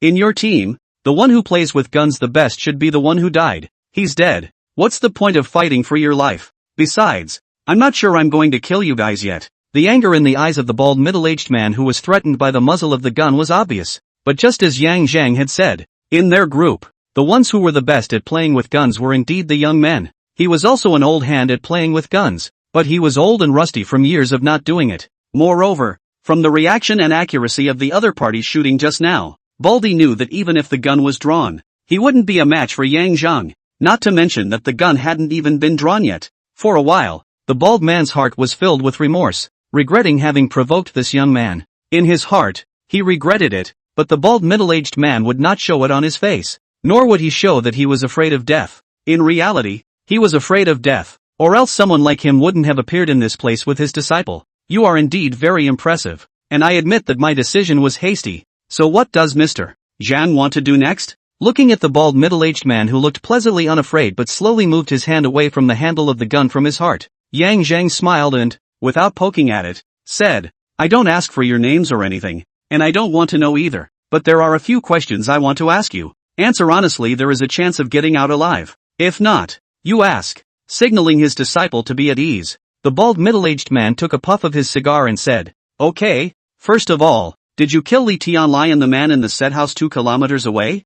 In your team, the one who plays with guns the best should be the one who died. He's dead. What's the point of fighting for your life? Besides, I'm not sure I'm going to kill you guys yet. The anger in the eyes of the bald middle-aged man who was threatened by the muzzle of the gun was obvious. But just as Yang Zhang had said, in their group, the ones who were the best at playing with guns were indeed the young men. He was also an old hand at playing with guns, but he was old and rusty from years of not doing it. Moreover, from the reaction and accuracy of the other party's shooting just now, Baldy knew that even if the gun was drawn, he wouldn't be a match for Yang Zhang, not to mention that the gun hadn't even been drawn yet. For a while, the bald man's heart was filled with remorse, regretting having provoked this young man. In his heart, he regretted it, but the bald middle-aged man would not show it on his face, nor would he show that he was afraid of death. In reality, he was afraid of death, or else someone like him wouldn't have appeared in this place with his disciple. You are indeed very impressive, and I admit that my decision was hasty. So what does Mr. Zhang want to do next? Looking at the bald middle-aged man who looked pleasantly unafraid but slowly moved his hand away from the handle of the gun from his heart, Yang Zhang smiled and, without poking at it, said, I don't ask for your names or anything, and I don't want to know either, but there are a few questions I want to ask you. Answer honestly, there is a chance of getting out alive. If not, you ask. Signaling his disciple to be at ease, the bald middle-aged man took a puff of his cigar and said, Okay, first of all, did you kill Li Tianlai and the man in the set house 2 kilometers away?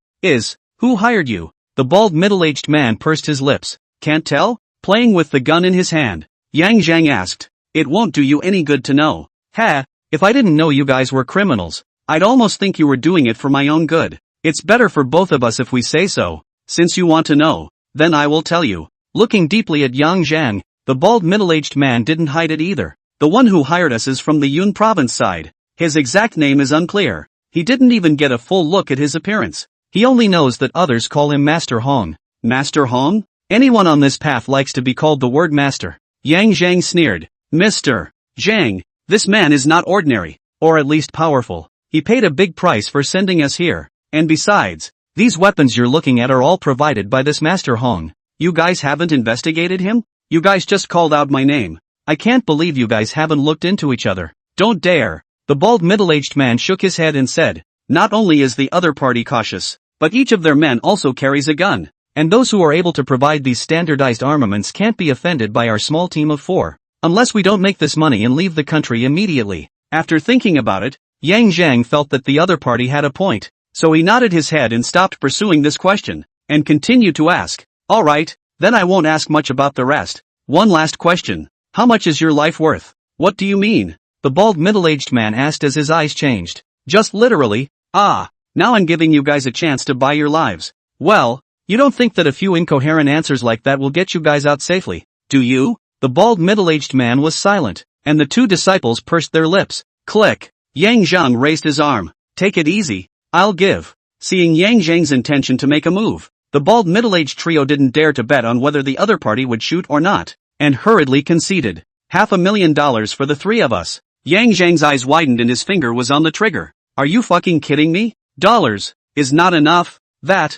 Who hired you? The bald middle-aged man pursed his lips. Can't tell? Playing with the gun in his hand, Yang Zhang asked. It won't do you any good to know. If I didn't know you guys were criminals, I'd almost think you were doing it for my own good. It's better for both of us if we say so. Since you want to know, then I will tell you. Looking deeply at Yang Zhang, the bald middle-aged man didn't hide it either. The one who hired us is from the Yun province side. His exact name is unclear. He didn't even get a full look at his appearance. He only knows that others call him Master Hong. Master Hong? Anyone on this path likes to be called the word master. Yang Zhang sneered. Mr. Zhang, this man is not ordinary, or at least powerful. He paid a big price for sending us here. And besides, these weapons you're looking at are all provided by this Master Hong. You guys haven't investigated him? You guys just called out my name. I can't believe you guys haven't looked into each other. Don't dare. The bald middle-aged man shook his head and said, not only is the other party cautious, but each of their men also carries a gun, and those who are able to provide these standardized armaments can't be offended by our small team of 4, unless we don't make this money and leave the country immediately. After thinking about it, Yang Zhang felt that the other party had a point, so he nodded his head and stopped pursuing this question, and continued to ask, alright, then I won't ask much about the rest. One last question. How much is your life worth? What do you mean? The bald middle-aged man asked as his eyes changed. Just literally. Now I'm giving you guys a chance to buy your lives. Well, you don't think that a few incoherent answers like that will get you guys out safely, do you? The bald middle-aged man was silent, and the 2 disciples pursed their lips. Click. Yang Zhang raised his arm. Take it easy. I'll give. Seeing Yang Zhang's intention to make a move, the bald middle-aged trio didn't dare to bet on whether the other party would shoot or not, and hurriedly conceded. $500,000 for the 3 of us. Yang Zhang's eyes widened and his finger was on the trigger. Are you fucking kidding me? Dollars is not enough. $1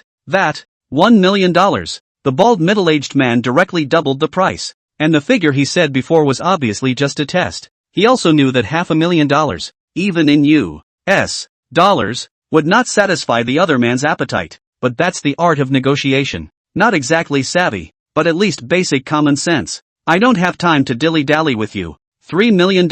million. The bald middle-aged man directly doubled the price, and the figure he said before was obviously just a test. He also knew that $500,000, even in US dollars, would not satisfy the other man's appetite, but that's the art of negotiation. Not exactly savvy, but at least basic common sense. I don't have time to dilly-dally with you. $3 million,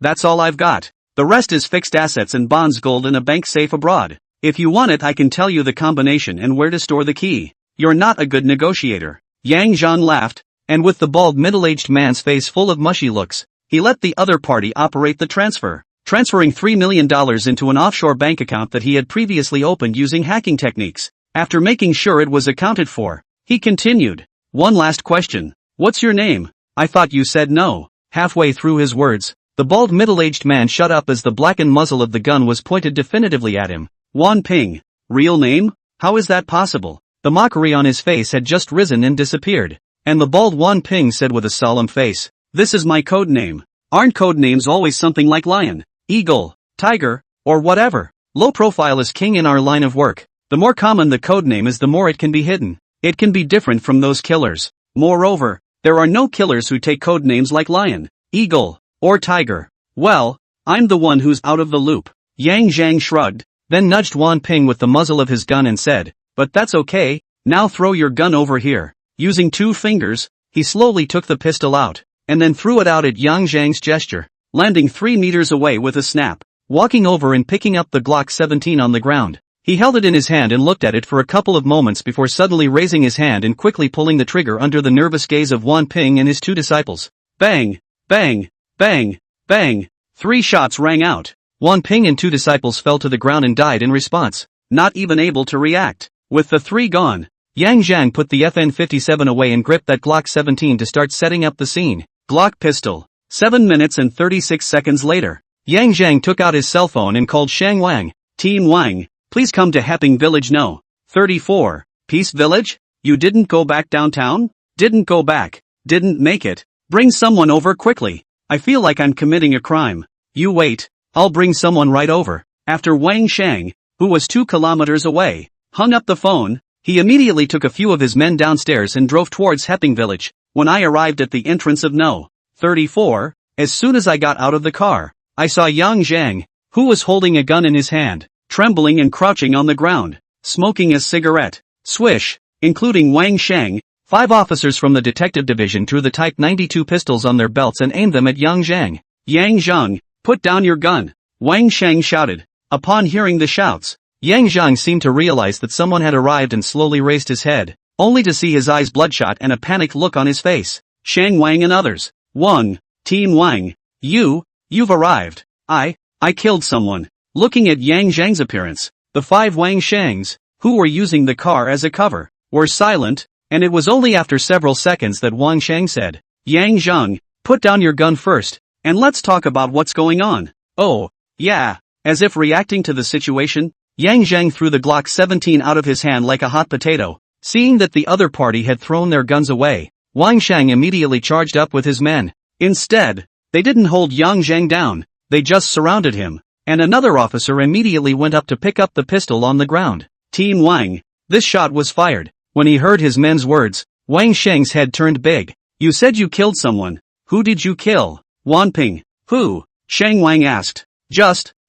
that's all I've got. The rest is fixed assets and bonds, gold in a bank safe abroad. If you want it, I can tell you the combination and where to store the key. You're not a good negotiator. Yang Zhang laughed, and with the bald middle-aged man's face full of mushy looks, he let the other party operate the transfer, transferring $3 million into an offshore bank account that he had previously opened using hacking techniques. After making sure it was accounted for, he continued. One last question. What's your name? I thought you said no. Halfway through his words, the bald middle-aged man shut up as the blackened muzzle of the gun was pointed definitively at him. Wan Ping. Real name? How is that possible? The mockery on his face had just risen and disappeared. And the bald Wan Ping said with a solemn face, "This is my code name. Aren't code names always something like lion, eagle, tiger, or whatever? Low profile is king in our line of work. The more common the code name is, the more it can be hidden. It can be different from those killers. Moreover, there are no killers who take code names like lion, eagle, or tiger. Well, I'm the one who's out of the loop." Yang Zhang shrugged, then nudged Wan Ping with the muzzle of his gun and said, "But that's okay, now throw your gun over here." Using 2 fingers, he slowly took the pistol out, and then threw it out at Yang Zhang's gesture, landing 3 meters away with a snap. Walking over and picking up the Glock 17 on the ground, he held it in his hand and looked at it for a couple of moments before suddenly raising his hand and quickly pulling the trigger under the nervous gaze of Wan Ping and his 2 disciples. Bang! Bang! Bang! Bang! 3 shots rang out. Wan Ping and 2 disciples fell to the ground and died in response, not even able to react. With the 3 gone, Yang Zhang put the FN-57 away and gripped that Glock 17 to start setting up the scene. Glock pistol. 7 minutes and 36 seconds later, Yang Zhang took out his cell phone and called Shang Wang. "Team Wang, please come to Heping Village No. 34. Peace Village? You didn't go back downtown? Didn't go back. Didn't make it. Bring someone over quickly. I feel like I'm committing a crime." "You wait, I'll bring someone right over." After Wang Shang, who was 2 kilometers away, hung up the phone, he immediately took a few of his men downstairs and drove towards Heping Village. When I arrived at the entrance of No. 34, as soon as I got out of the car, I saw Yang Zhang, who was holding a gun in his hand, trembling and crouching on the ground, smoking a cigarette. Swish, including Wang Shang, 5 officers from the detective division drew the Type 92 pistols on their belts and aimed them at Yang Zhang. "Yang Zhang, put down your gun," Wang Shang shouted. Upon hearing the shouts, Yang Zhang seemed to realize that someone had arrived and slowly raised his head, only to see his eyes bloodshot and a panicked look on his face. "Shang Wang and others. Wang, Team Wang, you've arrived. I killed someone." Looking at Yang Zhang's appearance, the 5 Wang Shangs, who were using the car as a cover, were silent, and it was only after several seconds that Wang Shang said, "Yang Zhang, put down your gun first, and let's talk about what's going on." "Oh, yeah." As if reacting to the situation, Yang Zhang threw the Glock 17 out of his hand like a hot potato. Seeing that the other party had thrown their guns away, Wang Shang immediately charged up with his men. Instead, they didn't hold Yang Zhang down, they just surrounded him, and another officer immediately went up to pick up the pistol on the ground. "Team Wang." This shot was fired. When he heard his men's words, Wang Shang's head turned big. "You said you killed someone. Who did you kill?" "Wan Ping." "Who?" Shang Wang asked.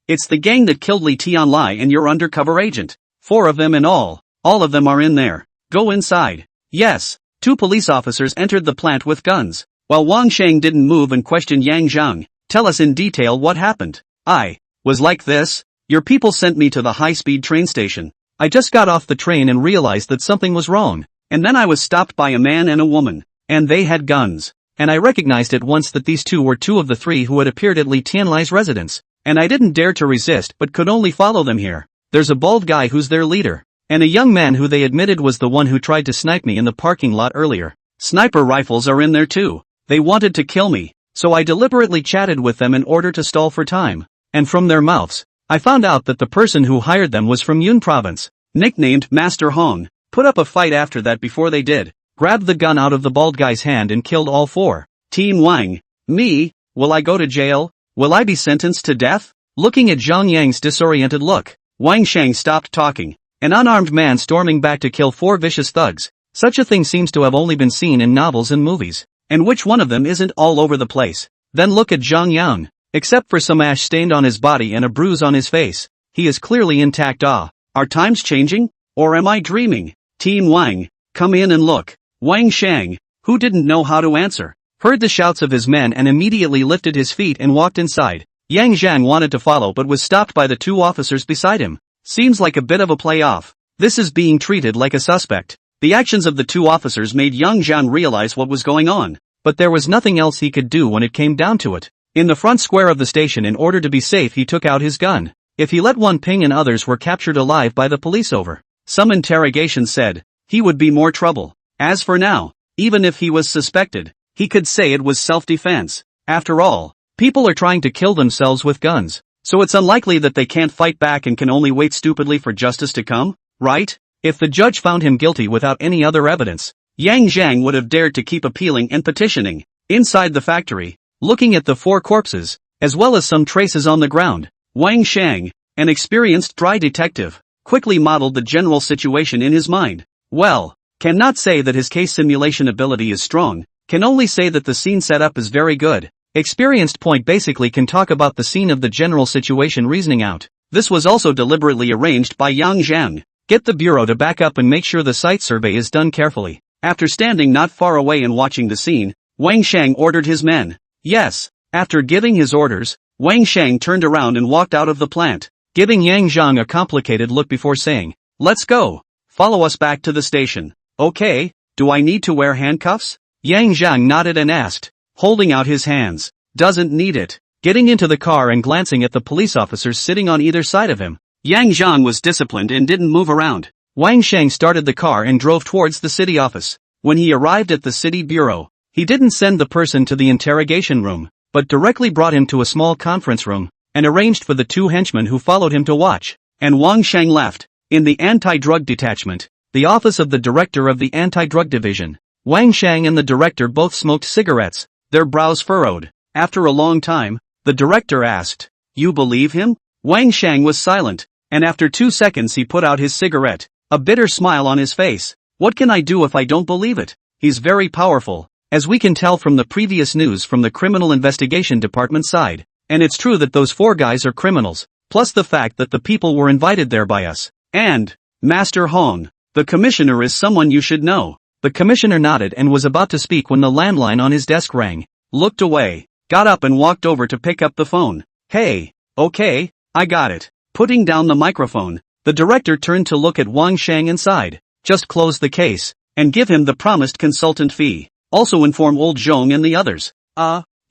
It's the gang that killed Li Tianlai and your undercover agent. 4 of them in all of them are in there. Go inside." Yes. 2 police officers entered the plant with guns, while Wang Shang didn't move and questioned Yang Zhang. "Tell us in detail what happened." "I was like this. Your people sent me to the high-speed train station. I just got off the train and realized that something was wrong, and then I was stopped by a man and a woman, and they had guns, and I recognized at once that these 2 were 2 of the 3 who had appeared at Li Tianlai's residence, and I didn't dare to resist but could only follow them here. There's a bald guy who's their leader, and a young man who they admitted was the one who tried to snipe me in the parking lot earlier. Sniper rifles are in there too. They wanted to kill me, so I deliberately chatted with them in order to stall for time, and from their mouths, I found out that the person who hired them was from Yun Province, nicknamed Master Hong. Put up a fight after that before they did. Grabbed the gun out of the bald guy's hand and killed all 4. Team Wang. Me? Will I go to jail? Will I be sentenced to death?" Looking at Zhang Yang's disoriented look, Wang Shang stopped talking. An unarmed man storming back to kill 4 vicious thugs. Such a thing seems to have only been seen in novels and movies. And which one of them isn't all over the place? Then look at Zhang Yang. Except for some ash stained on his body and a bruise on his face, he is clearly intact. Are times changing? Or am I dreaming? Team Wang, come in and look. Wang Shang, who didn't know how to answer, heard the shouts of his men and immediately lifted his feet and walked inside. Yang Zhang wanted to follow but was stopped by the 2 officers beside him. Seems like a bit of a play-off. This is being treated like a suspect. The actions of the 2 officers made Yang Zhang realize what was going on, but there was nothing else he could do when it came down to it. In the front square of the station, in order to be safe, he took out his gun. If he let Wan Ping and others were captured alive by the police over some interrogation said, he would be more trouble. As for now, even if he was suspected, he could say it was self-defense. After all, people are trying to kill themselves with guns. So it's unlikely that they can't fight back and can only wait stupidly for justice to come, right? If the judge found him guilty without any other evidence, Yang Zhang would have dared to keep appealing and petitioning. Inside the factory, looking at the 4 corpses, as well as some traces on the ground, Wang Shang, an experienced dry detective, quickly modeled the general situation in his mind. Well, cannot say that his case simulation ability is strong, can only say that the scene setup is very good. Experienced point basically can talk about the scene of the general situation reasoning out. This was also deliberately arranged by Yang Zhang. Get the bureau to back up and make sure the site survey is done carefully. After standing not far away and watching the scene, Wang Shang ordered his men. Yes. After giving his orders, Wang Shang turned around and walked out of the plant, giving Yang Zhang a complicated look before saying, "Let's go. Follow us back to the station." "Okay, do I need to wear handcuffs?" Yang Zhang nodded and asked, holding out his hands. "Doesn't need it." Getting into the car and glancing at the police officers sitting on either side of him, Yang Zhang was disciplined and didn't move around. Wang Shang started the car and drove towards the city office. When he arrived at the city bureau, he didn't send the person to the interrogation room, but directly brought him to a small conference room, and arranged for the 2 henchmen who followed him to watch. And Wang Shang left. In the anti-drug detachment, the office of the director of the anti-drug division, Wang Shang and the director both smoked cigarettes, their brows furrowed. After a long time, the director asked, "You believe him?" Wang Shang was silent, and after 2 seconds he put out his cigarette, a bitter smile on his face. "What can I do if I don't believe it? He's very powerful, as we can tell from the previous news from the criminal investigation department side. And it's true that those 4 guys are criminals, plus the fact that the people were invited there by us. And, Master Hong, the commissioner is someone you should know." The commissioner nodded and was about to speak when the landline on his desk rang, looked away, got up and walked over to pick up the phone. "Hey, okay, I got it." Putting down the microphone, the director turned to look at Wang Shang and sighed. "Just close the case, and give him the promised consultant fee. Also inform old Zhong and the others."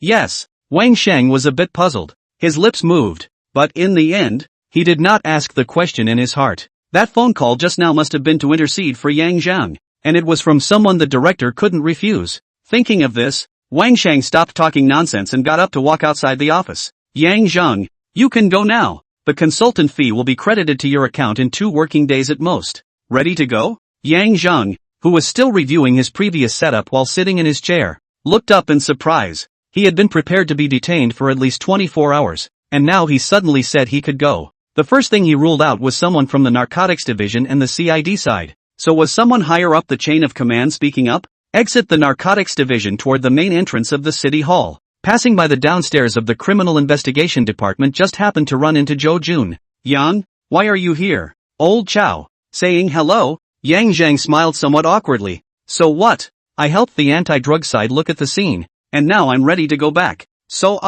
Yes." Wang Shang was a bit puzzled. His lips moved, but in the end, he did not ask the question in his heart. That phone call just now must have been to intercede for Yang Zhang, and it was from someone the director couldn't refuse. Thinking of this, Wang Shang stopped talking nonsense and got up to walk outside the office. "Yang Zhang, you can go now. The consultant fee will be credited to your account in 2 working days at most. Ready to go?" Yang Zhang, who was still reviewing his previous setup while sitting in his chair, looked up in surprise. He had been prepared to be detained for at least 24 hours, and now he suddenly said he could go. The first thing he ruled out was someone from the narcotics division and the CID side. So was someone higher up the chain of command speaking up? Exit the narcotics division toward the main entrance of the city hall. Passing by the downstairs of the criminal investigation department, just happened to run into Zhou Jun. "Yang, why are you here?" Old Chow. Saying hello, Yang Zhang smiled somewhat awkwardly. "So what? I helped the anti-drug side look at the scene, and now I'm ready to go back." "So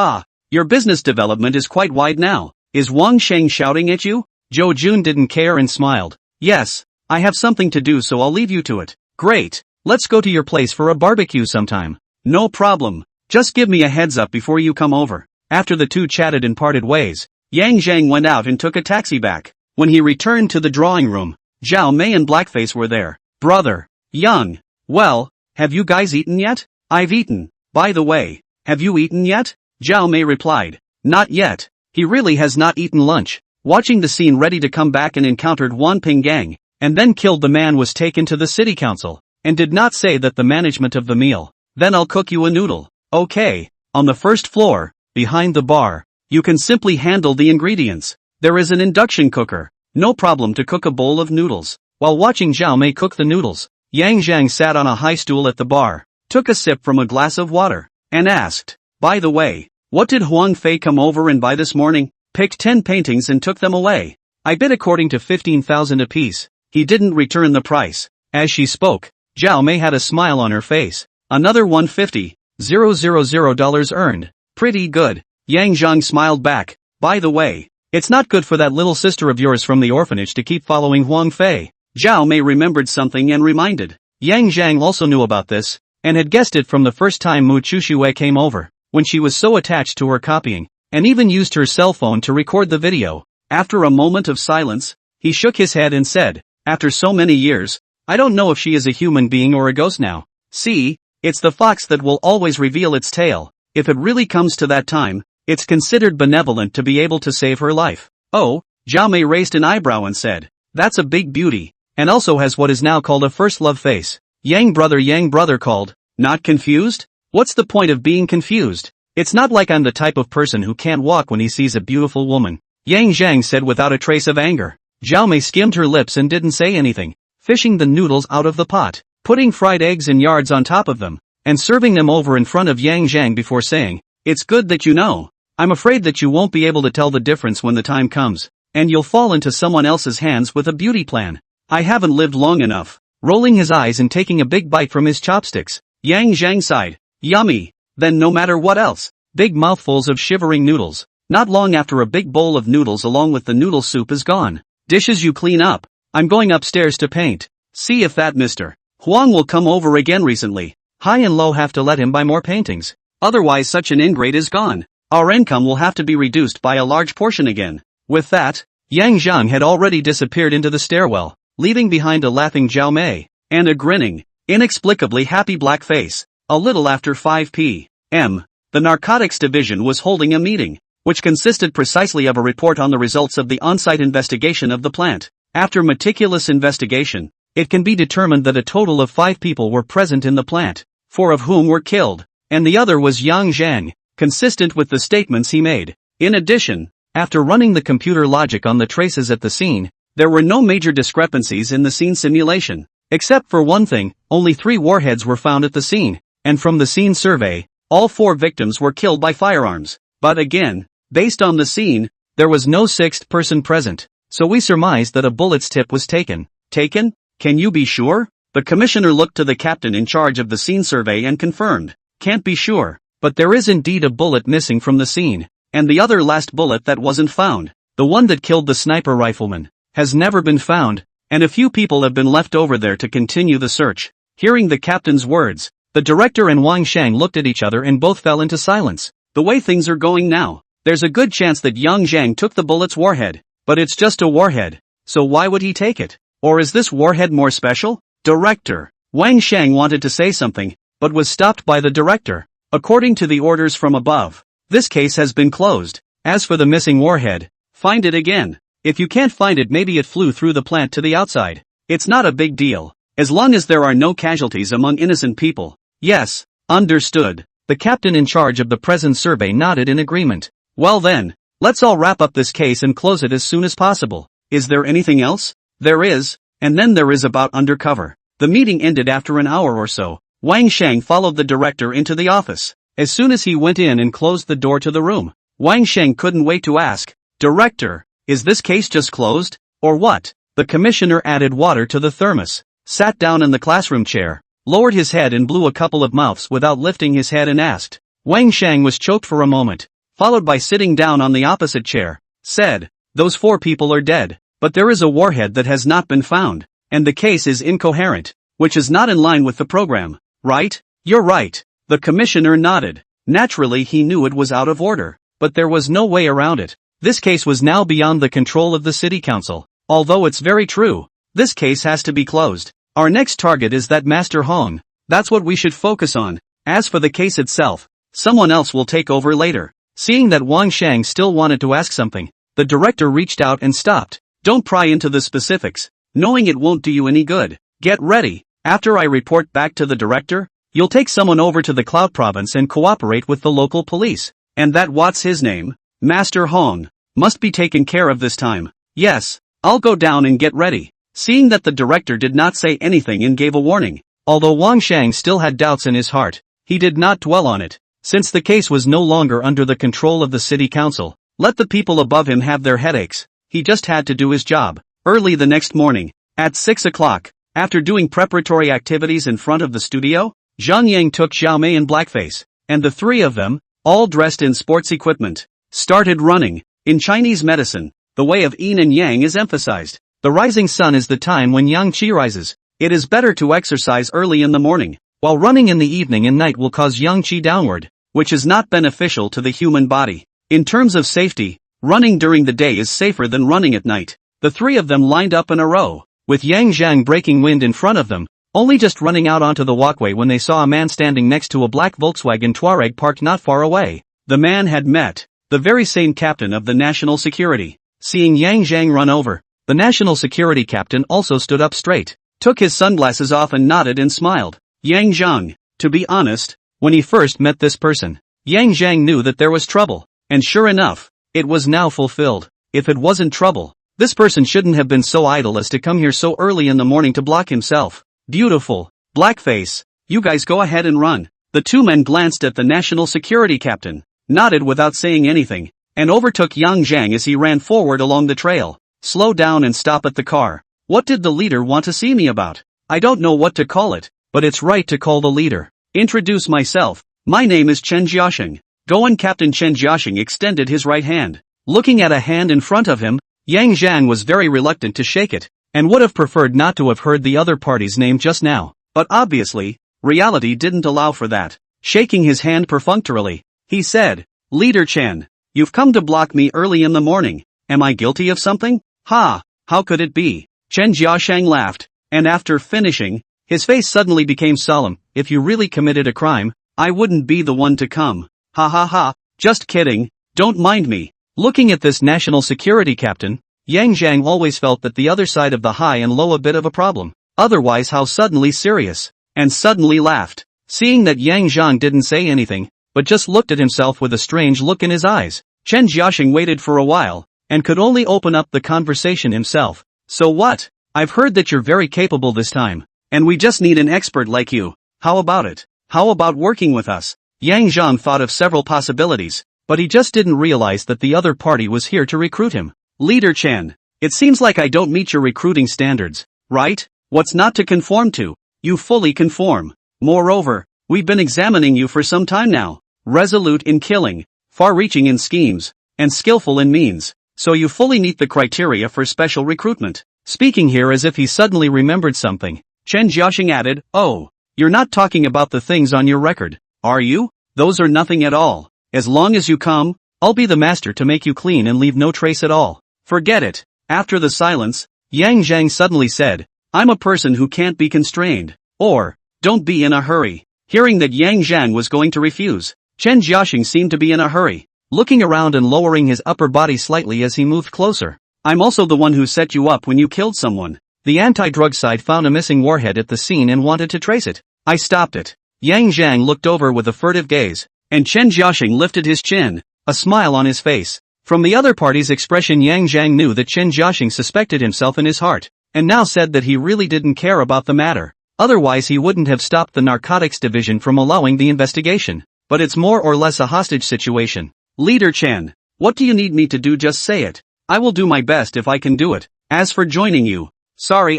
your business development is quite wide now. Is Wang Sheng shouting at you?" Zhou Jun didn't care and smiled. "Yes, I have something to do, so I'll leave you to it." "Great, let's go to your place for a barbecue sometime." "No problem. Just give me a heads up before you come over." After the 2 chatted and parted ways, Yang Zhang went out and took a taxi back. When he returned to the drawing room, Zhao Mei and Blackface were there. "Brother, Young, well, have you guys eaten yet?" "I've eaten. By the way, have you eaten yet?" Zhao Mei replied. "Not yet." He really has not eaten lunch. Watching the scene ready to come back and encountered Wan Ping Gang, and then killed the man, was taken to the city council, and did not say that the management of the meal. "Then I'll cook you a noodle." "Okay, on the first floor, behind the bar. You can simply handle the ingredients. There is an induction cooker. No problem to cook a bowl of noodles." While watching Zhao Mei cook the noodles, Yang Zhang sat on a high stool at the bar, took a sip from a glass of water, and asked, "By the way, what did Huang Fei come over and buy this morning?" "Picked 10 paintings and took them away. I bid according to 15,000 apiece. He didn't return the price." As she spoke, Zhao Mei had a smile on her face. "Another $150,000 earned. Pretty good." Yang Zhang smiled back. "By the way, it's not good for that little sister of yours from the orphanage to keep following Huang Fei." Zhao Mei remembered something and reminded. Yang Zhang also knew about this, and had guessed it from the first time Mu Chuxue came over, when she was so attached to her copying, and even used her cell phone to record the video. After a moment of silence, he shook his head and said, "After so many years, I don't know if she is a human being or a ghost now. See, it's the fox that will always reveal its tail. If it really comes to that time, It's considered benevolent to be able to save her life. Oh, Zhao Mei raised an eyebrow and said, that's a big beauty, and also has what is now called a first love face. Yang brother called, not confused? What's the point of being confused? It's not like I'm the type of person who can't walk when he sees a beautiful woman. Yang Zhang said without a trace of anger. Zhao Mei skimmed her lips and didn't say anything, fishing the noodles out of the pot, putting fried eggs in yards on top of them, and serving them over in front of Yang Zhang before saying, it's good that you know. I'm afraid that you won't be able to tell the difference when the time comes, and you'll fall into someone else's hands with a beauty plan. I haven't lived long enough. Rolling his eyes and taking a big bite from his chopsticks, Yang Zhang sighed, yummy. Then no matter what else, big mouthfuls of shivering noodles. Not long after a big bowl of noodles along with the noodle soup is gone. Dishes you clean up. I'm going upstairs to paint. See if that Mr. Huang will come over again recently. High and low have to let him buy more paintings. Otherwise such an ingrate is gone. Our income will have to be reduced by a large portion again. With that, Yang Zhang had already disappeared into the stairwell, leaving behind a laughing Zhao Mei, and a grinning, inexplicably happy black face. A little after 5 p.m., the Narcotics Division was holding a meeting, which consisted precisely of a report on the results of the on-site investigation of the plant. After meticulous investigation, it can be determined that a total of 5 people were present in the plant, 4 of whom were killed, and the other was Yang Zhang, consistent with the statements he made. In addition, after running the computer logic on the traces at the scene, there were no major discrepancies in the scene simulation. Except for one thing, only 3 warheads were found at the scene, and from the scene survey, all 4 victims were killed by firearms. But again, based on the scene, there was no 6th person present, so we surmised that a bullet's tip was taken. Taken? Can you be sure? The commissioner looked to the captain in charge of the scene survey and confirmed. Can't be sure, but there is indeed a bullet missing from the scene, and the other last bullet that wasn't found, the one that killed the sniper rifleman, has never been found, and a few people have been left over there to continue the search. Hearing the captain's words, the director and Wang Shang looked at each other and both fell into silence. The way things are going now, there's a good chance that Yang Zhang took the bullet's warhead, but it's just a warhead, so why would he take it? Or is this warhead more special? Director. Wang Shang wanted to say something, but was stopped by the director. According to the orders from above, this case has been closed. As for the missing warhead, find it again. If you can't find it, maybe it flew through the plant to the outside. It's not a big deal, as long as there are no casualties among innocent people. Yes, understood. The captain in charge of the present survey nodded in agreement. Well then, let's all wrap up this case and close it as soon as possible. Is there anything else? There is, and then there is about undercover. The meeting ended after an hour or so. Wang Shang followed the director into the office. As soon as he went in and closed the door to the room, Wang Shang couldn't wait to ask, Director, is this case just closed, or what? The commissioner added water to the thermos, sat down in the classroom chair, lowered his head and blew a couple of mouths without lifting his head and asked. Wang Shang was choked for a moment, followed by sitting down on the opposite chair, said, those 4 people are dead, but there is a warhead that has not been found, and the case is incoherent, which is not in line with the program, right? You're right. The commissioner nodded. Naturally he knew it was out of order, but there was no way around it. This case was now beyond the control of the city council. Although it's very true, this case has to be closed. Our next target is that Master Hong. That's what we should focus on. As for the case itself, someone else will take over later. Seeing that Wang Shang still wanted to ask something, the director reached out and stopped. Don't pry into the specifics. Knowing it won't do you any good. Get ready. After I report back to the director, you'll take someone over to the Cloud Province and cooperate with the local police. And that what's his name? Master Hong. Must be taken care of this time. Yes, I'll go down and get ready. Seeing that the director did not say anything and gave a warning, although Wang Shang still had doubts in his heart, he did not dwell on it. Since the case was no longer under the control of the city council, let the people above him have their headaches. He just had to do his job. Early the next morning, at 6 o'clock, after doing preparatory activities in front of the studio, Zhang Yang took Zhao Mei and Blackface, and the 3 of them, all dressed in sports equipment, started running. In Chinese medicine, the way of yin and yang is emphasized. The rising sun is the time when yang qi rises. It is better to exercise early in the morning, while running in the evening and night will cause yang qi downward, which is not beneficial to the human body. In terms of safety, running during the day is safer than running at night. The 3 of them lined up in a row, with Yang Zhang breaking wind in front of them, only just running out onto the walkway when they saw a man standing next to a black Volkswagen Touareg parked not far away. The man had met the very same captain of the national security. Seeing Yang Zhang run over, the national security captain also stood up straight, took his sunglasses off and nodded and smiled. Yang Zhang. To be honest, when he first met this person, Yang Zhang knew that there was trouble, and sure enough, it was now fulfilled. If it wasn't trouble, this person shouldn't have been so idle as to come here so early in the morning to block himself. Beautiful. Blackface. You guys go ahead and run. The two men glanced at the national security captain, nodded without saying anything, and overtook Yang Zhang as he ran forward along the trail. Slow down and stop at the car. What did the leader want to see me about? I don't know what to call it, but it's right to call the leader. Introduce myself. My name is Chen Jiaxing. Go on. Captain Chen Jiaxing extended his right hand. Looking at a hand in front of him, Yang Zhang was very reluctant to shake it, and would have preferred not to have heard the other party's name just now. But obviously, reality didn't allow for that. Shaking his hand perfunctorily, he said, Leader Chen, you've come to block me early in the morning. Am I guilty of something? Ha! How could it be? Chen Jiaxing laughed, and after finishing, his face suddenly became solemn. If you really committed a crime, I wouldn't be the one to come. Ha ha ha, just kidding, don't mind me. Looking at this national security captain, Yang Zhang always felt that the other side of the high and low a bit of a problem. Otherwise how suddenly serious, and suddenly laughed. Seeing that Yang Zhang didn't say anything, but just looked at himself with a strange look in his eyes, Chen Jiaxing waited for a while, and could only open up the conversation himself. So what? I've heard that you're very capable this time, and we just need an expert like you. How about it? How about working with us? Yang Zhang thought of several possibilities, but he just didn't realize that the other party was here to recruit him. Leader Chen, it seems like I don't meet your recruiting standards, right? What's not to conform to? You fully conform. Moreover, we've been examining you for some time now. Resolute in killing, far-reaching in schemes, and skillful in means. So you fully meet the criteria for special recruitment. Speaking here as if he suddenly remembered something, Chen Jiaxing added, Oh, you're not talking about the things on your record, are you? Those are nothing at all. As long as you come, I'll be the master to make you clean and leave no trace at all. Forget it. After the silence, Yang Zhang suddenly said, I'm a person who can't be constrained. Or, don't be in a hurry. Hearing that Yang Zhang was going to refuse, Chen Jiaxing seemed to be in a hurry, looking around and lowering his upper body slightly as he moved closer. I'm also the one who set you up when you killed someone. The anti-drug side found a missing warhead at the scene and wanted to trace it. I stopped it. Yang Zhang looked over with a furtive gaze, and Chen Jiaxing lifted his chin, a smile on his face. From the other party's expression, Yang Zhang knew that Chen Jiaxing suspected himself in his heart, and now said that he really didn't care about the matter. Otherwise he wouldn't have stopped the narcotics division from allowing the investigation. But it's more or less a hostage situation. Leader Chen, what do you need me to do? Just say it. I will do my best if I can do it. As for joining you, sorry,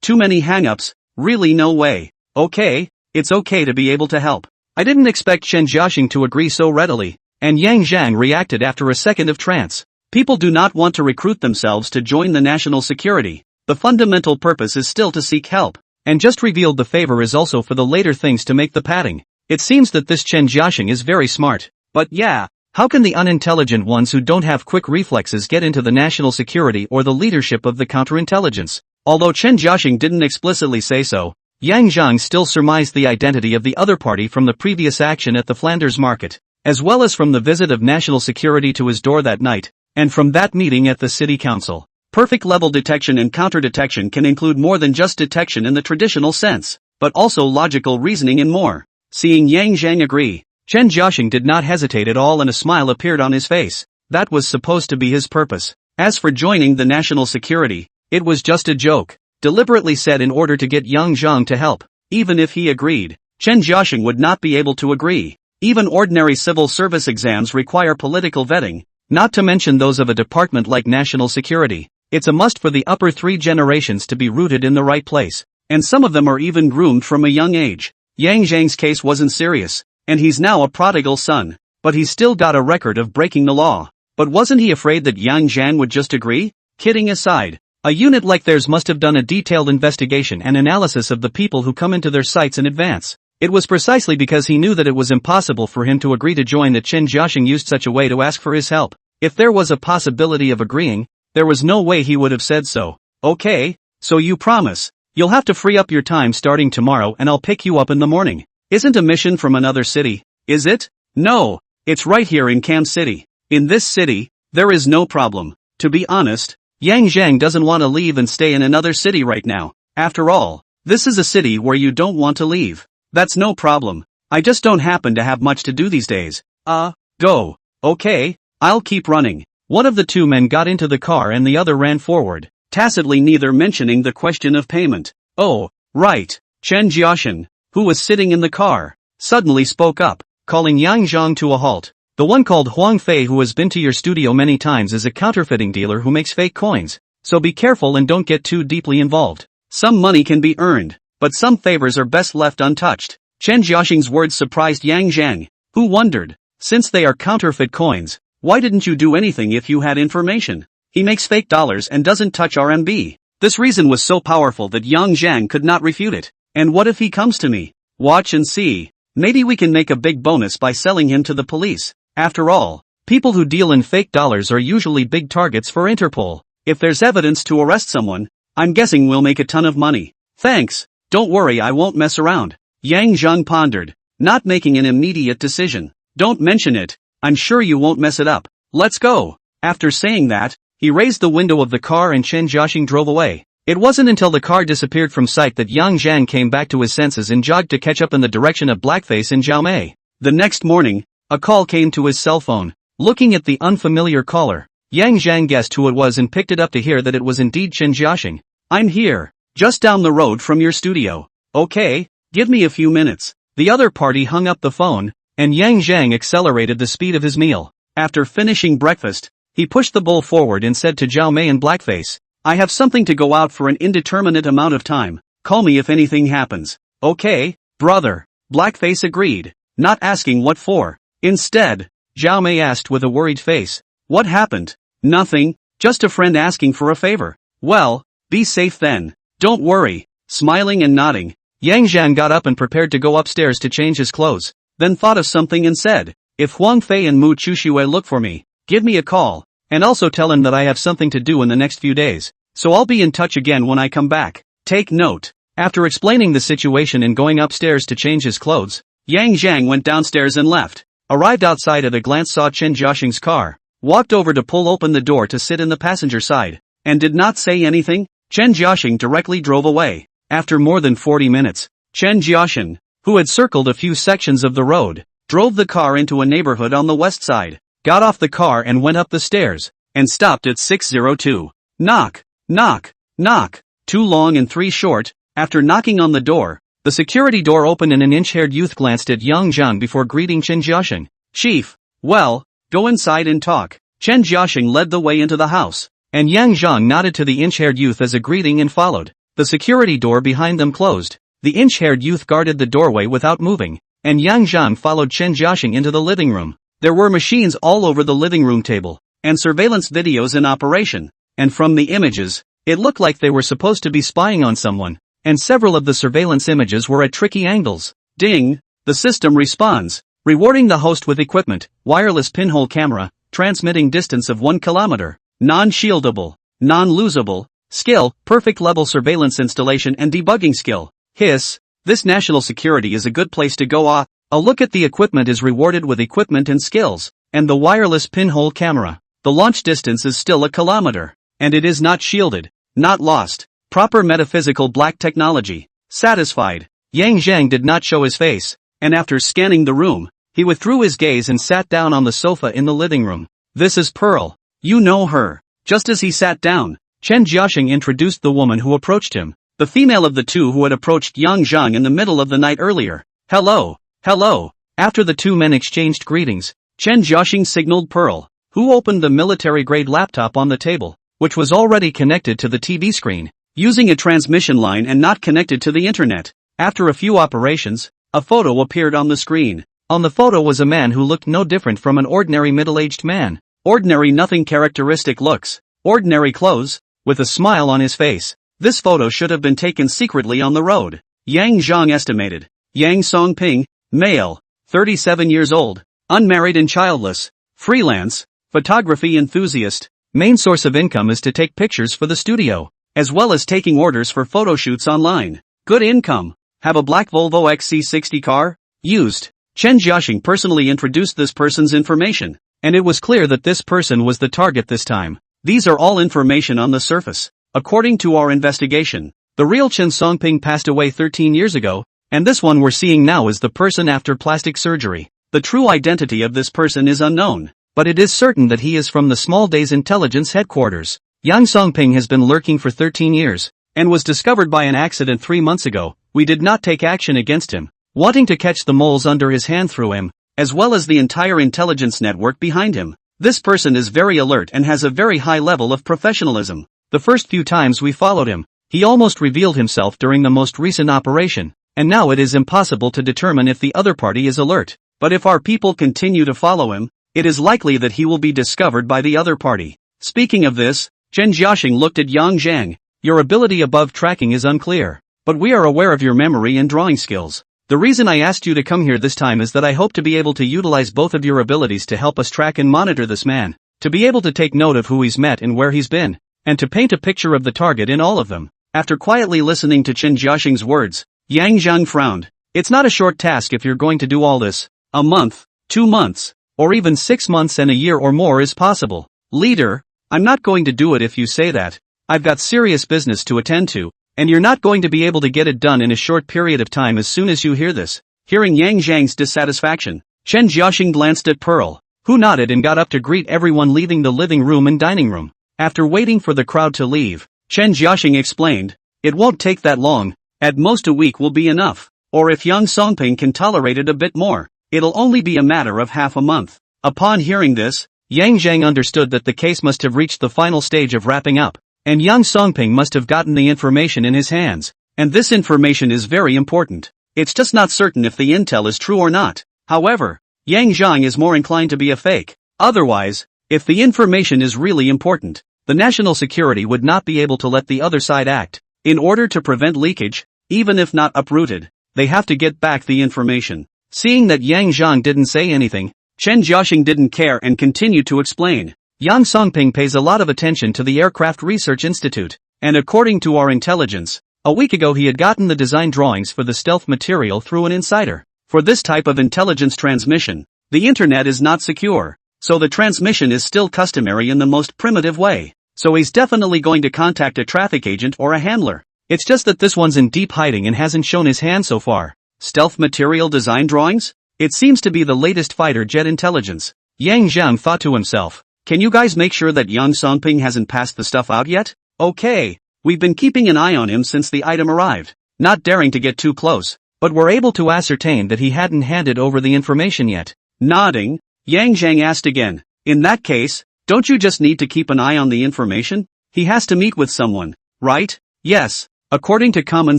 too many hang-ups, really no way. Okay, it's okay to be able to help. I didn't expect Chen Jiaxing to agree so readily, and Yang Zhang reacted after a second of trance. People do not want to recruit themselves to join the national security. The fundamental purpose is still to seek help, and just revealed the favor is also for the later things to make the padding. It seems that this Chen Jiaxing is very smart. But yeah, how can the unintelligent ones who don't have quick reflexes get into the national security or the leadership of the counterintelligence? Although Chen Jiaxing didn't explicitly say so, Yang Zhang still surmised the identity of the other party from the previous action at the Flanders market, as well as from the visit of national security to his door that night, and from that meeting at the city council. Perfect level detection and counter-detection can include more than just detection in the traditional sense, but also logical reasoning and more. Seeing Yang Zhang agree, Chen Jiaxing did not hesitate at all and a smile appeared on his face. That was supposed to be his purpose. As for joining the national security, it was just a joke, deliberately said in order to get Yang Zhang to help. Even if he agreed, Chen Jiaxing would not be able to agree. Even ordinary civil service exams require political vetting, not to mention those of a department like national security. It's a must for the upper 3 generations to be rooted in the right place, and some of them are even groomed from a young age. Yang Zhang's case wasn't serious, and he's now a prodigal son, but he's still got a record of breaking the law. But wasn't he afraid that Yang Zhang would just agree? Kidding aside, a unit like theirs must have done a detailed investigation and analysis of the people who come into their sites in advance. It was precisely because he knew that it was impossible for him to agree to join that Chen Jiaxing used such a way to ask for his help. If there was a possibility of agreeing, there was no way he would have said so. Okay, so you promise. You'll have to free up your time starting tomorrow and I'll pick you up in the morning. Isn't a mission from another city, is it? No, it's right here in Cam City. In this city, there is no problem. To be honest, Yang Zhang doesn't want to leave and stay in another city right now. After all, this is a city where you don't want to leave. That's no problem. I just don't happen to have much to do these days. Go. Okay, I'll keep running. One of the two men got into the car and the other ran forward, tacitly neither mentioning the question of payment. Oh, right. Chen Jiaxin, who was sitting in the car, suddenly spoke up, calling Yang Zhang to a halt. The one called Huang Fei who has been to your studio many times is a counterfeiting dealer who makes fake coins, so be careful and don't get too deeply involved. Some money can be earned, but some favors are best left untouched. Chen Jiaxing's words surprised Yang Zhang, who wondered, since they are counterfeit coins, why didn't you do anything if you had information? He makes fake dollars and doesn't touch RMB. This reason was so powerful that Yang Zhang could not refute it. And what if he comes to me? Watch and see. Maybe we can make a big bonus by selling him to the police. After all, people who deal in fake dollars are usually big targets for Interpol. If there's evidence to arrest someone, I'm guessing we'll make a ton of money. Thanks. Don't worry, I won't mess around. Yang Zhang pondered, not making an immediate decision. Don't mention it. I'm sure you won't mess it up. Let's go. After saying that, he raised the window of the car and Chen Jiaxing drove away. It wasn't until the car disappeared from sight that Yang Zhang came back to his senses and jogged to catch up in the direction of Blackface and Xiaomei. The next morning, a call came to his cell phone. Looking at the unfamiliar caller, Yang Zhang guessed who it was and picked it up to hear that it was indeed Chen Jiaxing. I'm here, just down the road from your studio. Okay, give me a few minutes. The other party hung up the phone, and Yang Zhang accelerated the speed of his meal. After finishing breakfast, he pushed the bowl forward and said to Xiaomei and Blackface, I have something to go out for an indeterminate amount of time. Call me if anything happens. Okay, brother. Blackface agreed, not asking what for. Instead, Xiaomei asked with a worried face, what happened? Nothing, just a friend asking for a favor. Well, be safe then. Don't worry. Smiling and nodding, Yang Zhang got up and prepared to go upstairs to change his clothes, then thought of something and said, if Huang Fei and Mu Chuxue look for me, give me a call, and also tell him that I have something to do in the next few days, so I'll be in touch again when I come back. Take note. After explaining the situation and going upstairs to change his clothes, Yang Zhang went downstairs and left. Arrived outside at a glance saw Chen Jiaxing's car, walked over to pull open the door to sit in the passenger side, and did not say anything. Chen Jiaxing directly drove away. After more than 40 minutes, Chen Jiaxing, who had circled a few sections of the road, drove the car into a neighborhood on the west side, got off the car and went up the stairs, and stopped at 602. Knock, knock, knock. 2 long and 3 short. After knocking on the door, the security door opened and an inch-haired youth glanced at Yang Zhang before greeting Chen Jiaxing. Chief, well, go inside and talk. Chen Jiaxing led the way into the house, and Yang Zhang nodded to the inch-haired youth as a greeting and followed. The security door behind them closed. The inch-haired youth guarded the doorway without moving, and Yang Zhang followed Chen Jiaxing into the living room. There were machines all over the living room table, and surveillance videos in operation, and from the images, it looked like they were supposed to be spying on someone, and several of the surveillance images were at tricky angles. Ding! The system responds, rewarding the host with equipment, wireless pinhole camera, transmitting distance of 1 kilometer, non-shieldable, non-losable, skill, perfect level surveillance installation and debugging skill. Hiss, this national security is a good place to go. A look at the equipment is rewarded with equipment and skills, and the wireless pinhole camera. The launch distance is still 1 kilometer, and it is not shielded, not lost. Proper metaphysical black technology. Satisfied, Yang Zhang did not show his face, and after scanning the room, he withdrew his gaze and sat down on the sofa in the living room. This is Pearl. You know her. Just as he sat down, Chen Jiaxing introduced the woman who approached him, the female of the two who had approached Yang Zhang in the middle of the night earlier. Hello, hello. After the two men exchanged greetings, Chen Jiaxing signaled Pearl, who opened the military-grade laptop on the table, which was already connected to the TV screen, using a transmission line and not connected to the internet. After a few operations, a photo appeared on the screen. On the photo was a man who looked no different from an ordinary middle-aged man. Ordinary nothing characteristic looks, ordinary clothes, with a smile on his face. This photo should have been taken secretly on the road. Yang Zhang estimated. Yang Songping, male, 37 years old, unmarried and childless, freelance, photography enthusiast. Main source of income is to take pictures for the studio, as well as taking orders for photo shoots online. Good income. Have a black Volvo XC60 car? Used. Chen Jiaxing personally introduced this person's information. and it was clear that this person was the target this time. These are all information on the surface. According to our investigation, the real Chen Songping passed away 13 years ago, and this one we're seeing now is the person after plastic surgery. The true identity of this person is unknown, but it is certain that he is from the Small Days Intelligence Headquarters. Yang Songping has been lurking for 13 years, and was discovered by an accident 3 months ago. We did not take action against him, wanting to catch the moles under his hand through him, as well as the entire intelligence network behind him. This person is very alert and has a very high level of professionalism. The first few times we followed him, he almost revealed himself during the most recent operation, and now it is impossible to determine if the other party is alert. But if our people continue to follow him, it is likely that he will be discovered by the other party. Speaking of this, Chen Jiaxing looked at Yang Zhang. Your ability above tracking is unclear, but we are aware of your memory and drawing skills. The reason I asked you to come here this time is that I hope to be able to utilize both of your abilities to help us track and monitor this man, to be able to take note of who he's met and where he's been, and to paint a picture of the target in all of them. After quietly listening to Chen Jiaxing's words, Yang Zhang frowned. It's not a short task if you're going to do all this. A month, 2 months, or even 6 months and a year or more is possible. Leader, I'm not going to do it if you say that. I've got serious business to attend to, and you're not going to be able to get it done in a short period of time as soon as you hear this. Hearing Yang Zhang's dissatisfaction, Chen Jiaxing glanced at Pearl, who nodded and got up to greet everyone leaving the living room and dining room. After waiting for the crowd to leave, Chen Jiaxing explained, it won't take that long, at most a week will be enough, or if Yang Songping can tolerate it a bit more, it'll only be a matter of half a month. Upon hearing this, Yang Zhang understood that the case must have reached the final stage of wrapping up, and Yang Songping must have gotten the information in his hands, and this information is very important. It's just not certain if the intel is true or not. However, Yang Zhang is more inclined to be a fake. Otherwise, if the information is really important, the national security would not be able to let the other side act. In order to prevent leakage, even if not uprooted, they have to get back the information. Seeing that Yang Zhang didn't say anything, Chen Jiaxing didn't care and continued to explain. Yang Songping pays a lot of attention to the Aircraft Research Institute, and according to our intelligence, a week ago he had gotten the design drawings for the stealth material through an insider. For this type of intelligence transmission, the internet is not secure, so the transmission is still customary in the most primitive way. So he's definitely going to contact a traffic agent or a handler. It's just that this one's in deep hiding and hasn't shown his hand so far. Stealth material design drawings? It seems to be the latest fighter jet intelligence. Yang Zhang thought to himself. Can you guys make sure that Yang Songping hasn't passed the stuff out yet? Okay. We've been keeping an eye on him since the item arrived, not daring to get too close, but were able to ascertain that he hadn't handed over the information yet. Nodding, Yang Zhang asked again. In that case, don't you just need to keep an eye on the information? He has to meet with someone, right? Yes, according to common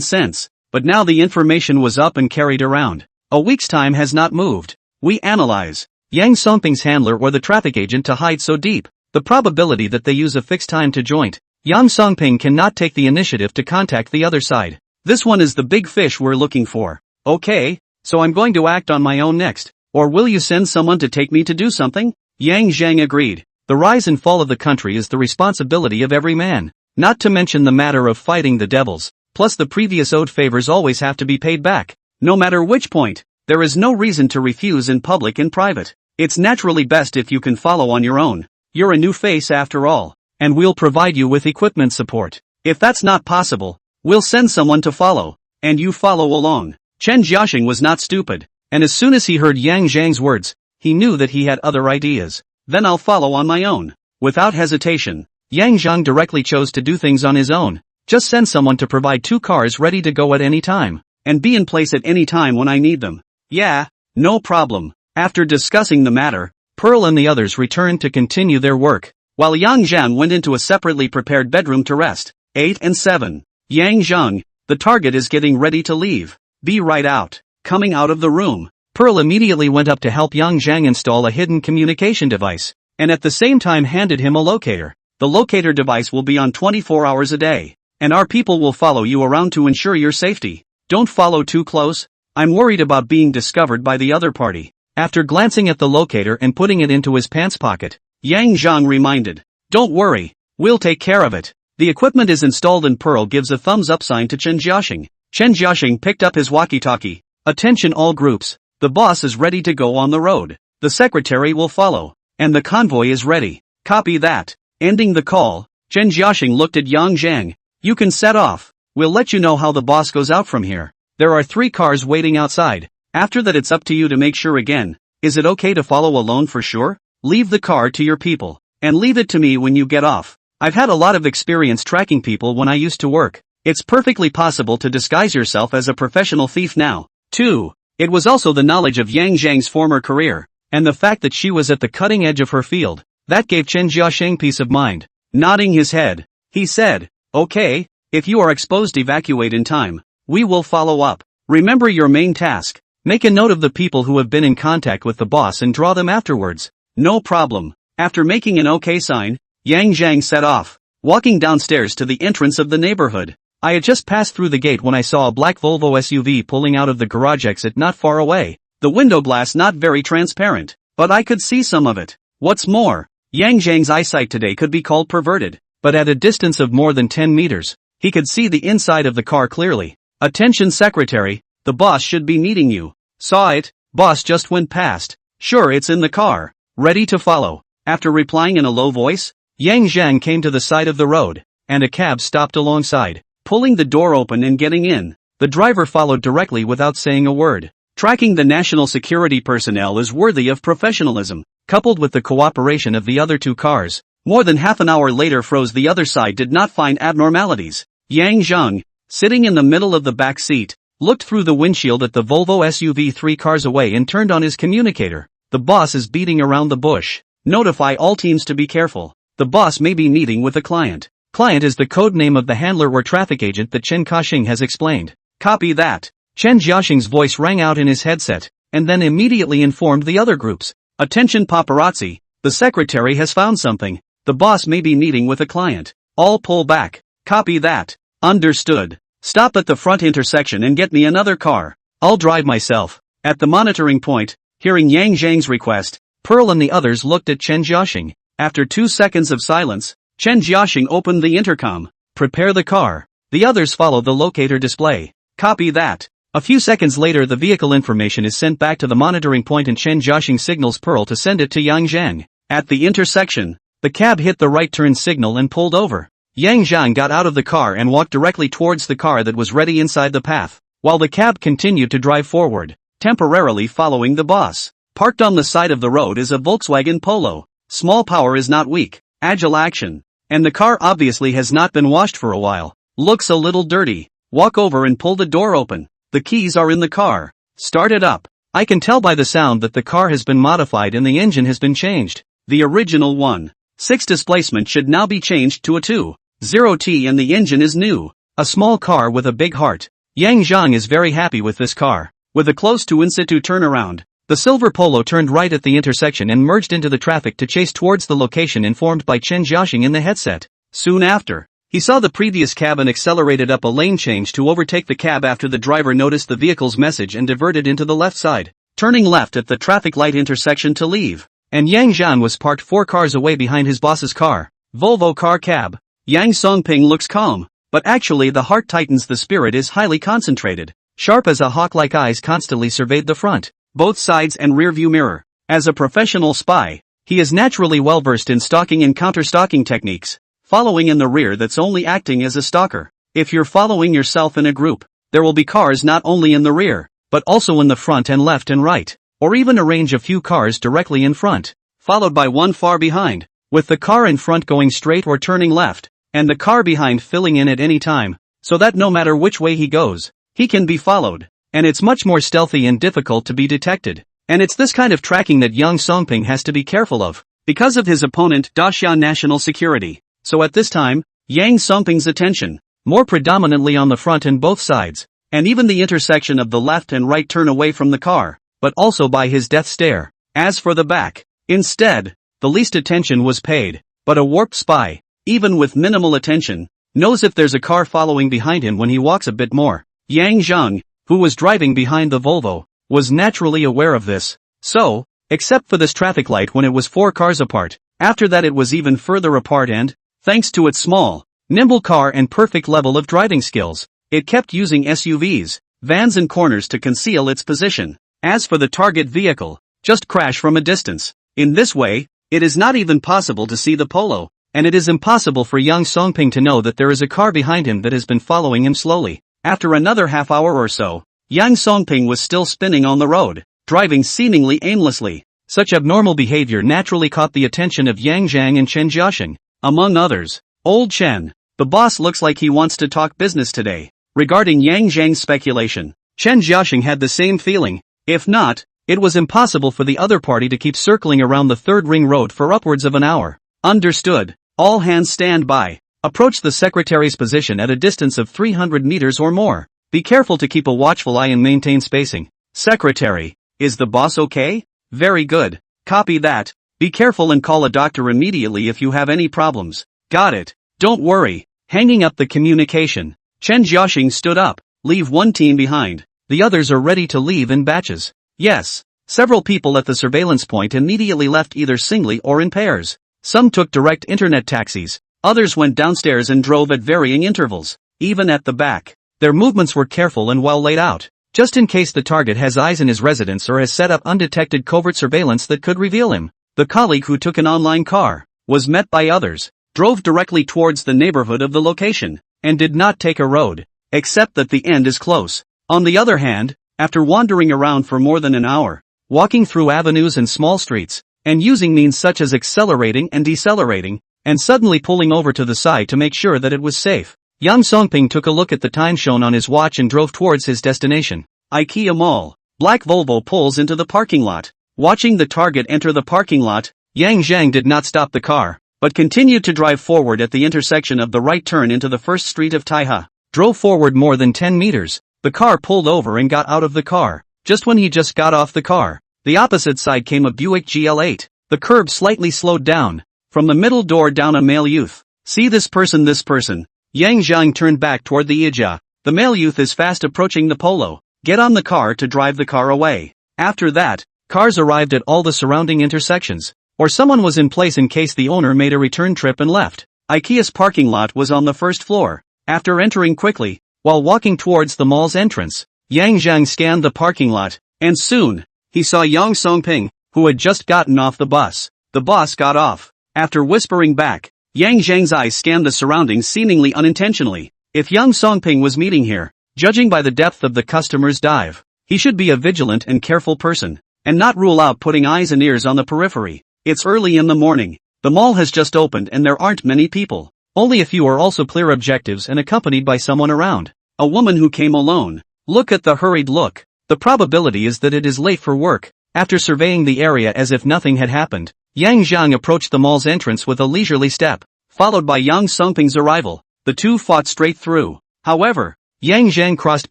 sense, but now the information was up and carried around. A week's time has not moved. We analyze Yang Songping's handler or the traffic agent to hide so deep. The probability that they use a fixed time to joint. Yang Songping cannot take the initiative to contact the other side. This one is the big fish we're looking for. Okay, so I'm going to act on my own next. Or will you send someone to take me to do something? Yang Zhang agreed. The rise and fall of the country is the responsibility of every man. Not to mention the matter of fighting the devils. Plus the previous owed favors always have to be paid back. No matter which point, there is no reason to refuse in public and private. It's naturally best if you can follow on your own. You're a new face after all, and we'll provide you with equipment support. If that's not possible, we'll send someone to follow, and you follow along. Chen Jiaxing was not stupid, and as soon as he heard Yang Zhang's words, he knew that he had other ideas. Then I'll follow on my own. Without hesitation, Yang Zhang directly chose to do things on his own. Just send someone to provide 2 cars ready to go at any time, and be in place at any time when I need them. Yeah, no problem. After discussing the matter, Pearl and the others returned to continue their work, while Yang Zhang went into a separately prepared bedroom to rest. 8 and 7. Yang Zhang, the target is getting ready to leave. Be right out. Coming out of the room, Pearl immediately went up to help Yang Zhang install a hidden communication device, and at the same time handed him a locator. The locator device will be on 24 hours a day, and our people will follow you around to ensure your safety. Don't follow too close. I'm worried about being discovered by the other party. After glancing at the locator and putting it into his pants pocket, Yang Zhang reminded, don't worry, we'll take care of it. The equipment is installed and Pearl gives a thumbs up sign to Chen Jiaxing. Chen Jiaxing picked up his walkie-talkie. Attention all groups, the boss is ready to go on the road. The secretary will follow. and the convoy is ready. Copy that. Ending the call, Chen Jiaxing looked at Yang Zhang. You can set off. We'll let you know how the boss goes out from here. There are 3 cars waiting outside. After that it's up to you to make sure again. Is it okay to follow alone for sure? Leave the car to your people. And leave it to me when you get off. I've had a lot of experience tracking people when I used to work. It's perfectly possible to disguise yourself as a professional thief now. 2. It was also the knowledge of Yang Zhang's former career, and the fact that she was at the cutting edge of her field, that gave Chen Jiaxing peace of mind. Nodding his head, he said, okay, if you are exposed evacuate in time. We will follow up. Remember your main task. Make a note of the people who have been in contact with the boss and draw them afterwards. No problem. After making an OK sign, Yang Zhang set off, walking downstairs to the entrance of the neighborhood. I had just passed through the gate when I saw a black Volvo SUV pulling out of the garage exit not far away. The window glass not very transparent, but I could see some of it. What's more, Yang Zhang's eyesight today could be called perverted, but at a distance of more than 10 meters, he could see the inside of the car clearly. Attention secretary, the boss should be meeting you. Saw it, boss just went past. Sure, it's in the car. Ready to follow. After replying in a low voice, Yang Zhang came to the side of the road, and a cab stopped alongside. Pulling the door open and getting in, the driver followed directly without saying a word. Tracking the national security personnel is worthy of professionalism, coupled with the cooperation of the other 2 cars. More than half an hour later froze the other side did not find abnormalities. Yang Zhang, sitting in the middle of the back seat, looked through the windshield at the Volvo SUV 3 cars away and turned on his communicator. The boss is beating around the bush. Notify all teams to be careful. The boss may be meeting with a client. Client is the code name of the handler or traffic agent that Chen Kaxing has explained. Copy that. Chen Jiaxing's voice rang out in his headset, and then immediately informed the other groups. Attention paparazzi, the secretary has found something. The boss may be meeting with a client. All pull back. Copy that. Understood. Stop at the front intersection and get me another car. I'll drive myself. At the monitoring point, hearing Yang Zhang's request, Pearl and the others looked at Chen Jiaxing. After 2 seconds of silence, Chen Jiaxing opened the intercom. Prepare the car. The others follow the locator display. Copy that. A few seconds later the vehicle information is sent back to the monitoring point and Chen Jiaxing signals Pearl to send it to Yang Zhang. At the intersection, the cab hit the right turn signal and pulled over. Yang Zhang got out of the car and walked directly towards the car that was ready inside the path, while the cab continued to drive forward, temporarily following the boss. Parked on the side of the road is a Volkswagen Polo. Small power is not weak, agile action. And the car obviously has not been washed for a while. Looks a little dirty. Walk over and pull the door open. The keys are in the car. Start it up. I can tell by the sound that the car has been modified and the engine has been changed. The original 1.6 displacement should now be changed to a 2.0T and the engine is new. A small car with a big heart. Yang Zhang is very happy with this car. With a close to in situ turnaround, the silver Polo turned right at the intersection and merged into the traffic to chase towards the location informed by Chen Jiaxing in the headset. Soon after, he saw the previous cab and accelerated up a lane change to overtake the cab after the driver noticed the vehicle's message and diverted into the left side, turning left at the traffic light intersection to leave. And Yang Zhan was parked 4 cars away behind his boss's car. Volvo car cab. Yang Songping looks calm, but actually the heart tightens, the spirit is highly concentrated. Sharp as a hawk-like eyes constantly surveyed the front, both sides and rear-view mirror. As a professional spy, he is naturally well-versed in stalking and counter-stalking techniques. Following in the rear, that's only acting as a stalker. If you're following yourself in a group, there will be cars not only in the rear, but also in the front and left and right, or even arrange a few cars directly in front, followed by one far behind, with the car in front going straight or turning left, and the car behind filling in at any time, so that no matter which way he goes, he can be followed. And it's much more stealthy and difficult to be detected. And it's this kind of tracking that Yang Songping has to be careful of, because of his opponent Daxia National Security. So at this time, Yang Songping's attention, more predominantly on the front and both sides, and even the intersection of the left and right turn away from the car, but also by his death stare. As for the back, instead, the least attention was paid, but a warped spy, even with minimal attention, knows if there's a car following behind him when he walks a bit more. Yang Zhang, who was driving behind the Volvo, was naturally aware of this. So, except for this traffic light when it was 4 cars apart, after that it was even further apart and, thanks to its small, nimble car and perfect level of driving skills, it kept using SUVs, vans and corners to conceal its position. As for the target vehicle, just crash from a distance. In this way, It is not even possible to see the polo, and it is impossible for Yang Songping to know that there is a car behind him that has been following him slowly. After another half hour or so, Yang Songping was still spinning on the road, driving seemingly aimlessly. Such abnormal behavior naturally caught the attention of Yang Zhang and Chen Jiaxing, among others. Old Chen, the boss looks like he wants to talk business today. Regarding Yang Zhang's speculation, Chen Jiaxing had the same feeling. If not, it was impossible for the other party to keep circling around the third ring road for upwards of an hour. Understood. All hands stand by. Approach the secretary's position at a distance of 300 meters or more. Be careful to keep a watchful eye and maintain spacing. Secretary, is the boss okay? Very good. Copy that. Be careful and call a doctor immediately if you have any problems. Got it. Don't worry. Hanging up the communication, Chen Jiaxing stood up. Leave one team behind. The others are ready to leave in batches. Yes. Several people at the surveillance point immediately left either singly or in pairs. Some took direct internet taxis. Others went downstairs and drove at varying intervals. Even at the back, their movements were careful and well laid out, just in case the target has eyes in his residence or has set up undetected covert surveillance that could reveal him. The colleague who took an online car was met by others, drove directly towards the neighborhood of the location, and did not take a road, except that the end is close. On the other hand, after wandering around for more than an hour, walking through avenues and small streets, and using means such as accelerating and decelerating, and suddenly pulling over to the side to make sure that it was safe, Yang Songping took a look at the time shown on his watch and drove towards his destination. IKEA Mall. Black Volvo pulls into the parking lot. Watching the target enter the parking lot, Yang Zhang did not stop the car, but continued to drive forward at the intersection of the right turn into the first street of Taihe. Drove forward more than 10 meters. The car pulled over and got out of the car. Just when he just got off the car, the opposite side came a Buick GL8. The curb slightly slowed down. From the middle door down a male youth. See this person. Yang Zhang turned back toward the Ija. The male youth is fast approaching the Polo. Get on the car to drive the car away. After that, cars arrived at all the surrounding intersections. Or someone was in place in case the owner made a return trip and left. IKEA's parking lot was on the first floor. After entering quickly, while walking towards the mall's entrance, Yang Zhang scanned the parking lot, and soon, he saw Yang Songping, who had just gotten off the bus. The boss got off. After whispering back, Yang Zhang's eyes scanned the surroundings seemingly unintentionally. If Yang Songping was meeting here, judging by the depth of the customer's dive, he should be a vigilant and careful person, and not rule out putting eyes and ears on the periphery. It's early in the morning. The mall has just opened and there aren't many people. Only a few are also clear objectives and accompanied by someone around. A woman who came alone. Look at the hurried look. The probability is that it is late for work. After surveying the area as if nothing had happened, Yang Zhang approached the mall's entrance with a leisurely step, followed by Yang Songping's arrival. The two fought straight through. However, Yang Zhang crossed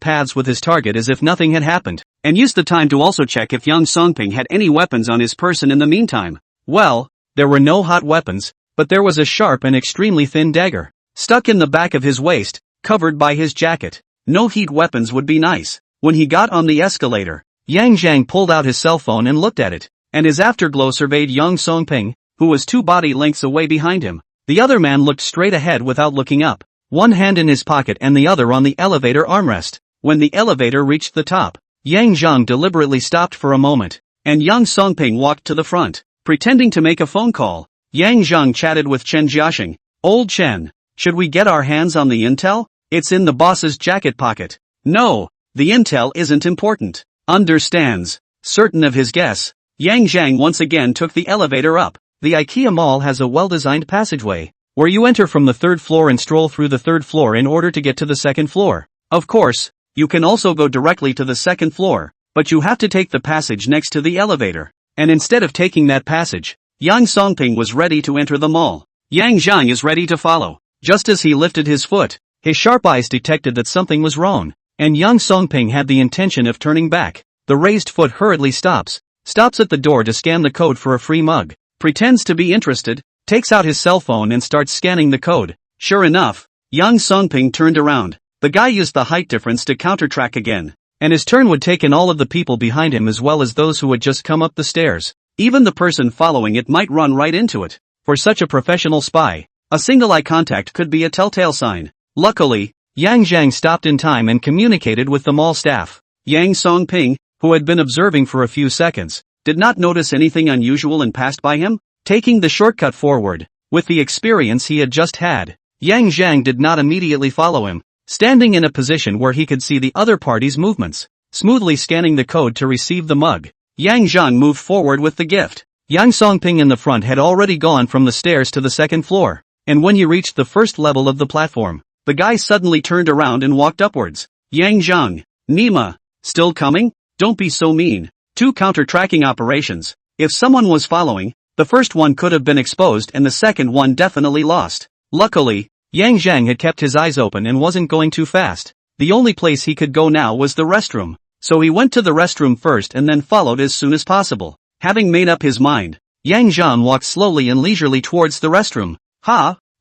paths with his target as if nothing had happened, and used the time to also check if Yang Songping had any weapons on his person in the meantime. Well, there were no hot weapons, but there was a sharp and extremely thin dagger, stuck in the back of his waist, covered by his jacket. No heat weapons would be nice. When he got on the escalator, Yang Zhang pulled out his cell phone and looked at it, and his afterglow surveyed Yang Songping, who was 2 body lengths away behind him. The other man looked straight ahead without looking up, one hand in his pocket and the other on the elevator armrest. When the elevator reached the top, Yang Zhang deliberately stopped for a moment, and Yang Songping walked to the front, pretending to make a phone call. Yang Zhang chatted with Chen Jiaxing. Old Chen, should we get our hands on the intel? It's in the boss's jacket pocket. No, the intel isn't important. Understands. Certain of his guess, Yang Zhang once again took the elevator up. The IKEA mall has a well-designed passageway, where you enter from the 3rd floor and stroll through the 3rd floor in order to get to the 2nd floor. Of course, you can also go directly to the 2nd floor, but you have to take the passage next to the elevator. And instead of taking that passage, Yang Songping was ready to enter the mall. Yang Zhang is ready to follow. Just as he lifted his foot, his sharp eyes detected that something was wrong, and Yang Songping had the intention of turning back. The raised foot hurriedly stops at the door to scan the code for a free mug, pretends to be interested, takes out his cell phone and starts scanning the code. Sure enough, Yang Songping turned around. The guy used the height difference to countertrack again, and his turn would take in all of the people behind him as well as those who had just come up the stairs. Even the person following it might run right into it. For such a professional spy, a single eye contact could be a telltale sign. Luckily, Yang Zhang stopped in time and communicated with the mall staff. Yang Songping, who had been observing for a few seconds, did not notice anything unusual and passed by him. taking the shortcut forward. With the experience he had just had, Yang Zhang did not immediately follow him, standing in a position where he could see the other party's movements, smoothly scanning the code to receive the mug. Yang Zhang moved forward with the gift. Yang Songping in the front had already gone from the stairs to the second floor, and when he reached the first level of the platform, the guy suddenly turned around and walked upwards. Yang Zhang, Nima, still coming? Don't be so mean. 2 counter-tracking operations. If someone was following, the first one could have been exposed and the second one definitely lost. Luckily, Yang Zhang had kept his eyes open and wasn't going too fast. The only place he could go now was the restroom, so he went to the restroom first and then followed as soon as possible. Having made up his mind, Yang Zhang walked slowly and leisurely towards the restroom.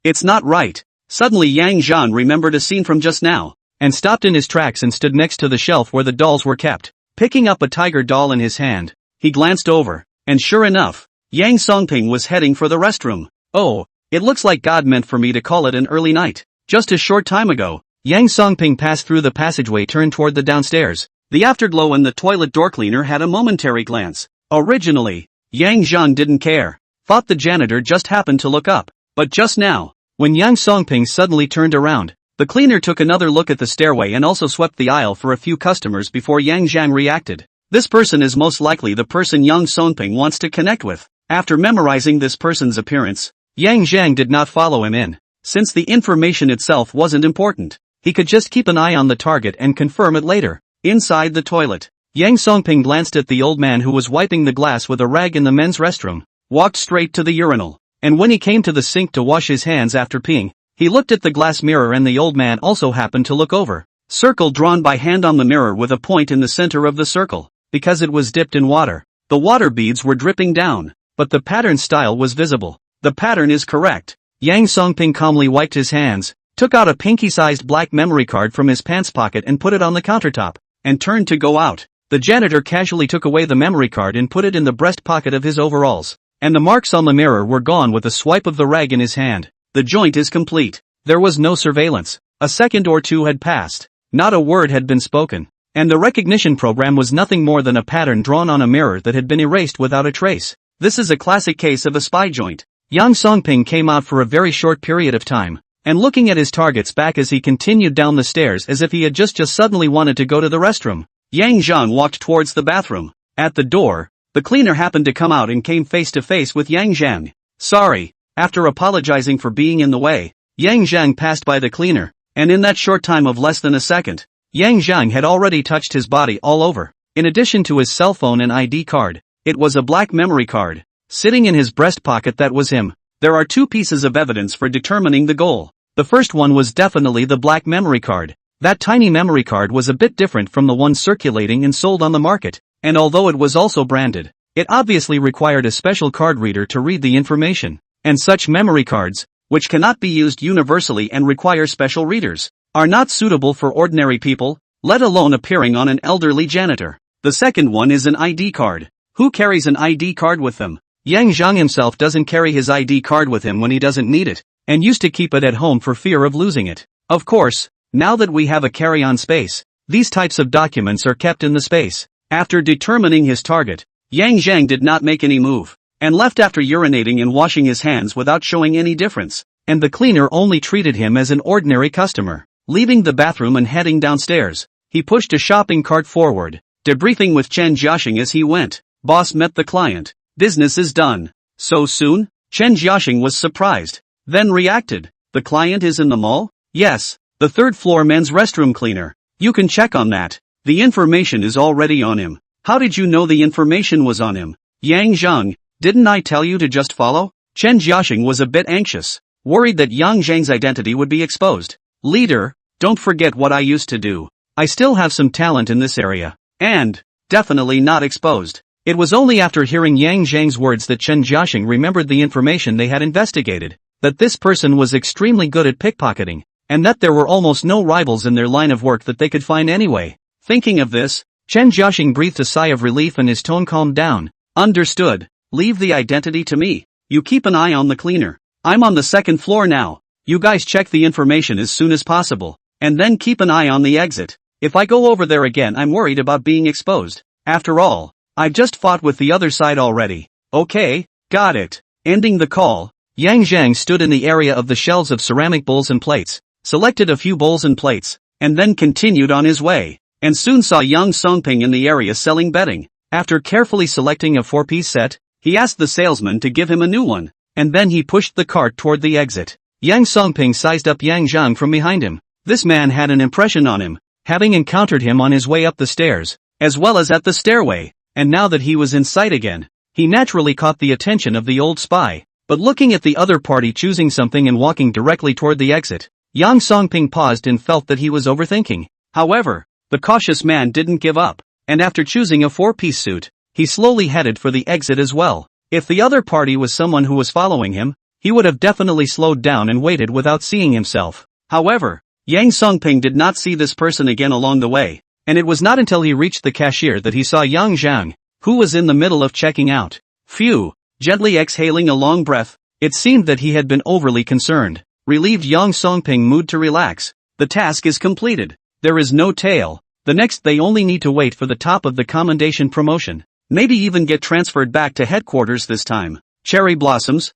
It's not right. Suddenly Yang Zhang remembered a scene from just now, and stopped in his tracks and stood next to the shelf where the dolls were kept. Picking up a tiger doll in his hand, he glanced over, and sure enough, Yang Songping was heading for the restroom. Oh, it looks like God meant for me to call it an early night. Just a short time ago, Yang Songping passed through the passageway turned toward the downstairs. The afterglow and the toilet door cleaner had a momentary glance. Originally, Yang Zhang didn't care. Thought the janitor just happened to look up. But just now, when Yang Songping suddenly turned around, the cleaner took another look at the stairway and also swept the aisle for a few customers before Yang Zhang reacted. This person is most likely the person Yang Songping wants to connect with. After memorizing this person's appearance, Yang Zhang did not follow him in. Since the information itself wasn't important, he could just keep an eye on the target and confirm it later. Inside the toilet, Yang Songping glanced at the old man who was wiping the glass with a rag in the men's restroom, walked straight to the urinal, and when he came to the sink to wash his hands after peeing, he looked at the glass mirror and the old man also happened to look over. Circle drawn by hand on the mirror with a point in the center of the circle. Because it was dipped in water, the water beads were dripping down, but the pattern style was visible. The pattern is correct. Yang Songping calmly wiped his hands, took out a pinky-sized black memory card from his pants pocket and put it on the countertop, and turned to go out. The janitor casually took away the memory card and put it in the breast pocket of his overalls, and the marks on the mirror were gone with a swipe of the rag in his hand. The joint is complete. There was no surveillance. A second or two had passed. Not a word had been spoken. And the recognition program was nothing more than a pattern drawn on a mirror that had been erased without a trace. This is a classic case of a spy joint. Yang Songping came out for a very short period of time, and looking at his target's back as he continued down the stairs as if he had just suddenly wanted to go to the restroom. Yang Zhang walked towards the bathroom. At the door, the cleaner happened to come out and came face to face with Yang Zhang. Sorry. After apologizing for being in the way, Yang Zhang passed by the cleaner, and in that short time of less than a second, Yang Zhang had already touched his body all over. In addition to his cell phone and ID card, it was a black memory card. Sitting in his breast pocket, that was him. There are 2 pieces of evidence for determining the goal. The first one was definitely the black memory card. That tiny memory card was a bit different from the one circulating and sold on the market, and although it was also branded, it obviously required a special card reader to read the information. And such memory cards, which cannot be used universally and require special readers, are not suitable for ordinary people, let alone appearing on an elderly janitor. The second one is an ID card. Who carries an ID card with them? Yang Zhang himself doesn't carry his ID card with him when he doesn't need it, and used to keep it at home for fear of losing it. Of course, now that we have a carry-on space, these types of documents are kept in the space. After determining his target, Yang Zhang did not make any move, and left after urinating and washing his hands without showing any difference, and the cleaner only treated him as an ordinary customer. Leaving the bathroom and heading downstairs, he pushed a shopping cart forward, debriefing with Chen Jiaxing as he went. Boss met the client. Business is done. So soon? Chen Jiaxing was surprised, then reacted. The client is in the mall? Yes, the 3rd floor men's restroom cleaner. You can check on that. The information is already on him. How did you know the information was on him? Yang Zhang, didn't I tell you to just follow? Chen Jiaxing was a bit anxious, worried that Yang Zhang's identity would be exposed. Leader, don't forget what I used to do. I still have some talent in this area. And, definitely not exposed. It was only after hearing Yang Zhang's words that Chen Jiaxing remembered the information they had investigated, that this person was extremely good at pickpocketing, and that there were almost no rivals in their line of work that they could find anyway. Thinking of this, Chen Jiaxing breathed a sigh of relief and his tone calmed down. Understood. Leave the identity to me. You keep an eye on the cleaner. I'm on the 2nd floor now. You guys check the information as soon as possible, and then keep an eye on the exit. If I go over there again, I'm worried about being exposed. After all, I've just fought with the other side already. Okay, got it. Ending the call, Yang Zhang stood in the area of the shelves of ceramic bowls and plates, selected a few bowls and plates, and then continued on his way, and soon saw Yang Songping in the area selling bedding. After carefully selecting a 4-piece set, he asked the salesman to give him a new one, and then he pushed the cart toward the exit. Yang Songping sized up Yang Zhang from behind him. This man had an impression on him, having encountered him on his way up the stairs, as well as at the stairway, and now that he was in sight again, he naturally caught the attention of the old spy. But looking at the other party choosing something and walking directly toward the exit, Yang Songping paused and felt that he was overthinking. However, the cautious man didn't give up, and after choosing a 4-piece suit, he slowly headed for the exit as well. If the other party was someone who was following him, he would have definitely slowed down and waited without seeing himself. However, Yang Songping did not see this person again along the way, and it was not until he reached the cashier that he saw Yang Zhang, who was in the middle of checking out. Phew! Gently exhaling a long breath, it seemed that he had been overly concerned. Relieved, Yang Songping moved to relax. The task is completed. There is no tail. The next they only need to wait for the top of the commendation promotion. Maybe even get transferred back to headquarters this time. Cherry blossoms,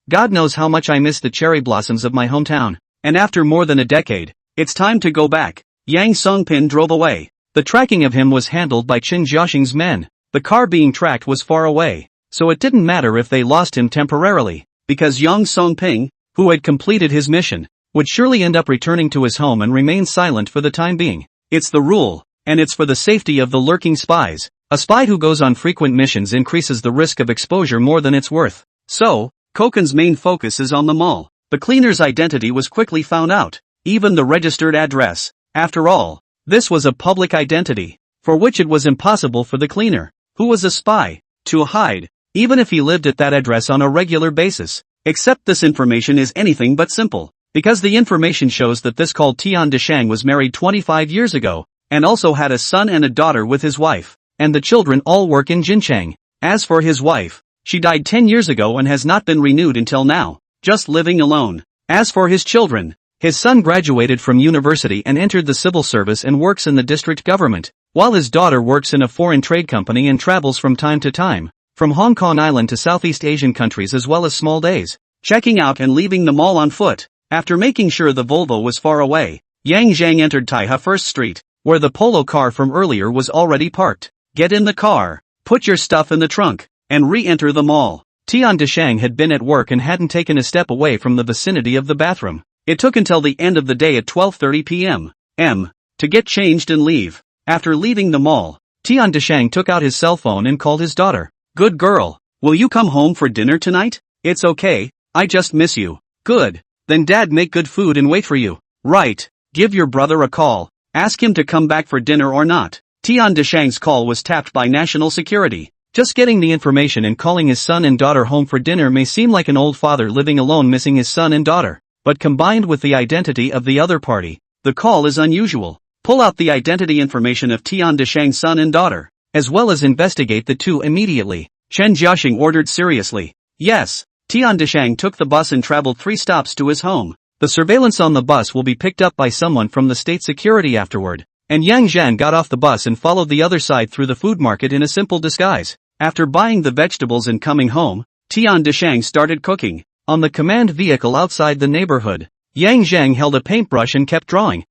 God knows how much I miss the cherry blossoms of my hometown. And after more than a decade, it's time to go back. Yang Songping drove away. The tracking of him was handled by Chen Jiaxing's men. The car being tracked was far away, so it didn't matter if they lost him temporarily, because Yang Songping, who had completed his mission, would surely end up returning to his home and remain silent for the time being. It's the rule, and it's for the safety of the lurking spies. A spy who goes on frequent missions increases the risk of exposure more than it's worth. So, Koken's main focus is on the mall. The cleaner's identity was quickly found out, even the registered address. After all, this was a public identity, for which it was impossible for the cleaner, who was a spy, to hide, even if he lived at that address on a regular basis. Except this information is anything but simple, because the information shows that this called Tian Deshang was married 25 years ago, and also had a son and a daughter with his wife, and the children all work in Jincheng. As for his wife, she died 10 years ago and has not been renewed until now, just living alone. As for his children, his son graduated from university and entered the civil service and works in the district government, while his daughter works in a foreign trade company and travels from time to time, from Hong Kong Island to Southeast Asian countries as well as small days, checking out and leaving the mall on foot. After making sure the Volvo was far away, Yang Zhang entered Taihe First Street, where the polo car from earlier was already parked. Get in the car, put your stuff in the trunk, and re-enter the mall. Tian Deshang had been at work and hadn't taken a step away from the vicinity of the bathroom. It took until the end of the day at 12:30 p.m. to get changed and leave. After leaving the mall, Tian Deshang took out his cell phone and called his daughter. Good girl, will you come home for dinner tonight? It's okay, I just miss you. Good, then dad make good food and wait for you. Right, give your brother a call, ask him to come back for dinner or not. Tian Deshang's call was tapped by national security. Just getting the information and calling his son and daughter home for dinner may seem like an old father living alone missing his son and daughter, but combined with the identity of the other party, the call is unusual. Pull out the identity information of Tian Deshang's son and daughter, as well as investigate the two immediately. Chen Jiaxing ordered seriously. Yes, Tian Deshang took the bus and traveled 3 stops to his home. The surveillance on the bus will be picked up by someone from the state security afterward. And Yang Zhan got off the bus and followed the other side through the food market in a simple disguise. After buying the vegetables and coming home, Tian Deshang started cooking. On the command vehicle outside the neighborhood, Yang Zhang held a paintbrush and kept drawing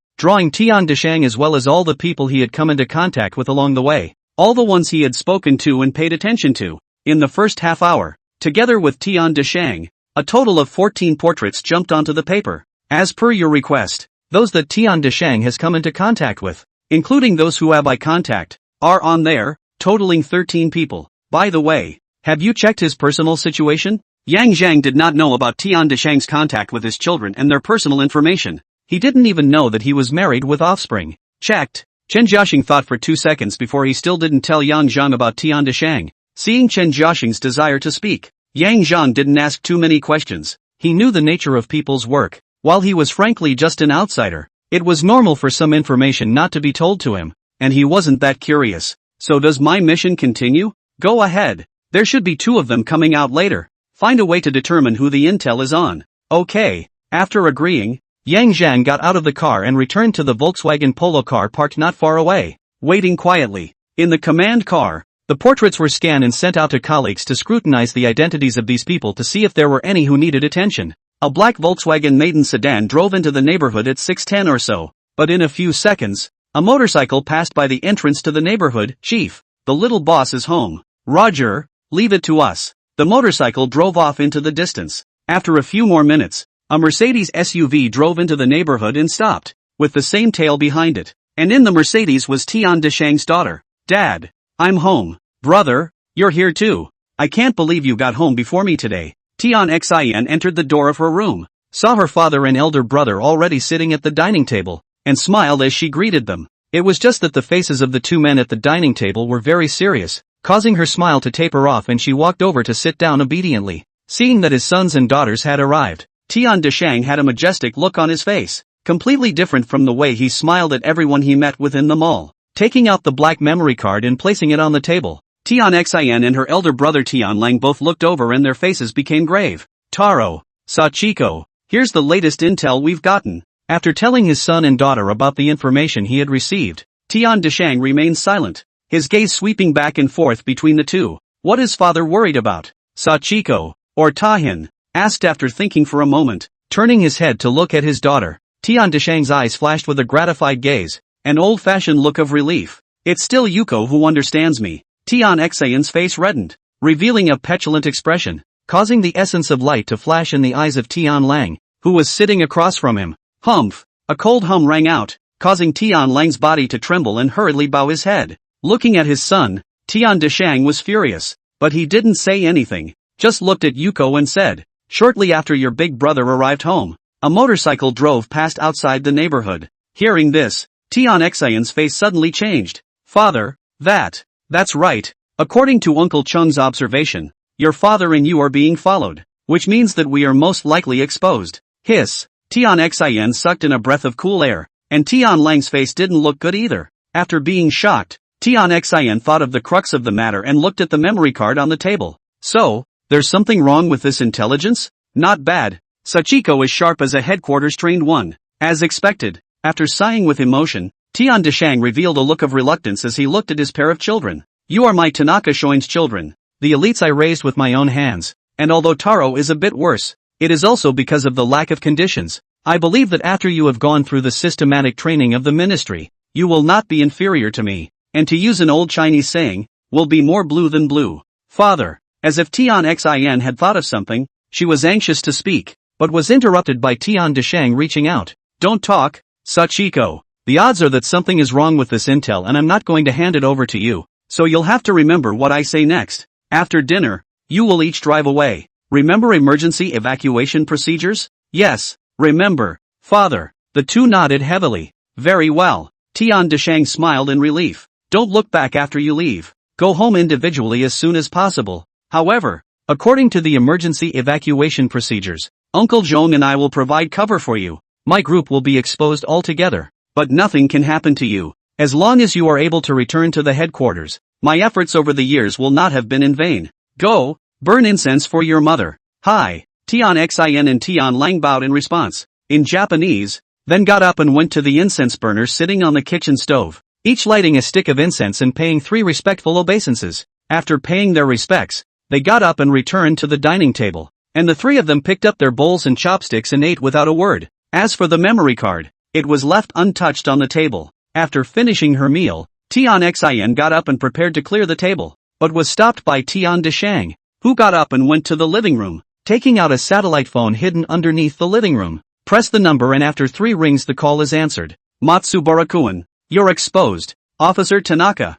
Tian Deshang as well as all the people he had come into contact with along the way. All the ones he had spoken to and paid attention to, in the first half hour, together with Tian Deshang, a total of 14 portraits jumped onto the paper. As per your request, those that Tian Deshang has come into contact with, including those who have eye contact, are on there, totaling 13 people. By the way, have you checked his personal situation? Yang Zhang did not know about Tian Deshang's contact with his children and their personal information. He didn't even know that he was married with offspring. Checked. Chen Jiaxing thought for 2 seconds before he still didn't tell Yang Zhang about Tian Deshang. Seeing Chen Jiaxing's desire to speak, Yang Zhang didn't ask too many questions. He knew the nature of people's work. While he was frankly just an outsider, it was normal for some information not to be told to him, and he wasn't that curious. So does my mission continue? Go ahead. There should be 2 of them coming out later. Find a way to determine who the intel is on. Okay. After agreeing, Yang Zhang got out of the car and returned to the Volkswagen Polo car parked not far away, waiting quietly. In the command car, The portraits were scanned and sent out to colleagues to scrutinize the identities of these people to see if there were any who needed attention. A black Volkswagen Maiden sedan drove into the neighborhood at 6:10 or so, but in a few seconds, a motorcycle passed by the entrance to the neighborhood. "Chief, the little boss is home." "Roger, leave it to us." The motorcycle drove off into the distance. After a few more minutes, a Mercedes SUV drove into the neighborhood and stopped, with the same tail behind it. And in the Mercedes was Tian Deshang's daughter. "Dad, I'm home." "Brother, you're here too. I can't believe you got home before me today." Tian Xin entered the door of her room, saw her father and elder brother already sitting at the dining table, and smiled as she greeted them. It was just that the faces of the two men at the dining table were very serious, causing her smile to taper off, and she walked over to sit down obediently. Seeing that his sons and daughters had arrived, Tian Deshang had a majestic look on his face, completely different from the way he smiled at everyone he met within the mall. Taking out the black memory card and placing it on the table, Tian Xin and her elder brother Tian Lang both looked over and their faces became grave. "Taro, Sachiko, here's the latest intel we've gotten." After telling his son and daughter about the information he had received, Tian Deshang remained silent, his gaze sweeping back and forth between the two. "What is father worried about?" Sachiko, or Tahin, asked after thinking for a moment. Turning his head to look at his daughter, Tian Deshang's eyes flashed with a gratified gaze, an old-fashioned look of relief. "It's still Yuko who understands me." Tian Xion's face reddened, revealing a petulant expression, causing the essence of light to flash in the eyes of Tian Lang, who was sitting across from him. "Humph!" A cold hum rang out, causing Tian Lang's body to tremble and hurriedly bow his head. Looking at his son, Tian Deshang was furious, but he didn't say anything, just looked at Yuko and said, "Shortly after your big brother arrived home, a motorcycle drove past outside the neighborhood." Hearing this, Tian Xion's face suddenly changed. "Father, that's right. According to Uncle Chung's observation, your father and you are being followed, which means that we are most likely exposed." Hiss. Tian Xian sucked in a breath of cool air, and Tian Lang's face didn't look good either. After being shocked, Tian Xian thought of the crux of the matter and looked at the memory card on the table. "So, there's something wrong with this intelligence?" "Not bad. Sachiko is sharp as a headquarters-trained one." As expected, after sighing with emotion, Tian Deshang revealed a look of reluctance as he looked at his pair of children. "You are my Tanaka Shoin's children, the elites I raised with my own hands, and although Taro is a bit worse, it is also because of the lack of conditions. I believe that after you have gone through the systematic training of the ministry, you will not be inferior to me, and to use an old Chinese saying, will be more blue than blue." "Father." As if Tian Xin had thought of something, she was anxious to speak, but was interrupted by Tian Deshang reaching out. "Don't talk, Sachiko. The odds are that something is wrong with this intel and I'm not going to hand it over to you, so you'll have to remember what I say next. After dinner, you will each drive away. Remember emergency evacuation procedures?" "Yes, remember, father." The two nodded heavily. "Very well." Tian Deshang smiled in relief. "Don't look back after you leave. Go home individually as soon as possible. However, according to the emergency evacuation procedures, Uncle Zhong and I will provide cover for you. My group will be exposed altogether, but nothing can happen to you. As long as you are able to return to the headquarters, my efforts over the years will not have been in vain. Go, burn incense for your mother." "Hi." Tian Xin and Tian Lang bowed in response, in Japanese, then got up and went to the incense burner sitting on the kitchen stove, each lighting a stick of incense and paying 3 respectful obeisances. After paying their respects, they got up and returned to the dining table, and the 3 of them picked up their bowls and chopsticks and ate without a word. As for the memory card, it was left untouched on the table. After finishing her meal, Tian Xin got up and prepared to clear the table, but was stopped by Tian Deshang, who got up and went to the living room, taking out a satellite phone hidden underneath the living room. Press the number and after 3 rings the call is answered. "Matsubara-kun, you're exposed. Officer Tanaka,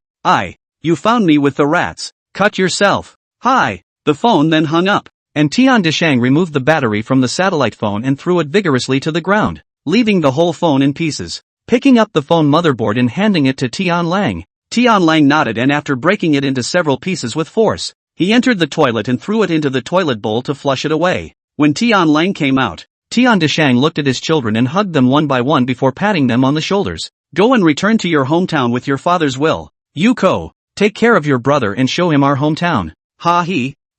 you found me with the rats. Cut yourself. Hi." The phone then hung up, and Tian Deshang removed the battery from the satellite phone and threw it vigorously to the ground, leaving the whole phone in pieces. Picking up the phone motherboard and handing it to Tian Lang. Tian Lang nodded and after breaking it into several pieces with force, he entered the toilet and threw it into the toilet bowl to flush it away. When Tian Lang came out, Tian Deshang looked at his children and hugged them one by one before patting them on the shoulders. "Go and return to your hometown with your father's will. Yuko, take care of your brother and show him our hometown."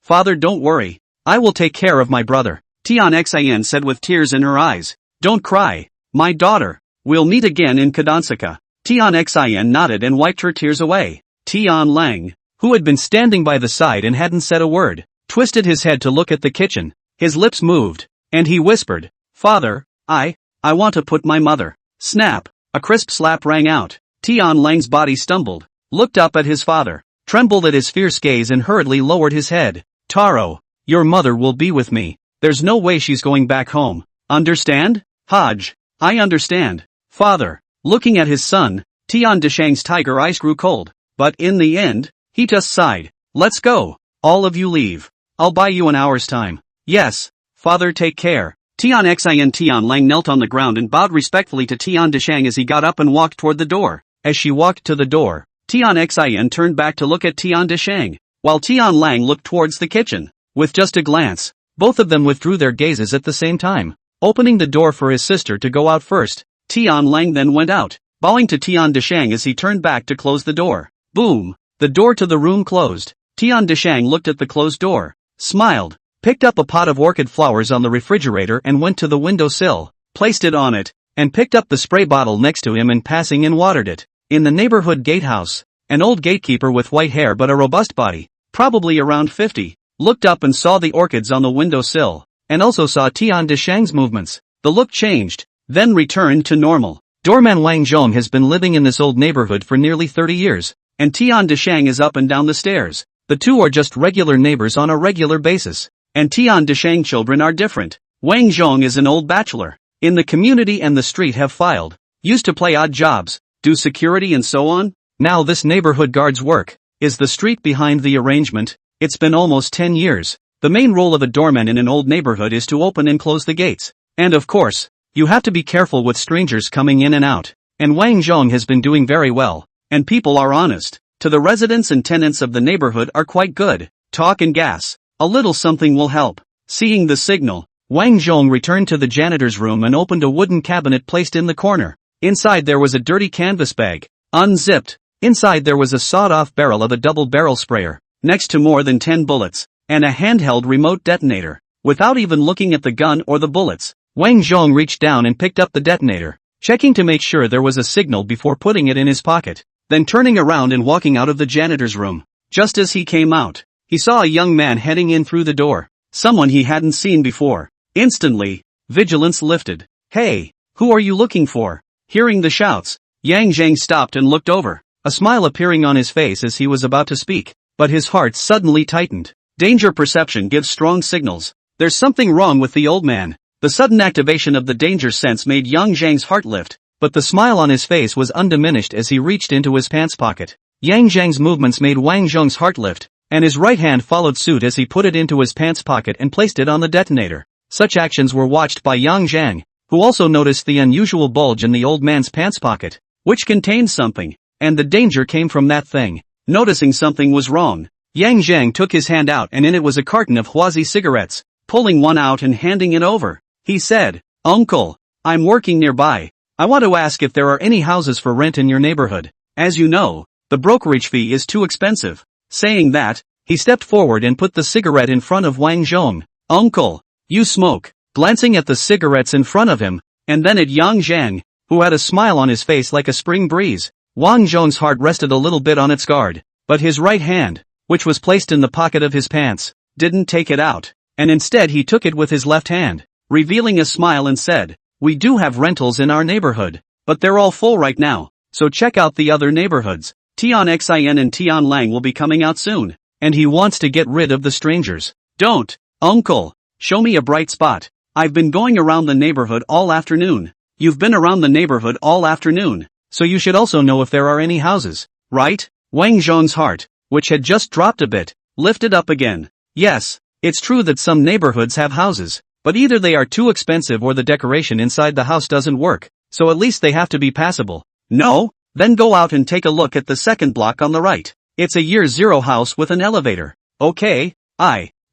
"Father, don't worry. I will take care of my brother," Tian Xin said with tears in her eyes. "Don't cry, my daughter. We'll meet again in Kadansaka." Tian Xin nodded and wiped her tears away. Tian Lang, who had been standing by the side and hadn't said a word, twisted his head to look at the kitchen. His lips moved, and he whispered, "Father, I want to put my mother." Snap! A crisp slap rang out. Tian Lang's body stumbled, looked up at his father, trembled at his fierce gaze and hurriedly lowered his head. "Taro, your mother will be with me. There's no way she's going back home. Understand?" "Hodge, I understand, father." Looking at his son, Tian Deshang's tiger eyes grew cold, but in the end, he just sighed. "Let's go. All of you leave. I'll buy you an hour's time." "Yes, father, take care." Tian Xin Tian Lang knelt on the ground and bowed respectfully to Tian Deshang as he got up and walked toward the door. As she walked to the door, Tian Xin turned back to look at Tian Deshang, while Tian Lang looked towards the kitchen. With just a glance, both of them withdrew their gazes at the same time. Opening the door for his sister to go out first, Tian Lang then went out, bowing to Tian Deshang as he turned back to close the door. Boom! The door to the room closed. Tian Deshang looked at the closed door, smiled, picked up a pot of orchid flowers on the refrigerator and went to the windowsill, placed it on it, and picked up the spray bottle next to him and passing in watered it. In the neighborhood gatehouse, an old gatekeeper with white hair but a robust body, probably around 50, looked up and saw the orchids on the windowsill, and also saw Tian Deshang's movements. The look changed, then returned to normal. Doorman Wang Zhong has been living in this old neighborhood for nearly 30 years, and Tian Deshang is up and down the stairs. The two are just regular neighbors on a regular basis. And Tian Deshang children are different. Wang Zhong is an old bachelor. In the community and the street have filed. Used to play odd jobs, do security and so on. Now this neighborhood guard's work. Is the street behind the arrangement? It's been almost 10 years. The main role of a doorman in an old neighborhood is to open and close the gates. And of course, you have to be careful with strangers coming in and out. And Wang Zhong has been doing very well. And people are honest. To the residents and tenants of the neighborhood are quite good. Talk and gas. A little something will help. Seeing the signal, Wang Zhong returned to the janitor's room and opened a wooden cabinet placed in the corner. Inside there was a dirty canvas bag, unzipped. Inside there was a sawed-off barrel of a double-barrel sprayer, next to more than 10 bullets, and a handheld remote detonator. Without even looking at the gun or the bullets, Wang Zhong reached down and picked up the detonator, checking to make sure there was a signal before putting it in his pocket, then turning around and walking out of the janitor's room. Just as he came out, he saw a young man heading in through the door, someone he hadn't seen before. Instantly, vigilance lifted. "Hey, who are you looking for?" Hearing the shouts, Yang Zhang stopped and looked over, a smile appearing on his face as he was about to speak, but his heart suddenly tightened. Danger perception gives strong signals. There's something wrong with the old man. The sudden activation of the danger sense made Yang Zhang's heart lift, but the smile on his face was undiminished as he reached into his pants pocket. Yang Zhang's movements made Wang Zhong's heart lift, and his right hand followed suit as he put it into his pants pocket and placed it on the detonator. Such actions were watched by Yang Zhang, who also noticed the unusual bulge in the old man's pants pocket, which contained something, and the danger came from that thing. Noticing something was wrong, Yang Zhang took his hand out and in it was a carton of Huazi cigarettes. Pulling one out and handing it over, he said, "Uncle, I'm working nearby. I want to ask if there are any houses for rent in your neighborhood. As you know, the brokerage fee is too expensive." Saying that, he stepped forward and put the cigarette in front of Wang Zhong. "Uncle, you smoke." Glancing at the cigarettes in front of him, and then at Yang Zhang, who had a smile on his face like a spring breeze, Wang Zhong's heart rested a little bit on its guard, but his right hand, which was placed in the pocket of his pants, didn't take it out, and instead he took it with his left hand, revealing a smile and said, "We do have rentals in our neighborhood, but they're all full right now, so check out the other neighborhoods. Tian Xin and Tian Lang will be coming out soon, and he wants to get rid of the strangers." "Don't, uncle. Show me a bright spot. I've been going around the neighborhood all afternoon." "You've been around the neighborhood all afternoon, so you should also know if there are any houses, right?" Wang Zhong's heart, which had just dropped a bit, lifted up again. Yes, it's true that some neighborhoods have houses, but either they are too expensive or the decoration inside the house doesn't work, so at least they have to be passable. "No? Then go out and take a look at the second block on the right. It's a year zero house with an elevator." "Okay,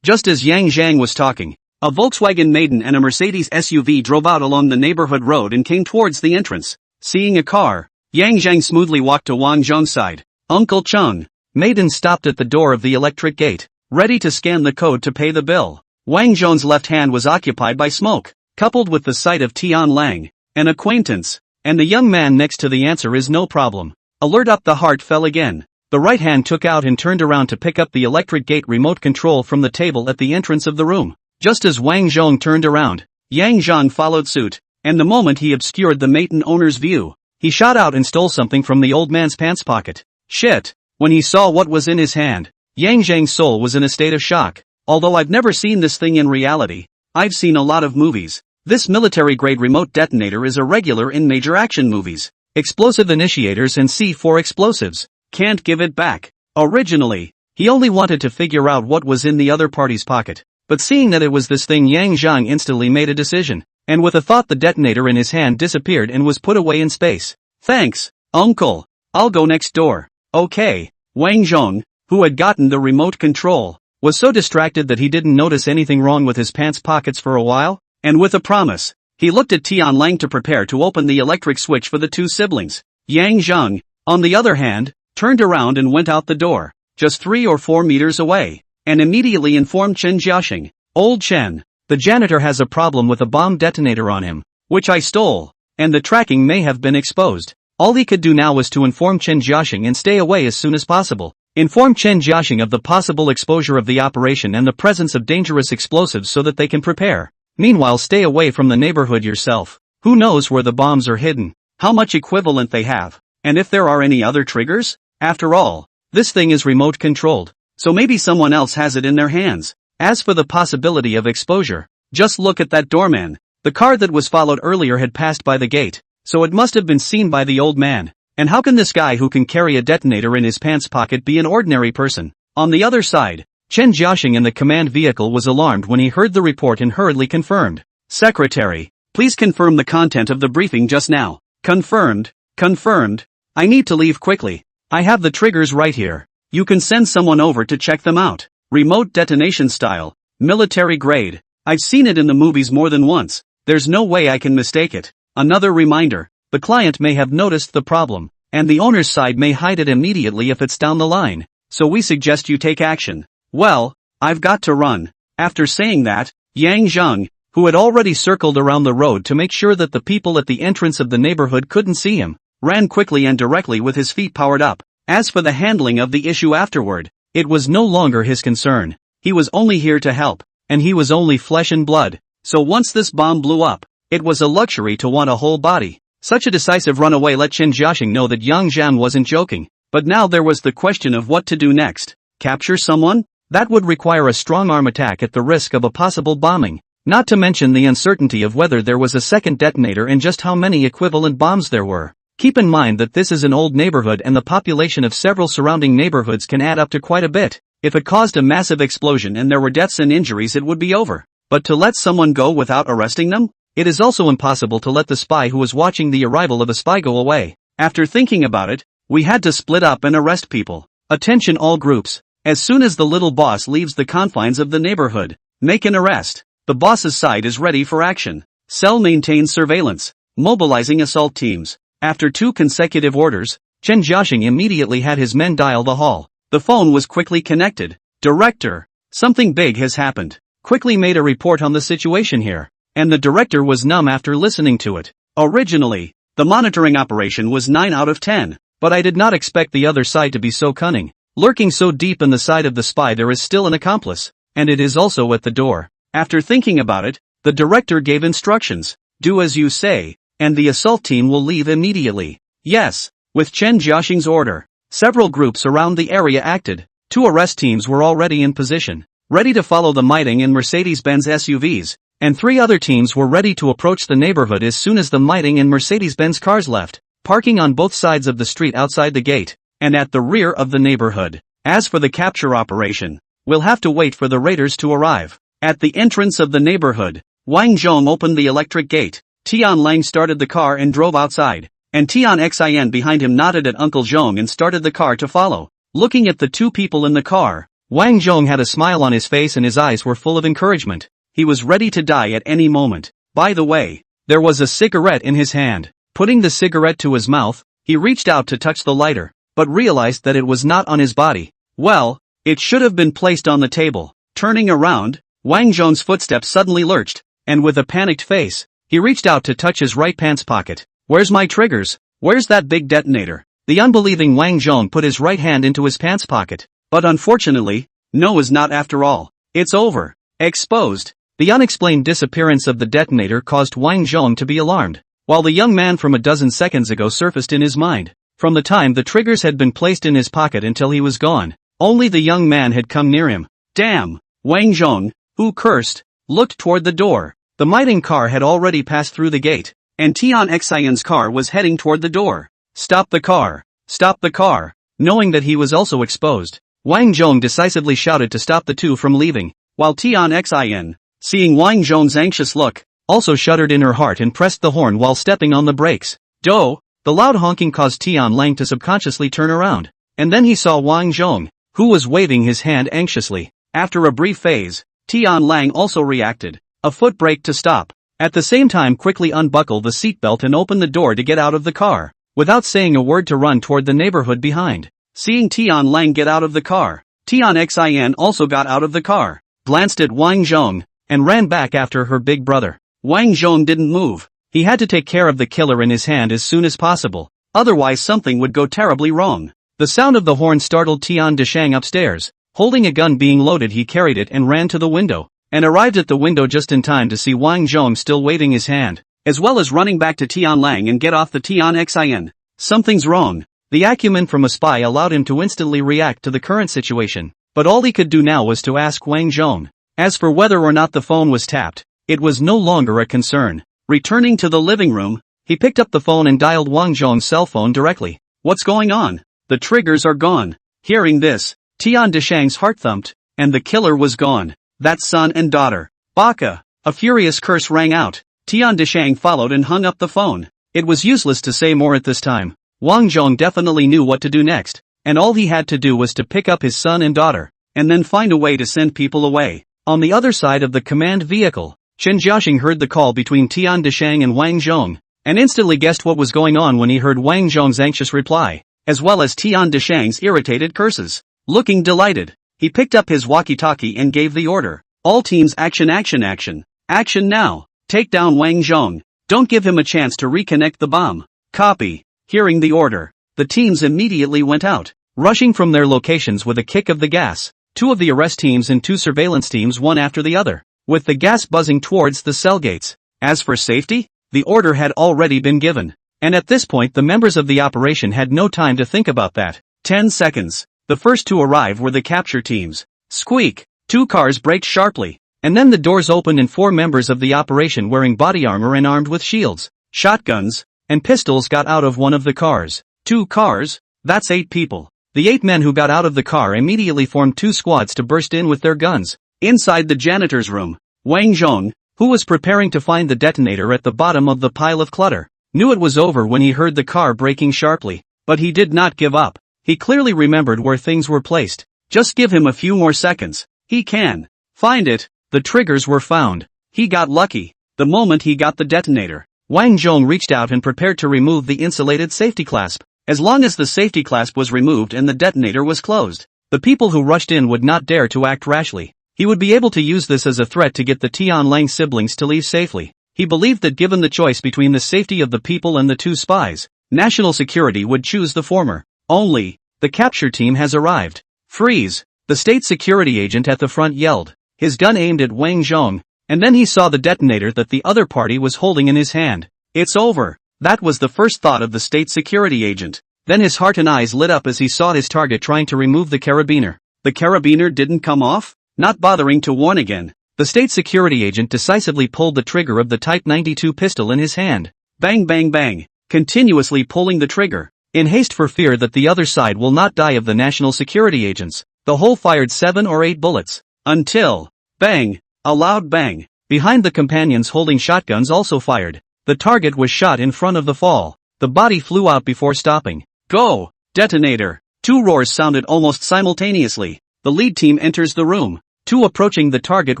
Just as Yang Zhang was talking, a Volkswagen Maiden and a Mercedes SUV drove out along the neighborhood road and came towards the entrance. Seeing a car, Yang Zhang smoothly walked to Wang Zhong's side. "Uncle Chung." Maiden stopped at the door of the electric gate, ready to scan the code to pay the bill. Wang Zhong's left hand was occupied by smoke, coupled with the sight of Tian Lang, an acquaintance, and the young man next to the answer is "no problem." Alert up, the heart fell again. The right hand took out and turned around to pick up the electric gate remote control from the table at the entrance of the room. Just as Wang Zhong turned around, Yang Zhang followed suit, and the moment he obscured the maiden owner's view, he shot out and stole something from the old man's pants pocket. Shit! When he saw what was in his hand, Yang Zhang's soul was in a state of shock. Although I've never seen this thing in reality, I've seen a lot of movies. This military-grade remote detonator is a regular in major action movies. Explosive initiators and C4 explosives. Can't give it back. Originally, he only wanted to figure out what was in the other party's pocket. But seeing that it was this thing, Yang Zhang instantly made a decision. And with a thought, the detonator in his hand disappeared and was put away in space. Thanks, uncle. I'll go next door. Okay. Wang Zhong, who had gotten the remote control, was so distracted that he didn't notice anything wrong with his pants pockets for a while, and with a promise, he looked at Tian Lang to prepare to open the electric switch for the two siblings. Yang Zhang, on the other hand, turned around and went out the door, just 3 or 4 meters away, and immediately informed Chen Jiaxing. Old Chen, the janitor has a problem with a bomb detonator on him, which I stole, and the tracking may have been exposed. All he could do now was to inform Chen Jiaxing and stay away as soon as possible. Inform Chen Jiaxing of the possible exposure of the operation and the presence of dangerous explosives so that they can prepare. Meanwhile, stay away from the neighborhood yourself. Who knows where the bombs are hidden, how much equivalent they have, and if there are any other triggers? After all, this thing is remote controlled, so maybe someone else has it in their hands. As for the possibility of exposure, just look at that doorman. The car that was followed earlier had passed by the gate, so it must have been seen by the old man. And how can this guy who can carry a detonator in his pants pocket be an ordinary person? On the other side, Chen Jiaxing in the command vehicle was alarmed when he heard the report and hurriedly confirmed. Secretary, please confirm the content of the briefing just now. Confirmed. Confirmed. I need to leave quickly. I have the triggers right here. You can send someone over to check them out. Remote detonation style. Military grade. I've seen it in the movies more than once. There's no way I can mistake it. Another reminder. The client may have noticed the problem, and the owner's side may hide it immediately if it's down the line, so we suggest you take action. Well, I've got to run. After saying that, Yang Zhang, who had already circled around the road to make sure that the people at the entrance of the neighborhood couldn't see him, ran quickly and directly with his feet powered up. As for the handling of the issue afterward, it was no longer his concern. He was only here to help, and he was only flesh and blood, so once this bomb blew up, it was a luxury to want a whole body. Such a decisive runaway let Chen Jiaxing know that Yang Zhang wasn't joking, but now there was the question of what to do next. Capture someone? That would require a strong arm attack at the risk of a possible bombing, not to mention the uncertainty of whether there was a second detonator and just how many equivalent bombs there were. Keep in mind that this is an old neighborhood and the population of several surrounding neighborhoods can add up to quite a bit. If it caused a massive explosion and there were deaths and injuries, it would be over. But to let someone go without arresting them? It is also impossible to let the spy who was watching the arrival of a spy go away. After thinking about it, we had to split up and arrest people. Attention all groups. As soon as the little boss leaves the confines of the neighborhood, make an arrest. The boss's side is ready for action. Cell maintains surveillance. Mobilizing assault teams. After 2 consecutive orders, Chen Jiaxing immediately had his men dial the hall. The phone was quickly connected. Director, something big has happened. Quickly made a report on the situation here. And the director was numb after listening to it. Originally, the monitoring operation was 9 out of 10, but I did not expect the other side to be so cunning. Lurking so deep in the side of the spy there is still an accomplice, and it is also at the door. After thinking about it, the director gave instructions. Do as you say, and the assault team will leave immediately. Yes, with Chen Jiaxing's order, several groups around the area acted. 2 arrest teams were already in position, ready to follow the Miting and Mercedes-Benz SUVs. And 3 other teams were ready to approach the neighborhood as soon as the Miting and Mercedes-Benz cars left, parking on both sides of the street outside the gate, and at the rear of the neighborhood. As for the capture operation, we'll have to wait for the raiders to arrive. At the entrance of the neighborhood, Wang Zhong opened the electric gate. Tian Lang started the car and drove outside, and Tian Xin behind him nodded at Uncle Zhong and started the car to follow. Looking at the 2 people in the car, Wang Zhong had a smile on his face and his eyes were full of encouragement. He was ready to die at any moment. By the way, there was a cigarette in his hand. Putting the cigarette to his mouth, he reached out to touch the lighter, but realized that it was not on his body. Well, it should have been placed on the table. Turning around, Wang Zhong's footsteps suddenly lurched, and with a panicked face, he reached out to touch his right pants pocket. Where's my triggers? Where's that big detonator? The unbelieving Wang Zhong put his right hand into his pants pocket. But unfortunately, no is not after all. It's over. Exposed. The unexplained disappearance of the detonator caused Wang Zhong to be alarmed, while the young man from a dozen seconds ago surfaced in his mind. From the time the triggers had been placed in his pocket until he was gone, only the young man had come near him. Damn! Wang Zhong, who cursed, looked toward the door. The Miting car had already passed through the gate, and Tian Xian's car was heading toward the door. Stop the car! Stop the car! Knowing that he was also exposed, Wang Zhong decisively shouted to stop the two from leaving, while Tian Xian, seeing Wang Zhong's anxious look, also shuddered in her heart and pressed the horn while stepping on the brakes. Do! The loud honking caused Tian Lang to subconsciously turn around, and then he saw Wang Zhong, who was waving his hand anxiously. After a brief phase, Tian Lang also reacted. A foot brake to stop. At the same time quickly unbuckle the seatbelt and open the door to get out of the car, without saying a word to run toward the neighborhood behind. Seeing Tian Lang get out of the car, Tian Xian also got out of the car, glanced at Wang Zhong, and ran back after her big brother. Wang Zhong didn't move. He had to take care of the killer in his hand as soon as possible, otherwise something would go terribly wrong. The sound of the horn startled Tian Deshang upstairs. Holding a gun being loaded, he carried it and ran to the window, and arrived at the window just in time to see Wang Zhong still waving his hand, as well as running back to Tian Lang and get off the Tian Xian. Something's wrong. The acumen from a spy allowed him to instantly react to the current situation, but all he could do now was to ask Wang Zhong. As for whether or not the phone was tapped, it was no longer a concern. Returning to the living room, he picked up the phone and dialed Wang Zhong's cell phone directly. What's going on? The triggers are gone. Hearing this, Tian Deshang's heart thumped, and the killer was gone. That son and daughter. Baka! A furious curse rang out. Tian Deshang followed and hung up the phone. It was useless to say more at this time. Wang Zhong definitely knew what to do next, and all he had to do was to pick up his son and daughter, and then find a way to send people away. On the other side of the command vehicle, Chen Jiaxing heard the call between Tian Deshang and Wang Zhong, and instantly guessed what was going on when he heard Wang Zhong's anxious reply, as well as Tian Deshang's irritated curses. Looking delighted, he picked up his walkie-talkie and gave the order. All teams action action action. Action now. Take down Wang Zhong. Don't give him a chance to reconnect the bomb. Copy. Hearing the order, the teams immediately went out, rushing from their locations with a kick of the gas. Two of the arrest teams and two surveillance teams one after the other, with the gas buzzing towards the cell gates. As for safety, the order had already been given, and at this point the members of the operation had no time to think about that. 10 seconds. The first to arrive were the capture teams. Squeak! Two cars braked sharply, and then the doors opened and four members of the operation wearing body armor and armed with shields, shotguns, and pistols got out of one of the cars. 2 cars? That's 8 people. The 8 men who got out of the car immediately formed 2 squads to burst in with their guns. Inside the janitor's room, Wang Zhong, who was preparing to find the detonator at the bottom of the pile of clutter, knew it was over when he heard the car braking sharply, but he did not give up. He clearly remembered where things were placed. Just give him a few more seconds. He can find it. The triggers were found. He got lucky. The moment he got the detonator, Wang Zhong reached out and prepared to remove the insulated safety clasp. As long as the safety clasp was removed and the detonator was closed, the people who rushed in would not dare to act rashly. He would be able to use this as a threat to get the Tian Lang siblings to leave safely. He believed that given the choice between the safety of the people and the 2 spies, national security would choose the former. Only, the capture team has arrived. Freeze! The state security agent at the front yelled, his gun aimed at Wang Zhong, and then he saw the detonator that the other party was holding in his hand. It's over. That was the first thought of the state security agent. Then his heart and eyes lit up as he saw his target trying to remove the carabiner. The carabiner didn't come off? Not bothering to warn again, the state security agent decisively pulled the trigger of the Type 92 pistol in his hand. Bang bang bang, continuously pulling the trigger. In haste for fear that the other side will not die of the national security agents, the hole fired 7 or 8 bullets. Until, bang, a loud bang. Behind the companions holding shotguns also fired. The target was shot in front of the fall. The body flew out before stopping. Go! Detonator! 2 roars sounded almost simultaneously. The lead team enters the room, 2 approaching the target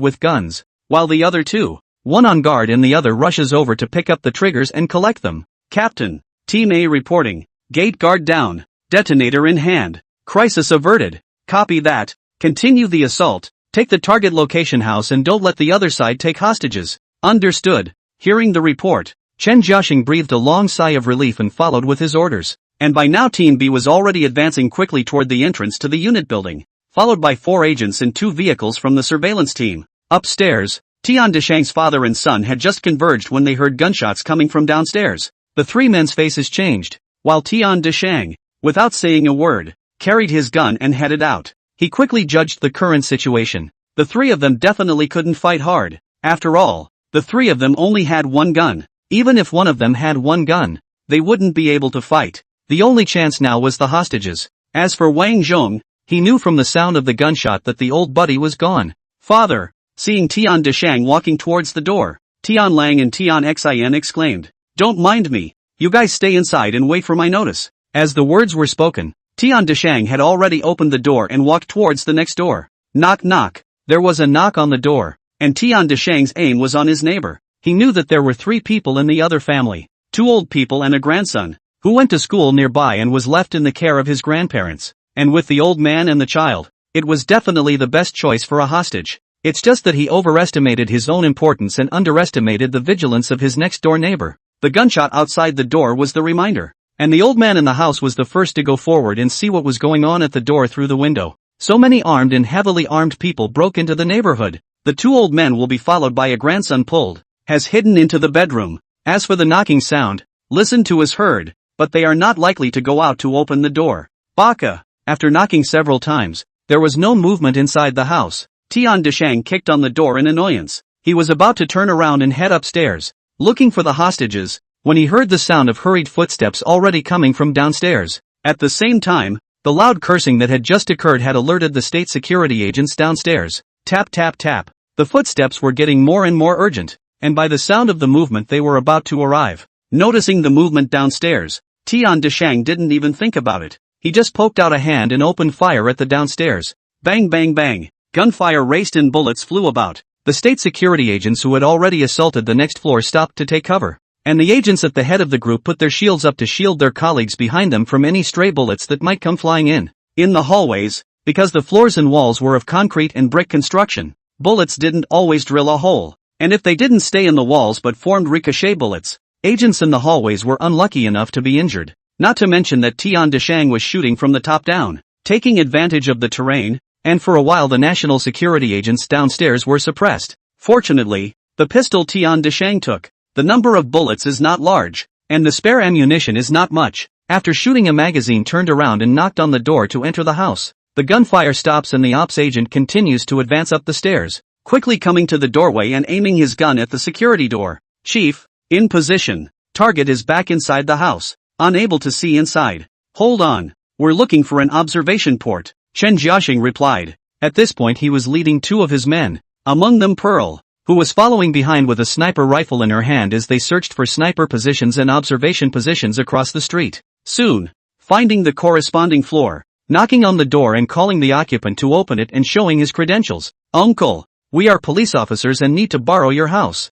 with guns, while the other 2, one on guard and the other rushes over to pick up the triggers and collect them. Captain, Team A reporting. Gate guard down. Detonator in hand. Crisis averted. Copy that. Continue the assault. Take the target location house and don't let the other side take hostages. Understood. Hearing the report, Chen Jiaxing breathed a long sigh of relief and followed with his orders. and by now Team B was already advancing quickly toward the entrance to the unit building, followed by 4 agents in 2 vehicles from the surveillance team. Upstairs, Tian Deshang's father and son had just converged when they heard gunshots coming from downstairs. The 3 men's faces changed, while Tian Deshang, without saying a word, carried his gun and headed out. He quickly judged the current situation. The 3 of them definitely couldn't fight hard. After all, the 3 of them only had 1 gun. Even if one of them had 1 gun, they wouldn't be able to fight. The only chance now was the hostages. As for Wang Zhong, he knew from the sound of the gunshot that the old buddy was gone. Father, seeing Tian Deshang walking towards the door, Tian Lang and Tian Xin exclaimed, "Don't mind me, you guys stay inside and wait for my notice." As the words were spoken, Tian Deshang had already opened the door and walked towards the next door. Knock knock. There was a knock on the door, and Tian Deshang's aim was on his neighbor. He knew that there were 3 people in the other family, 2 old people and a grandson, who went to school nearby and was left in the care of his grandparents. And with the old man and the child, it was definitely the best choice for a hostage. It's just that he overestimated his own importance and underestimated the vigilance of his next-door neighbor. The gunshot outside the door was the reminder, and the old man in the house was the first to go forward and see what was going on at the door through the window. So many armed and heavily armed people broke into the neighborhood. The 2 old men will be followed by a grandson pulled, has hidden into the bedroom. As for the knocking sound, listened to as heard, but they are not likely to go out to open the door. Baka. After knocking several times, there was no movement inside the house. Tian Deshang kicked on the door in annoyance. He was about to turn around and head upstairs, looking for the hostages, when he heard the sound of hurried footsteps already coming from downstairs. At the same time, the loud cursing that had just occurred had alerted the state security agents downstairs. Tap tap tap. The footsteps were getting more and more urgent, and by the sound of the movement they were about to arrive. Noticing the movement downstairs, Tian Deshang didn't even think about it. He just poked out a hand and opened fire at the downstairs. Bang bang bang. Gunfire raced and bullets flew about. The state security agents who had already assaulted the next floor stopped to take cover, and the agents at the head of the group put their shields up to shield their colleagues behind them from any stray bullets that might come flying in. In the hallways, because the floors and walls were of concrete and brick construction, bullets didn't always drill a hole, and if they didn't stay in the walls but formed ricochet bullets, agents in the hallways were unlucky enough to be injured. Not to mention that Tian Deshang was shooting from the top down, taking advantage of the terrain, and for a while the national security agents downstairs were suppressed. Fortunately, the pistol Tian Deshang took, the number of bullets is not large, and the spare ammunition is not much. After shooting a magazine turned around and knocked on the door to enter the house. The gunfire stops and the ops agent continues to advance up the stairs, quickly coming to the doorway and aiming his gun at the security door. Chief, in position. Target is back inside the house, unable to see inside. Hold on, we're looking for an observation port, Chen Jiaxing replied. At this point he was leading 2 of his men, among them Pearl, who was following behind with a sniper rifle in her hand as they searched for sniper positions and observation positions across the street. Soon, finding the corresponding floor, knocking on the door and calling the occupant to open it and showing his credentials. Uncle, we are police officers and need to borrow your house.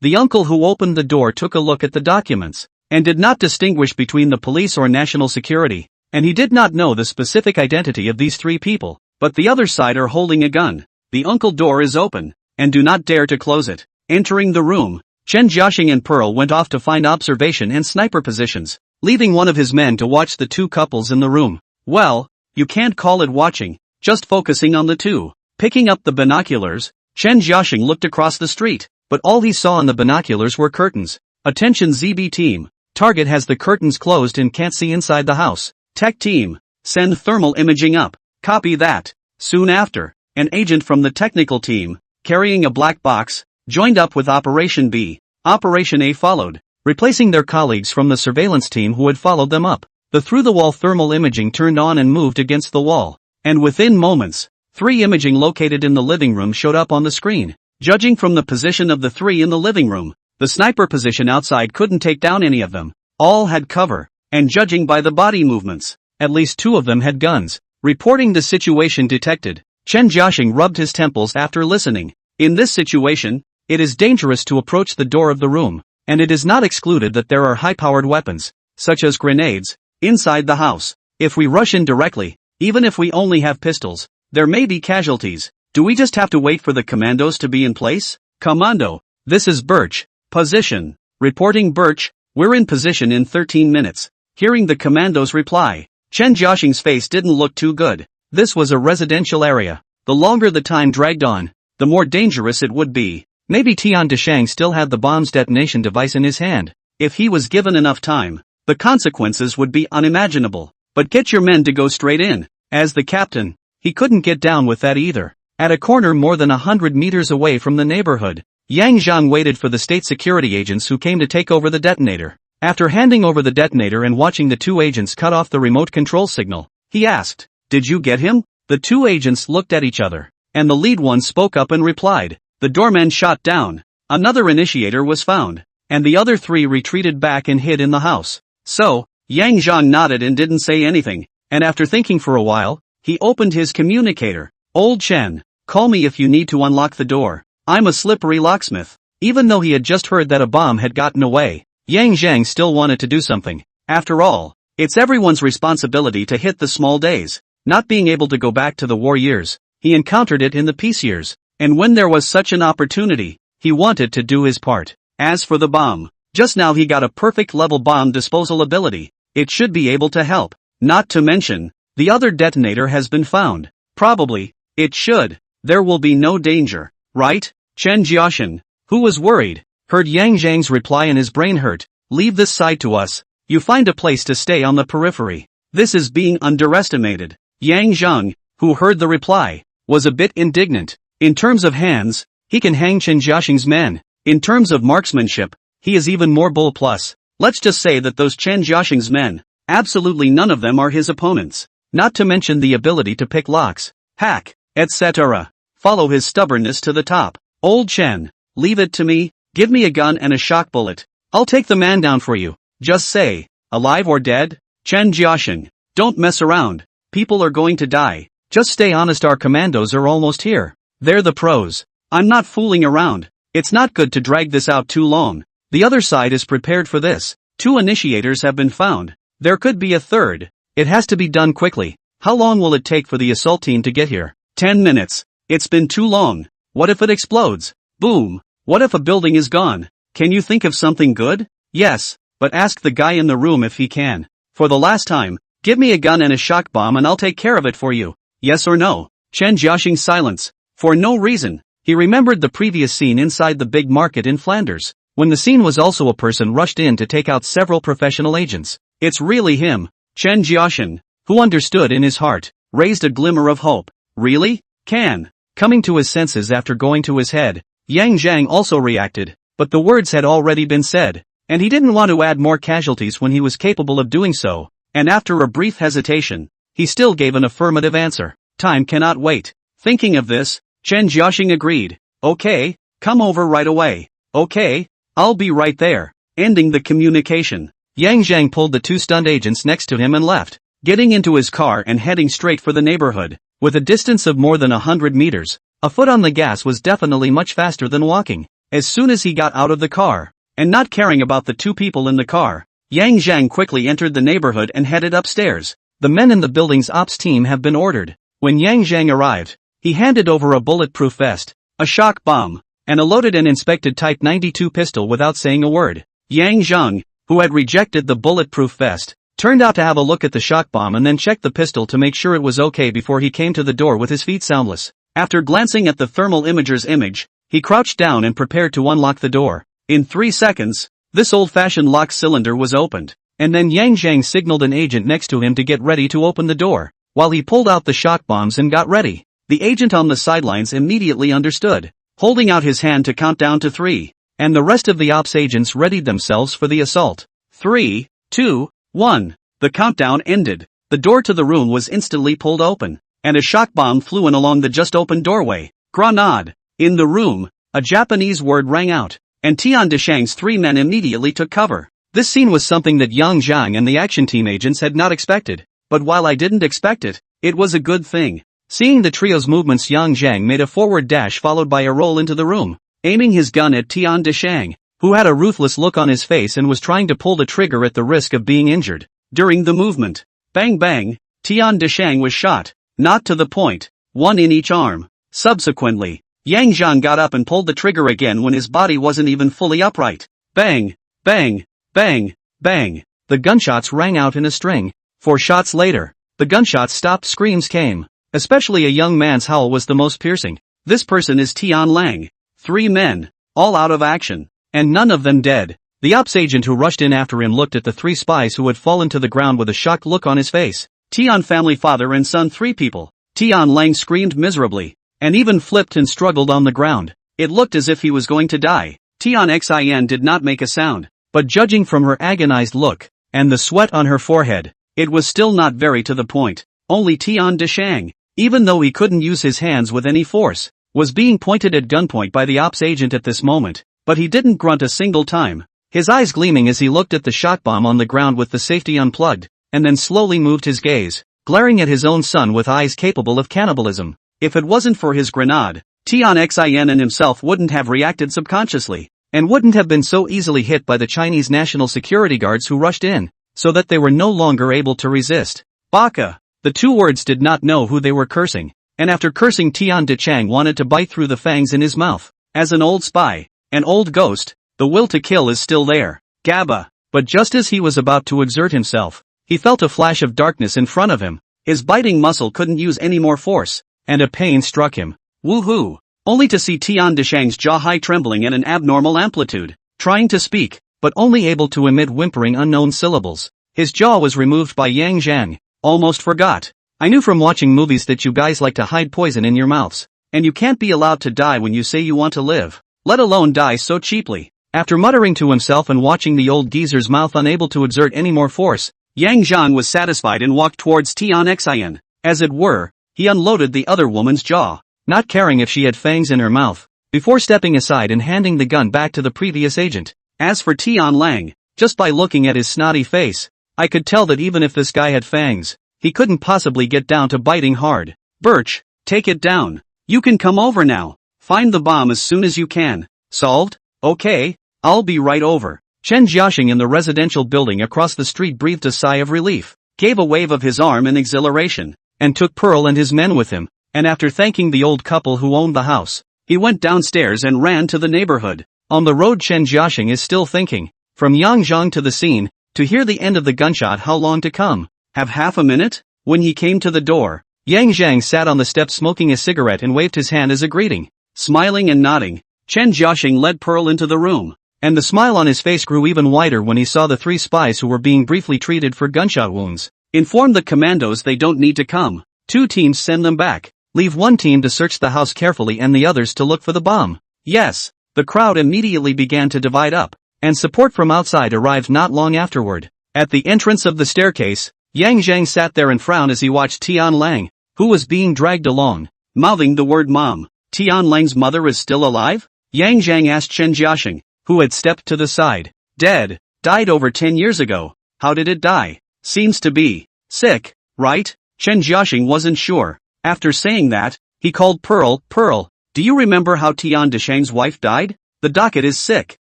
The uncle who opened the door took a look at the documents, and did not distinguish between the police or national security, and he did not know the specific identity of these 3 people. But the other side are holding a gun. The uncle door is open, and do not dare to close it. Entering the room, Chen Jiaxing and Pearl went off to find observation and sniper positions, leaving one of his men to watch the 2 couples in the room. Well, you can't call it watching, just focusing on the 2. Picking up the binoculars, Chen Jiaxing looked across the street, but all he saw in the binoculars were curtains. Attention ZB team, target has the curtains closed and can't see inside the house. Tech team, send thermal imaging up. Copy that. Soon after, an agent from the technical team, carrying a black box, joined up with Operation B. Operation A followed, replacing their colleagues from the surveillance team who had followed them up. The through-the-wall thermal imaging turned on and moved against the wall, and within moments, 3 imaging located in the living room showed up on the screen. Judging from the position of the 3 in the living room, the sniper position outside couldn't take down any of them. All had cover, and judging by the body movements, at least 2 of them had guns. Reporting the situation detected, Chen Jiaxing rubbed his temples after listening. In this situation, it is dangerous to approach the door of the room, and it is not excluded that there are high-powered weapons, such as grenades, inside the house. If we rush in directly, even if we only have pistols, there may be casualties. Do we just have to wait for the commandos to be in place? Commando, this is Birch. Position. Reporting Birch, we're in position in 13 minutes. Hearing the commando's reply, Chen Jiaxing's face didn't look too good. This was a residential area. The longer the time dragged on, the more dangerous it would be. Maybe Tian Deshang still had the bomb's detonation device in his hand. If he was given enough time, the consequences would be unimaginable. But get your men to go straight in. As the captain, he couldn't get down with that either. At a corner more than 100 meters away from the neighborhood, Yang Zhang waited for the state security agents who came to take over the detonator. After handing over the detonator and watching the two agents cut off the remote control signal, he asked, "Did you get him?" The two agents looked at each other, and the lead one spoke up and replied, "The doorman shot down. Another initiator was found, and the other three retreated back and hid in the house." So, Yang Zhang nodded and didn't say anything, and after thinking for a while, he opened his communicator. "Old Chen, call me if you need to unlock the door. I'm a slippery locksmith." Even though he had just heard that a bomb had gotten away, Yang Zhang still wanted to do something. After all, it's everyone's responsibility to hit the small days. Not being able to go back to the war years, he encountered it in the peace years, and when there was such an opportunity, he wanted to do his part. As for the bomb, just now he got a perfect level bomb disposal ability. It should be able to help. Not to mention, the other detonator has been found. Probably, it should. There will be no danger, right? Chen Jiaxing, who was worried, heard Yang Zhang's reply and his brain hurt. "Leave this side to us. You find a place to stay on the periphery. This is being underestimated." Yang Zhang, who heard the reply, was a bit indignant. In terms of hands, he can hang Chen Jiaxing's men. In terms of marksmanship, he is even more bull plus. Let's just say that those Chen Jiaxing's men, absolutely none of them are his opponents. Not to mention the ability to pick locks, hack, etc. Follow his stubbornness to the top. "Old Chen, leave it to me. Give me a gun and a shock bullet. I'll take the man down for you. Just say, alive or dead?" "Chen Jiaxing, don't mess around. People are going to die. Just stay honest, our commandos are almost here. They're the pros. I'm not fooling around. It's not good to drag this out too long. The other side is prepared for this. 2 initiators have been found. There could be a third. It has to be done quickly. How long will it take for the assault team to get here?" 10 minutes. It's been too long. What if it explodes? Boom. What if a building is gone? Can you think of something good? Yes, but ask the guy in the room if he can. For the last time, give me a gun and a shock bomb and I'll take care of it for you. Yes or no? Chen Jiaxing's silence. For no reason. He remembered the previous scene inside the big market in Flanders, when the scene was also a person rushed in to take out several professional agents. It's really him. Chen Jiaxing, who understood in his heart, raised a glimmer of hope. Really? Can. Coming to his senses after going to his head, Yang Zhang also reacted, but the words had already been said, and he didn't want to add more casualties when he was capable of doing so, and after a brief hesitation, he still gave an affirmative answer. Time cannot wait. Thinking of this, Chen Jiaxing agreed. "Okay, come over right away." "Okay, I'll be right there." Ending the communication, Yang Zhang pulled the 2 stunned agents next to him and left, getting into his car and heading straight for the neighborhood. With a distance of more than 100 meters, a foot on the gas was definitely much faster than walking. As soon as he got out of the car, and not caring about the 2 people in the car, Yang Zhang quickly entered the neighborhood and headed upstairs. The men in the building's ops team have been ordered. When Yang Zhang arrived, he handed over a bulletproof vest, a shock bomb, and a loaded and inspected Type 92 pistol without saying a word. Yang Zhang, who had rejected the bulletproof vest, turned out to have a look at the shock bomb and then checked the pistol to make sure it was okay before he came to the door with his feet soundless. After glancing at the thermal imager's image, he crouched down and prepared to unlock the door. In 3 seconds, this old-fashioned lock cylinder was opened, and then Yang Zhang signaled an agent next to him to get ready to open the door, while he pulled out the shock bombs and got ready. The agent on the sidelines immediately understood, holding out his hand to count down to 3, and the rest of the ops agents readied themselves for the assault. 3, 2, 1. The countdown ended. The door to the room was instantly pulled open, and a shock bomb flew in along the just opened doorway. Grenade. In the room, a Japanese word rang out, and Tian Deshang's 3 men immediately took cover. This scene was something that Yang Zhang and the action team agents had not expected, but while I didn't expect it, it was a good thing. Seeing the trio's movements, Yang Zhang made a forward dash followed by a roll into the room, aiming his gun at Tian Deshang, who had a ruthless look on his face and was trying to pull the trigger at the risk of being injured. During the movement, bang bang, Tian Deshang was shot, not to the point, 1 in each arm. Subsequently, Yang Zhang got up and pulled the trigger again when his body wasn't even fully upright. Bang! Bang! Bang! Bang! The gunshots rang out in a string. 4 shots later, the gunshots stopped. Screams came. Especially a young man's howl was the most piercing. This person is Tian Lang. 3 men, all out of action, and none of them dead. The ops agent who rushed in after him looked at the 3 spies who had fallen to the ground with a shocked look on his face. Tian family, father and son, 3 people. Tian Lang screamed miserably, and even flipped and struggled on the ground. It looked as if he was going to die. Tian Xin did not make a sound, but judging from her agonized look, and the sweat on her forehead, it was still not very to the point. Only Tian Deshang, even though he couldn't use his hands with any force, was being pointed at gunpoint by the ops agent at this moment, but he didn't grunt a single time. His eyes gleaming as he looked at the shot bomb on the ground with the safety unplugged, and then slowly moved his gaze, glaring at his own son with eyes capable of cannibalism. If it wasn't for his grenade, Tian Xin and himself wouldn't have reacted subconsciously, and wouldn't have been so easily hit by the Chinese national security guards who rushed in, so that they were no longer able to resist. Baka! The 2 words did not know who they were cursing, and after cursing, Tian Dechang wanted to bite through the fangs in his mouth. As an old spy, an old ghost, the will to kill is still there. Gabba! But just as he was about to exert himself, he felt a flash of darkness in front of him. His biting muscle couldn't use any more force, and a pain struck him. Woohoo! Only to see Tian Deshang's jaw high trembling at an abnormal amplitude, trying to speak, but only able to emit whimpering unknown syllables. His jaw was removed by Yang Zhang. Almost forgot. I knew from watching movies that you guys like to hide poison in your mouths, and you can't be allowed to die when you say you want to live, let alone die so cheaply. After muttering to himself and watching the old geezer's mouth unable to exert any more force, Yang Zhang was satisfied and walked towards Tian Xin. As it were, he unloaded the other woman's jaw, not caring if she had fangs in her mouth, before stepping aside and handing the gun back to the previous agent. As for Tian Lang, just by looking at his snotty face, I could tell that even if this guy had fangs, he couldn't possibly get down to biting hard. Birch, take it down. You can come over now. Find the bomb as soon as you can. Solved? Okay, I'll be right over. Chen Jiaxing in the residential building across the street breathed a sigh of relief, gave a wave of his arm in exhilaration, and took Pearl and his men with him, and after thanking the old couple who owned the house, he went downstairs and ran to the neighborhood. On the road, Chen Jiaxing is still thinking. From Yangzhang to the scene, to hear the end of the gunshot, how long to come? Have half a minute? When he came to the door, Yang Zhang sat on the steps smoking a cigarette and waved his hand as a greeting. Smiling and nodding, Chen Jiaxing led Pearl into the room, and the smile on his face grew even wider when he saw the 3 spies who were being briefly treated for gunshot wounds. Inform the commandos they don't need to come. 2 teams send them back. Leave 1 team to search the house carefully and the others to look for the bomb. Yes. The crowd immediately began to divide up, and support from outside arrived not long afterward. At the entrance of the staircase, Yang Zhang sat there and frowned as he watched Tian Lang, who was being dragged along, mouthing the word mom. Tian Lang's mother is still alive? Yang Zhang asked Chen Jiaxing, who had stepped to the side. Dead. Died over 10 years ago. How did it die? Seems to be sick, right? Chen Jiaxing wasn't sure. After saying that, he called Pearl. Pearl, do you remember how Tian Deshang's wife died? The docket is sick.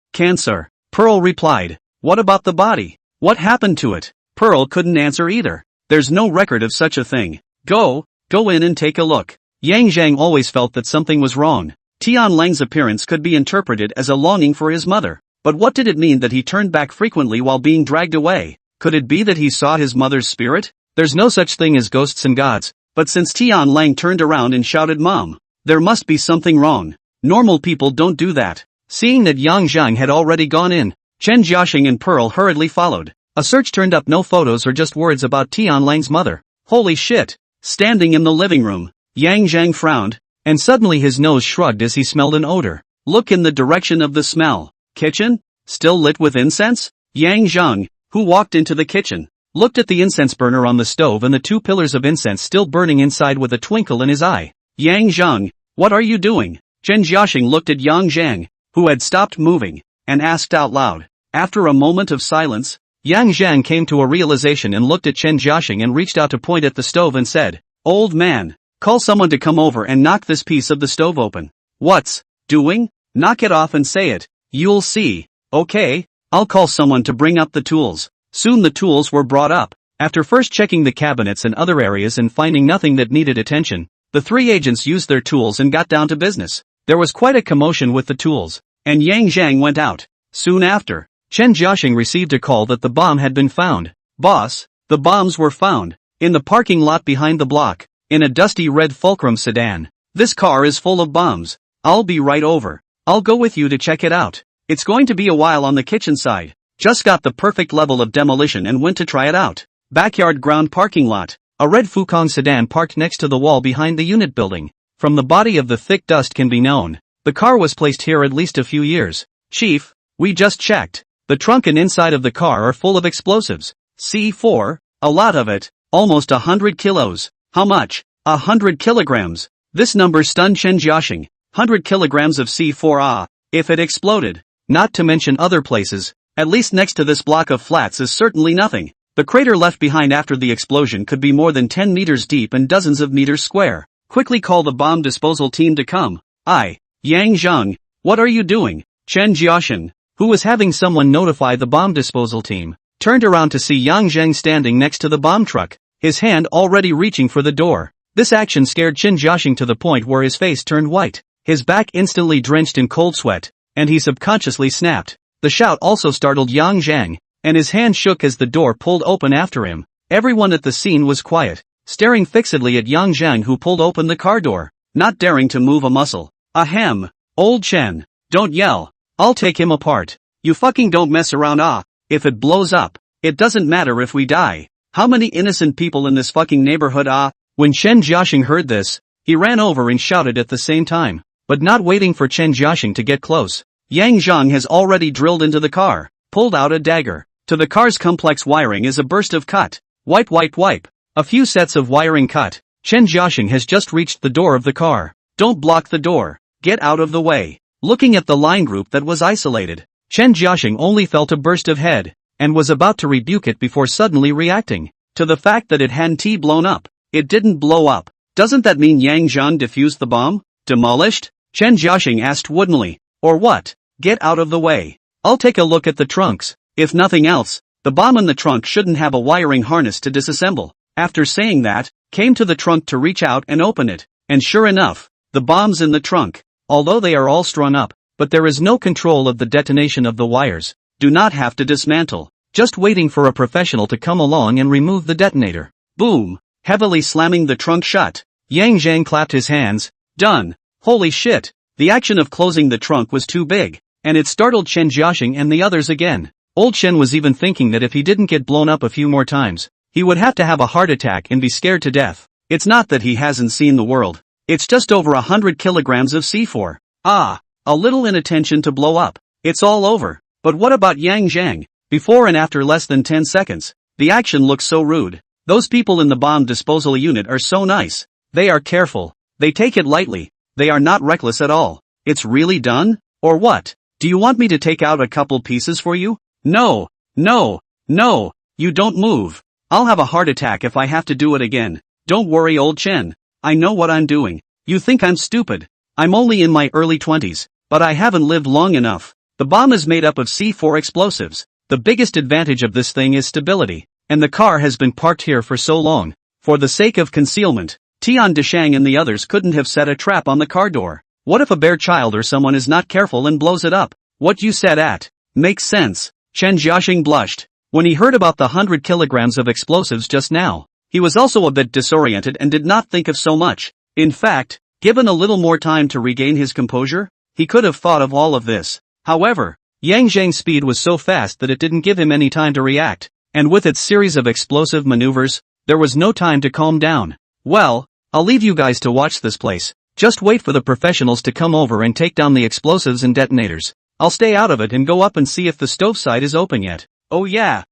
Cancer. Pearl replied. What about the body? What happened to it? Pearl couldn't answer either. There's no record of such a thing. Go in and take a look. Yang Zhang always felt that something was wrong. Tian Lang's appearance could be interpreted as a longing for his mother. But what did it mean that he turned back frequently while being dragged away? Could it be that he saw his mother's spirit? There's no such thing as ghosts and gods. But since Tian Lang turned around and shouted Mom, there must be something wrong. Normal people don't do that. Seeing that Yang Zhang had already gone in, Chen Jiaxing and Pearl hurriedly followed. A search turned up no photos or just words about Tian Lang's mother. Holy shit! Standing in the living room, Yang Zhang frowned, and suddenly his nose shrugged as he smelled an odor. Look in the direction of the smell. Kitchen? Still lit with incense? Yang Zhang, who walked into the kitchen, looked at the incense burner on the stove and the 2 pillars of incense still burning inside with a twinkle in his eye. Yang Zhang, what are you doing? Chen Jiaxing looked at Yang Zhang, who had stopped moving, and asked out loud. After a moment of silence, Yang Zhang came to a realization and looked at Chen Jiaxing and reached out to point at the stove and said, Old man, call someone to come over and knock this piece of the stove open. What's doing? Knock it off and say it. You'll see. Okay, I'll call someone to bring up the tools. Soon the tools were brought up. After first checking the cabinets and other areas and finding nothing that needed attention, the 3 agents used their tools and got down to business. There was quite a commotion with the tools, and Yang Zhang went out. Soon after, Chen Jiaxing received a call that the bomb had been found. Boss, the bombs were found. In the parking lot behind the block. In a dusty red Fulcrum sedan. This car is full of bombs. I'll be right over. I'll go with you to check it out. It's going to be a while on the kitchen side. Just got the perfect level of demolition and went to try it out. Backyard ground parking lot. A red Fukong sedan parked next to the wall behind the unit building. From the body of the thick dust can be known. The car was placed here at least a few years. Chief, we just checked. The trunk and inside of the car are full of explosives. C4, a lot of it, almost 100 kilos. How much? 100 kilograms. This number stunned Chen Jiaxing. 100 kilograms of C4 if it exploded. Not to mention other places, at least next to this block of flats is certainly nothing. The crater left behind after the explosion could be more than 10 meters deep and dozens of meters square. Quickly call the bomb disposal team to come. Yang Zheng, what are you doing? Chen Jiaxing, who was having someone notify the bomb disposal team, turned around to see Yang Zheng standing next to the bomb truck, his hand already reaching for the door. This action scared Chen Jiaxing to the point where his face turned white, his back instantly drenched in cold sweat, and he subconsciously snapped. The shout also startled Yang Zheng, and his hand shook as the door pulled open after him. Everyone at the scene was quiet, staring fixedly at Yang Zheng, who pulled open the car door, not daring to move a muscle. Ahem, old Chen, don't yell. I'll take him apart. You fucking don't mess around. If it blows up, it doesn't matter if we die. How many innocent people in this fucking neighborhood? When Chen Jiaxing heard this, he ran over and shouted at the same time, but not waiting for Chen Jiaxing to get close. Yang Zheng has already drilled into the car, pulled out a dagger. To the car's complex wiring is a burst of cut. Wipe. A few sets of wiring cut. Chen Jiaxing has just reached the door of the car. Don't block the door. Get out of the way. Looking at the line group that was isolated, Chen Jiaxing only felt a burst of head, and was about to rebuke it before suddenly reacting to the fact that it hadn't blown up. It didn't blow up. Doesn't that mean Yang Zheng defused the bomb? Demolished? Chen Jiaxing asked woodenly. Or what? Get out of the way. I'll take a look at the trunks. If nothing else, the bomb in the trunk shouldn't have a wiring harness to disassemble. After saying that, came to the trunk to reach out and open it, and sure enough, the bomb's in the trunk. Although they are all strung up, but there is no control of the detonation of the wires. Do not have to dismantle. Just waiting for a professional to come along and remove the detonator. Boom! Heavily slamming the trunk shut. Yang Zheng clapped his hands. Done. Holy shit! The action of closing the trunk was too big, and it startled Chen Jiaxing and the others again. Old Chen was even thinking that if he didn't get blown up a few more times, he would have to have a heart attack and be scared to death. It's not that he hasn't seen the world. It's just over 100 kilograms of C4. A little inattention to blow up. It's all over. But what about Yang Zheng? Before and after less than 10 seconds. The action looks so rude. Those people in the bomb disposal unit are so nice. They are careful. They take it lightly. They are not reckless at all. It's really done? Or what? Do you want me to take out a couple pieces for you? No. You don't move. I'll have a heart attack if I have to do it again. Don't worry, old Chen. I know what I'm doing. You think I'm stupid. I'm only in my early 20s, but I haven't lived long enough. The bomb is made up of C4 explosives. The biggest advantage of this thing is stability, and the car has been parked here for so long. For the sake of concealment, Tian Deshang and the others couldn't have set a trap on the car door. What if a bare child or someone is not careful and blows it up? What you said makes sense. Chen Jiaxing blushed. When he heard about the 100 kilograms of explosives just now, he was also a bit disoriented and did not think of so much. In fact, given a little more time to regain his composure, he could have thought of all of this. However, Yang Zheng's speed was so fast that it didn't give him any time to react, and with its series of explosive maneuvers, there was no time to calm down. Well, I'll leave you guys to watch this place. Just wait for the professionals to come over and take down the explosives and detonators. I'll stay out of it and go up and see if the stove side is open yet. Oh yeah.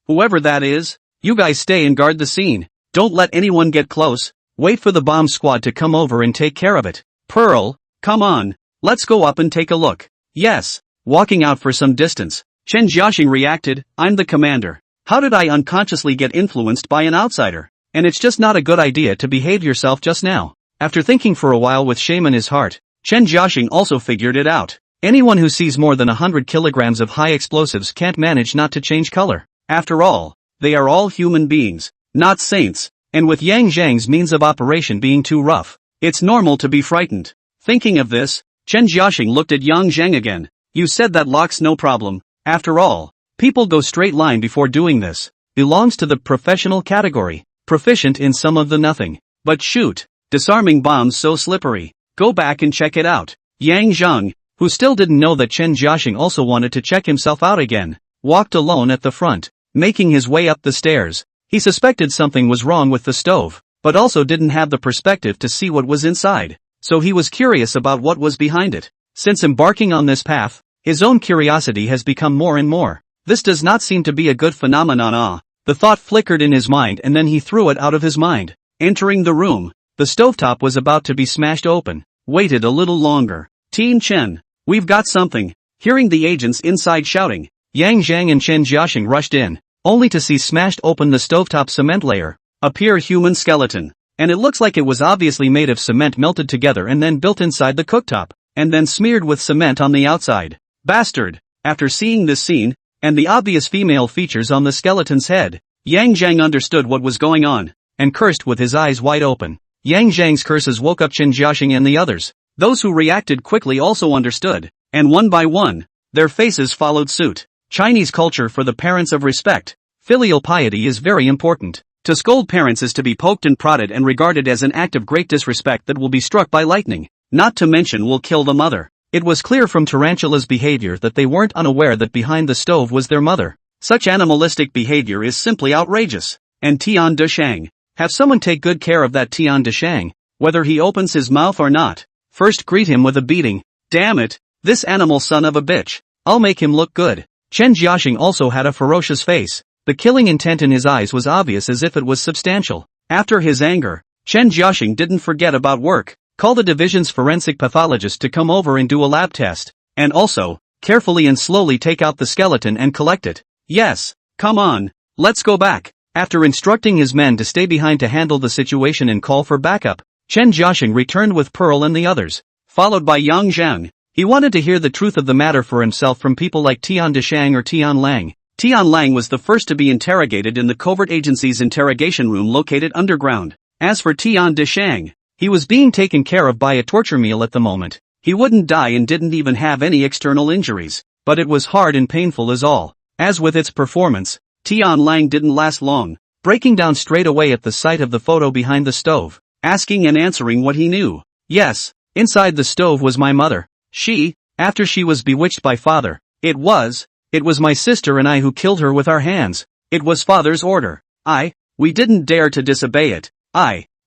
Whoever that is, you guys stay and guard the scene. Don't let anyone get close. Wait for the bomb squad to come over and take care of it. Pearl, come on. Let's go up and take a look. Yes. Walking out for some distance, Chen Jiaxing reacted, I'm the commander. How did I unconsciously get influenced by an outsider? And it's just not a good idea to behave yourself just now. After thinking for a while with shame in his heart, Chen Jiaxing also figured it out. Anyone who sees more than 100 kilograms of high explosives can't manage not to change color. After all, they are all human beings, not saints, and with Yang Zheng's means of operation being too rough, it's normal to be frightened. Thinking of this, Chen Jiaxing looked at Yang Zheng again. You said that lock's no problem. After all, people go straight line before doing this. Belongs to the professional category. Proficient in some of the nothing. But shoot, disarming bombs so slippery. Go back and check it out. Yang Zheng, who still didn't know that Chen Jiaxing also wanted to check himself out again, walked alone at the front, making his way up the stairs. He suspected something was wrong with the stove, but also didn't have the perspective to see what was inside, so he was curious about what was behind it. Since embarking on this path, his own curiosity has become more and more. This does not seem to be a good phenomenon. The thought flickered in his mind and then he threw it out of his mind. Entering the room, the stovetop was about to be smashed open. Waited a little longer. Teen Chen, we've got something. Hearing the agents inside shouting, Yang Zhang and Chen Jiaxing rushed in, only to see smashed open the stovetop cement layer, appear human skeleton. And it looks like it was obviously made of cement melted together and then built inside the cooktop, and then smeared with cement on the outside. Bastard! After seeing this scene, and the obvious female features on the skeleton's head, Yang Zhang understood what was going on, and cursed with his eyes wide open. Yang Zhang's curses woke up Chen Jiaxing and the others. Those who reacted quickly also understood, and one by one, their faces followed suit. Chinese culture for the parents of respect. Filial piety is very important. To scold parents is to be poked and prodded and regarded as an act of great disrespect that will be struck by lightning, not to mention will kill the mother. It was clear from Tarantula's behavior that they weren't unaware that behind the stove was their mother. Such animalistic behavior is simply outrageous. And Tian Deshang. Have someone take good care of that Tian Deshang, whether he opens his mouth or not. First greet him with a beating. Damn it, this animal son of a bitch. I'll make him look good. Chen Jiaxing also had a ferocious face. The killing intent in his eyes was obvious as if it was substantial. After his anger, Chen Jiaxing didn't forget about work. Call the division's forensic pathologist to come over and do a lab test. And also, carefully and slowly take out the skeleton and collect it. Yes, come on, let's go back. After instructing his men to stay behind to handle the situation and call for backup, Chen Jiaxing returned with Pearl and the others, followed by Yang Zhang. He wanted to hear the truth of the matter for himself from people like Tian Deshang or Tian Lang. Tian Lang was the first to be interrogated in the covert agency's interrogation room located underground. As for Tian Deshang, he was being taken care of by a torture meal at the moment. He wouldn't die and didn't even have any external injuries, but it was hard and painful as all. As with its performance, Tian Lang didn't last long, breaking down straight away at the sight of the photo behind the stove, asking and answering what he knew. Yes, inside the stove was my mother. After she was bewitched by father, it was my sister and I who killed her with our hands. It was father's order. We didn't dare to disobey it.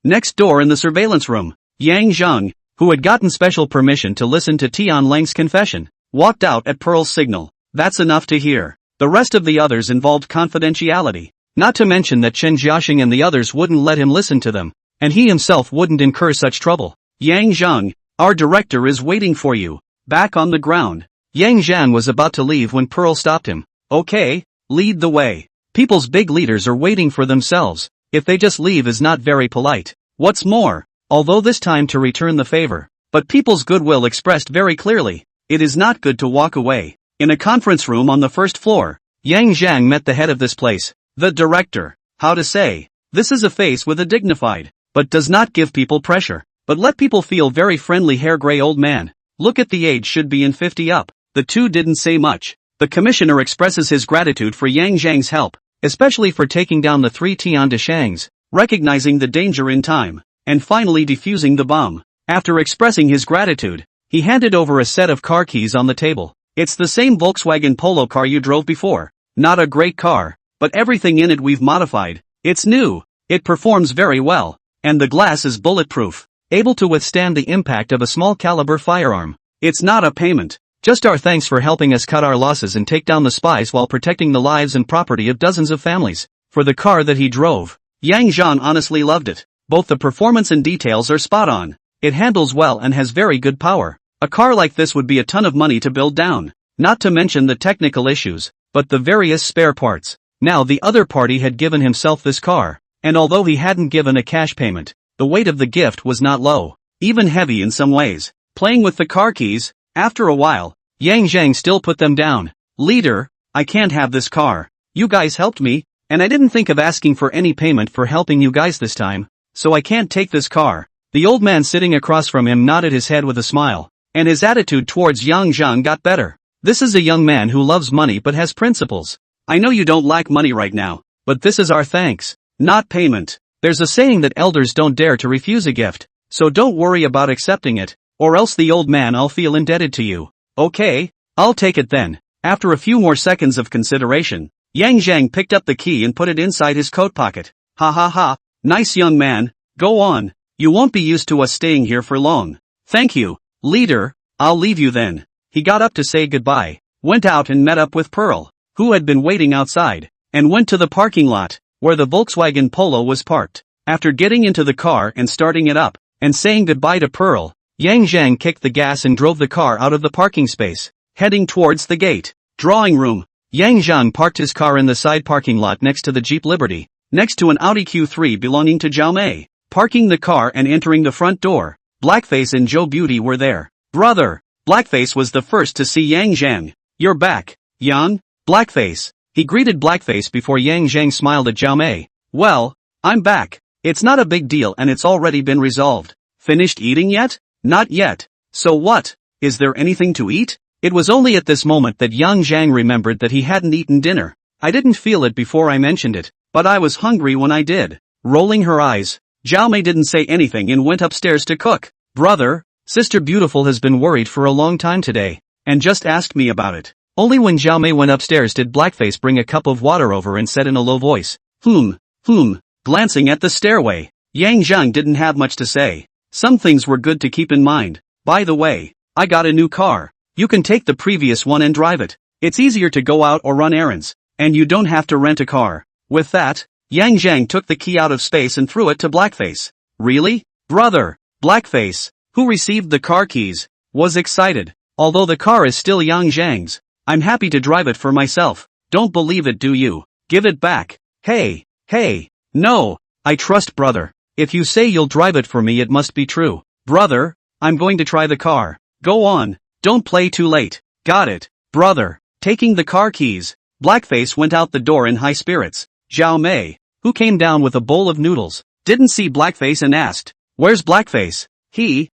Next door in the surveillance room, Yang Zheng, who had gotten special permission to listen to Tian Lang's confession, walked out at Pearl's signal. That's enough to hear. The rest of the others involved confidentiality, not to mention that Chen Jiaxing and the others wouldn't let him listen to them, and he himself wouldn't incur such trouble. Yang Zheng, our director is waiting for you. Back on the ground. Yang Zhan was about to leave when Pearl stopped him. Okay, lead the way. People's big leaders are waiting for themselves. If they just leave is not very polite. What's more, although this time to return the favor, but people's goodwill expressed very clearly, it is not good to walk away. In a conference room on the first floor, Yang Zhang met the head of this place, the director. How to say, this is a face with a dignified, but does not give people pressure, but let people feel very friendly hair-gray old man. Look at the age should be in 50 up. The two didn't say much. The commissioner expresses his gratitude for Yang Zhang's help, especially for taking down the 3 Tian Deshangs, recognizing the danger in time, and finally defusing the bomb. After expressing his gratitude, he handed over a set of car keys on the table. It's the same Volkswagen Polo car you drove before. Not a great car, but everything in it we've modified. It's new, it performs very well, and the glass is bulletproof, able to withstand the impact of a small caliber firearm. It's not a payment, just our thanks for helping us cut our losses and take down the spies while protecting the lives and property of dozens of families. For the car that he drove, Yang Zhan honestly loved it. Both the performance and details are spot on. It handles well and has very good power. A car like this would be a ton of money to build down, not to mention the technical issues, but the various spare parts. Now the other party had given himself this car, and although he hadn't given a cash payment, the weight of the gift was not low, even heavy in some ways. Playing with the car keys, after a while, Yang Zhang still put them down. Leader, I can't have this car. You guys helped me, and I didn't think of asking for any payment for helping you guys this time, so I can't take this car. The old man sitting across from him nodded his head with a smile, and his attitude towards Yang Zhang got better. This is a young man who loves money but has principles. I know you don't lack money right now, but this is our thanks, not payment. There's a saying that elders don't dare to refuse a gift, so don't worry about accepting it, or else the old man I'll feel indebted to you. Okay, I'll take it then. After a few more seconds of consideration, Yang Zhang picked up the key and put it inside his coat pocket. Ha ha ha, nice young man, go on. You won't be used to us staying here for long. Thank you, leader, I'll leave you then. He got up to say goodbye, went out and met up with Pearl, who had been waiting outside, and went to the parking lot, where the Volkswagen Polo was parked. After getting into the car and starting it up, and saying goodbye to Pearl, Yang Zhang kicked the gas and drove the car out of the parking space, heading towards the gate. Drawing room. Yang Zhang parked his car in the side parking lot next to the Jeep Liberty, next to an Audi Q3 belonging to Zhao Mei. Parking the car and entering the front door, Blackface and Joe Beauty were there. Brother, Blackface was the first to see Yang Zhang. You're back, Yang? Blackface. He greeted Blackface before Yang Zhang smiled at Zhao Mei. Well, I'm back. It's not a big deal and it's already been resolved. Finished eating yet? Not yet. So what? Is there anything to eat? It was only at this moment that Yang Zhang remembered that he hadn't eaten dinner. I didn't feel it before I mentioned it, but I was hungry when I did. Rolling her eyes, Zhao Mei didn't say anything and went upstairs to cook. Brother, Sister Beautiful has been worried for a long time today, and just asked me about it. Only when Zhao Mei went upstairs did Blackface bring a cup of water over and said in a low voice, glancing at the stairway. Yang Zhang didn't have much to say. Some things were good to keep in mind. By the way, I got a new car. You can take the previous one and drive it. It's easier to go out or run errands, and you don't have to rent a car. With that, Yang Zhang took the key out of space and threw it to Blackface. Really? Brother, Blackface, who received the car keys, was excited. Although the car is still Yang Zhang's, I'm happy to drive it for myself. Don't believe it, do you? Give it back. Hey, no, I trust brother. If you say you'll drive it for me, it must be true. Brother, I'm going to try the car. Go on. Don't play too late. Got it, brother. Taking the car keys, Blackface went out the door in high spirits. Zhao Mei, who came down with a bowl of noodles, didn't see Blackface and asked, "Where's Blackface?" He,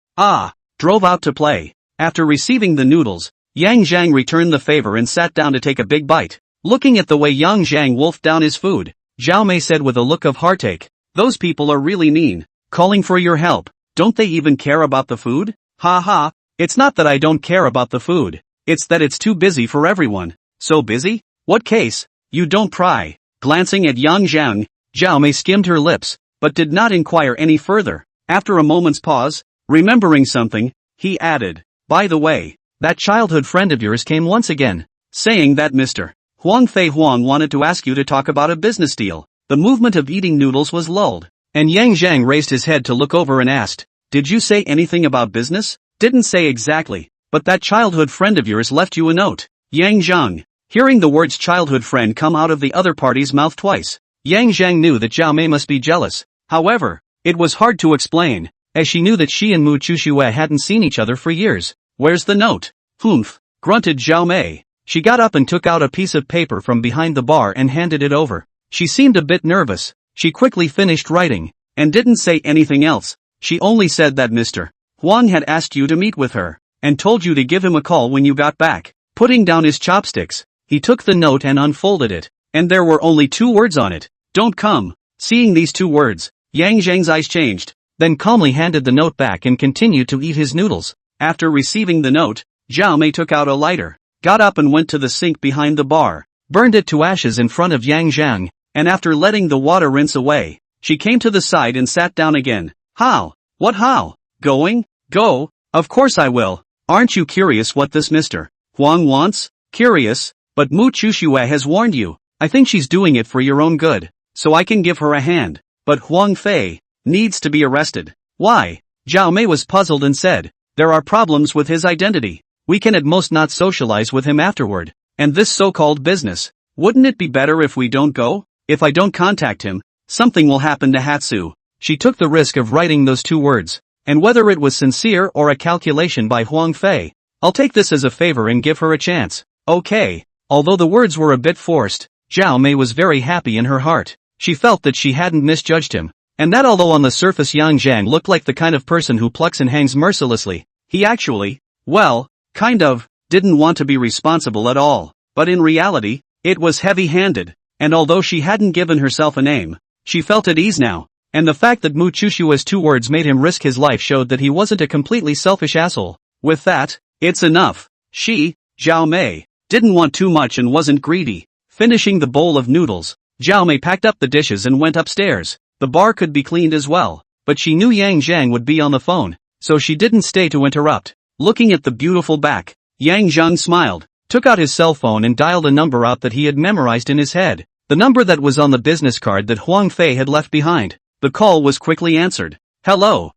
drove out to play. After receiving the noodles, Yang Zhang returned the favor and sat down to take a big bite. Looking at the way Yang Zhang wolfed down his food, Zhao Mei said with a look of heartache, "Those people are really mean, calling for your help. Don't they even care about the food?" Ha ha. It's not that I don't care about the food, it's that it's too busy for everyone. So busy? What case? You don't pry. Glancing at Yang Zhang, Zhao Mei skimmed her lips, but did not inquire any further. After a moment's pause, remembering something, he added, "By the way, that childhood friend of yours came once again, saying that Mr. Huang Fei Huang wanted to ask you to talk about a business deal." The movement of eating noodles was lulled, and Yang Zhang raised his head to look over and asked, "Did you say anything about business?" "Didn't say exactly, but that childhood friend of yours left you a note." Yang Zhang, hearing the words childhood friend come out of the other party's mouth twice, Yang Zhang knew that Zhao Mei must be jealous. However, it was hard to explain, as she knew that she and Mu Chushue hadn't seen each other for years. "Where's the note?" "Humph," grunted Zhao Mei. She got up and took out a piece of paper from behind the bar and handed it over. She seemed a bit nervous. She quickly finished writing, and didn't say anything else. She only said that Mr. Huang had asked you to meet with her, and told you to give him a call when you got back. Putting down his chopsticks, he took the note and unfolded it, and there were only 2 words on it. "Don't come." Seeing these 2 words, Yang Zhang's eyes changed, then calmly handed the note back and continued to eat his noodles. After receiving the note, Zhao Mei took out a lighter, got up and went to the sink behind the bar, burned it to ashes in front of Yang Zhang, and after letting the water rinse away, she came to the side and sat down again. "How? What how? Going? Go? Of course I will. Aren't you curious what this Mr. Huang wants?" "Curious, but Mu Chushue has warned you. I think she's doing it for your own good, so I can give her a hand. But Huang Fei needs to be arrested." "Why?" Zhao Mei was puzzled and said, "There are problems with his identity. We can at most not socialize with him afterward. And this so-called business. Wouldn't it be better if we don't go? If I don't contact him, something will happen to Hatsu." She took the risk of writing those 2 words, and whether it was sincere or a calculation by Huang Fei, "I'll take this as a favor and give her a chance." Okay. Although the words were a bit forced, Zhao Mei was very happy in her heart. She felt that she hadn't misjudged him, and that although on the surface Yang Zhang looked like the kind of person who plucks and hangs mercilessly, he actually, well, kind of, didn't want to be responsible at all, but in reality, it was heavy-handed, and although she hadn't given herself a name, she felt at ease now, and the fact that Mu Chushua's 2 words made him risk his life showed that he wasn't a completely selfish asshole. With that, it's enough. She, Zhao Mei, didn't want too much and wasn't greedy. Finishing the bowl of noodles, Zhao Mei packed up the dishes and went upstairs. The bar could be cleaned as well, but she knew Yang Zhang would be on the phone, so she didn't stay to interrupt. Looking at the beautiful back, Yang Zhang smiled, took out his cell phone and dialed a number out that he had memorized in his head. The number that was on the business card that Huang Fei had left behind. The call was quickly answered. Hello,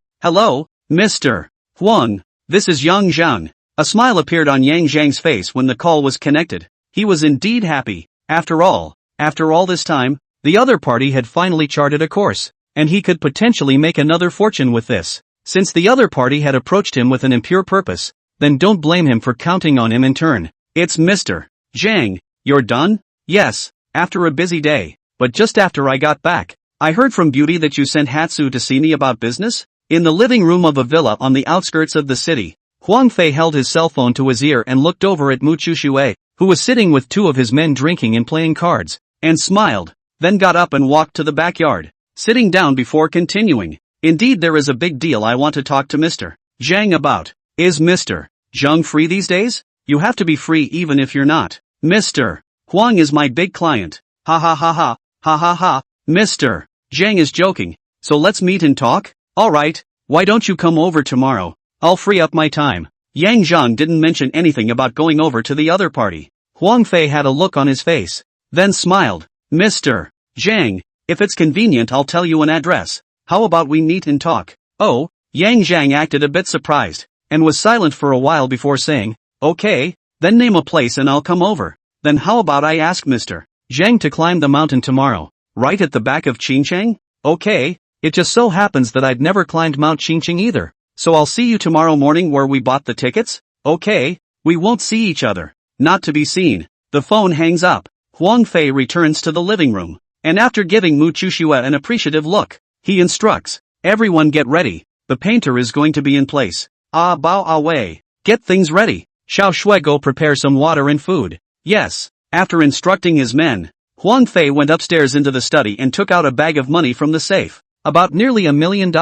Mr. Huang, this is Yang Zhang. A smile appeared on Yang Zhang's face when the call was connected. He was indeed happy. After all this time, the other party had finally charted a course, and he could potentially make another fortune with this. Since the other party had approached him with an impure purpose, then don't blame him for counting on him in turn. It's Mr. Zhang, you're done? Yes, after a busy day, but just after I got back, I heard from Beauty that you sent Hatsu to see me about business? In the living room of a villa on the outskirts of the city, Huang Fei held his cell phone to his ear and looked over at Mu Chushue, who was sitting with 2 of his men drinking and playing cards, and smiled, then got up and walked to the backyard, sitting down before continuing. Indeed, there is a big deal I want to talk to Mr. Zhang about. Is Mr. Zhang free these days? You have to be free even if you're not. Mr. Huang is my big client. Ha ha ha ha, ha ha ha. Mr. Zhang is joking, so let's meet and talk? Alright, why don't you come over tomorrow? I'll free up my time. Yang Zhang didn't mention anything about going over to the other party. Huang Fei had a look on his face, then smiled. Mr. Zhang, if it's convenient I'll tell you an address. How about we meet and talk? Oh, Yang Zhang acted a bit surprised, and was silent for a while before saying, okay, then name a place and I'll come over. Then how about I ask Mr. Zhang to climb the mountain tomorrow, right at the back of Qingcheng? Okay, it just so happens that I'd never climbed Mount Qingcheng either, so I'll see you tomorrow morning where we bought the tickets? Okay, we won't see each other. Not to be seen. The phone hangs up. Huang Fei returns to the living room, and after giving Mu Chushue an appreciative look, he instructs, everyone get ready, the painter is going to be in place. Ah bao ah wei, get things ready. Xiao Shui go prepare some water and food. Yes. After instructing his men, Huang Fei went upstairs into the study and took out a bag of money from the safe, about nearly $1 million,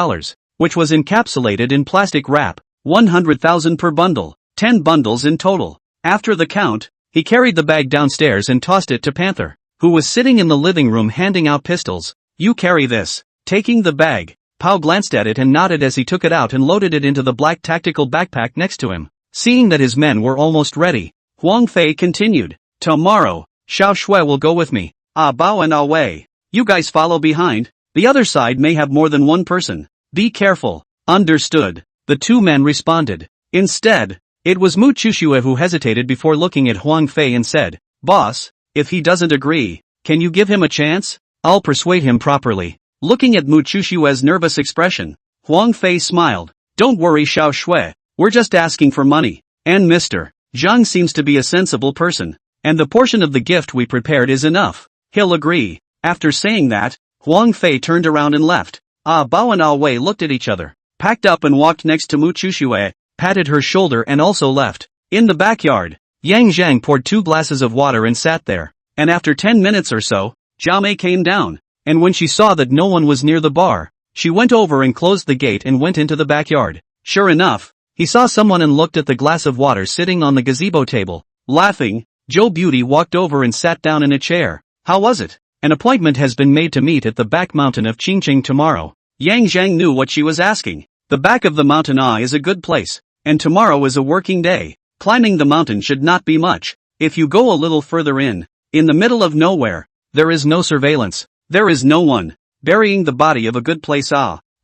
which was encapsulated in plastic wrap, 100,000 per bundle, 10 bundles in total. After the count, he carried the bag downstairs and tossed it to Panther, who was sitting in the living room handing out pistols. You carry this. Taking the bag, Pao glanced at it and nodded as he took it out and loaded it into the black tactical backpack next to him. Seeing that his men were almost ready, Huang Fei continued, tomorrow, Xiao Shui will go with me. Ah Bao and Ah Wei. You guys follow behind. The other side may have more than one person. Be careful. Understood. The 2 men responded. Instead, it was Mu Chushue who hesitated before looking at Huang Fei and said, Boss, if he doesn't agree, can you give him a chance? I'll persuade him properly. Looking at Mu Chushue's nervous expression, Huang Fei smiled. Don't worry Xiao Shui, we're just asking for money. And Mr. Zhang seems to be a sensible person, and the portion of the gift we prepared is enough. He'll agree. After saying that, Huang Fei turned around and left. Ah Bao and Ah Wei looked at each other, packed up and walked next to Mu Chushue, patted her shoulder and also left. In the backyard, Yang Zhang poured 2 glasses of water and sat there, and after 10 minutes or so, Zhao Mei came down, and when she saw that no one was near the bar, she went over and closed the gate and went into the backyard. Sure enough, he saw someone and looked at the glass of water sitting on the gazebo table. Laughing, Joe Beauty walked over and sat down in a chair. How was it? An appointment has been made to meet at the back mountain of Qingcheng tomorrow. Yang Zhang knew what she was asking. The back of the mountain is a good place, and tomorrow is a working day. Climbing the mountain should not be much. If you go a little further in the middle of nowhere, there is no surveillance. There is no one. Burying the body of a good place.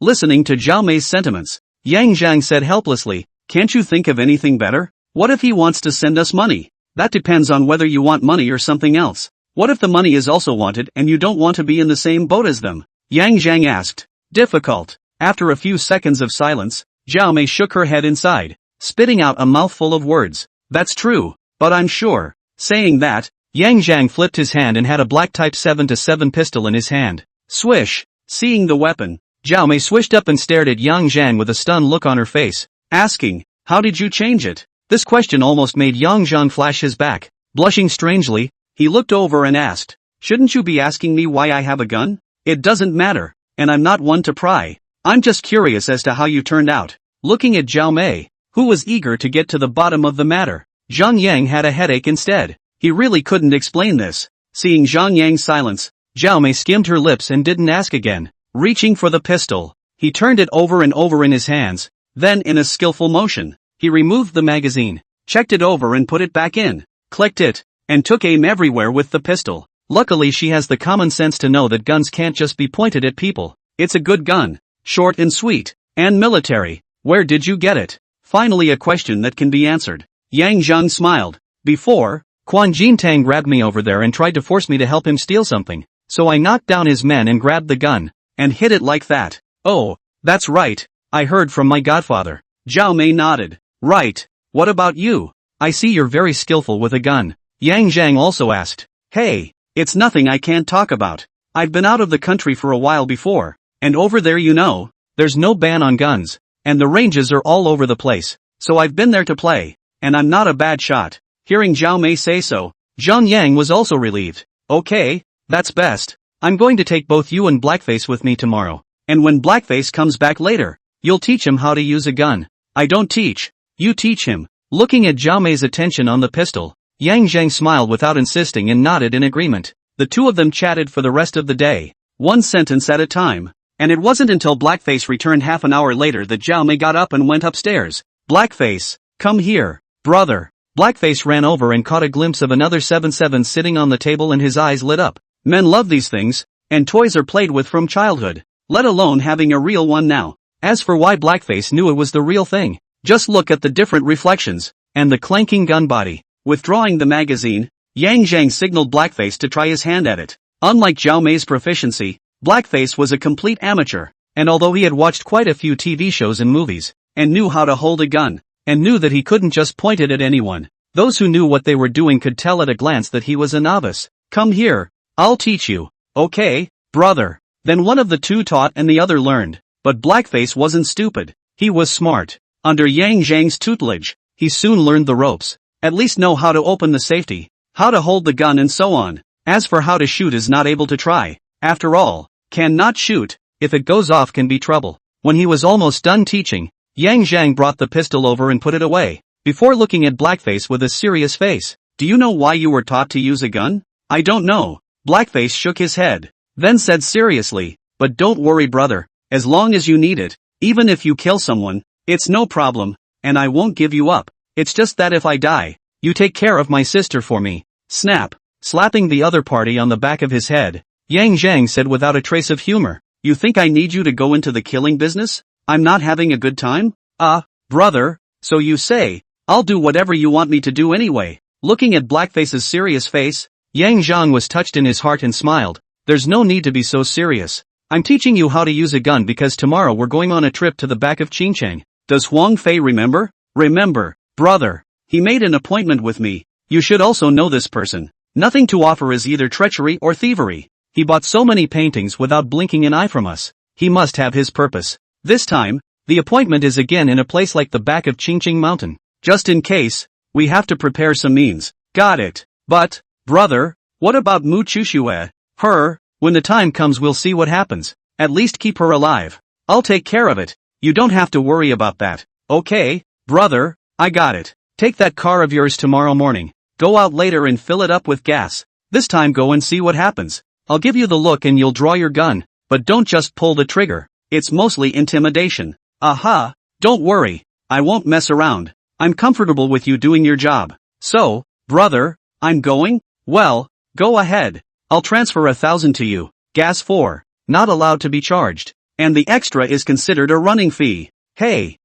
Listening to Zhao Mei's sentiments, Yang Zhang said helplessly, can't you think of anything better? What if he wants to send us money? That depends on whether you want money or something else. What if the money is also wanted and you don't want to be in the same boat as them? Yang Zhang asked. Difficult. After a few seconds of silence, Zhao Mei shook her head inside, spitting out a mouthful of words. That's true, but I'm sure. Saying that, Yang Zhang flipped his hand and had a black Type 7-7 pistol in his hand. Swish. Seeing the weapon, Zhao Mei swished up and stared at Yang Zhang with a stunned look on her face, asking, how did you change it? This question almost made Yang Zhang flash his back. Blushing strangely, he looked over and asked, "Shouldn't you be asking me why I have a gun? It doesn't matter, and I'm not one to pry. I'm just curious as to how you turned out." Looking at Zhao Mei, who was eager to get to the bottom of the matter, Zhang Yang had a headache instead. He really couldn't explain this. Seeing Zhang Yang's silence, Zhao Mei skimmed her lips and didn't ask again. Reaching for the pistol, he turned it over and over in his hands, then in a skillful motion, he removed the magazine, checked it over and put it back in, clicked it, and took aim everywhere with the pistol. Luckily she has the common sense to know that guns can't just be pointed at people. It's a good gun, short and sweet, and military. Where did you get it? Finally a question that can be answered. Yang Zhang smiled. Before, Quan Jintang grabbed me over there and tried to force me to help him steal something, so I knocked down his men and grabbed the gun, and hit it like that. Oh, that's right, I heard from my godfather. Zhao Mei nodded. Right, what about you? I see you're very skillful with a gun. Yang Zhang also asked. Hey, it's nothing I can't talk about. I've been out of the country for a while before, and over there there's no ban on guns, and the ranges are all over the place, so I've been there to play, and I'm not a bad shot. Hearing Zhao Mei say so, Zhang Yang was also relieved. Okay, that's best. I'm going to take both you and Blackface with me tomorrow, and when Blackface comes back later, you'll teach him how to use a gun. I don't teach, you teach him. Looking at Zhao Mei's attention on the pistol, Yang Zhang smiled without insisting and nodded in agreement. The two of them chatted for the rest of the day, one sentence at a time, and it wasn't until Blackface returned half an hour later that Zhao Mei got up and went upstairs. Blackface, come here, brother. Blackface ran over and caught a glimpse of another 7/7 sitting on the table and his eyes lit up. Men love these things, and toys are played with from childhood, let alone having a real one now. As for why Blackface knew it was the real thing, just look at the different reflections, and the clanking gun body. Withdrawing the magazine, Yang Zhang signaled Blackface to try his hand at it. Unlike Zhao Mei's proficiency, Blackface was a complete amateur, and although he had watched quite a few TV shows and movies, and knew how to hold a gun, and knew that he couldn't just point it at anyone, those who knew what they were doing could tell at a glance that he was a novice. Come here, I'll teach you. Okay, brother. Then one of the two taught and the other learned. But Blackface wasn't stupid, he was smart. Under Yang Zhang's tutelage, he soon learned the ropes, at least know how to open the safety, how to hold the gun and so on. As for how to shoot is not able to try. After all, can not shoot, if it goes off can be trouble. When he was almost done teaching, Yang Zhang brought the pistol over and put it away, before looking at Blackface with a serious face. Do you know why you were taught to use a gun? I don't know. Blackface shook his head, then said seriously, but don't worry brother, as long as you need it, even if you kill someone, it's no problem, and I won't give you up. It's just that if I die, you take care of my sister for me. Snap. Slapping the other party on the back of his head, Yang Zhang said without a trace of humor, you think I need you to go into the killing business? I'm not having a good time? Brother, so you say. I'll do whatever you want me to do anyway. Looking at Blackface's serious face, Yang Zhang was touched in his heart and smiled. There's no need to be so serious. I'm teaching you how to use a gun because tomorrow we're going on a trip to the back of Qingcheng. Does Huang Fei remember? Remember, brother. He made an appointment with me. You should also know this person. Nothing to offer is either treachery or thievery. He bought so many paintings without blinking an eye from us. He must have his purpose. This time, the appointment is again in a place like the back of Qingcheng Mountain. Just in case, we have to prepare some means. Got it. But, brother, what about Mu Chushue? Her, when the time comes we'll see what happens. At least keep her alive. I'll take care of it. You don't have to worry about that. Okay, brother, I got it. Take that car of yours tomorrow morning. Go out later and fill it up with gas. This time go and see what happens. I'll give you the look and you'll draw your gun, but don't just pull the trigger. It's mostly intimidation. Aha, don't worry. I won't mess around. I'm comfortable with you doing your job. So, brother, I'm going? Well, go ahead. I'll transfer 1,000 to you. Gas 4. Not allowed to be charged. And the extra is considered a running fee. Hey,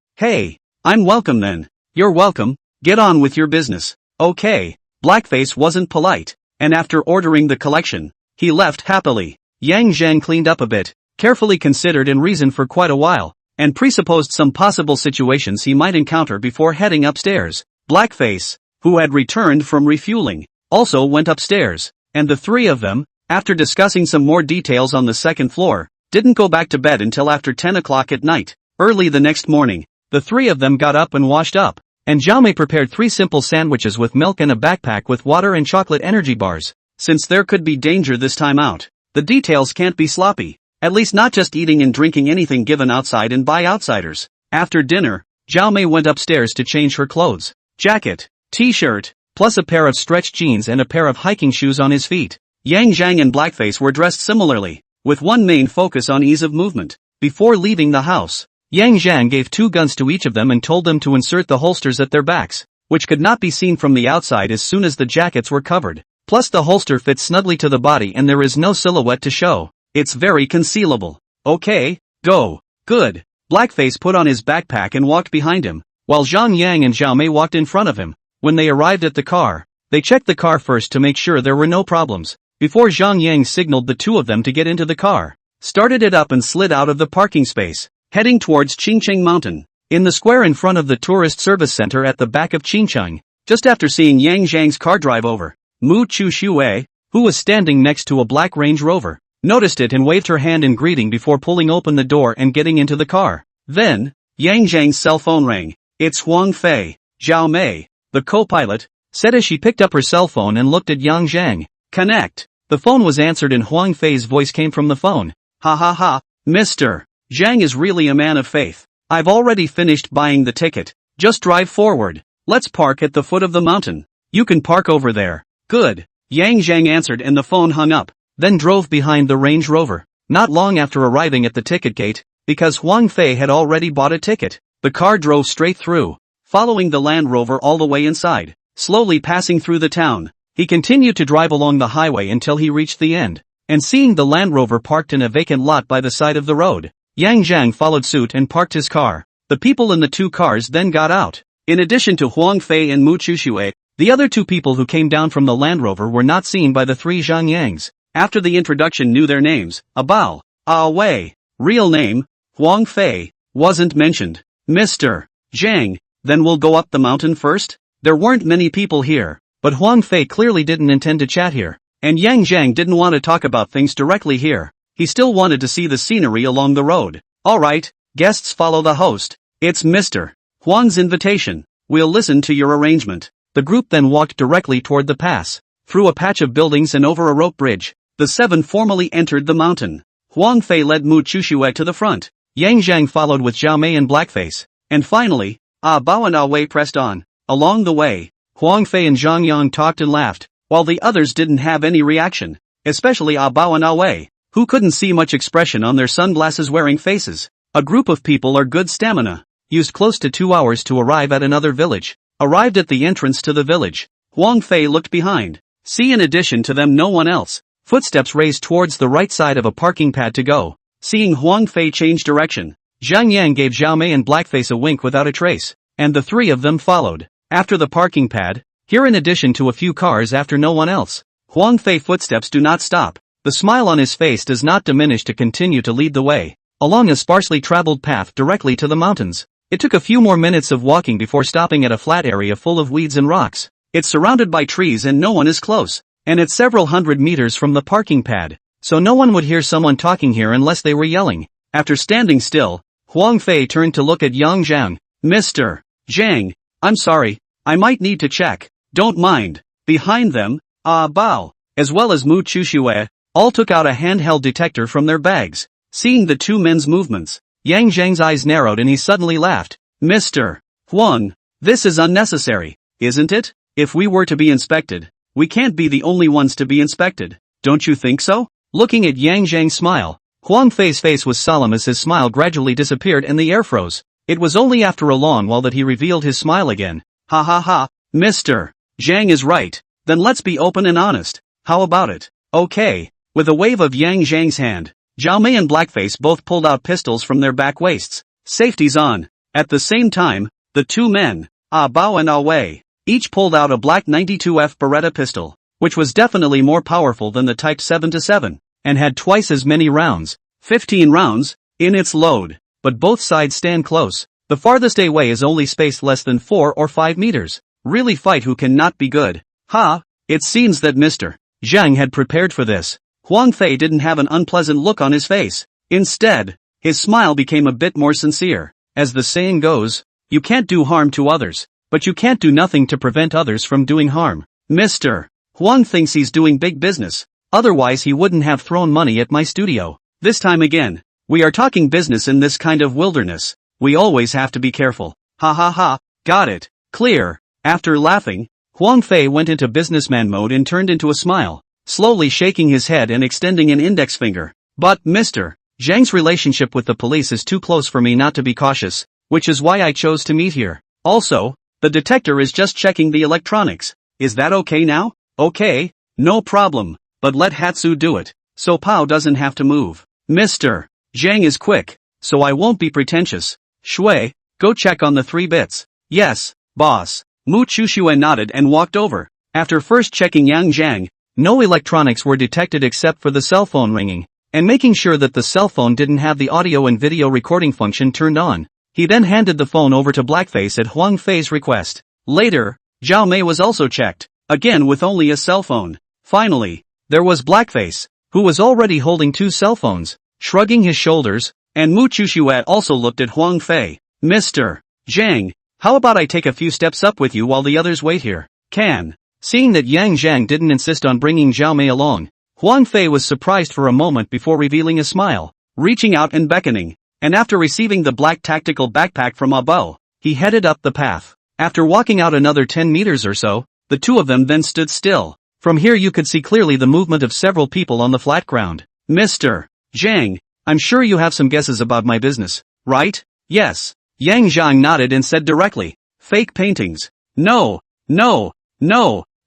I'm welcome then. You're welcome. Get on with your business. Okay. Blackface wasn't polite, and after ordering the collection, he left happily. Yang Zhang cleaned up a bit, carefully considered and reasoned for quite a while, and presupposed some possible situations he might encounter before heading upstairs. Blackface, who had returned from refueling, also went upstairs, and the three of them, after discussing some more details on the second floor, didn't go back to bed until after 10 o'clock at night. Early the next morning, the three of them got up and washed up, and Zhao Mei prepared 3 simple sandwiches with milk and a backpack with water and chocolate energy bars. Since there could be danger this time out, the details can't be sloppy. At least not just eating and drinking anything given outside and by outsiders. After dinner, Zhao Mei went upstairs to change her clothes. Jacket, t-shirt, plus a pair of stretched jeans and a pair of hiking shoes on his feet. Yang Zhang and Blackface were dressed similarly, with one main focus on ease of movement. Before leaving the house, Yang Zhang gave 2 guns to each of them and told them to insert the holsters at their backs, which could not be seen from the outside as soon as the jackets were covered. Plus the holster fits snugly to the body and there is no silhouette to show. It's very concealable. Okay, go. Good. Blackface put on his backpack and walked behind him, while Zhang Yang and Zhao Mei walked in front of him. When they arrived at the car, they checked the car first to make sure there were no problems, before Zhang Yang signaled the 2 of them to get into the car, started it up and slid out of the parking space, heading towards Qingcheng Mountain. In the square in front of the tourist service center at the back of Qingcheng, just after seeing Yang Zhang's car drive over, Mu Chuxue, who was standing next to a black Range Rover, noticed it and waved her hand in greeting before pulling open the door and getting into the car. Then, Yang Zhang's cell phone rang. It's Huang Fei. Zhao Mei, the co-pilot, said as she picked up her cell phone and looked at Yang Zhang. Connect. The phone was answered and Huang Fei's voice came from the phone. Ha ha ha, Mr. Zhang is really a man of faith. I've already finished buying the ticket. Just drive forward. Let's park at the foot of the mountain. You can park over there. Good. Yang Zhang answered and the phone hung up, then drove behind the Range Rover. Not long after arriving at the ticket gate, because Huang Fei had already bought a ticket, the car drove straight through, following the Land Rover all the way inside, slowly passing through the town. He continued to drive along the highway until he reached the end, and seeing the Land Rover parked in a vacant lot by the side of the road, Yang Zhang followed suit and parked his car. The people in the 2 cars then got out. In addition to Huang Fei and Mu Chuxue, the other 2 people who came down from the Land Rover were not seen by the 3 Zhang Yangs. After the introduction knew their names, Bao, Wei, real name, Huang Fei, wasn't mentioned. Mr. Zhang, then we'll go up the mountain first? There weren't many people here, but Huang Fei clearly didn't intend to chat here, and Yang Zhang didn't want to talk about things directly here. He still wanted to see the scenery along the road. Alright, guests follow the host. It's Mr. Huang's invitation. We'll listen to your arrangement. The group then walked directly toward the pass, through a patch of buildings and over a rope bridge. The 7 formally entered the mountain. Huang Fei led Mu Chuxue to the front. Yang Zhang followed with Zhao Mei and Blackface. And finally, Bao and Wei pressed on. Along the way, Huang Fei and Zhang Yang talked and laughed, while the others didn't have any reaction, especially Bao and Wei, who couldn't see much expression on their sunglasses-wearing faces. A group of people are good stamina. Used close to 2 hours to arrive at another village. Arrived at the entrance to the village. Huang Fei looked behind. See, in addition to them, no one else. Footsteps raised towards the right side of a parking pad to go. Seeing Huang Fei change direction, Zhang Yang gave Zhao Mei and Blackface a wink without a trace, and the 3 of them followed. After the parking pad, here in addition to a few cars after no one else, Huang Fei footsteps do not stop. The smile on his face does not diminish to continue to lead the way, along a sparsely traveled path directly to the mountains. It took a few more minutes of walking before stopping at a flat area full of weeds and rocks. It's surrounded by trees and no one is close, and it's several hundred meters from the parking pad, so no one would hear someone talking here unless they were yelling. After standing still, Huang Fei turned to look at Yang Zhang. Mr. Zhang, I'm sorry, I might need to check. Don't mind. Behind them, Bao, as well as Mu Chuxue, all took out a handheld detector from their bags. Seeing the 2 men's movements, Yang Zhang's eyes narrowed and he suddenly laughed. Mr. Huang, this is unnecessary, isn't it? If we were to be inspected, we can't be the only ones to be inspected, don't you think so? Looking at Yang Zhang's smile, Huang Fei's face was solemn as his smile gradually disappeared and the air froze. It was only after a long while that he revealed his smile again. Ha ha ha, Mr. Zhang is right. Then let's be open and honest. How about it? Okay. With a wave of Yang Zhang's hand, Zhao Mei and Blackface both pulled out pistols from their back waists. Safety's on. At the same time, the 2 men, Bao and Wei, each pulled out a black 92F Beretta pistol, which was definitely more powerful than the Type 7-7, and had twice as many rounds, 15 rounds, in its load. But both sides stand close. The farthest away is only spaced less than 4 or 5 meters. Really fight who cannot be good. Ha! It seems that Mr. Zhang had prepared for this. Huang Fei didn't have an unpleasant look on his face. Instead, his smile became a bit more sincere. As the saying goes, you can't do harm to others but you can't do nothing to prevent others from doing harm. Mr. Huang thinks he's doing big business, otherwise he wouldn't have thrown money at my studio. This time again, we are talking business in this kind of wilderness. We always have to be careful. Ha ha ha, got it. Clear. After laughing, Huang Fei went into businessman mode and turned into a smile, slowly shaking his head and extending an index finger. But, Mr. Zhang's relationship with the police is too close for me not to be cautious, which is why I chose to meet here. Also, the detector is just checking the electronics. Is that okay now? Okay, no problem, but let Hatsu do it, so Pao doesn't have to move. Mr. Zhang is quick, so I won't be pretentious. Shui, go check on the 3 bits. Yes, boss. Mu Chushue nodded and walked over. After first checking Yang Zhang, no electronics were detected except for the cell phone ringing, and making sure that the cell phone didn't have the audio and video recording function turned on. He then handed the phone over to Blackface at Huang Fei's request. Later, Zhao Mei was also checked, again with only a cell phone. Finally, there was Blackface, who was already holding 2 cell phones, shrugging his shoulders, and Mu Chushue also looked at Huang Fei. Mr. Zhang, how about I take a few steps up with you while the others wait here? Can. Seeing that Yang Zhang didn't insist on bringing Zhao Mei along, Huang Fei was surprised for a moment before revealing a smile, reaching out and beckoning, and after receiving the black tactical backpack from Abo, he headed up the path. After walking out another 10 meters or so, the 2 of them then stood still. From here you could see clearly the movement of several people on the flat ground. Mr. Zhang, I'm sure you have some guesses about my business, right? Yes. Yang Zhang nodded and said directly, fake paintings. No,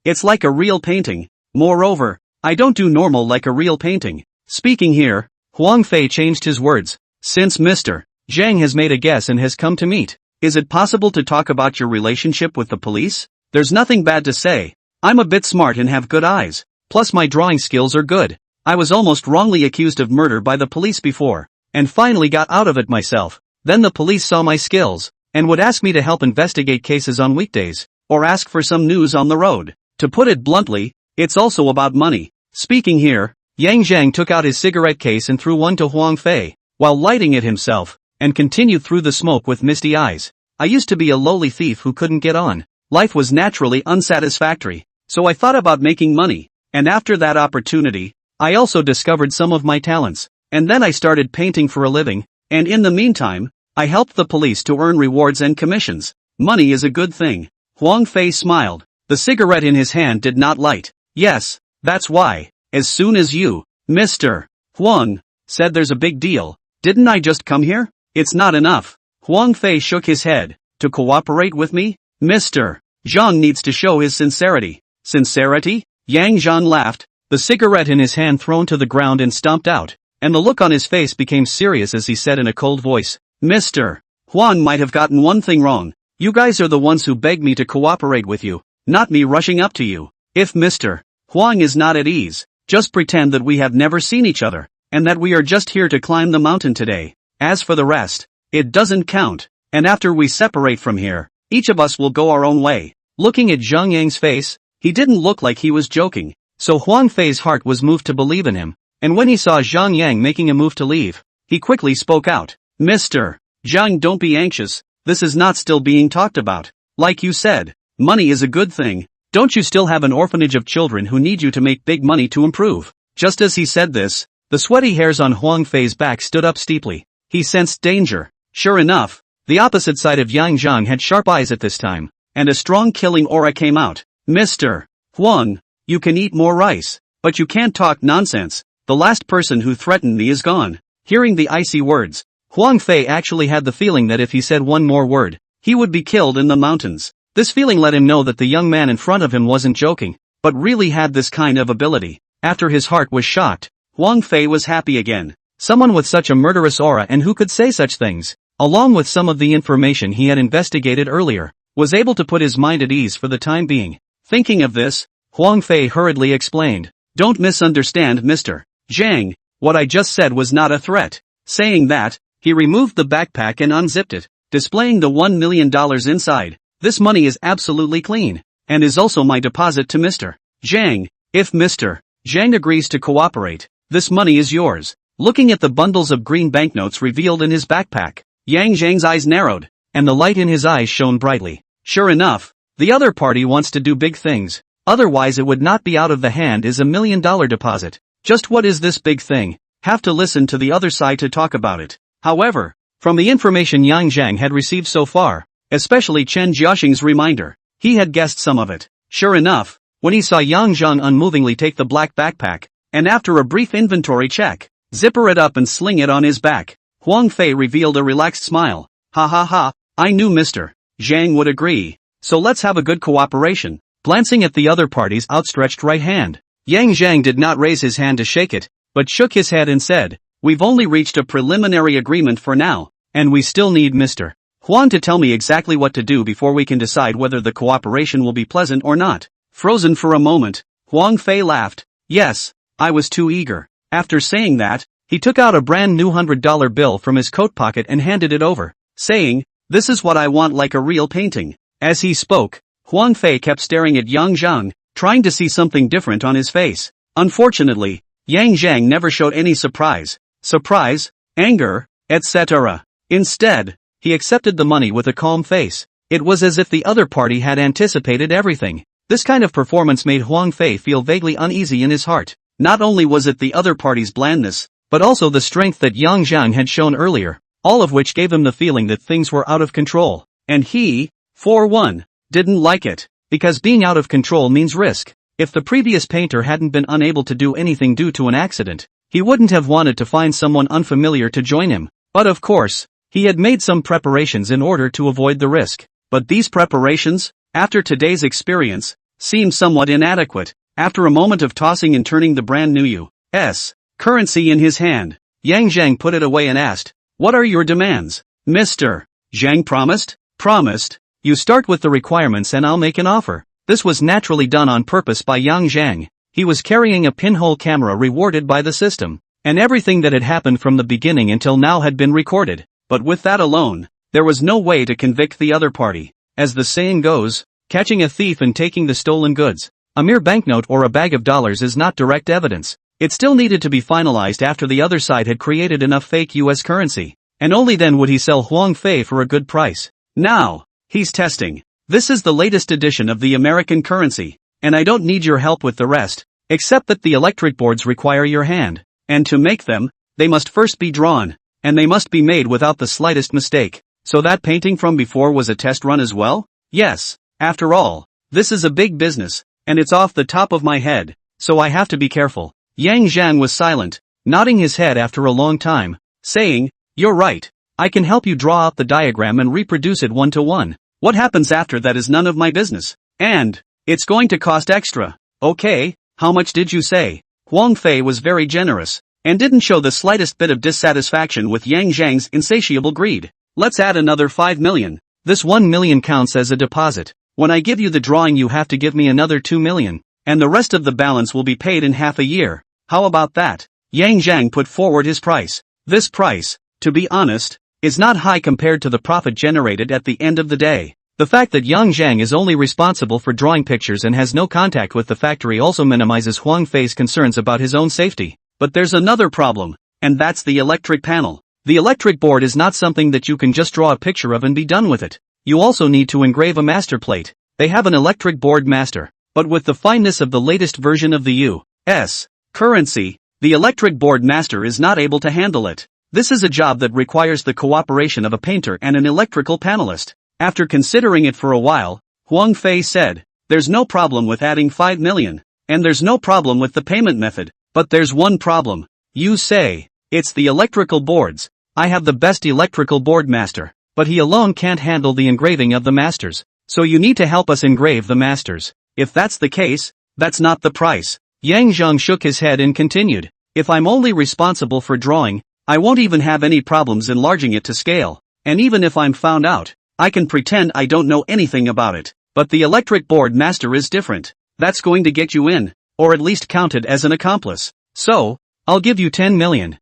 it's like a real painting. Moreover, I don't do normal like a real painting. Speaking here, Huang Fei changed his words. Since Mr. Zhang has made a guess and has come to meet, is it possible to talk about your relationship with the police? There's nothing bad to say. I'm a bit smart and have good eyes. Plus my drawing skills are good. I was almost wrongly accused of murder by the police before, and finally got out of it myself. Then the police saw my skills, and would ask me to help investigate cases on weekdays, or ask for some news on the road. To put it bluntly, it's also about money. Speaking here, Yang Zhang took out his cigarette case and threw one to Huang Fei, while lighting it himself, and continued through the smoke with misty eyes. I used to be a lowly thief who couldn't get on. Life was naturally unsatisfactory, so I thought about making money, and after that opportunity, I also discovered some of my talents, and then I started painting for a living, and in the meantime, I helped the police to earn rewards and commissions. Money is a good thing. Huang Fei smiled. The cigarette in his hand did not light. Yes, that's why, as soon as you, Mr. Huang, said there's a big deal, didn't I just come here? It's not enough. Huang Fei shook his head. To cooperate with me? Mr. Zhang needs to show his sincerity. Sincerity? Yang Zhang laughed, the cigarette in his hand thrown to the ground and stomped out, and the look on his face became serious as he said in a cold voice, Mr. Huang might have gotten one thing wrong. You guys are the ones who begged me to cooperate with you, not me rushing up to you. If Mr. Huang is not at ease, just pretend that we have never seen each other, and that we are just here to climb the mountain today. As for the rest, it doesn't count, and after we separate from here, each of us will go our own way. Looking at Zhang Yang's face, he didn't look like he was joking, so Huang Fei's heart was moved to believe in him, and when he saw Zhang Yang making a move to leave, he quickly spoke out. Mr. Zhang, don't be anxious, this is not still being talked about. Like you said, money is a good thing. Don't you still have an orphanage of children who need you to make big money to improve? Just as he said this, the sweaty hairs on Huang Fei's back stood up steeply. He sensed danger. Sure enough, the opposite side of Yang Zhang had sharp eyes at this time, and a strong killing aura came out. Mr. Huang, you can eat more rice, but you can't talk nonsense. The last person who threatened me is gone. Hearing the icy words, Huang Fei actually had the feeling that if he said one more word, he would be killed in the mountains. This feeling let him know that the young man in front of him wasn't joking, but really had this kind of ability. After his heart was shocked, Huang Fei was happy again. Someone with such a murderous aura and who could say such things, along with some of the information he had investigated earlier, was able to put his mind at ease for the time being. Thinking of this, Huang Fei hurriedly explained, Don't misunderstand Mr. Zhang, what I just said was not a threat. Saying that, he removed the backpack and unzipped it, displaying the $1 million inside. This money is absolutely clean, and is also my deposit to Mr. Zhang. If Mr. Zhang agrees to cooperate, this money is yours. Looking at the bundles of green banknotes revealed in his backpack, Yang Zhang's eyes narrowed, and the light in his eyes shone brightly. Sure enough, the other party wants to do big things, otherwise it would not be out of the hand is $1 million deposit. Just what is this big thing? Have to listen to the other side to talk about it. However, from the information Yang Zhang had received so far, especially Chen Jiaxing's reminder, he had guessed some of it. Sure enough, when he saw Yang Zhang unmovingly take the black backpack, and after a brief inventory check, zipper it up and sling it on his back, Huang Fei revealed a relaxed smile. Ha ha ha, I knew Mr. Zhang would agree. So let's have a good cooperation. Glancing at the other party's outstretched right hand, Yang Zhang did not raise his hand to shake it, but shook his head and said, "We've only reached a preliminary agreement for now, and we still need Mr. Huang to tell me exactly what to do before we can decide whether the cooperation will be pleasant or not." Frozen for a moment, Huang Fei laughed. "Yes, I was too eager." After saying that, he took out a brand new $100 bill from his coat pocket and handed it over, saying, "This is what I want, like a real painting." As he spoke, Huang Fei kept staring at Yang Zhang, trying to see something different on his face. Unfortunately, Yang Zhang never showed any surprise, anger, etc. Instead, he accepted the money with a calm face. It was as if the other party had anticipated everything. This kind of performance made Huang Fei feel vaguely uneasy in his heart. Not only was it the other party's blandness, but also the strength that Yang Zhang had shown earlier, all of which gave him the feeling that things were out of control. And he, for one, didn't like it, because being out of control means risk. If the previous painter hadn't been unable to do anything due to an accident, he wouldn't have wanted to find someone unfamiliar to join him. But of course, he had made some preparations in order to avoid the risk. But these preparations, after today's experience, seemed somewhat inadequate. After a moment of tossing and turning the brand new U.S. currency in his hand, Yang Zhang put it away and asked, "What are your demands?" Mr. Zhang promised. You start with the requirements and I'll make an offer. This was naturally done on purpose by Yang Zhang. He was carrying a pinhole camera rewarded by the system, and everything that had happened from the beginning until now had been recorded. But with that alone, there was no way to convict the other party. As the saying goes, catching a thief and taking the stolen goods. A mere banknote or a bag of dollars is not direct evidence. It still needed to be finalized after the other side had created enough fake US currency, and only then would he sell Huang Fei for a good price. Now, he's testing. This is the latest edition of the American currency, and I don't need your help with the rest, except that the electric boards require your hand, and to make them, they must first be drawn, and they must be made without the slightest mistake. So that painting from before was a test run as well? Yes, after all, this is a big business, and it's off the top of my head, so I have to be careful. Yang Zhang was silent, nodding his head after a long time, saying, "You're right, I can help you draw out the diagram and reproduce it one-to-one. What happens after that is none of my business. And it's going to cost extra." "Okay, how much did you say?" Huang Fei was very generous, and didn't show the slightest bit of dissatisfaction with Yang Zhang's insatiable greed. "Let's add another 5 million. This 1 million counts as a deposit. When I give you the drawing you have to give me another 2 million, and the rest of the balance will be paid in half a year. How about that?" Yang Zhang put forward his price. This price, to be honest, is not high compared to the profit generated at the end of the day. The fact that Yang Zhang is only responsible for drawing pictures and has no contact with the factory also minimizes Huang Fei's concerns about his own safety. But there's another problem, and that's the electric panel. The electric board is not something that you can just draw a picture of and be done with it. You also need to engrave a master plate. They have an electric board master, but with the fineness of the latest version of the U.S. currency, the electric board master is not able to handle it. This is a job that requires the cooperation of a painter and an electrical panelist. After considering it for a while, Huang Fei said, "There's no problem with adding 5 million, and there's no problem with the payment method, but there's one problem. You say, it's the electrical boards. I have the best electrical board master, but he alone can't handle the engraving of the masters, so you need to help us engrave the masters. If that's the case, that's not the price." Yang Zhang shook his head and continued, "If I'm only responsible for drawing, I won't even have any problems enlarging it to scale, and even if I'm found out, I can pretend I don't know anything about it. But the electric board master is different. That's going to get you in, or at least counted as an accomplice. So, I'll give you $10 million.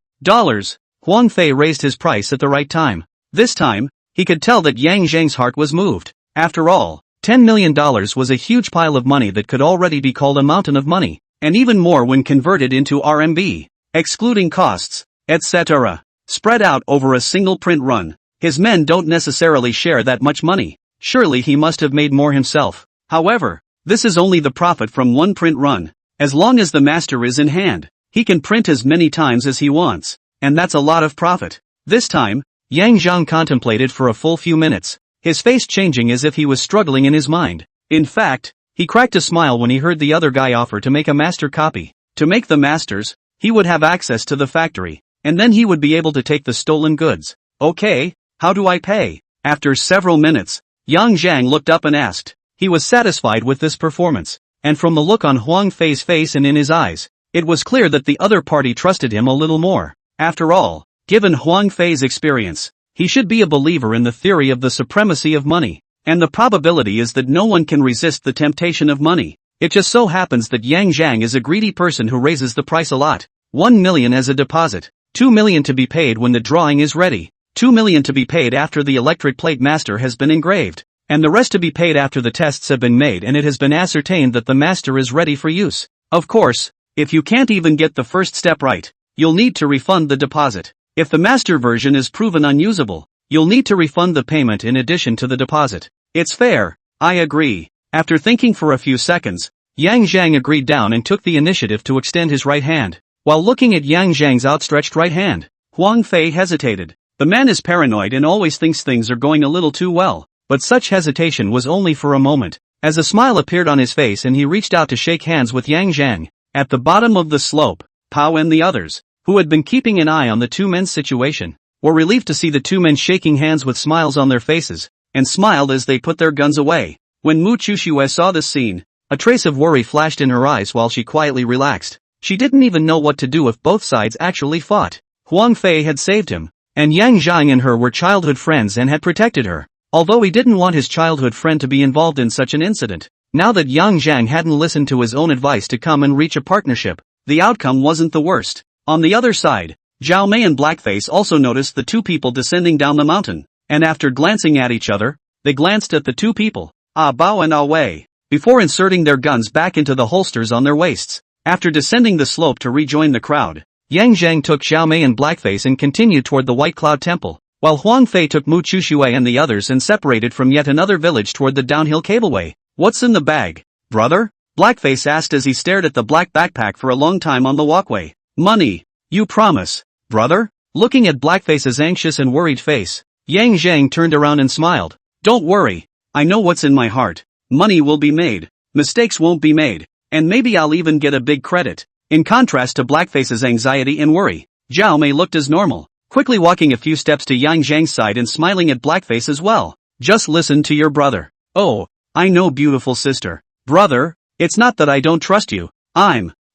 Huang Fei raised his price at the right time. This time, he could tell that Yang Zhang's heart was moved. After all, $10 million was a huge pile of money that could already be called a mountain of money, and even more when converted into RMB, excluding costs, etc. Spread out over a single print run. His men don't necessarily share that much money. surely he must have made more himself. However, this is only the profit from one print run. As long as the master is in hand, he can print as many times as he wants, and that's a lot of profit. This time, Yang Zhang contemplated for a full few minutes, his face changing as if he was struggling in his mind. In fact, he cracked a smile when he heard the other guy offer to make a master copy. To make the masters, he would have access to the factory, and then he would be able to take the stolen goods. Okay, how do I pay? After several minutes, Yang Zhang looked up and asked. He was satisfied with this performance, and from the look on Huang Fei's face and in his eyes, it was clear that the other party trusted him a little more. After all, given Huang Fei's experience, he should be a believer in the theory of the supremacy of money, and the probability is that no one can resist the temptation of money. It just so happens that Yang Zhang is a greedy person who raises the price a lot. 1 million as a deposit, 2 million to be paid when the drawing is ready, 2 million to be paid after the electric plate master has been engraved, and the rest to be paid after the tests have been made and it has been ascertained that the master is ready for use. Of course, if you can't even get the first step right, you'll need to refund the deposit. If the master version is proven unusable, you'll need to refund the payment in addition to the deposit. It's fair, I agree. After thinking for a few seconds, Yang Zhang agreed down and took the initiative to extend his right hand. While looking at Yang Zhang's outstretched right hand, Huang Fei hesitated. The man is paranoid and always thinks things are going a little too well, but such hesitation was only for a moment, as a smile appeared on his face and he reached out to shake hands with Yang Zhang. At the bottom of the slope, Pao and the others, who had been keeping an eye on the two men's situation, were relieved to see the two men shaking hands with smiles on their faces, and smiled as they put their guns away. When Mu Chuxue saw this scene, a trace of worry flashed in her eyes while she quietly relaxed. She didn't even know what to do if both sides actually fought. Huang Fei had saved him, and Yang Zhang and her were childhood friends and had protected her. Although he didn't want his childhood friend to be involved in such an incident, now that Yang Zhang hadn't listened to his own advice to come and reach a partnership, the outcome wasn't the worst. On the other side, Zhao Mei and Blackface also noticed the two people descending down the mountain, and after glancing at each other, they glanced at the two people, Ah Bao and Ah Wei, before inserting their guns back into the holsters on their waists. After descending the slope to rejoin the crowd, Yang Zhang took Zhao Mei and Blackface and continued toward the White Cloud Temple, while Huang Fei took Mu Chuxue and the others and separated from yet another village toward the downhill cableway. What's in the bag, brother? Blackface asked as he stared at the black backpack for a long time on the walkway. Money, you promise, brother? Looking at Blackface's anxious and worried face, Yang Zhang turned around and smiled. Don't worry, I know what's in my heart. Money will be made, mistakes won't be made, and maybe I'll even get a big credit. In contrast to Blackface's anxiety and worry, Zhao Mei looked as normal, quickly walking a few steps to Yang Zhang's side and smiling at Blackface as well. Just listen to your brother. Oh, I know, beautiful sister. Brother, it's not that I don't trust you.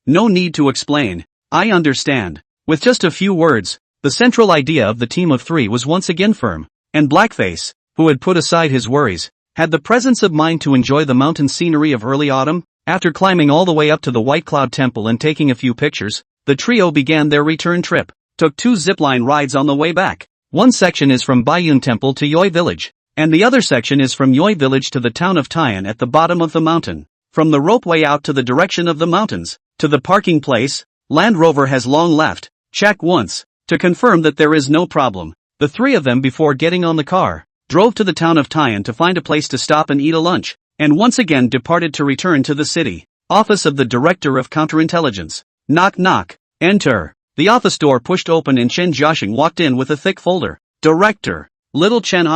No need to explain. I understand. With just a few words, the central idea of the team of three was once again firm, and Blackface, who had put aside his worries, had the presence of mind to enjoy the mountain scenery of early autumn. After climbing all the way up to the White Cloud Temple and taking a few pictures, the trio began their return trip, took 2 zipline rides on the way back. One section is from Baiyun Temple to Yoi Village, and the other section is from Yoi Village to the town of Tian at the bottom of the mountain. From the ropeway out to the direction of the mountains, to the parking place, Land Rover has long left. Check once, to confirm that there is no problem. The three of them, before getting on the car, drove to the town of Tian to find a place to stop and eat a lunch, and once again departed to return to the city. Office of the Director of Counterintelligence. Knock knock. Enter. The office door pushed open and Chen Jiaxing walked in with a thick folder. Director. Little Chen,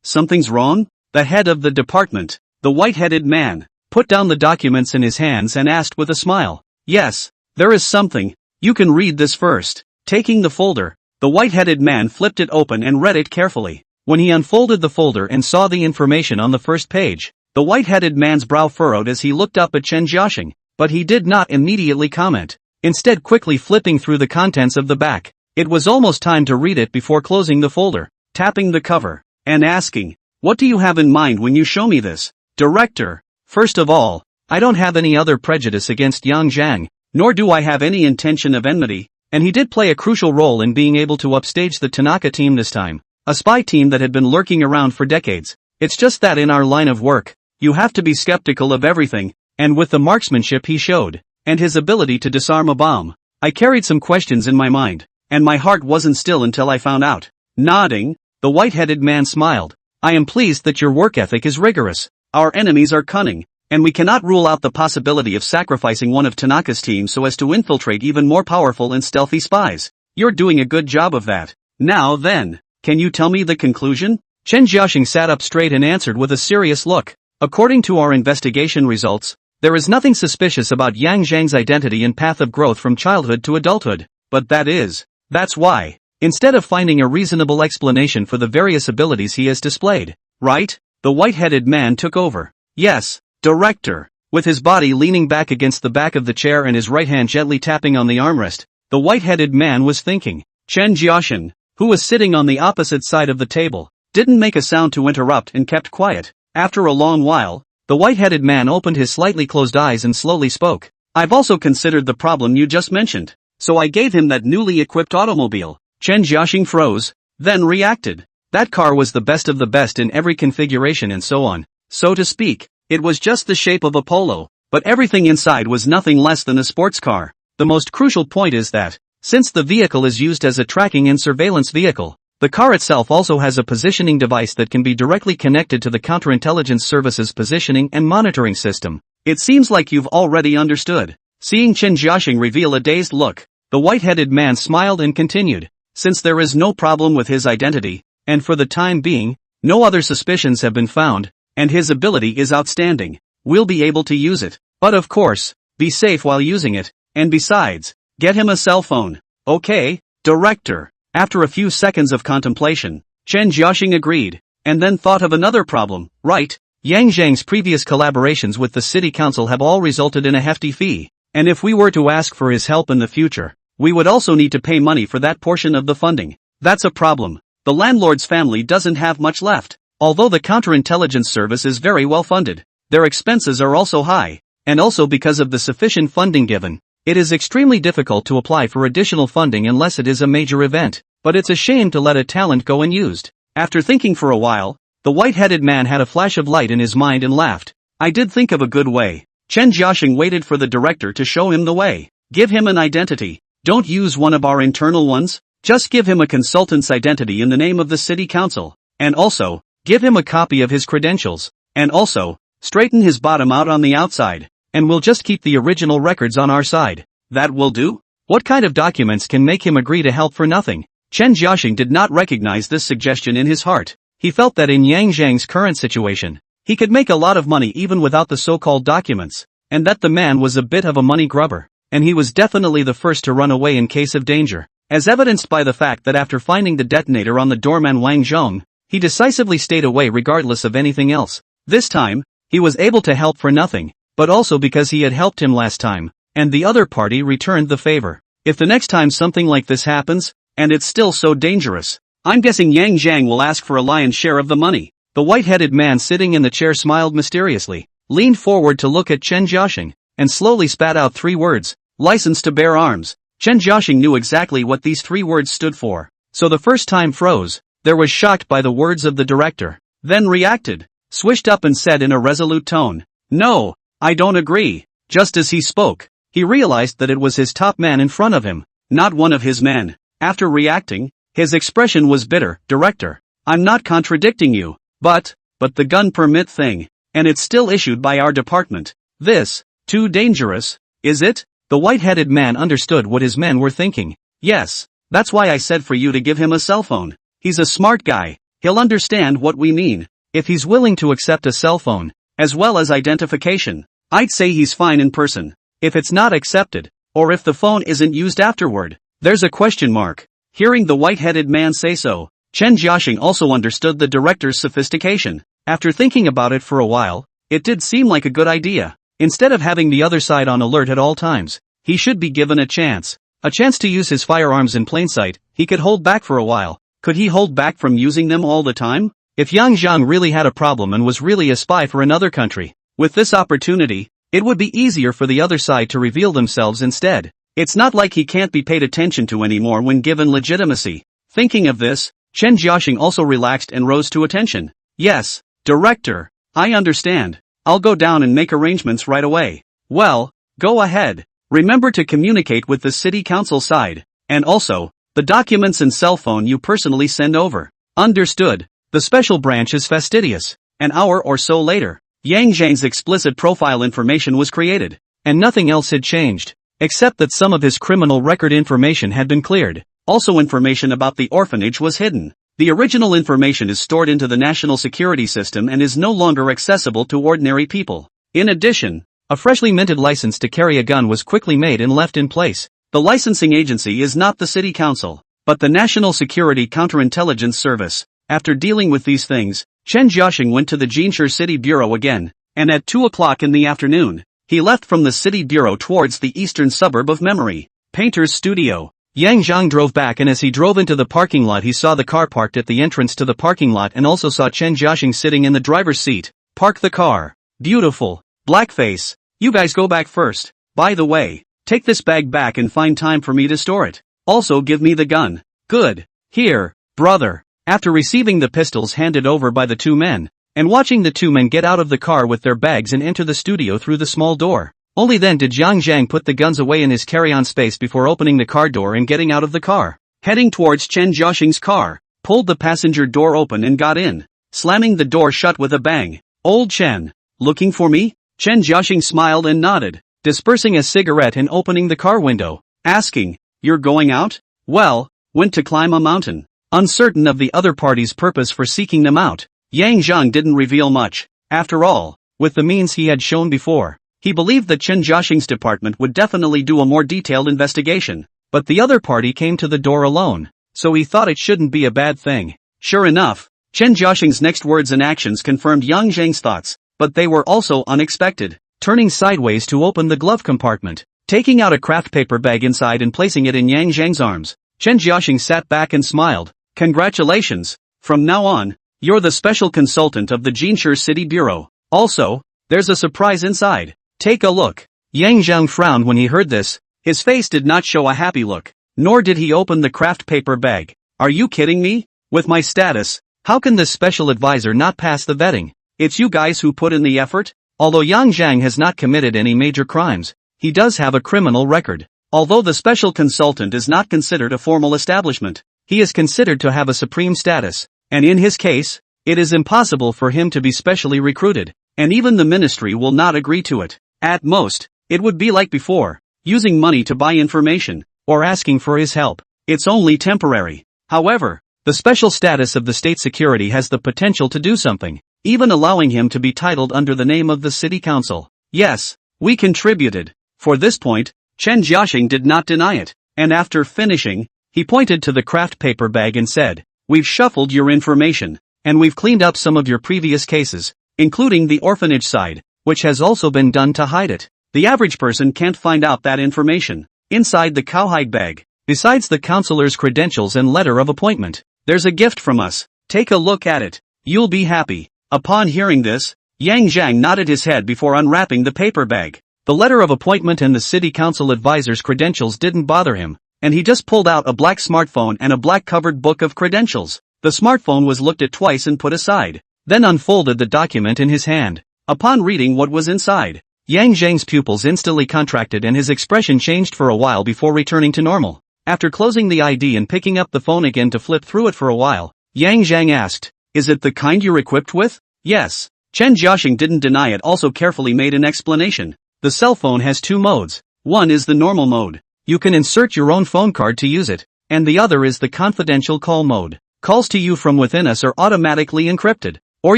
something's wrong? The head of the department, the white-headed man, put down the documents in his hands and asked with a smile. Yes, there is something. You can read this first. Taking the folder, the white-headed man flipped it open and read it carefully. When he unfolded the folder and saw the information on the first page, the white-headed man's brow furrowed as he looked up at Chen Jiaxing, but he did not immediately comment, instead quickly flipping through the contents of the back. It was almost time to read it before closing the folder, tapping the cover, and asking, what do you have in mind when you show me this? Director, first of all, I don't have any other prejudice against Yang Zhang, nor do I have any intention of enmity, and he did play a crucial role in being able to upstage the Tanaka team this time, a spy team that had been lurking around for decades. It's just that in our line of work, you have to be skeptical of everything, and with the marksmanship he showed, and his ability to disarm a bomb, I carried some questions in my mind, and my heart wasn't still until I found out. Nodding, the white-headed man smiled. I am pleased that your work ethic is rigorous. Our enemies are cunning, and we cannot rule out the possibility of sacrificing one of Tanaka's team so as to infiltrate even more powerful and stealthy spies. You're doing a good job of that. Now then, can you tell me the conclusion? Chen Jiaxing sat up straight and answered with a serious look. According to our investigation results, there is nothing suspicious about Yang Zhang's identity and path of growth from childhood to adulthood, but that's why. Instead of finding a reasonable explanation for the various abilities he has displayed, right? The white-headed man took over. Yes, Director. With his body leaning back against the back of the chair and his right hand gently tapping on the armrest, the white-headed man was thinking. Chen Jiaxing, who was sitting on the opposite side of the table, didn't make a sound to interrupt and kept quiet. After a long while, the white-headed man opened his slightly closed eyes and slowly spoke. I've also considered the problem you just mentioned, so I gave him that newly equipped automobile. Chen Jiaxing froze, then reacted. That car was the best of the best in every configuration and so on. So to speak, it was just the shape of a polo, but everything inside was nothing less than a sports car. The most crucial point is that, since the vehicle is used as a tracking and surveillance vehicle, the car itself also has a positioning device that can be directly connected to the counterintelligence service's positioning and monitoring system. It seems like you've already understood. Seeing Chen Jiaxing reveal a dazed look, the white-headed man smiled and continued. Since there is no problem with his identity, and for the time being, no other suspicions have been found, and his ability is outstanding, we'll be able to use it. But of course, be safe while using it, and besides, get him a cell phone. Okay, Director. After a few seconds of contemplation, Chen Jiaxing agreed, and then thought of another problem, right? Yang Zhang's previous collaborations with the city council have all resulted in a hefty fee, and if we were to ask for his help in the future, we would also need to pay money for that portion of the funding. That's a problem. The landlord's family doesn't have much left. Although the counterintelligence service is very well funded, their expenses are also high, and also because of the sufficient funding given, it is extremely difficult to apply for additional funding unless it is a major event, but it's a shame to let a talent go unused. After thinking for a while, the white-headed man had a flash of light in his mind and laughed. I did think of a good way. Chen Jiaxing waited for the director to show him the way. Give him an identity. Don't use one of our internal ones, just give him a consultant's identity in the name of the city council, and also, give him a copy of his credentials, and also, straighten his bottom out on the outside, and we'll just keep the original records on our side. That will do? What kind of documents can make him agree to help for nothing? Chen Jiaxing did not recognize this suggestion in his heart. He felt that in Yang Zhang's current situation, he could make a lot of money even without the so-called documents, and that the man was a bit of a money grubber. And he was definitely the first to run away in case of danger, as evidenced by the fact that after finding the detonator on the doorman Wang Zhong, he decisively stayed away regardless of anything else. This time, he was able to help for nothing, but also because he had helped him last time, and the other party returned the favor. If the next time something like this happens, and it's still so dangerous, I'm guessing Yang Zhang will ask for a lion's share of the money. The white-headed man sitting in the chair smiled mysteriously, leaned forward to look at Chen Jiaxing, and slowly spat out 3 words. License to bear arms. Chen Jiaxing knew exactly what these 3 words stood for, so the first time froze, there was shocked by the words of the director, then reacted, swished up and said in a resolute tone, no, I don't agree. Just as he spoke, he realized that it was his top man in front of him, not one of his men. After reacting, his expression was bitter. Director, I'm not contradicting you, but the gun permit thing, and it's still issued by our department. This, too dangerous, is it? The white-headed man understood what his men were thinking. Yes, that's why I said for you to give him a cell phone. He's a smart guy, he'll understand what we mean. If he's willing to accept a cell phone, as well as identification, I'd say he's fine in person. If it's not accepted, or if the phone isn't used afterward, there's a question mark. Hearing the white-headed man say so, Chen Jiaxing also understood the director's sophistication. After thinking about it for a while, it did seem like a good idea. Instead of having the other side on alert at all times, he should be given a chance to use his firearms in plain sight. He could hold back for a while. Could he hold back from using them all the time? If Yang Zhang really had a problem and was really a spy for another country, with this opportunity, it would be easier for the other side to reveal themselves instead. It's not like he can't be paid attention to anymore when given legitimacy. Thinking of this, Chen Jiaxing also relaxed and rose to attention. Yes, Director, I understand. I'll go down and make arrangements right away. Well, go ahead. Remember to communicate with the city council side, and also, the documents and cell phone you personally send over. Understood. The special branch is fastidious. An hour or so later, Yang Zhang's explicit profile information was created, and nothing else had changed, except that some of his criminal record information had been cleared. Also, information about the orphanage was hidden. The original information is stored into the national security system and is no longer accessible to ordinary people. In addition, a freshly minted license to carry a gun was quickly made and left in place. The licensing agency is not the city council, but the National Security Counterintelligence Service. After dealing with these things, Chen Jiaxing went to the Jinshi City Bureau again, and at 2 o'clock in the afternoon, he left from the city bureau towards the eastern suburb of Memory Painter's Studio. Yang Zhang drove back, and as he drove into the parking lot he saw the car parked at the entrance to the parking lot and also saw Chen Jiaxing sitting in the driver's seat. Park the car. Beautiful. Blackface. You guys go back first. By the way, take this bag back and find time for me to store it. Also give me the gun. Good. Here, brother. After receiving the pistols handed over by the two men, and watching the two men get out of the car with their bags and enter the studio through the small door, only then did Yang Zhang put the guns away in his carry-on space before opening the car door and getting out of the car. Heading towards Chen Jiaxing's car, pulled the passenger door open and got in, slamming the door shut with a bang. Old Chen, looking for me? Chen Jiaxing smiled and nodded, dispersing a cigarette and opening the car window, asking, "You're going out?" "Well, went to climb a mountain." Uncertain of the other party's purpose for seeking them out, Yang Zhang didn't reveal much. After all, with the means he had shown before, he believed that Chen Jiaxing's department would definitely do a more detailed investigation. But the other party came to the door alone, so he thought it shouldn't be a bad thing. Sure enough, Chen Jiaxing's next words and actions confirmed Yang Zhang's thoughts, but they were also unexpected. Turning sideways to open the glove compartment, taking out a craft paper bag inside and placing it in Yang Zhang's arms, Chen Jiaxing sat back and smiled. "Congratulations. From now on, you're the special consultant of the Jinshi City Bureau. Also, there's a surprise inside. Take a look." Yang Zhang frowned when he heard this. His face did not show a happy look, nor did he open the craft paper bag. "Are you kidding me? With my status, how can this special advisor not pass the vetting? It's you guys who put in the effort?" Although Yang Zhang has not committed any major crimes, he does have a criminal record. Although the special consultant is not considered a formal establishment, he is considered to have a supreme status, and in his case, it is impossible for him to be specially recruited, and even the ministry will not agree to it. At most, it would be like before, using money to buy information, or asking for his help. It's only temporary. However, the special status of the state security has the potential to do something, even allowing him to be titled under the name of the city council. Yes, we contributed. For this point, Chen Jiaxing did not deny it, and after finishing, he pointed to the craft paper bag and said, "We've shuffled your information, and we've cleaned up some of your previous cases, including the orphanage side, which has also been done to hide it. The average person can't find out that information." Inside the cowhide bag, besides the counselor's credentials and letter of appointment, there's a gift from us. Take a look at it. You'll be happy. Upon hearing this, Yang Zhang nodded his head before unwrapping the paper bag. The letter of appointment and the city council advisor's credentials didn't bother him, and he just pulled out a black smartphone and a black covered book of credentials. The smartphone was looked at twice and put aside, then unfolded the document in his hand. Upon reading what was inside, Yang Zhang's pupils instantly contracted and his expression changed for a while before returning to normal. After closing the ID and picking up the phone again to flip through it for a while, Yang Zhang asked, "Is it the kind you're equipped with?" "Yes." Chen Jiaxing didn't deny it, also carefully made an explanation. The cell phone has two modes. One is the normal mode. You can insert your own phone card to use it, and the other is the confidential call mode. Calls to you from within us are automatically encrypted. Or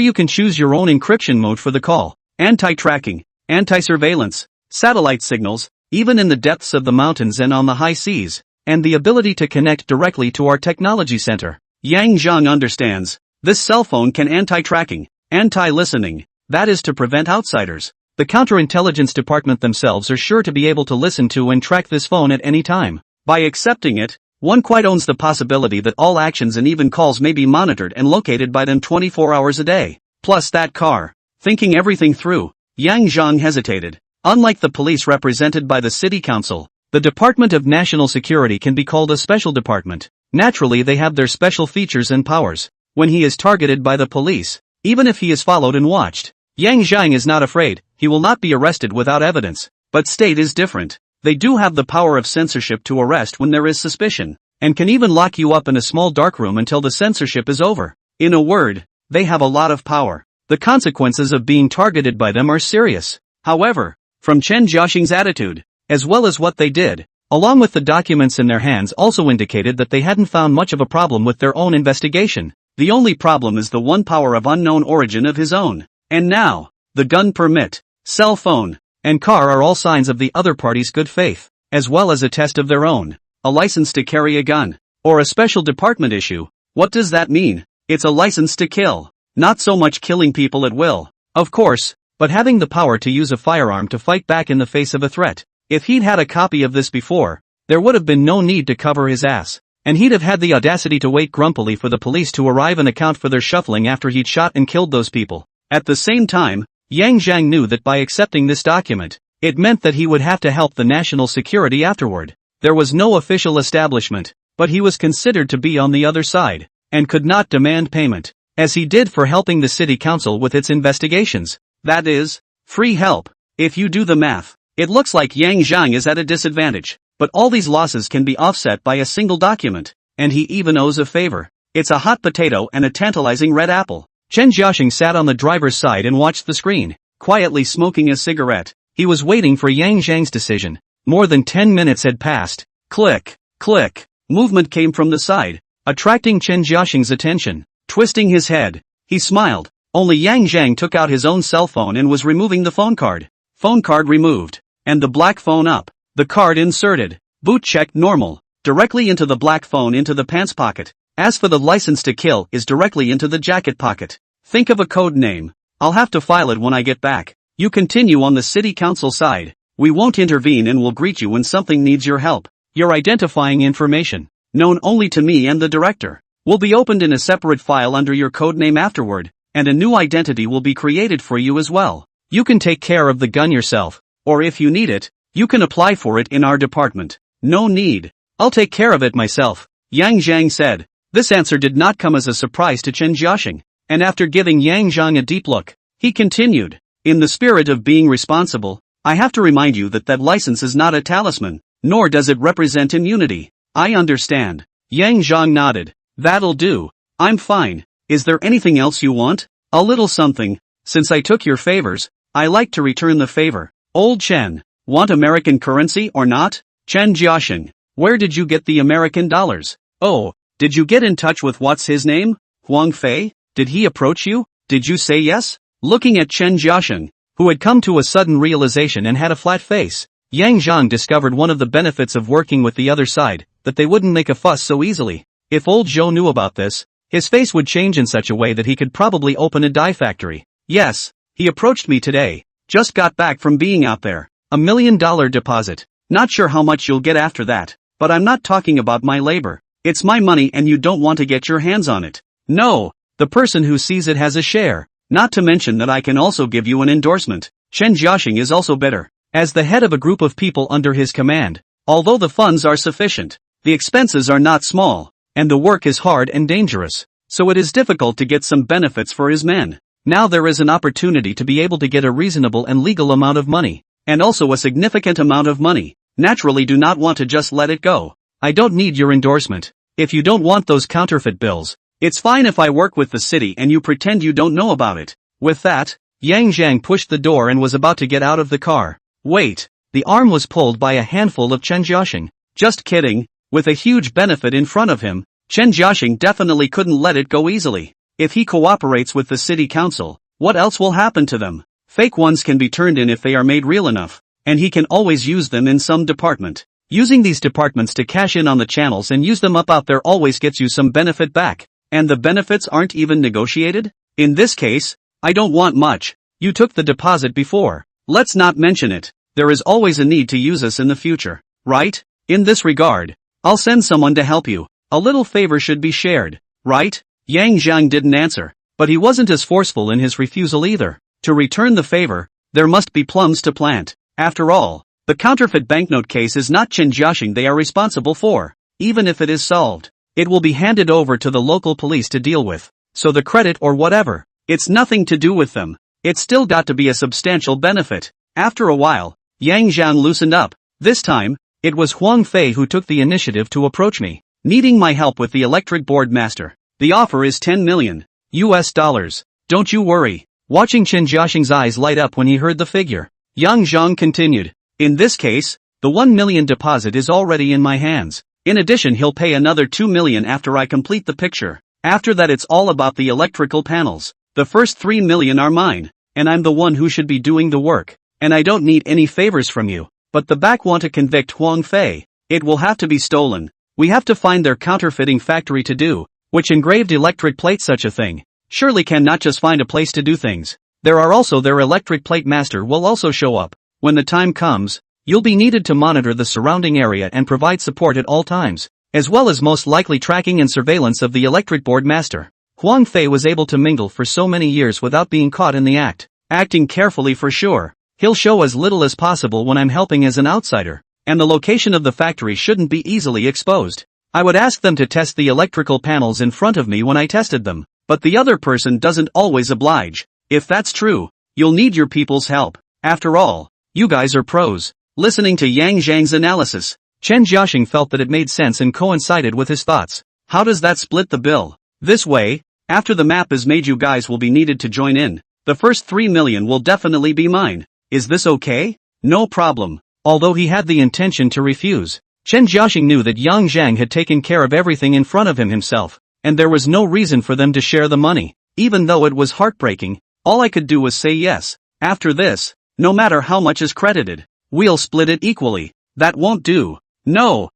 you can choose your own encryption mode for the call. Anti-tracking, anti-surveillance, satellite signals, even in the depths of the mountains and on the high seas, and the ability to connect directly to our technology center. Yang Zhang understands. This cell phone can anti-tracking, anti-listening, that is to prevent outsiders. The counterintelligence department themselves are sure to be able to listen to and track this phone at any time. By accepting it, one quite owns the possibility that all actions and even calls may be monitored and located by them 24 hours a day. Plus that car. Thinking everything through, Yang Zhang hesitated. Unlike the police represented by the city council, the Department of National Security can be called a special department. Naturally they have their special features and powers. When he is targeted by the police, even if he is followed and watched, Yang Zhang is not afraid. He will not be arrested without evidence. But state is different. They do have the power of censorship to arrest when there is suspicion, and can even lock you up in a small dark room until the censorship is over. In a word, they have a lot of power. The consequences of being targeted by them are serious. However, from Chen Jiaxing's attitude, as well as what they did, along with the documents in their hands also indicated that they hadn't found much of a problem with their own investigation. The only problem is the one power of unknown origin of his own. And now, the gun permit, cell phone, and car are all signs of the other party's good faith, as well as a test of their own. A license to carry a gun, or a special department issue. What does that mean? It's a license to kill. Not so much killing people at will, of course, but having the power to use a firearm to fight back in the face of a threat. If he'd had a copy of this before, there would have been no need to cover his ass, and he'd have had the audacity to wait grumpily for the police to arrive and account for their shuffling after he'd shot and killed those people. At the same time, Yang Zhang knew that by accepting this document, it meant that he would have to help the national security afterward. There was no official establishment, but he was considered to be on the other side, and could not demand payment, as he did for helping the city council with its investigations. That is, free help. If you do the math, it looks like Yang Zhang is at a disadvantage, but all these losses can be offset by a single document, and he even owes a favor. It's a hot potato and a tantalizing red apple. Chen Jiaxing sat on the driver's side and watched the screen, quietly smoking a cigarette. He was waiting for Yang Zhang's decision. More than 10 minutes had passed. Click, click. Movement came from the side, attracting Chen Jiaxing's attention. Twisting his head, he smiled. Only Yang Zhang took out his own cell phone and was removing the phone card. Phone card removed. And the black phone up. The card inserted. Boot check normal. Directly into the black phone into the pants pocket. As for the license to kill is directly into the jacket pocket. Think of a code name. I'll have to file it when I get back. You continue on the city council side. We won't intervene and will greet you when something needs your help. Your identifying information, known only to me and the director, will be opened in a separate file under your code name afterward, and a new identity will be created for you as well. You can take care of the gun yourself, or if you need it, you can apply for it in our department. No need. I'll take care of it myself, Yang Zhang said. This answer did not come as a surprise to Chen Jiaxing, and after giving Yang Zhang a deep look, he continued. In the spirit of being responsible, I have to remind you that license is not a talisman, nor does it represent immunity. I understand. Yang Zhang nodded. That'll do. I'm fine. Is there anything else you want? A little something. Since I took your favors, I like to return the favor. Old Chen, want American currency or not? Chen Jiaxing, where did you get the American dollars? Oh, did you get in touch with what's his name? Huang Fei? Did he approach you? Did you say yes? Looking at Chen Jiaxing, who had come to a sudden realization and had a flat face, Yang Zhang discovered one of the benefits of working with the other side, that they wouldn't make a fuss so easily. If old Zhou knew about this, his face would change in such a way that he could probably open a dye factory. Yes, he approached me today. Just got back from being out there. $1 million deposit. Not sure how much you'll get after that, but I'm not talking about my labor. It's my money and you don't want to get your hands on it. No, the person who sees it has a share. Not to mention that I can also give you an endorsement. Chen Jiaxing is also bitter. As the head of a group of people under his command, although the funds are sufficient, the expenses are not small, and the work is hard and dangerous, so it is difficult to get some benefits for his men. Now there is an opportunity to be able to get a reasonable and legal amount of money, and also a significant amount of money. Naturally do not want to just let it go. I don't need your endorsement. If you don't want those counterfeit bills, it's fine if I work with the city and you pretend you don't know about it. With that, Yang Zhang pushed the door and was about to get out of the car. Wait, the arm was pulled by a handful of Chen Jiaxing. Just kidding, with a huge benefit in front of him, Chen Jiaxing definitely couldn't let it go easily. If he cooperates with the city council, what else will happen to them? Fake ones can be turned in if they are made real enough, and he can always use them in some department. Using these departments to cash in on the channels and use them up out there always gets you some benefit back, and the benefits aren't even negotiated? In this case, I don't want much. You took the deposit before. Let's not mention it. There is always a need to use us in the future, right? In this regard, I'll send someone to help you. A little favor should be shared, right? Yang Zhang didn't answer, but he wasn't as forceful in his refusal either. To return the favor, there must be plums to plant. After all, the counterfeit banknote case is not Chen Jiaxing they are responsible for. Even if it is solved, it will be handed over to the local police to deal with. So the credit or whatever, it's nothing to do with them. It's still got to be a substantial benefit. After a while, Yang Zhang loosened up. This time, it was Huang Fei who took the initiative to approach me, needing my help with the electric board master. The offer is 10 million US dollars. Don't you worry. Watching Chen Jiaxing's eyes light up when he heard the figure, Yang Zhang continued. In this case, the 1 million deposit is already in my hands. In addition, he'll pay another 2 million after I complete the picture. After that, it's all about the electrical panels. The first 3 million are mine, and I'm the one who should be doing the work. And I don't need any favors from you. But the back want to convict Huang Fei. It will have to be stolen. We have to find their counterfeiting factory to do, which engraved electric plate such a thing. Surely can not just find a place to do things. There are also their electric plate master will also show up. When the time comes, you'll be needed to monitor the surrounding area and provide support at all times, as well as most likely tracking and surveillance of the electric board master. Huang Fei was able to mingle for so many years without being caught in the act, acting carefully for sure. He'll show as little as possible when I'm helping as an outsider, and the location of the factory shouldn't be easily exposed. I would ask them to test the electrical panels in front of me when I tested them, but the other person doesn't always oblige. If that's true, you'll need your people's help. After all, you guys are pros. Listening to Yang Zhang's analysis, Chen Jiaxing felt that it made sense and coincided with his thoughts. How does that split the bill? This way, after the map is made, you guys will be needed to join in. The first 3 million will definitely be mine. Is this okay? No problem. Although he had the intention to refuse, Chen Jiaxing knew that Yang Zhang had taken care of everything in front of him himself, and there was no reason for them to share the money. Even though it was heartbreaking, all I could do was say yes. After this, no matter how much is credited, we'll split it equally. That won't do. No,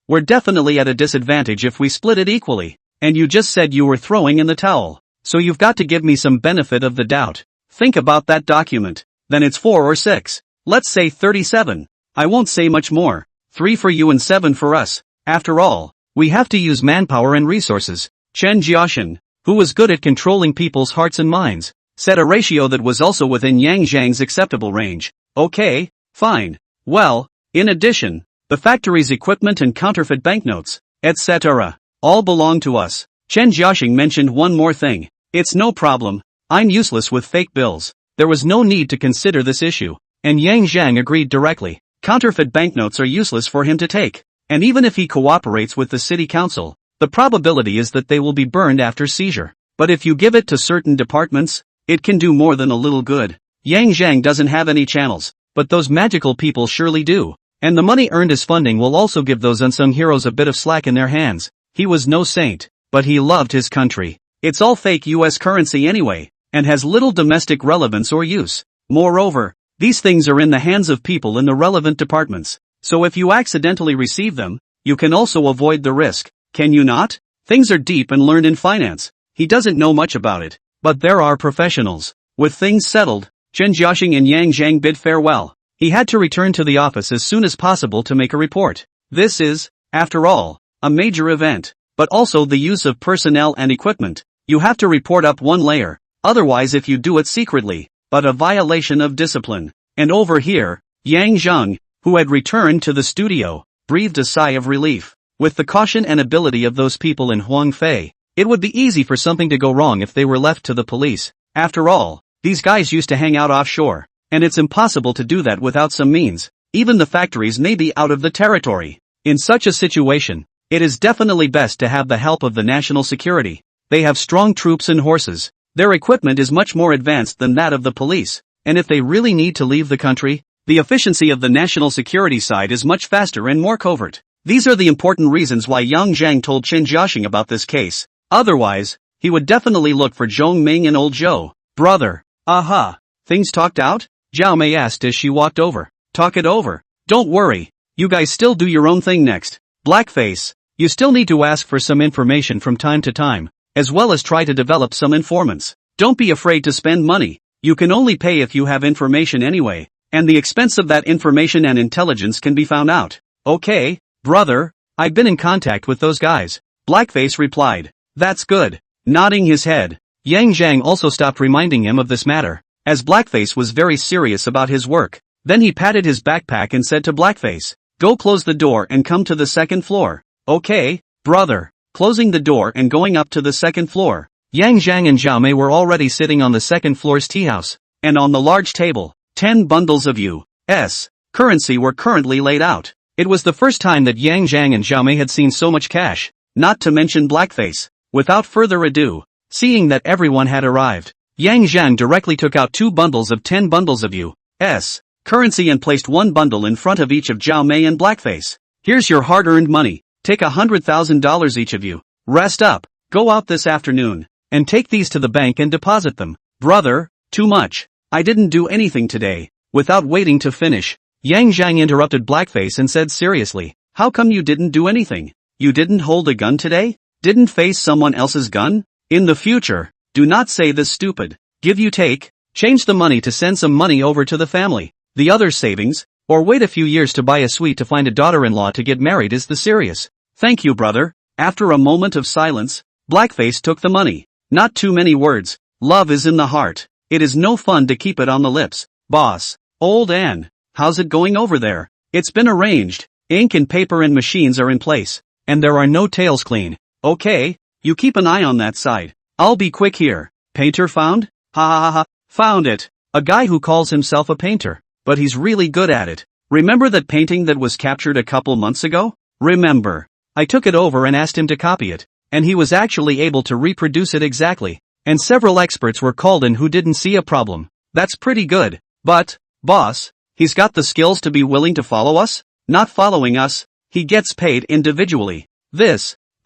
we're definitely at a disadvantage if we split it equally. And you just said you were throwing in the towel. So you've got to give me some benefit of the doubt. Think about that document. Then it's 4 or 6. Let's say 37. I won't say much more. 3 for you and 7 for us. After all, we have to use manpower and resources. Chen Jiaxing, who was good at controlling people's hearts and minds, set a ratio that was also within Yang Zhang's acceptable range. Okay, fine. Well, in addition, the factory's equipment and counterfeit banknotes, etc., all belong to us. Chen Jiaxing mentioned one more thing. It's no problem. I'm useless with fake bills. There was no need to consider this issue. And Yang Zhang agreed directly. Counterfeit banknotes are useless for him to take. And even if he cooperates with the city council, the probability is that they will be burned after seizure. But if you give it to certain departments, it can do more than a little good. Yang Zhang doesn't have any channels, but those magical people surely do. And the money earned as funding will also give those unsung heroes a bit of slack in their hands. He was no saint, but he loved his country. It's all fake US currency anyway, and has little domestic relevance or use. Moreover, these things are in the hands of people in the relevant departments. So if you accidentally receive them, you can also avoid the risk. Can you not? Things are deep and learned in finance. He doesn't know much about it, but there are professionals. With things settled, Chen Jiaxing and Yang Zhang bid farewell. He had to return to the office as soon as possible to make a report. This is, after all, a major event, but also the use of personnel and equipment. You have to report up one layer, otherwise if you do it secretly, but a violation of discipline. And over here, Yang Zhang, who had returned to the studio, breathed a sigh of relief. With the caution and ability of those people in Huang Fei, it would be easy for something to go wrong if they were left to the police. After all, these guys used to hang out offshore, and it's impossible to do that without some means. Even the factories may be out of the territory. In such a situation, it is definitely best to have the help of the national security. They have strong troops and horses. Their equipment is much more advanced than that of the police, and if they really need to leave the country, the efficiency of the national security side is much faster and more covert. These are the important reasons why Yang Zhang told Chen Jiaxing about this case. Otherwise, he would definitely look for Zhong Ming and old Zhou. Brother. Aha. Things talked out? Zhao Mei asked as she walked over. Talk it over. Don't worry. You guys still do your own thing next. Blackface. You still need to ask for some information from time to time, as well as try to develop some informants. Don't be afraid to spend money. You can only pay if you have information anyway, and the expense of that information and intelligence can be found out. Okay, brother, I've been in contact with those guys. Blackface replied. That's good. Nodding his head, Yang Zhang also stopped reminding him of this matter, as Blackface was very serious about his work. Then he patted his backpack and said to Blackface, go close the door and come to the second floor. Okay, brother. Closing the door and going up to the second floor. Yang Zhang and Zhao Mei were already sitting on the second floor's tea house, and on the large table, 10 bundles of U.S. currency were currently laid out. It was the first time that Yang Zhang and Zhao Mei had seen so much cash, not to mention Blackface. Without further ado, seeing that everyone had arrived, Yang Zhang directly took out 2 bundles of 10 bundles of U.S. currency and placed 1 bundle in front of each of Zhao Mei and Blackface. Here's your hard-earned money, take $100,000 each of you. Rest up, go out this afternoon, and take these to the bank and deposit them. Brother, too much. I didn't do anything today. Without waiting to finish, Yang Zhang interrupted Blackface and said seriously, how come you didn't do anything? You didn't hold a gun today? Didn't face someone else's gun? In the future, do not say this stupid. Give you take, change the money to send some money over to the family, the other savings, or wait a few years to buy a suite to find a daughter-in-law to get married is the serious. Thank you, brother. After a moment of silence, Blackface took the money. Not too many words, love is in the heart. It is no fun to keep it on the lips. Boss, old Ann, how's it going over there? It's been arranged, ink and paper and machines are in place, and there are no tails clean. Okay, you keep an eye on that side. I'll be quick here. Painter found? Ha ha ha ha, found it. A guy who calls himself a painter, but he's really good at it. Remember that painting that was captured a couple months ago? Remember. I took it over and asked him to copy it, and he was actually able to reproduce it exactly. And several experts were called in who didn't see a problem. That's pretty good. But, boss, he's got the skills to be willing to follow us? Not following us, he gets paid individually.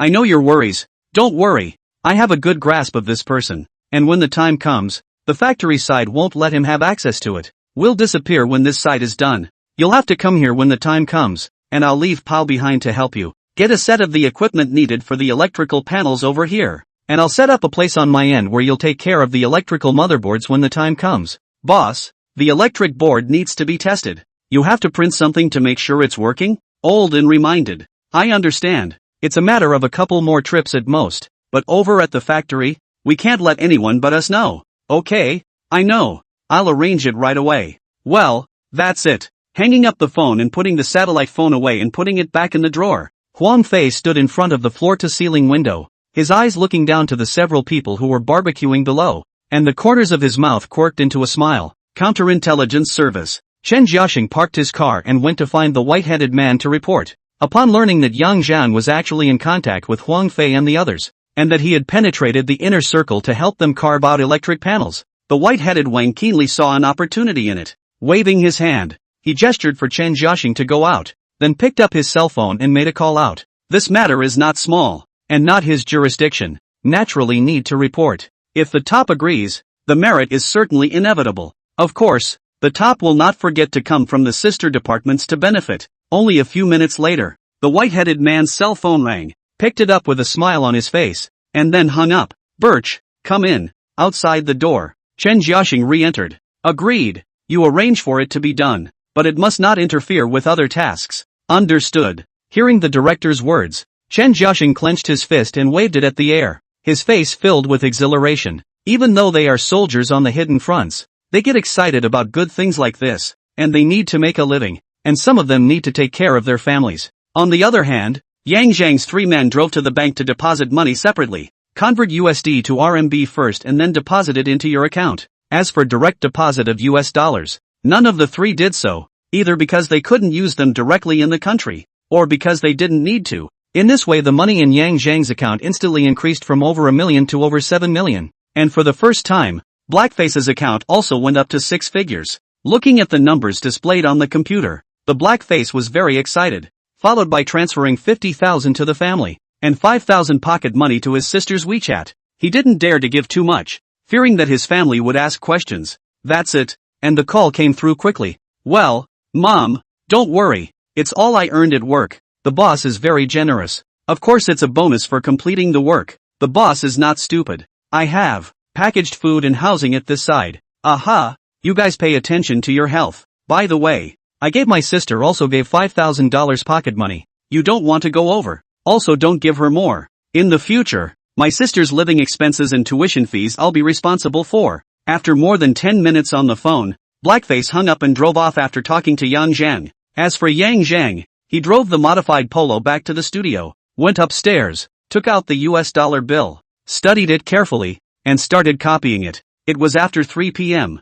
I know your worries. Don't worry. I have a good grasp of this person, and when the time comes, the factory side won't let him have access to it. We'll disappear when this side is done. You'll have to come here when the time comes, and I'll leave Pal behind to help you. Get a set of the equipment needed for the electrical panels over here, and I'll set up a place on my end where you'll take care of the electrical motherboards when the time comes. Boss, the electric board needs to be tested. You have to print something to make sure it's working? Old and reminded. I understand. It's a matter of a couple more trips at most, but over at the factory, we can't let anyone but us know. Okay, I know. I'll arrange it right away. Well, that's it. Hanging up the phone and putting the satellite phone away and putting it back in the drawer. Huang Fei stood in front of the floor-to-ceiling window, his eyes looking down to the several people who were barbecuing below, and the corners of his mouth quirked into a smile. Counterintelligence Service. Chen Jiaxing parked his car and went to find the white-headed man to report. Upon learning that Yang Zhan was actually in contact with Huang Fei and the others, and that he had penetrated the inner circle to help them carve out electric panels, the white-headed Wang keenly saw an opportunity in it. Waving his hand, he gestured for Chen Jiaxing to go out, then picked up his cell phone and made a call out. This matter is not small, and not his jurisdiction. Naturally need to report. If the top agrees, the merit is certainly inevitable. Of course, the top will not forget to come from the sister departments to benefit. Only a few minutes later, the white-headed man's cell phone rang, picked it up with a smile on his face, and then hung up. Birch, come in. Outside the door, Chen Jiaxing re-entered. Agreed. You arrange for it to be done, but it must not interfere with other tasks. Understood. Hearing the director's words, Chen Jiaxing clenched his fist and waved it at the air, his face filled with exhilaration. Even though they are soldiers on the hidden fronts, they get excited about good things like this, and they need to make a living, and some of them need to take care of their families. On the other hand, Yang Zhang's 3 men drove to the bank to deposit money separately. Convert USD to RMB first and then deposit it into your account. As for direct deposit of US dollars, none of the 3 did so, either because they couldn't use them directly in the country, or because they didn't need to. In this way the money in Yang Zhang's account instantly increased from over 1 million to over 7 million. And for the first time, Blackface's account also went up to 6 figures. Looking at the numbers displayed on the computer, the Blackface was very excited, followed by transferring 50,000 to the family, and 5,000 pocket money to his sister's WeChat. He didn't dare to give too much, fearing that his family would ask questions. That's it, and the call came through quickly. Well, Mom, don't worry, it's all I earned at work. The boss is very generous. Of course it's a bonus for completing the work. The boss is not stupid. I have packaged food and housing at this side. Aha, you guys pay attention to your health. By the way, I gave my sister also gave $5,000 pocket money. You don't want to go over. Also don't give her more. In the future, my sister's living expenses and tuition fees I'll be responsible for. After more than 10 minutes on the phone, Blackface hung up and drove off after talking to Yang Zhang. As for Yang Zhang, he drove the modified Polo back to the studio, went upstairs, took out the US dollar bill, studied it carefully, and started copying it. It was after 3 p.m.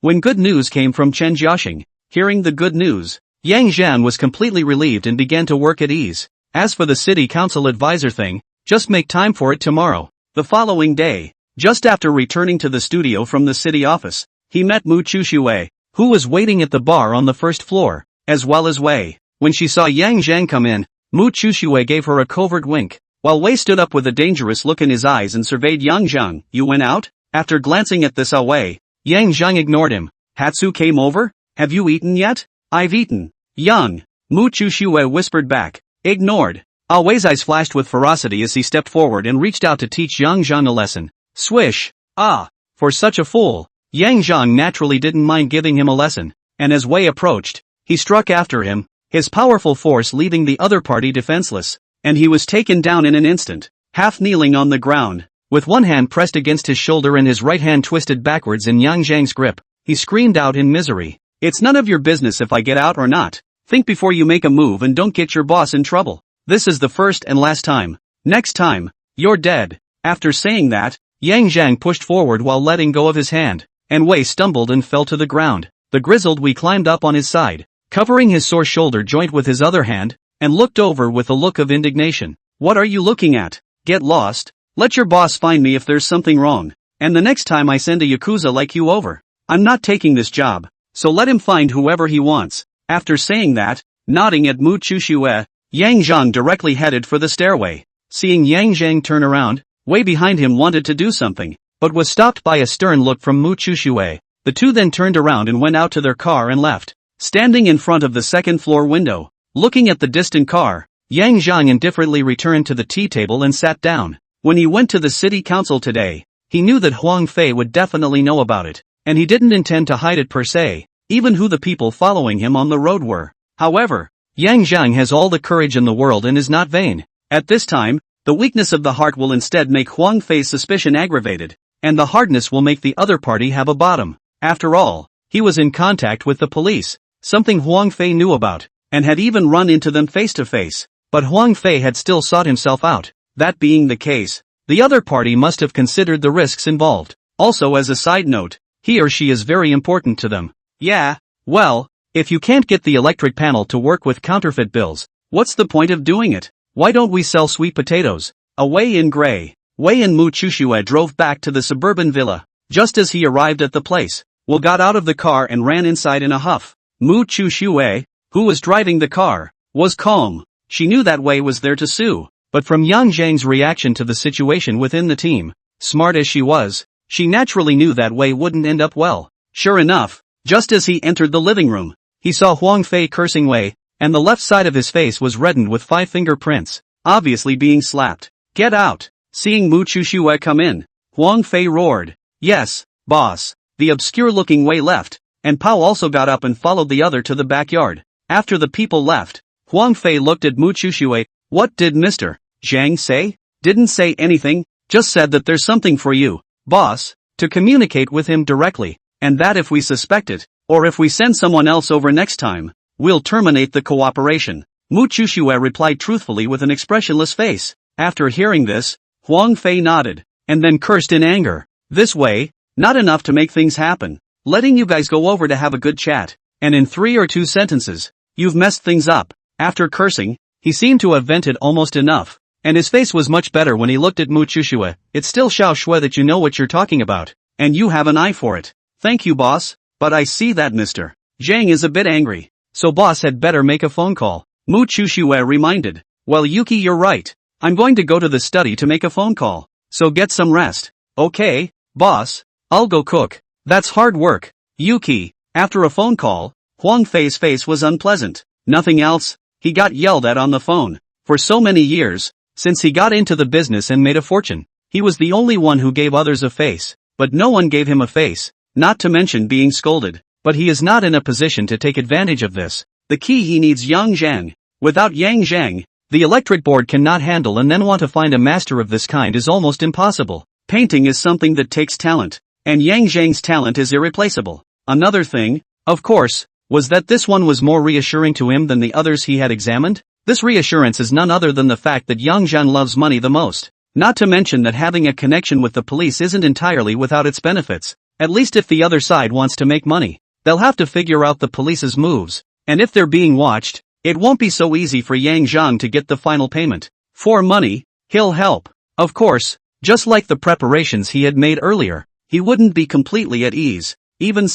when good news came from Chen Jiaxing. Hearing the good news, Yang Zhan was completely relieved and began to work at ease. As for the city council advisor thing, Just make time for it tomorrow. The following day, just after returning to the studio from the city office, he met Mu Chushue, who was waiting at the bar on the first floor, as well as Wei. When she saw Yang Zhang come in, Mu Chushue gave her a covert wink, while Wei stood up with a dangerous look in his eyes and surveyed Yang Zhang. You went out? After glancing at this Wei, Yang Zhang ignored him. Hatsu came over? Have you eaten yet? I've eaten. Young. Mu Chushue whispered back. Ignored. Wei's eyes flashed with ferocity as he stepped forward and reached out to teach Yang Zhang a lesson. Swish. For such a fool. Yang Zhang naturally didn't mind giving him a lesson, and as Wei approached, he struck after him, his powerful force leaving the other party defenseless, and he was taken down in an instant, half kneeling on the ground. With one hand pressed against his shoulder and his right hand twisted backwards in Yang Zhang's grip, he screamed out in misery. It's none of your business if I get out or not. Think before you make a move and don't get your boss in trouble. This is the first and last time. Next time, you're dead. After saying that, Yang Zhang pushed forward while letting go of his hand, and Wei stumbled and fell to the ground. The grizzled Wei climbed up on his side, covering his sore shoulder joint with his other hand, and looked over with a look of indignation. What are you looking at? Get lost. Let your boss find me if there's something wrong, and the next time I send a Yakuza like you over. I'm not taking this job, so let him find whoever he wants. After saying that, nodding at Mu Chushue, Yang Zhang directly headed for the stairway. Seeing Yang Zhang turn around, Wei behind him wanted to do something, but was stopped by a stern look from Mu Chushue. The two then turned around and went out to their car and left. Standing in front of the second floor window, looking at the distant car, Yang Zhang indifferently returned to the tea table and sat down. When he went to the city council today, he knew that Huang Fei would definitely know about it, and he didn't intend to hide it per se, even who the people following him on the road were. However, Yang Zhang has all the courage in the world and is not vain. At this time, the weakness of the heart will instead make Huang Fei's suspicion aggravated, and the hardness will make the other party have a bottom. After all, he was in contact with the police, something Huang Fei knew about, and had even run into them face to face. But Huang Fei had still sought himself out. That being the case, the other party must have considered the risks involved. Also, as a side note, he or she is very important to them. Yeah, well, if you can't get the electric panel to work with counterfeit bills, what's the point of doing it? Why don't we sell sweet potatoes? Wei in gray. Wei and Mu Chushue drove back to the suburban villa. Just as he arrived at the place, Will got out of the car and ran inside in a huff. Mu Chushue, who was driving the car, was calm. She knew that Wei was there to sue, but from Yang Zhang's reaction to the situation within the team, smart as she was, she naturally knew that Wei wouldn't end up well. Sure enough, just as he entered the living room, he saw Huang Fei cursing Wei, and the left side of his face was reddened with 5 fingerprints, obviously being slapped. Get out! Seeing Mu Chushue come in, Huang Fei roared. Yes, boss. The obscure-looking Wei left, and Pao also got up and followed the other to the backyard. After the people left, Huang Fei looked at Mu Chushue. What did Mr. Zhang say? Didn't say anything, just said that there's something for you, boss, to communicate with him directly, and that if we suspect it, or if we send someone else over next time, we'll terminate the cooperation. Mu Chushue replied truthfully with an expressionless face. After hearing this, Huang Fei nodded, and then cursed in anger. This way, not enough to make things happen, letting you guys go over to have a good chat, and in 3 or 2 sentences, you've messed things up. After cursing, he seemed to have vented almost enough, and his face was much better when he looked at Mu Chushue. It's still Xiao Shui that you know what you're talking about, and you have an eye for it. Thank you, boss, but I see that Mr. Zhang is a bit angry, so boss had better make a phone call. Mu Chushue reminded. Well, Yuki, you're right. I'm going to go to the study to make a phone call, so get some rest. Okay, boss, I'll go cook. That's hard work, Yuki. After a phone call, Huang Fei's face was unpleasant. Nothing else, he got yelled at on the phone. For so many years, since he got into the business and made a fortune, he was the only one who gave others a face, but no one gave him a face, not to mention being scolded. But he is not in a position to take advantage of this. The key, he needs Yang Zhang. Without Yang Zhang, the electric board cannot handle, and then want to find a master of this kind is almost impossible. Painting is something that takes talent, and Yang Zhang's talent is irreplaceable. Another thing, of course, was that this one was more reassuring to him than the others he had examined. This reassurance is none other than the fact that Yang Zhang loves money the most. Not to mention that having a connection with the police isn't entirely without its benefits. At least if the other side wants to make money, they'll have to figure out the police's moves, and if they're being watched, it won't be so easy for Yang Zhang to get the final payment. For money, He'll help. Of course, just like the preparations he had made earlier, he wouldn't be completely at ease. Even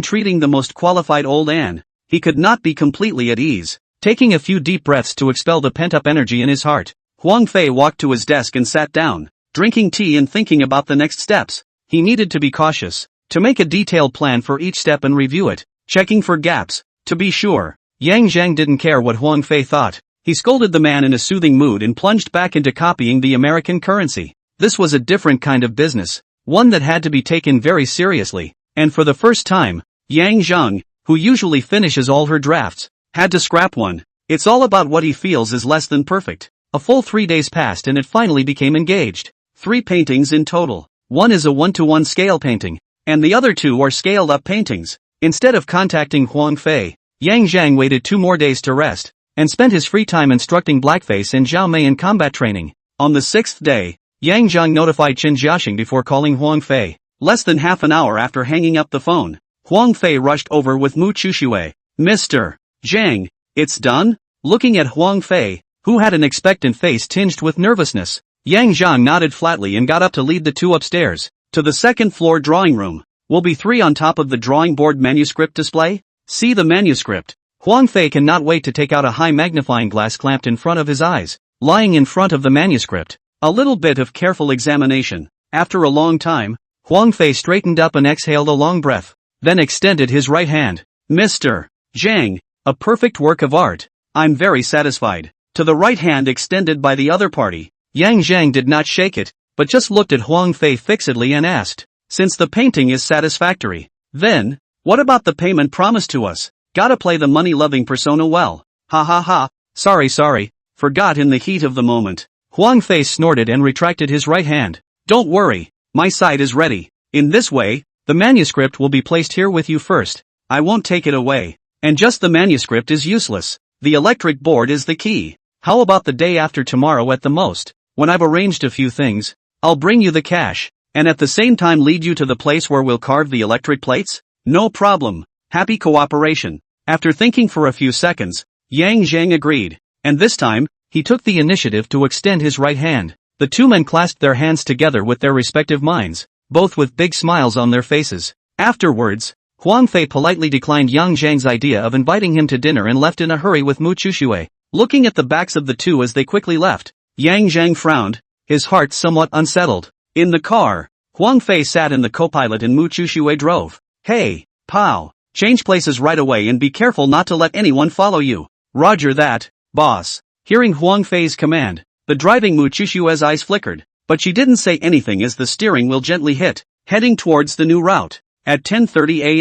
treating the most qualified old Anne, he could not be completely at ease. Taking a few deep breaths to expel the pent-up energy in his heart, Huang Fei walked to his desk and sat down, drinking tea and thinking about the next steps. He needed to be cautious, to make a detailed plan for each step and review it, checking for gaps, to be sure. Yang Zhang didn't care what Huang Fei thought. He scolded the man in a soothing mood and plunged back into copying the American currency. This was a different kind of business, one that had to be taken very seriously, and for the first time, Yang Zhang, who usually finishes all her drafts, had to scrap one. It's all about what he feels is less than perfect. A full 3 days passed and it finally became engaged. 3 paintings in total. One is a 1-to-1 scale painting, and the other 2 are scaled-up paintings. Instead of contacting Huang Fei, Yang Zhang waited 2 more days to rest, and spent his free time instructing Blackface and Zhao Mei in combat training. On the 6th day, Yang Zhang notified Chen Jiaxing before calling Huang Fei. Less than half an hour after hanging up the phone, Huang Fei rushed over with Mu Chuxue. Mr. Zhang, it's done? Looking at Huang Fei, who had an expectant face tinged with nervousness, Yang Zhang nodded flatly and got up to lead the 2 upstairs, to the 2nd floor drawing room. Will be 3 on top of the drawing board manuscript display? See the manuscript. Huang Fei cannot wait to take out a high magnifying glass clamped in front of his eyes, lying in front of the manuscript. A little bit of careful examination. After a long time, Huang Fei straightened up and exhaled a long breath, then extended his right hand. Mr. Zhang, a perfect work of art. I'm very satisfied. To the right hand extended by the other party, Yang Zhang did not shake it, but just looked at Huang Fei fixedly and asked, since the painting is satisfactory, then, what about the payment promised to us? Gotta play the money-loving persona well. Ha ha ha, sorry, forgot in the heat of the moment. Huang Fei snorted and retracted his right hand. Don't worry, my side is ready. In this way, the manuscript will be placed here with you first. I won't take it away. And just the manuscript is useless. The electric board is the key. How about the day after tomorrow at the most? When I've arranged a few things, I'll bring you the cash, and at the same time lead you to the place where we'll carve the electric plates? No problem. Happy cooperation. After thinking for a few seconds, Yang Zhang agreed, and this time, he took the initiative to extend his right hand. The 2 men clasped their hands together with their respective minds, both with big smiles on their faces. Afterwards, Huang Fei politely declined Yang Zhang's idea of inviting him to dinner and left in a hurry with Mu Chuxue. Looking at the backs of the 2 as they quickly left, Yang Zhang frowned, his heart somewhat unsettled. In the car, Huang Fei sat in the co-pilot and Mu Chuxue drove. Hey, pal, change places right away and be careful not to let anyone follow you. Roger that, boss. Hearing Huang Fei's command, the driving Mu Chuxue's eyes flickered, but she didn't say anything as the steering wheel gently hit, heading towards the new route. At 10:30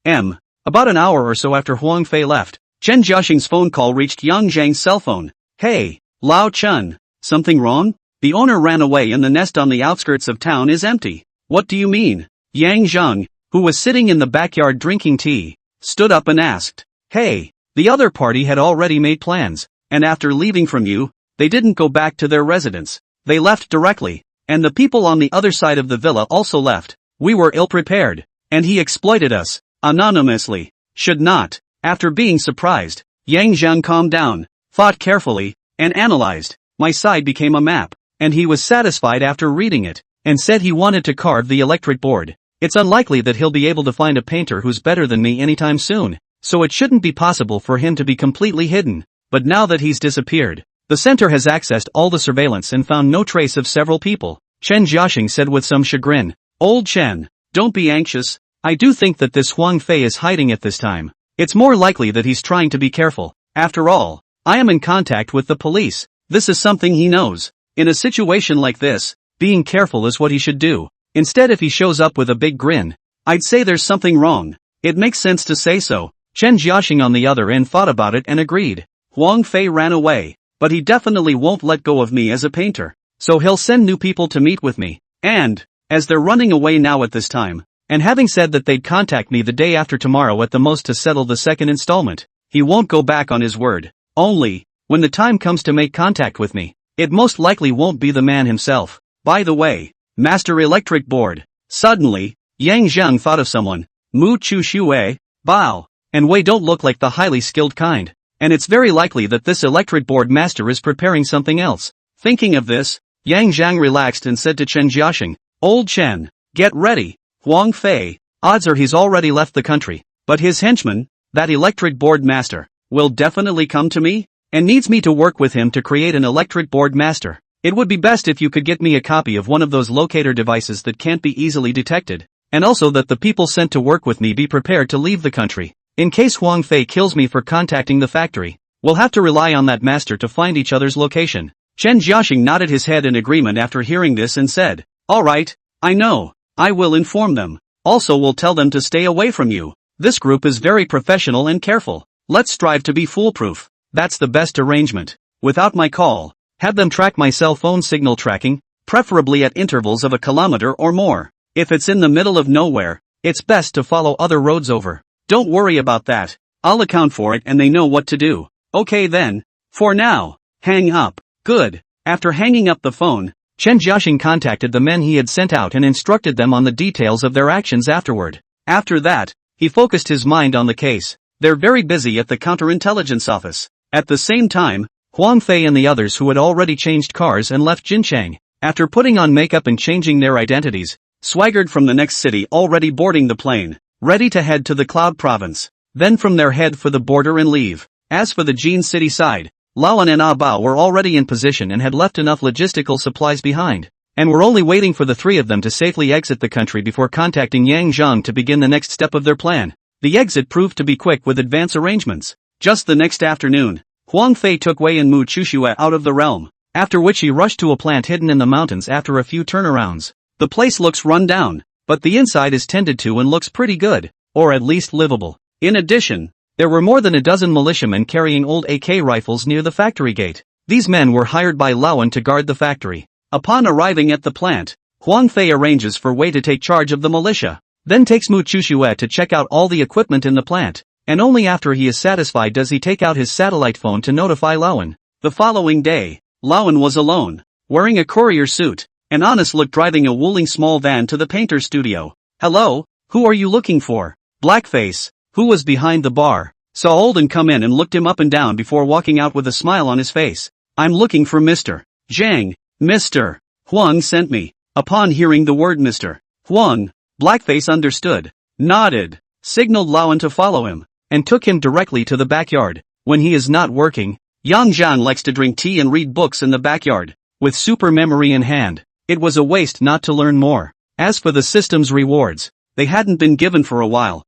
a.m., about an hour or so after Huang Fei left, Chen Jiaxing's phone call reached Yang Zhang's cell phone. Hey, Lao Chen, something wrong? The owner ran away and the nest on the outskirts of town is empty. What do you mean? Yang Zhang, who was sitting in the backyard drinking tea, stood up and asked. Hey, the other party had already made plans, and after leaving from you, they didn't go back to their residence. They left directly, and the people on the other side of the villa also left. We were ill-prepared, and he exploited us, anonymously. Should not. After being surprised, Yang Zhang calmed down, thought carefully, and analyzed. My side became a map, and he was satisfied after reading it, and said he wanted to carve the electric board. It's unlikely that he'll be able to find a painter who's better than me anytime soon, so it shouldn't be possible for him to be completely hidden. But now that he's disappeared, the center has accessed all the surveillance and found no trace of several people, Chen Jiaxing said with some chagrin. Old Chen, don't be anxious. I do think that this Huang Fei is hiding at this time. It's more likely that he's trying to be careful. After all, I am in contact with the police. This is something he knows. In a situation like this, being careful is what he should do. Instead, if he shows up with a big grin, I'd say there's something wrong. It makes sense to say so. Chen Jiaxing on the other end thought about it and agreed. Huang Fei ran away, but he definitely won't let go of me as a painter. So he'll send new people to meet with me. And, as they're running away now at this time, and having said that they'd contact me the day after tomorrow at the most to settle the second installment, he won't go back on his word. Only, when the time comes to make contact with me, it most likely won't be the man himself. By the way, Master Electric Board. Suddenly, Yang Zhang thought of someone. Mu Chuxue, Bao, and Wei don't look like the highly skilled kind. And it's very likely that this electric board master is preparing something else. Thinking of this, Yang Zhang relaxed and said to Chen Jiaxing, "Old Chen, get ready. Huang Fei, odds are he's already left the country, but his henchman, that electric board master, will definitely come to me, and needs me to work with him to create an electric board master. It would be best if you could get me a copy of one of those locator devices that can't be easily detected, and also that the people sent to work with me be prepared to leave the country. In case Huang Fei kills me for contacting the factory, we'll have to rely on that master to find each other's location." Chen Jiaxing nodded his head in agreement after hearing this and said, "All right, I know. I will inform them. Also we'll tell them to stay away from you. This group is very professional and careful. Let's strive to be foolproof. That's the best arrangement. Without my call, have them track my cell phone signal tracking, preferably at intervals of a kilometer or more. If it's in the middle of nowhere, it's best to follow other roads over. Don't worry about that. I'll account for it and they know what to do. Okay then. For now, hang up." Good. After hanging up the phone, Chen Jiaxing contacted the men he had sent out and instructed them on the details of their actions afterward. After that, he focused his mind on the case. They're very busy at the counterintelligence office. At the same time, Huang Fei and the others who had already changed cars and left Jinchang, after putting on makeup and changing their identities, swaggered from the next city already boarding the plane, ready to head to the Cloud Province. Then from there head for the border and leave. As for the Jin city side, Laoan and Ah Bao were already in position and had left enough logistical supplies behind, and were only waiting for the three of them to safely exit the country before contacting Yang Zhang to begin the next step of their plan. The exit proved to be quick with advance arrangements. Just the next afternoon, Huang Fei took Wei and Mu Chushue out of the realm, after which he rushed to a plant hidden in the mountains after a few turnarounds. The place looks run down, but the inside is tended to and looks pretty good, or at least livable. In addition, there were more than a dozen militiamen carrying old AK rifles near the factory gate. These men were hired by Laoan to guard the factory. Upon arriving at the plant, Huang Fei arranges for Wei to take charge of the militia, then takes Mu Chushue to check out all the equipment in the plant, and only after he is satisfied does he take out his satellite phone to notify Laoan. The following day, Laoan was alone, wearing a courier suit, and honest look driving a Wuling small van to the painter studio. "Hello, who are you looking for?" Blackface, who was behind the bar, saw Olden come in and looked him up and down before walking out with a smile on his face. "I'm looking for Mr. Zhang." "Mr. Huang sent me." Upon hearing the word Mr. Huang, Blackface understood, nodded, signaled Laoan to follow him, and took him directly to the backyard. When he is not working, Yang Zhang likes to drink tea and read books in the backyard, with super memory in hand. It was a waste not to learn more. As for the system's rewards, they hadn't been given for a while.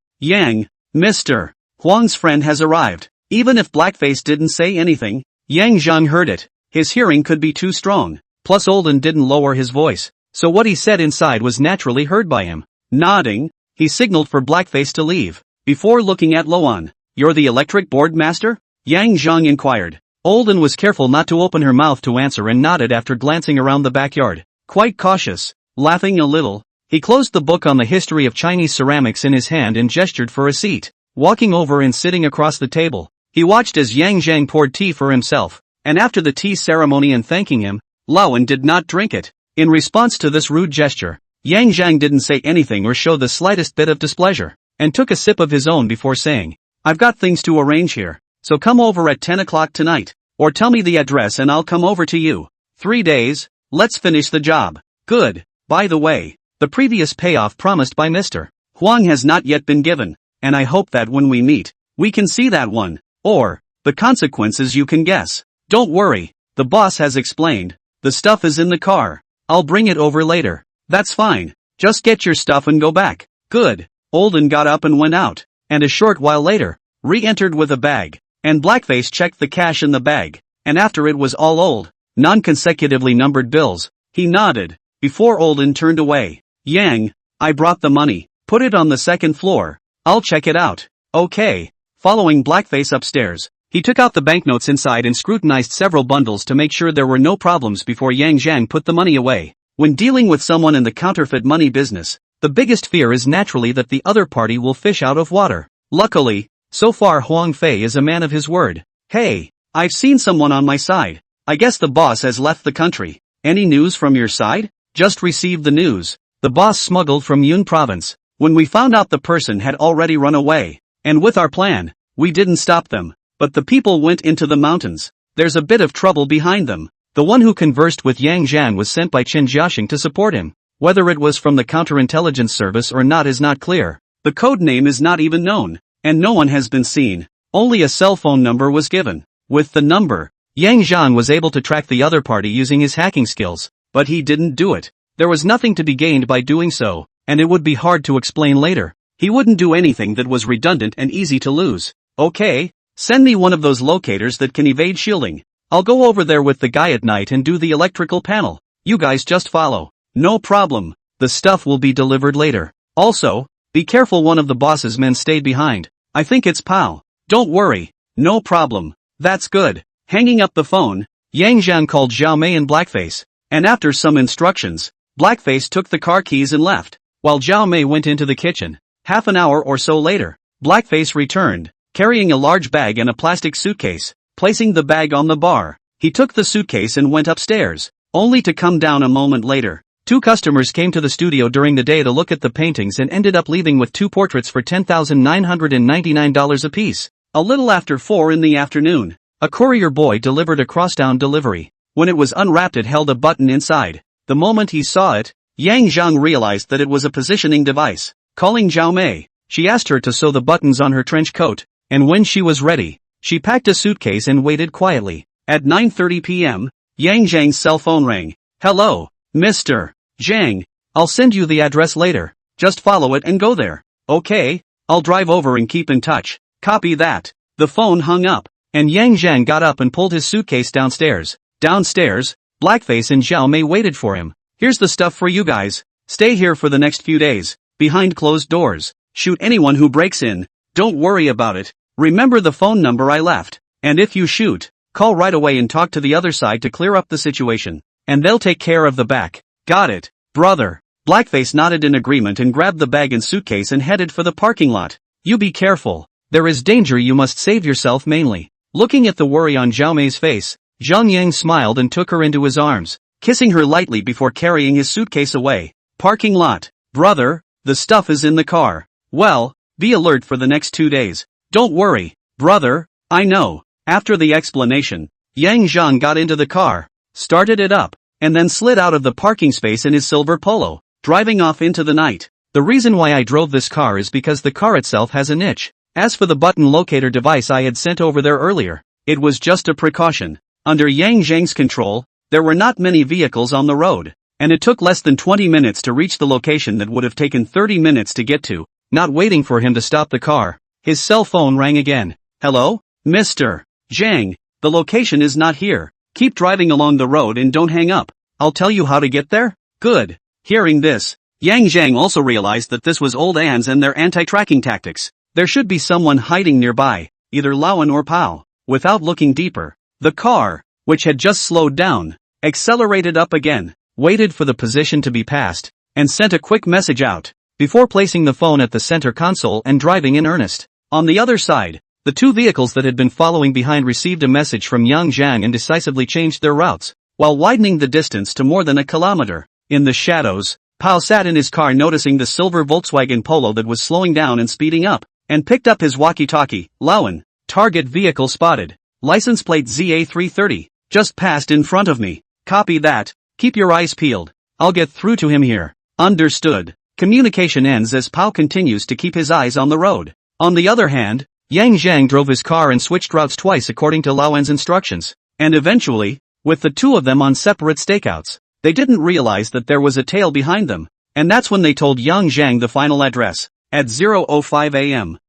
Mr. Huang's friend has arrived. Even if Blackface didn't say anything, Yang Zhang heard it. His hearing could be too strong, plus Olden didn't lower his voice, so what he said inside was naturally heard by him. Nodding, he signaled for Blackface to leave. Before looking at Laoan, "You're the electric board master?" Yang Zhang inquired. Olden was careful not to open her mouth to answer and nodded after glancing around the backyard. Quite cautious, laughing a little, he closed the book on the history of Chinese ceramics in his hand and gestured for a seat. Walking over and sitting across the table, he watched as Yang Zhang poured tea for himself, and after the tea ceremony and thanking him, Laoan did not drink it. In response to this rude gesture, Yang Zhang didn't say anything or show the slightest bit of displeasure, and took a sip of his own before saying, "I've got things to arrange here, so come over at 10 o'clock tonight, or tell me the address and I'll come over to you. 3 days, let's finish the job." "Good. By the way, the previous payoff promised by Mr. Huang has not yet been given, and I hope that when we meet, we can see that one, or the consequences you can guess. Don't worry, the boss has explained, the stuff is in the car. I'll bring it over later." "That's fine, just get your stuff and go back." "Good." Olden got up and went out, and a short while later, re-entered with a bag, and Blackface checked the cash in the bag, and after it was all old, non-consecutively numbered bills, he nodded, before Olden turned away. "Yang, I brought the money, put it on the second floor. I'll check it out." "Okay." Following Blackface upstairs, he took out the banknotes inside and scrutinized several bundles to make sure there were no problems before Yang Zhang put the money away. When dealing with someone in the counterfeit money business, the biggest fear is naturally that the other party will fish out of water. Luckily, so far Huang Fei is a man of his word. "Hey, I've seen someone on my side. I guess the boss has left the country. Any news from your side?" "Just received the news. The boss smuggled from Yun province. When we found out the person had already run away, and with our plan, we didn't stop them, but the people went into the mountains. There's a bit of trouble behind them. The one who conversed with Yang Zhan was sent by Qin Jiaxing to support him. Whether it was from the counterintelligence service or not is not clear. The code name is not even known, and no one has been seen. Only a cell phone number was given. With the number, Yang Zhan was able to track the other party using his hacking skills, but he didn't do it. There was nothing to be gained by doing so, and it would be hard to explain later. He wouldn't do anything that was redundant and easy to lose. Okay, send me one of those locators that can evade shielding. I'll go over there with the guy at night and do the electrical panel. You guys just follow. No problem. The stuff will be delivered later. Also, be careful, one of the boss's men stayed behind. I think it's Pao. Don't worry. No problem. That's good. Hanging up the phone, Yang Zhan called Zhao Mei and Blackface, and after some instructions, Blackface took the car keys and left, while Zhao Mei went into the kitchen. Half an hour or so later, Blackface returned, carrying a large bag and a plastic suitcase. Placing the bag on the bar, he took the suitcase and went upstairs, only to come down a moment later. 2 customers came to the studio during the day to look at the paintings and ended up leaving with 2 portraits for $10,999 apiece. A little after 4 in the afternoon, a courier boy delivered a crosstown delivery. When it was unwrapped, it held a button inside. The moment he saw it, Yang Zhang realized that it was a positioning device. Calling Zhao Mei, she asked her to sew the buttons on her trench coat, and when she was ready, she packed a suitcase and waited quietly. At 9:30 p.m., Yang Zhang's cell phone rang. Hello, Mr. Zhang. I'll send you the address later. Just follow it and go there. Okay, I'll drive over and keep in touch. Copy that. The phone hung up, and Yang Zhang got up and pulled his suitcase downstairs. Downstairs, Blackface and Zhao Mei waited for him. Here's the stuff for you guys. Stay here for the next few days, behind closed doors. Shoot anyone who breaks in. Don't worry about it. Remember the phone number I left. And if you shoot, call right away and talk to the other side to clear up the situation. And they'll take care of the back. Got it, brother. Blackface nodded in agreement and grabbed the bag and suitcase and headed for the parking lot. You be careful. There is danger, you must save yourself mainly. Looking at the worry on Zhao Mei's face, Zhang Yang smiled and took her into his arms, kissing her lightly before carrying his suitcase away. Parking lot. Brother, the stuff is in the car. Well, be alert for the next 2 days. Don't worry, brother, I know. After the explanation, Yang Zhang got into the car, started it up, and then slid out of the parking space in his silver Polo, driving off into the night. The reason why I drove this car is because the car itself has a niche. As for the button locator device I had sent over there earlier, it was just a precaution. Under Yang Zhang's control, there were not many vehicles on the road, and it took less than 20 minutes to reach the location that would have taken 30 minutes to get to. Not waiting for him to stop the car, his cell phone rang again. Hello, Mr. Zhang, the location is not here. Keep driving along the road and don't hang up. I'll tell you how to get there. Good. Hearing this, Yang Zhang also realized that this was old Anne's and their anti-tracking tactics. There should be someone hiding nearby, either Lawan or Pao. Without looking deeper, the car, which had just slowed down, accelerated up again, waited for the position to be passed, and sent a quick message out, before placing the phone at the center console and driving in earnest. On the other side, the 2 vehicles that had been following behind received a message from Yang Zhang and decisively changed their routes, while widening the distance to more than a kilometer. In the shadows, Pao sat in his car noticing the silver Volkswagen Polo that was slowing down and speeding up, and picked up his walkie-talkie. Lawan, target vehicle spotted. License plate ZA330, just passed in front of me. Copy that, keep your eyes peeled. I'll get through to him here. Understood. Communication ends as Pao continues to keep his eyes on the road. On the other hand, Yang Zhang drove his car and switched routes twice according to Lawan's instructions, and eventually, with the 2 of them on separate stakeouts, they didn't realize that there was a tail behind them, and that's when they told Yang Zhang the final address. At 0:05 a.m.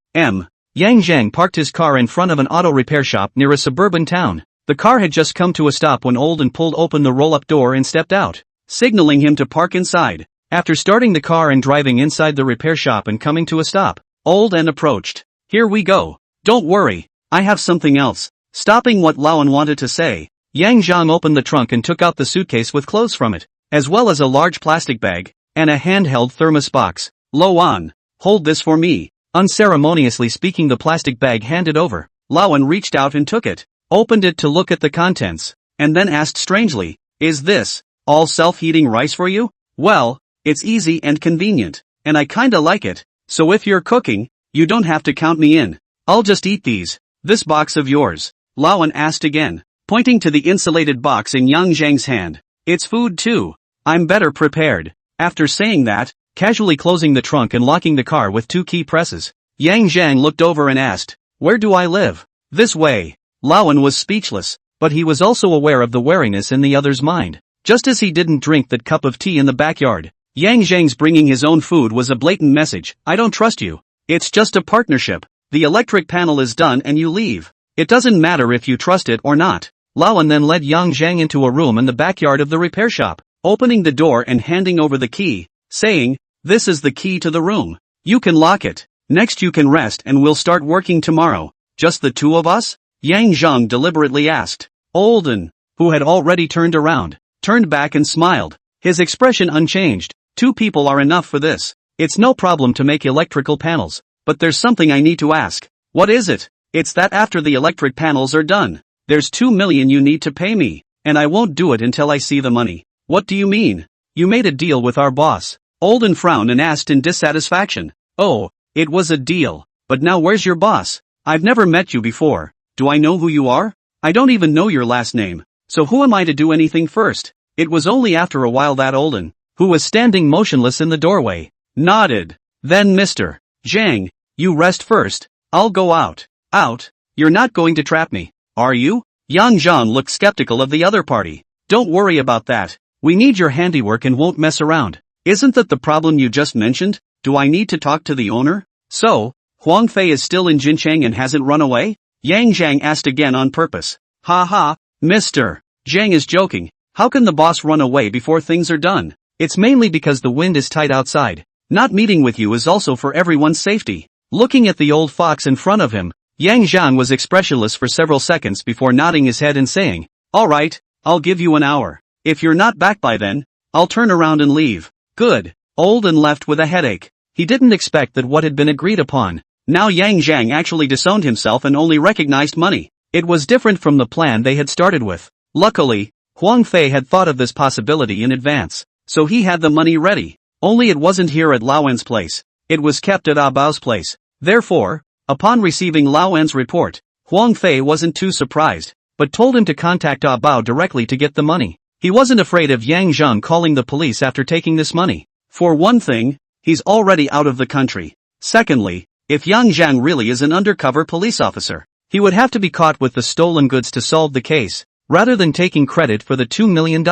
Yang Zhang parked his car in front of an auto repair shop near a suburban town. The car had just come to a stop when Old and pulled open the roll-up door and stepped out, signaling him to park inside. After starting the car and driving inside the repair shop and coming to a stop, Old and approached. Here we go. Don't worry, I have something else. Stopping what Lawan wanted to say, Yang Zhang opened the trunk and took out the suitcase with clothes from it, as well as a large plastic bag, and a handheld thermos box. Lawan, hold this for me. Unceremoniously speaking, the plastic bag handed over. Lawan reached out and took it, opened it to look at the contents, and then asked strangely, is this all self-heating rice for you? Well, it's easy and convenient, and I kinda like it, so if you're cooking, you don't have to count me in. I'll just eat these. This box of yours? Lawan asked again. pointing to the insulated box in Yang Zhang's hand. It's food too. I'm better prepared. After saying that, casually closing the trunk and locking the car with 2 key presses, Yang Zhang looked over and asked, "Where do I live?" "This way." Lawan was speechless, but he was also aware of the wariness in the other's mind. Just as he didn't drink that cup of tea in the backyard, Yang Zhang's bringing his own food was a blatant message. "I don't trust you. It's just a partnership. The electric panel is done and you leave. It doesn't matter if you trust it or not." Lawan then led Yang Zhang into a room in the backyard of the repair shop, opening the door and handing over the key, saying, "This is the key to the room. You can lock it. Next you can rest and we'll start working tomorrow." "Just the 2 of us?" Yang Zhang deliberately asked. Olden, who had already turned around, turned back and smiled, his expression unchanged. "2 people are enough for this. It's no problem to make electrical panels, but there's something I need to ask." "What is it?" "It's that after the electric panels are done, there's 2 million you need to pay me, and I won't do it until I see the money." "What do you mean?" "You made a deal with our boss." Olden frowned and asked in dissatisfaction. "Oh, it was a deal, but now where's your boss? I've never met you before. Do I know who you are? I don't even know your last name, so who am I to do anything first?" It was only after a while that Olden, who was standing motionless in the doorway, nodded. "Then Mr. Zhang, you rest first, I'll go out." "Out? You're not going to trap me, are you?" Yang Zhang looked skeptical of the other party. "Don't worry about that. We need your handiwork and won't mess around." "Isn't that the problem you just mentioned? Do I need to talk to the owner?" "So, Huang Fei is still in Jincheng and hasn't run away?" Yang Zhang asked again on purpose. "Ha ha, Mr. Zhang is joking. How can the boss run away before things are done? It's mainly because the wind is tight outside. Not meeting with you is also for everyone's safety." Looking at the old fox in front of him, Yang Zhang was expressionless for several seconds before nodding his head and saying, "Alright, I'll give you an hour. If you're not back by then, I'll turn around and leave." "Good." Olden left with a headache. He didn't expect that what had been agreed upon. Now Yang Zhang actually disowned himself and only recognized money. It was different from the plan they had started with. Luckily, Huang Fei had thought of this possibility in advance, so he had the money ready. Only it wasn't here at Laowen's place. It was kept at Ah Bao's place. Therefore, upon receiving Laowen's report, Huang Fei wasn't too surprised, but told him to contact Ah Bao directly to get the money. He wasn't afraid of Yang Zhang calling the police after taking this money. For one thing, he's already out of the country. Secondly, if Yang Zhang really is an undercover police officer, he would have to be caught with the stolen goods to solve the case, rather than taking credit for the $2 million.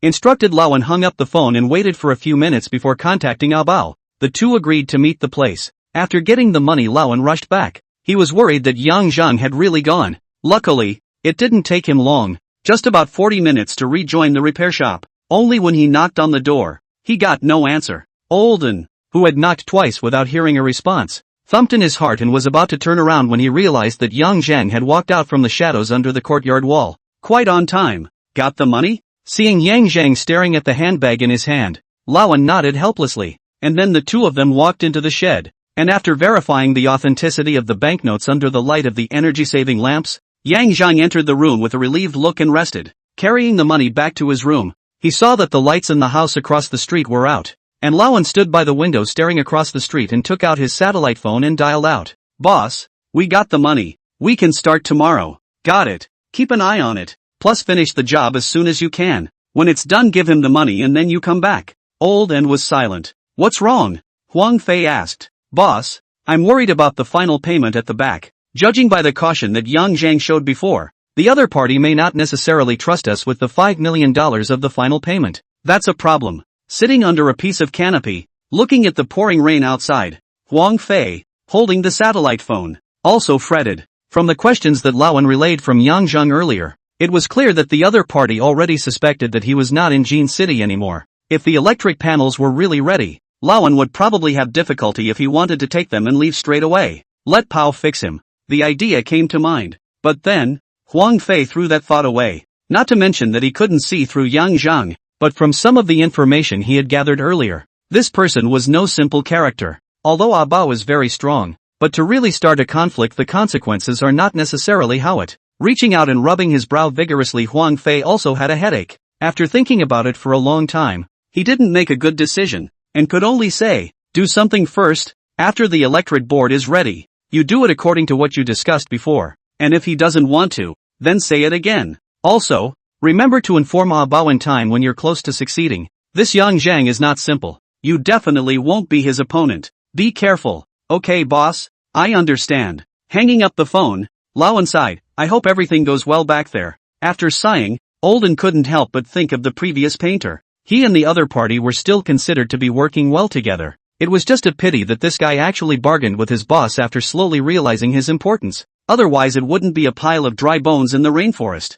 Instructed Laowen hung up the phone and waited for a few minutes before contacting Ah Bao. The two agreed to meet the place. After getting the money, Laowen rushed back. He was worried that Yang Zhang had really gone. Luckily, it didn't take him long, just about 40 minutes to rejoin the repair shop. Only when he knocked on the door, he got no answer. Olden, who had knocked twice without hearing a response, thumped in his heart and was about to turn around when he realized that Yang Zhang had walked out from the shadows under the courtyard wall. Quite on time. "Got the money?" Seeing Yang Zhang staring at the handbag in his hand, Laowen nodded helplessly, and then the two of them walked into the shed, and after verifying the authenticity of the banknotes under the light of the energy-saving lamps, Yang Zhang entered the room with a relieved look and rested. Carrying the money back to his room, he saw that the lights in the house across the street were out, and Laowen stood by the window staring across the street and took out his satellite phone and dialed out. "Boss, we got the money. We can start tomorrow." "Got it. Keep an eye on it. Plus finish the job as soon as you can. When it's done, give him the money and then you come back." Olden was silent. "What's wrong?" Huang Fei asked. "Boss, I'm worried about the final payment at the back. Judging by the caution that Yang Zhang showed before, the other party may not necessarily trust us with the $5 million of the final payment. That's a problem." Sitting under a piece of canopy, looking at the pouring rain outside, Huang Fei, holding the satellite phone, also fretted. From the questions that Laowen relayed from Yang Zhang earlier, it was clear that the other party already suspected that he was not in Jin City anymore. If the electric panels were really ready, Laowen would probably have difficulty if he wanted to take them and leave straight away. Let Pao fix him. The idea came to mind. But then, Huang Fei threw that thought away. Not to mention that he couldn't see through Yang Zhang, but from some of the information he had gathered earlier, this person was no simple character. Although Ah Bao is very strong, but to really start a conflict the consequences are not necessarily how it. Reaching out and rubbing his brow vigorously, Huang Fei also had a headache. After thinking about it for a long time, he didn't make a good decision, and could only say, "Do something first. After the electric board is ready, you do it according to what you discussed before, and if he doesn't want to, then say it again." Also, remember to inform Bao in time when you're close to succeeding. This Yang Zhang is not simple. You definitely won't be his opponent. Be careful. Okay boss, I understand. Hanging up the phone, Lao sighed, I hope everything goes well back there. After sighing, Olden couldn't help but think of the previous painter. He and the other party were still considered to be working well together. It was just a pity that this guy actually bargained with his boss after slowly realizing his importance. Otherwise it wouldn't be a pile of dry bones in the rainforest.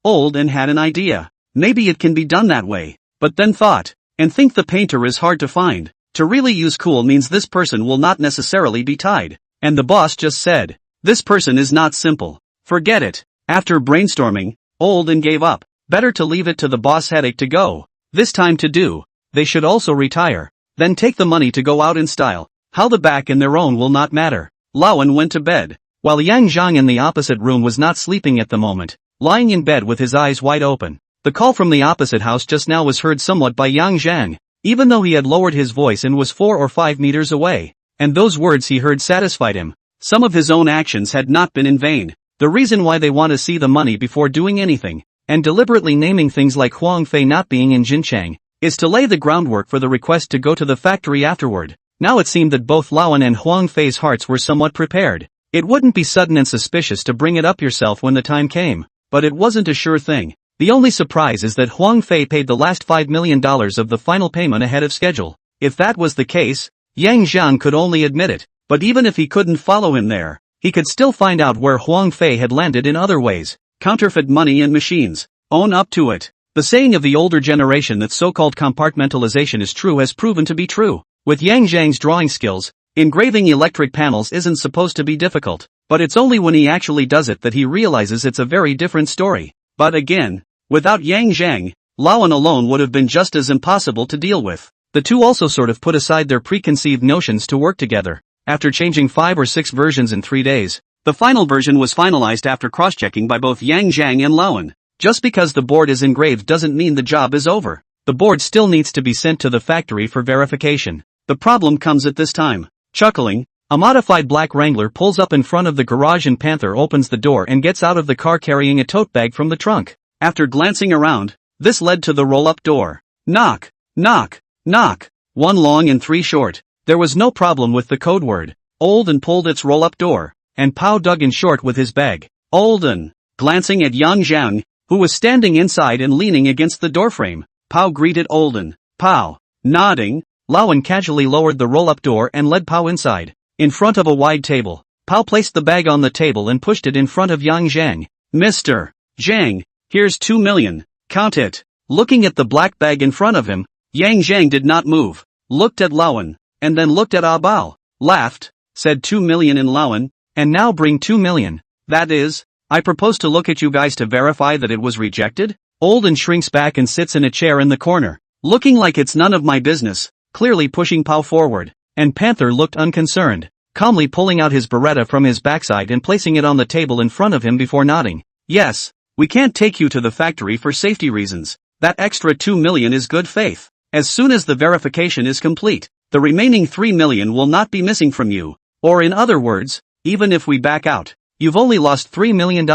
Olden had an idea. Maybe it can be done that way. But then thought, and think the painter is hard to find. To really use cool means this person will not necessarily be tied. And the boss just said, this person is not simple. Forget it. After brainstorming, Olden gave up. Better to leave it to the boss headache to go. This time to do. They should also retire. Then take the money to go out in style. How the back and their own will not matter. Lawan went to bed. While Yang Zhang in the opposite room was not sleeping at the moment, lying in bed with his eyes wide open. The call from the opposite house just now was heard somewhat by Yang Zhang, even though he had lowered his voice and was 4 or 5 meters away. And those words he heard satisfied him. Some of his own actions had not been in vain. The reason why they want to see the money before doing anything, and deliberately naming things like Huang Fei not being in Jinchang, is to lay the groundwork for the request to go to the factory afterward. Now it seemed that both Lawan and Huang Fei's hearts were somewhat prepared. It wouldn't be sudden and suspicious to bring it up yourself when the time came, but it wasn't a sure thing. The only surprise is that Huang Fei paid the last $5 million of the final payment ahead of schedule. If that was the case, Yang Zhang could only admit it, but even if he couldn't follow him there, he could still find out where Huang Fei had landed in other ways. Counterfeit money and machines. Own up to it. The saying of the older generation that so-called compartmentalization is true has proven to be true. With Yang Zhang's drawing skills, engraving electric panels isn't supposed to be difficult, but it's only when he actually does it that he realizes it's a very different story. But again, without Yang Zhang, Lawan alone would have been just as impossible to deal with. The two also sort of put aside their preconceived notions to work together. After changing 5 or 6 versions in 3 days, the final version was finalized after cross-checking by both Yang Zhang and Lawan. Just because the board is engraved doesn't mean the job is over. The board still needs to be sent to the factory for verification. The problem comes at this time. Chuckling, a modified black Wrangler pulls up in front of the garage and Panther opens the door and gets out of the car carrying a tote bag from the trunk. After glancing around, this led to the roll-up door. Knock, knock, knock. 1 long and 3 short. There was no problem with the code word. Olden pulled its roll-up door, and Pao dug in short with his bag. Olden, glancing at Yang Zhang, who was standing inside and leaning against the doorframe. Pao greeted Olden. Pao, nodding, Lawan casually lowered the roll-up door and led Pao inside. In front of a wide table, Pao placed the bag on the table and pushed it in front of Yang Zhang. Mr. Zhang, here's 2 million. Count it. Looking at the black bag in front of him, Yang Zhang did not move, looked at Lawan, and then looked at Bao. Laughed, said 2 million in Lawan, and now bring 2 million. That is, I propose to look at you guys to verify that it was rejected? Olden shrinks back and sits in a chair in the corner, looking like it's none of my business, clearly pushing Pao forward, and Panther looked unconcerned, calmly pulling out his Beretta from his backside and placing it on the table in front of him before nodding. Yes, we can't take you to the factory for safety reasons. That extra 2 million is good faith. As soon as the verification is complete, the remaining 3 million will not be missing from you. Or in other words, even if we back out, you've only lost $3 million.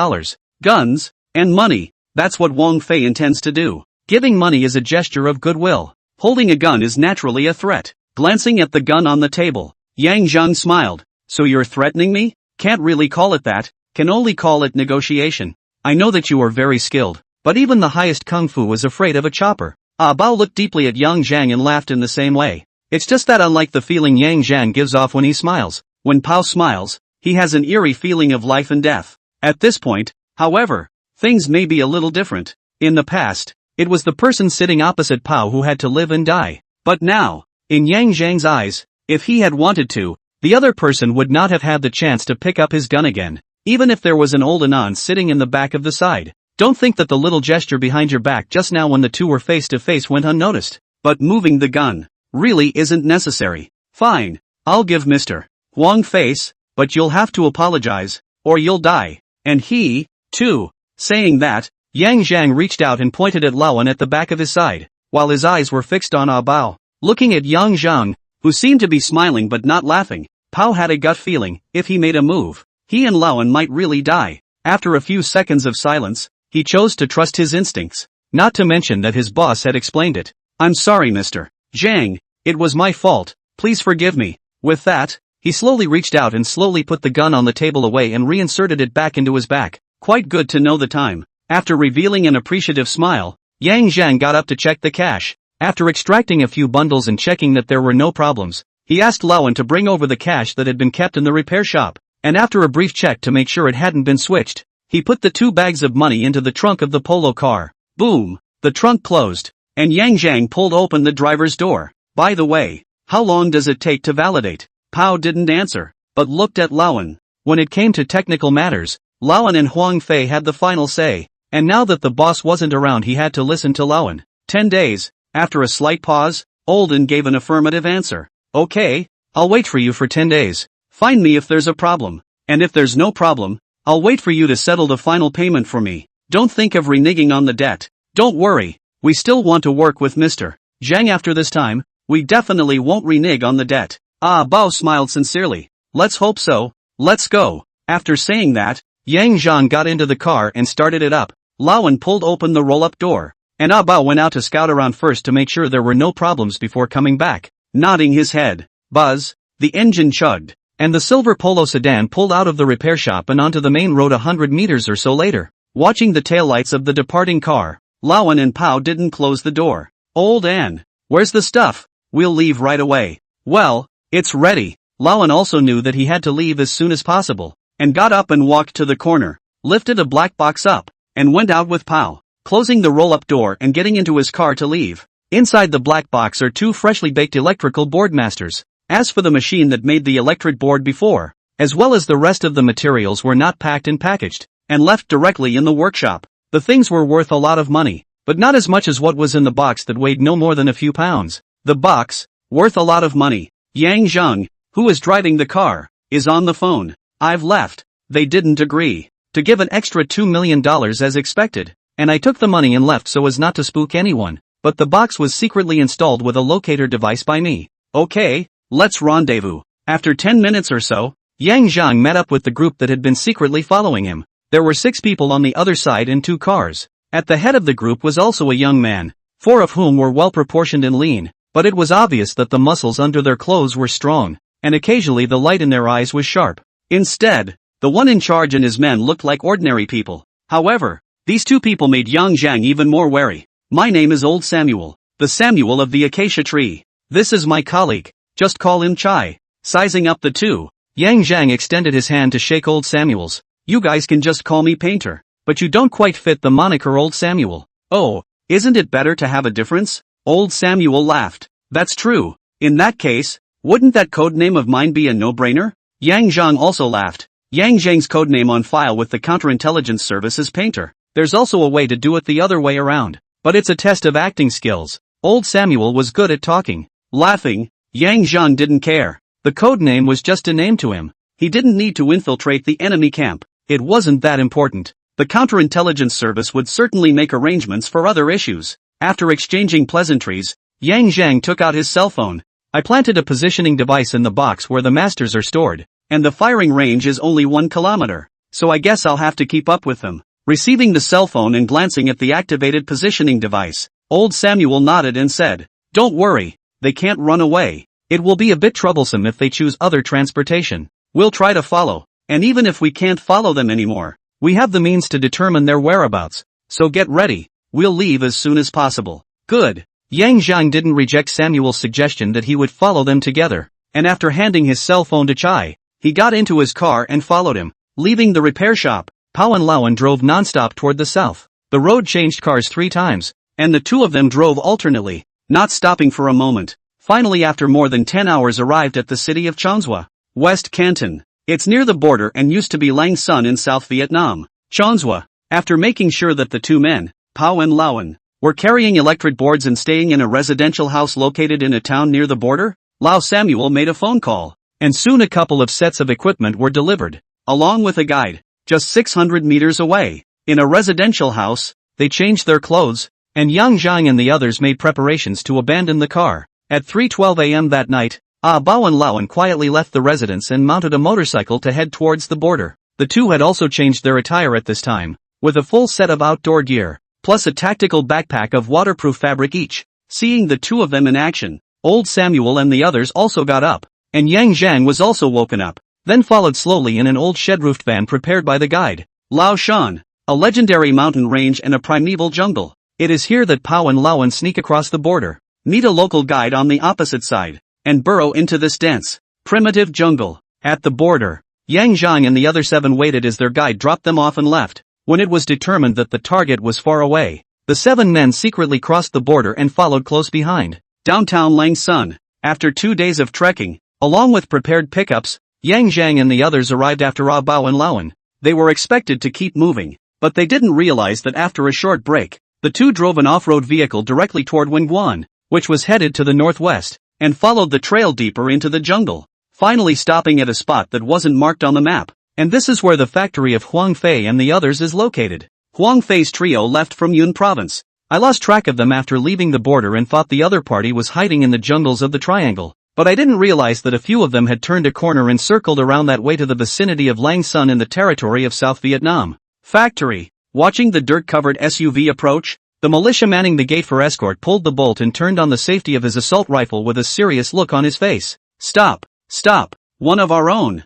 Guns, and money. That's what Wang Fei intends to do. Giving money is a gesture of goodwill. Holding a gun is naturally a threat. Glancing at the gun on the table, Yang Zhang smiled. So you're threatening me? Can't really call it that, can only call it negotiation. I know that you are very skilled, but even the highest kung fu is afraid of a chopper. Bao looked deeply at Yang Zhang and laughed in the same way. It's just that unlike the feeling Yang Zhang gives off when he smiles, when Pao smiles, he has an eerie feeling of life and death. At this point, however, things may be a little different. In the past, it was the person sitting opposite Pao who had to live and die. But now, in Yang Zhang's eyes, if he had wanted to, the other person would not have had the chance to pick up his gun again, even if there was an old Anon sitting in the back of the side. Don't think that the little gesture behind your back just now when the two were face to face went unnoticed. But moving the gun really isn't necessary. Fine, I'll give Mr. Huang face, but you'll have to apologize, or you'll die. And he, too. Saying that, Yang Zhang reached out and pointed at Lawan at the back of his side, while his eyes were fixed on Bao. Looking at Yang Zhang, who seemed to be smiling but not laughing, Pao had a gut feeling, if he made a move, he and Lawan might really die. After a few seconds of silence, He chose to trust his instincts. Not to mention that his boss had explained it. "I'm sorry, Mr. Zhang. It was my fault. Please forgive me." With that, he slowly reached out and slowly put the gun on the table away and reinserted it back into his back. Quite good to know the time. After revealing an appreciative smile, Yang Zhang got up to check the cash. After extracting a few bundles and checking that there were no problems, he asked Lawan to bring over the cash that had been kept in the repair shop, and after a brief check to make sure it hadn't been switched, he put the 2 bags of money into the trunk of the polo car. Boom! The trunk closed, and Yang Zhang pulled open the driver's door. "By the way, how long does it take to validate?" Pao didn't answer, but looked at Lawan. When it came to technical matters, Lawan and Huang Fei had the final say, and now that the boss wasn't around he had to listen to Lawan. 10 days. After a slight pause, Olden gave an affirmative answer. "Okay, I'll wait for you for 10 days. Find me if there's a problem. And if there's no problem, I'll wait for you to settle the final payment for me. Don't think of reneging on the debt. Don't worry, we still want to work with Mr. Zhang after this time. We definitely won't renege on the debt." Bao smiled sincerely. "Let's hope so. Let's go." After saying that, Yang Zhang got into the car and started it up. Lawan pulled open the roll-up door, and Bao went out to scout around first to make sure there were no problems before coming back. Nodding his head, buzz, the engine chugged, and the silver polo sedan pulled out of the repair shop and onto the main road 100 meters or so later. Watching the taillights of the departing car, Lawan and Pao didn't close the door. "Old Ann, where's the stuff? We'll leave right away." "Well, it's ready." Lawan also knew that he had to leave as soon as possible, and got up and walked to the corner, lifted a black box up, and went out with Pao, closing the roll-up door and getting into his car to leave. Inside the black box are 2 freshly baked electrical board masters. As for the machine that made the electric board before, as well as the rest of the materials were not packed and packaged, and left directly in the workshop. The things were worth a lot of money, but not as much as what was in the box that weighed no more than a few pounds. The box, worth a lot of money. Yang Zhang, who is driving the car, is on the phone. "I've left." They didn't agree to give an extra $2 million as expected, and I took the money and left so as not to spook anyone, but the box was secretly installed with a locator device by me. "Okay, let's rendezvous." After 10 minutes or so, Yang Zhang met up with the group that had been secretly following him. There were 6 people on the other side in 2 cars. At the head of the group was also a young man, 4 of whom were well-proportioned and lean, but it was obvious that the muscles under their clothes were strong, and occasionally the light in their eyes was sharp. Instead, the one in charge and his men looked like ordinary people. However, these 2 people made Yang Zhang even more wary. "My name is Old Samuel, the Samuel of the acacia tree. This is my colleague, just call him Chai." Sizing up the 2, Yang Zhang extended his hand to shake Old Samuel's. "You guys can just call me Painter, but you don't quite fit the moniker Old Samuel." "Oh, isn't it better to have a difference?" Old Samuel laughed. "That's true. In that case, wouldn't that codename of mine be a no-brainer?" Yang Zhang also laughed. Yang Zhang's codename on file with the counterintelligence service is Painter. There's also a way to do it the other way around, but it's a test of acting skills. Old Samuel was good at talking. Laughing, Yang Zhang didn't care. The codename was just a name to him. He didn't need to infiltrate the enemy camp. It wasn't that important. The counterintelligence service would certainly make arrangements for other issues. After exchanging pleasantries, Yang Zhang took out his cell phone. "I planted a positioning device in the box where the masters are stored, and the firing range is only 1 kilometer, so I guess I'll have to keep up with them." Receiving the cell phone and glancing at the activated positioning device, Old Samuel nodded and said, "Don't worry, they can't run away. It will be a bit troublesome if they choose other transportation. We'll try to follow, and even if we can't follow them anymore, we have the means to determine their whereabouts, so get ready, we'll leave as soon as possible." Good. Yang Zhang didn't reject Samuel's suggestion that he would follow them together, and after handing his cell phone to Chai, he got into his car and followed him. Leaving the repair shop, Pao and Lawan drove non-stop toward the south. The road changed cars 3 times, and the 2 of them drove alternately, not stopping for a moment. Finally, after more than 10 hours, arrived at the city of Changsha, West Canton. It's near the border and used to be Lang Son in South Vietnam. Changsha. After making sure that the 2 men, Pao and Lawan, were carrying electric boards and staying in a residential house located in a town near the border, Lao Samuel made a phone call, and soon a couple of sets of equipment were delivered, along with a guide. Just 600 meters away, in a residential house, they changed their clothes, and Yang Zhang and the others made preparations to abandon the car. At 3:12 a.m. that night, Bao and Lawan quietly left the residence and mounted a motorcycle to head towards the border. The 2 had also changed their attire at this time. with a full set of outdoor gear, plus a tactical backpack of waterproof fabric each. Seeing the two of them in action, old Samuel and the others also got up, and Yang Zhang was also woken up, then followed slowly in an old shed-roofed van prepared by the guide. Lao Shan, a legendary mountain range and a primeval jungle. It is here that Pao and Laowen sneak across the border, meet a local guide on the opposite side, and burrow into this dense, primitive jungle. At the border, Yang Zhang and the other 7 waited as their guide dropped them off and left. When it was determined that the target was far away, the 7 men secretly crossed the border and followed close behind. Downtown Langsun. After 2 days of trekking, along with prepared pickups, Yang Zhang and the others arrived after Bao and Laowen. They were expected to keep moving, but they didn't realize that after a short break, the two drove an off-road vehicle directly toward Wenguan, which was headed to the northwest, and followed the trail deeper into the jungle, finally stopping at a spot that wasn't marked on the map. And this is where the factory of Huang Fei and the others is located. Huang Fei's trio left from Yun province. I lost track of them after leaving the border and thought the other party was hiding in the jungles of the triangle, but I didn't realize that a few of them had turned a corner and circled around that way to the vicinity of Langsun in the territory of South Vietnam. Factory. Watching the dirt-covered SUV approach, the militia manning the gate for escort pulled the bolt and turned on the safety of his assault rifle with a serious look on his face. Stop! Stop! One of our own,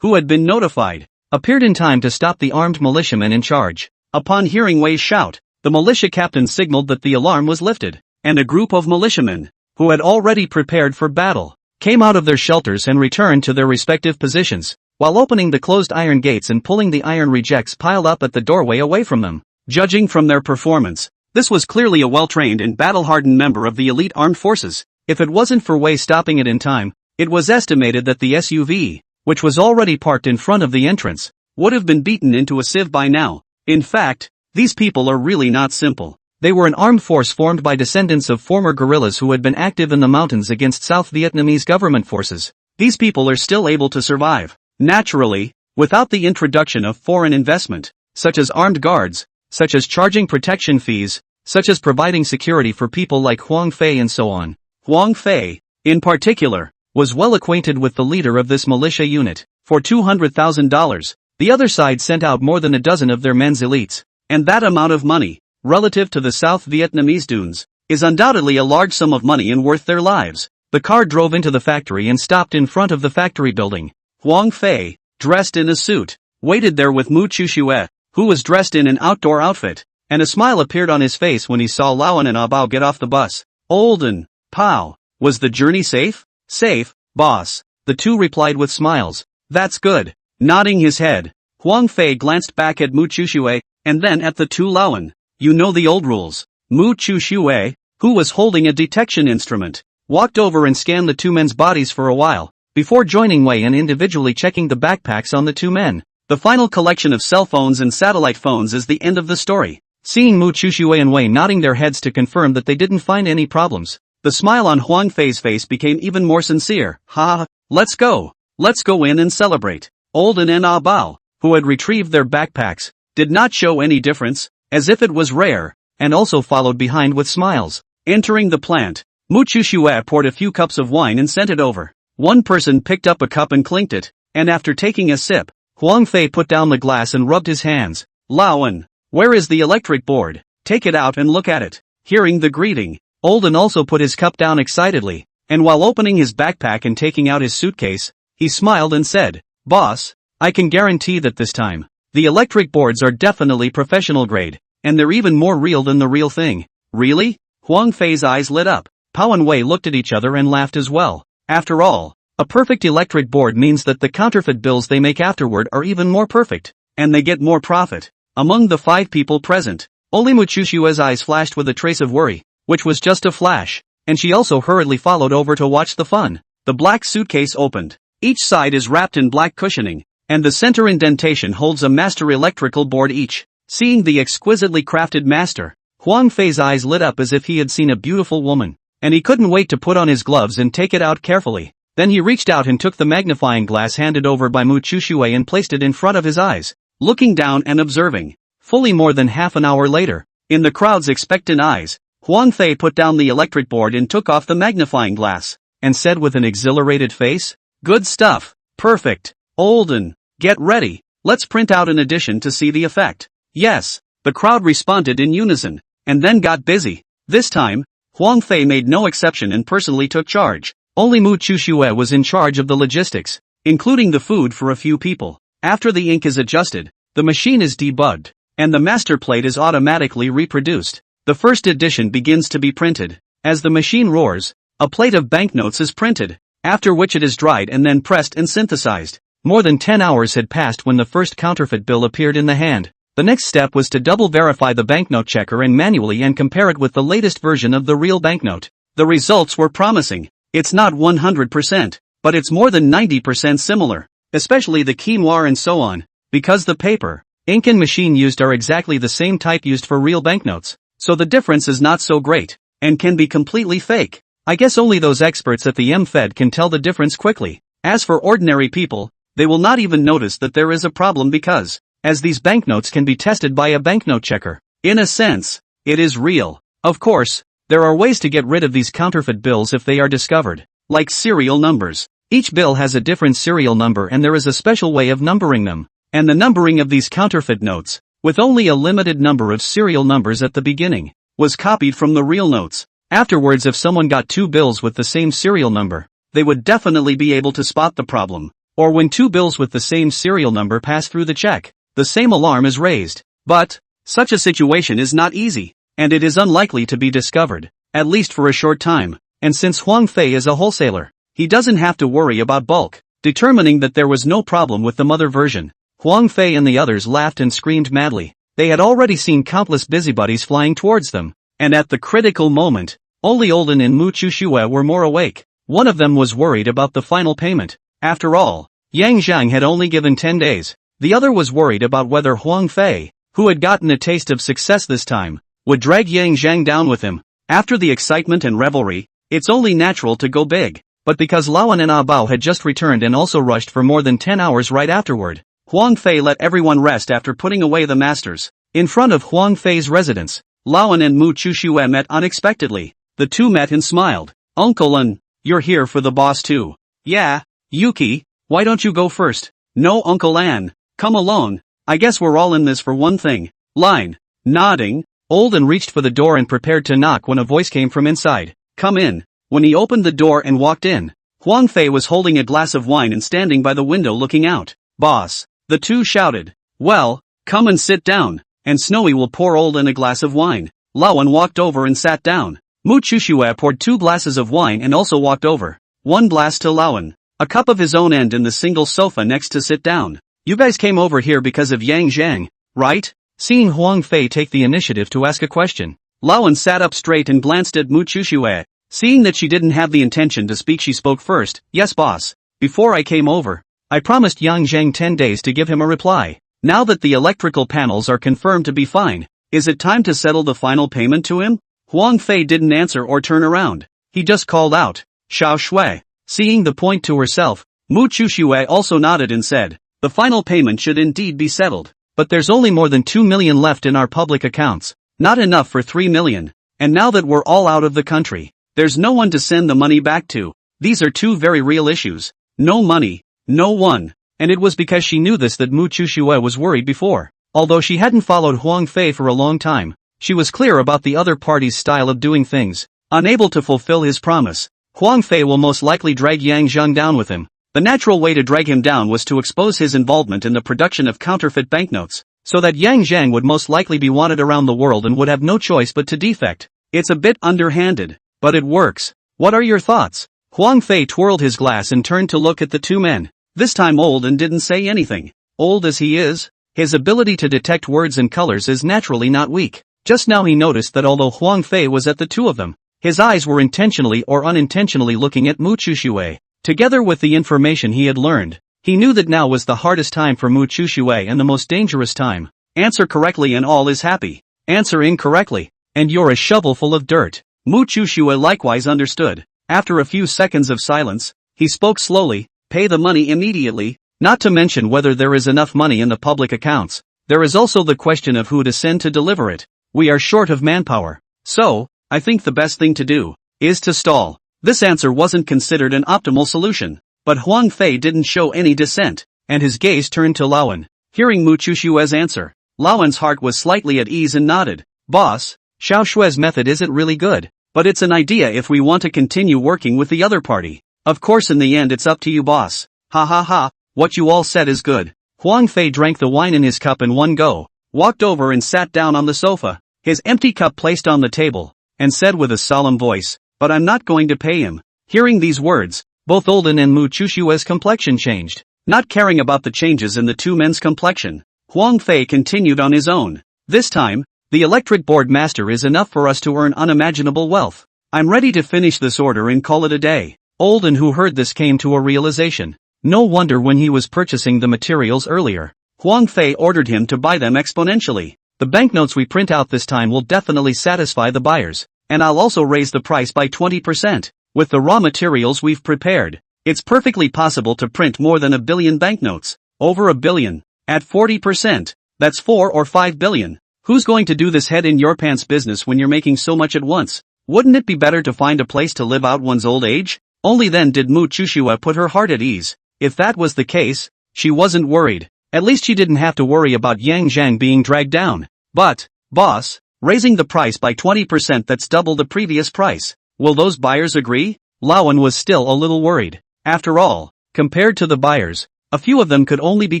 who had been notified, appeared in time to stop the armed militiamen in charge. Upon hearing Wei's shout, the militia captain signaled that the alarm was lifted, and a group of militiamen, who had already prepared for battle, came out of their shelters and returned to their respective positions, while opening the closed iron gates and pulling the iron rejects piled up at the doorway away from them. Judging from their performance, this was clearly a well-trained and battle-hardened member of the elite armed forces. If it wasn't for Wei stopping it in time, it was estimated that the SUV, which was already parked in front of the entrance, would have been beaten into a sieve by now. In fact, these people are really not simple. They were an armed force formed by descendants of former guerrillas who had been active in the mountains against South Vietnamese government forces. These people are still able to survive. Naturally, without the introduction of foreign investment, such as armed guards, such as charging protection fees, such as providing security for people like Huang Fei and so on. Huang Fei, in particular, was well acquainted with the leader of this militia unit. For $200,000, the other side sent out more than a dozen of their men's elites, and that amount of money, relative to the South Vietnamese dunes, is undoubtedly a large sum of money and worth their lives. The car drove into the factory and stopped in front of the factory building. Huang Fei, dressed in a suit, waited there with Mu Chushue, who was dressed in an outdoor outfit, and a smile appeared on his face when he saw Laowen and Bao get off the bus. Olden, Pao, was the journey safe? Safe, boss, the two replied with smiles. That's good. Nodding his head, Huang Fei glanced back at Mu Chushue, and then at the two Laowen. You know the old rules. Mu Chushue, who was holding a detection instrument, walked over and scanned the two men's bodies for a while, before joining Wei and individually checking the backpacks on the two men. The final collection of cell phones and satellite phones is the end of the story. Seeing Mu Chushue and Wei nodding their heads to confirm that they didn't find any problems, the smile on Huang Fei's face became even more sincere. Ha, let's go. Let's go in and celebrate. Olden and Bao, who had retrieved their backpacks, did not show any difference, as if it was rare, and also followed behind with smiles. Entering the plant, Mu Chushue poured a few cups of wine and sent it over. One person picked up a cup and clinked it, and after taking a sip, Huang Fei put down the glass and rubbed his hands. Laowen, where is the electric board? Take it out and look at it. Hearing the greeting, Olden also put his cup down excitedly, and while opening his backpack and taking out his suitcase, he smiled and said, Boss, I can guarantee that this time, the electric boards are definitely professional grade, and they're even more real than the real thing. Really? Huang Fei's eyes lit up. Pao and Wei looked at each other and laughed as well. After all, a perfect electric board means that the counterfeit bills they make afterward are even more perfect, and they get more profit. Among the 5 people present, only Mu Chushue's eyes flashed with a trace of worry, which was just a flash, and she also hurriedly followed over to watch the fun. The black suitcase opened. Each side is wrapped in black cushioning, and the center indentation holds a master electrical board each. Seeing the exquisitely crafted master, Huang Fei's eyes lit up as if he had seen a beautiful woman, and he couldn't wait to put on his gloves and take it out carefully. Then he reached out and took the magnifying glass handed over by Mu Chushue and placed it in front of his eyes, looking down and observing. Fully more than half an hour later, in the crowd's expectant eyes, Huang Fei put down the electric board and took off the magnifying glass, and said with an exhilarated face, Good stuff. Perfect. Olden, get ready. Let's print out an edition to see the effect. Yes, the crowd responded in unison, and then got busy. This time, Huang Fei made no exception and personally took charge. Only Mu Chuxue was in charge of the logistics, including the food for a few people. After the ink is adjusted, the machine is debugged, and the master plate is automatically reproduced. The first edition begins to be printed. As the machine roars, a plate of banknotes is printed, after which it is dried and then pressed and synthesized. More than 10 hours had passed when the first counterfeit bill appeared in the hand. The next step was to double verify the banknote checker and manually and compare it with the latest version of the real banknote. The results were promising. It's not 100%, but it's more than 90% similar, especially the quinoa and so on, because the paper, ink and machine used are exactly the same type used for real banknotes, so the difference is not so great, and can be completely fake. I guess only those experts at the Fed can tell the difference quickly. As for ordinary people, they will not even notice that there is a problem because, as these banknotes can be tested by a banknote checker, in a sense, it is real. Of course, there are ways to get rid of these counterfeit bills if they are discovered, like serial numbers. Each bill has a different serial number and there is a special way of numbering them. And the numbering of these counterfeit notes, with only a limited number of serial numbers at the beginning, was copied from the real notes. Afterwards, if someone got two bills with the same serial number, they would definitely be able to spot the problem. Or when two bills with the same serial number pass through the check, the same alarm is raised. But, such a situation is not easy, and it is unlikely to be discovered, at least for a short time. And since Huang Fei is a wholesaler, he doesn't have to worry about bulk. Determining that there was no problem with the mother version, Huang Fei and the others laughed and screamed madly. They had already seen countless busybodies flying towards them, and at the critical moment, only Olden and Mu Chuxue were more awake. One of them was worried about the final payment. After all, Yang Zhang had only given 10 days. The other was worried about whether Huang Fei, who had gotten a taste of success this time, would drag Yang Zhang down with him. After the excitement and revelry, it's only natural to go big. But because Lawan and Bao had just returned and also rushed for more than 10 hours right afterward, Huang Fei let everyone rest after putting away the masters. In front of Huang Fei's residence, Lawan and Mu Chuxue met unexpectedly. The two met and smiled. Uncle An, you're here for the boss too. Yeah, Yuki, why don't you go first? No, Uncle An, come along. I guess we're all in this for one thing. Line. Nodding, Olden reached for the door and prepared to knock when a voice came from inside. Come in. When he opened the door and walked in, Huang Fei was holding a glass of wine and standing by the window looking out. Boss. The two shouted. Well, come and sit down, and Snowy will pour Olden a glass of wine. Lawan walked over and sat down. Mu Chuxue poured 2 glasses of wine and also walked over. 1 glass to Lawan, a cup of his own and in the single sofa next to sit down. You guys came over here because of Yang Zhang, right? Seeing Huang Fei take the initiative to ask a question, Lawan sat up straight and glanced at Mu Chuxue. Seeing that she didn't have the intention to speak, she spoke first. Yes, boss. Before I came over, I promised Yang Zhang 10 days to give him a reply. Now that the electrical panels are confirmed to be fine, is it time to settle the final payment to him? Huang Fei didn't answer or turn around. He just called out, Xiao Shui. Seeing the point to herself, Mu Chuxue also nodded and said, the final payment should indeed be settled. But there's only more than 2 million left in our public accounts. Not enough for 3 million. And now that we're all out of the country, there's no one to send the money back to. These are two very real issues. No money, no one. And it was because she knew this that Mu Chuxue was worried before. Although she hadn't followed Huang Fei for a long time, she was clear about the other party's style of doing things. Unable to fulfill his promise, Huang Fei will most likely drag Yang Zhang down with him. The natural way to drag him down was to expose his involvement in the production of counterfeit banknotes, so that Yang Zhang would most likely be wanted around the world and would have no choice but to defect. It's a bit underhanded, but it works. What are your thoughts? Huang Fei twirled his glass and turned to look at the two men. This time Olden didn't say anything. Old as he is, his ability to detect words and colors is naturally not weak. Just now he noticed that although Huang Fei was at the two of them, his eyes were intentionally or unintentionally looking at Mu Chuxue. Together with the information he had learned, he knew that now was the hardest time for Mu Chuxue and the most dangerous time. Answer correctly and all is happy. Answer incorrectly, and you're a shovelful of dirt. Mu Chuxue likewise understood. After a few seconds of silence, he spoke slowly, pay the money immediately, not to mention whether there is enough money in the public accounts. There is also the question of who to send to deliver it. We are short of manpower. So, I think the best thing to do is to stall. This answer wasn't considered an optimal solution, but Huang Fei didn't show any dissent, and his gaze turned to Lawan. Hearing Mu Chuxue's answer, Laowen's heart was slightly at ease and nodded. Boss, Xiao Shue's method isn't really good, but it's an idea if we want to continue working with the other party. Of course in the end it's up to you boss. Ha ha ha, what you all said is good. Huang Fei drank the wine in his cup in one go, walked over and sat down on the sofa, his empty cup placed on the table, and said with a solemn voice, "But I'm not going to pay him." Hearing these words, both Olden and Mu Chushue's complexion changed. Not caring about the changes in the two men's complexion, Huang Fei continued on his own. This time, the electric board master is enough for us to earn unimaginable wealth. I'm ready to finish this order and call it a day. Olden, who heard this, came to a realization. No wonder when he was purchasing the materials earlier, Huang Fei ordered him to buy them exponentially. The banknotes we print out this time will definitely satisfy the buyers, and I'll also raise the price by 20%. With the raw materials we've prepared, it's perfectly possible to print more than 1 billion banknotes. Over 1 billion. At 40%, that's 4 or 5 billion. Who's going to do this head in your pants business when you're making so much at once? Wouldn't it be better to find a place to live out one's old age? Only then did Mu Chushua put her heart at ease. If that was the case, she wasn't worried. At least she didn't have to worry about Yang Zhang being dragged down. But, boss, raising the price by 20%, that's double the previous price. Will those buyers agree? Laowen was still a little worried. After all, compared to the buyers, a few of them could only be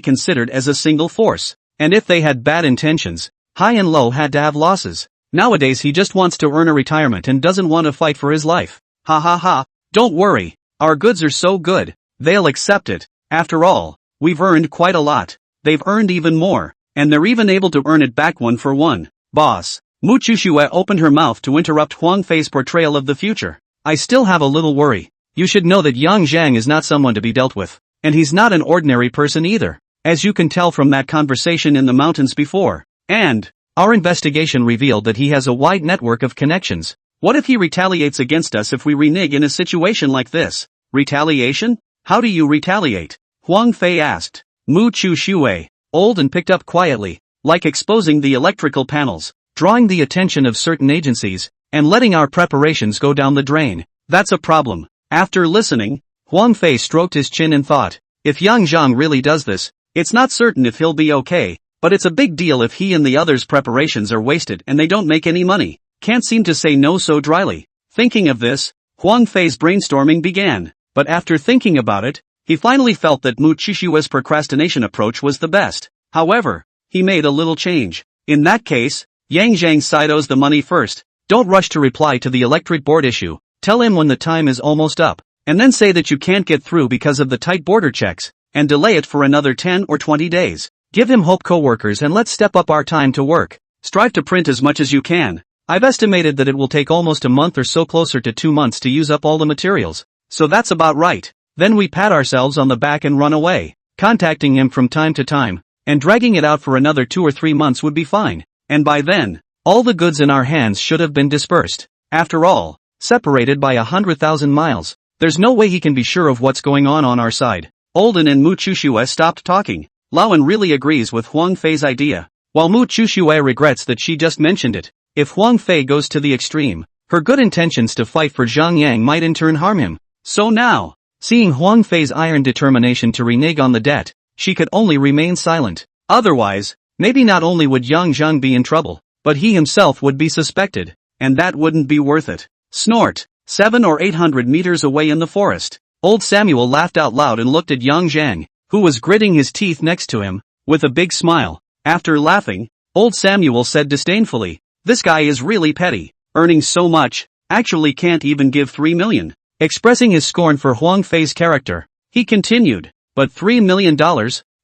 considered as a single force. And if they had bad intentions, high and low had to have losses. Nowadays he just wants to earn a retirement and doesn't want to fight for his life. Ha ha ha, don't worry, our goods are so good, they'll accept it. After all, we've earned quite a lot. They've earned even more, and they're even able to earn it back one for one. Boss, Mu Chushue opened her mouth to interrupt Huang Fei's portrayal of the future. I still have a little worry. You should know that Yang Zhang is not someone to be dealt with, and he's not an ordinary person either, as you can tell from that conversation in the mountains before. And our investigation revealed that he has a wide network of connections. What if he retaliates against us if we renege in a situation like this? Retaliation? How do you retaliate? Huang Fei asked. Mu Chushue, old and picked up quietly, like exposing the electrical panels, drawing the attention of certain agencies, and letting our preparations go down the drain. That's a problem. After listening, Huang Fei stroked his chin and thought, if Yang Zhang really does this, it's not certain if he'll be okay, but it's a big deal if he and the others' preparations are wasted and they don't make any money. Can't seem to say no so dryly. Thinking of this, Huang Fei's brainstorming began, but after thinking about it, he finally felt that Mu Chishue's procrastination approach was the best. However, he made a little change. In that case, Yang Zhang's side owes the money first. Don't rush to reply to the electric board issue. Tell him when the time is almost up, and then say that you can't get through because of the tight border checks, and delay it for another 10 or 20 days. Give him hope, coworkers, and let's step up our time to work. Strive to print as much as you can. I've estimated that it will take almost a month or so, closer to 2 months, to use up all the materials, so that's about right. Then we pat ourselves on the back and run away. Contacting him from time to time, and dragging it out for another 2 or 3 months would be fine. And by then, all the goods in our hands should have been dispersed. After all, separated by 100,000 miles, there's no way he can be sure of what's going on our side. Olden and Mu Chushue stopped talking. Laowen really agrees with Huang Fei's idea, while Mu Chushue regrets that she just mentioned it. If Huang Fei goes to the extreme, her good intentions to fight for Zhang Yang might in turn harm him. So now, seeing Huang Fei's iron determination to renege on the debt, she could only remain silent. Otherwise, maybe not only would Yang Zhang be in trouble, but he himself would be suspected, and that wouldn't be worth it. Snort. 700 or 800 meters away in the forest, old Samuel laughed out loud and looked at Yang Zhang, who was gritting his teeth next to him, with a big smile. After laughing, old Samuel said disdainfully, "This guy is really petty, earning so much, actually can't even give 3 million. Expressing his scorn for Huang Fei's character, he continued, "But $3 million?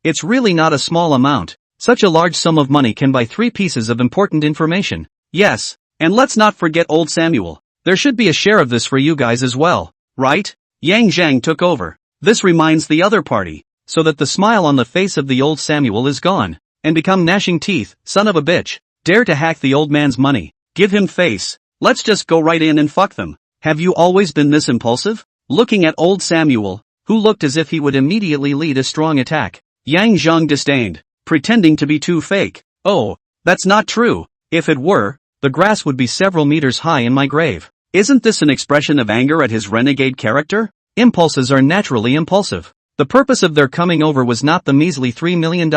It's really not a small amount. Such a large sum of money can buy 3 pieces of important information. Yes, and let's not forget old Samuel. There should be a share of this for you guys as well, right?" Yang Zhang took over. This reminds the other party, so that the smile on the face of the old Samuel is gone, and become gnashing teeth. Son of a bitch, dare to hack the old man's money. Give him face. Let's just go right in and fuck them. Have you always been this impulsive? Looking at old Samuel, who looked as if he would immediately lead a strong attack, Yang Zhang disdained, pretending to be too fake. Oh, that's not true. If it were, the grass would be several meters high in my grave. Isn't this an expression of anger at his renegade character? Impulses are naturally impulsive. The purpose of their coming over was not the measly $3 million,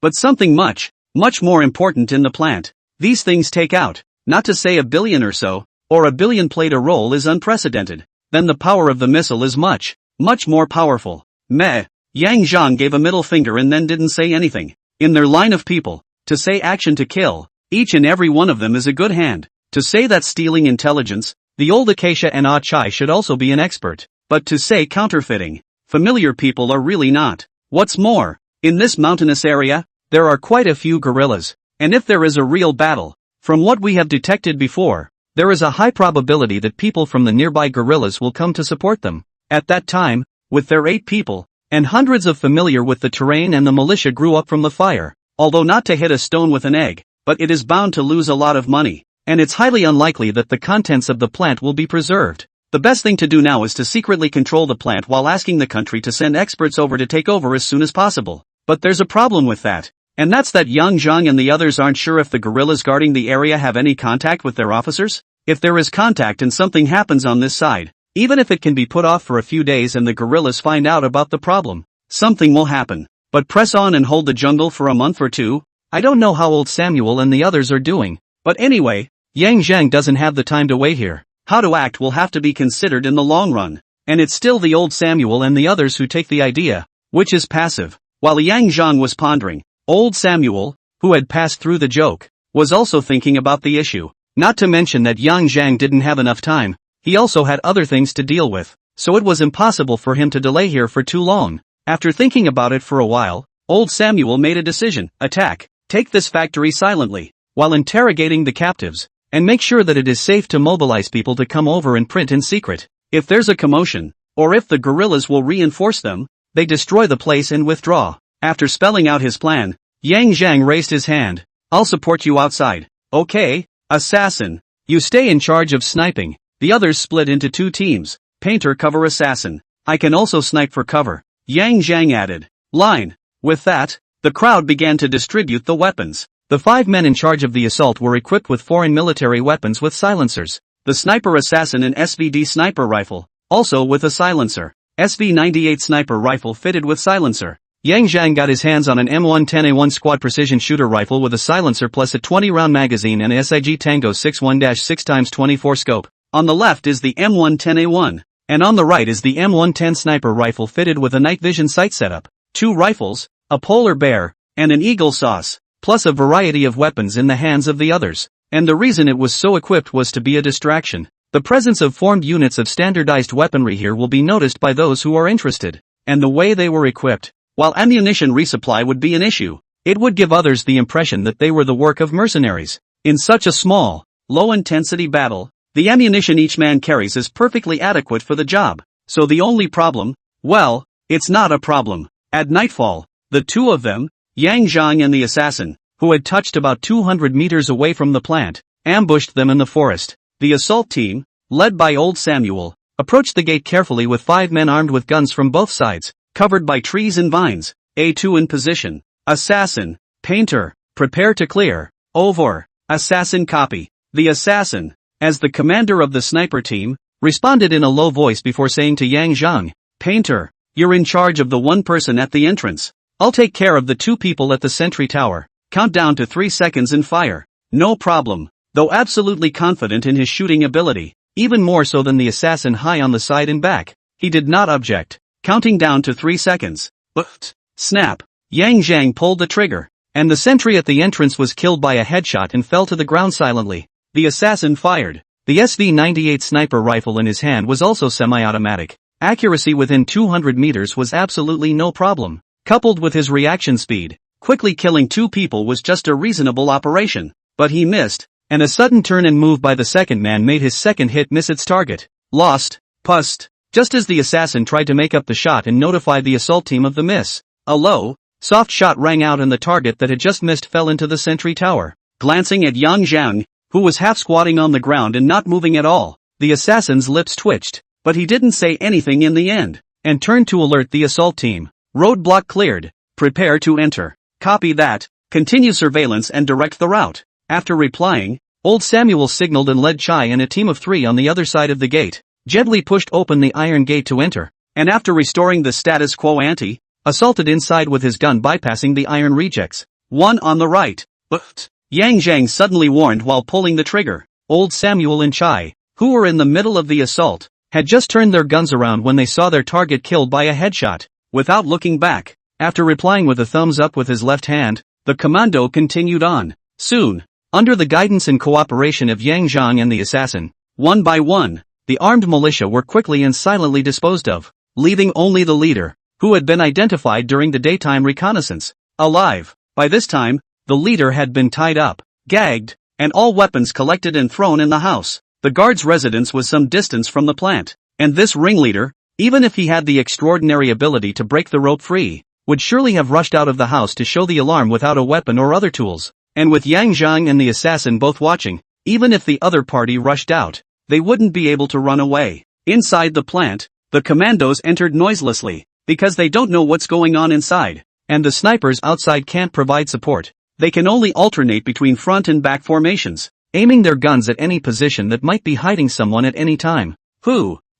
but something much, much more important in the plant. These things take out, not to say a billion or so, or a billion played a role is unprecedented. Then the power of the missile is much, much more powerful. Meh. Yang Zhang gave a middle finger and then didn't say anything. In their line of people, to say action to kill, each and every one of them is a good hand. To say that stealing intelligence, the old Acacia and Ah Chai should also be an expert. But to say counterfeiting, familiar people are really not. What's more, in this mountainous area, there are quite a few guerrillas. And if there is a real battle, from what we have detected before, there is a high probability that people from the nearby guerrillas will come to support them. At that time, with their 8 people, and hundreds of familiar with the terrain and the militia grew up from the fire, although not to hit a stone with an egg, but it is bound to lose a lot of money, and it's highly unlikely that the contents of the plant will be preserved. The best thing to do now is to secretly control the plant while asking the country to send experts over to take over as soon as possible. But there's a problem with that. And that's that Yang Zhang and the others aren't sure if the guerrillas guarding the area have any contact with their officers. If there is contact and something happens on this side, even if it can be put off for a few days and the guerrillas find out about the problem, something will happen. But press on and hold the jungle for a month or two? I don't know how old Samuel and the others are doing. But anyway, Yang Zhang doesn't have the time to wait here. How to act will have to be considered in the long run. And it's still the old Samuel and the others who take the idea, which is passive. While Yang Zhang was pondering, old Samuel, who had passed through the joke, was also thinking about the issue. Not to mention that Yang Zhang didn't have enough time. He also had other things to deal with, so it was impossible for him to delay here for too long. After thinking about it for a while, old Samuel made a decision: attack, take this factory silently, while interrogating the captives, and make sure that it is safe to mobilize people to come over and print in secret. If there's a commotion, or if the guerrillas will reinforce them, they destroy the place and withdraw. After spelling out his plan, Yang Zhang raised his hand. I'll support you outside. Okay, assassin. You stay in charge of sniping. The others split into 2 teams. Painter cover assassin. I can also snipe for cover, Yang Zhang added. Line. With that, the crowd began to distribute the weapons. The 5 men in charge of the assault were equipped with foreign military weapons with silencers. The sniper assassin an SVD sniper rifle, also with a silencer. SV-98 sniper rifle fitted with silencer. Yang Zhang got his hands on an M110A1 squad precision shooter rifle with a silencer plus a 20-round magazine and a SIG Tango 61-6x24 scope. On the left is the M110A1, and on the right is the M110 sniper rifle fitted with a night vision sight setup, 2 rifles, a polar bear, and an eagle sauce, plus a variety of weapons in the hands of the others. And the reason it was so equipped was to be a distraction. The presence of formed units of standardized weaponry here will be noticed by those who are interested, and the way they were equipped. While ammunition resupply would be an issue, it would give others the impression that they were the work of mercenaries. In such a small, low-intensity battle, the ammunition each man carries is perfectly adequate for the job. So the only problem, well, it's not a problem. At nightfall, the 2 of them, Yang Zhang and the assassin, who had touched about 200 meters away from the plant, ambushed them in the forest. The assault team, led by old Samuel, approached the gate carefully with 5 men armed with guns from both sides, covered by trees and vines. A2 in position. Assassin. Painter. Prepare to clear. Over. Assassin copy. The assassin, as the commander of the sniper team, responded in a low voice before saying to Yang Zhang, Painter, you're in charge of the 1 person at the entrance. I'll take care of the 2 people at the sentry tower. Count down to 3 seconds and fire. No problem. Though absolutely confident in his shooting ability, even more so than the assassin high on the side and back, he did not object. Counting down to 3 seconds. But, snap. Yang Zhang pulled the trigger, and the sentry at the entrance was killed by a headshot and fell to the ground silently. The assassin fired. The SV-98 sniper rifle in his hand was also semi-automatic. Accuracy within 200 meters was absolutely no problem. Coupled with his reaction speed, quickly killing 2 people was just a reasonable operation. But he missed, and a sudden turn and move by the second man made his second hit miss its target. Lost. Pust. Just as the assassin tried to make up the shot and notify the assault team of the miss, a low, soft shot rang out and the target that had just missed fell into the sentry tower. Glancing at Yang Zhang, who was half squatting on the ground and not moving at all, the assassin's lips twitched, but he didn't say anything in the end, and turned to alert the assault team. Roadblock cleared. Prepare to enter. Copy that. Continue surveillance and direct the route. After replying, old Samuel signaled and led Chai and a team of 3 on the other side of the gate. Gently pushed open the iron gate to enter, and after restoring the status quo ante, assaulted inside with his gun bypassing the iron rejects. one on the right. But Yang Zhang suddenly warned while pulling the trigger. Old Samuel and Chai, who were in the middle of the assault, had just turned their guns around when they saw their target killed by a headshot. Without looking back, after replying with a thumbs up with his left hand, the commando continued on. Soon, under the guidance and cooperation of Yang Zhang and the assassin, one by one, the armed militia were quickly and silently disposed of, leaving only the leader, who had been identified during the daytime reconnaissance, alive. By this time, the leader had been tied up, gagged, and all weapons collected and thrown in the house. The guard's residence was some distance from the plant, and this ringleader, even if he had the extraordinary ability to break the rope free, would surely have rushed out of the house to show the alarm without a weapon or other tools. And with Yang Zhang and the assassin both watching, even if the other party rushed out, they wouldn't be able to run away. Inside the plant, the commandos entered noiselessly, because they don't know what's going on inside, and the snipers outside can't provide support. They can only alternate between front and back formations, aiming their guns at any position that might be hiding someone at any time.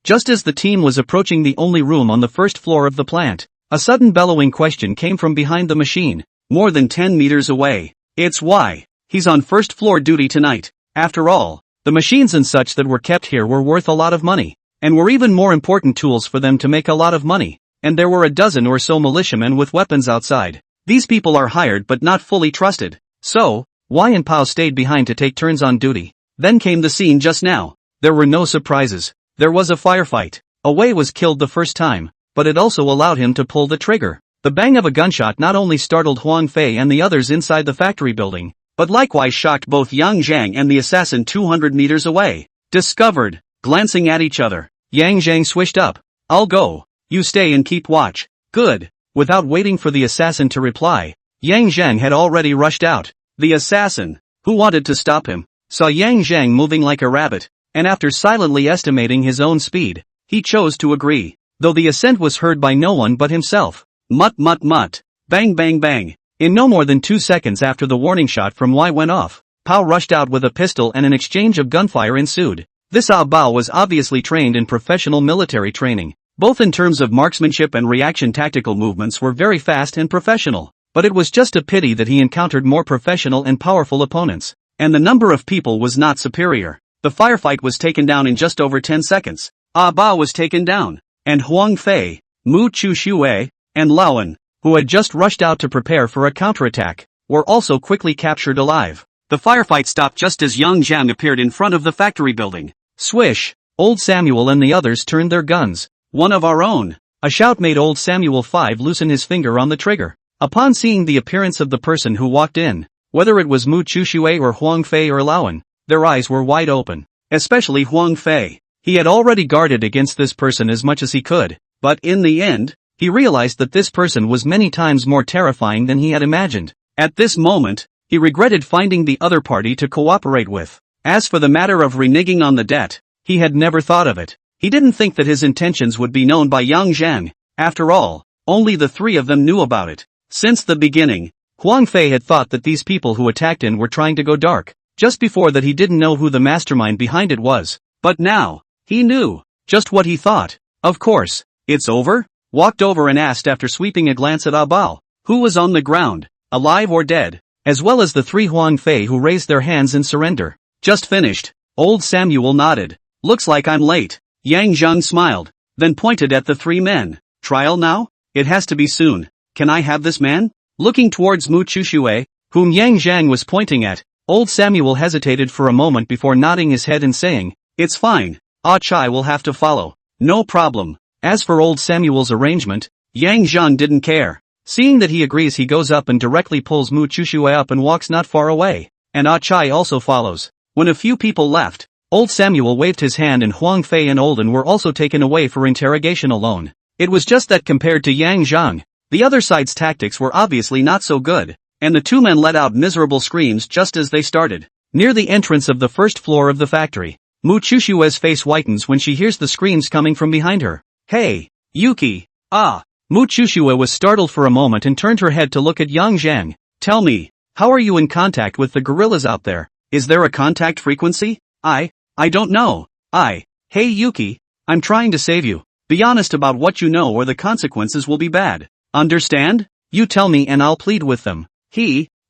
Just as the team was approaching the only room on the first floor of the plant, a sudden bellowing question came from behind the machine, more than 10 meters away. It's why he's on first floor duty tonight. After all, the machines and such that were kept here were worth a lot of money, and were even more important tools for them to make a lot of money, and there were a dozen or so militiamen with weapons outside. These people are hired but not fully trusted. So, Wai and Pao stayed behind to take turns on duty. Then came the scene just now. There were no surprises. There was a firefight. Wei was killed the first time, but it also allowed him to pull the trigger. The bang of a gunshot not only startled Huang Fei and the others inside the factory building, but likewise shocked both Yang Zhang and the assassin 200 meters away. Discovered. Glancing at each other, Yang Zhang swished up. I'll go. You stay and keep watch. Good. Without waiting for the assassin to reply, Yang Zhang had already rushed out. The assassin, who wanted to stop him, saw Yang Zhang moving like a rabbit, and after silently estimating his own speed, he chose to agree, though the assent was heard by no one but himself. Mutt mutt mutt. Bang bang bang. In no more than 2 seconds after the warning shot from Wai went off, Pao rushed out with a pistol and an exchange of gunfire ensued. This Bao was obviously trained in professional military training. Both in terms of marksmanship and reaction, tactical movements were very fast and professional, but it was just a pity that he encountered more professional and powerful opponents, and the number of people was not superior. The firefight was taken down in just over 10 seconds. Bao was taken down, and Huang Fei, Mu Chu Xue, and Laoan, who had just rushed out to prepare for a counterattack, were also quickly captured alive. The firefight stopped just as Yang Zhang appeared in front of the factory building. Swish! Old Samuel and the others turned their guns. One of our own! A shout made Old Samuel 5 loosen his finger on the trigger. Upon seeing the appearance of the person who walked in, whether it was Mu Chu Xue or Huang Fei or Laoan, their eyes were wide open. Especially Huang Fei. He had already guarded against this person as much as he could, but in the end, he realized that this person was many times more terrifying than he had imagined. At this moment, he regretted finding the other party to cooperate with. As for the matter of reneging on the debt, he had never thought of it. He didn't think that his intentions would be known by Yang Zhang. After all, only the three of them knew about it. Since the beginning, Huang Fei had thought that these people who attacked him were trying to go dark. Just before that he didn't know who the mastermind behind it was. But now, he knew. Just what he thought. Of course. It's over? Walked over and asked after sweeping a glance at Bao, who was on the ground, alive or dead, as well as the three Huang Fei who raised their hands in surrender. Just finished. Old Samuel nodded. Looks like I'm late. Yang Zhang smiled, then pointed at the three men. Trial now? It has to be soon. Can I have this man? Looking towards Mu Chu Xue, whom Yang Zhang was pointing at, Old Samuel hesitated for a moment before nodding his head and saying, It's fine. Ah Chai will have to follow. No problem. As for Old Samuel's arrangement, Yang Zhang didn't care. Seeing that he agrees, he goes up and directly pulls Mu Chu Xue up and walks not far away, and Ah Chai also follows. When a few people left, Old Samuel waved his hand and Huang Fei and Olden were also taken away for interrogation alone. It was just that compared to Yang Zhang, the other side's tactics were obviously not so good, and the two men let out miserable screams just as they started. Near the entrance of the first floor of the factory, Mu Chu Xue's face whitens when she hears the screams coming from behind her. Hey, Yuki! Ah! Mu Chu Xue was startled for a moment and turned her head to look at Yang Zhang. Tell me, how are you in contact with the guerrillas out there? Is there a contact frequency? I don't know. Hey Yuki, I'm trying to save you. Be honest about what you know or the consequences will be bad. Understand? You tell me and I'll plead with them.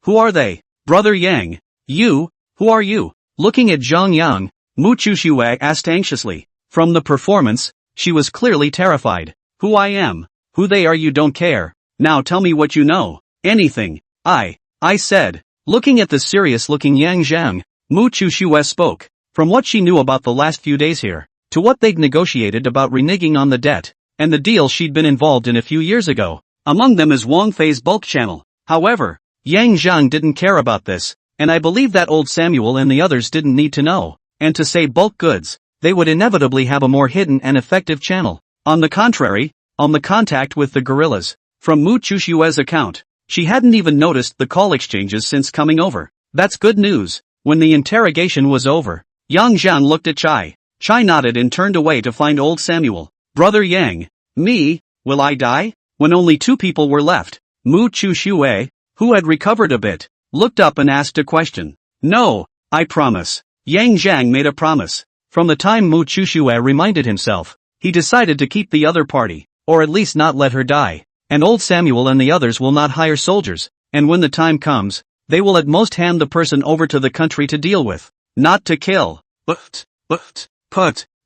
Who are they? Brother Yang. You? Who are you? Looking at Zhang Yang, Mu Chuxue asked anxiously. From the performance, she was clearly terrified. Who I am? Who they are you don't care. Now tell me what you know. Anything. I said. Looking at the serious-looking Yang Zhang, Mu Chuxue spoke. From what she knew about the last few days here, to what they'd negotiated about reneging on the debt, and the deal she'd been involved in a few years ago. Among them is Wang Fei's bulk channel. However, Yang Zhang didn't care about this, and I believe that old Samuel and the others didn't need to know. And to say bulk goods, they would inevitably have a more hidden and effective channel. On the contrary, on the contact with the guerrillas, from Mu Chuxue's account, she hadn't even noticed the call exchanges since coming over. That's good news. When the interrogation was over, Yang Zhang looked at Chai. Chai nodded and turned away to find old Samuel. Brother Yang. Me? Will I die? When only two people were left, Mu Chuxue, who had recovered a bit, looked up and asked a question. No, I promise. Yang Zhang made a promise. From the time Mu Chuxue reminded himself, he decided to keep the other party, or at least not let her die. And old Samuel and the others will not hire soldiers, and when the time comes, they will at most hand the person over to the country to deal with. Not to kill. Put.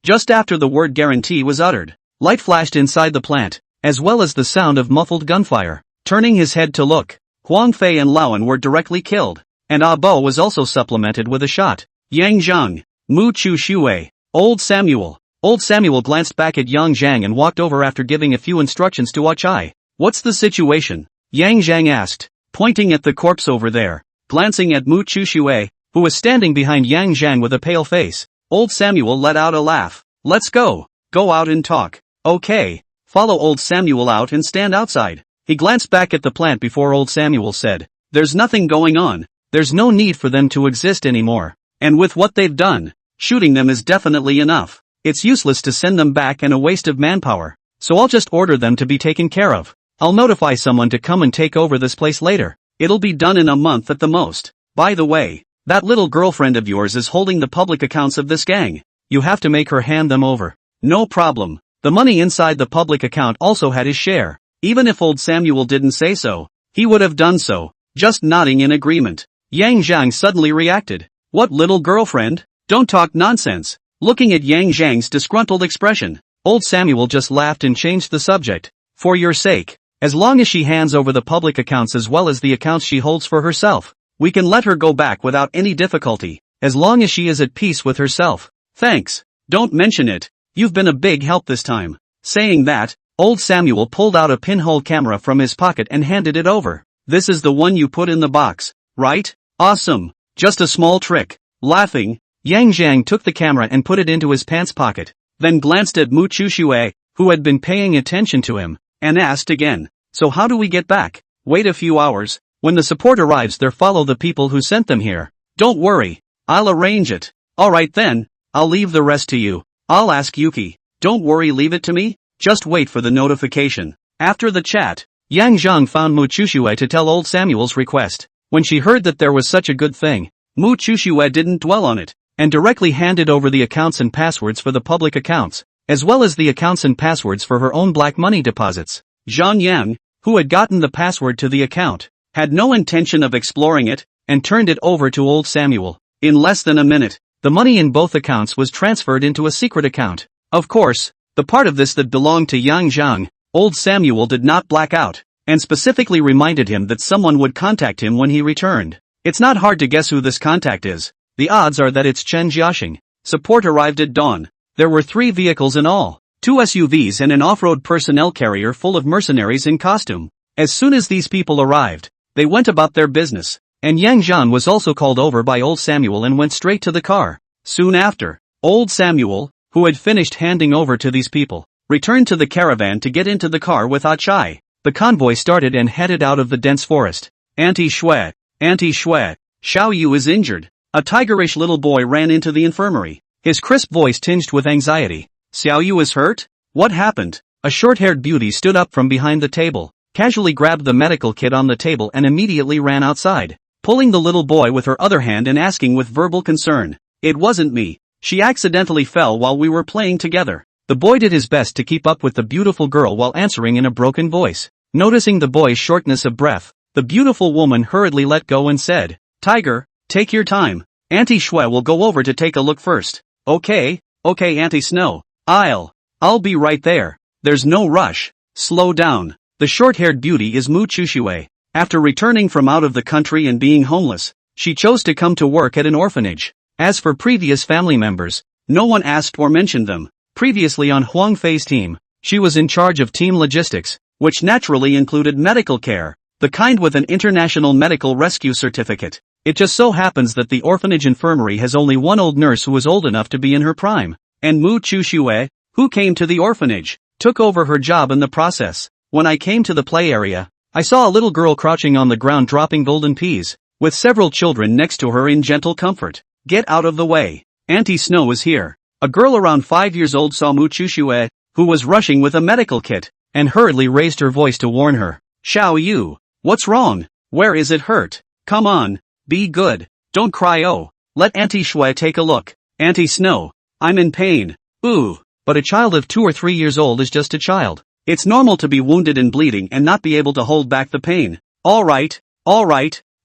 Just after the word guarantee was uttered, light flashed inside the plant, as well as the sound of muffled gunfire. Turning his head to look, Huang Fei and Laoan were directly killed, and Ah Bo was also supplemented with a shot. Yang Zhang, Mu Chuxue, Old Samuel. Old Samuel glanced back at Yang Zhang and walked over after giving a few instructions to Chai. What's the situation? Yang Zhang asked, pointing at the corpse over there. Glancing at Mu Chuxue, who was standing behind Yang Zhang with a pale face, old Samuel let out a laugh. Let's go. Go out and talk. Okay. Follow old Samuel out and stand outside. He glanced back at the plant before old Samuel said, there's nothing going on. There's no need for them to exist anymore. And with what they've done, shooting them is definitely enough. It's useless to send them back and a waste of manpower. So I'll just order them to be taken care of. I'll notify someone to come and take over this place later. It'll be done in a month at the most. By the way, that little girlfriend of yours is holding the public accounts of this gang. You have to make her hand them over. No problem. The money inside the public account also had his share. Even if old Samuel didn't say so, he would have done so, just nodding in agreement. Yang Zhang suddenly reacted. What little girlfriend? Don't talk nonsense. Looking at Yang Zhang's disgruntled expression, old Samuel just laughed and changed the subject. For your sake, as long as she hands over the public accounts as well as the accounts she holds for herself, we can let her go back without any difficulty, as long as she is at peace with herself. Thanks. Don't mention it. You've been a big help this time. Saying that, old Samuel pulled out a pinhole camera from his pocket and handed it over. This is the one you put in the box, right? Awesome. Just a small trick. Laughing, Yang Zhang took the camera and put it into his pants pocket, then glanced at Mu Chuxue, who had been paying attention to him, and asked again, so how do we get back? Wait a few hours. When the support arrives there follow the people who sent them here. Don't worry. I'll arrange it. Alright then, I'll leave the rest to you. I'll ask Yuki. Don't worry, leave it to me. Just wait for the notification. After the chat, Yang Zhang found Mu Chuxue to tell old Samuel's request. When she heard that there was such a good thing, Mu Chuxue didn't dwell on it, and directly handed over the accounts and passwords for the public accounts, as well as the accounts and passwords for her own black money deposits. Zhang Yang, who had gotten the password to the account, had no intention of exploring it, and turned it over to old Samuel. In less than a minute, the money in both accounts was transferred into a secret account. Of course, the part of this that belonged to Yang Zhang, old Samuel did not black out, and specifically reminded him that someone would contact him when he returned. It's not hard to guess who this contact is. The odds are that it's Chen Jiaxing. Support arrived at dawn. There were 3 vehicles in all, 2 SUVs and an off-road personnel carrier full of mercenaries in costume. As soon as these people arrived, they went about their business, and Yang Zhan was also called over by old Samuel and went straight to the car. Soon after, old Samuel, who had finished handing over to these people, returned to the caravan to get into the car with Achai. The convoy started and headed out of the dense forest. Auntie Shui, Xiao Yu is injured. A tigerish little boy ran into the infirmary, his crisp voice tinged with anxiety. Xiao Yu is hurt? What happened? A short-haired beauty stood up from behind the table, casually grabbed the medical kit on the table and immediately ran outside, pulling the little boy with her other hand and asking with verbal concern. It wasn't me. She accidentally fell while we were playing together. The boy did his best to keep up with the beautiful girl while answering in a broken voice. Noticing the boy's shortness of breath, The beautiful woman hurriedly let go and said, "Tiger, take your time. Auntie Shue will go over to take a look first." Okay, Auntie Snow. I'll be right there. There's no rush. Slow down. The short-haired beauty is Mu Chushue. After returning from out of the country and being homeless, she chose to come to work at an orphanage. As for previous family members, no one asked or mentioned them. Previously on Huang Fei's team, she was in charge of team logistics, which naturally included medical care, the kind with an international medical rescue certificate. It just so happens that the orphanage infirmary has only one old nurse who is old enough to be in her prime, and Mu Chushue, who came to the orphanage, took over her job in the process. When I came to the play area, I saw a little girl crouching on the ground dropping golden peas, with several children next to her in gentle comfort. Get out of the way. Auntie Snow is here. A girl around 5 years old saw Mu Chushue, who was rushing with a medical kit, and hurriedly raised her voice to warn her. Xiao Yu, what's wrong? Where is it hurt? Come on, be good. Don't cry. Oh, let Auntie Shue take a look. Auntie Snow, I'm in pain. Ooh, but a child of 2 or 3 years old is just a child. It's normal to be wounded and bleeding and not be able to hold back the pain. Alright,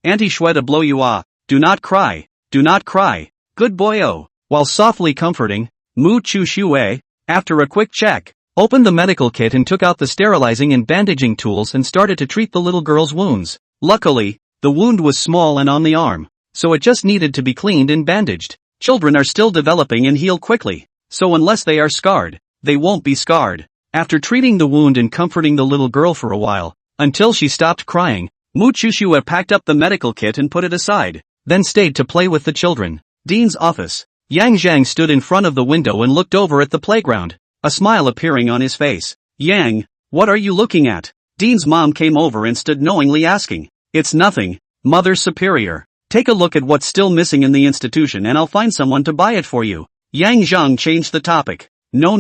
Auntie Shue to blow you off. Do not cry. Good boy. Oh. While softly comforting, Mu Chushue, after a quick check, opened the medical kit and took out the sterilizing and bandaging tools and started to treat the little girl's wounds. Luckily, the wound was small and on the arm, so it just needed to be cleaned and bandaged. Children are still developing and heal quickly, so unless they are scarred, they won't be scarred. After treating the wound and comforting the little girl for a while, until she stopped crying, Mu Chushue packed up the medical kit and put it aside, then stayed to play with the children. Dean's office. Yang Zhang stood in front of the window and looked over at the playground, a smile appearing on his face. Yang, what are you looking at? Dean's mom came over and stood knowingly asking. It's nothing, Mother Superior. Take a look at what's still missing in the institution and I'll find someone to buy it for you. Yang Zhang changed the topic. No.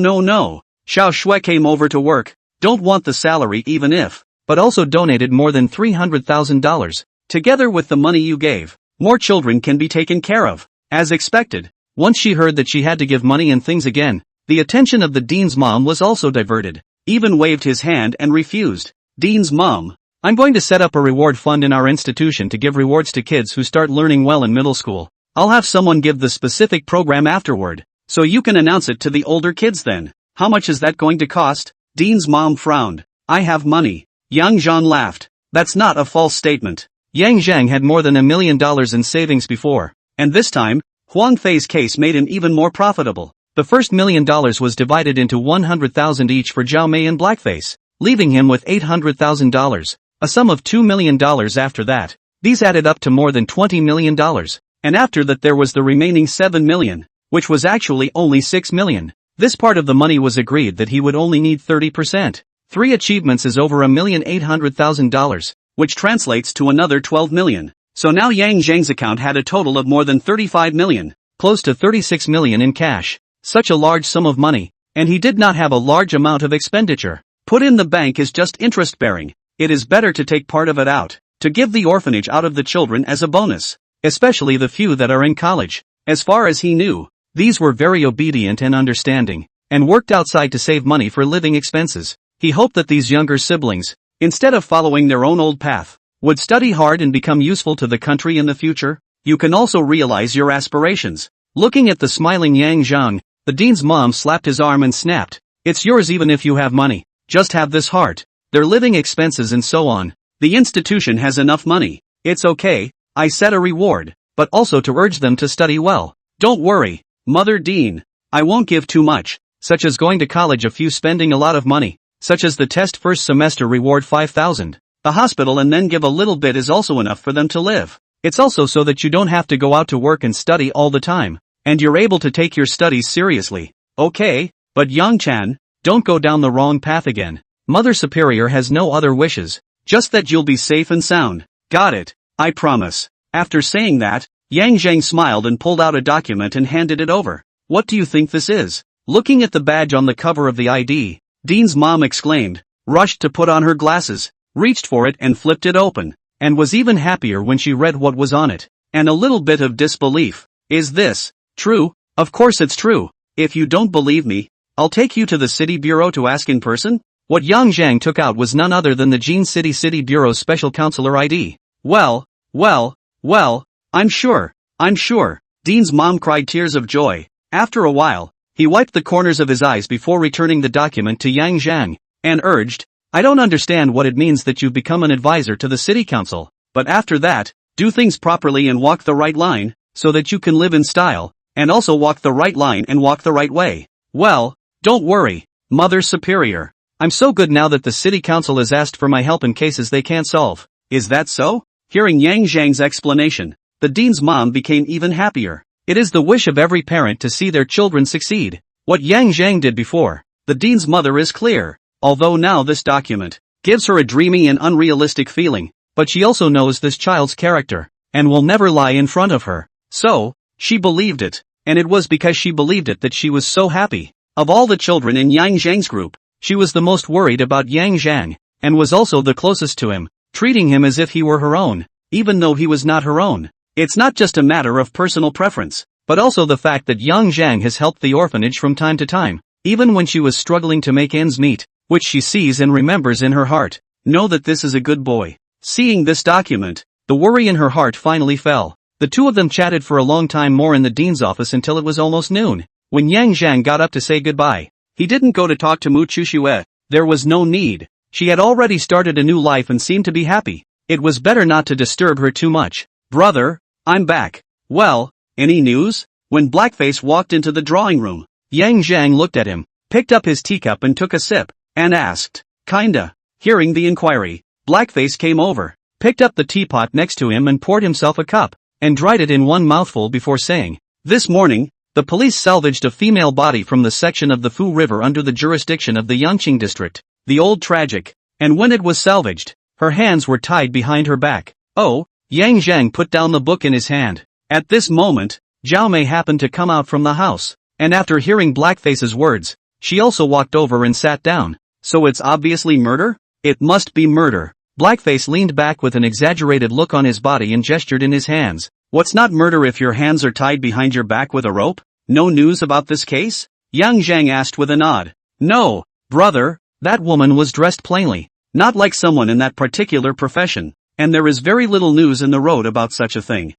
Xiao Shui came over to work, don't want the salary even if, but also donated more than $300,000. Together with the money you gave, more children can be taken care of. As expected, once she heard that she had to give money and things again, the attention of the Dean's mom was also diverted. Even waved his hand and refused. Dean's mom, I'm going to set up a reward fund in our institution to give rewards to kids who start learning well in middle school. I'll have someone give the specific program afterward, so you can announce it to the older kids then. How much is that going to cost? Dean's mom frowned. I have money. Yang Zhang laughed. That's not a false statement. Yang Zhang had more than $1 million in savings before, and this time, Huang Fei's case made him even more profitable. The first $1 million was divided into 100,000 each for Zhao Mei and Blackface, leaving him with $800,000, a sum of $2 million after that. These added up to more than $20 million, and after that there was the remaining $7 million, which was actually only $6 million. This part of the money was agreed that he would only need 30%. 3 achievements is over $1,800,000, which translates to another 12 million. So now Yang Zhang's account had a total of more than 35 million, close to 36 million in cash. Such a large sum of money, and he did not have a large amount of expenditure. Put in the bank is just interest bearing. It is better to take part of it out, to give the orphanage out of the children as a bonus, especially the few that are in college. As far as he knew, these were very obedient and understanding, and worked outside to save money for living expenses. He hoped that these younger siblings, instead of following their own old path, would study hard and become useful to the country in the future. You can also realize your aspirations. Looking at the smiling Yang Zhang, the dean's mom slapped his arm and snapped. It's yours even if you have money. Just have this heart. Their living expenses and so on. The institution has enough money. It's okay. I set a reward, but also to urge them to study well. Don't worry, Mother Dean. I won't give too much, such as going to college, a few spending a lot of money, such as the test first semester reward 5,000. The hospital and then give a little bit is also enough for them to live. It's also so that you don't have to go out to work and study all the time, and you're able to take your studies seriously. Okay, but Yang Chan, don't go down the wrong path again. Mother Superior has no other wishes, just that you'll be safe and sound. Got it, I promise. After saying that, Yang Zhang smiled and pulled out a document and handed it over. What do you think this is? Looking at the badge on the cover of the ID, Dean's mom exclaimed, rushed to put on her glasses, reached for it and flipped it open, and was even happier when she read what was on it, and a little bit of disbelief. Is this true? Of course it's true. If you don't believe me, I'll take you to the city bureau to ask in person. What Yang Zhang took out was none other than the Jin City Bureau's special counselor ID. Well, I'm sure. Dean's mom cried tears of joy. After a while, he wiped the corners of his eyes before returning the document to Yang Zhang, and urged, I don't understand what it means that you've become an advisor to the city council, but after that, do things properly and walk the right line, so that you can live in style, and also walk the right line and walk the right way. Well, don't worry, Mother Superior. I'm so good now that the city council has asked for my help in cases they can't solve. Is that so? Hearing Yang Zhang's explanation, the dean's mom became even happier. It is the wish of every parent to see their children succeed. What Yang Zhang did before the dean's mother is clear, although now this document gives her a dreamy and unrealistic feeling, but she also knows this child's character, and will never lie in front of her. So, she believed it, and it was because she believed it that she was so happy. Of all the children in Yang Zhang's group, she was the most worried about Yang Zhang, and was also the closest to him, treating him as if he were her own, even though he was not her own. It's not just a matter of personal preference, but also the fact that Yang Zhang has helped the orphanage from time to time, even when she was struggling to make ends meet, which she sees and remembers in her heart. Know that this is a good boy. Seeing this document, the worry in her heart finally fell. The two of them chatted for a long time more in the dean's office until it was almost noon. When Yang Zhang got up to say goodbye, he didn't go to talk to Mu Chuxue. There was no need. She had already started a new life and seemed to be happy. It was better not to disturb her too much. Brother, I'm back. Well, any news? When Blackface walked into the drawing room, Yang Zhang looked at him, picked up his teacup and took a sip, and asked, kinda. Hearing the inquiry, Blackface came over, picked up the teapot next to him and poured himself a cup, and dried it in one mouthful before saying, this morning, the police salvaged a female body from the section of the Fu River under the jurisdiction of the Yangqing district, the old tragic, and when it was salvaged, her hands were tied behind her back. Oh, Yang Zhang put down the book in his hand. At this moment, Zhao Mei happened to come out from the house, and after hearing Blackface's words, she also walked over and sat down. So it's obviously murder? It must be murder. Blackface leaned back with an exaggerated look on his body and gestured in his hands. What's not murder if your hands are tied behind your back with a rope? No news about this case? Yang Zhang asked with a nod. No, brother, that woman was dressed plainly, not like someone in that particular profession, and there is very little news in the road about such a thing.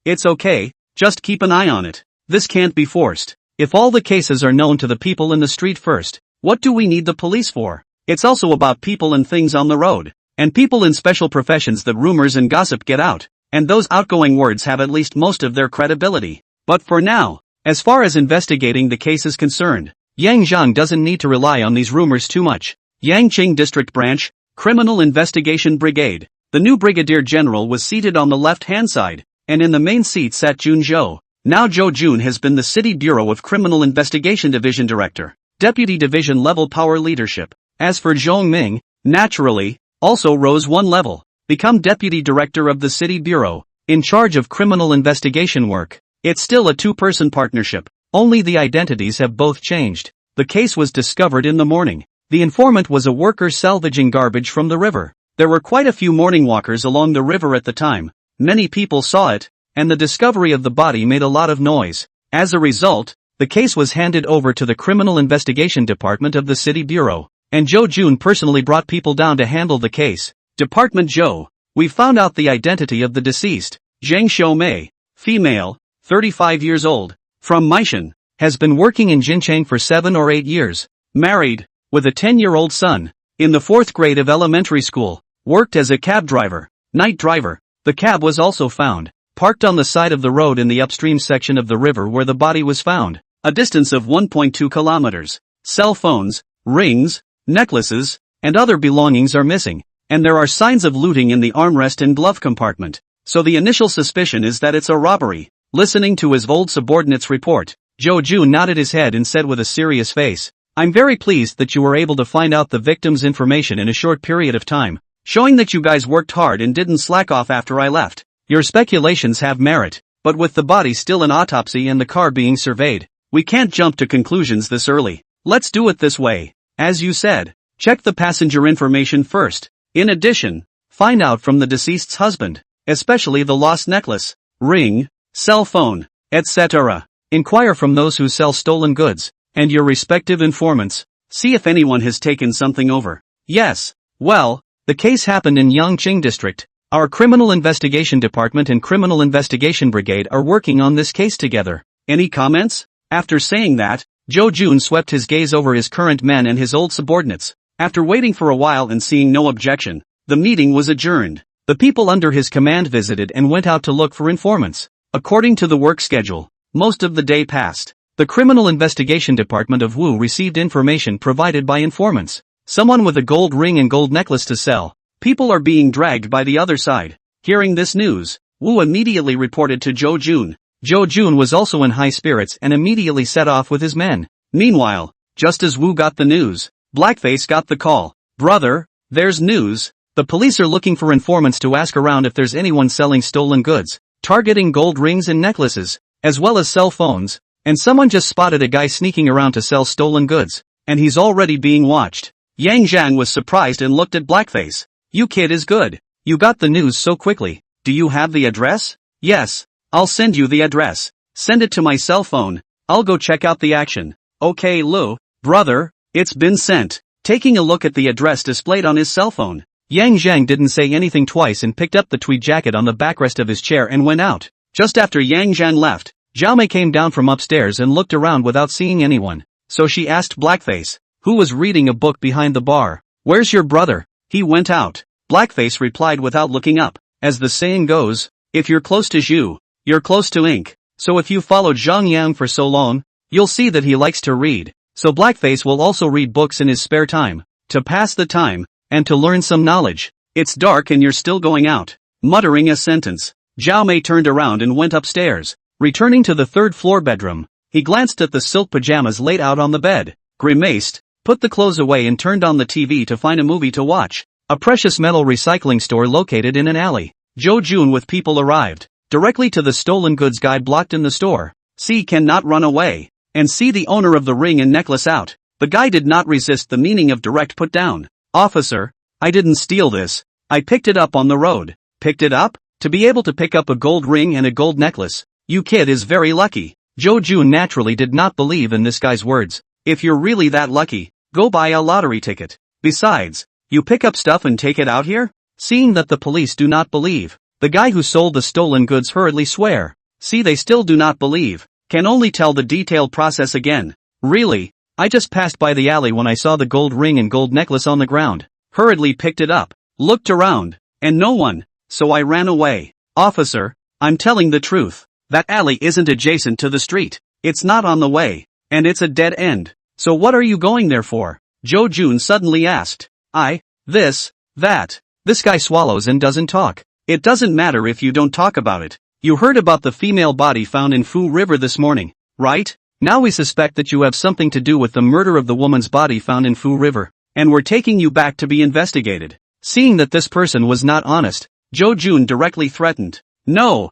It's okay, just keep an eye on it. This can't be forced. If all the cases are known to the people in the street first, what do we need the police for? It's also about people and things on the road, and people in special professions that rumors and gossip get out, and those outgoing words have at least most of their credibility. But for now, as far as investigating the case is concerned, Yang Zhang doesn't need to rely on these rumors too much. Yangqing District Branch, Criminal Investigation Brigade. The new Brigadier General was seated on the left-hand side, and in the main seat sat Jun Zhou. Now Zhou Jun has been the City Bureau of Criminal Investigation Division Director, Deputy Division Level Power Leadership. As for Zhong Ming, naturally, also rose one level, become Deputy Director of the City Bureau, in charge of criminal investigation work. It's still a two-person partnership, only the identities have both changed. The case was discovered in the morning. The informant was a worker salvaging garbage from the river. There were quite a few morning walkers along the river at the time. Many people saw it, and the discovery of the body made a lot of noise. As a result, the case was handed over to the Criminal Investigation Department of the City Bureau, and Zhou Jun personally brought people down to handle the case. Department Zhou, we found out the identity of the deceased. Zhang Xiaomei, female, 35 years old, from Maishan, has been working in Jincheng for 7 or 8 years, married, with a 10-year-old son, in the 4th grade of elementary school, worked as a cab driver, night driver. The cab was also found, parked on the side of the road in the upstream section of the river where the body was found, a distance of 1.2 kilometers. Cell phones, rings, necklaces, and other belongings are missing, and there are signs of looting in the armrest and glove compartment, so the initial suspicion is that it's a robbery. Listening to his old subordinate's report, Zhou Jun nodded his head and said with a serious face, I'm very pleased that you were able to find out the victim's information in a short period of time, showing that you guys worked hard and didn't slack off after I left. Your speculations have merit, but with the body still in autopsy and the car being surveyed, we can't jump to conclusions this early. Let's do it this way. As you said, check the passenger information first. In addition, find out from the deceased's husband, especially the lost necklace, ring, cell phone, etc. Inquire from those who sell stolen goods, and your respective informants. See if anyone has taken something over. Yes. Well, the case happened in Yangqing district. Our criminal investigation department and criminal investigation brigade are working on this case together. Any comments? After saying that, Zhou Jun swept his gaze over his current men and his old subordinates. After waiting for a while and seeing no objection, the meeting was adjourned. The people under his command visited and went out to look for informants. According to the work schedule, most of the day passed. The criminal investigation department of Wu received information provided by informants. Someone with a gold ring and gold necklace to sell. People are being dragged by the other side. Hearing this news, Wu immediately reported to Zhou Jun. Zhou Jun was also in high spirits and immediately set off with his men. Meanwhile, just as Wu got the news, Blackface got the call. Brother, there's news. The police are looking for informants to ask around if there's anyone selling stolen goods, targeting gold rings and necklaces, as well as cell phones, and someone just spotted a guy sneaking around to sell stolen goods, and he's already being watched. Yang Zhang was surprised and looked at Blackface. You kid is good. You got the news so quickly. Do you have the address? Yes. I'll send you the address. Send it to my cell phone. I'll go check out the action. Okay Lu, brother, it's been sent. Taking a look at the address displayed on his cell phone, Yang Zhang didn't say anything twice and picked up the tweed jacket on the backrest of his chair and went out. Just after Yang Zhang left, Zhao Mei came down from upstairs and looked around without seeing anyone. So she asked Blackface, who was reading a book behind the bar, "Where's your brother?" He went out. Blackface replied without looking up. As the saying goes, if you're close to Zhu, you're close to ink. So if you followed Zhang Yang for so long, you'll see that he likes to read. So Blackface will also read books in his spare time, to pass the time, and to learn some knowledge. It's dark and you're still going out. Muttering a sentence, Zhao Mei turned around and went upstairs. Returning to the third-floor bedroom, he glanced at the silk pajamas laid out on the bed, grimaced, put the clothes away and turned on the TV to find a movie to watch. A precious metal recycling store located in an alley. Zhou Jun with people arrived. Directly to the stolen goods guy blocked in the store. C cannot run away. And see the owner of the ring and necklace out. The guy did not resist the meaning of direct put down. Officer, I didn't steal this. I picked it up on the road. Picked it up? To be able to pick up a gold ring and a gold necklace, you kid is very lucky. Zhou Jun naturally did not believe in this guy's words. If you're really that lucky, go buy a lottery ticket. Besides, you pick up stuff and take it out here? Seeing that the police do not believe, the guy who sold the stolen goods hurriedly swear. See, they still do not believe. Can only tell the detailed process again. Really? I just passed by the alley when I saw the gold ring and gold necklace on the ground. Hurriedly picked it up. Looked around. And no one. So I ran away. Officer, I'm telling the truth. That alley isn't adjacent to the street. It's not on the way. And it's a dead end. So what are you going there for? Zhou Jun suddenly asked. That. This guy swallows and doesn't talk. It doesn't matter if you don't talk about it. You heard about the female body found in Fu River this morning, right? Now we suspect that you have something to do with the murder of the woman's body found in Fu River, and we're taking you back to be investigated. Seeing that this person was not honest, Zhou Jun directly threatened. No.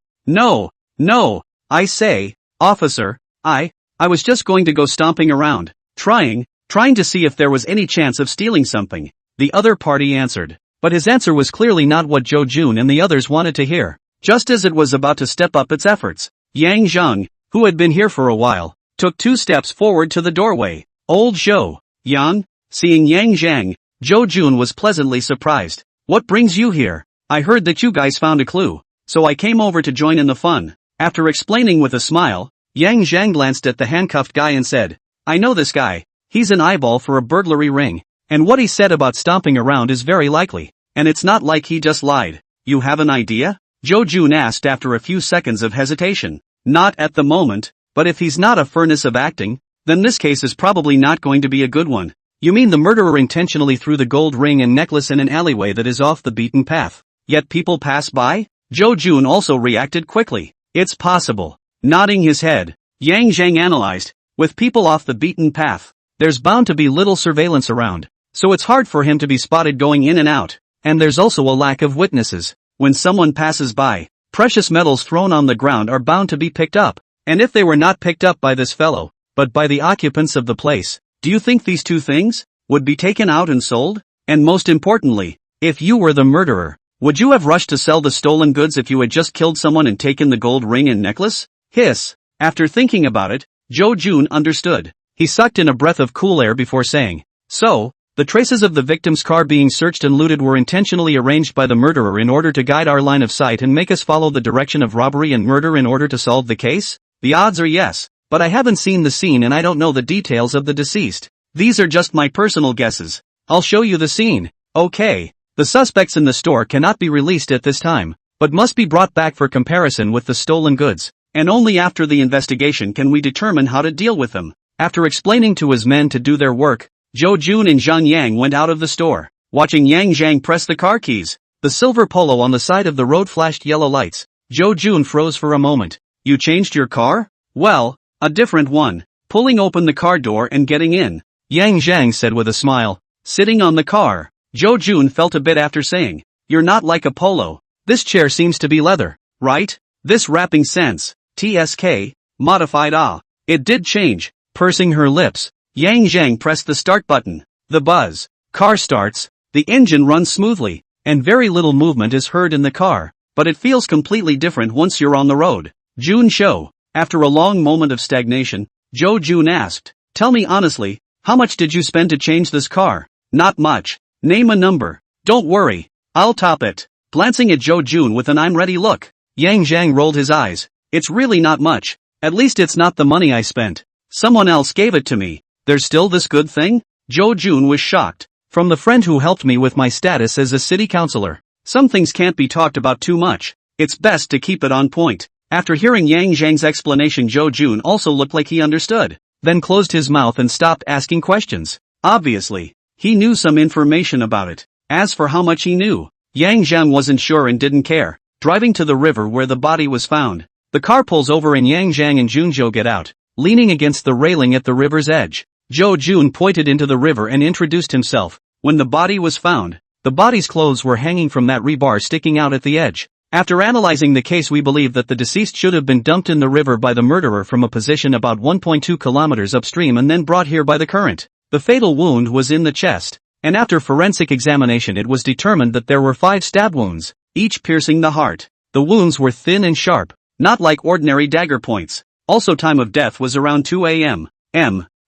I say, officer, I was just going to go stomping around, trying to see if there was any chance of stealing something. The other party answered. But his answer was clearly not what Zhou Jun and the others wanted to hear. Just as it was about to step up its efforts, Yang Zhang, who had been here for a while, took 2 steps forward to the doorway. Old Zhou, Yang? Seeing Yang Zhang, Zhou Jun was pleasantly surprised. What brings you here? I heard that you guys found a clue, so I came over to join in the fun. After explaining with a smile, Yang Zhang glanced at the handcuffed guy and said, I know this guy. He's an eyeball for a burglary ring. And what he said about stomping around is very likely. And it's not like he just lied. You have an idea? Zhou Jun asked after a few seconds of hesitation. Not at the moment, but if he's not a furnace of acting, then this case is probably not going to be a good one. You mean the murderer intentionally threw the gold ring and necklace in an alleyway that is off the beaten path, yet people pass by? Zhou Jun also reacted quickly. It's possible. Nodding his head, Yang Zhang analyzed. With people off the beaten path, there's bound to be little surveillance around, so it's hard for him to be spotted going in and out, and there's also a lack of witnesses. When someone passes by, precious metals thrown on the ground are bound to be picked up, and if they were not picked up by this fellow, but by the occupants of the place, do you think these 2 things would be taken out and sold? And most importantly, if you were the murderer, would you have rushed to sell the stolen goods if you had just killed someone and taken the gold ring and necklace? Hiss. After thinking about it, Zhou Jun understood. He sucked in a breath of cool air before saying, So, the traces of the victim's car being searched and looted were intentionally arranged by the murderer in order to guide our line of sight and make us follow the direction of robbery and murder in order to solve the case? The odds are yes, but I haven't seen the scene and I don't know the details of the deceased. These are just my personal guesses. I'll show you the scene. Okay. The suspects in the store cannot be released at this time, but must be brought back for comparison with the stolen goods, and only after the investigation can we determine how to deal with them. After explaining to his men to do their work, Zhou Jun and Zhang Yang went out of the store. Watching Yang Zhang press the car keys, the silver Polo on the side of the road flashed yellow lights. Zhou Jun froze for a moment. You changed your car? Well, a different one. Pulling open the car door and getting in, Yang Zhang said with a smile. Sitting on the car, Zhou Jun felt a bit after saying, you're not like a Polo. This chair seems to be leather, right? This wrapping sense, TSK, modified It did change. Pursing her lips, Yang Zhang pressed the start button. The buzz. Car starts, the engine runs smoothly, and very little movement is heard in the car, but it feels completely different once you're on the road. Jun Shou. After a long moment of stagnation, Zhou Jun asked, tell me honestly, how much did you spend to change this car? Not much. Name a number. Don't worry, I'll top it. Glancing at Zhou Jun with an I'm ready look, Yang Zhang rolled his eyes. It's really not much. At least it's not the money I spent. Someone else gave it to me. There's still this good thing? Zhou Jun was shocked. From the friend who helped me with my status as a city councillor. Some things can't be talked about too much. It's best to keep it on point. After hearing Yang Zhang's explanation, Zhou Jun also looked like he understood, then closed his mouth and stopped asking questions. Obviously, he knew some information about it. As for how much he knew, Yang Zhang wasn't sure and didn't care. Driving to the river where the body was found, the car pulls over and Yang Zhang and Junzhou get out, leaning against the railing at the river's edge. Zhou Jun pointed into the river and introduced himself. When the body was found, the body's clothes were hanging from that rebar sticking out at the edge. After analyzing the case, we believe that the deceased should have been dumped in the river by the murderer from a position about 1.2 kilometers upstream and then brought here by the current. The fatal wound was in the chest, and after forensic examination it was determined that there were 5 stab wounds, each piercing the heart. The wounds were thin and sharp, not like ordinary dagger points. Also, time of death was around 2 a.m.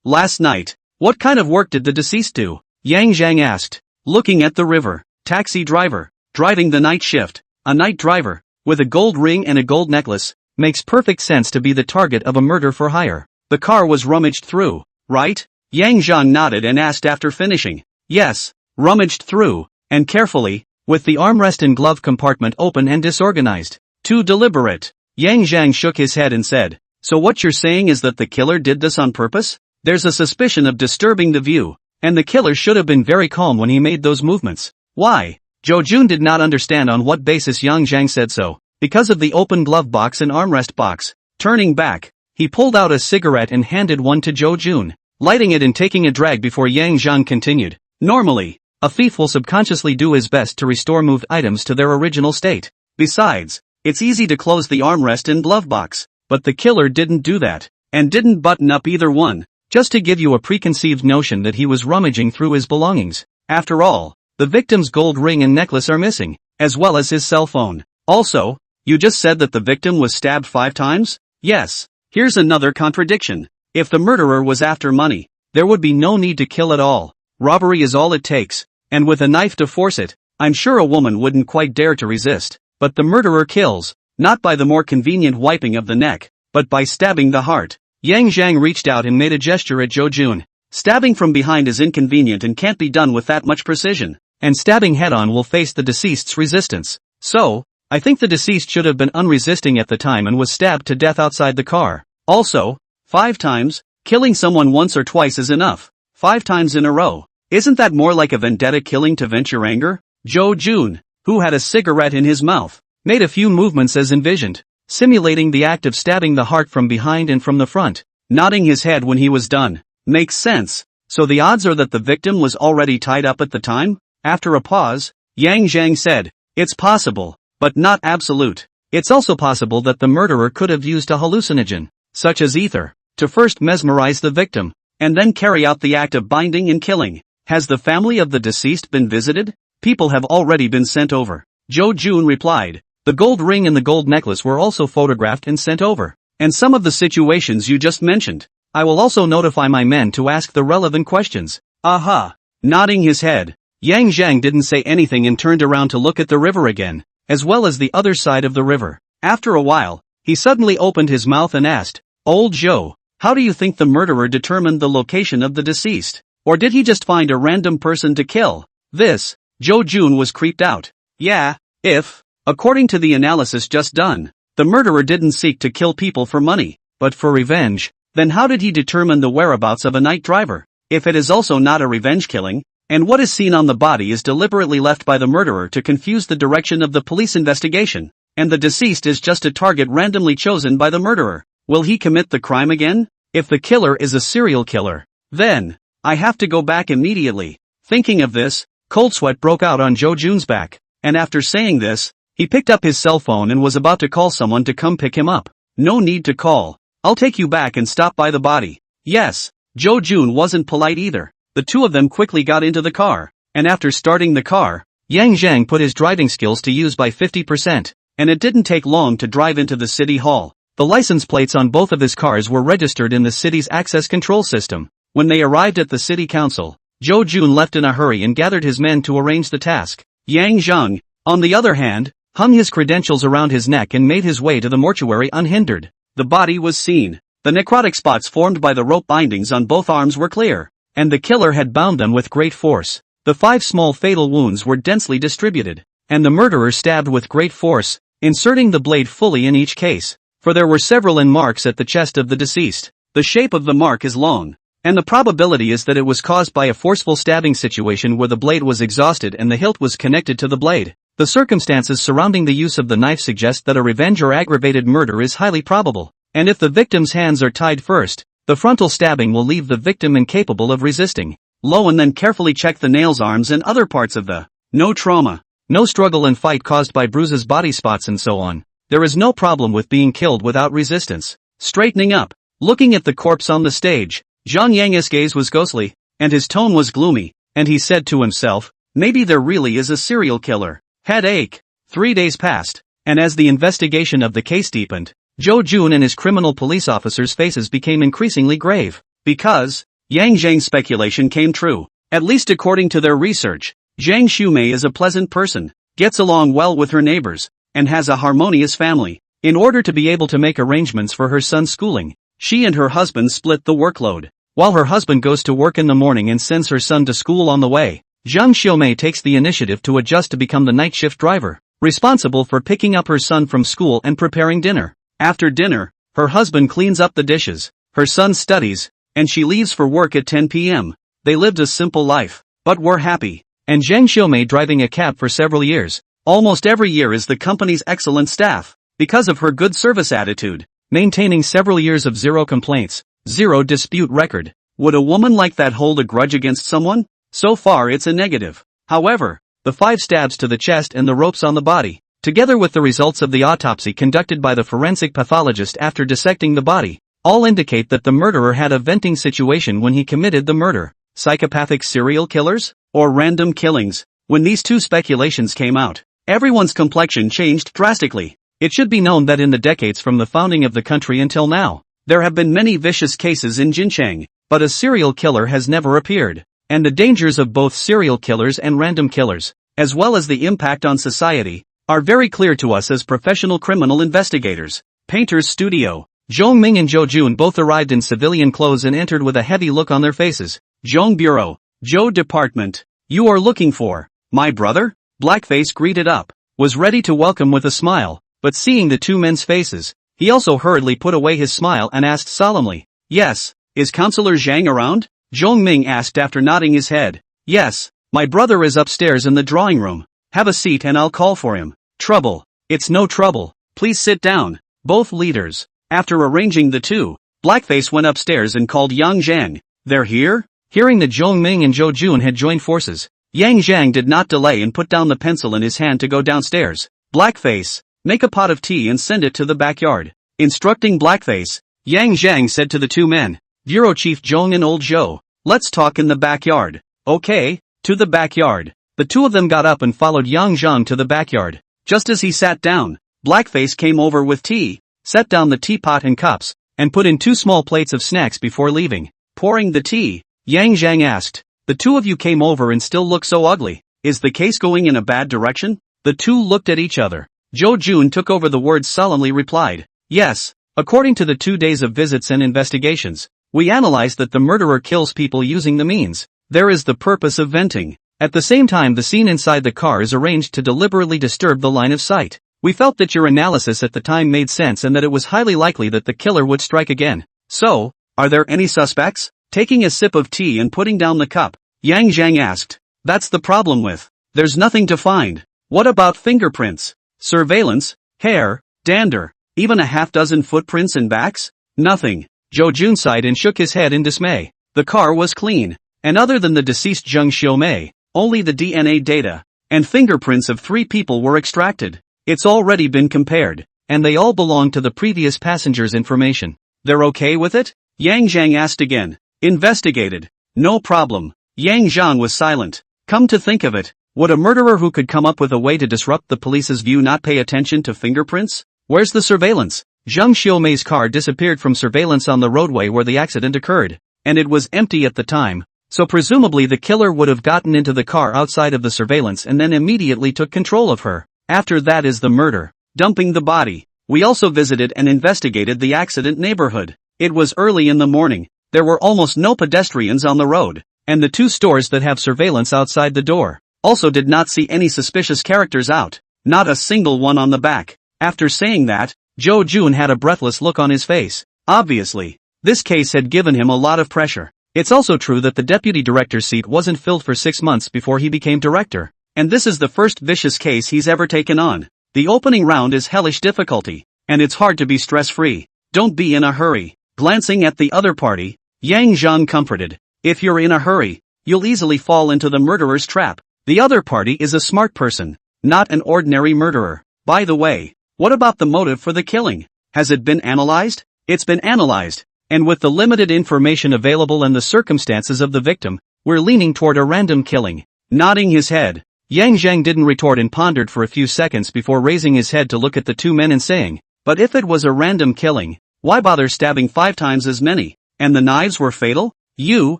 Last night. What kind of work did the deceased do? Yang Zhang asked. Looking at the river. Taxi driver. Driving the night shift. A night driver, with a gold ring and a gold necklace, makes perfect sense to be the target of a murder for hire. The car was rummaged through, right? Yang Zhang nodded and asked after finishing. Yes, rummaged through, and carefully, with the armrest and glove compartment open and disorganized. Too deliberate. Yang Zhang shook his head and said, so what you're saying is that the killer did this on purpose? There's a suspicion of disturbing the view, and the killer should have been very calm when he made those movements. Why? Zhou Jun did not understand on what basis Yang Zhang said so. Because of the open glove box and armrest box. Turning back, he pulled out a cigarette and handed one to Zhou Jun, lighting it and taking a drag before Yang Zhang continued. Normally, a thief will subconsciously do his best to restore moved items to their original state. Besides, it's easy to close the armrest and glove box, but the killer didn't do that, and didn't button up either one, just to give you a preconceived notion that he was rummaging through his belongings. After all, the victim's gold ring and necklace are missing, as well as his cell phone. Also, you just said that the victim was stabbed 5 times? Yes. Here's another contradiction. If the murderer was after money, there would be no need to kill at all. Robbery is all it takes, and with a knife to force it, I'm sure a woman wouldn't quite dare to resist. But the murderer kills, not by the more convenient wiping of the neck, but by stabbing the heart. Yang Zhang reached out and made a gesture at Zhou Jun. Stabbing from behind is inconvenient and can't be done with that much precision. And stabbing head-on will face the deceased's resistance. So, I think the deceased should have been unresisting at the time and was stabbed to death outside the car. Also, 5 times, killing someone once or twice is enough. 5 times in a row. Isn't that more like a vendetta killing to vent your anger? Zhou Jun, who had a cigarette in his mouth, made a few movements as envisioned, simulating the act of stabbing the heart from behind and from the front, nodding his head when he was done. Makes sense. So the odds are that the victim was already tied up at the time? After a pause, Yang Zhang said, it's possible, but not absolute. It's also possible that the murderer could have used a hallucinogen, such as ether, to first mesmerize the victim, and then carry out the act of binding and killing. Has the family of the deceased been visited? People have already been sent over. Zhou Jun replied. The gold ring and the gold necklace were also photographed and sent over. And some of the situations you just mentioned. I will also notify my men to ask the relevant questions. Aha. Nodding his head, Yang Zhang didn't say anything and turned around to look at the river again, as well as the other side of the river. After a while, he suddenly opened his mouth and asked, "Old Zhou, how do you think the murderer determined the location of the deceased? Or did he just find a random person to kill?" This, Zhou Jun was creeped out. Yeah, if, according to the analysis just done, the murderer didn't seek to kill people for money, but for revenge, then how did he determine the whereabouts of a night driver? If it is also not a revenge killing, and what is seen on the body is deliberately left by the murderer to confuse the direction of the police investigation, and the deceased is just a target randomly chosen by the murderer, will he commit the crime again? If the killer is a serial killer, then I have to go back immediately. Thinking of this, cold sweat broke out on Zhou Jun's back, and after saying this, he picked up his cell phone and was about to call someone to come pick him up. No need to call. I'll take you back and stop by the body. Yes, Zhou Jun wasn't polite either. The two of them quickly got into the car, and after starting the car, Yang Zhang put his driving skills to use by 50%, and it didn't take long to drive into the city hall. The license plates on both of his cars were registered in the city's access control system. When they arrived at the city council, Zhou Jun left in a hurry and gathered his men to arrange the task. Yang Zhang, on the other hand, hung his credentials around his neck and made his way to the mortuary unhindered. The body was seen. The necrotic spots formed by the rope bindings on both arms were clear, and the killer had bound them with great force. The 5 small fatal wounds were densely distributed, and the murderer stabbed with great force, inserting the blade fully in each case, for there were several marks at the chest of the deceased. The shape of the mark is long, and the probability is that it was caused by a forceful stabbing situation where the blade was exhausted and the hilt was connected to the blade. The circumstances surrounding the use of the knife suggest that a revenge or aggravated murder is highly probable, and if the victim's hands are tied first, the frontal stabbing will leave the victim incapable of resisting. Low and then carefully check the nails, arms and other parts of the no trauma, no struggle and fight caused by bruises, body spots and so on. There is no problem with being killed without resistance. Straightening up, looking at the corpse on the stage, Zhang Yang's gaze was ghostly, and his tone was gloomy, and he said to himself, maybe there really is a serial killer. Headache. 3 days passed, and as the investigation of the case deepened, Zhou Jun and his criminal police officers' faces became increasingly grave, because Yang Zhang's speculation came true. At least according to their research, Zhang Shumei is a pleasant person, gets along well with her neighbors, and has a harmonious family. In order to be able to make arrangements for her son's schooling, she and her husband split the workload. While her husband goes to work in the morning and sends her son to school on the way, Zhang Xiumei takes the initiative to adjust to become the night shift driver, responsible for picking up her son from school and preparing dinner. After dinner, her husband cleans up the dishes, her son studies, and she leaves for work at 10 p.m. They lived a simple life, but were happy. And Zhang Xiumei driving a cab for several years, almost every year is the company's excellent staff, because of her good service attitude, maintaining several years of zero complaints, zero dispute record. Would a woman like that hold a grudge against someone? So far it's a negative. However, the 5 stabs to the chest and the ropes on the body, together with the results of the autopsy conducted by the forensic pathologist after dissecting the body, all indicate that the murderer had a venting situation when he committed the murder. Psychopathic serial killers? Or random killings? When these two speculations came out, everyone's complexion changed drastically. It should be known that in the decades from the founding of the country until now, there have been many vicious cases in Jincheng, but a serial killer has never appeared. And the dangers of both serial killers and random killers, as well as the impact on society, are very clear to us as professional criminal investigators. Painter's studio. Zhong Ming and Zhou Jun both arrived in civilian clothes and entered with a heavy look on their faces. Zhong Bureau. Zhou Department. You are looking for my brother? Blackface greeted up, was ready to welcome with a smile, but seeing the two men's faces, he also hurriedly put away his smile and asked solemnly, yes, is Counselor Zhang around? Zhong Ming asked after nodding his head. Yes, my brother is upstairs in the drawing room. Have a seat and I'll call for him. Trouble. It's no trouble. Please sit down. Both leaders. After arranging the two, Blackface went upstairs and called Yang Zhang. They're here? Hearing that Zhong Ming and Zhou Jun had joined forces, Yang Zhang did not delay and put down the pencil in his hand to go downstairs. Blackface, make a pot of tea and send it to the backyard. Instructing Blackface, Yang Zhang said to the two men, Bureau Chief Zhong and Old Zhou, let's talk in the backyard. Okay, to the backyard. The two of them got up and followed Yang Zhang to the backyard. Just as he sat down, Blackface came over with tea, set down the teapot and cups, and put in 2 small plates of snacks before leaving. Pouring the tea, Yang Zhang asked, The two of you came over and still look so ugly. Is the case going in a bad direction? The two looked at each other. Jo Jun took over the words solemnly replied. Yes, according to the 2 days of visits and investigations, we analyzed that the murderer kills people using the means. There is the purpose of venting. At the same time, the scene inside the car is arranged to deliberately disturb the line of sight. We felt that your analysis at the time made sense and that it was highly likely that the killer would strike again. So, are there any suspects? Taking a sip of tea and putting down the cup, Yang Zhang asked. That's the problem with. There's nothing to find. What about fingerprints? Surveillance, hair, dander, even a half-dozen footprints and backs? Nothing. Jo Jun sighed and shook his head in dismay. The car was clean. And other than the deceased Zheng Xiaomei, only the DNA data and fingerprints of 3 people were extracted. It's already been compared, and they all belong to the previous passenger's information. They're okay with it? Yang Zhang asked again. Investigated. No problem. Yang Zhang was silent. Come to think of it, would a murderer who could come up with a way to disrupt the police's view not pay attention to fingerprints? Where's the surveillance? Zheng Xiaomei's car disappeared from surveillance on the roadway where the accident occurred, and it was empty at the time, so presumably the killer would have gotten into the car outside of the surveillance and then immediately took control of her. After that is the murder, dumping the body. We also visited and investigated the accident neighborhood. It was early in the morning, there were almost no pedestrians on the road, and the 2 stores that have surveillance outside the door also did not see any suspicious characters out, not a single one on the back. After saying that, Jo Jun had a breathless look on his face. Obviously, this case had given him a lot of pressure. It's also true that the deputy director's seat wasn't filled for 6 months before he became director, and this is the first vicious case he's ever taken on. The opening round is hellish difficulty, and it's hard to be stress-free. Don't be in a hurry. Glancing at the other party, Yang Zhang comforted. If you're in a hurry, you'll easily fall into the murderer's trap. The other party is a smart person, not an ordinary murderer. By the way, what about the motive for the killing? Has it been analyzed? It's been analyzed, and with the limited information available and the circumstances of the victim, we're leaning toward a random killing. Nodding his head, Yang Zhang didn't retort and pondered for a few seconds before raising his head to look at the 2 men and saying, but if it was a random killing, why bother stabbing 5 times as many? And the knives were fatal? You,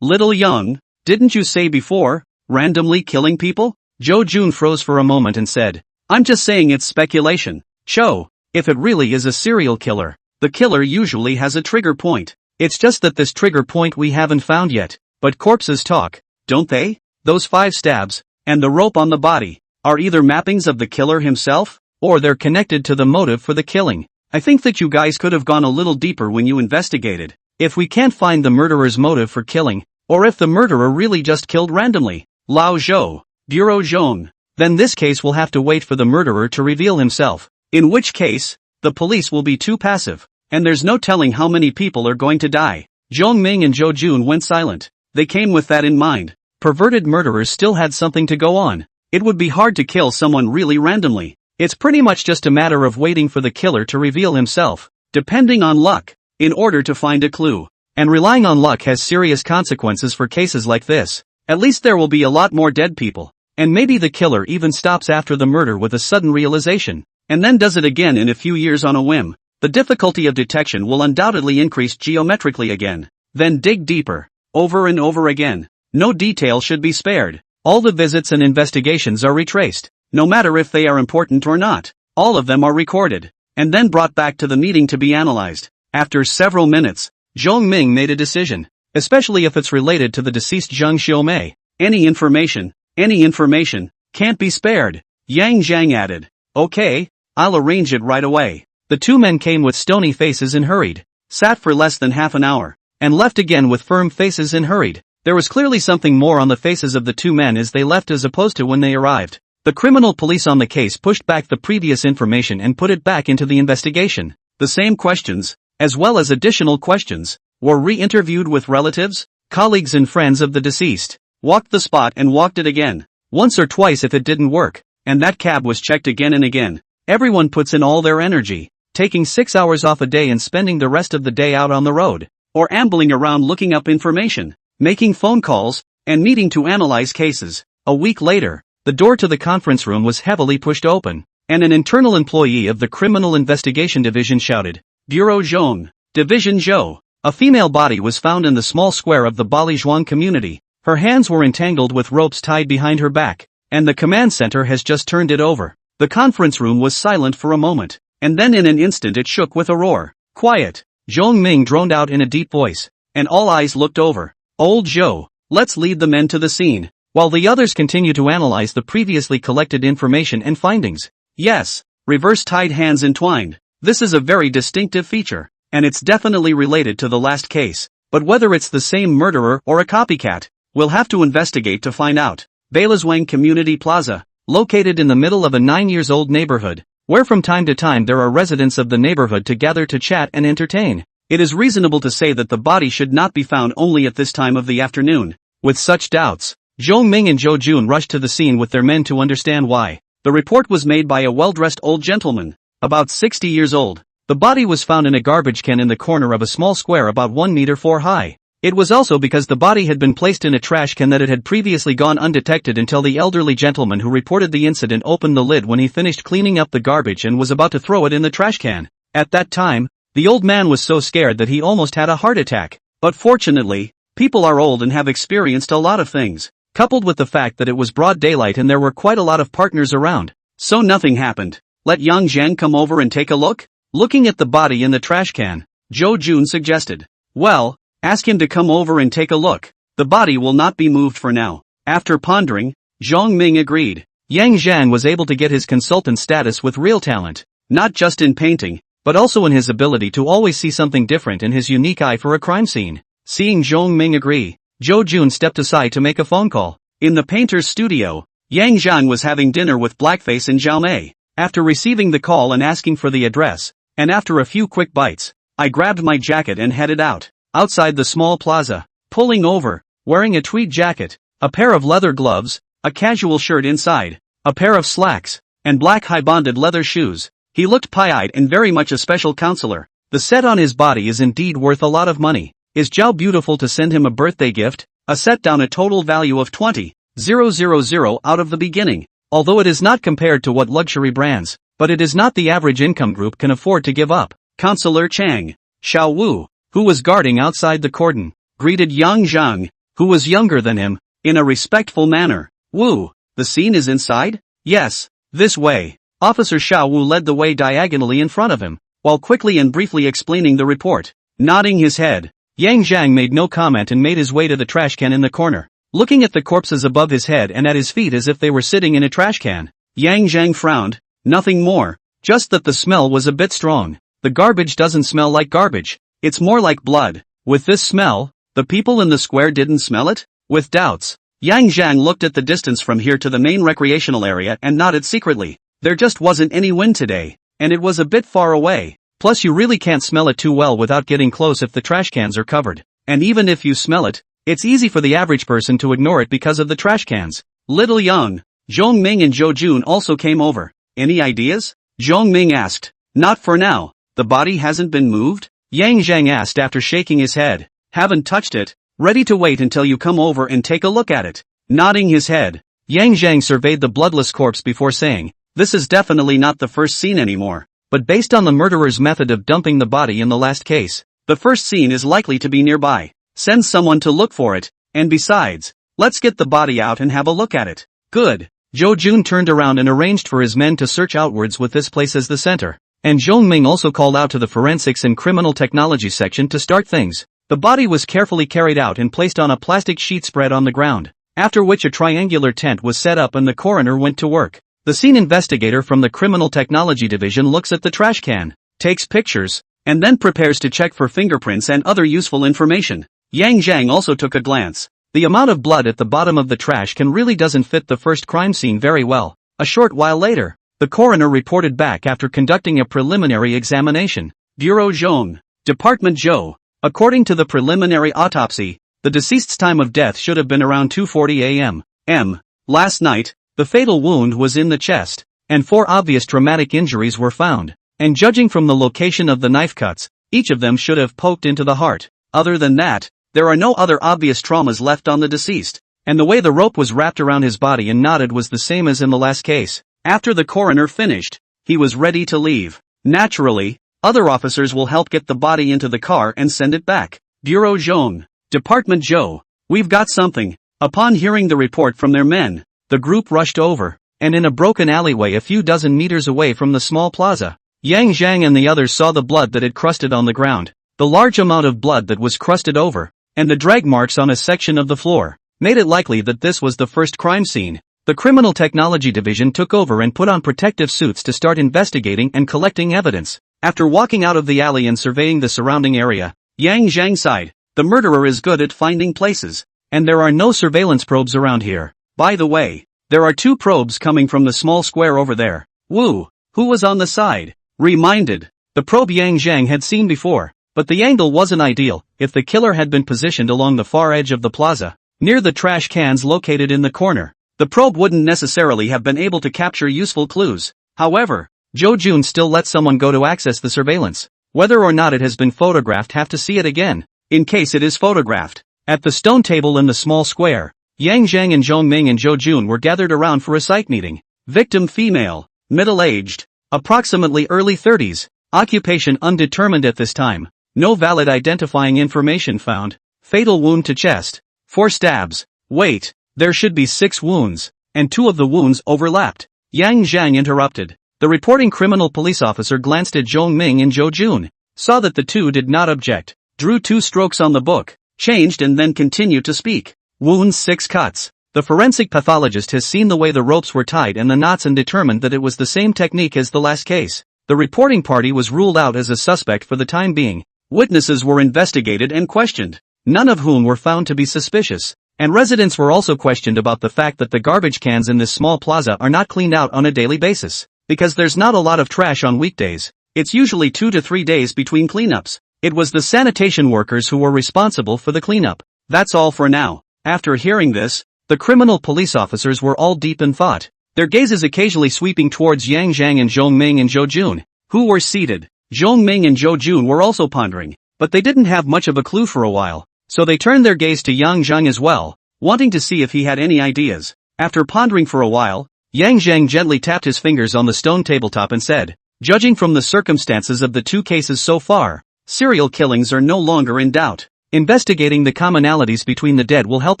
little young, didn't you say before, randomly killing people? Jo Jun froze for a moment and said, I'm just saying it's speculation. Cho, if it really is a serial killer, the killer usually has a trigger point. It's just that this trigger point we haven't found yet. But corpses talk, don't they? Those 5 stabs, and the rope on the body, are either mappings of the killer himself, or they're connected to the motive for the killing. I think that you guys could have gone a little deeper when you investigated. If we can't find the murderer's motive for killing, or if the murderer really just killed randomly, Lao Zhou, Bureau Zhong, then this case will have to wait for the murderer to reveal himself. In which case, the police will be too passive, and there's no telling how many people are going to die. Zhong Ming and Jo Jun went silent. They came with that in mind. Perverted murderers still had something to go on. It would be hard to kill someone really randomly. It's pretty much just a matter of waiting for the killer to reveal himself, depending on luck, in order to find a clue. And relying on luck has serious consequences for cases like this. At least there will be a lot more dead people. And maybe the killer even stops after the murder with a sudden realization, and then does it again in a few years on a whim. The difficulty of detection will undoubtedly increase geometrically again. Then dig deeper, over and over again. No detail should be spared. All the visits and investigations are retraced, no matter if they are important or not. All of them are recorded, and then brought back to the meeting to be analyzed. After several minutes, Zhong Ming made a decision, especially if it's related to the deceased Zheng Xiaomei. Any information, can't be spared. Yang Zhang added. Okay, I'll arrange it right away. The 2 men came with stony faces and hurried, sat for less than half an hour, and left again with firm faces and hurried. There was clearly something more on the faces of the 2 men as they left as opposed to when they arrived. The criminal police on the case pushed back the previous information and put it back into the investigation. The same questions, as well as additional questions, were re-interviewed with relatives, colleagues and friends of the deceased. Walked the spot and walked it again. Once or twice if it didn't work, and that cab was checked again and again. Everyone puts in all their energy, taking 6 hours off a day and spending the rest of the day out on the road, or ambling around looking up information, making phone calls, and meeting to analyze cases. A week later, the door to the conference room was heavily pushed open, and an internal employee of the Criminal Investigation Division shouted, Bureau Zhong, Division Zhou. A female body was found in the small square of the Bali Zhuang community. Her hands were entangled with ropes tied behind her back, and the command center has just turned it over. The conference room was silent for a moment, and then in an instant it shook with a roar. Quiet, Zhong Ming droned out in a deep voice, and all eyes looked over. Old Zhou, let's lead the men to the scene, while the others continue to analyze the previously collected information and findings. Yes, reverse tied hands entwined. This is a very distinctive feature, and it's definitely related to the last case, but whether it's the same murderer or a copycat, we'll have to investigate to find out. Beilazwang Community Plaza, located in the middle of a 9-year-old neighborhood, where from time to time there are residents of the neighborhood to gather to chat and entertain. It is reasonable to say that the body should not be found only at this time of the afternoon. With such doubts, Zhong Ming and Zhou Jun rushed to the scene with their men to understand why. The report was made by a well-dressed old gentleman, about 60 years old. The body was found in a garbage can in the corner of a small square about 1 meter 4 high. It was also because the body had been placed in a trash can that it had previously gone undetected until the elderly gentleman who reported the incident opened the lid when he finished cleaning up the garbage and was about to throw it in the trash can. At that time, the old man was so scared that he almost had a heart attack. But fortunately, people are old and have experienced a lot of things, coupled with the fact that it was broad daylight and there were quite a lot of partners around. So nothing happened. Let Yang Zhang come over and take a look? Looking at the body in the trash can, Zhou Jun suggested. Well, ask him to come over and take a look. The body will not be moved for now. After pondering, Zhong Ming agreed. Yang Zhang was able to get his consultant status with real talent, not just in painting, but also in his ability to always see something different and his unique eye for a crime scene. Seeing Zhong Ming agree, Zhou Jun stepped aside to make a phone call. In the painter's studio, Yang Zhang was having dinner with Blackface and Zhao Mei. After receiving the call and asking for the address, and after a few quick bites, I grabbed my jacket and headed out. Outside the small plaza, pulling over, wearing a tweed jacket, a pair of leather gloves, a casual shirt inside, a pair of slacks, and black high-bonded leather shoes. He looked pie-eyed and very much a special counselor. The set on his body is indeed worth a lot of money. Is Zhao beautiful to send him a birthday gift? A set down a total value of 20,000 out of the beginning. Although it is not compared to what luxury brands, but it is not the average income group can afford to give up. Counselor Chang Xiao Wu, who was guarding outside the cordon, greeted Yang Zhang, who was younger than him, in a respectful manner. Wu, the scene is inside? Yes, this way. Officer Xiao Wu led the way diagonally in front of him, while quickly and briefly explaining the report. Nodding his head, Yang Zhang made no comment and made his way to the trash can in the corner, looking at the corpses above his head and at his feet as if they were sitting in a trash can. Yang Zhang frowned, nothing more, just that the smell was a bit strong. The garbage doesn't smell like garbage. It's more like blood. With this smell, the people in the square didn't smell it? With doubts, Yang Zhang looked at the distance from here to the main recreational area and nodded secretly. There just wasn't any wind today, and it was a bit far away. Plus you really can't smell it too well without getting close if the trash cans are covered. And even if you smell it, it's easy for the average person to ignore it because of the trash cans. Little Yang, Zhong Ming and Zhou Jun also came over. Any ideas? Zhong Ming asked. Not for now. The body hasn't been moved? Yang Zhang asked after shaking his head. Haven't touched it. Ready to wait until you come over and take a look at it. Nodding his head, Yang Zhang surveyed the bloodless corpse before saying, this is definitely not the first scene anymore, but based on the murderer's method of dumping the body in the last case, the first scene is likely to be nearby. Send someone to look for it, and besides, let's get the body out and have a look at it. Good. Zhou Jun turned around and arranged for his men to search outwards with this place as the center. And Zhong Ming also called out to the forensics and criminal technology section to start things. The body was carefully carried out and placed on a plastic sheet spread on the ground, after which a triangular tent was set up and the coroner went to work. The scene investigator from the criminal technology division looks at the trash can, takes pictures, and then prepares to check for fingerprints and other useful information. Yang Zhang also took a glance. The amount of blood at the bottom of the trash can really doesn't fit the first crime scene very well. A short while later, the coroner reported back after conducting a preliminary examination. Bureau Zhong, Department Zhou. According to the preliminary autopsy, the deceased's time of death should have been around 2:40 a.m. Last night, the fatal wound was in the chest, and 4 obvious traumatic injuries were found, and judging from the location of the knife cuts, each of them should have poked into the heart. Other than that, there are no other obvious traumas left on the deceased, and the way the rope was wrapped around his body and knotted was the same as in the last case. After the coroner finished, he was ready to leave. Naturally, other officers will help get the body into the car and send it back. Bureau Zhong, Department Zhou, we've got something. Upon hearing the report from their men, the group rushed over, and in a broken alleyway a few dozen meters away from the small plaza, Yang Zhang and the others saw the blood that had crusted on the ground. The large amount of blood that was crusted over, and the drag marks on a section of the floor, made it likely that this was the first crime scene. The Criminal Technology Division took over and put on protective suits to start investigating and collecting evidence. After walking out of the alley and surveying the surrounding area, Yang Zhang sighed. The murderer is good at finding places, and there are no surveillance probes around here. By the way, there are 2 probes coming from the small square over there. Woo, who was on the side? Reminded. The probe Yang Zhang had seen before, but the angle wasn't ideal. If the killer had been positioned along the far edge of the plaza, near the trash cans located in the corner, the probe wouldn't necessarily have been able to capture useful clues. However, Zhou Jun still let someone go to access the surveillance. Whether or not it has been photographed, have to see it again. In case it is photographed. At the stone table in the small square, Yang Zhang and Zhong Ming and Zhou Jun were gathered around for a psych meeting. Victim female, middle-aged, approximately early 30s, occupation undetermined at this time, no valid identifying information found, fatal wound to chest, 4 stabs, wait, there should be 6 wounds, and 2 of the wounds overlapped. Yang Zhang interrupted. The reporting criminal police officer glanced at Zhong Ming and Zhou Jun, saw that the 2 did not object, drew 2 strokes on the book, changed and then continued to speak. Wounds 6 cuts. The forensic pathologist has seen the way the ropes were tied and the knots and determined that it was the same technique as the last case. The reporting party was ruled out as a suspect for the time being. Witnesses were investigated and questioned, none of whom were found to be suspicious. And residents were also questioned about the fact that the garbage cans in this small plaza are not cleaned out on a daily basis. Because there's not a lot of trash on weekdays. It's usually 2 to 3 days between cleanups. It was the sanitation workers who were responsible for the cleanup. That's all for now. After hearing this, the criminal police officers were all deep in thought, their gazes occasionally sweeping towards Yang Zhang and Zhong Ming and Zhou Jun, who were seated. Zhong Ming and Zhou Jun were also pondering, but they didn't have much of a clue for a while, so they turned their gaze to Yang Zhang as well, wanting to see if he had any ideas. After pondering for a while, Yang Zhang gently tapped his fingers on the stone tabletop and said, judging from the circumstances of the 2 cases so far, serial killings are no longer in doubt. Investigating the commonalities between the dead will help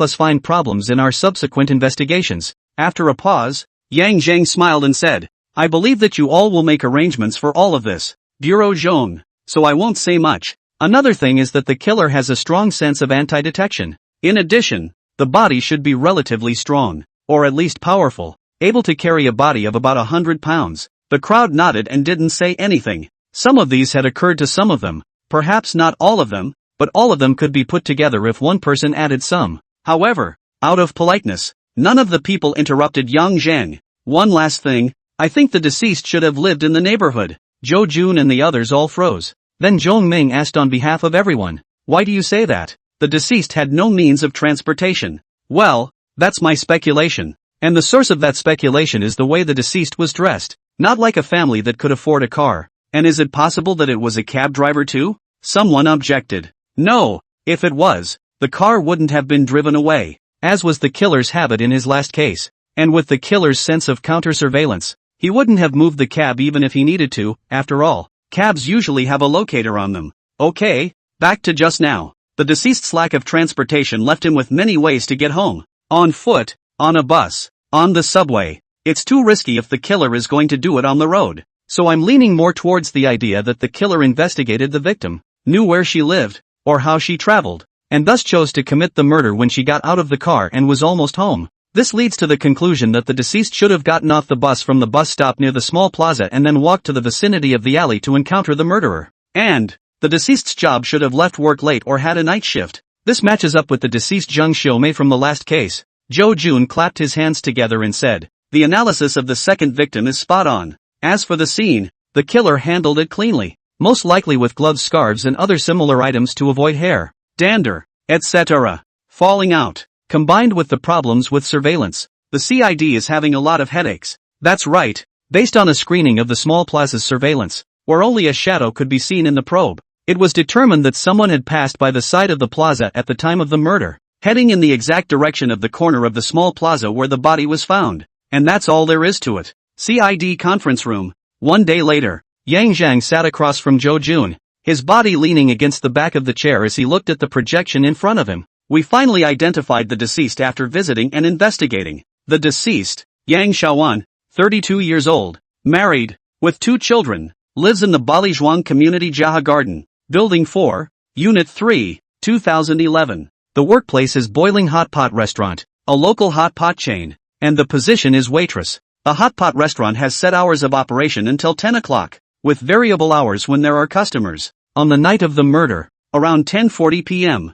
us find problems in our subsequent investigations. After a pause, Yang Zhang smiled and said, I believe that you all will make arrangements for all of this, Bureau Zhong, so I won't say much. Another thing is that the killer has a strong sense of anti-detection. In addition, the body should be relatively strong, or at least powerful, able to carry a body of about 100 pounds. The crowd nodded and didn't say anything. Some of these had occurred to some of them, perhaps not all of them, but all of them could be put together if one person added some. However, out of politeness, none of the people interrupted Yang Zhang. One last thing, I think the deceased should have lived in the neighborhood. Zhou Jun and the others all froze. Then Zhong Ming asked on behalf of everyone, why do you say that? The deceased had no means of transportation. Well, that's my speculation. And the source of that speculation is the way the deceased was dressed. Not like a family that could afford a car. And is it possible that it was a cab driver too? Someone objected. No, if it was, the car wouldn't have been driven away, as was the killer's habit in his last case. And with the killer's sense of counter-surveillance, he wouldn't have moved the cab even if he needed to. After all, cabs usually have a locator on them. Okay, back to just now. The deceased's lack of transportation left him with many ways to get home. On foot, on a bus, on the subway. It's too risky if the killer is going to do it on the road. So I'm leaning more towards the idea that the killer investigated the victim, knew where she lived, or how she traveled, and thus chose to commit the murder when she got out of the car and was almost home. This leads to the conclusion that the deceased should have gotten off the bus from the bus stop near the small plaza and then walked to the vicinity of the alley to encounter the murderer. And the deceased's job should have left work late or had a night shift. This matches up with the deceased Zheng Xiaomei from the last case. Zhou Jun clapped his hands together and said, the analysis of the second victim is spot on. As for the scene, the killer handled it cleanly, most likely with gloves, scarves and other similar items to avoid hair, dander, etc. falling out. Combined with the problems with surveillance, the CID is having a lot of headaches. That's right, based on a screening of the small plaza's surveillance, where only a shadow could be seen in the probe, it was determined that someone had passed by the side of the plaza at the time of the murder, heading in the exact direction of the corner of the small plaza where the body was found. And that's all there is to it. CID conference room. One day later, Yang Zhang sat across from Zhou Jun, his body leaning against the back of the chair as he looked at the projection in front of him. We finally identified the deceased after visiting and investigating. The deceased, Yang Xiaowan, 32 years old, married, with 2 children, lives in the Balizhuang Community Jaha Garden, Building 4, Unit 3, 2011. The workplace is Boiling Hot Pot Restaurant, a local hot pot chain, and the position is waitress. The hot pot restaurant has set hours of operation until 10 o'clock, with variable hours when there are customers. On the night of the murder, around 10:40 p.m.,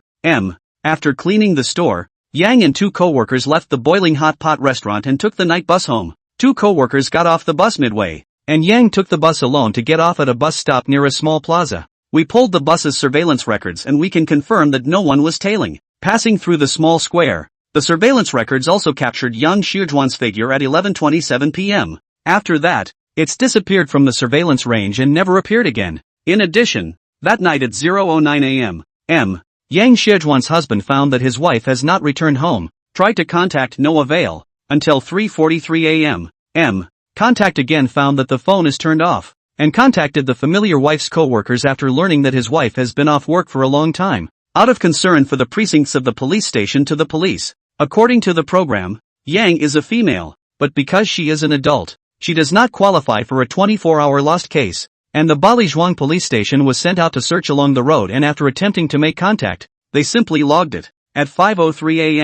after cleaning the store, Yang and 2 co-workers left the Boiling Hot Pot restaurant and took the night bus home. 2 co-workers got off the bus midway, and Yang took the bus alone to get off at a bus stop near a small plaza. We pulled the bus's surveillance records and we can confirm that no one was tailing, passing through the small square. The surveillance records also captured Yang Xijuan's figure at 11:27 p.m. After that, it's disappeared from the surveillance range and never appeared again. In addition, that night at 0:09 a.m., Yang Xijuan's husband found that his wife has not returned home, tried to contact no avail, until 3:43 a.m. Contact again found that the phone is turned off, and contacted the familiar wife's co-workers after learning that his wife has been off work for a long time, out of concern for the precincts of the police station to the police. According to the program, Yang is a female, but because she is an adult, she does not qualify for a 24-hour lost case, and the Balizhuang police station was sent out to search along the road, and after attempting to make contact, they simply logged it. At 5:03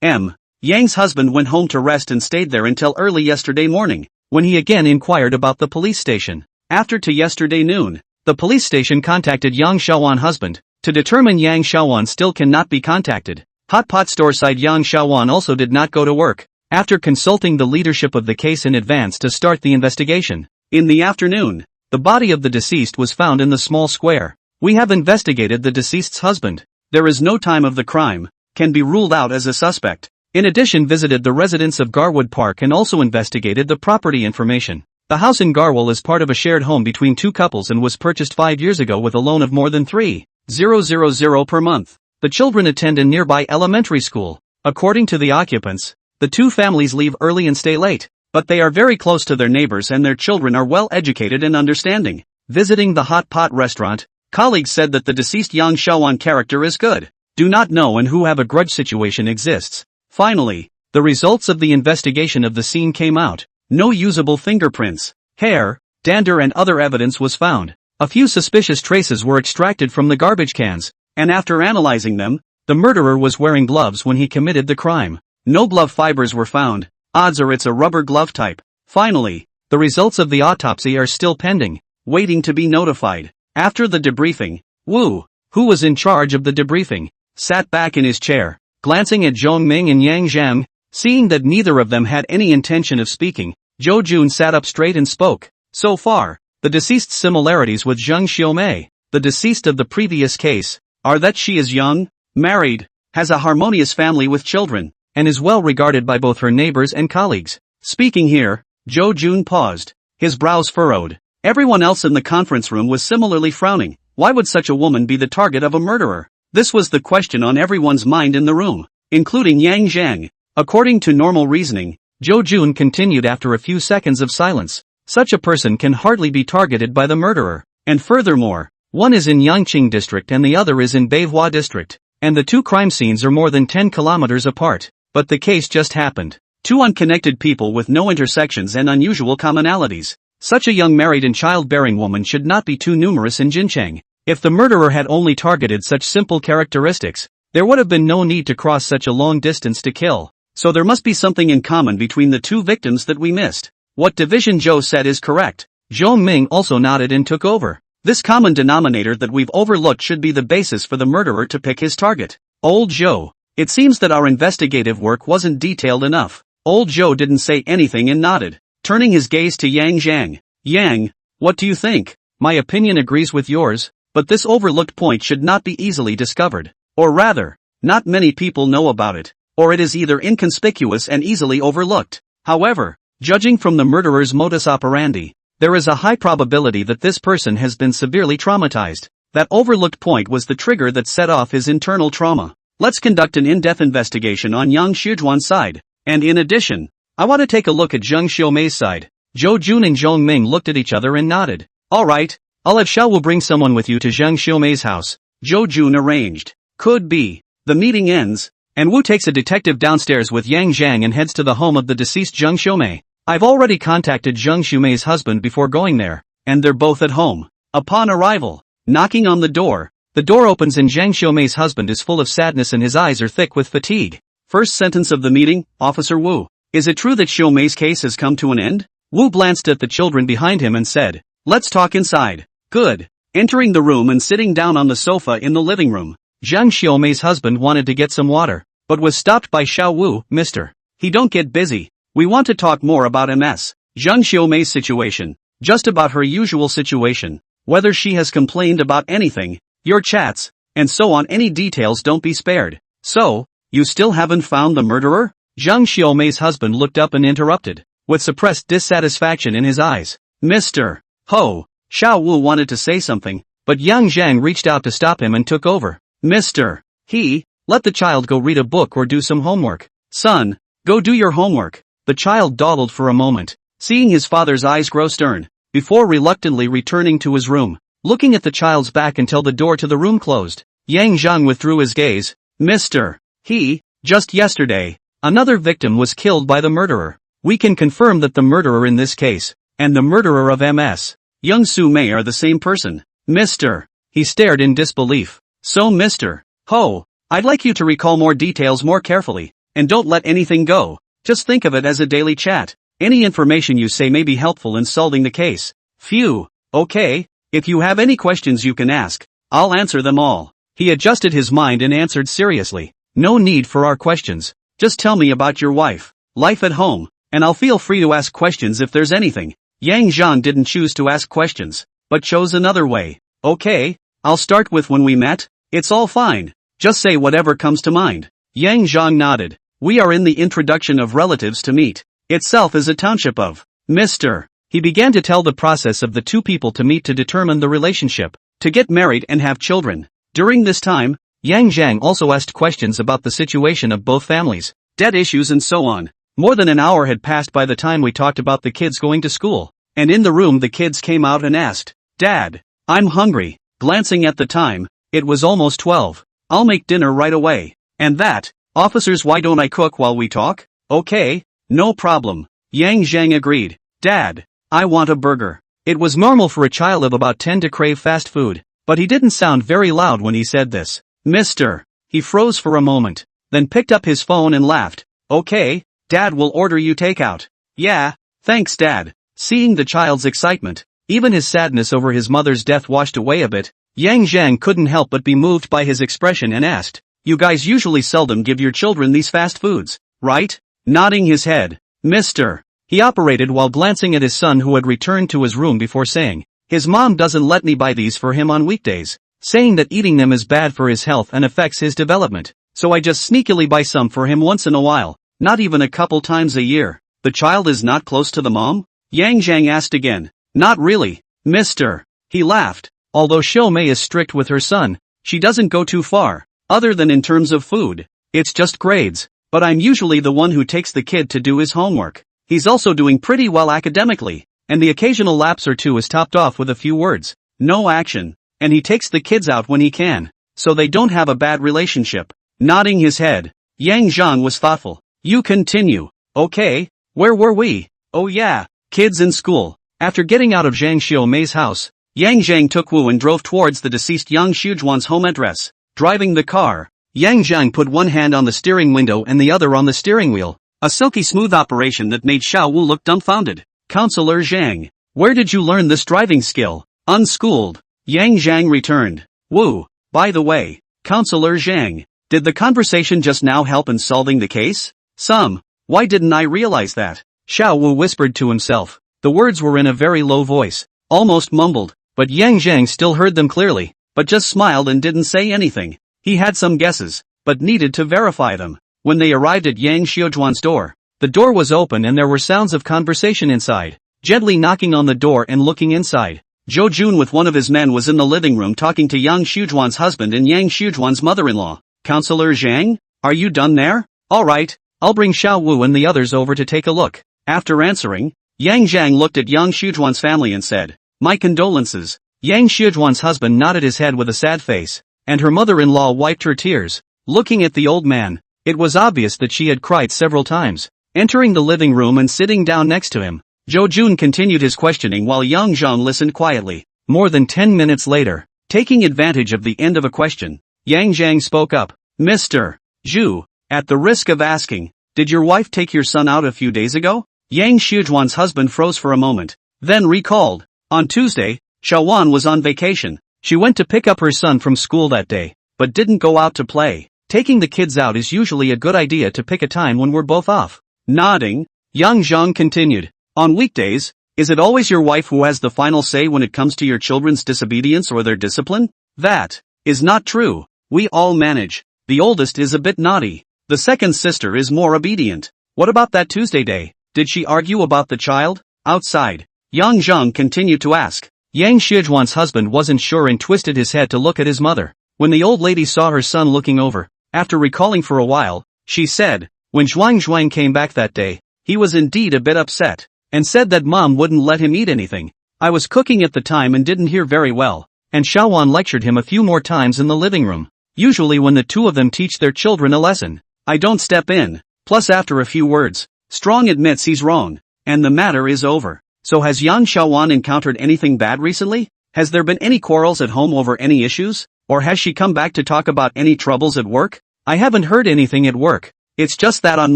a.m., Yang's husband went home to rest and stayed there until early yesterday morning, when he again inquired about the police station. After to yesterday noon, the police station contacted Yang Xiaowan husband, to determine Yang Xiaowan still cannot be contacted. Hot pot store side Yang Xiaowan also did not go to work, after consulting the leadership of the case in advance to start the investigation. In the afternoon, the body of the deceased was found in the small square. We have investigated the deceased's husband. There is no time of the crime, can be ruled out as a suspect. In addition, visited the residence of Garwood Park and also investigated the property information. The house in Garwal is part of a shared home between 2 couples and was purchased 5 years ago with a loan of more than 3,000 per month. The children attend a nearby elementary school. According to the occupants, the 2 families leave early and stay late, but they are very close to their neighbors and their children are well educated and understanding. Visiting the hot pot restaurant, colleagues said that the deceased Yang Xiaowan character is good, do not know and who have a grudge situation exists. Finally, the results of the investigation of the scene came out. No usable fingerprints, hair, dander and other evidence was found. A few suspicious traces were extracted from the garbage cans, and after analyzing them, the murderer was wearing gloves when he committed the crime. No glove fibers were found. Odds are it's a rubber glove type. Finally, the results of the autopsy are still pending, waiting to be notified. After the debriefing, Wu, who was in charge of the debriefing, sat back in his chair, glancing at Zhong Ming and Yang Zhang. Seeing that neither of them had any intention of speaking, Zhou Jun sat up straight and spoke. So far, the deceased's similarities with Zheng Xiaomei, the deceased of the previous case, are that she is young, married, has a harmonious family with children, and is well regarded by both her neighbors and colleagues. Speaking here, Zhou Jun paused, his brows furrowed. Everyone else in the conference room was similarly frowning. Why would such a woman be the target of a murderer? This was the question on everyone's mind in the room, including Yang Zhang. According to normal reasoning, Zhou Jun continued after a few seconds of silence. Such a person can hardly be targeted by the murderer. And furthermore, one is in Yangqing district and the other is in Beihua district, and the 2 crime scenes are more than 10 kilometers apart. But the case just happened. 2 unconnected people with no intersections and unusual commonalities. Such a young married and childbearing woman should not be too numerous in Jincheng. If the murderer had only targeted such simple characteristics, there would have been no need to cross such a long distance to kill. So there must be something in common between the 2 victims that we missed. What Division Zhou said is correct. Zhong Ming also nodded and took over. This common denominator that we've overlooked should be the basis for the murderer to pick his target. Old Zhou. It seems that our investigative work wasn't detailed enough. Old Zhou didn't say anything and nodded, turning his gaze to Yang Zhang. Yang, what do you think? My opinion agrees with yours, but this overlooked point should not be easily discovered. Or rather, not many people know about it. Or it is either inconspicuous and easily overlooked. However, judging from the murderer's modus operandi, there is a high probability that this person has been severely traumatized. That overlooked point was the trigger that set off his internal trauma. Let's conduct an in-depth investigation on Yang Xijuan's side. And in addition, I want to take a look at Zheng Xiaomei's side. Zhou Jun and Zhong Ming looked at each other and nodded. Alright, I'll have Xiao will bring someone with you to Zheng Xiaomei's house. Zhou Jun arranged. Could be. The meeting ends, and Wu takes a detective downstairs with Yang Zhang and heads to the home of the deceased Zheng Xiumei. I've already contacted Zheng Xiumei's husband before going there, and they're both at home. Upon arrival, knocking on the door opens and Zheng Xiumei's husband is full of sadness and his eyes are thick with fatigue. First sentence of the meeting, Officer Wu. Is it true that Xiumei's case has come to an end? Wu glanced at the children behind him and said, let's talk inside. Good. Entering the room and sitting down on the sofa in the living room, Zheng Xiumei's husband wanted to get some water, but was stopped by Xiao Wu. Mister, he don't get busy. We want to talk more about Ms. Zheng Xiumei's situation. Just about her usual situation. Whether she has complained about anything, your chats, and so on. Any details don't be spared. So, you still haven't found the murderer? Zheng Xiumei's husband looked up and interrupted, with suppressed dissatisfaction in his eyes. Mr. Ho, Xiao Wu wanted to say something, but Yang Zhang reached out to stop him and took over. Mr. He, let the child go read a book or do some homework. Son, go do your homework. The child dawdled for a moment, seeing his father's eyes grow stern, before reluctantly returning to his room, looking at the child's back until the door to the room closed. Yang Zhang withdrew his gaze. Mr. He, just yesterday, another victim was killed by the murderer. We can confirm that the murderer in this case, and the murderer of Ms. Young Su Mei are the same person. Mr. He stared in disbelief. So Mr. Ho, I'd like you to recall more details more carefully, and don't let anything go. Just think of it as a daily chat. Any information you say may be helpful in solving the case. Phew, okay, if you have any questions you can ask, I'll answer them all. He adjusted his mind and answered seriously. No need for our questions, just tell me about your wife, life at home, and I'll feel free to ask questions if there's anything. Yang Zhang didn't choose to ask questions, but chose another way. Okay, I'll start with when we met. It's all fine, just say whatever comes to mind. Yang Zhang nodded. We are in the introduction of relatives to meet. Itself is a township of Mr. He began to tell the process of the two people to meet to determine the relationship, to get married and have children. During this time, Yang Zhang also asked questions about the situation of both families, debt issues and so on. More than an hour had passed by the time we talked about the kids going to school, and in the room the kids came out and asked, Dad, I'm hungry. Glancing at the time, it was almost 12. I'll make dinner right away. And that, officers, why don't I cook while we talk? Okay, no problem. Yang Zhang agreed. Dad, I want a burger. It was normal for a child of about 10 to crave fast food, but he didn't sound very loud when he said this. Mr. He froze for a moment, then picked up his phone and laughed. Okay, Dad will order you takeout. Yeah, thanks Dad. Seeing the child's excitement, even his sadness over his mother's death washed away a bit, Yang Zhang couldn't help but be moved by his expression and asked, You guys usually seldom give your children these fast foods, right? Nodding his head. Mr. He operated while glancing at his son who had returned to his room before saying, His mom doesn't let me buy these for him on weekdays, saying that eating them is bad for his health and affects his development, so I just sneakily buy some for him once in a while, not even a couple times a year. The child is not close to the mom? Yang Zhang asked again. Not really, Mr. He laughed. Although Xiao Mei is strict with her son, she doesn't go too far, other than in terms of food. It's just grades, but I'm usually the one who takes the kid to do his homework. He's also doing pretty well academically, and the occasional lapse or two is topped off with a few words. No action, and he takes the kids out when he can, so they don't have a bad relationship. Nodding his head, Yang Zhang was thoughtful. You continue. Okay, where were we? Oh yeah, kids in school. After getting out of Zhang Xiumei's house, Yang Zhang took Wu and drove towards the deceased Yang Xujuan's home address. Driving the car, Yang Zhang put one hand on the steering window and the other on the steering wheel, a silky smooth operation that made Xiao Wu look dumbfounded. Counselor Zhang, where did you learn this driving skill? Unschooled. Yang Zhang returned. Wu, by the way, Counselor Zhang, did the conversation just now help in solving the case? Some. Why didn't I realize that? Xiao Wu whispered to himself. The words were in a very low voice, almost mumbled, but Yang Zhang still heard them clearly, but just smiled and didn't say anything. He had some guesses, but needed to verify them. When they arrived at Yang Xiujuan's door, the door was open and there were sounds of conversation inside. Gently knocking on the door and looking inside, Zhou Jun with one of his men was in the living room talking to Yang Xujuan's husband and Yang Xujuan's mother-in-law. Counselor Zhang, are you done there? Alright, I'll bring Xiao Wu and the others over to take a look. After answering, Yang Zhang looked at Yang Xujuan's family and said, My condolences. Yang Xujuan's husband nodded his head with a sad face, and her mother-in-law wiped her tears, Looking at the old man, it was obvious that she had cried several times. Entering the living room and sitting down next to him, Jo Jun continued his questioning while Yang Zhang listened quietly. More than 10 minutes later, taking advantage of the end of a question, Yang Zhang spoke up. Mr. Zhu, at the risk of asking, did your wife take your son out a few days ago? Yang Xijuan's husband froze for a moment, then recalled. On Tuesday, Xiaowan was on vacation. She went to pick up her son from school that day, but didn't go out to play. Taking the kids out is usually a good idea to pick a time when we're both off. Nodding, Yang Zhang continued. On weekdays, is it always your wife who has the final say when it comes to your children's disobedience or their discipline? That is not true. We all manage. The oldest is a bit naughty. The second sister is more obedient. What about that Tuesday day? Did she argue about the child? Outside, Yang Zhang continued to ask. Yang Xijuan's husband wasn't sure and twisted his head to look at his mother. When the old lady saw her son looking over, after recalling for a while, she said, when Zhuang came back that day, he was indeed a bit upset, and said that mom wouldn't let him eat anything. I was cooking at the time and didn't hear very well, and Xiaowan lectured him a few more times in the living room. Usually when the two of them teach their children a lesson, I don't step in. Plus after a few words, Strong admits he's wrong, and the matter is over. So has Yang Xiaowan encountered anything bad recently? Has there been any quarrels at home over any issues? Or has she come back to talk about any troubles at work? I haven't heard anything at work. It's just that on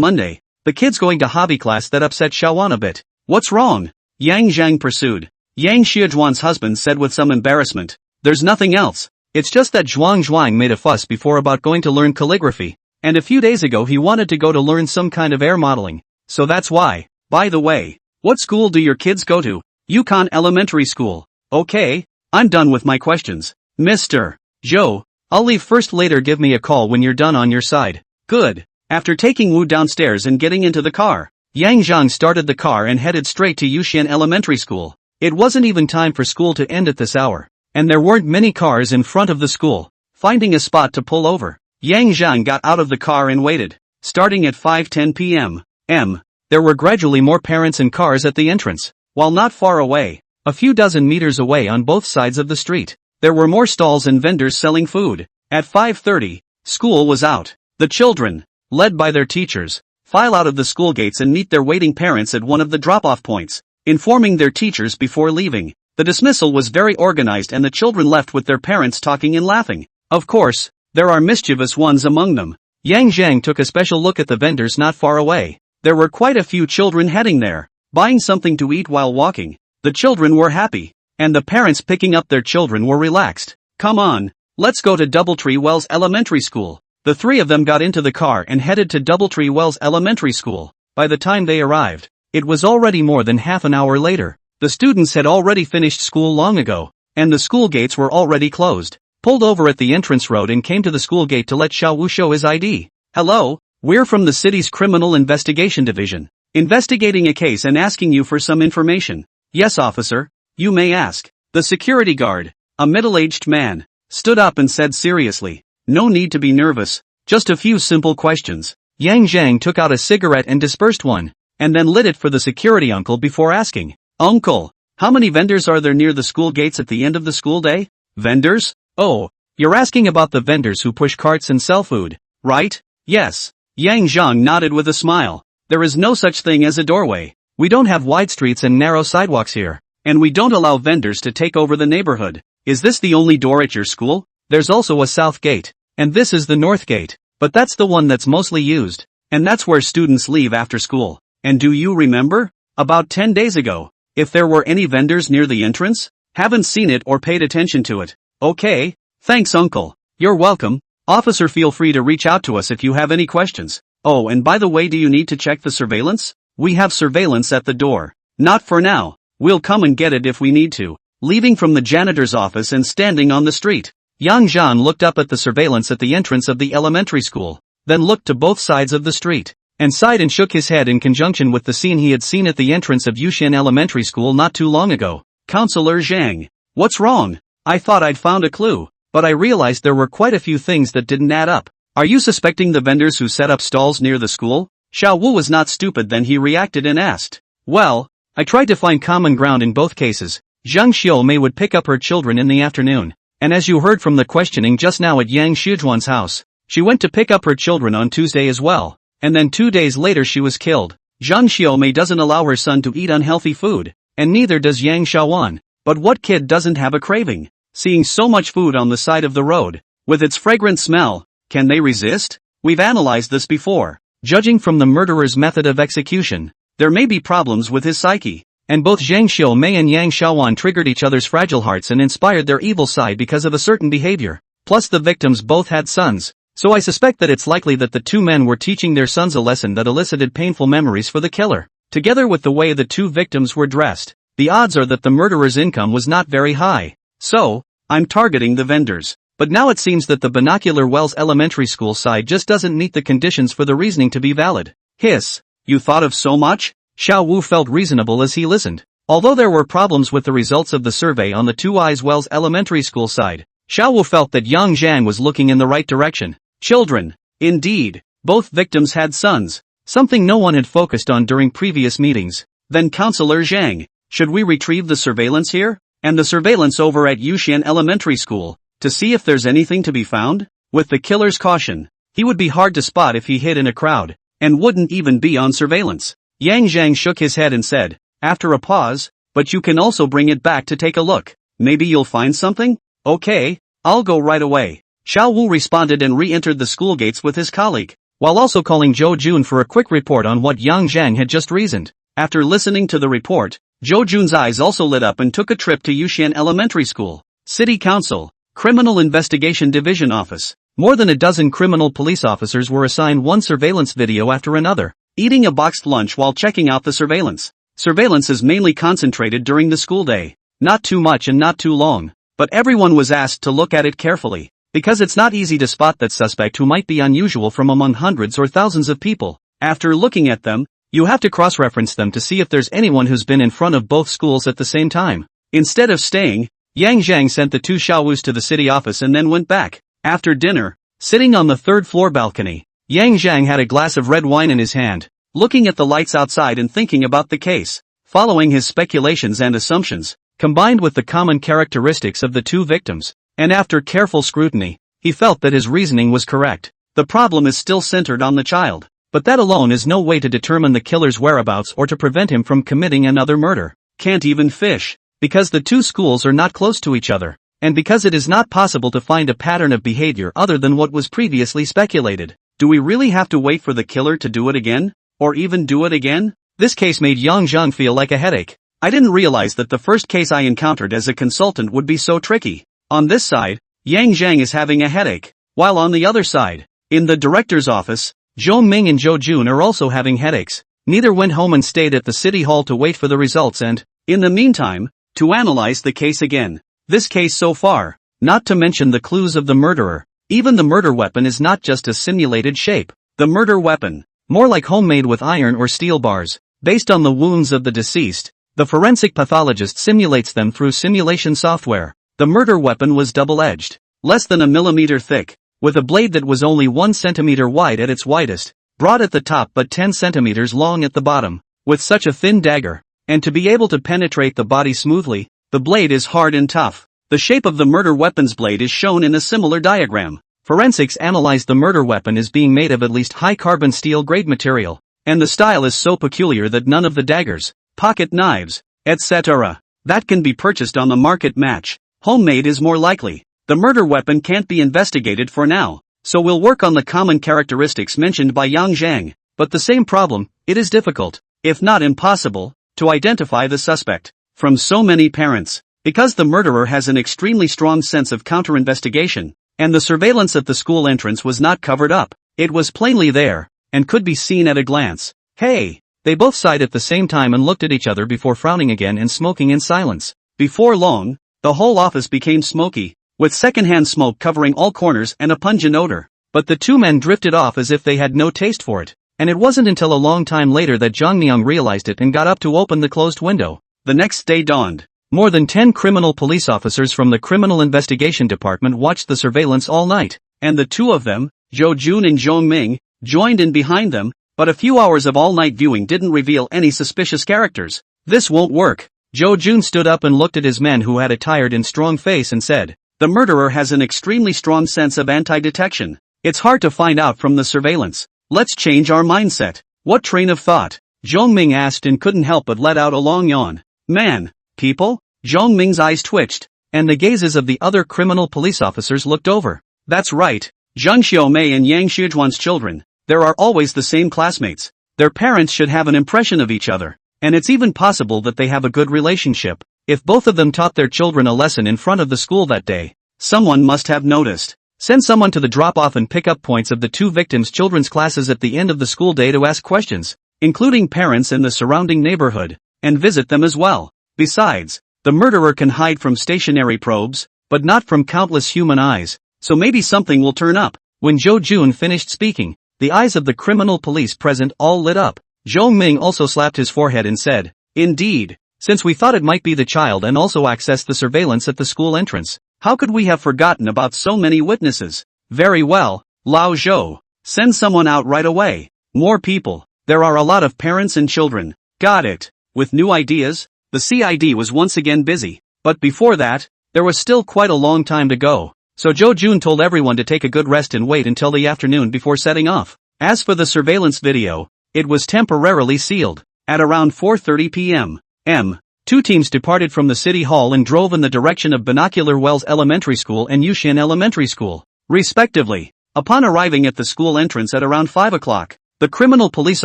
Monday, the kid's going to hobby class that upset Xiaowan a bit. What's wrong? Yang Zhang pursued. Yang Xijuan's husband said with some embarrassment. There's nothing else. It's just that Zhuang made a fuss before about going to learn calligraphy, and a few days ago he wanted to go to learn some kind of air modeling. So that's why. By the way, what school do your kids go to? Yukon Elementary School. Okay, I'm done with my questions. Mr. Zhou, I'll leave first, later give me a call when you're done on your side. Good. After taking Wu downstairs and getting into the car, Yang Zhang started the car and headed straight to Yuxian Elementary School. It wasn't even time for school to end at this hour, and there weren't many cars in front of the school. Finding a spot to pull over, Yang Zhang got out of the car and waited. Starting at 5:10 p.m. There were gradually more parents and cars at the entrance. While not far away, a few dozen meters away on both sides of the street, there were more stalls and vendors selling food. At 5:30, school was out. The children, led by their teachers, file out of the school gates and meet their waiting parents at one of the drop-off points, informing their teachers before leaving. The dismissal was very organized and the children left with their parents talking and laughing. Of course, there are mischievous ones among them. Yang Zhang took a special look at the vendors not far away. There were quite a few children heading there, buying something to eat while walking. The children were happy, and the parents picking up their children were relaxed. Come on, let's go to Doubletree Wells Elementary School. The three of them got into the car and headed to Doubletree Wells Elementary School. By the time they arrived, it was already more than half an hour later. The students had already finished school long ago, and the school gates were already closed. Pulled over at the entrance road and came to the school gate to let Xiao Wu show his ID. Hello, we're from the city's Criminal Investigation Division, investigating a case and asking you for some information. Yes, officer, you may ask. The security guard, a middle-aged man, stood up and said seriously, no need to be nervous, just a few simple questions. Yang Zhang took out a cigarette and dispersed one, and then lit it for the security uncle before asking, Uncle, how many vendors are there near the school gates at the end of the school day? Vendors? Oh, you're asking about the vendors who push carts and sell food, right? Yes. Yang Zhang nodded with a smile. There is no such thing as a doorway. We don't have wide streets and narrow sidewalks here, and we don't allow vendors to take over the neighborhood. Is this the only door at your school? There's also a south gate, and this is the north gate, but that's the one that's mostly used, and that's where students leave after school. And do you remember? About 10 days ago, if there were any vendors near the entrance? Haven't seen it or paid attention to it. Okay, thanks uncle. You're welcome. Officer, feel free to reach out to us if you have any questions. Oh, and by the way, do you need to check the surveillance? We have surveillance at the door. Not for now. We'll come and get it if we need to. Leaving from the janitor's office and standing on the street, Yang Zhan looked up at the surveillance at the entrance of the elementary school, then looked to both sides of the street, and sighed and shook his head in conjunction with the scene he had seen at the entrance of Yuxian Elementary School not too long ago. Counselor Zhang, what's wrong? I thought I'd found a clue, but I realized there were quite a few things that didn't add up. Are you suspecting the vendors who set up stalls near the school? Xiao Wu was not stupid then, he reacted and asked. Well, I tried to find common ground in both cases. Zhang Xiaomei would pick up her children in the afternoon, and as you heard from the questioning just now at Yang Shijuan's house, She went to pick up her children on Tuesday as well, and then 2 days later she was killed. Zhang Xiaomei doesn't allow her son to eat unhealthy food, and neither does Yang Xiaowan. But what kid doesn't have a craving? Seeing so much food on the side of the road, with its fragrant smell, can they resist? We've analyzed this before. Judging from the murderer's method of execution, there may be problems with his psyche. And both Zhang Xiaomei and Yang Xiaowan triggered each other's fragile hearts and inspired their evil side because of a certain behavior. Plus the victims both had sons, so I suspect that it's likely that the two men were teaching their sons a lesson that elicited painful memories for the killer. Together with the way the two victims were dressed, the odds are that the murderer's income was not very high. So, I'm targeting the vendors. But now it seems that the Binocular Wells Elementary School side just doesn't meet the conditions for the reasoning to be valid. Hiss. You thought of so much? Xiao Wu felt reasonable as he listened. Although there were problems with the results of the survey on the Two Eyes Wells Elementary School side, Xiao Wu felt that Yang Zhang was looking in the right direction. Children. Indeed. Both victims had sons. Something no one had focused on during previous meetings. Then Counselor Zhang, should we retrieve the surveillance here? And the surveillance over at Yuxian Elementary School, to see if there's anything to be found? With the killer's caution, he would be hard to spot if he hid in a crowd, and wouldn't even be on surveillance. Yang Zhang shook his head and said, after a pause, but you can also bring it back to take a look. Maybe you'll find something? Okay, I'll go right away. Xiao Wu responded and re-entered the school gates with his colleague, while also calling Zhou Jun for a quick report on what Yang Zhang had just reasoned. After listening to the report, Zhou Jun's eyes also lit up and took a trip to Yuxian Elementary School. City Council, Criminal Investigation Division Office. More than a dozen criminal police officers were assigned one surveillance video after another, eating a boxed lunch while checking out the surveillance. Surveillance is mainly concentrated during the school day. Not too much and not too long, but everyone was asked to look at it carefully, because it's not easy to spot that suspect who might be unusual from among hundreds or thousands of people. After looking at them, you have to cross-reference them to see if there's anyone who's been in front of both schools at the same time. Instead of staying, Yang Zhang sent the two Xiaowus to the city office and then went back. After dinner, sitting on the third-floor balcony, Yang Zhang had a glass of red wine in his hand, looking at the lights outside and thinking about the case. Following his speculations and assumptions, combined with the common characteristics of the two victims, and after careful scrutiny, he felt that his reasoning was correct. The problem is still centered on the child, but that alone is no way to determine the killer's whereabouts or to prevent him from committing another murder. Can't even fish, because the two schools are not close to each other, and because it is not possible to find a pattern of behavior other than what was previously speculated. Do we really have to wait for the killer to do it again? Or even do it again? This case made Yang Zhang feel like a headache. I didn't realize that the first case I encountered as a consultant would be so tricky. On this side, Yang Zhang is having a headache, while on the other side, in the director's office, Zhou Ming and Zhou Jun are also having headaches. Neither went home and stayed at the city hall to wait for the results and, in the meantime, to analyze the case again. This case so far, not to mention the clues of the murderer, even the murder weapon is not just a simulated shape. The murder weapon, more like homemade with iron or steel bars, based on the wounds of the deceased. The forensic pathologist simulates them through simulation software. The murder weapon was double-edged, less than a millimeter thick, with a blade that was only 1 centimeter wide at its widest, broad at the top but 10 centimeters long at the bottom. With such a thin dagger, and to be able to penetrate the body smoothly, the blade is hard and tough. The shape of the murder weapon's blade is shown in a similar diagram. Forensics analyzed the murder weapon as being made of at least high-carbon steel-grade material, and the style is so peculiar that none of the daggers, pocket knives, etc., that can be purchased on the market match. Homemade is more likely. The murder weapon can't be investigated for now, so we'll work on the common characteristics mentioned by Yang Zhang, but the same problem, it is difficult, if not impossible, to identify the suspect from so many parents, because the murderer has an extremely strong sense of counter-investigation, and the surveillance at the school entrance was not covered up. It was plainly there, and could be seen at a glance. Hey! They both sighed at the same time and looked at each other before frowning again and smoking in silence. Before long, the whole office became smoky, with secondhand smoke covering all corners and a pungent odor. But the two men drifted off as if they had no taste for it, and it wasn't until a long time later that Zhang Niang realized it and got up to open the closed window. The next day dawned. More than 10 criminal police officers from the Criminal Investigation Department watched the surveillance all night, and the two of them, Zhou Jun and Zhou Ming, joined in behind them, but a few hours of all-night viewing didn't reveal any suspicious characters. This won't work. Zhou Jun stood up and looked at his men who had a tired and strong face and said, the murderer has an extremely strong sense of anti-detection. It's hard to find out from the surveillance. Let's change our mindset. What train of thought? Zhongming asked and couldn't help but let out a long yawn. Man, people? Zhongming's eyes twitched, and the gazes of the other criminal police officers looked over. That's right. Zhang Xiaomei and Yang Shijuan's children. There are always the same classmates. Their parents should have an impression of each other. And it's even possible that they have a good relationship. If both of them taught their children a lesson in front of the school that day, someone must have noticed. Send someone to the drop-off and pick-up points of the two victims' children's classes at the end of the school day to ask questions, including parents in the surrounding neighborhood, and visit them as well. Besides, the murderer can hide from stationary probes, but not from countless human eyes, so maybe something will turn up. When Zhou Jun finished speaking, the eyes of the criminal police present all lit up. Zhou Ming also slapped his forehead and said, "Indeed, since we thought it might be the child and also accessed the surveillance at the school entrance, how could we have forgotten about so many witnesses? Very well, Lao Zhou. Send someone out right away. More people. There are a lot of parents and children." Got it. With new ideas, the CID was once again busy. But before that, there was still quite a long time to go. So Zhou Jun told everyone to take a good rest and wait until the afternoon before setting off. As for the surveillance video, it was temporarily sealed. At around 4:30 p.m. Two teams departed from the city hall and drove in the direction of Binocular Wells Elementary School and Yushan Elementary School, respectively. Upon arriving at the school entrance at around 5 o'clock, the criminal police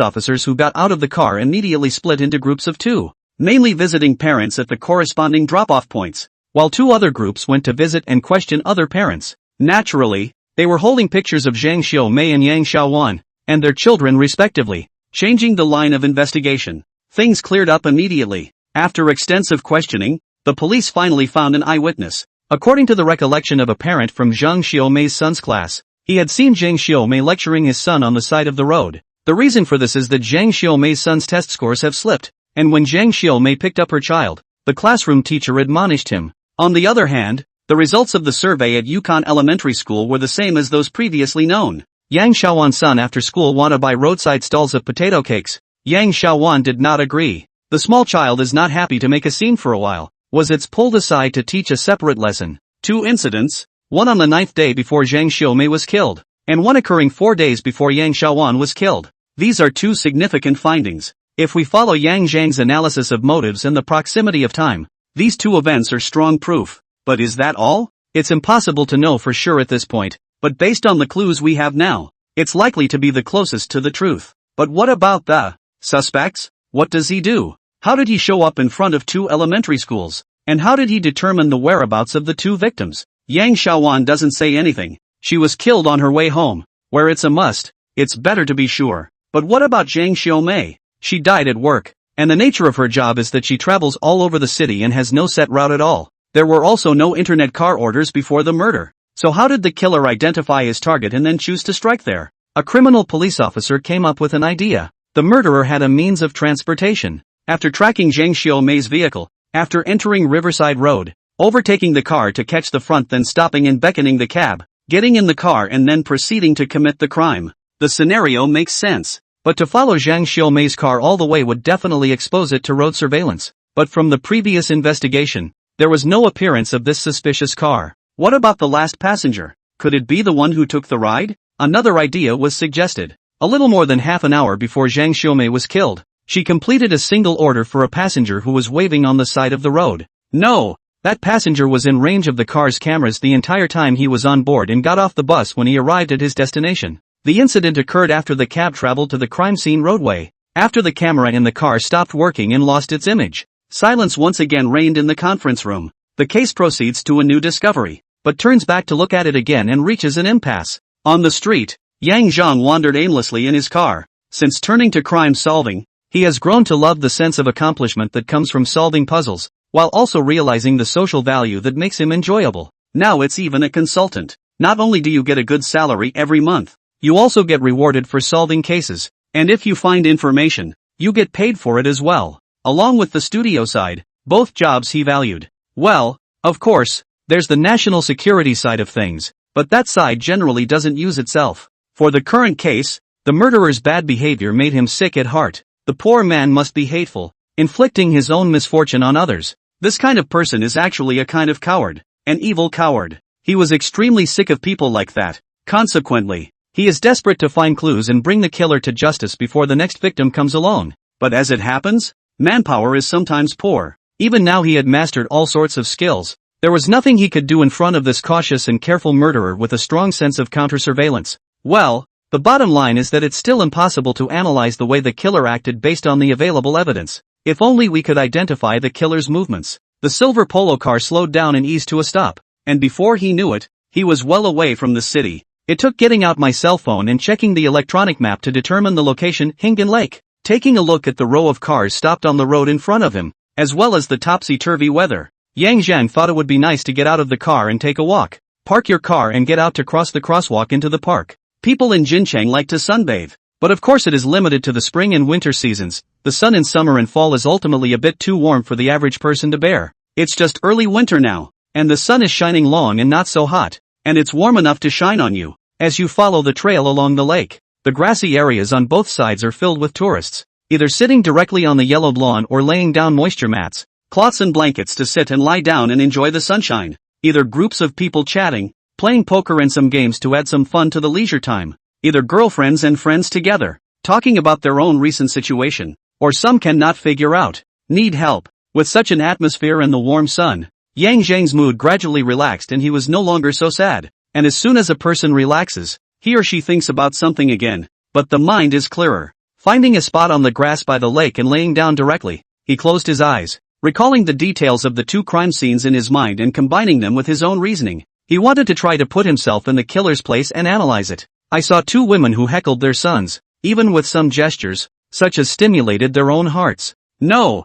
officers who got out of the car immediately split into groups of two, mainly visiting parents at the corresponding drop-off points, while two other groups went to visit and question other parents. Naturally, they were holding pictures of Zhang Xiaomei and Yang Xiaowan, and their children respectively. Changing the line of investigation, things cleared up immediately. After extensive questioning, the police finally found an eyewitness. According to the recollection of a parent from Zhang Xiaomei's son's class, he had seen Zhang Xiaomei lecturing his son on the side of the road. The reason for this is that Zhang Xiaomei's son's test scores have slipped, and when Zhang Xiaomei picked up her child, the classroom teacher admonished him. On the other hand, the results of the survey at Yukon Elementary School were the same as those previously known. Yang Xiaowan's son after school wanted to buy roadside stalls of potato cakes. Yang Xiaowan did not agree. The small child is not happy to make a scene for a while, was it's pulled aside to teach a separate lesson. Two incidents, one on the 9th day before Zhang Xiaomei was killed, and one occurring 4 days before Yang Xiaowan was killed. These are two significant findings. If we follow Yang Zhang's analysis of motives and the proximity of time, these two events are strong proof. But is that all? It's impossible to know for sure at this point, but based on the clues we have now, it's likely to be the closest to the truth. But what about the suspects? What does he do? How did he show up in front of two elementary schools? And how did he determine the whereabouts of the two victims? Yang Xiaowan doesn't say anything. She was killed on her way home. Where it's a must, it's better to be sure. But what about Zhang Xiaomei? She died at work, and the nature of her job is that she travels all over the city and has no set route at all. There were also no internet car orders before the murder. So how did the killer identify his target and then choose to strike there? A criminal police officer came up with an idea. The murderer had a means of transportation. After tracking Zhang Xiaomei's vehicle, after entering Riverside Road, overtaking the car to catch the front, then stopping and beckoning the cab, getting in the car and then proceeding to commit the crime. The scenario makes sense. But to follow Zhang Xiaomei's car all the way would definitely expose it to road surveillance. But from the previous investigation, there was no appearance of this suspicious car. What about the last passenger? Could it be the one who took the ride? Another idea was suggested. A little more than half an hour before Zhang Xiaomei was killed, she completed a single order for a passenger who was waving on the side of the road. No, that passenger was in range of the car's cameras the entire time he was on board and got off the bus when he arrived at his destination. The incident occurred after the cab traveled to the crime scene roadway, after the camera in the car stopped working and lost its image. Silence once again reigned in the conference room. The case proceeds to a new discovery, but turns back to look at it again and reaches an impasse. On the street, Yang Zhang wandered aimlessly in his car. Since turning to crime solving, he has grown to love the sense of accomplishment that comes from solving puzzles, while also realizing the social value that makes him enjoyable. Now it's even a consultant. Not only do you get a good salary every month, you also get rewarded for solving cases, and if you find information, you get paid for it as well. Along with the studio side, both jobs he valued. Well, of course, there's the national security side of things, but that side generally doesn't use itself. For the current case, the murderer's bad behavior made him sick at heart. The poor man must be hateful, inflicting his own misfortune on others. This kind of person is actually a kind of coward, an evil coward. He was extremely sick of people like that. Consequently, he is desperate to find clues and bring the killer to justice before the next victim comes along. But as it happens, manpower is sometimes poor. Even now he had mastered all sorts of skills. There was nothing he could do in front of this cautious and careful murderer with a strong sense of counter-surveillance. Well, the bottom line is that it's still impossible to analyze the way the killer acted based on the available evidence. If only we could identify the killer's movements. The silver polo car slowed down and eased to a stop, and before he knew it, he was well away from the city. It took getting out my cell phone and checking the electronic map to determine the location, Hinggan Lake. Taking a look at the row of cars stopped on the road in front of him, as well as the topsy-turvy weather, Yang Zhang thought it would be nice to get out of the car and take a walk. Park your car and get out to cross the crosswalk into the park. People in Jincheng like to sunbathe, but of course it is limited to the spring and winter seasons. The sun in summer and fall is ultimately a bit too warm for the average person to bear. It's just early winter now, and the sun is shining long and not so hot, and it's warm enough to shine on you. As you follow the trail along the lake, the grassy areas on both sides are filled with tourists, either sitting directly on the yellowed lawn or laying down moisture mats, cloths and blankets to sit and lie down and enjoy the sunshine. Either groups of people chatting, playing poker and some games to add some fun to the leisure time. Either girlfriends and friends together, talking about their own recent situation, or some cannot figure out, need help. With such an atmosphere and the warm sun, Yang Zhang's mood gradually relaxed and he was no longer so sad. And as soon as a person relaxes, he or she thinks about something again, but the mind is clearer. Finding a spot on the grass by the lake and laying down directly, he closed his eyes, recalling the details of the two crime scenes in his mind and combining them with his own reasoning. He wanted to try to put himself in the killer's place and analyze it. I saw two women who heckled their sons, even with some gestures, such as stimulated their own hearts. No,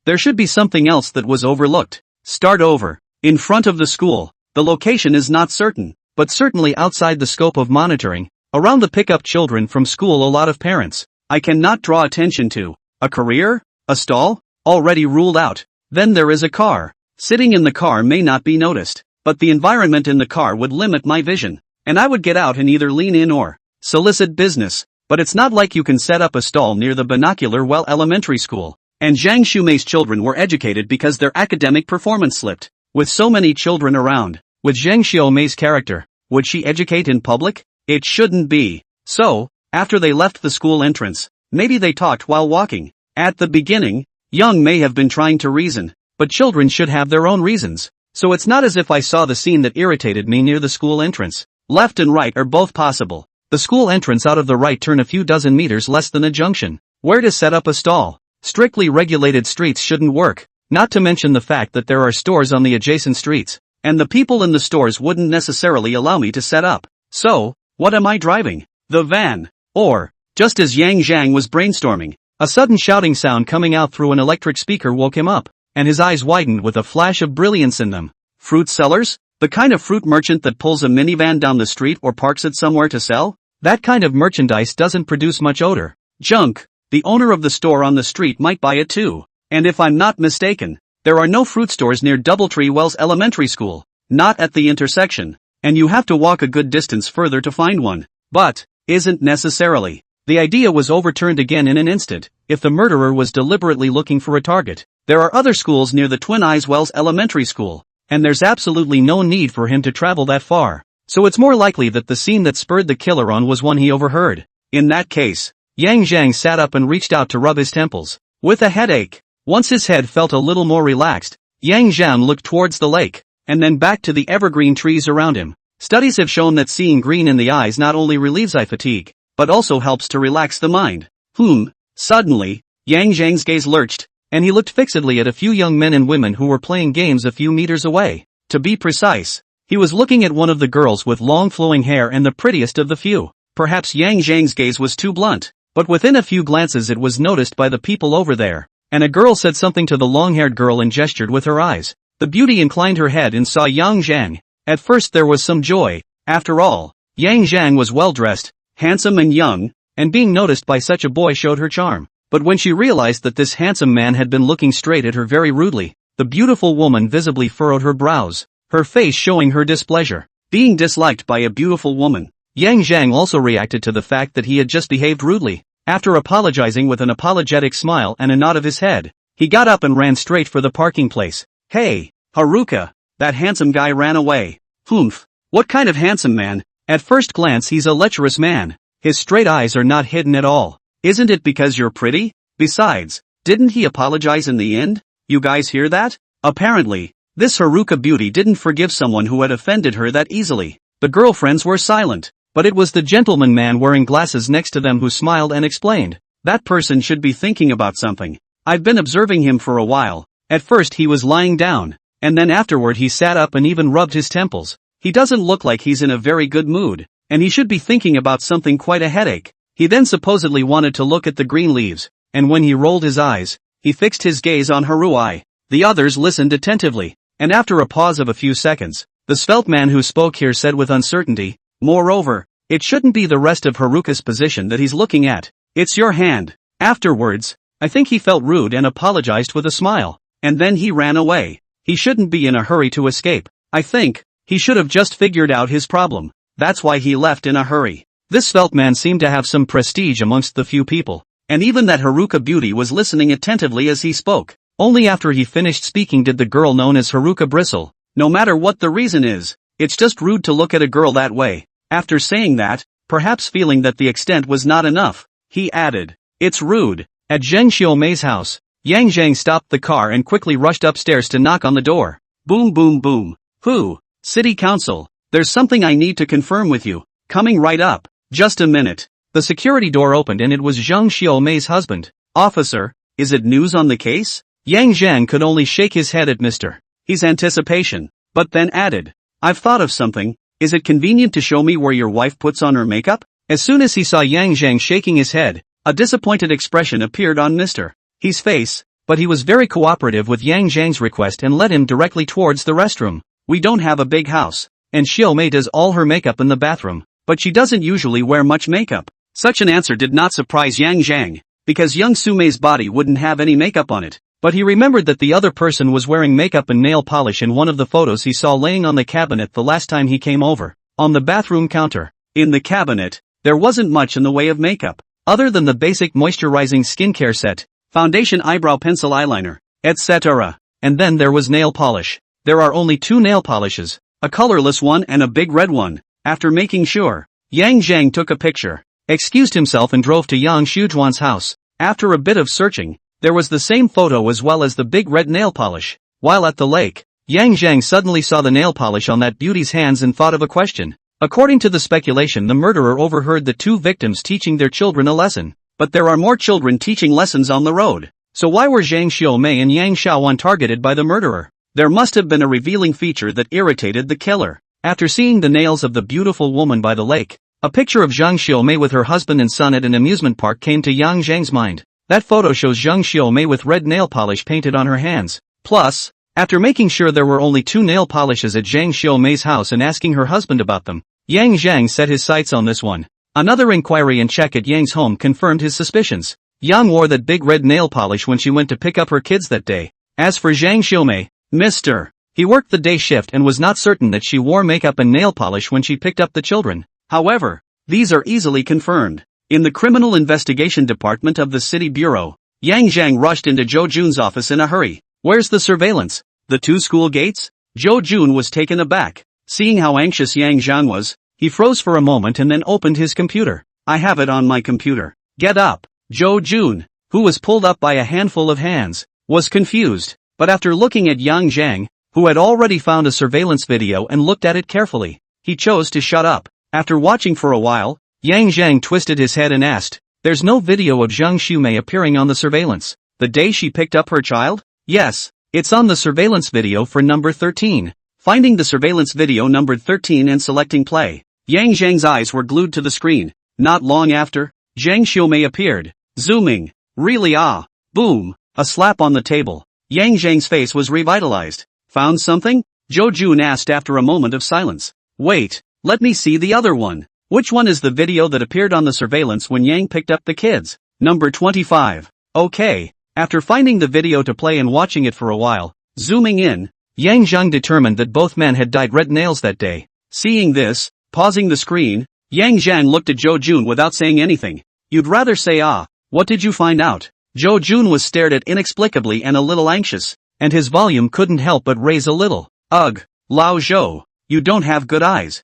there should be something else that was overlooked. Start over. In front of the school. The location is not certain, but certainly outside the scope of monitoring. Around the pick up children from school a lot of parents. I cannot draw attention to. A career? A stall? Already ruled out. Then there is a car. Sitting in the car may not be noticed, but the environment in the car would limit my vision, and I would get out and either lean in or solicit business. But it's not like you can set up a stall near the binocular well elementary school. And Zhang Shumei's children were educated because their academic performance slipped. With so many children around, with Zhang Xiaomei's character, would she educate in public? It shouldn't be. So, after they left the school entrance, maybe they talked while walking. At the beginning, Young may have been trying to reason, but children should have their own reasons. So it's not as if I saw the scene that irritated me near the school entrance. Left and right are both possible. The school entrance out of the right turn a few dozen meters less than a junction. Where to set up a stall? Strictly regulated streets shouldn't work, not to mention the fact that there are stores on the adjacent streets, and the people in the stores wouldn't necessarily allow me to set up. So, what am I driving? The van. Or, just as Yang Zhang was brainstorming, a sudden shouting sound coming out through an electric speaker woke him up, and his eyes widened with a flash of brilliance in them. Fruit sellers? The kind of fruit merchant that pulls a minivan down the street or parks it somewhere to sell? That kind of merchandise doesn't produce much odor. Junk. The owner of the store on the street might buy it too. And if I'm not mistaken, there are no fruit stores near Doubletree Wells Elementary School. Not at the intersection. And you have to walk a good distance further to find one. But, isn't necessarily. The idea was overturned again in an instant. If the murderer was deliberately looking for a target, there are other schools near the Twin Eyes Wells Elementary School, and there's absolutely no need for him to travel that far. So it's more likely that the scene that spurred the killer on was one he overheard. In that case, Yang Zhang sat up and reached out to rub his temples. With a headache. Once his head felt a little more relaxed, Yang Zhang looked towards the lake, and then back to the evergreen trees around him. Studies have shown that seeing green in the eyes not only relieves eye fatigue, but also helps to relax the mind. Suddenly, Yang Zhang's gaze lurched, and he looked fixedly at a few young men and women who were playing games a few meters away. To be precise, he was looking at one of the girls with long flowing hair and the prettiest of the few. Perhaps Yang Zhang's gaze was too blunt. But within a few glances it was noticed by the people over there, and a girl said something to the long-haired girl and gestured with her eyes. The beauty inclined her head and saw Yang Zhang. At first there was some joy. After all, Yang Zhang was well-dressed, handsome and young, and being noticed by such a boy showed her charm. But when she realized that this handsome man had been looking straight at her very rudely, the beautiful woman visibly furrowed her brows, her face showing her displeasure. Being disliked by a beautiful woman. Yang Zhang also reacted to the fact that he had just behaved rudely. After apologizing with an apologetic smile and a nod of his head, he got up and ran straight for the parking place. Hey, Haruka! That handsome guy ran away. What kind of handsome man? At first glance he's a lecherous man. His straight eyes are not hidden at all. Isn't it because you're pretty? Besides, didn't he apologize in the end? You guys hear that? Apparently, this Haruka beauty didn't forgive someone who had offended her that easily. The girlfriends were silent, but it was the gentleman man wearing glasses next to them who smiled and explained. That person should be thinking about something. I've been observing him for a while. At first he was lying down, and then afterward he sat up and even rubbed his temples. He doesn't look like he's in a very good mood, and he should be thinking about something quite a headache. He then supposedly wanted to look at the green leaves, and when he rolled his eyes, he fixed his gaze on Haruai. The others listened attentively, and after a pause of a few seconds, the svelte man who spoke here said with uncertainty, moreover, it shouldn't be the rest of Haruka's position that he's looking at. It's your hand. Afterwards, I think he felt rude and apologized with a smile, and then he ran away. He shouldn't be in a hurry to escape. I think he should have just figured out his problem. That's why he left in a hurry. This svelte man seemed to have some prestige amongst the few people, and even that Haruka beauty was listening attentively as he spoke. Only after he finished speaking did the girl known as Haruka bristle. No matter what the reason is, it's just rude to look at a girl that way. After saying that, perhaps feeling that the extent was not enough, he added, it's rude. At Zheng Xiaomei's house, Yang Zhang stopped the car and quickly rushed upstairs to knock on the door. Boom boom boom. Who? City Council. There's something I need to confirm with you. Coming right up. Just a minute. The security door opened and it was Zheng Xiaomei's husband. Officer, is it news on the case? Yang Zhang could only shake his head at Mr. He's anticipation, but then added, I've thought of something. Is it convenient to show me where your wife puts on her makeup? As soon as he saw Yang Zhang shaking his head, a disappointed expression appeared on Mr. He's face, but he was very cooperative with Yang Zhang's request and led him directly towards the restroom. We don't have a big house, and Xiaomei does all her makeup in the bathroom, but she doesn't usually wear much makeup. Such an answer did not surprise Yang Zhang, because young Sumei's body wouldn't have any makeup on it. But he remembered that the other person was wearing makeup and nail polish in one of the photos he saw laying on the cabinet the last time he came over. On the bathroom counter, in the cabinet, there wasn't much in the way of makeup, other than the basic moisturizing skincare set, foundation, eyebrow pencil, eyeliner, etc. And then there was nail polish. There are only 2 nail polishes, a colorless one and a big red one. After making sure, Yang Zhang took a picture, excused himself and drove to Yang Shujuan's house. After a bit of searching, there was the same photo as well as the big red nail polish. While at the lake, Yang Zhang suddenly saw the nail polish on that beauty's hands and thought of a question. According to the speculation, the murderer overheard the 2 victims teaching their children a lesson. But there are more children teaching lessons on the road. So why were Zhang Xiaomei and Yang Xiaowan targeted by the murderer? There must have been a revealing feature that irritated the killer. After seeing the nails of the beautiful woman by the lake, a picture of Zhang Xiaomei with her husband and son at an amusement park came to Yang Zhang's mind. That photo shows Zhang Xiaomei with red nail polish painted on her hands. Plus, after making sure there were only 2 nail polishes at Zhang Xiaomei's house and asking her husband about them, Yang Zhang set his sights on this one. Another inquiry and check at Yang's home confirmed his suspicions. Yang wore that big red nail polish when she went to pick up her kids that day. As for Zhang Xiaomei, Mr. He worked the day shift and was not certain that she wore makeup and nail polish when she picked up the children. However, these are easily confirmed. In the Criminal Investigation Department of the City Bureau, Yang Zhang rushed into Zhou Jun's office in a hurry. Where's the surveillance? The 2 school gates? Zhou Jun was taken aback. Seeing how anxious Yang Zhang was, he froze for a moment and then opened his computer. I have it on my computer. Get up. Zhou Jun, who was pulled up by a handful of hands, was confused, but after looking at Yang Zhang, who had already found a surveillance video and looked at it carefully, he chose to shut up. After watching for a while, Yang Zhang twisted his head and asked, there's no video of Zhang Xiaomei appearing on the surveillance. The day she picked up her child? Yes, it's on the surveillance video for number 13. Finding the surveillance video numbered 13 and selecting play, Yang Zhang's eyes were glued to the screen. Not long after, Zhang Xiaomei appeared. Zooming. Really? Boom. A slap on the table. Yang Zhang's face was revitalized. Found something? Zhou Jun asked after a moment of silence. Wait, let me see the other one. Which one is the video that appeared on the surveillance when Yang picked up the kids? Number 25. Okay. After finding the video to play and watching it for a while, zooming in, Yang Zhang determined that both men had dyed red nails that day. Seeing this, pausing the screen, Yang Zhang looked at Zhou Jun without saying anything. You'd rather say what did you find out? Zhou Jun was stared at inexplicably and a little anxious, and his volume couldn't help but raise a little. Ugh, Lao Zhou. You don't have good eyes.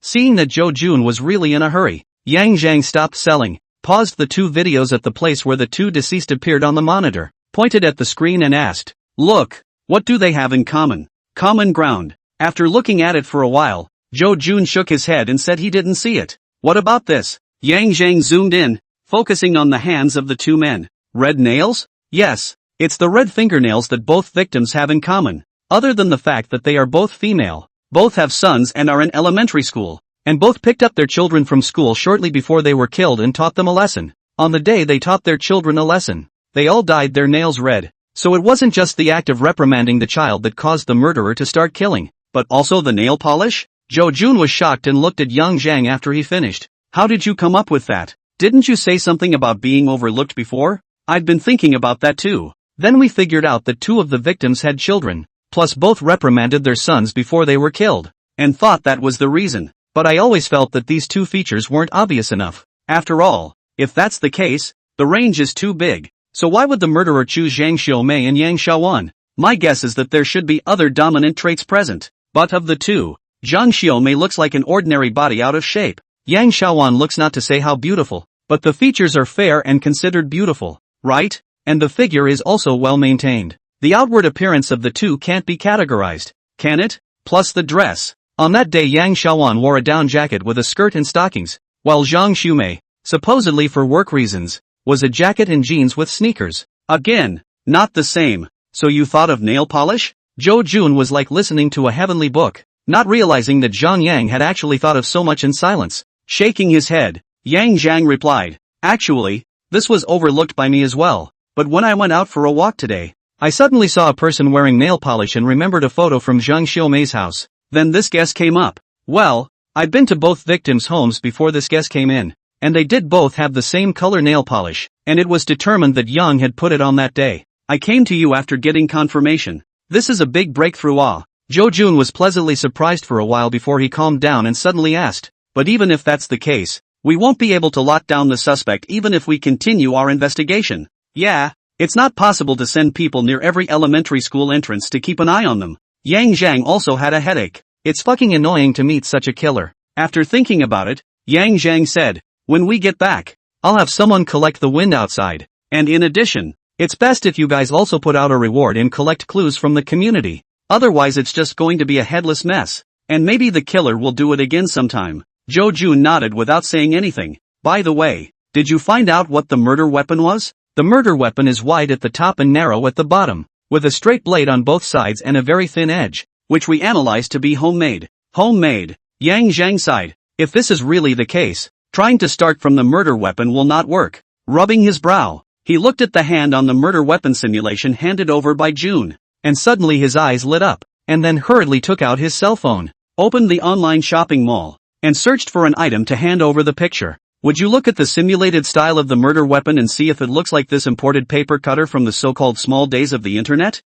Seeing that Joe Jun was really in a hurry, Yang Zhang stopped selling, paused the 2 videos at the place where the 2 deceased appeared on the monitor, pointed at the screen and asked, "Look, what do they have in common?" Common ground. After looking at it for a while, Joe Jun shook his head and said he didn't see it. What about this? Yang Zhang zoomed in, focusing on the hands of the 2 men. Red nails? Yes, it's the red fingernails that both victims have in common. Other than the fact that they are both female, both have sons and are in elementary school, and both picked up their children from school shortly before they were killed and taught them a lesson. On the day they taught their children a lesson, they all dyed their nails red. So it wasn't just the act of reprimanding the child that caused the murderer to start killing, but also the nail polish? Joe Jun was shocked and looked at Yang Zhang after he finished. How did you come up with that? Didn't you say something about being overlooked before? I'd been thinking about that too. Then we figured out that 2 of the victims had children, plus both reprimanded their sons before they were killed, and thought that was the reason. But I always felt that these 2 features weren't obvious enough. After all, if that's the case, the range is too big. So why would the murderer choose Zhang Xiaomei and Yang Xiaowan? My guess is that there should be other dominant traits present. But of the 2, Zhang Xiaomei looks like an ordinary body out of shape. Yang Xiaowan looks not to say how beautiful, but the features are fair and considered beautiful, right? And the figure is also well maintained. The outward appearance of the 2 can't be categorized, can it? Plus the dress. On that day Yang Xiaowan wore a down jacket with a skirt and stockings, while Zhang Xiaomei, supposedly for work reasons, was a jacket and jeans with sneakers. Again, not the same. So you thought of nail polish? Joe Jun was like listening to a heavenly book, not realizing that Zhang Yang had actually thought of so much in silence. Shaking his head, Yang Zhang replied, "Actually, this was overlooked by me as well, but when I went out for a walk today, I suddenly saw a person wearing nail polish and remembered a photo from Zhang Xiaomei's house. Then this guess came up. Well, I'd been to both victims' homes before this guess came in, and they did both have the same color nail polish, and it was determined that Yang had put it on that day. I came to you after getting confirmation. This is a big breakthrough." Joe Jun was pleasantly surprised for a while before he calmed down and suddenly asked, "But even if that's the case, we won't be able to lock down the suspect even if we continue our investigation." "Yeah, it's not possible to send people near every elementary school entrance to keep an eye on them." Yang Zhang also had a headache. It's fucking annoying to meet such a killer. After thinking about it, Yang Zhang said, "When we get back, I'll have someone collect the wind outside. And in addition, it's best if you guys also put out a reward and collect clues from the community. Otherwise it's just going to be a headless mess. And maybe the killer will do it again sometime." Joe Jun nodded without saying anything. "By the way, did you find out what the murder weapon was?" The murder weapon is wide at the top and narrow at the bottom, with a straight blade on both sides and a very thin edge, which we analyzed to be homemade. Homemade? Yang Zhang sighed. If this is really the case, trying to start from the murder weapon will not work. Rubbing his brow, he looked at the hand on the murder weapon simulation handed over by June, and suddenly his eyes lit up, and then hurriedly took out his cell phone, opened the online shopping mall, and searched for an item to hand over the picture. "Would you look at the simulated style of the murder weapon and see if it looks like this imported paper cutter from the so-called small days of the internet?"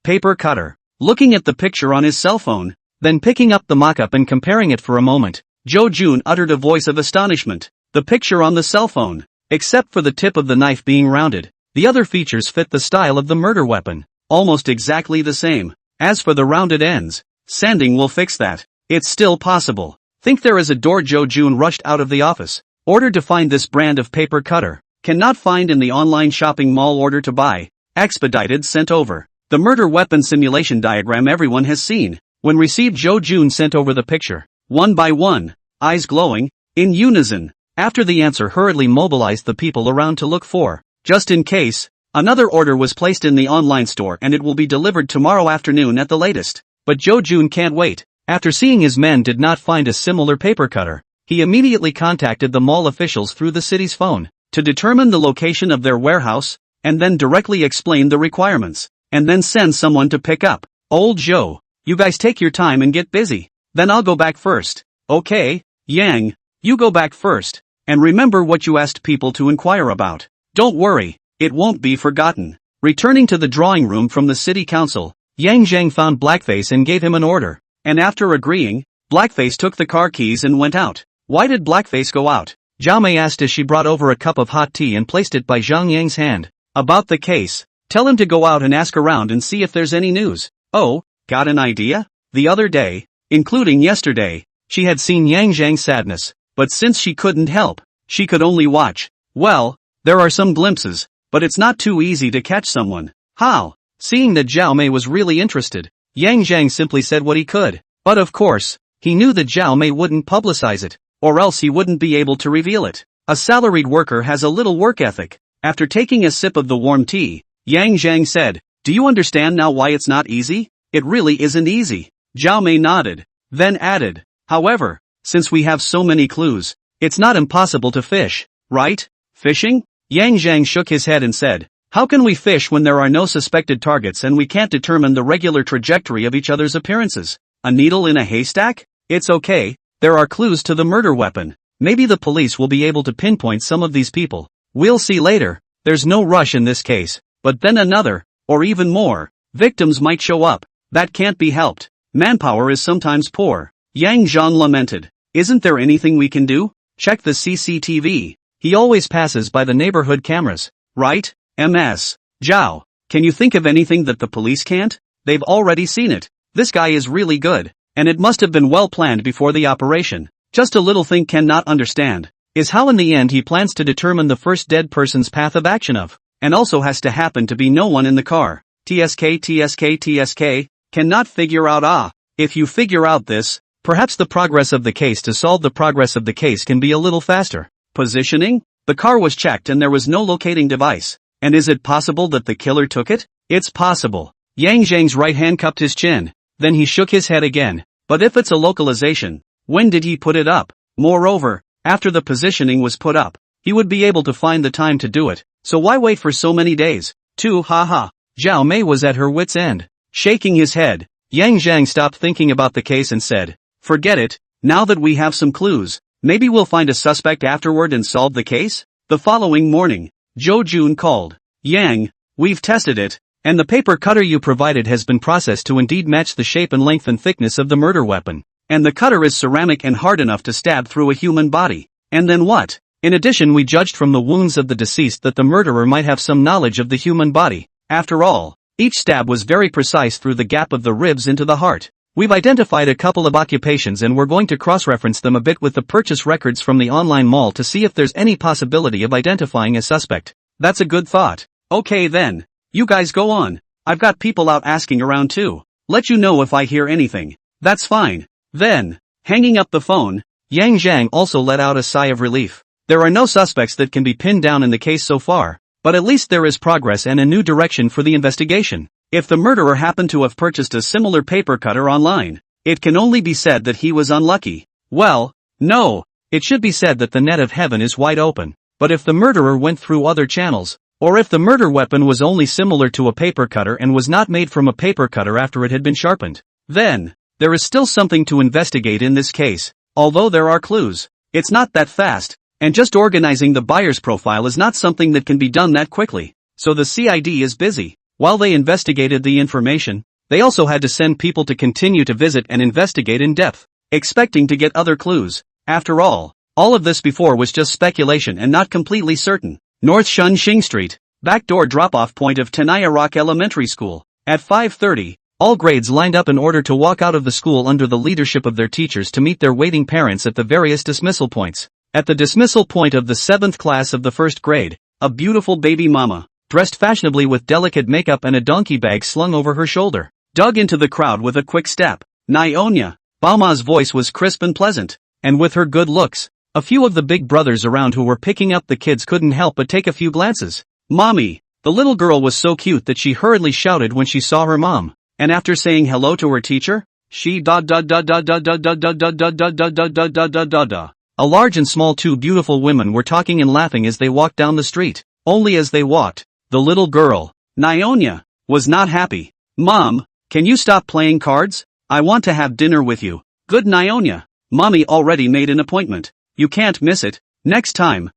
Paper cutter. Looking at the picture on his cell phone, then picking up the mock-up and comparing it for a moment, Joe Jun uttered a voice of astonishment. The picture on the cell phone, except for the tip of the knife being rounded, the other features fit the style of the murder weapon, almost exactly the same. As for the rounded ends, sanding will fix that. It's still possible. Think there is a door. Joe Jun rushed out of the office. Ordered to find this brand of paper cutter. Cannot find in the online shopping mall. Order to buy. Expedited. Sent over. The murder weapon simulation diagram everyone has seen. When received, Joe Jun sent over the picture. One by one, eyes glowing, in unison. After the answer, hurriedly mobilized the people around to look for, just in case. Another order was placed in the online store and it will be delivered tomorrow afternoon at the latest. But Joe Jun can't wait. After seeing his men did not find a similar paper cutter, he immediately contacted the mall officials through the city's phone, to determine the location of their warehouse, and then directly explain the requirements, and then send someone to pick up. "Old Joe, you guys take your time and get busy. Then I'll go back first." "Okay, Yang, you go back first, and remember what you asked people to inquire about. Don't worry, it won't be forgotten." Returning to the drawing room from the city council, Yang Zhang found Blackface and gave him an order. And after agreeing, Blackface took the car keys and went out. Why did Blackface go out? Zhao Mei asked as she brought over a cup of hot tea and placed it by Zhang Yang's hand. "About the case. Tell him to go out and ask around and see if there's any news." "Oh, got an idea? The other day, including yesterday. She had seen Yang Zhang's sadness, but since she couldn't help, she could only watch. Well, there are some glimpses, but it's not too easy to catch someone. How? Seeing that Zhao Mei was really interested, Yang Zhang simply said what he could. But of course, he knew that Zhao Mei wouldn't publicize it, or else he wouldn't be able to reveal it. A salaried worker has a little work ethic. After taking a sip of the warm tea, Yang Zhang said, "Do you understand now why it's not easy? It really isn't easy." Zhao Mei nodded, then added, "However, since we have so many clues, it's not impossible to fish, right?" "Fishing?" Yang Zhang shook his head and said, "How can we fish when there are no suspected targets and we can't determine the regular trajectory of each other's appearances? A needle in a haystack? It's okay, there are clues to the murder weapon. Maybe the police will be able to pinpoint some of these people. We'll see later. There's no rush in this case, but then another, or even more, victims might show up. That can't be helped. Manpower is sometimes poor." Yang Zhang lamented. "Isn't there anything we can do? Check the CCTV. He always passes by the neighborhood cameras, right? Ms. Zhao, can you think of anything that the police can't? They've already seen it. This guy is really good, and it must have been well planned before the operation. Just a little thing cannot understand is how in the end he plans to determine the first dead person's path of action of, and also has to happen to be no one in the car. TSK, cannot figure out. If you figure out this, perhaps the progress of the case to solve the progress of the case can be a little faster. Positioning? The car was checked and there was no locating device. And is it possible that the killer took it? It's possible. Yang Zhang's right hand cupped his chin. Then he shook his head again. But if it's a localization, when did he put it up? Moreover, after the positioning was put up, he would be able to find the time to do it. So why wait for so many days? Haha. Zhao Mei was at her wit's end. Shaking his head, Yang Zhang stopped thinking about the case and said, "Forget it, now that we have some clues, maybe we'll find a suspect afterward and solve the case?" The following morning, Zhou Jun called. "Yang, we've tested it, and the paper cutter you provided has been processed to indeed match the shape and length and thickness of the murder weapon. And the cutter is ceramic and hard enough to stab through a human body. And then what? In addition, we judged from the wounds of the deceased that the murderer might have some knowledge of the human body. After all, each stab was very precise through the gap of the ribs into the heart. We've identified a couple of occupations and we're going to cross-reference them a bit with the purchase records from the online mall to see if there's any possibility of identifying a suspect." "That's a good thought. Okay then. You guys go on. I've got people out asking around too. Let you know if I hear anything." "That's fine." Then, hanging up the phone, Yang Zhang also let out a sigh of relief. There are no suspects that can be pinned down in the case so far, but at least there is progress and a new direction for the investigation. If the murderer happened to have purchased a similar paper cutter online, it can only be said that he was unlucky. Well, no, it should be said that the net of heaven is wide open. But if the murderer went through other channels, or if the murder weapon was only similar to a paper cutter and was not made from a paper cutter after it had been sharpened, then there is still something to investigate in this case. Although there are clues, it's not that fast, and just organizing the buyer's profile is not something that can be done that quickly. So the CID is busy. While they investigated the information, they also had to send people to continue to visit and investigate in depth, expecting to get other clues. After all of this before was just speculation and not completely certain. North Shunxing Street, backdoor drop-off point of Tenaya Rock Elementary School. At 5:30, all grades lined up in order to walk out of the school under the leadership of their teachers to meet their waiting parents at the various dismissal points. At the dismissal point of the 7th class of the 1st grade, a beautiful baby mama, dressed fashionably with delicate makeup and a donkey bag slung over her shoulder, dug into the crowd with a quick step. "Nyonya." Bauma's voice was crisp and pleasant, and with her good looks, a few of the big brothers around who were picking up the kids couldn't help but take a few glances. "Mommy." The little girl was so cute that she hurriedly shouted when she saw her mom, and after saying hello to her teacher, she da da da da da da da da da da da da da da da da da da. A large and small two beautiful women were talking and laughing as they walked down the street. Only as they walked, the little girl, Nyonya, was not happy. "Mom, can you stop playing cards? I want to have dinner with you." "Good Nyonya. Mommy already made an appointment. You can't miss it. Next time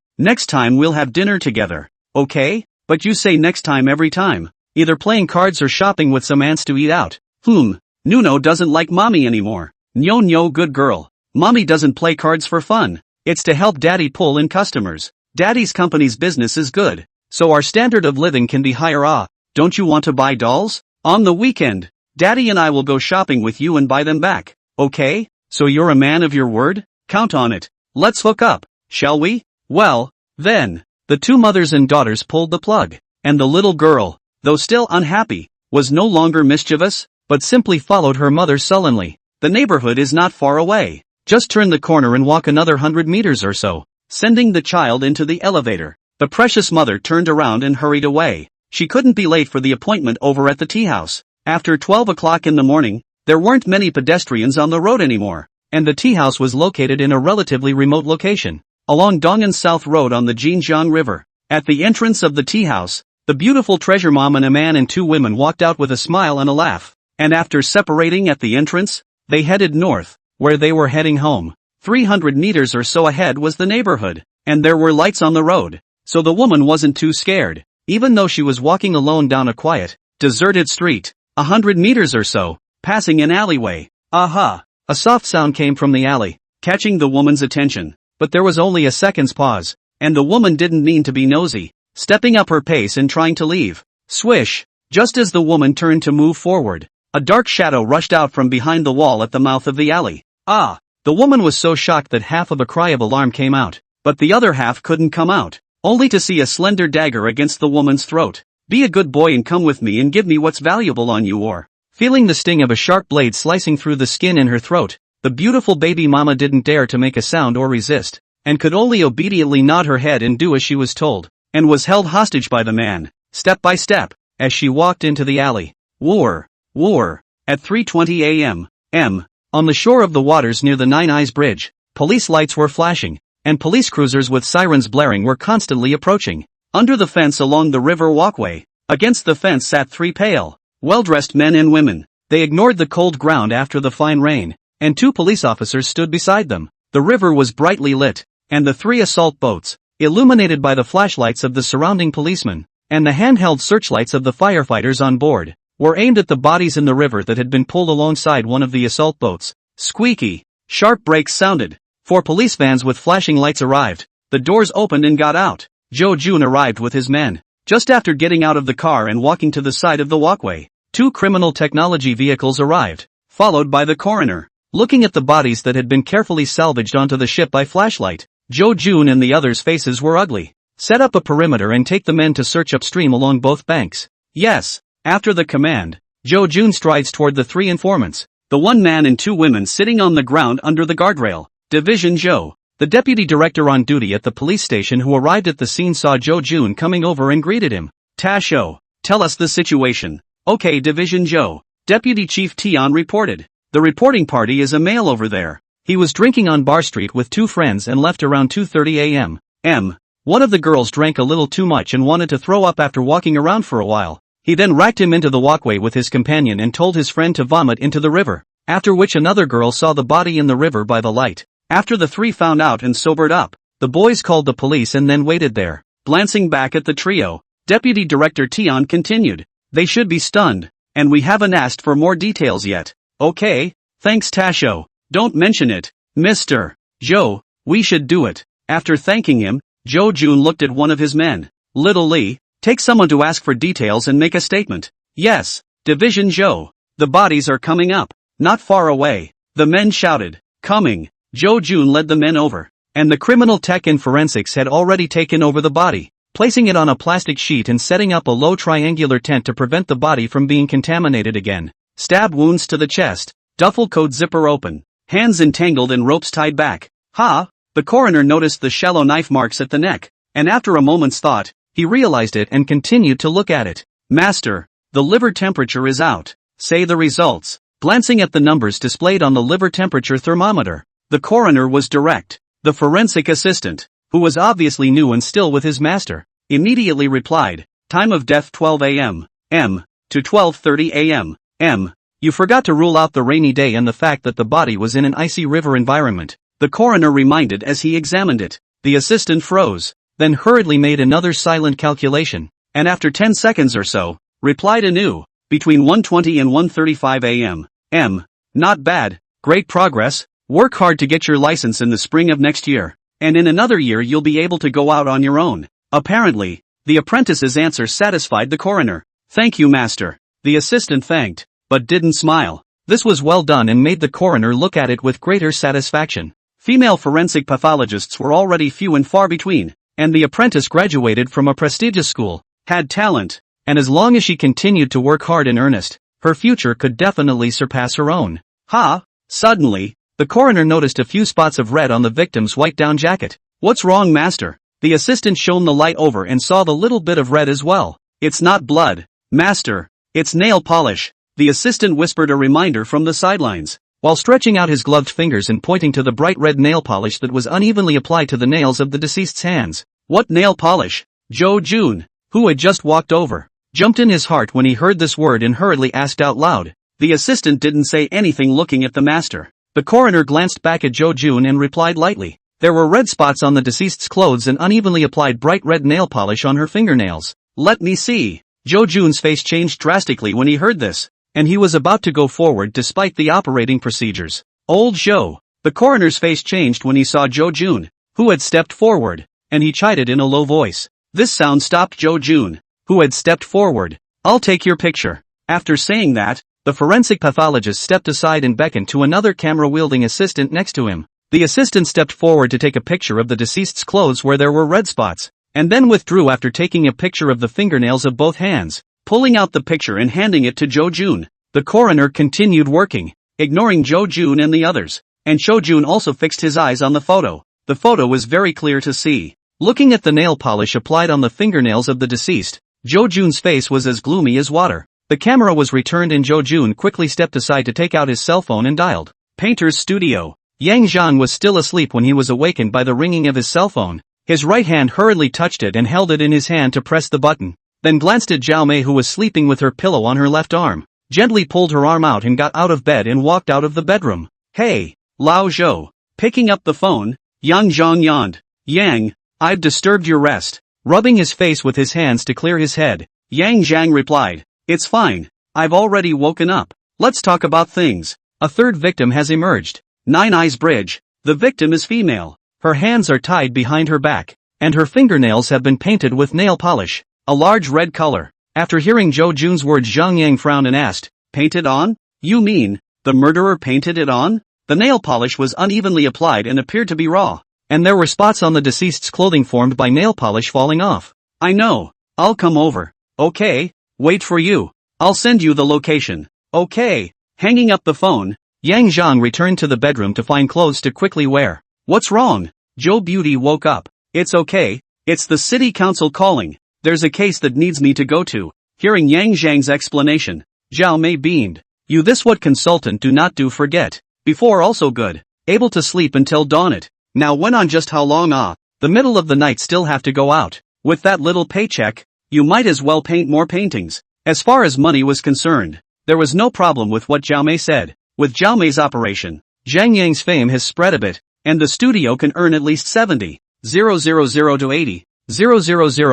we'll have dinner together. Okay? But you say next time every time. Either playing cards or shopping with some aunts to eat out." Nuno doesn't like mommy anymore." "No, good girl. Mommy doesn't play cards for fun. It's to help daddy pull in customers. Daddy's company's business is good, so our standard of living can be higher. Don't you want to buy dolls? On the weekend, Daddy and I will go shopping with you and buy them back." Okay, so you're a man of your word? Count on it. Let's hook up, shall we? Well, then. The two mothers and daughters pulled the plug, and the little girl, though still unhappy, was no longer mischievous, but simply followed her mother sullenly. The neighborhood is not far away. Just turn the corner and walk another 100 meters or so, sending the child into the elevator. The precious mother turned around and hurried away. She couldn't be late for the appointment over at the tea house. After 12 o'clock in the morning, there weren't many pedestrians on the road anymore, and the tea house was located in a relatively remote location, along Dong'an South Road on the Jinjiang River. At the entrance of the tea house, the beautiful treasure mom and a man and two women walked out with a smile and a laugh, and after separating at the entrance, they headed north, where they were heading home. 300 meters or so ahead was the neighborhood, and there were lights on the road, so the woman wasn't too scared, even though she was walking alone down a quiet, deserted street. 100 meters or so, passing an alleyway. Aha! A soft sound came from the alley, catching the woman's attention, but there was only a second's pause, and the woman didn't mean to be nosy, stepping up her pace and trying to leave. Swish! Just as the woman turned to move forward, a dark shadow rushed out from behind the wall at the mouth of the alley. Ah! The woman was so shocked that half of a cry of alarm came out, but the other half couldn't come out, only to see a slender dagger against the woman's throat. Be a good boy and come with me and give me what's valuable on you, or... Feeling the sting of a sharp blade slicing through the skin in her throat, the beautiful baby mama didn't dare to make a sound or resist, and could only obediently nod her head and do as she was told, and was held hostage by the man, step by step, as she walked into the alley. War. At 3:20 a.m. On the shore of the waters near the Nine Eyes Bridge, police lights were flashing, and police cruisers with sirens blaring were constantly approaching. Under the fence along the river walkway, against the fence sat three pale, well-dressed men and women. They ignored the cold ground after the fine rain, and two police officers stood beside them. The river was brightly lit, and the three assault boats, illuminated by the flashlights of the surrounding policemen, and the handheld searchlights of the firefighters on board, were aimed at the bodies in the river that had been pulled alongside one of the assault boats. Squeaky, sharp brakes sounded. 4 police vans with flashing lights arrived. The doors opened and got out. Jo Jun arrived with his men. Just after getting out of the car and walking to the side of the walkway, 2 criminal technology vehicles arrived, followed by the coroner. Looking at the bodies that had been carefully salvaged onto the ship by flashlight, Jo Jun and the others' faces were ugly. Set up a perimeter and take the men to search upstream along both banks. Yes. After the command, Jo Jun strides toward the 3 informants, the 1 man and 2 women sitting on the ground under the guardrail. Division Joe. The deputy director on duty at the police station who arrived at the scene saw Jo Jun coming over and greeted him. Tasho, tell us the situation. Okay, Division Joe. Deputy Chief Tion reported. The reporting party is a male over there. He was drinking on Bar Street with 2 friends and left around 2:30 a.m. One of the girls drank a little too much and wanted to throw up after walking around for a while. He then racked him into the walkway with his companion and told his friend to vomit into the river, after which another girl saw the body in the river by the light. After the 3 found out and sobered up, the boys called the police and then waited there. Glancing back at the trio, Deputy Director Tion continued, they should be stunned, and we haven't asked for more details yet. Okay, thanks Tasho. Don't mention it, Mr. Joe, we should do it. After thanking him, Jo Jun looked at one of his men. Little Lee, take someone to ask for details and make a statement. Yes, Division Joe. The bodies are coming up. Not far away. The men shouted. Coming. Jo Jun led the men over, and the criminal tech and forensics had already taken over the body, placing it on a plastic sheet and setting up a low triangular tent to prevent the body from being contaminated again. Stab wounds to the chest, duffel coat zipper open, hands entangled and ropes tied back. The coroner noticed the shallow knife marks at the neck, and after a moment's thought, he realized it and continued to look at it. Master, the liver temperature is out. Say the results. Glancing at the numbers displayed on the liver temperature thermometer, the coroner was direct. The forensic assistant, who was obviously new and still with his master, immediately replied, time of death 12 a.m. to 12:30 a.m. You forgot to rule out the rainy day and the fact that the body was in an icy river environment, the coroner reminded as he examined it. The assistant froze, then hurriedly made another silent calculation, and after 10 seconds or so, replied anew, between 1:20 and 1:35 a.m. Not bad, great progress. Work hard to get your license in the spring of next year, and in another year you'll be able to go out on your own. Apparently, the apprentice's answer satisfied the coroner. Thank you, master. The assistant thanked, but didn't smile. This was well done and made the coroner look at it with greater satisfaction. Female forensic pathologists were already few and far between, and the apprentice graduated from a prestigious school, had talent, and as long as she continued to work hard in earnest, her future could definitely surpass her own. Suddenly, the coroner noticed a few spots of red on the victim's white down jacket. What's wrong, master? The assistant shone the light over and saw the little bit of red as well. It's not blood, master. It's nail polish, the assistant whispered a reminder from the sidelines, while stretching out his gloved fingers and pointing to the bright red nail polish that was unevenly applied to the nails of the deceased's hands. What nail polish? Jo Jun, who had just walked over, jumped in his heart when he heard this word and hurriedly asked out loud. The assistant didn't say anything, looking at the master. The coroner glanced back at Jo Jun and replied lightly. There were red spots on the deceased's clothes and unevenly applied bright red nail polish on her fingernails. Let me see. Jo Jun's face changed drastically when he heard this, and he was about to go forward despite the operating procedures. Old Jo. The coroner's face changed when he saw Jo Jun, who had stepped forward, and he chided in a low voice. This sound stopped Jo Jun, who had stepped forward. I'll take your picture. After saying that, the forensic pathologist stepped aside and beckoned to another camera-wielding assistant next to him. The assistant stepped forward to take a picture of the deceased's clothes where there were red spots, and then withdrew after taking a picture of the fingernails of both hands. Pulling out the picture and handing it to Jo Jun, the coroner continued working, ignoring Jo Jun and the others, and Jo Jun also fixed his eyes on the photo. The photo was very clear to see. Looking at the nail polish applied on the fingernails of the deceased, Jo Jun's face was as gloomy as water. The camera was returned and Jo Jun quickly stepped aside to take out his cell phone and dialed Painter's studio. Yang Zhang was still asleep when he was awakened by the ringing of his cell phone. His right hand hurriedly touched it and held it in his hand to press the button, then glanced at Zhao Mei, who was sleeping with her pillow on her left arm, gently pulled her arm out and got out of bed and walked out of the bedroom. Hey, Lao Zhou. Picking up the phone, Yang Zhang yawned. Yang, I've disturbed your rest. Rubbing his face with his hands to clear his head, Yang Zhang replied. It's fine. I've already woken up. Let's talk about things. A third victim has emerged. Nine Eyes Bridge. The victim is female. Her hands are tied behind her back, and her fingernails have been painted with nail polish, a large red color. After hearing Jo Jun's words, Zhang Yang frowned and asked, Painted on? You mean, the murderer painted it on? The nail polish was unevenly applied and appeared to be raw, and there were spots on the deceased's clothing formed by nail polish falling off. I know. I'll come over. Okay. Wait for you. I'll send you the location. Okay. Hanging up the phone, Yang Zhang returned to the bedroom to find clothes to quickly wear. What's wrong? Jo Beauty woke up. It's okay. It's the city council calling. There's a case that needs me to go to. Hearing Yang Zhang's explanation, Zhao Mei beamed. You this what consultant do not do forget. Before also good. Able to sleep until dawn it. Now went on just how long the middle of the night still have to go out. With that little paycheck, you might as well paint more paintings. As far as money was concerned, there was no problem with what Zhao Mei said. With Zhao Mei's operation, Zhang Yang's fame has spread a bit, and the studio can earn at least 70,000 to 80,000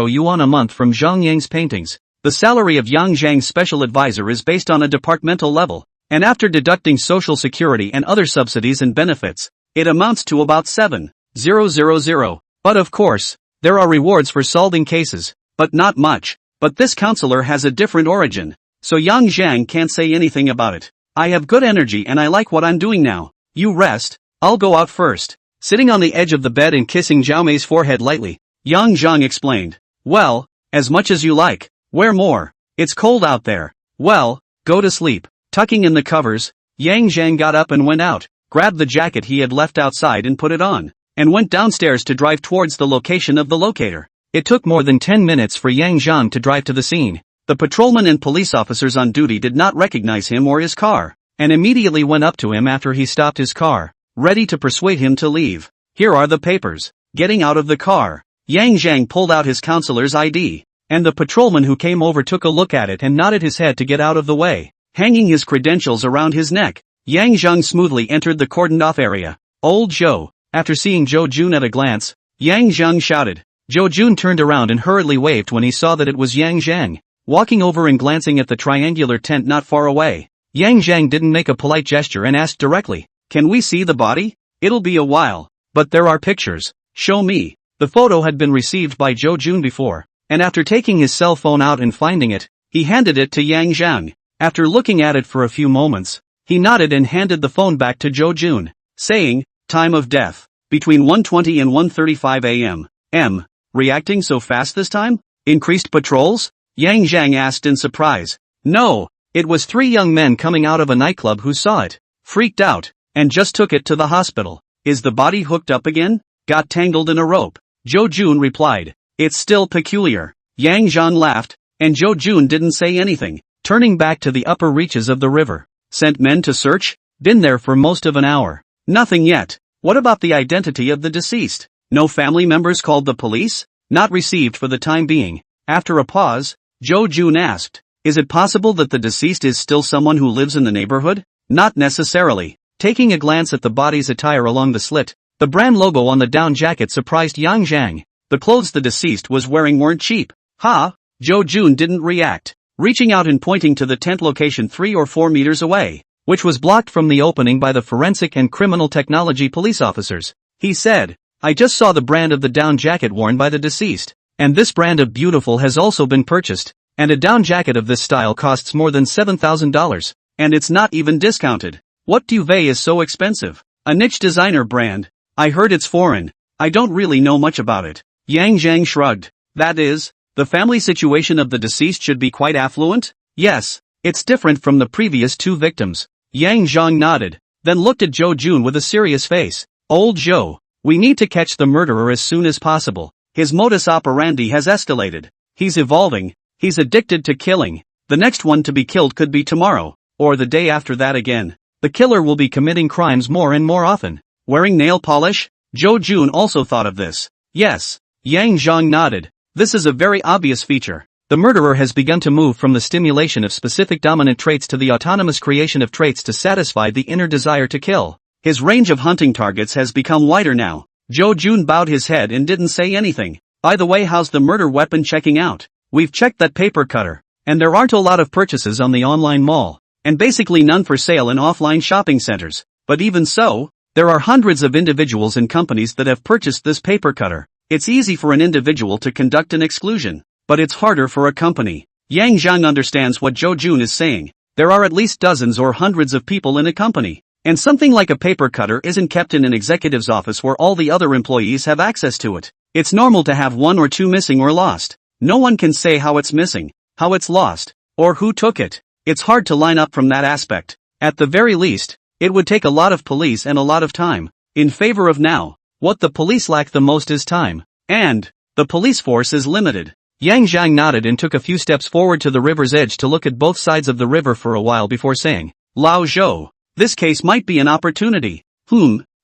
yuan a month from Zhang Yang's paintings. The salary of Yang Zhang's special advisor is based on a departmental level, and after deducting social security and other subsidies and benefits, it amounts to about 7,000. But of course, there are rewards for solving cases, but not much. But this counselor has a different origin, so Yang Zhang can't say anything about it. I have good energy and I like what I'm doing now. You rest, I'll go out first. Sitting on the edge of the bed and kissing Zhao Mei's forehead lightly, Yang Zhang explained. Well, as much as you like. Wear more. It's cold out there. Well, go to sleep. Tucking in the covers, Yang Zhang got up and went out, grabbed the jacket he had left outside and put it on, and went downstairs to drive towards the location of the locator. It took more than 10 minutes for Yang Zhang to drive to the scene. The patrolman and police officers on duty did not recognize him or his car, and immediately went up to him after he stopped his car, ready to persuade him to leave. Here are the papers. Getting out of the car, Yang Zhang pulled out his counselor's ID, and the patrolman who came over took a look at it and nodded his head to get out of the way. Hanging his credentials around his neck, Yang Zhang smoothly entered the cordoned-off area. Old Zhou. After seeing Jo Jun at a glance, Yang Zhang shouted. Jo Jun turned around and hurriedly waved when he saw that it was Yang Zhang. Walking over and glancing at the triangular tent not far away, Yang Zhang didn't make a polite gesture and asked directly, Can we see the body? It'll be a while. But there are pictures. Show me. The photo had been received by Jo Jun before, and after taking his cell phone out and finding it, he handed it to Yang Zhang. After looking at it for a few moments, He nodded and handed the phone back to Jo Jun, saying, "Time of death, between 1:20 and 1:35 a.m. Reacting so fast this time? Increased patrols?" Yang Zhang asked in surprise. "No, it was 3 young men coming out of a nightclub who saw it, freaked out, and just took it to the hospital." "Is the body hooked up again? Got tangled in a rope?" Jo Jun replied. "It's still peculiar." Yang Zhang laughed, and Jo Jun didn't say anything, turning back to the upper reaches of the river. "Sent men to search? Been there for most of an hour. Nothing yet. What about the identity of the deceased? No family members called the police?" "Not received for the time being." After a pause, Jo Jun asked, "Is it possible that the deceased is still someone who lives in the neighborhood?" "Not necessarily." Taking a glance at the body's attire along the slit, the brand logo on the down jacket surprised Yang Zhang. The clothes the deceased was wearing weren't cheap. "Ha!" Jo Jun didn't react, reaching out and pointing to the tent location 3 or 4 meters away, which was blocked from the opening by the forensic and criminal technology police officers. He said, "I just saw the brand of the down jacket worn by the deceased, and this brand of beautiful has also been purchased, and a down jacket of this style costs more than $7,000, and it's not even discounted. What duvet is so expensive? A niche designer brand. I heard it's foreign. I don't really know much about it." Yang Zhang shrugged. "That is, the family situation of the deceased should be quite affluent?" "Yes, it's different from the previous 2 victims." Yang Zhang nodded, then looked at Jo Jun with a serious face. "Old Zhou, we need to catch the murderer as soon as possible. His modus operandi has escalated. He's evolving, he's addicted to killing. The next one to be killed could be tomorrow, or the day after that again. The killer will be committing crimes more and more often." "Wearing nail polish?" Jo Jun also thought of this. "Yes." Yang Zhang nodded. "This is a very obvious feature. The murderer has begun to move from the stimulation of specific dominant traits to the autonomous creation of traits to satisfy the inner desire to kill. His range of hunting targets has become wider now." Jo Jun bowed his head and didn't say anything. "By the way, how's the murder weapon checking out?" "We've checked that paper cutter, and there aren't a lot of purchases on the online mall, and basically none for sale in offline shopping centers. But even so, there are hundreds of individuals and companies that have purchased this paper cutter. It's easy for an individual to conduct an exclusion, but it's harder for a company." Yang Zhang understands what Jo Jun is saying. There are at least dozens or hundreds of people in a company, and something like a paper cutter isn't kept in an executive's office where all the other employees have access to it. It's normal to have 1 or 2 missing or lost. No one can say how it's missing, how it's lost, or who took it. It's hard to line up from that aspect. At the very least, it would take a lot of police and a lot of time. In favor of now, what the police lack the most is time. And the police force is limited. Yang Zhang nodded and took a few steps forward to the river's edge to look at both sides of the river for a while before saying, "Lao Zhou, this case might be an opportunity."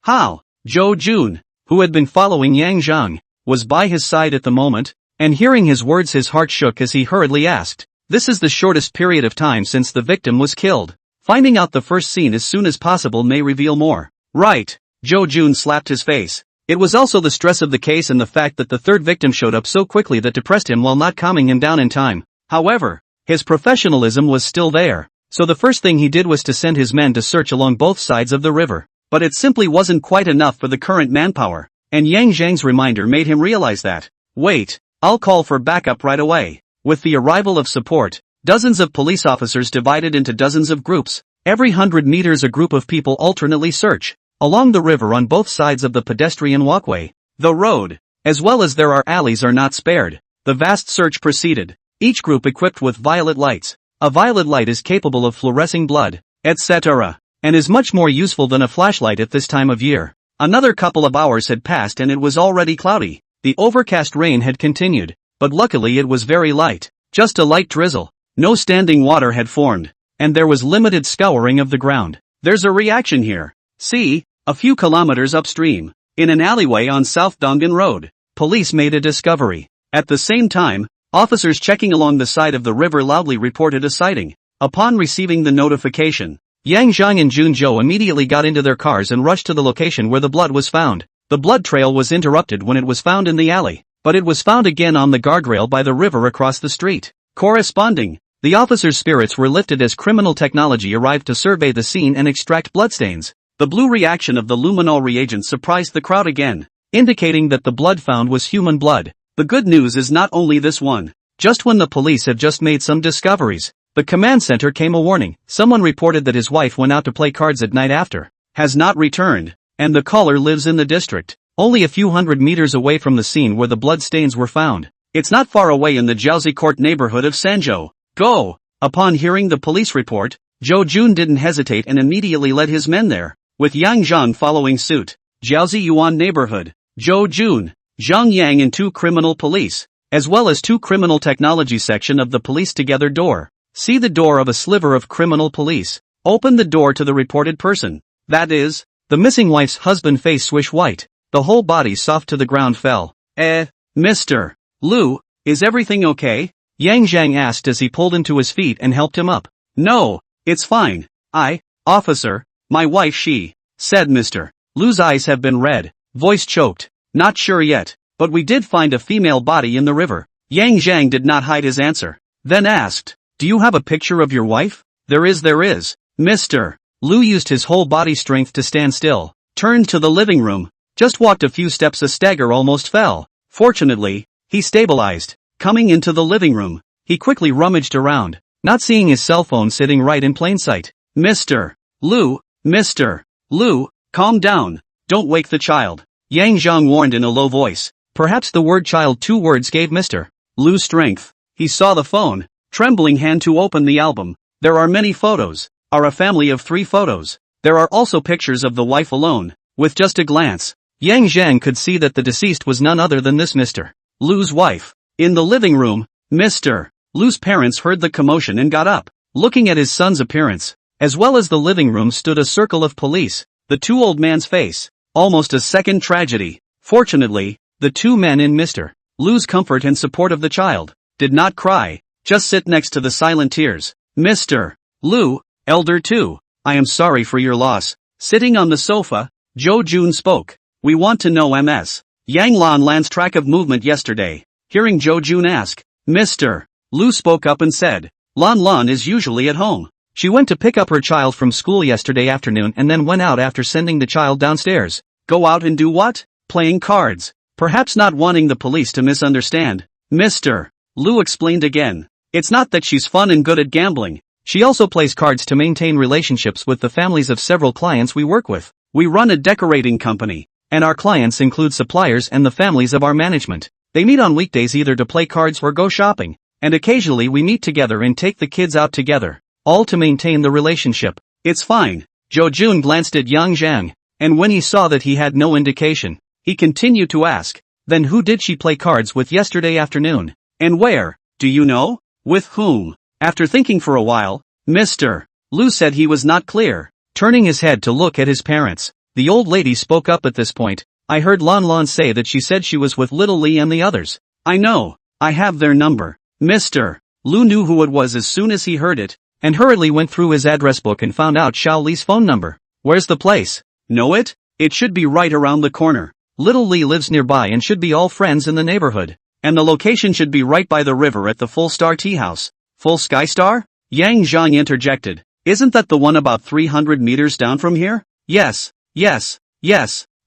How? Jo Jun, who had been following Yang Zhang, was by his side at the moment, and hearing his words his heart shook as he hurriedly asked, "This is the shortest period of time since the victim was killed. Finding out the first scene as soon as possible may reveal more." "Right." Jo Jun slapped his face. It was also the stress of the case and the fact that the 3rd victim showed up so quickly that depressed him while not calming him down in time. However, his professionalism was still there, so the first thing he did was to send his men to search along both sides of the river. But it simply wasn't quite enough for the current manpower, and Yang Zhang's reminder made him realize that. "Wait, I'll call for backup right away." With the arrival of support, dozens of police officers divided into dozens of groups. Every 100 meters a group of people alternately search along the river on both sides of the pedestrian walkway. The road, as well as there are alleys, are not spared. The vast search proceeded, each group equipped with violet lights. A violet light is capable of fluorescing blood, etc., and is much more useful than a flashlight at this time of year. Another couple of hours had passed and it was already cloudy. The overcast rain had continued, but luckily it was very light, just a light drizzle. No standing water had formed, and there was limited scouring of the ground. "There's a reaction here. See, a few kilometers upstream, in an alleyway on South Donggan Road, police made a discovery." At the same time, officers checking along the side of the river loudly reported a sighting. Upon receiving the notification, Yang Zhang and Jun Zhou immediately got into their cars and rushed to the location where the blood was found. The blood trail was interrupted when it was found in the alley, but it was found again on the guardrail by the river across the street. Corresponding, the officers' spirits were lifted as criminal technology arrived to survey the scene and extract bloodstains. The blue reaction of the luminol reagent surprised the crowd again, indicating that the blood found was human blood. The good news is not only this one. Just when the police have just made some discoveries, The command center came a warning. Someone reported that his wife went out to play cards at night after, has not returned, and the caller lives in the district, only a few hundred meters away from the scene where the blood stains were found. It's not far away in the Jiaozi Court neighborhood of Sanzhou. Go! Upon hearing the police report, Zhou Jun didn't hesitate and immediately led his men there, with Yang Zhang following suit. Jiaozi Yuan neighborhood, Zhou Jun, Zhang Yang and 2 criminal police, as well as 2 criminal technology section of the police together door. See the door of a sliver of criminal police. Open the door to the reported person. That is, the missing wife's husband. Face swish white. The whole body soft to the ground fell. Mr. Lu, is everything okay? Yang Zhang asked as he pulled him to his feet and helped him up. No, it's fine. Officer, my wife she, said Mr. Lu's eyes have been red, voice choked. Not sure yet, but we did find a female body in the river. Yang Zhang did not hide his answer. Then asked, do you have a picture of your wife? There is. Mr. Lu used his whole body strength to stand still, turned to the living room, just walked a few steps, a stagger almost fell. Fortunately, he stabilized. Coming into the living room, he quickly rummaged around, not seeing his cell phone sitting right in plain sight. Mr. Lu, calm down, don't wake the child. Yang Zhang warned in a low voice. Perhaps the word child, 2 words, gave Mr. Lu strength. He saw the phone, trembling hand to open the album. There are many photos, are a family of 3 photos. There are also pictures of the wife alone. With just a glance, Yang Zhang could see that the deceased was none other than this Mr. Lu's wife. In the living room, Mr. Lu's parents heard the commotion and got up. Looking at his son's appearance, as well as the living room, stood a circle of police. The 2 old man's face, almost a second tragedy. Fortunately, the 2 men in Mr. Lu's comfort and support of the child, did not cry, just sit next to the silent tears. Mr. Lu, elder 2, I am sorry for your loss. Sitting on the sofa, Zhou Jun spoke. We want to know Ms. Yang Lan's track of movement yesterday. Hearing Zhou Jun ask, Mr. Lu spoke up and said, Lan is usually at home. She went to pick up her child from school yesterday afternoon and then went out after sending the child downstairs. Go out and do what? Playing cards. Perhaps not wanting the police to misunderstand. Mr. Lu explained again. It's not that she's fun and good at gambling. She also plays cards to maintain relationships with the families of several clients we work with. We run a decorating company, and our clients include suppliers and the families of our management. They meet on weekdays either to play cards or go shopping, and occasionally we meet together and take the kids out together, all to maintain the relationship. It's fine. Zhou Jun glanced at Yang Zhang, and when he saw that he had no indication, he continued to ask, then who did she play cards with yesterday afternoon? And where? Do you know? With whom? After thinking for a while, Mr. Lu said he was not clear. Turning his head to look at his parents, the old lady spoke up at this point. I heard Lan say that she said she was with little Li and the others. I know. I have their number. Mr. Lu knew who it was as soon as he heard it, and hurriedly went through his address book and found out Xiao Li's phone number. Where's the place? Know it? It should be right around the corner. Little Li lives nearby and should be all friends in the neighborhood. And the location should be right by the river at the Full Star Tea House. Full Sky Star? Yang Zhang interjected. Isn't that the one about 300 meters down from here? Yes,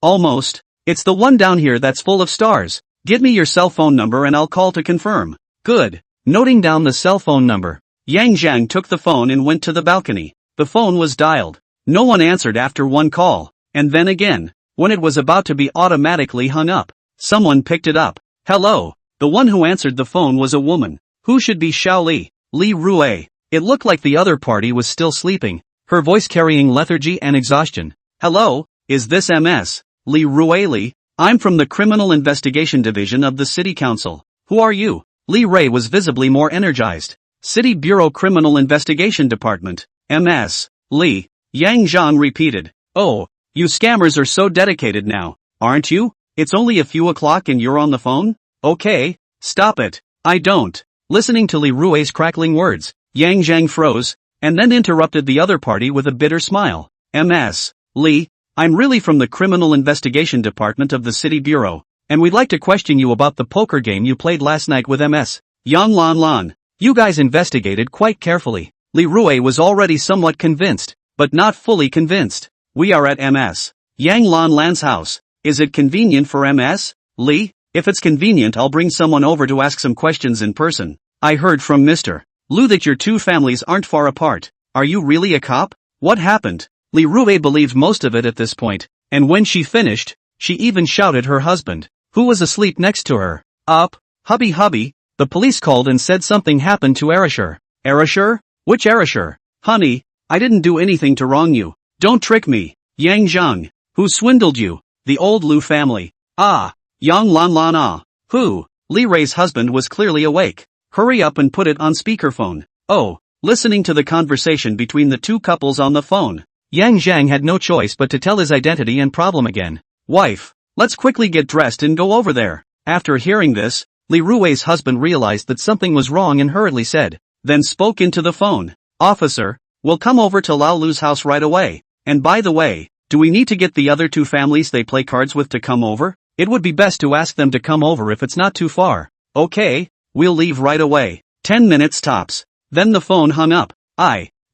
almost. It's the one down here that's full of stars. Give me your cell phone number and I'll call to confirm. Good. Noting down the cell phone number, Yang Zhang took the phone and went to the balcony. The phone was dialed. No one answered after one call, and then again. When it was about to be automatically hung up, someone picked it up. Hello. The one who answered the phone was a woman. Who should be Xiao Li? Li Rue. It looked like the other party was still sleeping, her voice carrying lethargy and exhaustion. Hello, is this Ms. Li Rue Li? I'm from the Criminal Investigation Division of the City Council. Who are you? Li Rui was visibly more energized. City Bureau Criminal Investigation Department. Ms. Li. Yang Zhang repeated. Oh, you scammers are so dedicated now, aren't you? It's only a few o'clock and you're on the phone? Okay, stop it. I don't. Listening to Li Rui's crackling words, Yang Zhang froze, and then interrupted the other party with a bitter smile. Ms. Li, I'm really from the Criminal Investigation Department of the City Bureau, and we'd like to question you about the poker game you played last night with Ms. Yang Lan. You guys investigated quite carefully. Li Rui was already somewhat convinced, but not fully convinced. We are at Ms. Yang Lan's house. Is it convenient for Ms. Li? If it's convenient, I'll bring someone over to ask some questions in person. I heard from Mr. Lu, that your two families aren't far apart. Are you really a cop? What happened? Li Rui believed most of it at this point, and when she finished, she even shouted her husband, who was asleep next to her, up. Hubby, the police called and said something happened to Arashur. Arashur? Which Arashur? Honey, I didn't do anything to wrong you. Don't trick me. Yang Zhang. Who swindled you? The old Lu family. Ah. Yang Lan ah. Who? Li Rui's husband was clearly awake. Hurry up and put it on speakerphone. Oh. Listening to the conversation between the two couples on the phone, Yang Zhang had no choice but to tell his identity and problem again. Wife, let's quickly get dressed and go over there. After hearing this, Li Rui's husband realized that something was wrong and hurriedly said, then spoke into the phone. Officer, we'll come over to Lao Lu's house right away. And by the way, do we need to get the other two families they play cards with to come over? It would be best to ask them to come over if it's not too far. Okay, we'll leave right away. 10 minutes tops. Then the phone hung up.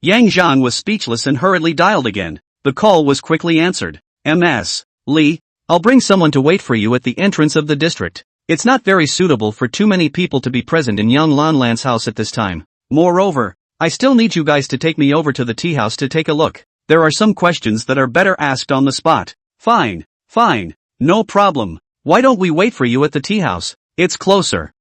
Yang Zhang was speechless and hurriedly dialed again. The call was quickly answered. Ms. Li, I'll bring someone to wait for you at the entrance of the district. It's not very suitable for too many people to be present in Yang Lanlan's house at this time. Moreover, I still need you guys to take me over to the tea house to take a look. There are some questions that are better asked on the spot. Fine. No problem. Why don't we wait for you at the tea house? It's closer.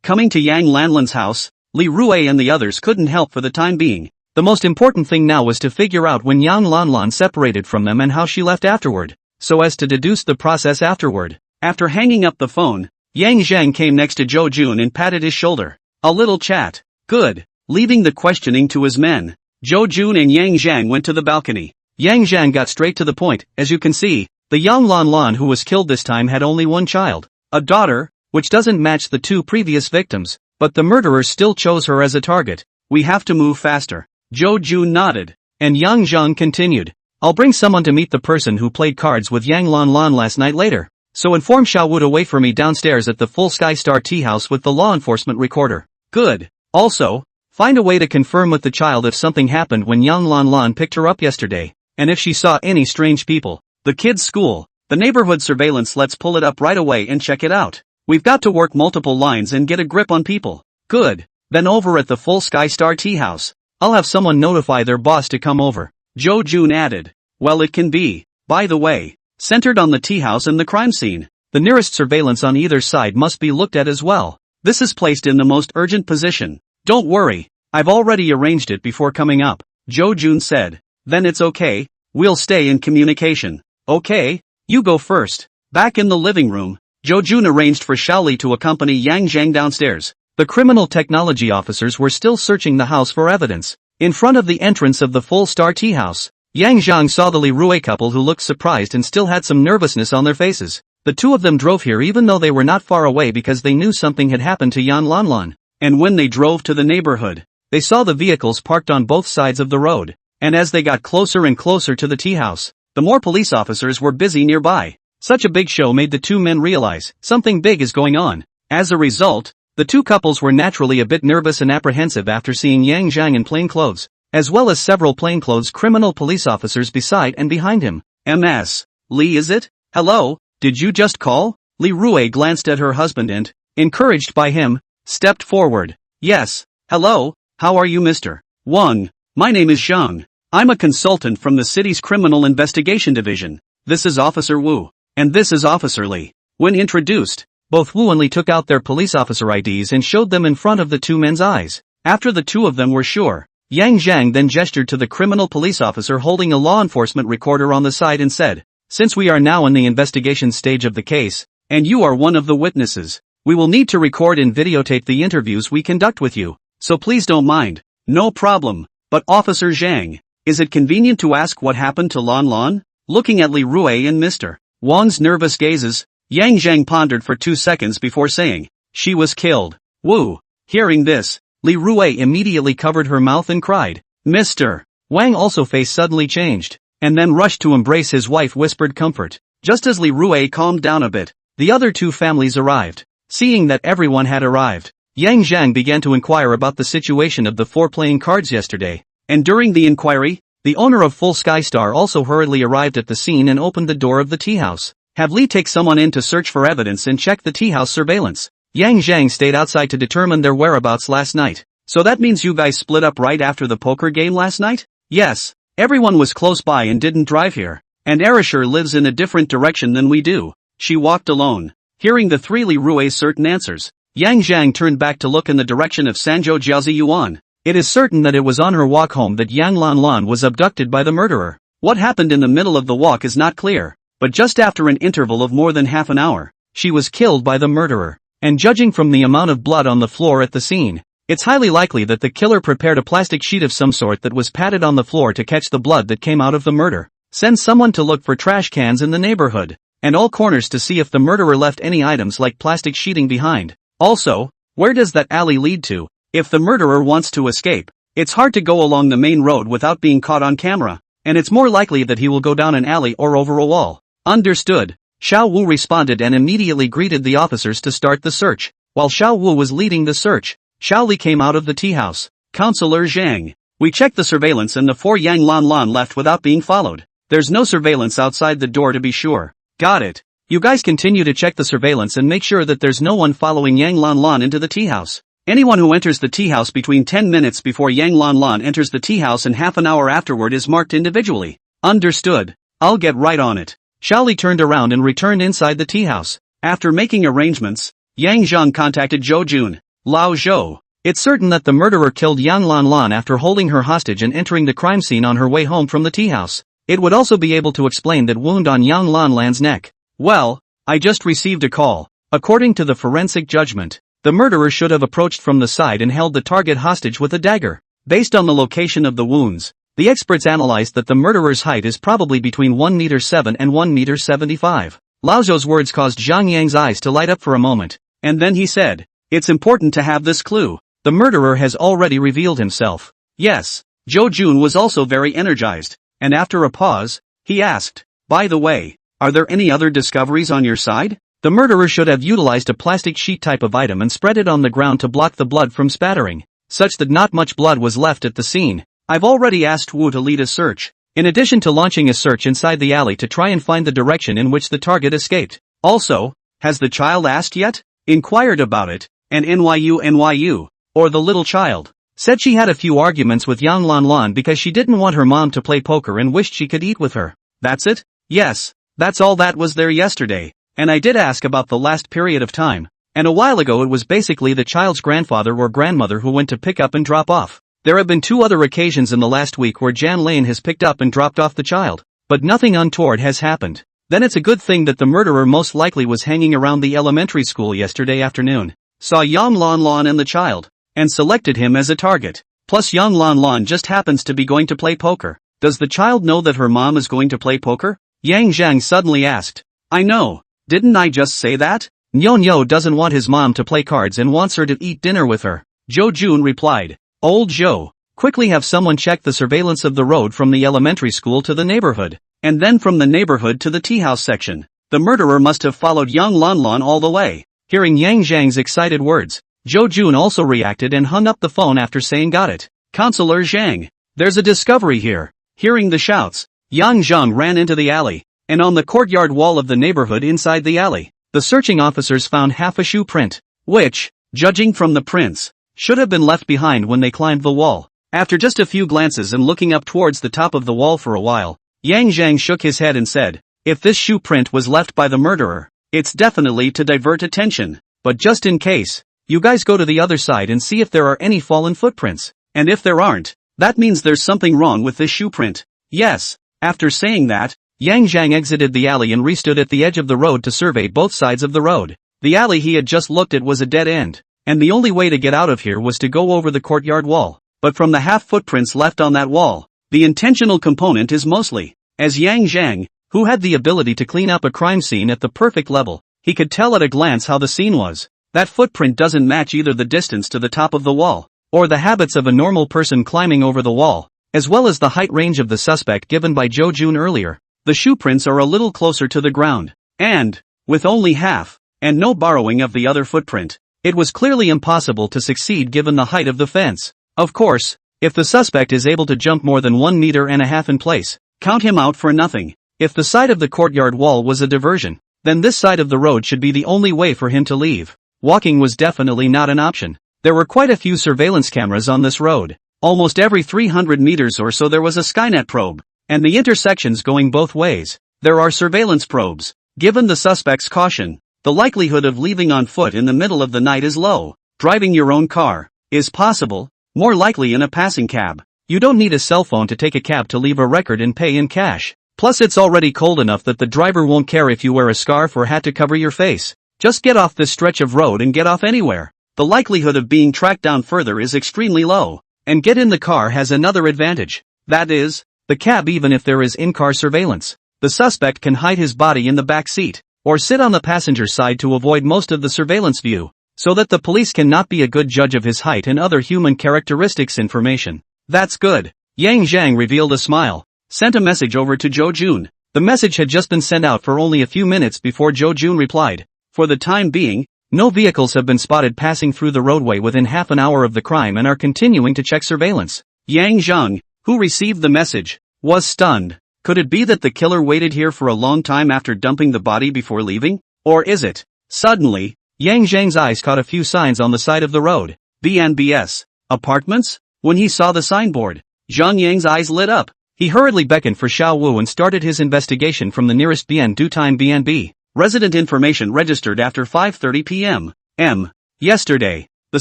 Coming to Yang Lanlan's house, Li Rui and the others couldn't help for the time being. The most important thing now was to figure out when Yang Lanlan separated from them and how she left afterward, so as to deduce the process afterward. After hanging up the phone, Yang Zhang came next to Zhou Jun and patted his shoulder. A little chat. Good. Leaving the questioning to his men, Zhou Jun and Yang Zhang went to the balcony. Yang Zhang got straight to the point. As you can see, the Yang Lanlan who was killed this time had only one child, a daughter, which doesn't match the two previous victims, but the murderer still chose her as a target. We have to move faster. Zhou Jun nodded, and Yang Zhang continued. I'll bring someone to meet the person who played cards with Yang Lanlan last night later. So inform Xiao to wait for me downstairs at the Full Sky Star Tea House with the law enforcement recorder. Good. Also, find a way to confirm with the child if something happened when Yang Lanlan picked her up yesterday, and if she saw any strange people. The kids' school, the neighborhood surveillance, let's pull it up right away and check it out. We've got to work multiple lines and get a grip on people. Good. Then over at the Full Sky Star Tea House, I'll have someone notify their boss to come over. Zhou Jun added. Well, it can be. By the way, centered on the tea house and the crime scene, the nearest surveillance on either side must be looked at as well. This is placed in the most urgent position. Don't worry, I've already arranged it before coming up, Zhou Jun said. Then it's okay, we'll stay in communication. Okay, you go first. Back in the living room, Zhou Jun arranged for Xiaoli to accompany Yang Zhang downstairs. The criminal technology officers were still searching the house for evidence. In front of the entrance of the Full Star Tea House, Yang Zhang saw the Li Rui couple who looked surprised and still had some nervousness on their faces. The two of them drove here even though they were not far away because they knew something had happened to Yan Lanlan. And when they drove to the neighborhood, they saw the vehicles parked on both sides of the road. And as they got closer and closer to the tea house, the more police officers were busy nearby. Such a big show made the two men realize something big is going on. As a result, the two couples were naturally a bit nervous and apprehensive after seeing Yang Zhang in plain clothes, as well as several plainclothes criminal police officers beside and behind him. Ms. Li, is it? Hello, did you just call? Li Rui glanced at her husband and, encouraged by him, stepped forward. Yes, hello, how are you, Mr. Wang? My name is Zhang. I'm a consultant from the city's Criminal Investigation Division. This is Officer Wu. And this is Officer Li. When introduced, both Wu and Li took out their police officer IDs and showed them in front of the two men's eyes. After the two of them were sure, Yang Zhang then gestured to the criminal police officer holding a law enforcement recorder on the side and said, since we are now in the investigation stage of the case, and you are one of the witnesses, we will need to record and videotape the interviews we conduct with you, so please don't mind. No problem. But Officer Zhang, is it convenient to ask what happened to Lan Lan? Looking at Li Rui and Mr. Wang's nervous gazes, Yang Zhang pondered for 2 seconds before saying, she was killed. Wu. Hearing this, Li Rui immediately covered her mouth and cried. Mr. Wang also face suddenly changed, and then rushed to embrace his wife, whispered comfort. Just as Li Rui calmed down a bit, the other two families arrived. Seeing that everyone had arrived, Yang Zhang began to inquire about the situation of the four playing cards yesterday. And during the inquiry, the owner of Full Sky Star also hurriedly arrived at the scene and opened the door of the tea house. Have Li take someone in to search for evidence and check the tea house surveillance. Yang Zhang stayed outside to determine their whereabouts last night. So that means you guys split up right after the poker game last night? Yes. Everyone was close by and didn't drive here. And Erasure lives in a different direction than we do. She walked alone. Hearing the three Li Rue's certain answers, Yang Zhang turned back to look in the direction of Sanzhou Jiaozi Yuan. It is certain that it was on her walk home that Yang Lanlan was abducted by the murderer. What happened in the middle of the walk is not clear, but just after an interval of more than half an hour, she was killed by the murderer. And judging from the amount of blood on the floor at the scene, it's highly likely that the killer prepared a plastic sheet of some sort that was patted on the floor to catch the blood that came out of the murder. Send someone to look for trash cans in the neighborhood, and all corners to see if the murderer left any items like plastic sheeting behind. Also, where does that alley lead to? If the murderer wants to escape, it's hard to go along the main road without being caught on camera, and it's more likely that he will go down an alley or over a wall. Understood. Xiao Wu responded and immediately greeted the officers to start the search. While Xiao Wu was leading the search, Xiao Li came out of the tea house. Counselor Zhang. We checked the surveillance and the 4 Yang Lanlan left without being followed. There's no surveillance outside the door to be sure. Got it. You guys continue to check the surveillance and make sure that there's no one following Yang Lanlan into the tea house. Anyone who enters the tea house between 10 minutes before Yang Lanlan enters the tea house and half an hour afterward is marked individually. Understood. I'll get right on it. Xiao Li turned around and returned inside the tea house. After making arrangements, Yang Zhang contacted Zhou Jun. Lao Zhou. It's certain that the murderer killed Yang Lanlan after holding her hostage and entering the crime scene on her way home from the tea house. It would also be able to explain that wound on Yang Lanlan's neck. Well, I just received a call. According to the forensic judgment, the murderer should have approached from the side and held the target hostage with a dagger. Based on the location of the wounds, the experts analyzed that the murderer's height is probably between 1 meter 7 and 1 meter 75. Lao Zhou's words caused Zhang Yang's eyes to light up for a moment, and then he said, "It's important to have this clue. The murderer has already revealed himself." Yes. Zhou Jun was also very energized, and after a pause, he asked, "By the way, are there any other discoveries on your side?" The murderer should have utilized a plastic sheet type of item and spread it on the ground to block the blood from spattering, such that not much blood was left at the scene. I've already asked Wu to lead a search, in addition to launching a search inside the alley to try and find the direction in which the target escaped. Also, has the child asked yet? Inquired about it, and NYU, or the little child. Said she had a few arguments with Yang Lanlan because she didn't want her mom to play poker and wished she could eat with her. That's it? Yes, that's all that was there yesterday. And I did ask about the last period of time, and a while ago it was basically the child's grandfather or grandmother who went to pick up and drop off. There have been 2 other occasions in the last week where Jan Lane has picked up and dropped off the child, but nothing untoward has happened. Then it's a good thing that the murderer most likely was hanging around the elementary school yesterday afternoon, saw Yang Lanlan and the child, and selected him as a target. Plus Yang Lanlan just happens to be going to play poker. Does the child know that her mom is going to play poker? Yang Zhang suddenly asked. I know. Didn't I just say that? Nyo doesn't want his mom to play cards and wants her to eat dinner with her. Zhou Jun replied. Old Zhou, quickly have someone check the surveillance of the road from the elementary school to the neighborhood, and then from the neighborhood to the tea house section. The murderer must have followed Yang Lanlan all the way. Hearing Yang Zhang's excited words, Zhou Jun also reacted and hung up the phone after saying got it. Counselor Zhang, there's a discovery here. Hearing the shouts, Yang Zhang ran into the alley, and on the courtyard wall of the neighborhood inside the alley, the searching officers found half a shoe print, which, judging from the prints, should have been left behind when they climbed the wall. After just a few glances and looking up towards the top of the wall for a while, Yang Zhang shook his head and said, if this shoe print was left by the murderer, it's definitely to divert attention. But just in case, you guys go to the other side and see if there are any fallen footprints. And if there aren't, that means there's something wrong with this shoe print. Yes. After saying that, Yang Zhang exited the alley and restood at the edge of the road to survey both sides of the road. The alley he had just looked at was a dead end, and the only way to get out of here was to go over the courtyard wall. But from the half footprints left on that wall, the intentional component is mostly, as Yang Zhang, who had the ability to clean up a crime scene at the perfect level, he could tell at a glance how the scene was. That footprint doesn't match either the distance to the top of the wall, or the habits of a normal person climbing over the wall, as well as the height range of the suspect given by Zhou Jun earlier. The shoe prints are a little closer to the ground, and, with only half, and no borrowing of the other footprint, it was clearly impossible to succeed given the height of the fence. Of course, if the suspect is able to jump more than 1.5 meters in place, count him out for nothing. If the side of the courtyard wall was a diversion, then this side of the road should be the only way for him to leave. Walking was definitely not an option. There were quite a few surveillance cameras on this road. Almost every 300 meters or so there was a Skynet probe, and the intersections going both ways. There are surveillance probes. Given the suspect's caution, the likelihood of leaving on foot in the middle of the night is low. Driving your own car is possible, more likely in a passing cab. You don't need a cell phone to take a cab to leave a record and pay in cash. Plus it's already cold enough that the driver won't care if you wear a scarf or hat to cover your face. Just get off this stretch of road and get off anywhere. The likelihood of being tracked down further is extremely low. And get in the car has another advantage. That is, the cab. Even if there is in-car surveillance, the suspect can hide his body in the back seat, or sit on the passenger side to avoid most of the surveillance view, so that the police cannot be a good judge of his height and other human characteristics information. That's good. Yang Zhang revealed a smile, sent a message over to Zhou Jun. The message had just been sent out for only a few minutes before Zhou Jun replied. For the time being, no vehicles have been spotted passing through the roadway within half an hour of the crime and are continuing to check surveillance. Yang Zhang, who received the message, was stunned. Could it be that the killer waited here for a long time after dumping the body before leaving? Or is it? Suddenly, Yang Zhang's eyes caught a few signs on the side of the road. BNBS. Apartments? When he saw the signboard, Zhang Yang's eyes lit up. He hurriedly beckoned for Xiao Wu and started his investigation from the nearest BN due time BNB. Resident information registered after 5:30 p.m. Yesterday. The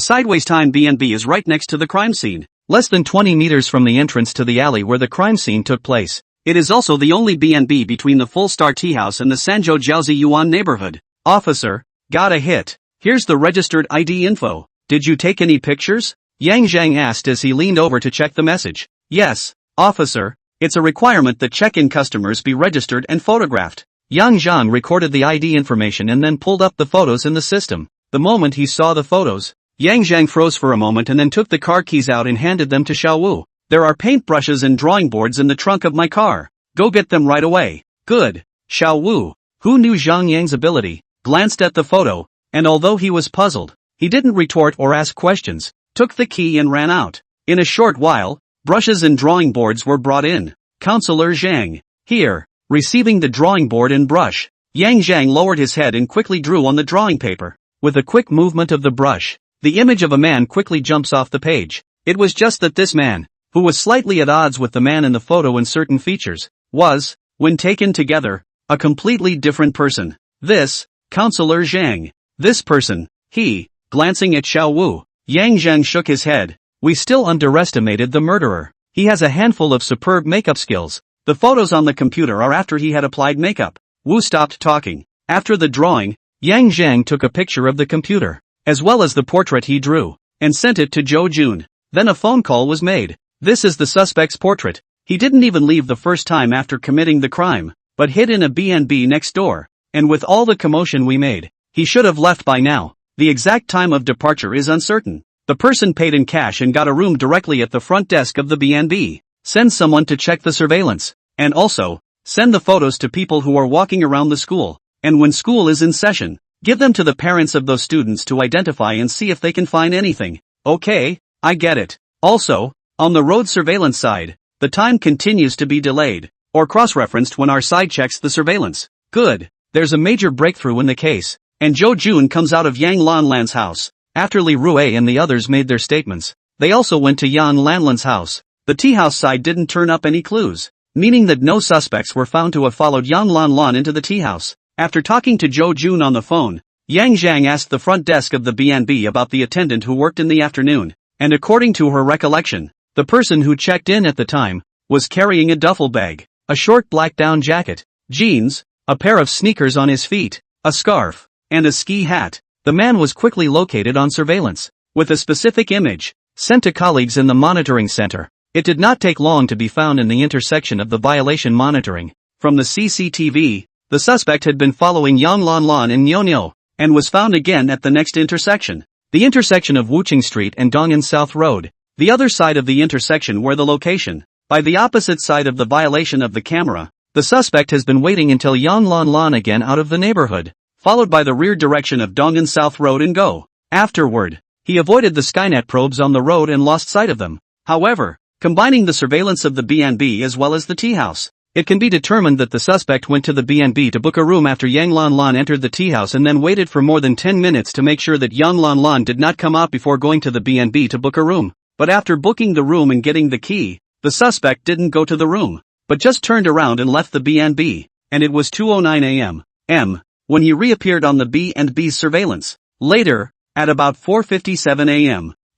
sideways time BNB is right next to the crime scene, less than 20 meters from the entrance to the alley where the crime scene took place. It is also the only BNB between the Full Star Tea House and the Sanzhou Jiaozi Yuan neighborhood. Officer, got a hit. Here's the registered ID info. Did you take any pictures? Yang Zhang asked as he leaned over to check the message. Yes, officer. It's a requirement that check-in customers be registered and photographed. Yang Zhang recorded the ID information and then pulled up the photos in the system. The moment he saw the photos, Yang Zhang froze for a moment and then took the car keys out and handed them to Xiao Wu. There are paintbrushes and drawing boards in the trunk of my car. Go get them right away. Good. Xiao Wu, who knew Zhang Yang's ability, glanced at the photo, and although he was puzzled, he didn't retort or ask questions, took the key and ran out. In a short while, brushes and drawing boards were brought in. Counselor Zhang. Here. Receiving the drawing board and brush, Yang Zhang lowered his head and quickly drew on the drawing paper. With a quick movement of the brush, the image of a man quickly jumps off the page. It was just that this man, who was slightly at odds with the man in the photo in certain features, was, when taken together, a completely different person. This, Counselor Zhang. This person, he, glancing at Xiao Wu. Yang Zhang shook his head. We still underestimated the murderer. He has a handful of superb makeup skills. The photos on the computer are after he had applied makeup. Wu stopped talking. After the drawing, Yang Zhang took a picture of the computer, as well as the portrait he drew, and sent it to Zhou Jun. Then a phone call was made. This is the suspect's portrait. He didn't even leave the first time after committing the crime, but hid in a BNB next door. And with all the commotion we made, he should have left by now. The exact time of departure is uncertain. The person paid in cash and got a room directly at the front desk of the BNB. Send someone to check the surveillance. And also, send the photos to people who are walking around the school. And when school is in session, give them to the parents of those students to identify and see if they can find anything. Okay, I get it. Also, on the road surveillance side, the time continues to be delayed, or cross-referenced when our side checks the surveillance. Good. There's a major breakthrough in the case. And Zhou Jun comes out of Yang Lanlan's house. After Li Rue and the others made their statements, they also went to Yang Lanlan's house. The tea house side didn't turn up any clues, meaning that no suspects were found to have followed Yang Lanlan into the tea house. After talking to Zhou Jun on the phone, Yang Zhang asked the front desk of the BNB about the attendant who worked in the afternoon, and according to her recollection, the person who checked in at the time was carrying a duffel bag, a short black down jacket, jeans, a pair of sneakers on his feet, a scarf, and a ski hat. The man was quickly located on surveillance, with a specific image, sent to colleagues in the monitoring center. It did not take long to be found in the intersection of the violation monitoring. From the CCTV, the suspect had been following Yang Lanlan in Nyonyo, and was found again at the next intersection. The intersection of Wuqing Street and Dong'an South Road. The other side of the intersection where the location. By the opposite side of the violation of the camera, the suspect has been waiting until Yang Lanlan again out of the neighborhood, followed by the rear direction of Dong'an South Road and go. Afterward, he avoided the Skynet probes on the road and lost sight of them. However, combining the surveillance of the BNB as well as the tea house, It can be determined that the suspect went to the B&B to book a room after Yang Lanlan entered the tea house and then waited for more than 10 minutes to make sure that Yang Lanlan did not come out before going to the B&B to book a room. But after booking the room and getting the key, the suspect didn't go to the room, but just turned around and left the B&B, and it was 2:09 a.m. when he reappeared on the B&B's surveillance. Later, at about 4:57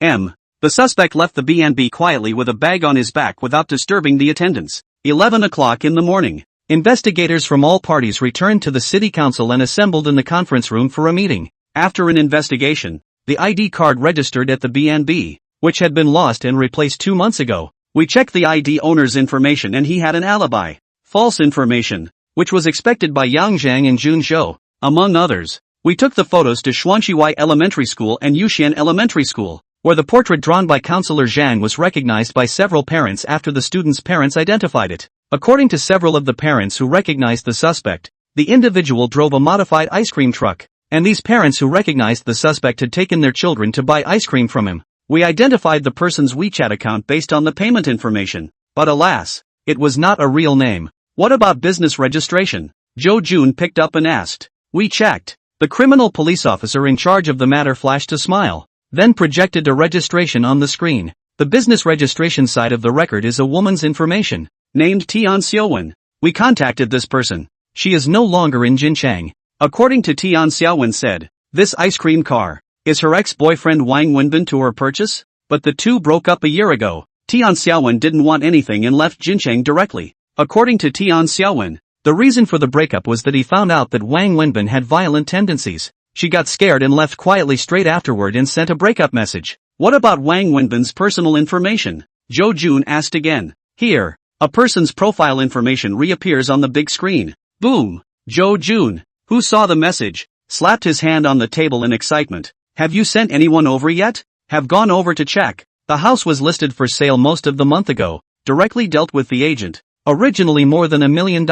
a.m. the suspect left the B&B quietly with a bag on his back without disturbing the attendants. 11 o'clock in the morning. Investigators from all parties returned to the city council and assembled in the conference room for a meeting. After an investigation, the ID card registered at the B&B, which had been lost and replaced 2 months ago. We checked the ID owner's information and he had an alibi. False information, which was expected by Yang Zhang and Jun Zhou, among others. We took the photos to Xuanqiwai Elementary School and Yuxian Elementary School, where the portrait drawn by Counselor Zhang was recognized by several parents after the students' parents identified it. According to several of the parents who recognized the suspect, the individual drove a modified ice cream truck, and these parents who recognized the suspect had taken their children to buy ice cream from him. We identified the person's WeChat account based on the payment information, but alas, it was not a real name. What about business registration? Zhou Jun picked up and asked. We checked. The criminal police officer in charge of the matter flashed a smile, then projected a registration on the screen. The business registration side of the record is a woman's information, named Tian Xiaowen. We contacted this person. She is no longer in Jinchang. According to Tian Xiaowen said, this ice cream car is her ex-boyfriend Wang Wenbin to her purchase, but the two broke up a year ago. Tian Xiaowen didn't want anything and left Jinchang directly. According to Tian Xiaowen, the reason for the breakup was that he found out that Wang Wenbin had violent tendencies. She got scared and left quietly straight afterward and sent a breakup message. What about Wang Wenbin's personal information? Zhou Jun asked again. Here, a person's profile information reappears on the big screen. Boom! Zhou Jun, who saw the message, slapped his hand on the table in excitement. Have you sent anyone over yet? Have gone over to check. The house was listed for sale most of the month ago, directly dealt with the agent. Originally more than $1 million.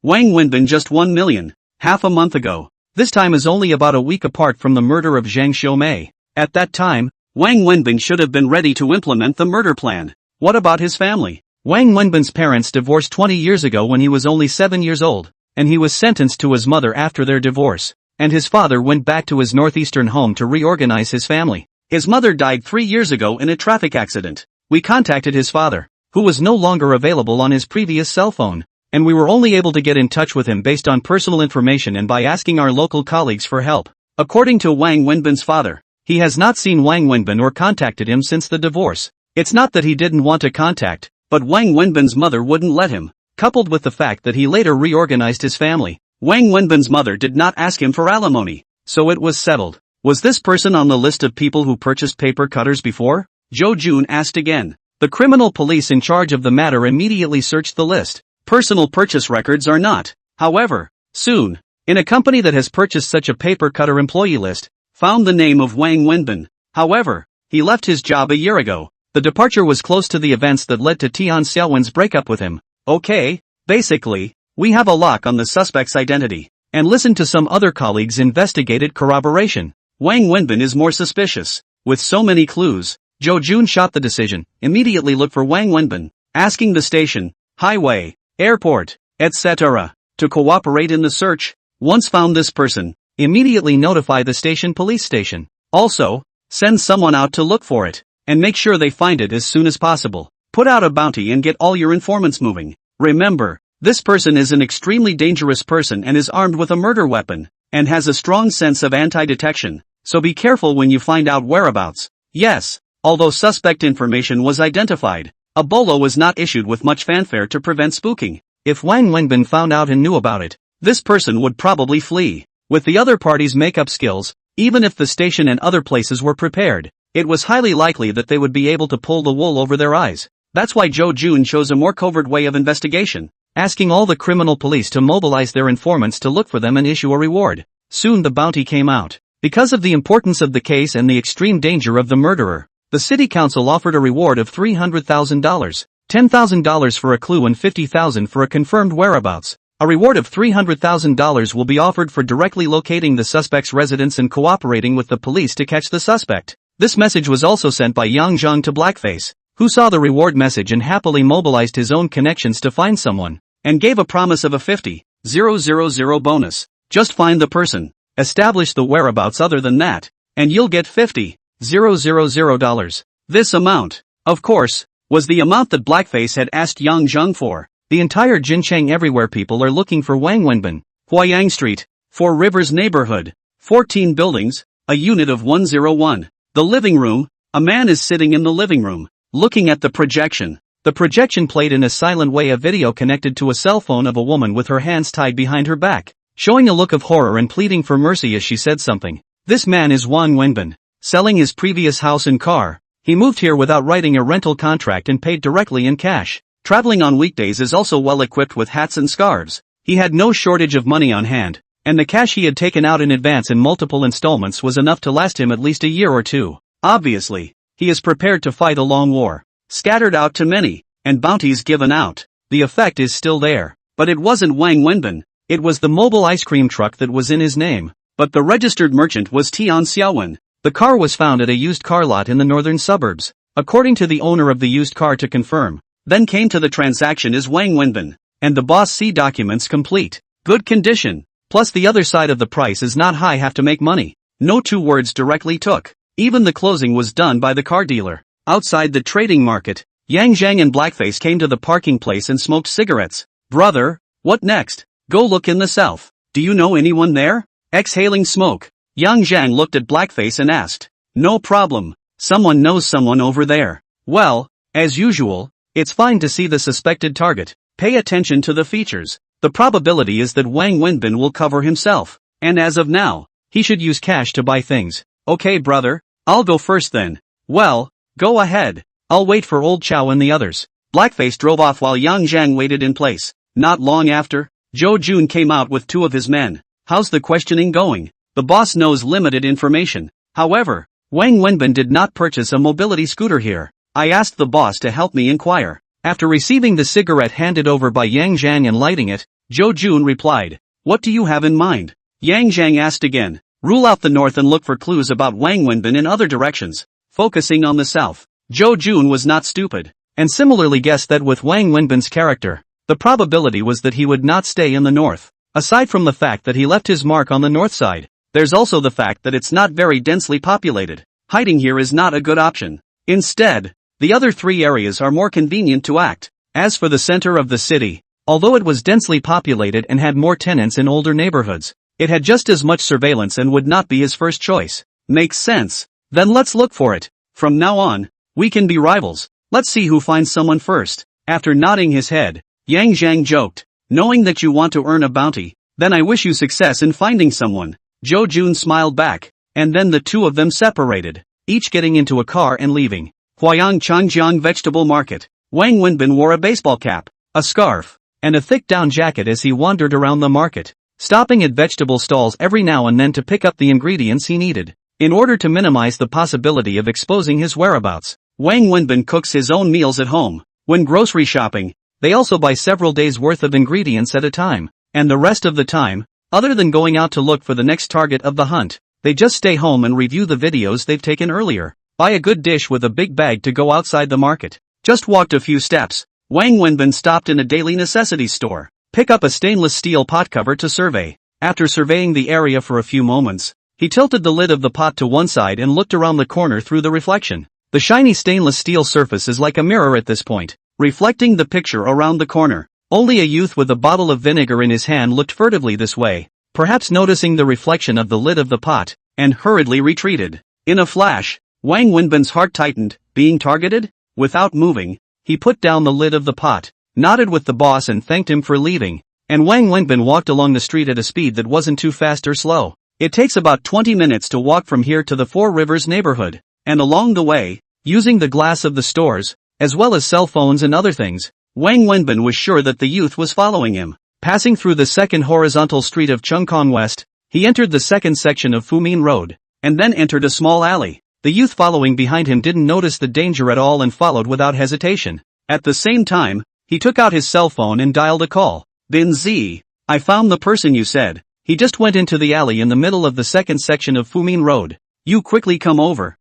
Wang Wenbin just 1 million, half a month ago. This time is only about a week apart from the murder of Zhang Xiaomei. At that time, Wang Wenbin should have been ready to implement the murder plan. What about his family? Wang Wenbin's parents divorced 20 years ago when he was only 7 years old, and he was sentenced to his mother after their divorce, and his father went back to his northeastern home to reorganize his family. His mother died 3 years ago in a traffic accident. We contacted his father, who was no longer available on his previous cell phone, and we were only able to get in touch with him based on personal information and by asking our local colleagues for help. According to Wang Wenbin's father, he has not seen Wang Wenbin or contacted him since the divorce. It's not that he didn't want to contact, but Wang Wenbin's mother wouldn't let him, coupled with the fact that he later reorganized his family. Wang Wenbin's mother did not ask him for alimony, so it was settled. Was this person on the list of people who purchased paper cutters before? Zhou Jun asked again. The criminal police in charge of the matter immediately searched the list. Personal purchase records are not, however, soon, in a company that has purchased such a paper cutter employee list, found the name of Wang Wenbin. However, he left his job a year ago. The departure was close to the events that led to Tian Xiaowen's breakup with him. Okay, basically, we have a lock on the suspect's identity, and listened to some other colleagues' investigated corroboration. Wang Wenbin is more suspicious. With so many clues, Zhou Jun shot the decision, immediately look for Wang Wenbin, asking the station, highway, airport, etc., to cooperate in the search. Once found this person, immediately notify the station police station. Also, send someone out to look for it, and make sure they find it as soon as possible. Put out a bounty and get all your informants moving. Remember, this person is an extremely dangerous person and is armed with a murder weapon, and has a strong sense of anti-detection, so be careful when you find out whereabouts. Yes, although suspect information was identified, a bolo was not issued with much fanfare to prevent spooking. If Wang Wenbin found out and knew about it, this person would probably flee. With the other party's makeup skills, even if the station and other places were prepared, it was highly likely that they would be able to pull the wool over their eyes. That's why Zhou Jun chose a more covert way of investigation, asking all the criminal police to mobilize their informants to look for them and issue a reward. Soon the bounty came out. Because of the importance of the case and the extreme danger of the murderer, the city council offered a reward of $300,000, $10,000 for a clue and $50,000 for a confirmed whereabouts. A reward of $300,000 will be offered for directly locating the suspect's residence and cooperating with the police to catch the suspect. This message was also sent by Yang Zhang to Blackface, who saw the reward message and happily mobilized his own connections to find someone. and gave a promise of a 50,000 bonus. Just find the person, establish the whereabouts other than that, and you'll get $50,000. This amount, of course, was the amount that Blackface had asked Yang Zheng for. The entire Jincheng everywhere people are looking for Wang Wenbin. Huayang Street, Four Rivers neighborhood, 14 buildings, a unit of 101. The living room, a man is sitting in the living room, looking at the projection. The projection played in a silent way a video connected to a cell phone of a woman with her hands tied behind her back, showing a look of horror and pleading for mercy as she said something. This man is Wang Wenbin, selling his previous house and car. He moved here without writing a rental contract and paid directly in cash. Traveling on weekdays is also well equipped with hats and scarves. He had no shortage of money on hand, and the cash he had taken out in advance in multiple installments was enough to last him at least a year or two. Obviously, he is prepared to fight a long war. Scattered out to many, and bounties given out. The effect is still there. But it wasn't Wang Wenbin, it was the mobile ice cream truck that was in his name. But the registered merchant was Tian Xiaowen. The car was found at a used car lot in the northern suburbs. According to the owner of the used car to confirm, then came to the transaction is Wang Wenbin, and the boss see documents complete. Good condition. Plus the other side of the price is not high have to make money. No two words directly took. Even the closing was done by the car dealer. Outside the trading market, Yang Zhang and Blackface came to the parking place and smoked cigarettes. Brother, what next? Go look in the south. Do you know anyone there? Exhaling smoke, Yang Zhang looked at Blackface and asked. No problem. Someone knows someone over there. Well, as usual, it's fine to see the suspected target. Pay attention to the features. The probability is that Wang Wenbin will cover himself. And as of now, he should use cash to buy things. Okay brother, I'll go first then. Well, go ahead. I'll wait for old Chow and the others. Blackface drove off while Yang Zhang waited in place. Not long after, Zhou Jun came out with two of his men. How's the questioning going? The boss knows limited information. However, Wang Wenbin did not purchase a mobility scooter here. I asked the boss to help me inquire. After receiving the cigarette handed over by Yang Zhang and lighting it, Zhou Jun replied, What do you have in mind? Yang Zhang asked again. Rule out the north and look for clues about Wang Wenbin in other directions. Focusing on the south. Zhou Jun was not stupid, and similarly guessed that with Wang Wenbin's character, the probability was that he would not stay in the north. Aside from the fact that he left his mark on the north side, there's also the fact that it's not very densely populated. Hiding here is not a good option. Instead, the other three areas are more convenient to act. As for the center of the city, although it was densely populated and had more tenants in older neighborhoods, it had just as much surveillance and would not be his first choice. Makes sense. Then let's look for it. From now on, we can be rivals. Let's see who finds someone first. After nodding his head, Yang Zhang joked, knowing that you want to earn a bounty, then I wish you success in finding someone. Zhou Jun smiled back, and then the two of them separated, each getting into a car and leaving. Huayang Changjiang Vegetable Market. Wang Wenbin wore a baseball cap, a scarf, and a thick down jacket as he wandered around the market, stopping at vegetable stalls every now and then to pick up the ingredients he needed. In order to minimize the possibility of exposing his whereabouts, Wang Wenbin cooks his own meals at home. When grocery shopping, they also buy several days' worth of ingredients at a time, and the rest of the time, other than going out to look for the next target of the hunt, they just stay home and review the videos they've taken earlier. Buy a good dish with a big bag to go outside the market. Just walked a few steps, Wang Wenbin stopped in a daily necessities store. Pick up a stainless steel pot cover to survey. After surveying the area for a few moments, he tilted the lid of the pot to one side and looked around the corner through the reflection. The shiny stainless steel surface is like a mirror at this point, reflecting the picture around the corner. Only a youth with a bottle of vinegar in his hand looked furtively this way, perhaps noticing the reflection of the lid of the pot, and hurriedly retreated. In a flash, Wang Wenbin's heart tightened. Being targeted? Without moving, he put down the lid of the pot, nodded with the boss and thanked him for leaving, and Wang Wenbin walked along the street at a speed that wasn't too fast or slow. It takes about 20 minutes to walk from here to the Four Rivers neighborhood, and along the way, using the glass of the stores, as well as cell phones and other things, Wang Wenbin was sure that the youth was following him. Passing through the second horizontal street of Chungkong West, he entered the second section of Fumin Road, and then entered a small alley. The youth following behind him didn't notice the danger at all and followed without hesitation. At the same time, he took out his cell phone and dialed a call. Bin Z, I found the person you said. He just went into the alley in the middle of the second section of Fumin Road. You quickly come over.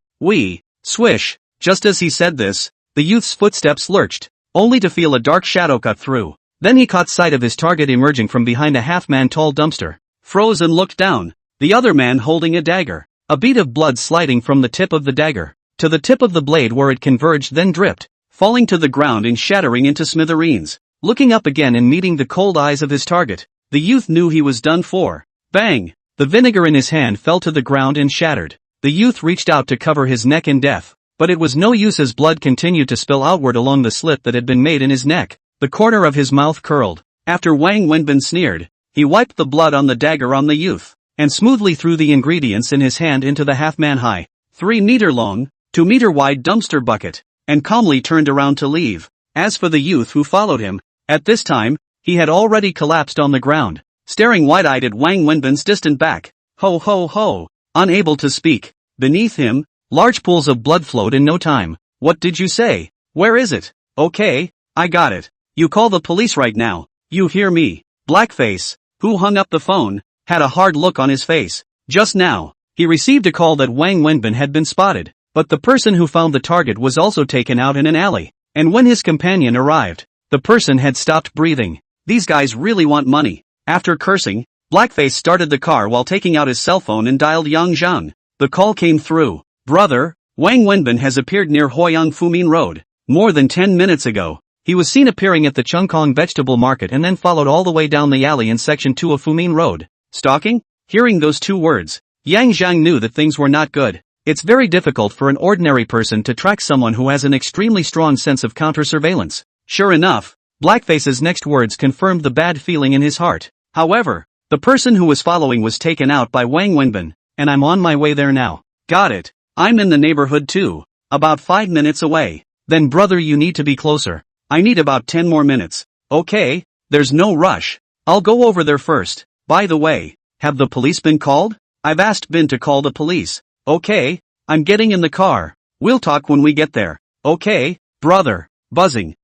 Swish. Just as he said this, the youth's footsteps lurched, only to feel a dark shadow cut through. Then he caught sight of his target emerging from behind a half-man-tall dumpster, froze and looked down, the other man holding a dagger. A bead of blood sliding from the tip of the dagger to the tip of the blade where it converged then dripped, falling to the ground and shattering into smithereens. Looking up again and meeting the cold eyes of his target, the youth knew he was done for. Bang! The vinegar in his hand fell to the ground and shattered. The youth reached out to cover his neck in death, but it was no use as blood continued to spill outward along the slit that had been made in his neck. The corner of his mouth curled. After Wang Wenbin sneered, he wiped the blood on the dagger on the youth, and smoothly threw the ingredients in his hand into the half-man-high, 3-meter-long, 2-meter-wide dumpster bucket, and calmly turned around to leave. As for the youth who followed him, at this time, he had already collapsed on the ground, staring wide-eyed at Wang Wenbin's distant back. Ho ho ho! Unable to speak. Beneath him, large pools of blood flowed in no time. What did you say? Where is it? Okay, I got it. You call the police right now. You hear me? Blackface, who hung up the phone, had a hard look on his face. Just now, he received a call that Wang Wenbin had been spotted, but the person who found the target was also taken out in an alley, and when his companion arrived, the person had stopped breathing. These guys really want money. After cursing, Blackface started the car while taking out his cell phone and dialed Yang Zhang. The call came through. Brother, Wang Wenbin has appeared near Huayang Fumin Road. More than 10 minutes ago, he was seen appearing at the Chungkong vegetable market and then followed all the way down the alley in section 2 of Fumin Road. Stalking? Hearing those two words, Yang Zhang knew that things were not good. It's very difficult for an ordinary person to track someone who has an extremely strong sense of counter-surveillance. Sure enough, Blackface's next words confirmed the bad feeling in his heart. However, the person who was following was taken out by Wang Wenbin, and I'm on my way there now. Got it. I'm in the neighborhood too. About 5 minutes away. Then brother, you need to be closer. I need about 10 more minutes. Okay, there's no rush. I'll go over there first. By the way, have the police been called? I've asked Bin to call the police. Okay, I'm getting in the car. We'll talk when we get there. Okay, brother. Buzzing,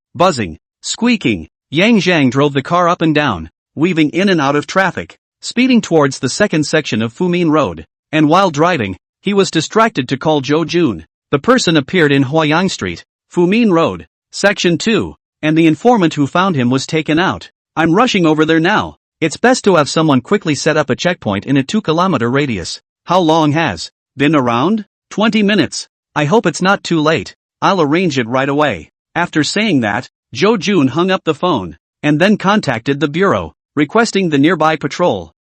squeaking. Yang Zhang drove the car up and down, weaving in and out of traffic, speeding towards the second section of Fumin Road. And while driving, he was distracted to call Zhou Jun. The person appeared in Huayang Street, Fumin Road, Section 2, and the informant who found him was taken out. I'm rushing over there now. It's best to have someone quickly set up a checkpoint in a 2-kilometer radius. How long has been around? 20 minutes. I hope it's not too late. I'll arrange it right away. After saying that, Zhou Jun hung up the phone, and then contacted the bureau, requesting the nearby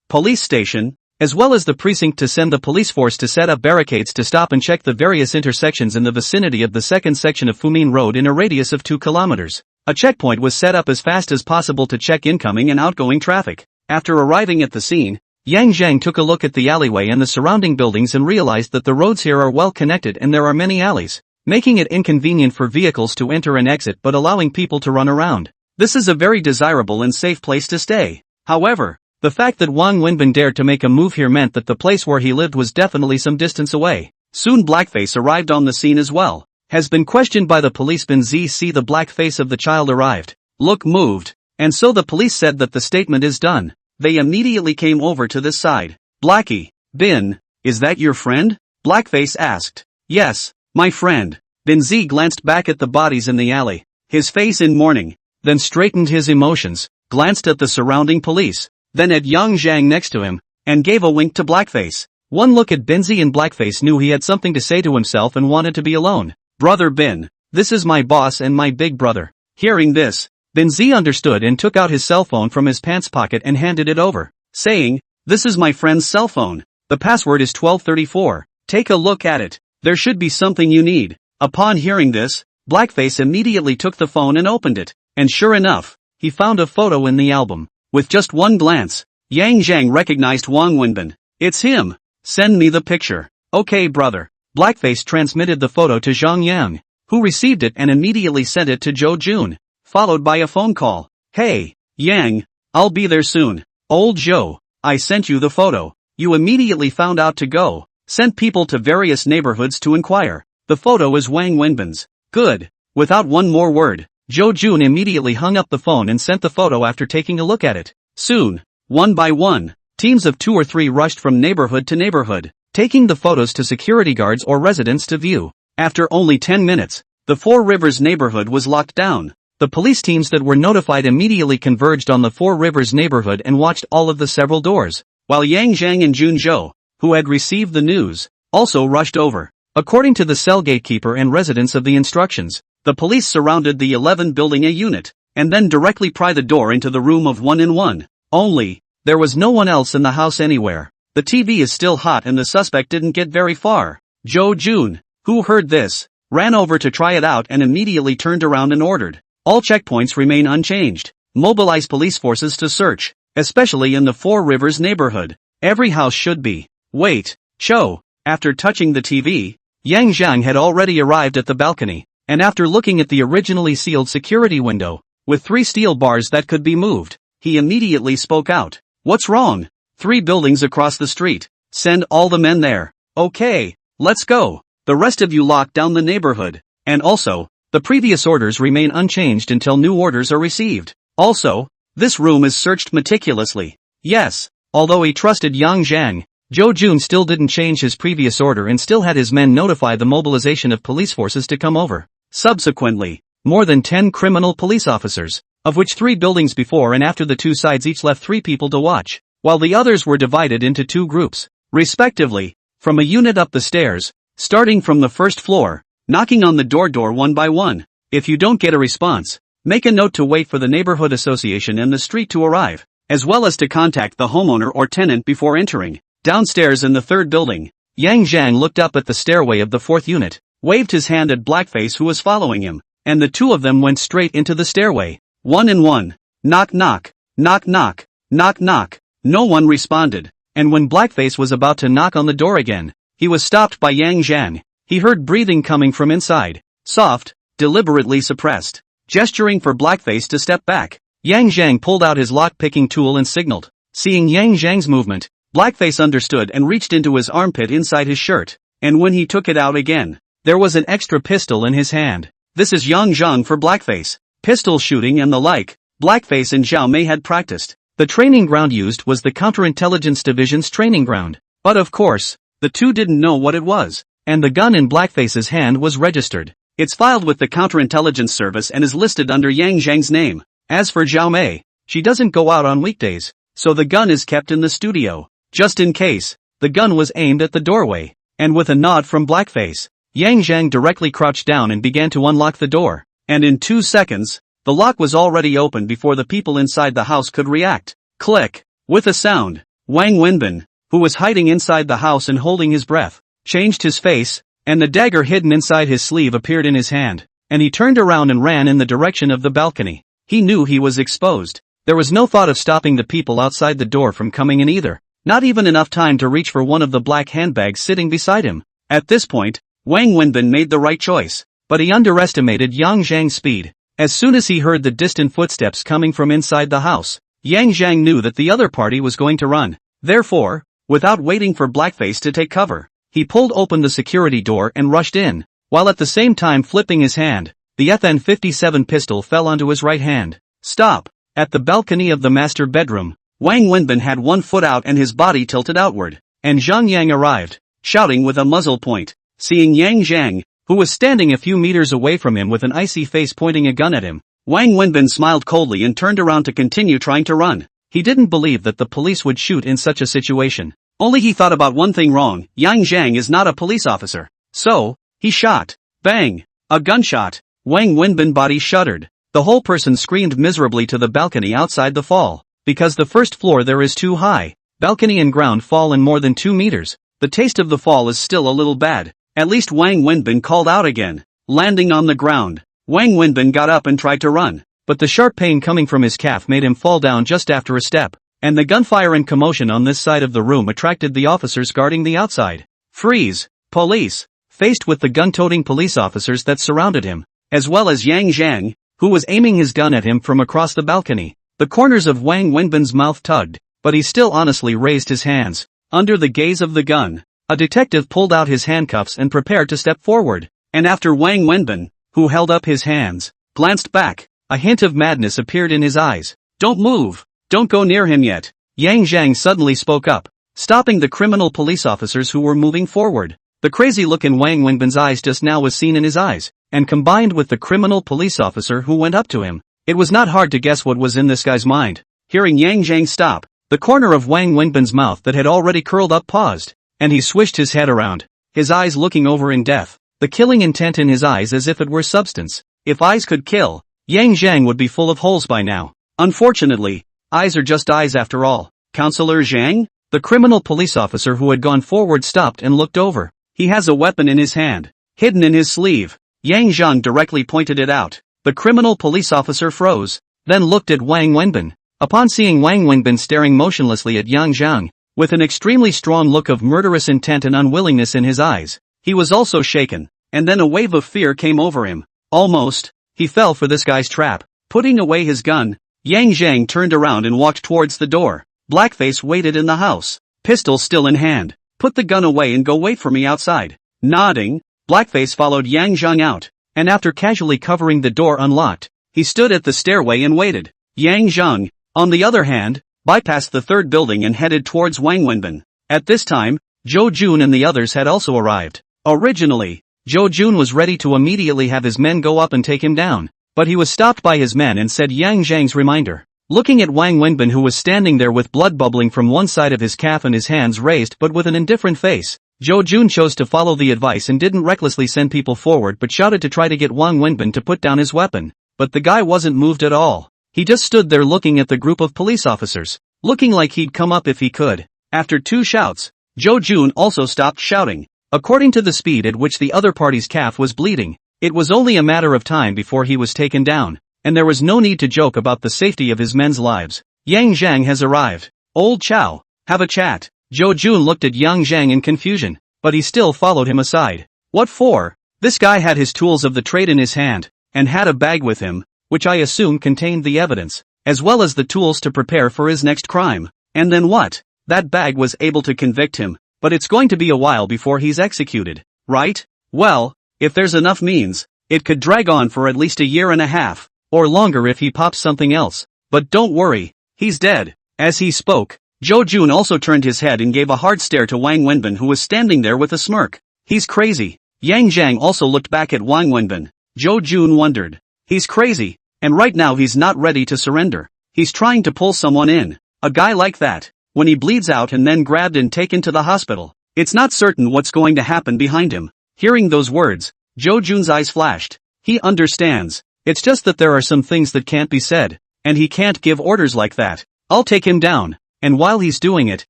police station, as well as the precinct to send the police force to set up barricades to stop and check the various intersections in the vicinity of the second section of Fumin Road in a radius of 2 kilometers. A checkpoint was set up as fast as possible to check incoming and outgoing traffic. After arriving at the scene, Yang Zhang took a look at the alleyway and the surrounding buildings and realized that the roads here are well connected and there are many alleys, making it inconvenient for vehicles to enter and exit but allowing people to run around. This is a very desirable and safe place to stay. However, the fact that Wang Wenbin dared to make a move here meant that the place where he lived was definitely some distance away. Soon Blackface arrived on the scene as well. Has been questioned by the police. Bin ZC, the black face of the child, arrived. Look moved. And so the police said that the statement is done. They immediately came over to this side. Blackie, Bin, is that your friend? Blackface asked. Yes, my friend. Bin Z glanced back at the bodies in the alley, his face in mourning, then straightened his emotions, glanced at the surrounding police, then at Yang Zhang next to him, and gave a wink to Blackface. One look at Binzi and Blackface knew he had something to say to himself and wanted to be alone. Brother Bin, this is my boss and my big brother. Hearing this, Binzi understood and took out his cell phone from his pants pocket and handed it over, saying, this is my friend's cell phone. The password is 1234. Take a look at it. There should be something you need. Upon hearing this, Blackface immediately took the phone and opened it, and sure enough, he found a photo in the album. With just one glance, Yang Zhang recognized Wang Wenbin. It's him. Send me the picture. Okay, brother. Blackface transmitted the photo to Zhang Yang, who received it and immediately sent it to Zhou Jun, followed by a phone call. Hey, Yang, I'll be there soon. Old Zhou, I sent you the photo. You immediately found out to go. Sent people to various neighborhoods to inquire. The photo is Wang Wenbin's. Good. Without one more word, Zhou Jun immediately hung up the phone and sent the photo after taking a look at it. Soon, one by one, teams of 2 or 3 rushed from neighborhood to neighborhood, taking the photos to security guards or residents to view. After only 10 minutes, the Four Rivers neighborhood was locked down. The police teams that were notified immediately converged on the Four Rivers neighborhood and watched all of the several doors, while Yang Zhang and Jun Zhou, who had received the news, also rushed over. According to the cell gatekeeper and residents of the instructions, the police surrounded the 11 building a unit, and then directly pry the door into the room of 1-in-1. Only, there was no one else in the house anywhere. The TV is still hot and the suspect didn't get very far. Zhou Jun, who heard this, ran over to try it out and immediately turned around and ordered, all checkpoints remain unchanged. Mobilize police forces to search, especially in the Four Rivers neighborhood. Every house should be. Wait, Cho. After touching the TV, Yang Zhang had already arrived at the balcony, and after looking at the originally sealed security window, with 3 steel bars that could be moved, he immediately spoke out. What's wrong? 3 buildings across the street. Send all the men there. Okay, let's go. The rest of you lock down the neighborhood. And also, the previous orders remain unchanged until new orders are received. Also, this room is searched meticulously. Yes, although he trusted Yang Zhang, Zhou Jun still didn't change his previous order and still had his men notify the mobilization of police forces to come over. Subsequently, more than 10 criminal police officers, of which 3 buildings before and after the 2 sides each left 3 people to watch, while the others were divided into 2 groups, respectively, from a unit up the stairs, starting from the first floor, knocking on the door one by one. If you don't get a response, make a note to wait for the neighborhood association and the street to arrive, as well as to contact the homeowner or tenant before entering. Downstairs in the 3rd building, Yang Zhang looked up at the stairway of the 4th unit, waved his hand at Blackface who was following him, and the 2 of them went straight into the stairway. 1-in-1. Knock knock, knock knock, knock knock. No one responded, and when Blackface was about to knock on the door again, he was stopped by Yang Zhang. He heard breathing coming from inside, soft, deliberately suppressed. Gesturing for Blackface to step back, Yang Zhang pulled out his lock-picking tool and signaled. Seeing Yang Zhang's movement, Blackface understood and reached into his armpit inside his shirt, and when he took it out again, there was an extra pistol in his hand. This is Yang Zhang for Blackface. Pistol shooting and the like, Blackface and Zhao Mei had practiced. The training ground used was the Counterintelligence Division's training ground, but of course, the 2 didn't know what it was, and the gun in Blackface's hand was registered. It's filed with the Counterintelligence Service and is listed under Yang Zhang's name. As for Zhao Mei, she doesn't go out on weekdays, so the gun is kept in the studio. Just in case, the gun was aimed at the doorway, and with a nod from Blackface, Yang Zhang directly crouched down and began to unlock the door, and in 2 seconds, the lock was already open before the people inside the house could react. Click! With a sound, Wang Wenbin, who was hiding inside the house and holding his breath, changed his face, and the dagger hidden inside his sleeve appeared in his hand, and he turned around and ran in the direction of the balcony. He knew he was exposed. There was no thought of stopping the people outside the door from coming in either. Not even enough time to reach for one of the black handbags sitting beside him. At this point, Wang Wenbin made the right choice, but he underestimated Yang Zhang's speed. As soon as he heard the distant footsteps coming from inside the house, Yang Zhang knew that the other party was going to run. Therefore, without waiting for Blackface to take cover, he pulled open the security door and rushed in, while at the same time flipping his hand. The FN-57 pistol fell onto his right hand. Stop! At the balcony of the master bedroom, Wang Wenbin had one foot out and his body tilted outward, and Zhang Yang arrived, shouting with a muzzle point. Seeing Yang Zhang, who was standing a few meters away from him with an icy face pointing a gun at him, Wang Wenbin smiled coldly and turned around to continue trying to run. He didn't believe that the police would shoot in such a situation. Only he thought about one thing wrong: Yang Zhang is not a police officer. So, he shot. Bang! A gunshot. Wang Wenbin's body shuddered. The whole person screamed miserably to the balcony outside the fall. Because the first floor there is too high. Balcony and ground fall in more than 2 meters. The taste of the fall is still a little bad. At least Wang Wenbin called out again. Landing on the ground, Wang Wenbin got up and tried to run, but the sharp pain coming from his calf made him fall down just after a step, and the gunfire and commotion on this side of the room attracted the officers guarding the outside. Freeze! Police! Faced with the gun-toting police officers that surrounded him, as well as Yang Zhang, who was aiming his gun at him from across the balcony. The corners of Wang Wenbin's mouth tugged, but he still honestly raised his hands. Under the gaze of the gun, a detective pulled out his handcuffs and prepared to step forward, and after Wang Wenbin, who held up his hands, glanced back, a hint of madness appeared in his eyes. Don't move! Don't go near him yet! Yang Zhang suddenly spoke up, stopping the criminal police officers who were moving forward. The crazy look in Wang Wenbin's eyes just now was seen in his eyes. and combined with the criminal police officer who went up to him, it was not hard to guess what was in this guy's mind. Hearing Yang Zhang stop, the corner of Wang Wenbin's mouth that had already curled up paused, and he swished his head around, his eyes looking over in depth, the killing intent in his eyes as if it were substance. If eyes could kill, Yang Zhang would be full of holes by now. Unfortunately, eyes are just eyes after all. Counselor Zhang? The criminal police officer who had gone forward stopped and looked over. He has a weapon in his hand, hidden in his sleeve. Yang Zhang directly pointed it out. The criminal police officer froze, then looked at Wang Wenbin. Upon seeing Wang Wenbin staring motionlessly at Yang Zhang, with an extremely strong look of murderous intent and unwillingness in his eyes, he was also shaken, and then a wave of fear came over him. Almost, he fell for this guy's trap. Putting away his gun, Yang Zhang turned around and walked towards the door. Blackface waited in the house, pistol still in hand. Put the gun away and go wait for me outside. Nodding, Blackface followed Yang Zhang out, and after casually covering the door unlocked, he stood at the stairway and waited. Yang Zhang, on the other hand, bypassed the third building and headed towards Wang Wenbin. At this time, Zhou Jun and the others had also arrived. Originally, Zhou Jun was ready to immediately have his men go up and take him down, but he was stopped by his men and said Yang Zhang's reminder. Looking at Wang Wenbin, who was standing there with blood bubbling from one side of his calf and his hands raised but with an indifferent face, Zhou Jun chose to follow the advice and didn't recklessly send people forward but shouted to try to get Wang Wenbin to put down his weapon. But the guy wasn't moved at all. He just stood there looking at the group of police officers, looking like he'd come up if he could. After 2 shouts, Zhou Jun also stopped shouting. According to the speed at which the other party's calf was bleeding, it was only a matter of time before he was taken down, and there was no need to joke about the safety of his men's lives. Yang Zhang has arrived. Old Chow, have a chat. Zhou Jun looked at Yang Zhang in confusion, but he still followed him aside. What for? This guy had his tools of the trade in his hand, and had a bag with him, which I assume contained the evidence, as well as the tools to prepare for his next crime. And then what? That bag was able to convict him, but it's going to be a while before he's executed, right? Well, if there's enough means, it could drag on for at least a year and a half, or longer if he pops something else. But don't worry, he's dead. As he spoke, Zhou Jun also turned his head and gave a hard stare to Wang Wenbin, who was standing there with a smirk. He's crazy. Yang Zhang also looked back at Wang Wenbin. Zhou Jun wondered. He's crazy, and right now he's not ready to surrender. He's trying to pull someone in. A guy like that, when he bleeds out and then grabbed and taken to the hospital, it's not certain what's going to happen behind him. Hearing those words, Zhou Jun's eyes flashed. He understands. It's just that there are some things that can't be said, and he can't give orders like that. I'll take him down, and while he's doing it,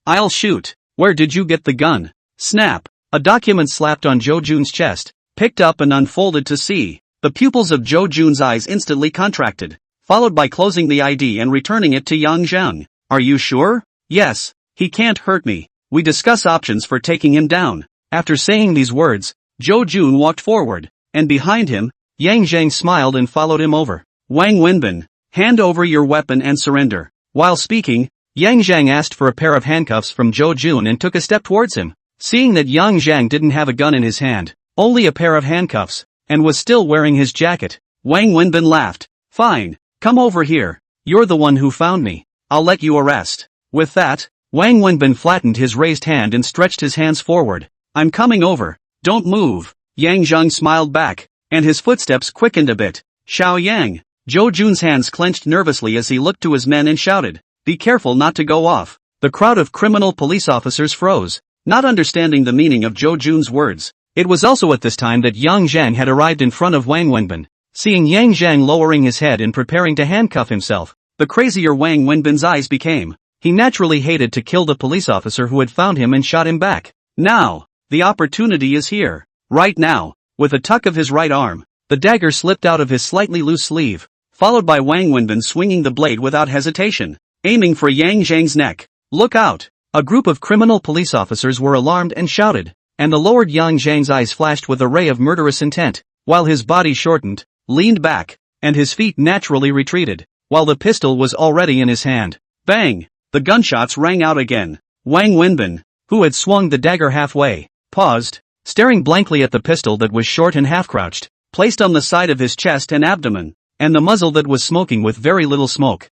I'll shoot. Where did you get the gun? Snap. A document slapped on Zhou Jun's chest, picked up and unfolded to see. The pupils of Zhou Jun's eyes instantly contracted, followed by closing the ID and returning it to Yang Zhang. Are you sure? Yes. He can't hurt me. We discuss options for taking him down. After saying these words, Zhou Jun walked forward, and behind him, Yang Zhang smiled and followed him over. Wang Wenbin, hand over your weapon and surrender. While speaking, Yang Zhang asked for a pair of handcuffs from Zhou Jun and took a step towards him. Seeing that Yang Zhang didn't have a gun in his hand, only a pair of handcuffs, and was still wearing his jacket, Wang Wenbin laughed. Fine, come over here. You're the one who found me. I'll let you arrest. With that, Wang Wenbin flattened his raised hand and stretched his hands forward. I'm coming over. Don't move. Yang Zhang smiled back, and his footsteps quickened a bit. Xiao Yang. Zhou Jun's hands clenched nervously as he looked to his men and shouted, be careful not to go off. The crowd of criminal police officers froze, not understanding the meaning of Zhou Jun's words. It was also at this time that Yang Zhang had arrived in front of Wang Wenbin. Seeing Yang Zhang lowering his head and preparing to handcuff himself, the crazier Wang Wenbin's eyes became. He naturally hated to kill the police officer who had found him and shot him back. Now, the opportunity is here. Right now, with a tuck of his right arm, the dagger slipped out of his slightly loose sleeve, followed by Wang Wenbin swinging the blade without hesitation, aiming for Yang Zhang's neck. Look out! A group of criminal police officers were alarmed and shouted, and the lowered Yang Zhang's eyes flashed with a ray of murderous intent, while his body shortened, leaned back, and his feet naturally retreated, while the pistol was already in his hand. Bang! The gunshots rang out again. Wang Wenbin, who had swung the dagger halfway, paused, staring blankly at the pistol that was short and half-crouched, placed on the side of his chest and abdomen, and the muzzle that was smoking with very little smoke.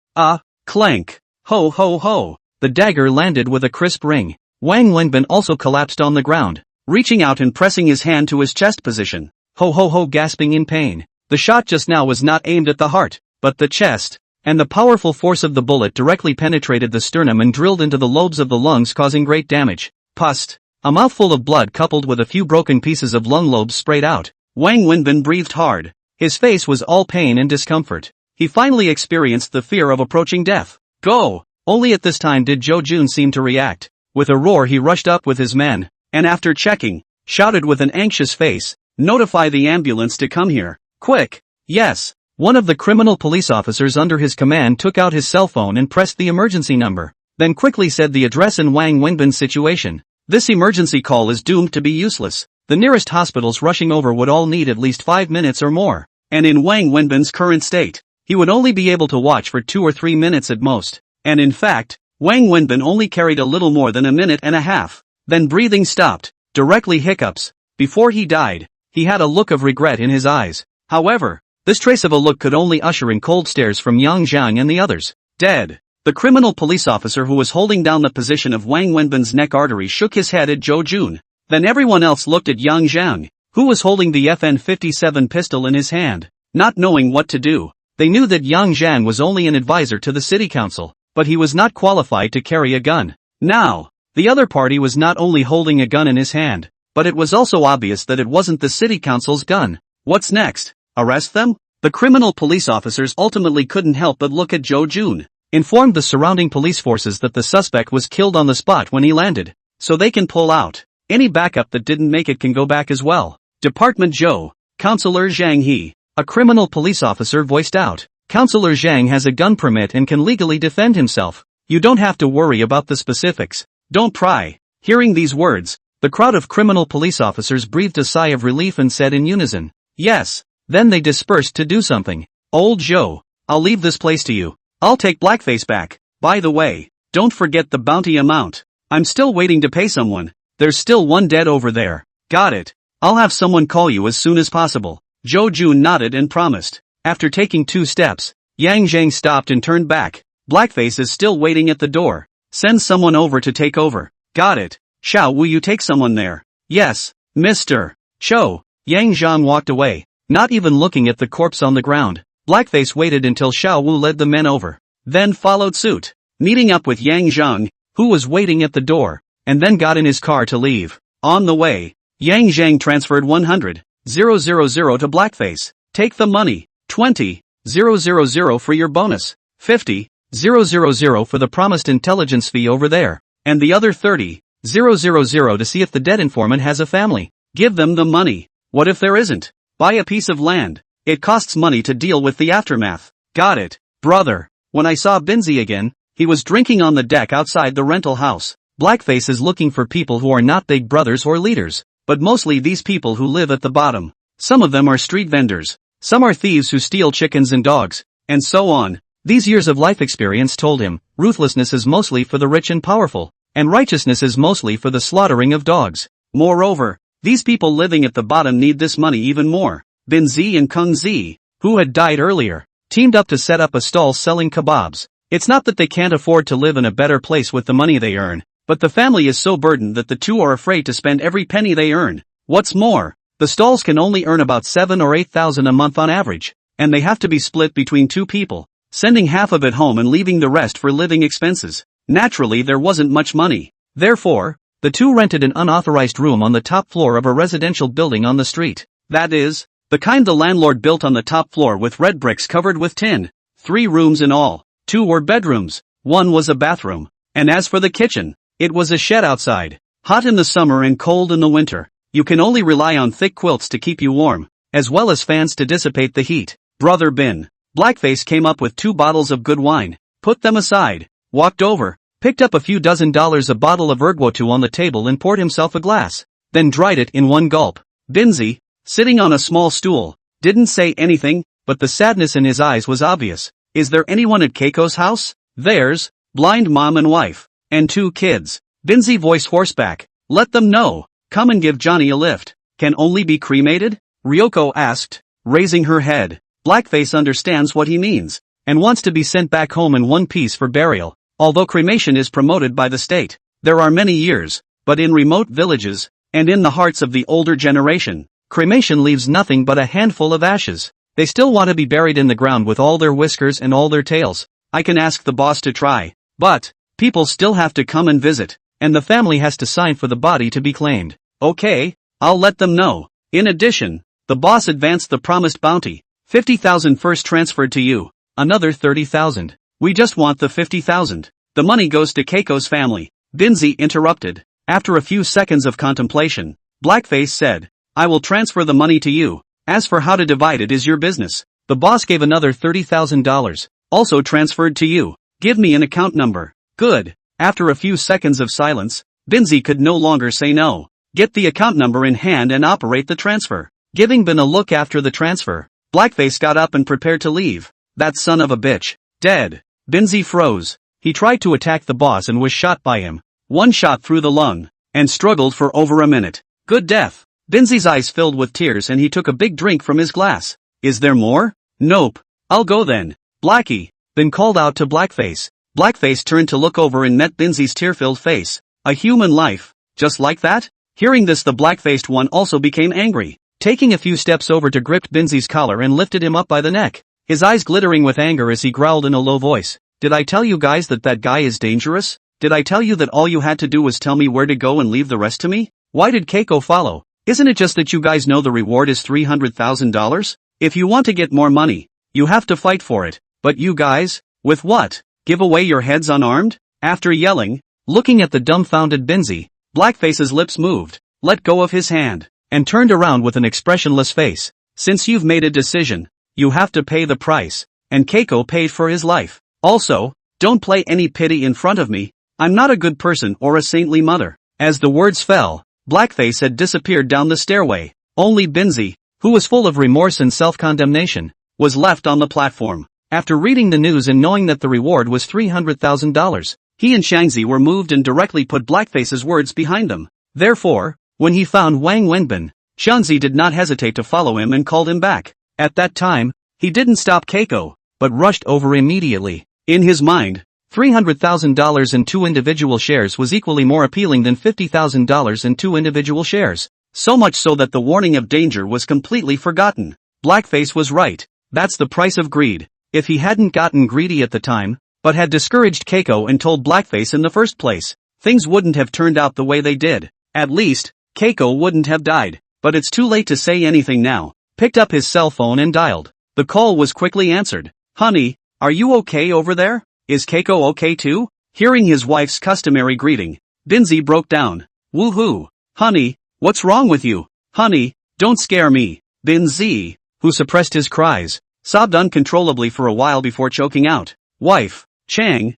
Clank! Ho ho ho! The dagger landed with a crisp ring. Wang Wenbin also collapsed on the ground, reaching out and pressing his hand to his chest position. Ho ho ho, gasping in pain. The shot just now was not aimed at the heart, but the chest, and the powerful force of the bullet directly penetrated the sternum and drilled into the lobes of the lungs, causing great damage. Pust. A mouthful of blood coupled with a few broken pieces of lung lobes sprayed out. Wang Wenbin breathed hard. His face was all pain and discomfort. He finally experienced the fear of approaching death. Go! Only at this time did Zhou Jun seem to react. With a roar he rushed up with his men, and after checking, shouted with an anxious face, "Notify the ambulance to come here, quick!" Yes. One of the criminal police officers under his command took out his cell phone and pressed the emergency number, then quickly said the address in Wang Wenbin's situation. This emergency call is doomed to be useless. The nearest hospitals rushing over would all need at least 5 minutes or more, and in Wang Wenbin's current state, he would only be able to watch for 2 or 3 minutes at most. And in fact, Wang Wenbin only carried a little more than a minute and a half. Then breathing stopped, directly hiccups. Before he died, he had a look of regret in his eyes. However, this trace of a look could only usher in cold stares from Yang Zhang and the others. Dead. The criminal police officer who was holding down the position of Wang Wenbin's neck artery shook his head at Zhou Jun. Then everyone else looked at Yang Zhang, who was holding the FN-57 pistol in his hand. Not knowing what to do, they knew that Yang Zhang was only an advisor to the city council, but he was not qualified to carry a gun. Now, the other party was not only holding a gun in his hand, but it was also obvious that it wasn't the city council's gun. What's next? Arrest them? The criminal police officers ultimately couldn't help but look at Zhou Jun. Informed the surrounding police forces that the suspect was killed on the spot when he landed, so they can pull out. Any backup that didn't make it can go back as well. Department Zhou, Councillor Zhang He, a criminal police officer voiced out. Councillor Zhang has a gun permit and can legally defend himself. You don't have to worry about the specifics. Don't pry. Hearing these words, the crowd of criminal police officers breathed a sigh of relief and said in unison, "Yes." Then they dispersed to do something. "Old Zhou, I'll leave this place to you. I'll take Blackface back. By the way, don't forget the bounty amount. I'm still waiting to pay someone. There's still one dead over there." "Got it. I'll have someone call you as soon as possible." Zhou Jun nodded and promised. After taking 2 steps, Yang Zhang stopped and turned back. "Blackface is still waiting at the door. Send someone over to take over." "Got it. Xiao, will you take someone there?" "Yes, Mr. Cho." Yang Zhang walked away, not even looking at the corpse on the ground. Blackface waited until Xiao Wu led the men over, then followed suit, meeting up with Yang Zhang, who was waiting at the door, and then got in his car to leave. On the way, Yang Zhang transferred 100,000 to Blackface. "Take the money. 20,000 for your bonus. 50,000 for the promised intelligence fee over there, and the other 30,000 to see if the dead informant has a family. Give them the money. What if there isn't? Buy a piece of land. It costs money to deal with the aftermath." "Got it, brother." When I saw Binzi again, he was drinking on the deck outside the rental house. Blackface is looking for people who are not big brothers or leaders, but mostly these people who live at the bottom. Some of them are street vendors. Some are thieves who steal chickens and dogs, and so on. These years of life experience told him, ruthlessness is mostly for the rich and powerful, and righteousness is mostly for the slaughtering of dogs. Moreover, these people living at the bottom need this money even more. Bin Zi and Kung Zi, who had died earlier, teamed up to set up a stall selling kebabs. It's not that they can't afford to live in a better place with the money they earn, but the family is so burdened that the two are afraid to spend every penny they earn. What's more, the stalls can only earn about 7,000 or 8,000 a month on average, and they have to be split between 2 people, sending half of it home and leaving the rest for living expenses. Naturally, there wasn't much money. Therefore, the two rented an unauthorized room on the top floor of a residential building on the street. That is, the kind the landlord built on the top floor with red bricks covered with tin. 3 rooms in all. 2 were bedrooms, 1 was a bathroom. And as for the kitchen, it was a shed outside. Hot in the summer and cold in the winter. You can only rely on thick quilts to keep you warm, as well as fans to dissipate the heat. Brother Bin. Blackface came up with 2 bottles of good wine, put them aside, walked over, picked up a few $dozen a bottle of erguotu on the table and poured himself a glass, then dried it in 1 gulp. Binzi, sitting on a small stool, didn't say anything, but the sadness in his eyes was obvious. "Is there anyone at Keiko's house?" "There's, blind mom and wife, and 2 kids. Binzi voiced horseback. "Let them know. Come and give Johnny a lift." "Can only be cremated?" Ryoko asked, raising her head. Blackface understands what he means, and wants to be sent back home in one piece for burial. Although cremation is promoted by the state, there are many years, but in remote villages, and in the hearts of the older generation, Cremation leaves nothing but a handful of ashes. They still want to be buried in the ground with all their whiskers and all their tails. I can ask the boss to try, but people still have to come and visit, and the family has to sign for the body to be claimed. Okay, I'll let them know. In addition, the boss advanced the promised bounty. 50,000 first transferred to you. Another 30,000. We just want the 50,000. The money goes to Keiko's family. Binzi interrupted. After a few seconds of contemplation, Blackface said, I will transfer the money to you. As for how to divide it is your business. The boss gave another $30,000. Also transferred to you. Give me an account number. Good. After a few seconds of silence, Binzi could no longer say no. Get the account number in hand and operate the transfer. Giving Bin a look after the transfer, Blackface got up and prepared to leave. That son of a bitch. Dead. Binzi froze. He tried to attack the boss and was shot by him. One shot through the lung. And struggled for over a minute. Good death. Binzi's eyes filled with tears and he took a big drink from his glass. Is there more? Nope. I'll go then. Blackie. Bin called out to Blackface. Blackface turned to look over and met Binzi's tear-filled face. A human life. Just like that? Hearing this, the black-faced one also became angry. Taking a few steps over to gripped Binzi's collar and lifted him up by the neck. His eyes glittering with anger as he growled in a low voice. Did I tell you guys that guy is dangerous? Did I tell you that all you had to do was tell me where to go and leave the rest to me? Why did Keiko follow? Isn't it just that you guys know the reward is $300,000? If you want to get more money, you have to fight for it. But you guys, with what? Give away your heads unarmed? After yelling, looking at the dumbfounded Binzi, Blackface's lips moved, let go of his hand, and turned around with an expressionless face. Since you've made a decision, you have to pay the price. And Keiko paid for his life. Also, don't play any pity in front of me. I'm not a good person or a saintly mother. As the words fell, Blackface had disappeared down the stairway. Only Binzi, who was full of remorse and self-condemnation, was left on the platform. After reading the news and knowing that the reward was $300,000, he and Shangzi were moved and directly put Blackface's words behind them. Therefore, when he found Wang Wenbin, Shangzi did not hesitate to follow him and called him back. At that time, he didn't stop Keiko, but rushed over immediately. In his mind, $300,000 in 2 individual shares was equally more appealing than $50,000 in 2 individual shares. So much so that the warning of danger was completely forgotten. Blackface was right. That's the price of greed. If he hadn't gotten greedy at the time, but had discouraged Keiko and told Blackface in the first place, things wouldn't have turned out the way they did. At least, Keiko wouldn't have died. But it's too late to say anything now. Picked up his cell phone and dialed. The call was quickly answered. Honey, are you okay over there? Is Keiko okay too? Hearing his wife's customary greeting, Binzi broke down. Woohoo! Honey, what's wrong with you? Honey, don't scare me. Binzi, who suppressed his cries, sobbed uncontrollably for a while before choking out. Wife, Chang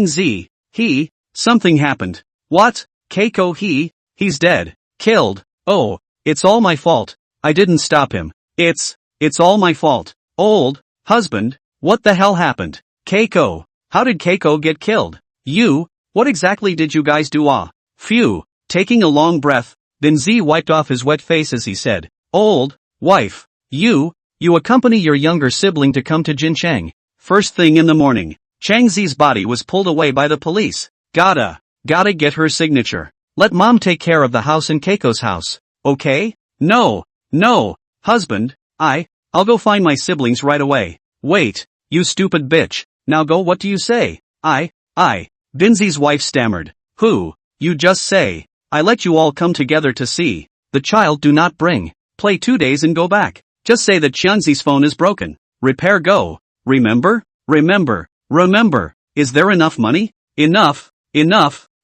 Z, something happened. What? Keiko he's dead. Killed. Oh, it's all my fault. I didn't stop him. It's all my fault. Old husband, what the hell happened? Keiko, how did Keiko get killed? What exactly did you guys do? Phew. Taking a long breath, Binzi wiped off his wet face as he said, Old wife, you accompany your younger sibling to come to Jincheng. First thing in the morning, Changzi's body was pulled away by the police. Gotta get her signature. Let mom take care of the house and Keiko's house. Okay? No, husband, I'll go find my siblings right away. Wait, you stupid bitch. Now go, what do you say? Binzi's wife stammered. Who? You just say. I let you all come together to see. The child do not bring. Play 2 days and go back. Just say that Xianzi's phone is broken. Repair go. Remember? Is there enough money? Enough.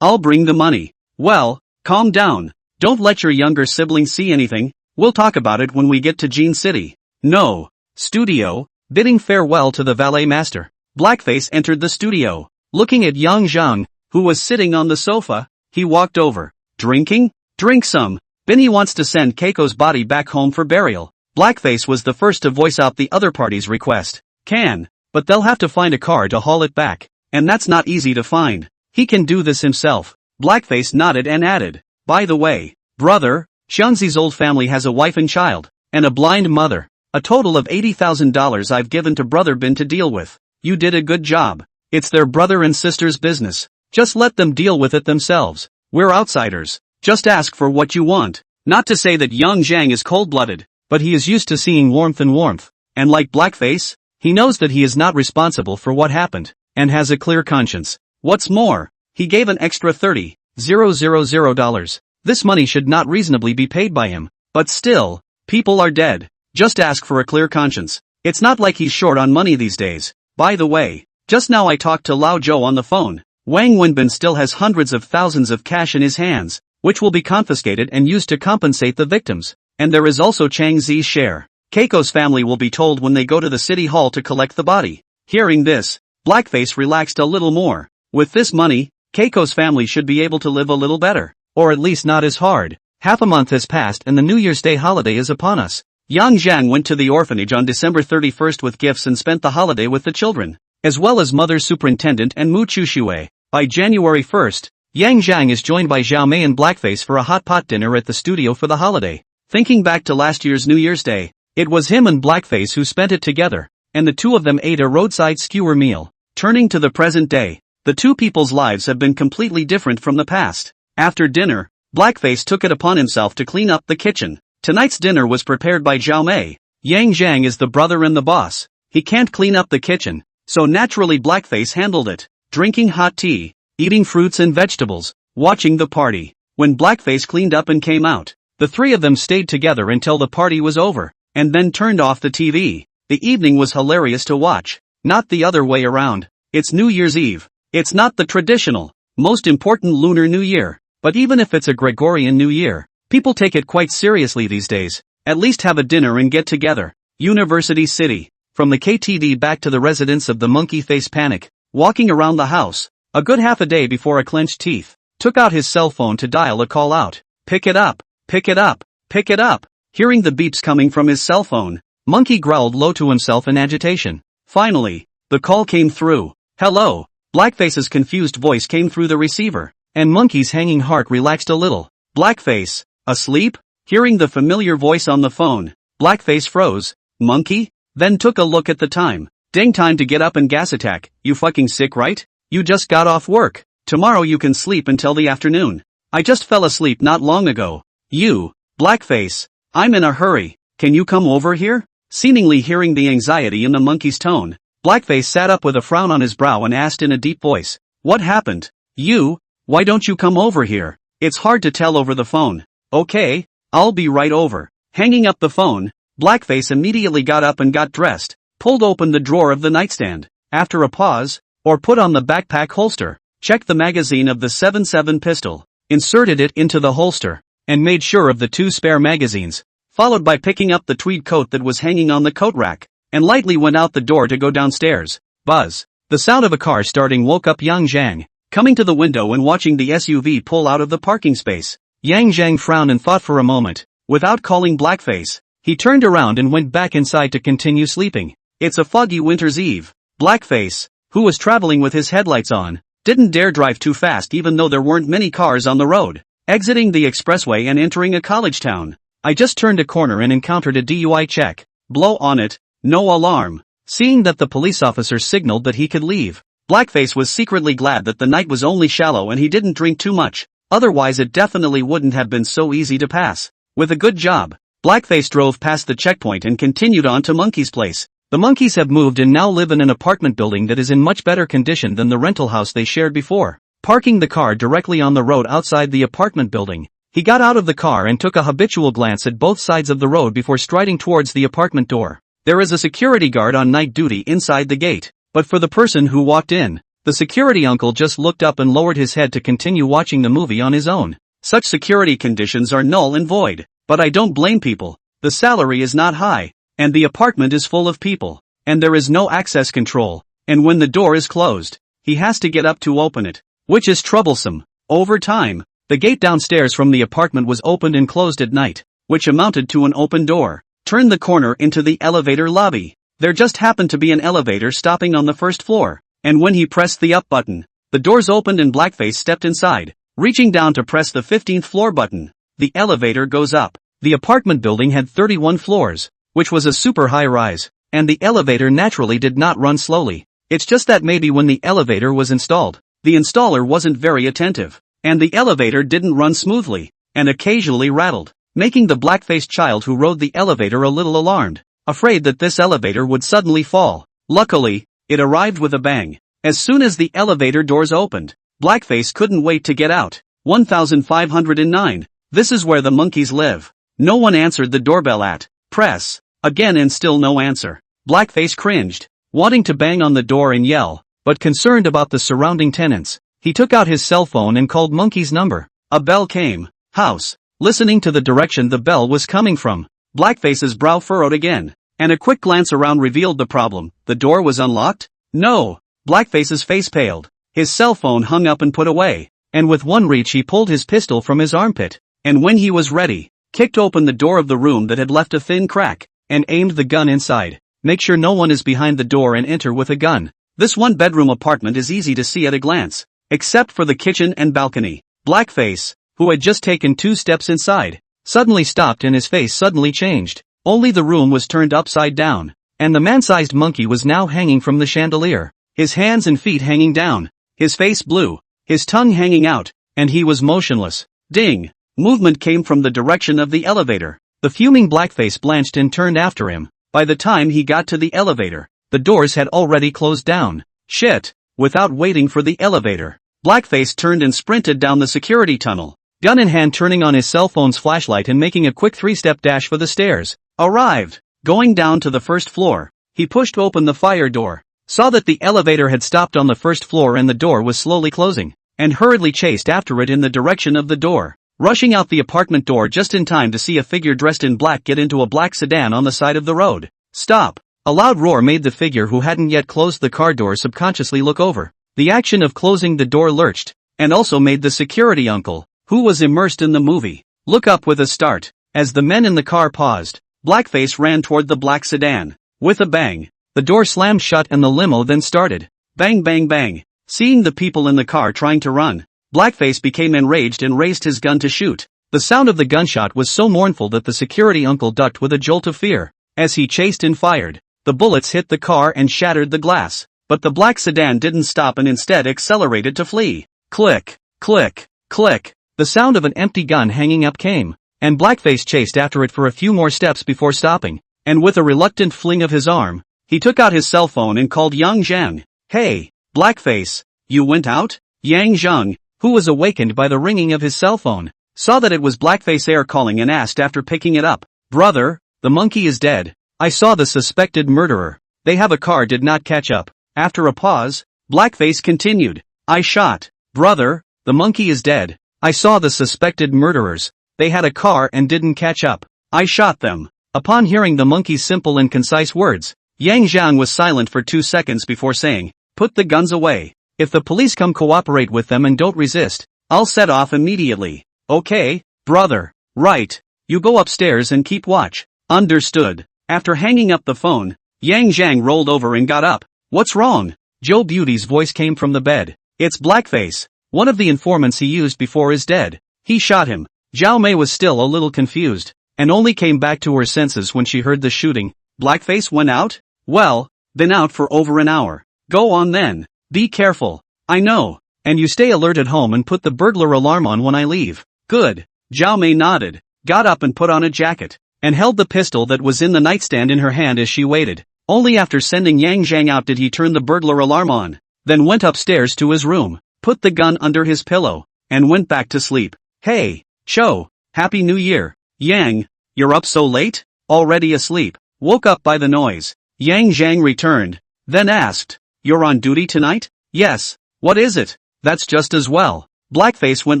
I'll bring the money. Well, calm down. Don't let your younger sibling see anything. We'll talk about it when we get to Jin City. No. Studio. Bidding farewell to the valet master, Blackface entered the studio. Looking at Yang Zhang, who was sitting on the sofa, he walked over. Drinking? Drink some. Binny wants to send Keiko's body back home for burial. Blackface was the first to voice out the other party's request. But they'll have to find a car to haul it back. And that's not easy to find. He can do this himself. Blackface nodded and added. By the way, brother, Xiangzi's old family has a wife and child, and a blind mother. A total of $80,000 I've given to Brother Bin to deal with. You did a good job. It's their brother and sister's business. Just let them deal with it themselves. We're outsiders. Just ask for what you want. Not to say that young Zhang is cold-blooded, but he is used to seeing warmth and warmth. And like blackface, he knows that he is not responsible for what happened, and has a clear conscience. What's more, he gave an extra $30,000. This money should not reasonably be paid by him, but still, people are dead. Just ask for a clear conscience. It's not like he's short on money these days. By the way, just now I talked to Lao Zhou on the phone. Wang Wenbin still has hundreds of thousands of cash in his hands, which will be confiscated and used to compensate the victims. And there is also Chang Zi's share. Keiko's family will be told when they go to the city hall to collect the body. Hearing this, Blackface relaxed a little more. With this money, Keiko's family should be able to live a little better. Or at least not as hard. Half a month has passed and the New Year's Day holiday is upon us. Yang Zhang went to the orphanage on December 31st with gifts and spent the holiday with the children, as well as Mother Superintendent and Mu Chushui. By January 1st, Yang Zhang is joined by Zhao Mei and Blackface for a hot pot dinner at the studio for the holiday. Thinking back to last year's New Year's Day, it was him and Blackface who spent it together, and the two of them ate a roadside skewer meal. Turning to the present day, the two people's lives have been completely different from the past. After dinner, Blackface took it upon himself to clean up the kitchen. Tonight's dinner was prepared by Zhao Mei. Yang Zhang is the brother and the boss. He can't clean up the kitchen, so naturally Blackface handled it. Drinking hot tea, eating fruits and vegetables, watching the party. When Blackface cleaned up and came out, the three of them stayed together until the party was over, and then turned off the TV. The evening was hilarious to watch, not the other way around. It's New Year's Eve. It's not the traditional, most important Lunar New Year. But even if it's a Gregorian New Year, people take it quite seriously these days. At least have a dinner and get together. University City. From the KTV back to the residence of the monkey face panic, walking around the house, a good half a day before a clenched teeth, took out his cell phone to dial a call out. Pick it up, pick it up, pick it up. Hearing the beeps coming from his cell phone, Monkey growled low to himself in agitation. Finally, the call came through. Hello. Blackface's confused voice came through the receiver, and Monkey's hanging heart relaxed a little. Blackface, asleep? Hearing the familiar voice on the phone, Blackface froze. Monkey? Then took a look at the time. Dang, time to get up and gas attack. You fucking sick, right? You just got off work. Tomorrow you can sleep until the afternoon. I just fell asleep not long ago. You, Blackface, I'm in a hurry. Can you come over here? Seemingly hearing the anxiety in the monkey's tone, Blackface sat up with a frown on his brow and asked in a deep voice, "What happened? You? Why don't you come over here? It's hard to tell over the phone." "Okay, I'll be right over." Hanging up the phone, Blackface immediately got up and got dressed, pulled open the drawer of the nightstand, after a pause, put on the backpack holster, checked the magazine of the 7.7 pistol, inserted it into the holster, and made sure of the 2 spare magazines, followed by picking up the tweed coat that was hanging on the coat rack, and lightly went out the door to go downstairs. Buzz. The sound of a car starting woke up Yang Zhang, coming to the window and watching the SUV pull out of the parking space. Yang Zhang frowned and thought for a moment. Without calling Blackface, he turned around and went back inside to continue sleeping. It's a foggy winter's eve. Blackface, who was traveling with his headlights on, didn't dare drive too fast even though there weren't many cars on the road. Exiting the expressway and entering a college town, I just turned a corner and encountered a DUI check. Blow on it, no alarm. Seeing that the police officer signaled that he could leave, Blackface was secretly glad that the night was only shallow and he didn't drink too much, otherwise it definitely wouldn't have been so easy to pass. With a good job, Blackface drove past the checkpoint and continued on to Monkey's place. The Monkeys have moved and now live in an apartment building that is in much better condition than the rental house they shared before. Parking the car directly on the road outside the apartment building, he got out of the car and took a habitual glance at both sides of the road before striding towards the apartment door. There is a security guard on night duty inside the gate, but for the person who walked in, the security uncle just looked up and lowered his head to continue watching the movie on his own. Such security conditions are null and void, but I don't blame people. The salary is not high, and the apartment is full of people, and there is no access control, and when the door is closed, he has to get up to open it, which is troublesome. Over time, the gate downstairs from the apartment was opened and closed at night, which amounted to an open door. Turn the corner into the elevator lobby. There just happened to be an elevator stopping on the first floor, and when he pressed the up button, the doors opened and Blackface stepped inside, reaching down to press the 15th floor button. The elevator goes up. The apartment building had 31 floors, which was a super high rise, and the elevator naturally did not run slowly. It's just that maybe when the elevator was installed, the installer wasn't very attentive, and the elevator didn't run smoothly, and occasionally rattled. making the black-faced child who rode the elevator a little alarmed, afraid that this elevator would suddenly fall. Luckily, it arrived with a bang. As soon as the elevator doors opened, Blackface couldn't wait to get out. 1509. This is where the monkeys live. No one answered the doorbell at. Press. Again and still no answer. Blackface cringed, wanting to bang on the door and yell, but concerned about the surrounding tenants. He took out his cell phone and called Monkey's number. A bell came. House. Listening to the direction the bell was coming from, Blackface's brow furrowed again, and a quick glance around revealed the problem. The door was unlocked? No. Blackface's face paled. His cell phone hung up and put away, and with one reach he pulled his pistol from his armpit, and when he was ready, kicked open the door of the room that had left a thin crack, and aimed the gun inside. Make sure no one is behind the door and enter with a gun. This one-bedroom apartment is easy to see at a glance, except for the kitchen and balcony. Blackface, who had just taken 2 steps inside, suddenly stopped and his face suddenly changed. Only the room was turned upside down, and the man-sized monkey was now hanging from the chandelier, his hands and feet hanging down, his face blue, his tongue hanging out, and he was motionless. Ding! Movement came from the direction of the elevator. The fuming Blackface blanched and turned after him. By the time he got to the elevator, the doors had already closed down. Shit! Without waiting for the elevator, Blackface turned and sprinted down the security tunnel, gun in hand, turning on his cell phone's flashlight and making a quick 3-step dash for the stairs. Arrived! Going down to the first floor, he pushed open the fire door, saw that the elevator had stopped on the first floor and the door was slowly closing, and hurriedly chased after it in the direction of the door, rushing out the apartment door just in time to see a figure dressed in black get into a black sedan on the side of the road. Stop! A loud roar made the figure who hadn't yet closed the car door subconsciously look over. The action of closing the door lurched, and also made the security uncle, who was immersed in the movie, look up with a start. As the men in the car paused, Blackface ran toward the black sedan. With a bang, the door slammed shut and the limo then started. Bang bang bang. Seeing the people in the car trying to run, Blackface became enraged and raised his gun to shoot. The sound of the gunshot was so mournful that the security uncle ducked with a jolt of fear. As he chased and fired, the bullets hit the car and shattered the glass, but the black sedan didn't stop and instead accelerated to flee. Click, click, click. The sound of an empty gun hanging up came, and Blackface chased after it for a few more steps before stopping, and with a reluctant fling of his arm, he took out his cell phone and called Yang Zhang. Hey, Blackface, you went out? Yang Zhang, who was awakened by the ringing of his cell phone, saw that it was Blackface Air calling and asked after picking it up. Brother, the monkey is dead. I saw the suspected murderer. They have a car did not catch up. After a pause, Blackface continued. I shot. Brother, the monkey is dead. I saw the suspected murderers. They had a car and didn't catch up. I shot them. Upon hearing the monkey's simple and concise words, Yang Zhang was silent for 2 seconds before saying, put the guns away. If the police come, cooperate with them and don't resist, I'll set off immediately. Okay, brother. Right. You go upstairs and keep watch. Understood. After hanging up the phone, Yang Zhang rolled over and got up. What's wrong? Joe Beauty's voice came from the bed. It's Blackface. One of the informants he used before is dead. He shot him. Zhao Mei was still a little confused, and only came back to her senses when she heard the shooting. Blackface went out? Well, been out for over an hour. Go on then. Be careful. I know. And you stay alert at home and put the burglar alarm on when I leave. Good. Zhao Mei nodded, got up and put on a jacket, and held the pistol that was in the nightstand in her hand as she waited. Only after sending Yang Zhang out did he turn the burglar alarm on, then went upstairs to his room, put the gun under his pillow, and went back to sleep. Hey, Cho, Happy New Year. Yang, you're up so late? Already asleep. Woke up by the noise. Yang Zhang returned, then asked, you're on duty tonight? Yes. What is it? That's just as well. Blackface went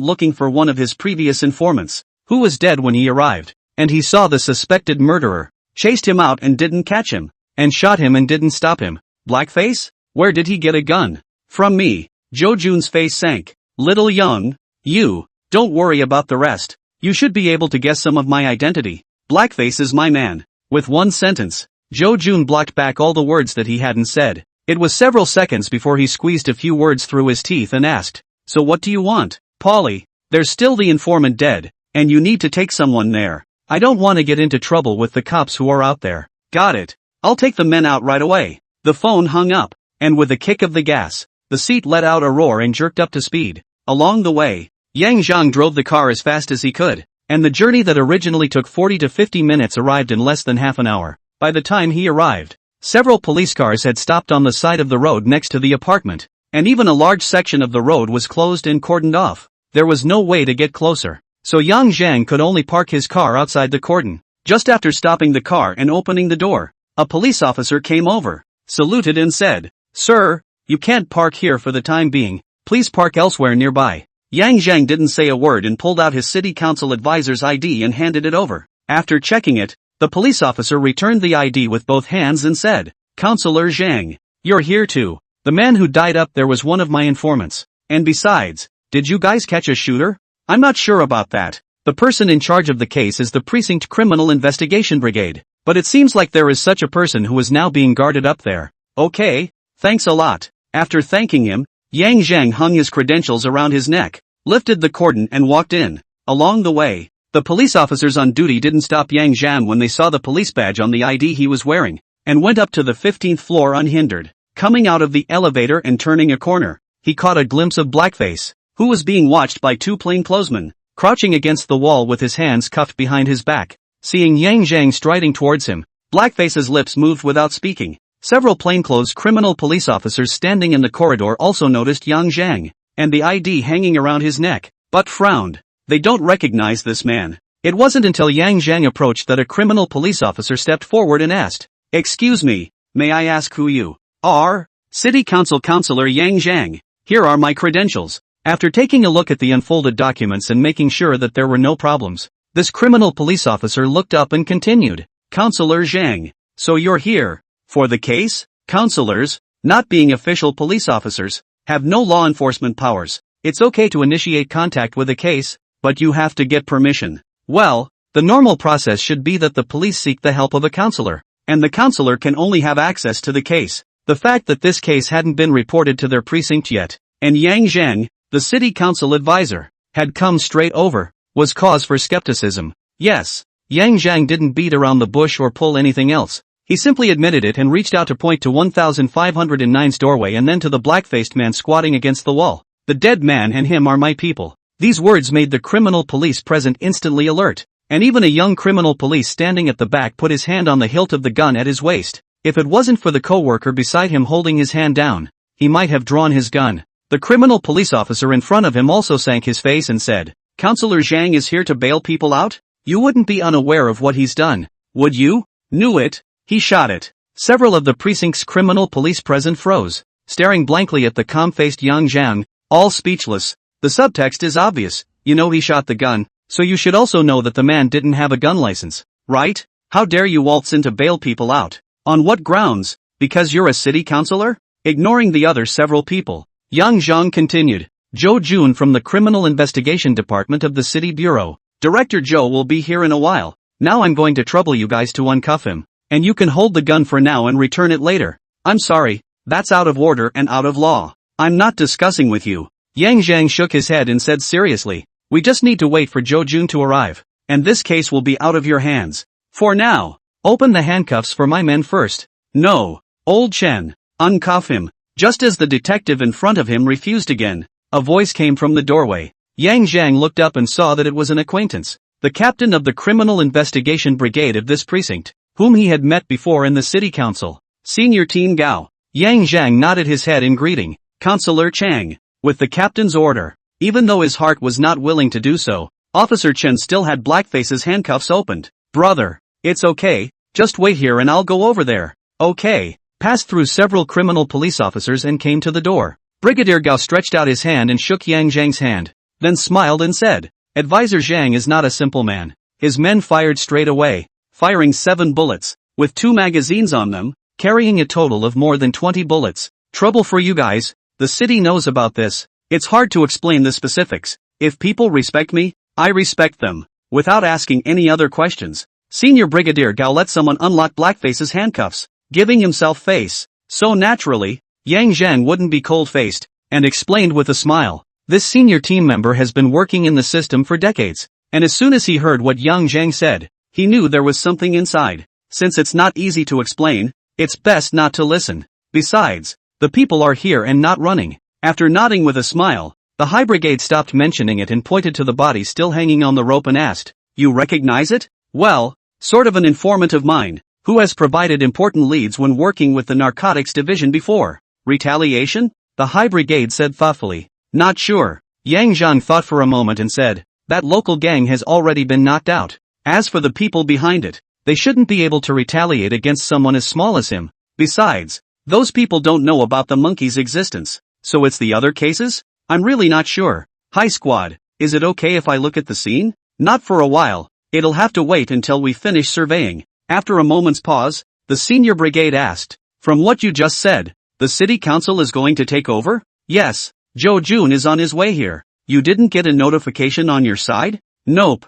looking for one of his previous informants, who was dead when he arrived, and he saw the suspected murderer, chased him out and didn't catch him, and shot him and didn't stop him. Blackface? Where did he get a gun? From me. Jo Jun's face sank. Little Young, you, don't worry about the rest. You should be able to guess some of my identity. Blackface is my man. With one sentence, Jo Jun blocked back all the words that he hadn't said. It was several seconds before he squeezed a few words through his teeth and asked, so what do you want? Polly, there's still the informant dead, and you need to take someone there. I don't want to get into trouble with the cops who are out there. Got it. I'll take the men out right away. The phone hung up, and with a kick of the gas, the seat let out a roar and jerked up to speed. Along the way, Yang Zhang drove the car as fast as he could, and the journey that originally took 40 to 50 minutes arrived in less than half an hour. By the time he arrived, several police cars had stopped on the side of the road next to the apartment, and even a large section of the road was closed and cordoned off. There was no way to get closer, so Yang Zhang could only park his car outside the cordon. Just after stopping the car and opening the door, a police officer came over, saluted and said, "Sir, you can't park here for the time being, please park elsewhere nearby." Yang Zhang didn't say a word and pulled out his city council advisor's ID and handed it over. After checking it, the police officer returned the ID with both hands and said, "Councillor Zhang, you're here too. The man who died up there was one of my informants. And besides, did you guys catch a shooter? I'm not sure about that. The person in charge of the case is the Precinct Criminal Investigation Brigade, but it seems like there is such a person who is now being guarded up there." "Okay, thanks a lot." After thanking him, Yang Zhang hung his credentials around his neck, lifted the cordon and walked in. Along the way, the police officers on duty didn't stop Yang Zhang when they saw the police badge on the ID he was wearing, and went up to the 15th floor unhindered. Coming out of the elevator and turning a corner, he caught a glimpse of Blackface, who was being watched by two plainclothesmen, crouching against the wall with his hands cuffed behind his back. Seeing Yang Zhang striding towards him, Blackface's lips moved without speaking. Several plainclothes criminal police officers standing in the corridor also noticed Yang Zhang, and the ID hanging around his neck, but frowned. They don't recognize this man. It wasn't until Yang Zhang approached that a criminal police officer stepped forward and asked, "Excuse me, may I ask who you are?" "City Council Councillor Yang Zhang. Here are my credentials." After taking a look at the unfolded documents and making sure that there were no problems, this criminal police officer looked up and continued, "Councillor Zhang, so you're here for the case?" Councillors, not being official police officers, have no law enforcement powers. It's okay to initiate contact with a case, but you have to get permission. Well, the normal process should be that the police seek the help of a counselor, and the counselor can only have access to the case. The fact that this case hadn't been reported to their precinct yet, and Yang Zhang, the city council advisor, had come straight over, was cause for skepticism. Yes, Yang Zhang didn't beat around the bush or pull anything else. He simply admitted it and reached out to point to 1509's doorway and then to the black-faced man squatting against the wall. "The dead man and him are my people." These words made the criminal police present instantly alert, and even a young criminal police standing at the back put his hand on the hilt of the gun at his waist. If it wasn't for the co-worker beside him holding his hand down, he might have drawn his gun. The criminal police officer in front of him also sank his face and said, "Councillor Zhang is here to bail people out? You wouldn't be unaware of what he's done, would you?" "Knew it. He shot it." Several of the precinct's criminal police present froze, staring blankly at the calm-faced Yang Zhang, all speechless. The subtext is obvious. You know he shot the gun, so you should also know that the man didn't have a gun license, right? How dare you waltz in to bail people out? On what grounds? Because you're a city councillor? Ignoring the other several people, Yang Zhang continued, "Zhou Jun from the Criminal Investigation Department of the City Bureau. Director Zhou will be here in a while. Now I'm going to trouble you guys to uncuff him, and you can hold the gun for now and return it later." "I'm sorry, that's out of order and out of law. I'm not discussing with you." Yang Zhang shook his head and said seriously, "We just need to wait for Zhou Jun to arrive, and this case will be out of your hands. For now, open the handcuffs for my men first." "No, old Chen, uncuff him." Just as the detective in front of him refused again, a voice came from the doorway. Yang Zhang looked up and saw that it was an acquaintance, the captain of the Criminal Investigation Brigade of this precinct, whom he had met before in the city council. "Senior Team Gao." Yang Zhang nodded his head in greeting. "Councillor Chang." With the captain's order, even though his heart was not willing to do so, Officer Chen still had Blackface's handcuffs opened. "Brother, it's okay, just wait here and I'll go over there." "Okay." Passed through several criminal police officers and came to the door. Brigadier Gao stretched out his hand and shook Yang Zhang's hand, then smiled and said, "Advisor Zhang is not a simple man." His men fired straight away, firing 7 bullets, with 2 magazines on them, carrying a total of more than 20 bullets. "Trouble for you guys. The city knows about this. It's hard to explain the specifics. If people respect me, I respect them, without asking any other questions." Senior Brigadier Gao let someone unlock Blackface's handcuffs, giving himself face. So naturally, Yang Zhang wouldn't be cold-faced, and explained with a smile, "This senior team member has been working in the system for decades," and as soon as he heard what Yang Zhang said, he knew there was something inside. Since it's not easy to explain, it's best not to listen. Besides, the people are here and not running. After nodding with a smile, The High Brigade stopped mentioning it and pointed to the body still hanging on the rope and asked, "You recognize it?" "Well, sort of an informant of mine, who has provided important leads when working with the narcotics division before." "Retaliation?" the High Brigade said thoughtfully. "Not sure." Yang Zhang thought for a moment and said, "That local gang has already been knocked out. As for the people behind it, they shouldn't be able to retaliate against someone as small as him. Besides, those people don't know about the monkey's existence. So it's the other cases? I'm really not sure." "Hi squad, is it okay if I look at the scene?" "Not for a while, it'll have to wait until we finish surveying." After a moment's pause, the senior brigade asked, "From what you just said, the city council is going to take over?" "Yes, Joe Jun is on his way here." "You didn't get a notification on your side?" "Nope."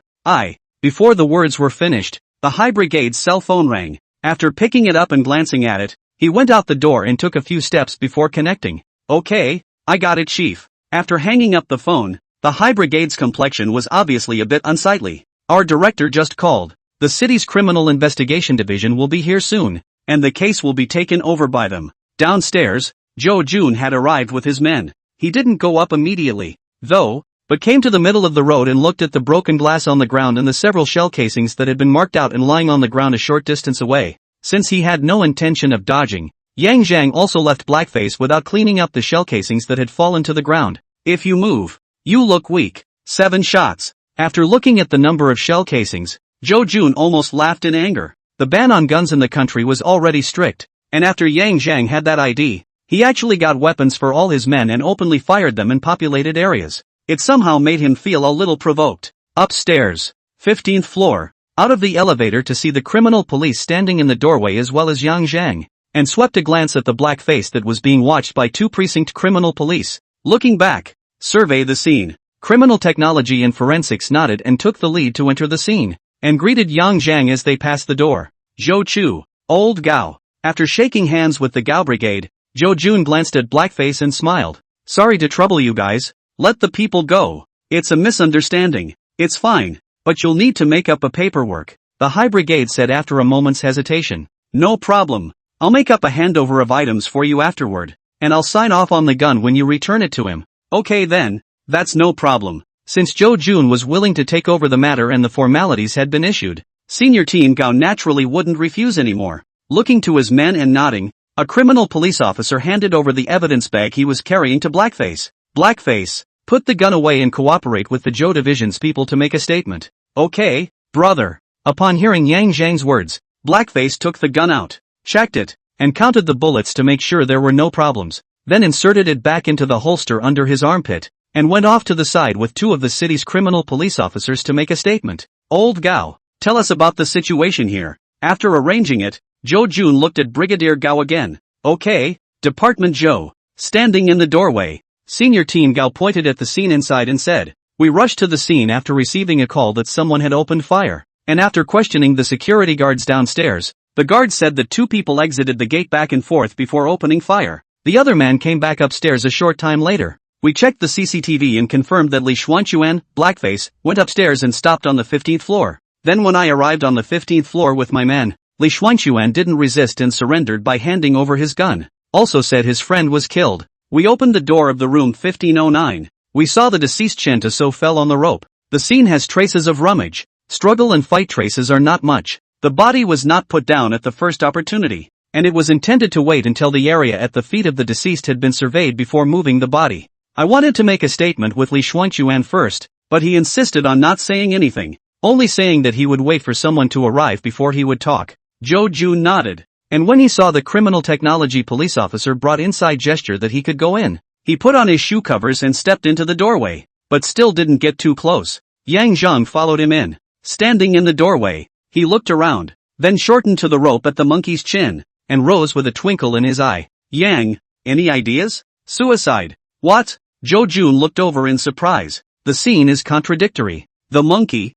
Before the words were finished, the High Brigade's cell phone rang. After picking it up and glancing at it, he went out the door and took a few steps before connecting. "Okay, I got it, Chief." After hanging up the phone, the High Brigade's complexion was obviously a bit unsightly. "Our director just called. The city's criminal investigation division will be here soon, and the case will be taken over by them." Downstairs, Joe Jun had arrived with his men. He didn't go up immediately, though, but came to the middle of the road and looked at the broken glass on the ground and the several shell casings that had been marked out and lying on the ground a short distance away. Since he had no intention of dodging, Yang Zhang also left Blackface without cleaning up the shell casings that had fallen to the ground. "If you move, you look weak." 7 shots. After looking at the number of shell casings, Joe Jun almost laughed in anger. The ban on guns in the country was already strict, and after Yang Zhang had that ID, he actually got weapons for all his men and openly fired them in populated areas. It somehow made him feel a little provoked. Upstairs, 15th floor, out of the elevator to see the criminal police standing in the doorway as well as Yang Zhang, and swept a glance at the black face that was being watched by 2 precinct criminal police. Looking back, survey the scene. Criminal technology and forensics nodded and took the lead to enter the scene, and greeted Yang Zhang as they passed the door. "Zhou Chu, old Gao." After shaking hands with the Gao Brigade, Joe Jun glanced at Blackface and smiled. "Sorry to trouble you guys. Let the people go. It's a misunderstanding." "It's fine, but you'll need to make up a paperwork," the High Brigade said after a moment's hesitation. "No problem. I'll make up a handover of items for you afterward, and I'll sign off on the gun when you return it to him." "Okay then, that's no problem." Since Joe Jun was willing to take over the matter and the formalities had been issued, Senior Team Gao naturally wouldn't refuse anymore. Looking to his men and nodding, a criminal police officer handed over the evidence bag he was carrying to Blackface. "Blackface, put the gun away and cooperate with the Zhou Division's people to make a statement." "Okay, brother." Upon hearing Yang Zhang's words, Blackface took the gun out, checked it, and counted the bullets to make sure there were no problems, then inserted it back into the holster under his armpit, and went off to the side with 2 of the city's criminal police officers to make a statement. "Old Gao, tell us about the situation here." After arranging it, Joe Jun looked at Brigadier Gao again. "Okay, Department Joe." Standing in the doorway, Senior Team Gao pointed at the scene inside and said, "We rushed to the scene after receiving a call that someone had opened fire, and after questioning the security guards downstairs, the guards said that 2 people exited the gate back and forth before opening fire. The other man came back upstairs a short time later. We checked the CCTV and confirmed that Li Xuanquan, Blackface, went upstairs and stopped on the 15th floor. Then when I arrived on the 15th floor with my men, Li Xuanquan didn't resist and surrendered by handing over his gun. Also said his friend was killed. We opened the door of the room 1509. We saw the deceased Chen Tasso fell on the rope. The scene has traces of rummage. Struggle and fight traces are not much. The body was not put down at the first opportunity, and it was intended to wait until the area at the feet of the deceased had been surveyed before moving the body. I wanted to make a statement with Li Xuanquan first, but he insisted on not saying anything, only saying that he would wait for someone to arrive before he would talk. Joe Jun nodded, and when he saw the criminal technology police officer brought inside gesture that he could go in, he put on his shoe covers and stepped into the doorway, but still didn't get too close. Yang Zhang followed him in. Standing in the doorway, he looked around, then shortened to the rope at the monkey's chin, and rose with a twinkle in his eye. "Yang, any ideas?" "Suicide." "What?" Joe Jun looked over in surprise. The scene is contradictory. The monkey,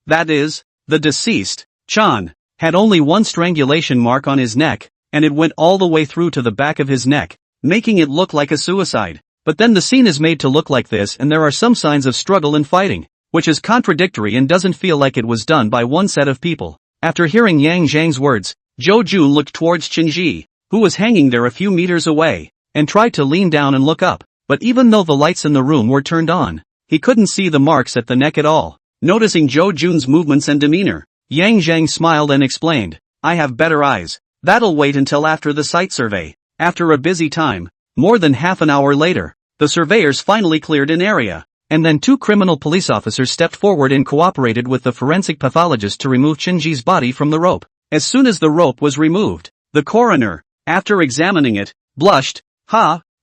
that is, the deceased, Chan, had only one strangulation mark on his neck, and it went all the way through to the back of his neck, making it look like a suicide. But then the scene is made to look like this and there are some signs of struggle and fighting, which is contradictory and doesn't feel like it was done by one set of people. After hearing Yang Zhang's words, Joe Jun looked towards Qinji, who was hanging there a few meters away, and tried to lean down and look up. but even though the lights in the room were turned on, he couldn't see the marks at the neck at all. Noticing Zhou Jun's movements and demeanor, Yang Zhang smiled and explained, "I have better eyes. That'll wait until after the site survey." After a busy time, more than half an hour later, the surveyors finally cleared an area, and then 2 criminal police officers stepped forward and cooperated with the forensic pathologist to remove Chinji's body from the rope. As soon as the rope was removed, the coroner, after examining it, blushed,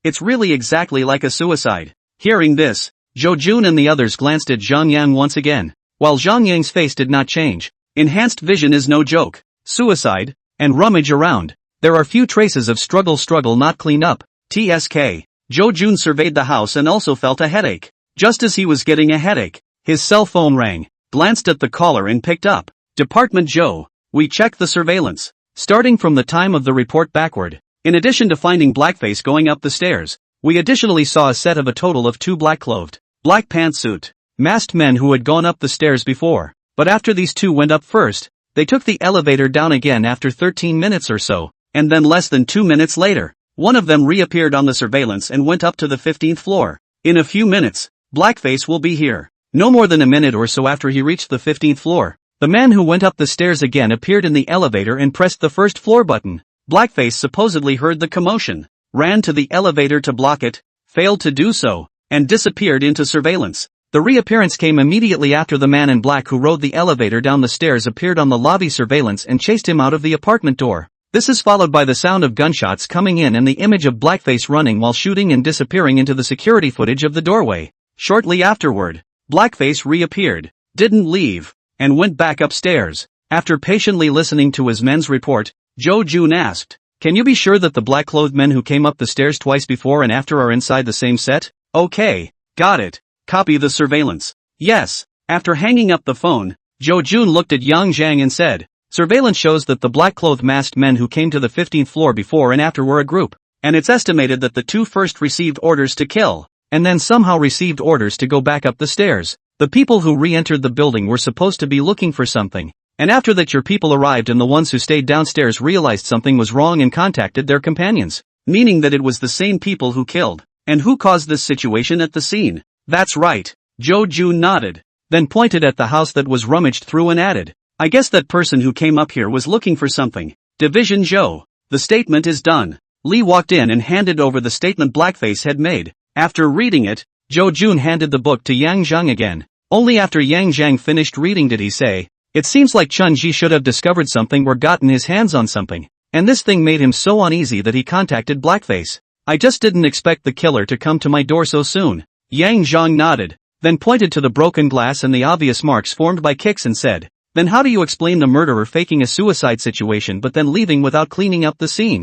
"It's really exactly like a suicide." Hearing this, Zhou Jun and the others glanced at Zhang Yang once again, while Zhang Yang's face did not change. Enhanced vision is no joke. Suicide, and rummage around. There are few traces of struggle not cleaned up. TSK. Zhou Jun surveyed the house and also felt a headache. Just as he was getting a headache, his cell phone rang, glanced at the caller and picked up. "Department Zhou, we checked the surveillance. Starting from the time of the report backward. In addition to finding blackface going up the stairs, we additionally saw a set of a total of 2 black-clothed, black pantsuit, masked men who had gone up the stairs before. But after these 2 went up first, they took the elevator down again after 13 minutes or so, and then less than 2 minutes later, one of them reappeared on the surveillance and went up to the 15th floor. In a few minutes, blackface will be here." No more than a minute or so after he reached the 15th floor, the man who went up the stairs again appeared in the elevator and pressed the first floor button. Blackface supposedly heard the commotion, ran to the elevator to block it, failed to do so, and disappeared into surveillance. The reappearance came immediately after the man in black who rode the elevator down the stairs appeared on the lobby surveillance and chased him out of the apartment door. This is followed by the sound of gunshots coming in and the image of Blackface running while shooting and disappearing into the security footage of the doorway. Shortly afterward, Blackface reappeared, didn't leave, and went back upstairs. After patiently listening to his men's report, Zhou Jun asked, "Can you be sure that the black-clothed men who came up the stairs twice before and after are inside the same set?" "Okay, got it. Copy the surveillance." "Yes." After hanging up the phone, Zhou Jun looked at Yang Zhang and said, "Surveillance shows that the black-clothed masked men who came to the 15th floor before and after were a group, and it's estimated that the 2 first received orders to kill, and then somehow received orders to go back up the stairs. The people who re-entered the building were supposed to be looking for something, and after that your people arrived and the ones who stayed downstairs realized something was wrong and contacted their companions, meaning that it was the same people who killed, and who caused this situation at the scene." "That's right." Zhou Jun nodded, then pointed at the house that was rummaged through and added, "I guess that person who came up here was looking for something." Division Zhou. The statement is done. Li walked in and handed over the statement Blackface had made. After reading it, Zhou Jun handed the book to Yang Zhang again. Only after Yang Zhang finished reading did he say, "It seems like Chunji should have discovered something or gotten his hands on something, and this thing made him so uneasy that he contacted Blackface. I just didn't expect the killer to come to my door so soon." Yang Zhang nodded, then pointed to the broken glass and the obvious marks formed by kicks and said, "Then how do you explain the murderer faking a suicide situation but then leaving without cleaning up the scene?"